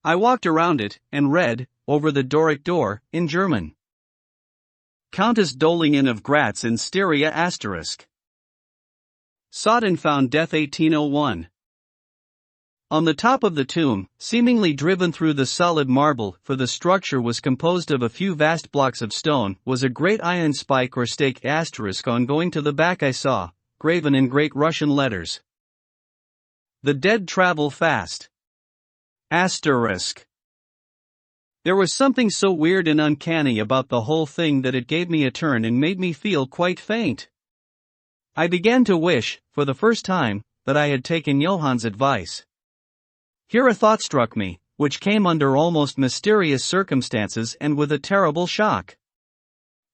I walked around it, and read, over the Doric door, in German. Countess Dolingen of Gratz in Styria ***. Sought and found death 1801. On the top of the tomb, seemingly driven through the solid marble, for the structure was composed of a few vast blocks of stone, was a great iron spike or stake ***. On going to the back I saw, graven in great Russian letters, "The dead travel fast." ***. There was something so weird and uncanny about the whole thing that it gave me a turn and made me feel quite faint. I began to wish, for the first time, that I had taken Johann's advice. Here a thought struck me, which came under almost mysterious circumstances and with a terrible shock.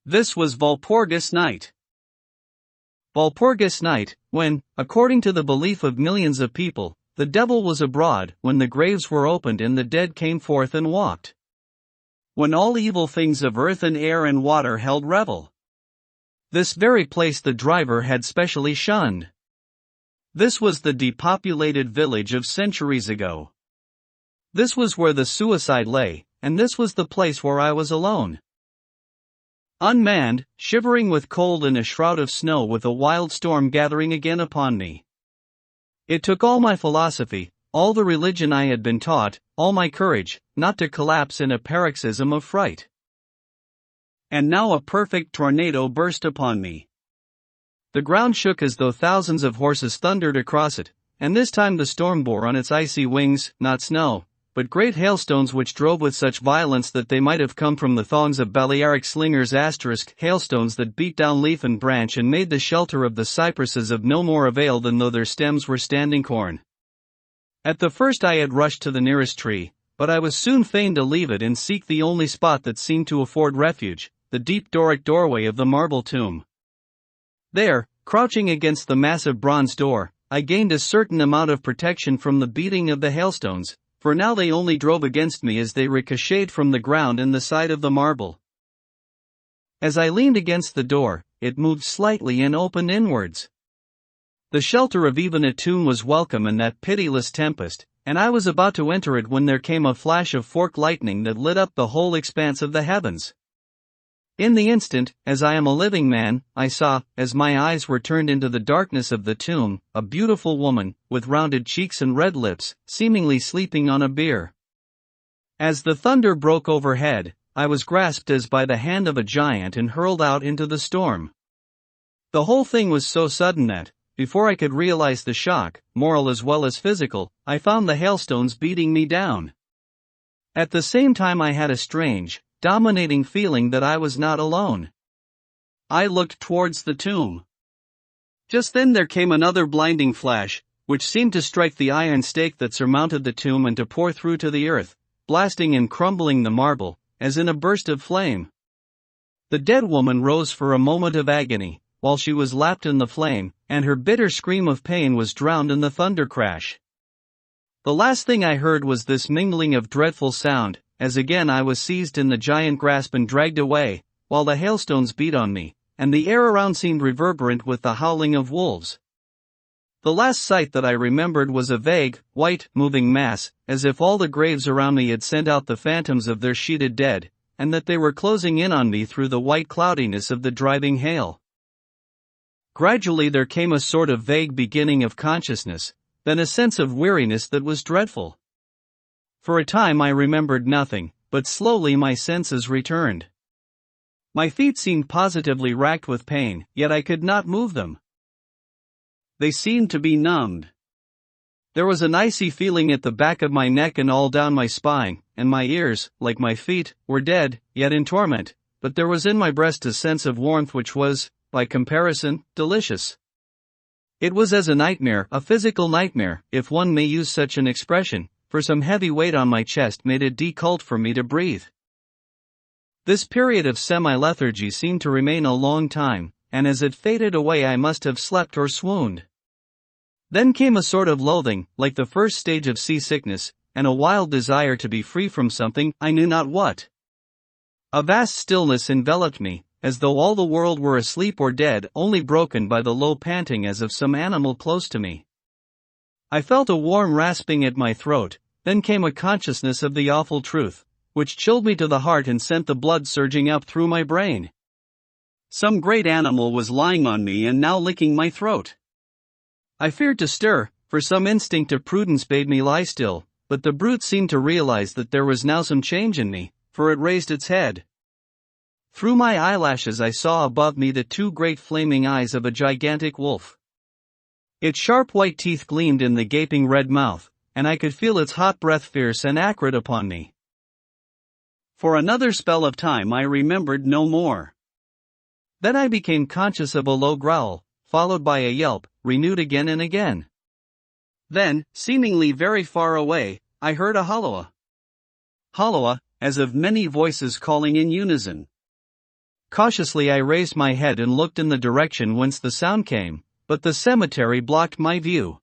This was Walpurgis Night. Walpurgis Night, when, according to the belief of millions of people, the devil was abroad, when the graves were opened and the dead came forth and walked. When all evil things of earth and air and water held revel. This very place the driver had specially shunned. This was the depopulated village of centuries ago. This was where the suicide lay, and this was the place where I was alone. Unmanned, shivering with cold in a shroud of snow with a wild storm gathering again upon me. It took all my philosophy, all the religion I had been taught, all my courage, not to collapse in a paroxysm of fright. And now a perfect tornado burst upon me. The ground shook as though thousands of horses thundered across it, and this time the storm bore on its icy wings, not snow, but great hailstones which drove with such violence that they might have come from the thongs of Balearic slingers ***, hailstones that beat down leaf and branch and made the shelter of the cypresses of no more avail than though their stems were standing corn. At the first I had rushed to the nearest tree, but I was soon fain to leave it and seek the only spot that seemed to afford refuge, the deep Doric doorway of the marble tomb. There, crouching against the massive bronze door, I gained a certain amount of protection from the beating of the hailstones, for now they only drove against me as they ricocheted from the ground and the side of the marble. As I leaned against the door, it moved slightly and opened inwards. The shelter of even a tomb was welcome in that pitiless tempest, and I was about to enter it when there came a flash of forked lightning that lit up the whole expanse of the heavens. In the instant, as I am a living man, I saw, as my eyes were turned into the darkness of the tomb, a beautiful woman, with rounded cheeks and red lips, seemingly sleeping on a bier. As the thunder broke overhead, I was grasped as by the hand of a giant and hurled out into the storm. The whole thing was so sudden that, before I could realize the shock, moral as well as physical, I found the hailstones beating me down. At the same time I had a strange, dominating feeling that I was not alone. I looked towards the tomb. Just then there came another blinding flash, which seemed to strike the iron stake that surmounted the tomb and to pour through to the earth, blasting and crumbling the marble, as in a burst of flame. The dead woman rose for a moment of agony, while she was lapped in the flame, and her bitter scream of pain was drowned in the thunder crash. The last thing I heard was this mingling of dreadful sound, as again I was seized in the giant grasp and dragged away, while the hailstones beat on me, and the air around seemed reverberant with the howling of wolves. The last sight that I remembered was a vague, white, moving mass, as if all the graves around me had sent out the phantoms of their sheeted dead, and that they were closing in on me through the white cloudiness of the driving hail. Gradually there came a sort of vague beginning of consciousness, then a sense of weariness that was dreadful. For a time I remembered nothing, but slowly my senses returned. My feet seemed positively racked with pain, yet I could not move them. They seemed to be numbed. There was an icy feeling at the back of my neck and all down my spine, and my ears, like my feet, were dead, yet in torment, but there was in my breast a sense of warmth which was, by comparison, delicious. It was as a nightmare, a physical nightmare, if one may use such an expression, for some heavy weight on my chest made it difficult for me to breathe. This period of semi-lethargy seemed to remain a long time, and as it faded away I must have slept or swooned. Then came a sort of loathing, like the first stage of seasickness, and a wild desire to be free from something, I knew not what. A vast stillness enveloped me, as though all the world were asleep or dead, only broken by the low panting as of some animal close to me. I felt a warm rasping at my throat, then came a consciousness of the awful truth, which chilled me to the heart and sent the blood surging up through my brain. Some great animal was lying on me and now licking my throat. I feared to stir, for some instinct of prudence bade me lie still, but the brute seemed to realize that there was now some change in me, for it raised its head. Through my eyelashes I saw above me the two great flaming eyes of a gigantic wolf. Its sharp white teeth gleamed in the gaping red mouth, and I could feel its hot breath fierce and acrid upon me. For another spell of time I remembered no more. Then I became conscious of a low growl, followed by a yelp, renewed again and again. Then, seemingly very far away, I heard a holloa. Holloa, as of many voices calling in unison. Cautiously I raised my head and looked in the direction whence the sound came, but the cemetery blocked my view.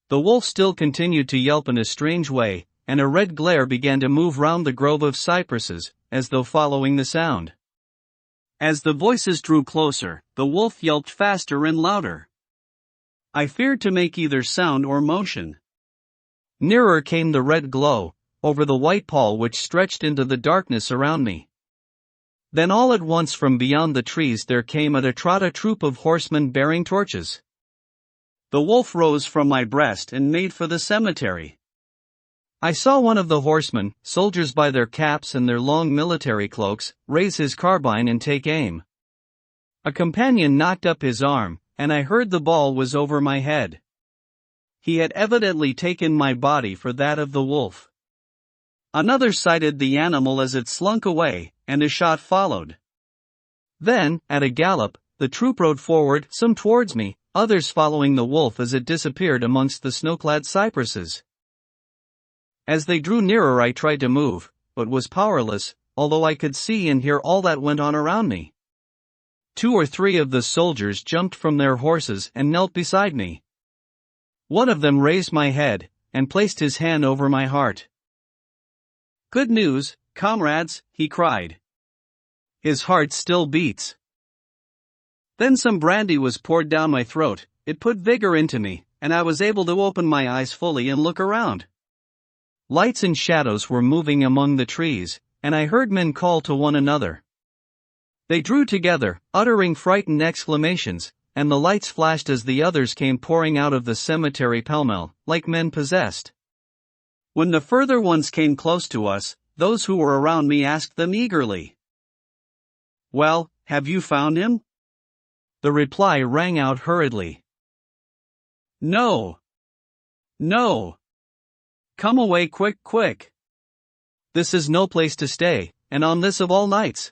The wolf still continued to yelp in a strange way, and a red glare began to move round the grove of cypresses, as though following the sound. As the voices drew closer, the wolf yelped faster and louder. I feared to make either sound or motion. Nearer came the red glow, over the white pall which stretched into the darkness around me. Then all at once from beyond the trees there came at a trot a troop of horsemen bearing torches. The wolf rose from my breast and made for the cemetery. I saw one of the horsemen, soldiers by their caps and their long military cloaks, raise his carbine and take aim. A companion knocked up his arm, and I heard the ball was over my head. He had evidently taken my body for that of the wolf. Another sighted the animal as it slunk away, and a shot followed. Then, at a gallop, the troop rode forward, some towards me, others following the wolf as it disappeared amongst the snow-clad cypresses. As they drew nearer I tried to move, but was powerless, although I could see and hear all that went on around me. 2 or 3 of the soldiers jumped from their horses and knelt beside me. One of them raised my head, and placed his hand over my heart. "Good news, comrades," he cried. His heart still beats. Then some brandy was poured down my throat, it put vigor into me, and I was able to open my eyes fully and look around. Lights and shadows were moving among the trees, and I heard men call to one another. They drew together, uttering frightened exclamations, and the lights flashed as the others came pouring out of the cemetery pell-mell, like men possessed. When the further ones came close to us, those who were around me asked them eagerly. "Well, have you found him?" The reply rang out hurriedly. "No. No. Come away quick, quick. This is no place to stay, and on this of all nights."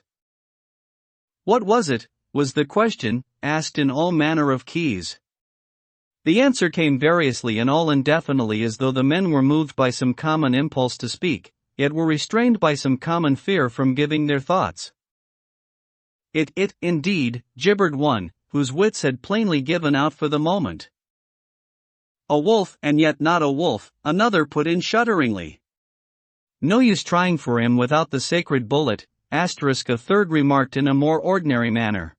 What was it, was the question, asked in all manner of keys. The answer came variously and all indefinitely, as though the men were moved by some common impulse to speak, yet were restrained by some common fear from giving their thoughts. It indeed, gibbered one, whose wits had plainly given out for the moment. "A wolf, and yet not a wolf," another put in shudderingly. "No use trying for him without the sacred bullet," a third remarked in a more ordinary manner.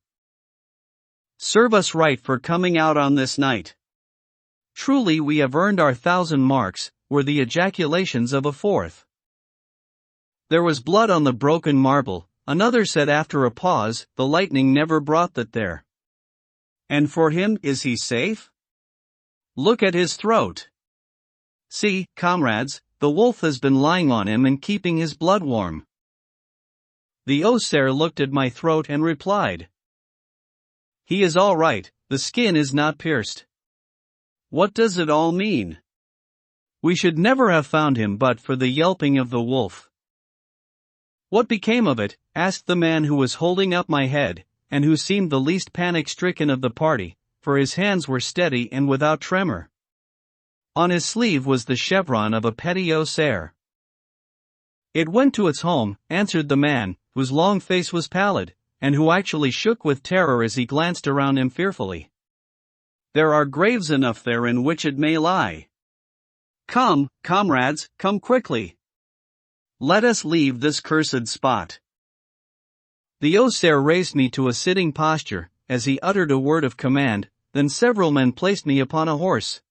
"Serve us right for coming out on this night. Truly we have earned our 1,000 marks," were the ejaculations of a fourth. "There was blood on the broken marble," another said after a pause, "the lightning never brought that there. And for him, is he safe? Look at his throat. See, comrades, the wolf has been lying on him and keeping his blood warm." The Osair looked at my throat and replied, "He is all right, the skin is not pierced." What does it all mean? We should never have found him but for the yelping of the wolf. "What became of it?" asked the man who was holding up my head, and who seemed the least panic-stricken of the party, for his hands were steady and without tremor. On his sleeve was the chevron of a petty Osair. "It went to its home," answered the man, whose long face was pallid, and who actually shook with terror as he glanced around him fearfully. "There are graves enough there in which it may lie. Come, comrades, come quickly. Let us leave this cursed spot." The Osair raised me to a sitting posture, as he uttered a word of command, then several men placed me upon a horse.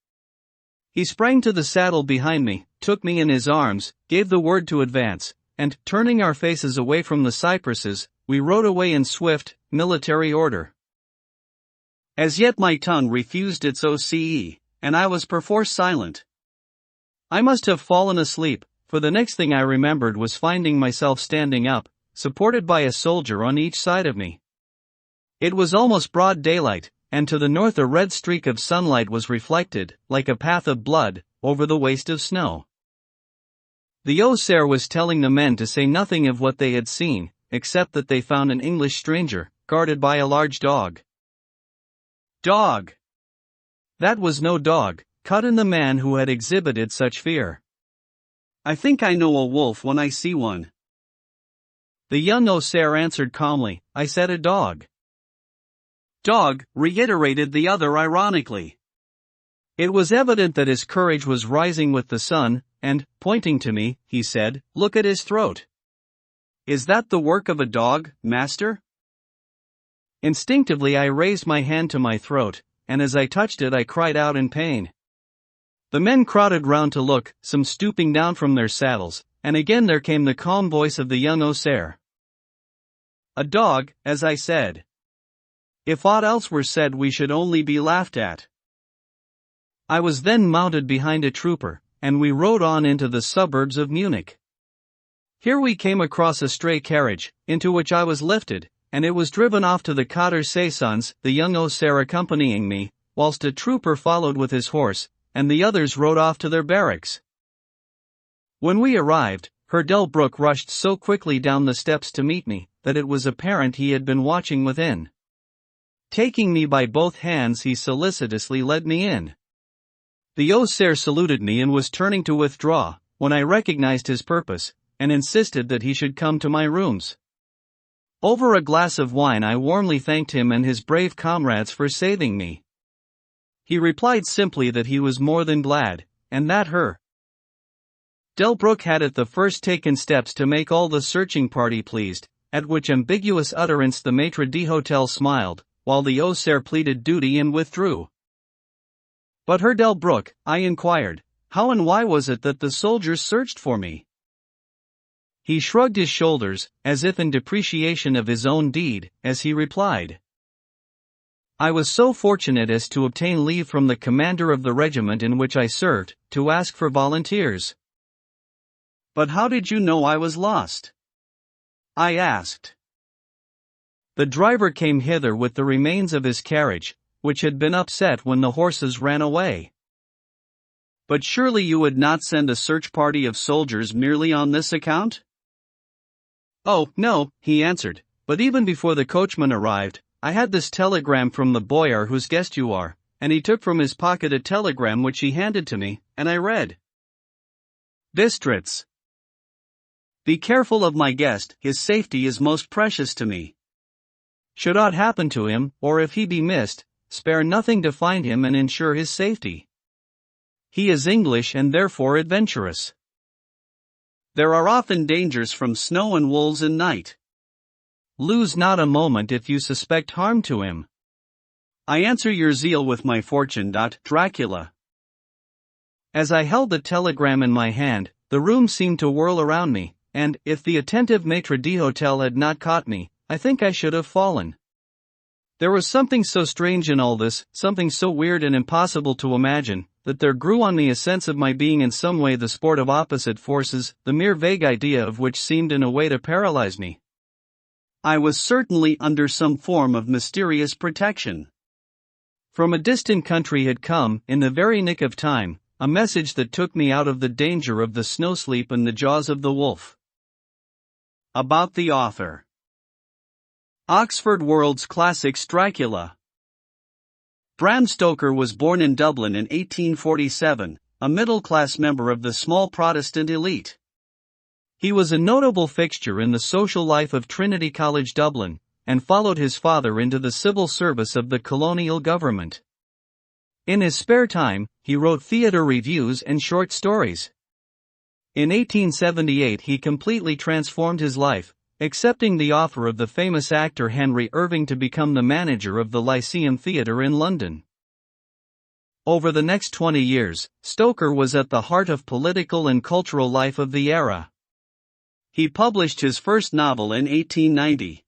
He sprang to the saddle behind me, took me in his arms, gave the word to advance, and, turning our faces away from the cypresses, we rode away in swift, military order. As yet my tongue refused its OCE, and I was perforce silent. I must have fallen asleep, for the next thing I remembered was finding myself standing up, supported by a soldier on each side of me. It was almost broad daylight, and to the north a red streak of sunlight was reflected, like a path of blood, over the waste of snow. The Osair was telling the men to say nothing of what they had seen, except that they found an English stranger, guarded by a large dog. Dog! That was no dog, cut in the man who had exhibited such fear. "I think I know a wolf when I see one." The young Osair answered calmly, "I said a dog." "Dog," reiterated the other ironically. It was evident that his courage was rising with the sun, and, pointing to me, he said, "Look at his throat. Is that the work of a dog, master?" Instinctively I raised my hand to my throat, and as I touched it I cried out in pain. The men crowded round to look, some stooping down from their saddles, and again there came the calm voice of the young Osair. "A dog, as I said. If aught else were said we should only be laughed at." I was then mounted behind a trooper, and we rode on into the suburbs of Munich. Here we came across a stray carriage, into which I was lifted, and it was driven off to the Cotter Saisons, the young Osair accompanying me, whilst a trooper followed with his horse, and the others rode off to their barracks. When we arrived, Herr Delbrück rushed so quickly down the steps to meet me, that it was apparent he had been watching within. Taking me by both hands he solicitously led me in. The Osair saluted me and was turning to withdraw, when I recognized his purpose, and insisted that he should come to my rooms. Over a glass of wine I warmly thanked him and his brave comrades for saving me. He replied simply that he was more than glad, and that Herr Delbrück had at the first taken steps to make all the searching party pleased, at which ambiguous utterance the maître d'hôtel smiled, while the Osair pleaded duty and withdrew. "But Herr Delbrück," I inquired, "how and why was it that the soldiers searched for me?" He shrugged his shoulders, as if in depreciation of his own deed, as he replied, "I was so fortunate as to obtain leave from the commander of the regiment in which I served, to ask for volunteers. But how did you know I was lost? I asked. The driver came hither with the remains of his carriage, which had been upset when the horses ran away. But surely you would not send a search party of soldiers merely on this account? Oh, no, he answered, but even before the coachman arrived, I had this telegram from the boyar whose guest you are, and he took from his pocket a telegram which he handed to me, and I read. Bistritz. Be careful of my guest, his safety is most precious to me. Should aught happen to him, or if he be missed, spare nothing to find him and ensure his safety. He is English and therefore adventurous. There are often dangers from snow and wolves in night. Lose not a moment if you suspect harm to him. I answer your zeal with my fortune. Dracula. As I held the telegram in my hand, the room seemed to whirl around me, and, if the attentive maitre d'hotel had not caught me, I think I should have fallen. There was something so strange in all this, something so weird and impossible to imagine, that there grew on me a sense of my being in some way the sport of opposite forces, the mere vague idea of which seemed in a way to paralyze me. I was certainly under some form of mysterious protection. From a distant country had come, in the very nick of time, a message that took me out of the danger of the snow sleep and the jaws of the wolf. About the author. Oxford World's Classics Dracula. Bram Stoker was born in Dublin in 1847, a middle-class member of the small Protestant elite. He was a notable fixture in the social life of Trinity College Dublin, and followed his father into the civil service of the colonial government. In his spare time, he wrote theatre reviews and short stories. In 1878 he completely transformed his life, accepting the offer of the famous actor Henry Irving to become the manager of the Lyceum Theatre in London. Over the next 20 years, Stoker was at the heart of political and cultural life of the era. He published his first novel in 1890.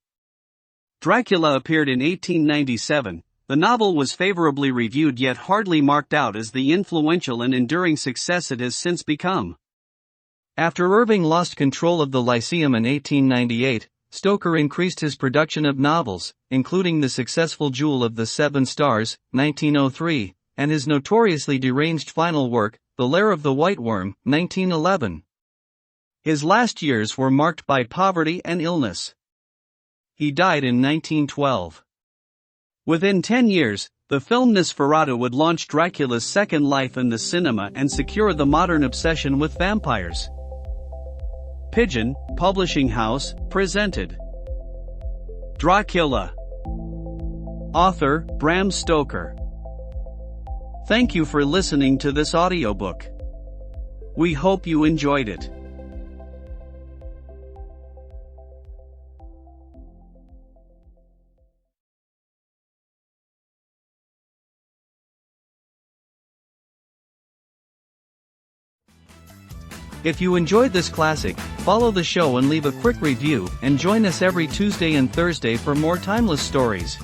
Dracula appeared in 1897. The novel was favorably reviewed yet hardly marked out as the influential and enduring success it has since become. After Irving lost control of the Lyceum in 1898, Stoker increased his production of novels, including the successful Jewel of the Seven Stars, 1903, and his notoriously deranged final work, The Lair of the White Worm, 1911. His last years were marked by poverty and illness. He died in 1912. Within 10 years, the film Nosferatu would launch Dracula's second life in the cinema and secure the modern obsession with vampires. Pigeon, publishing house, presented Dracula. Author, Bram Stoker. Thank you for listening to this audiobook. We hope you enjoyed it. If you enjoyed this classic, follow the show and leave a quick review, and join us every Tuesday and Thursday for more timeless stories.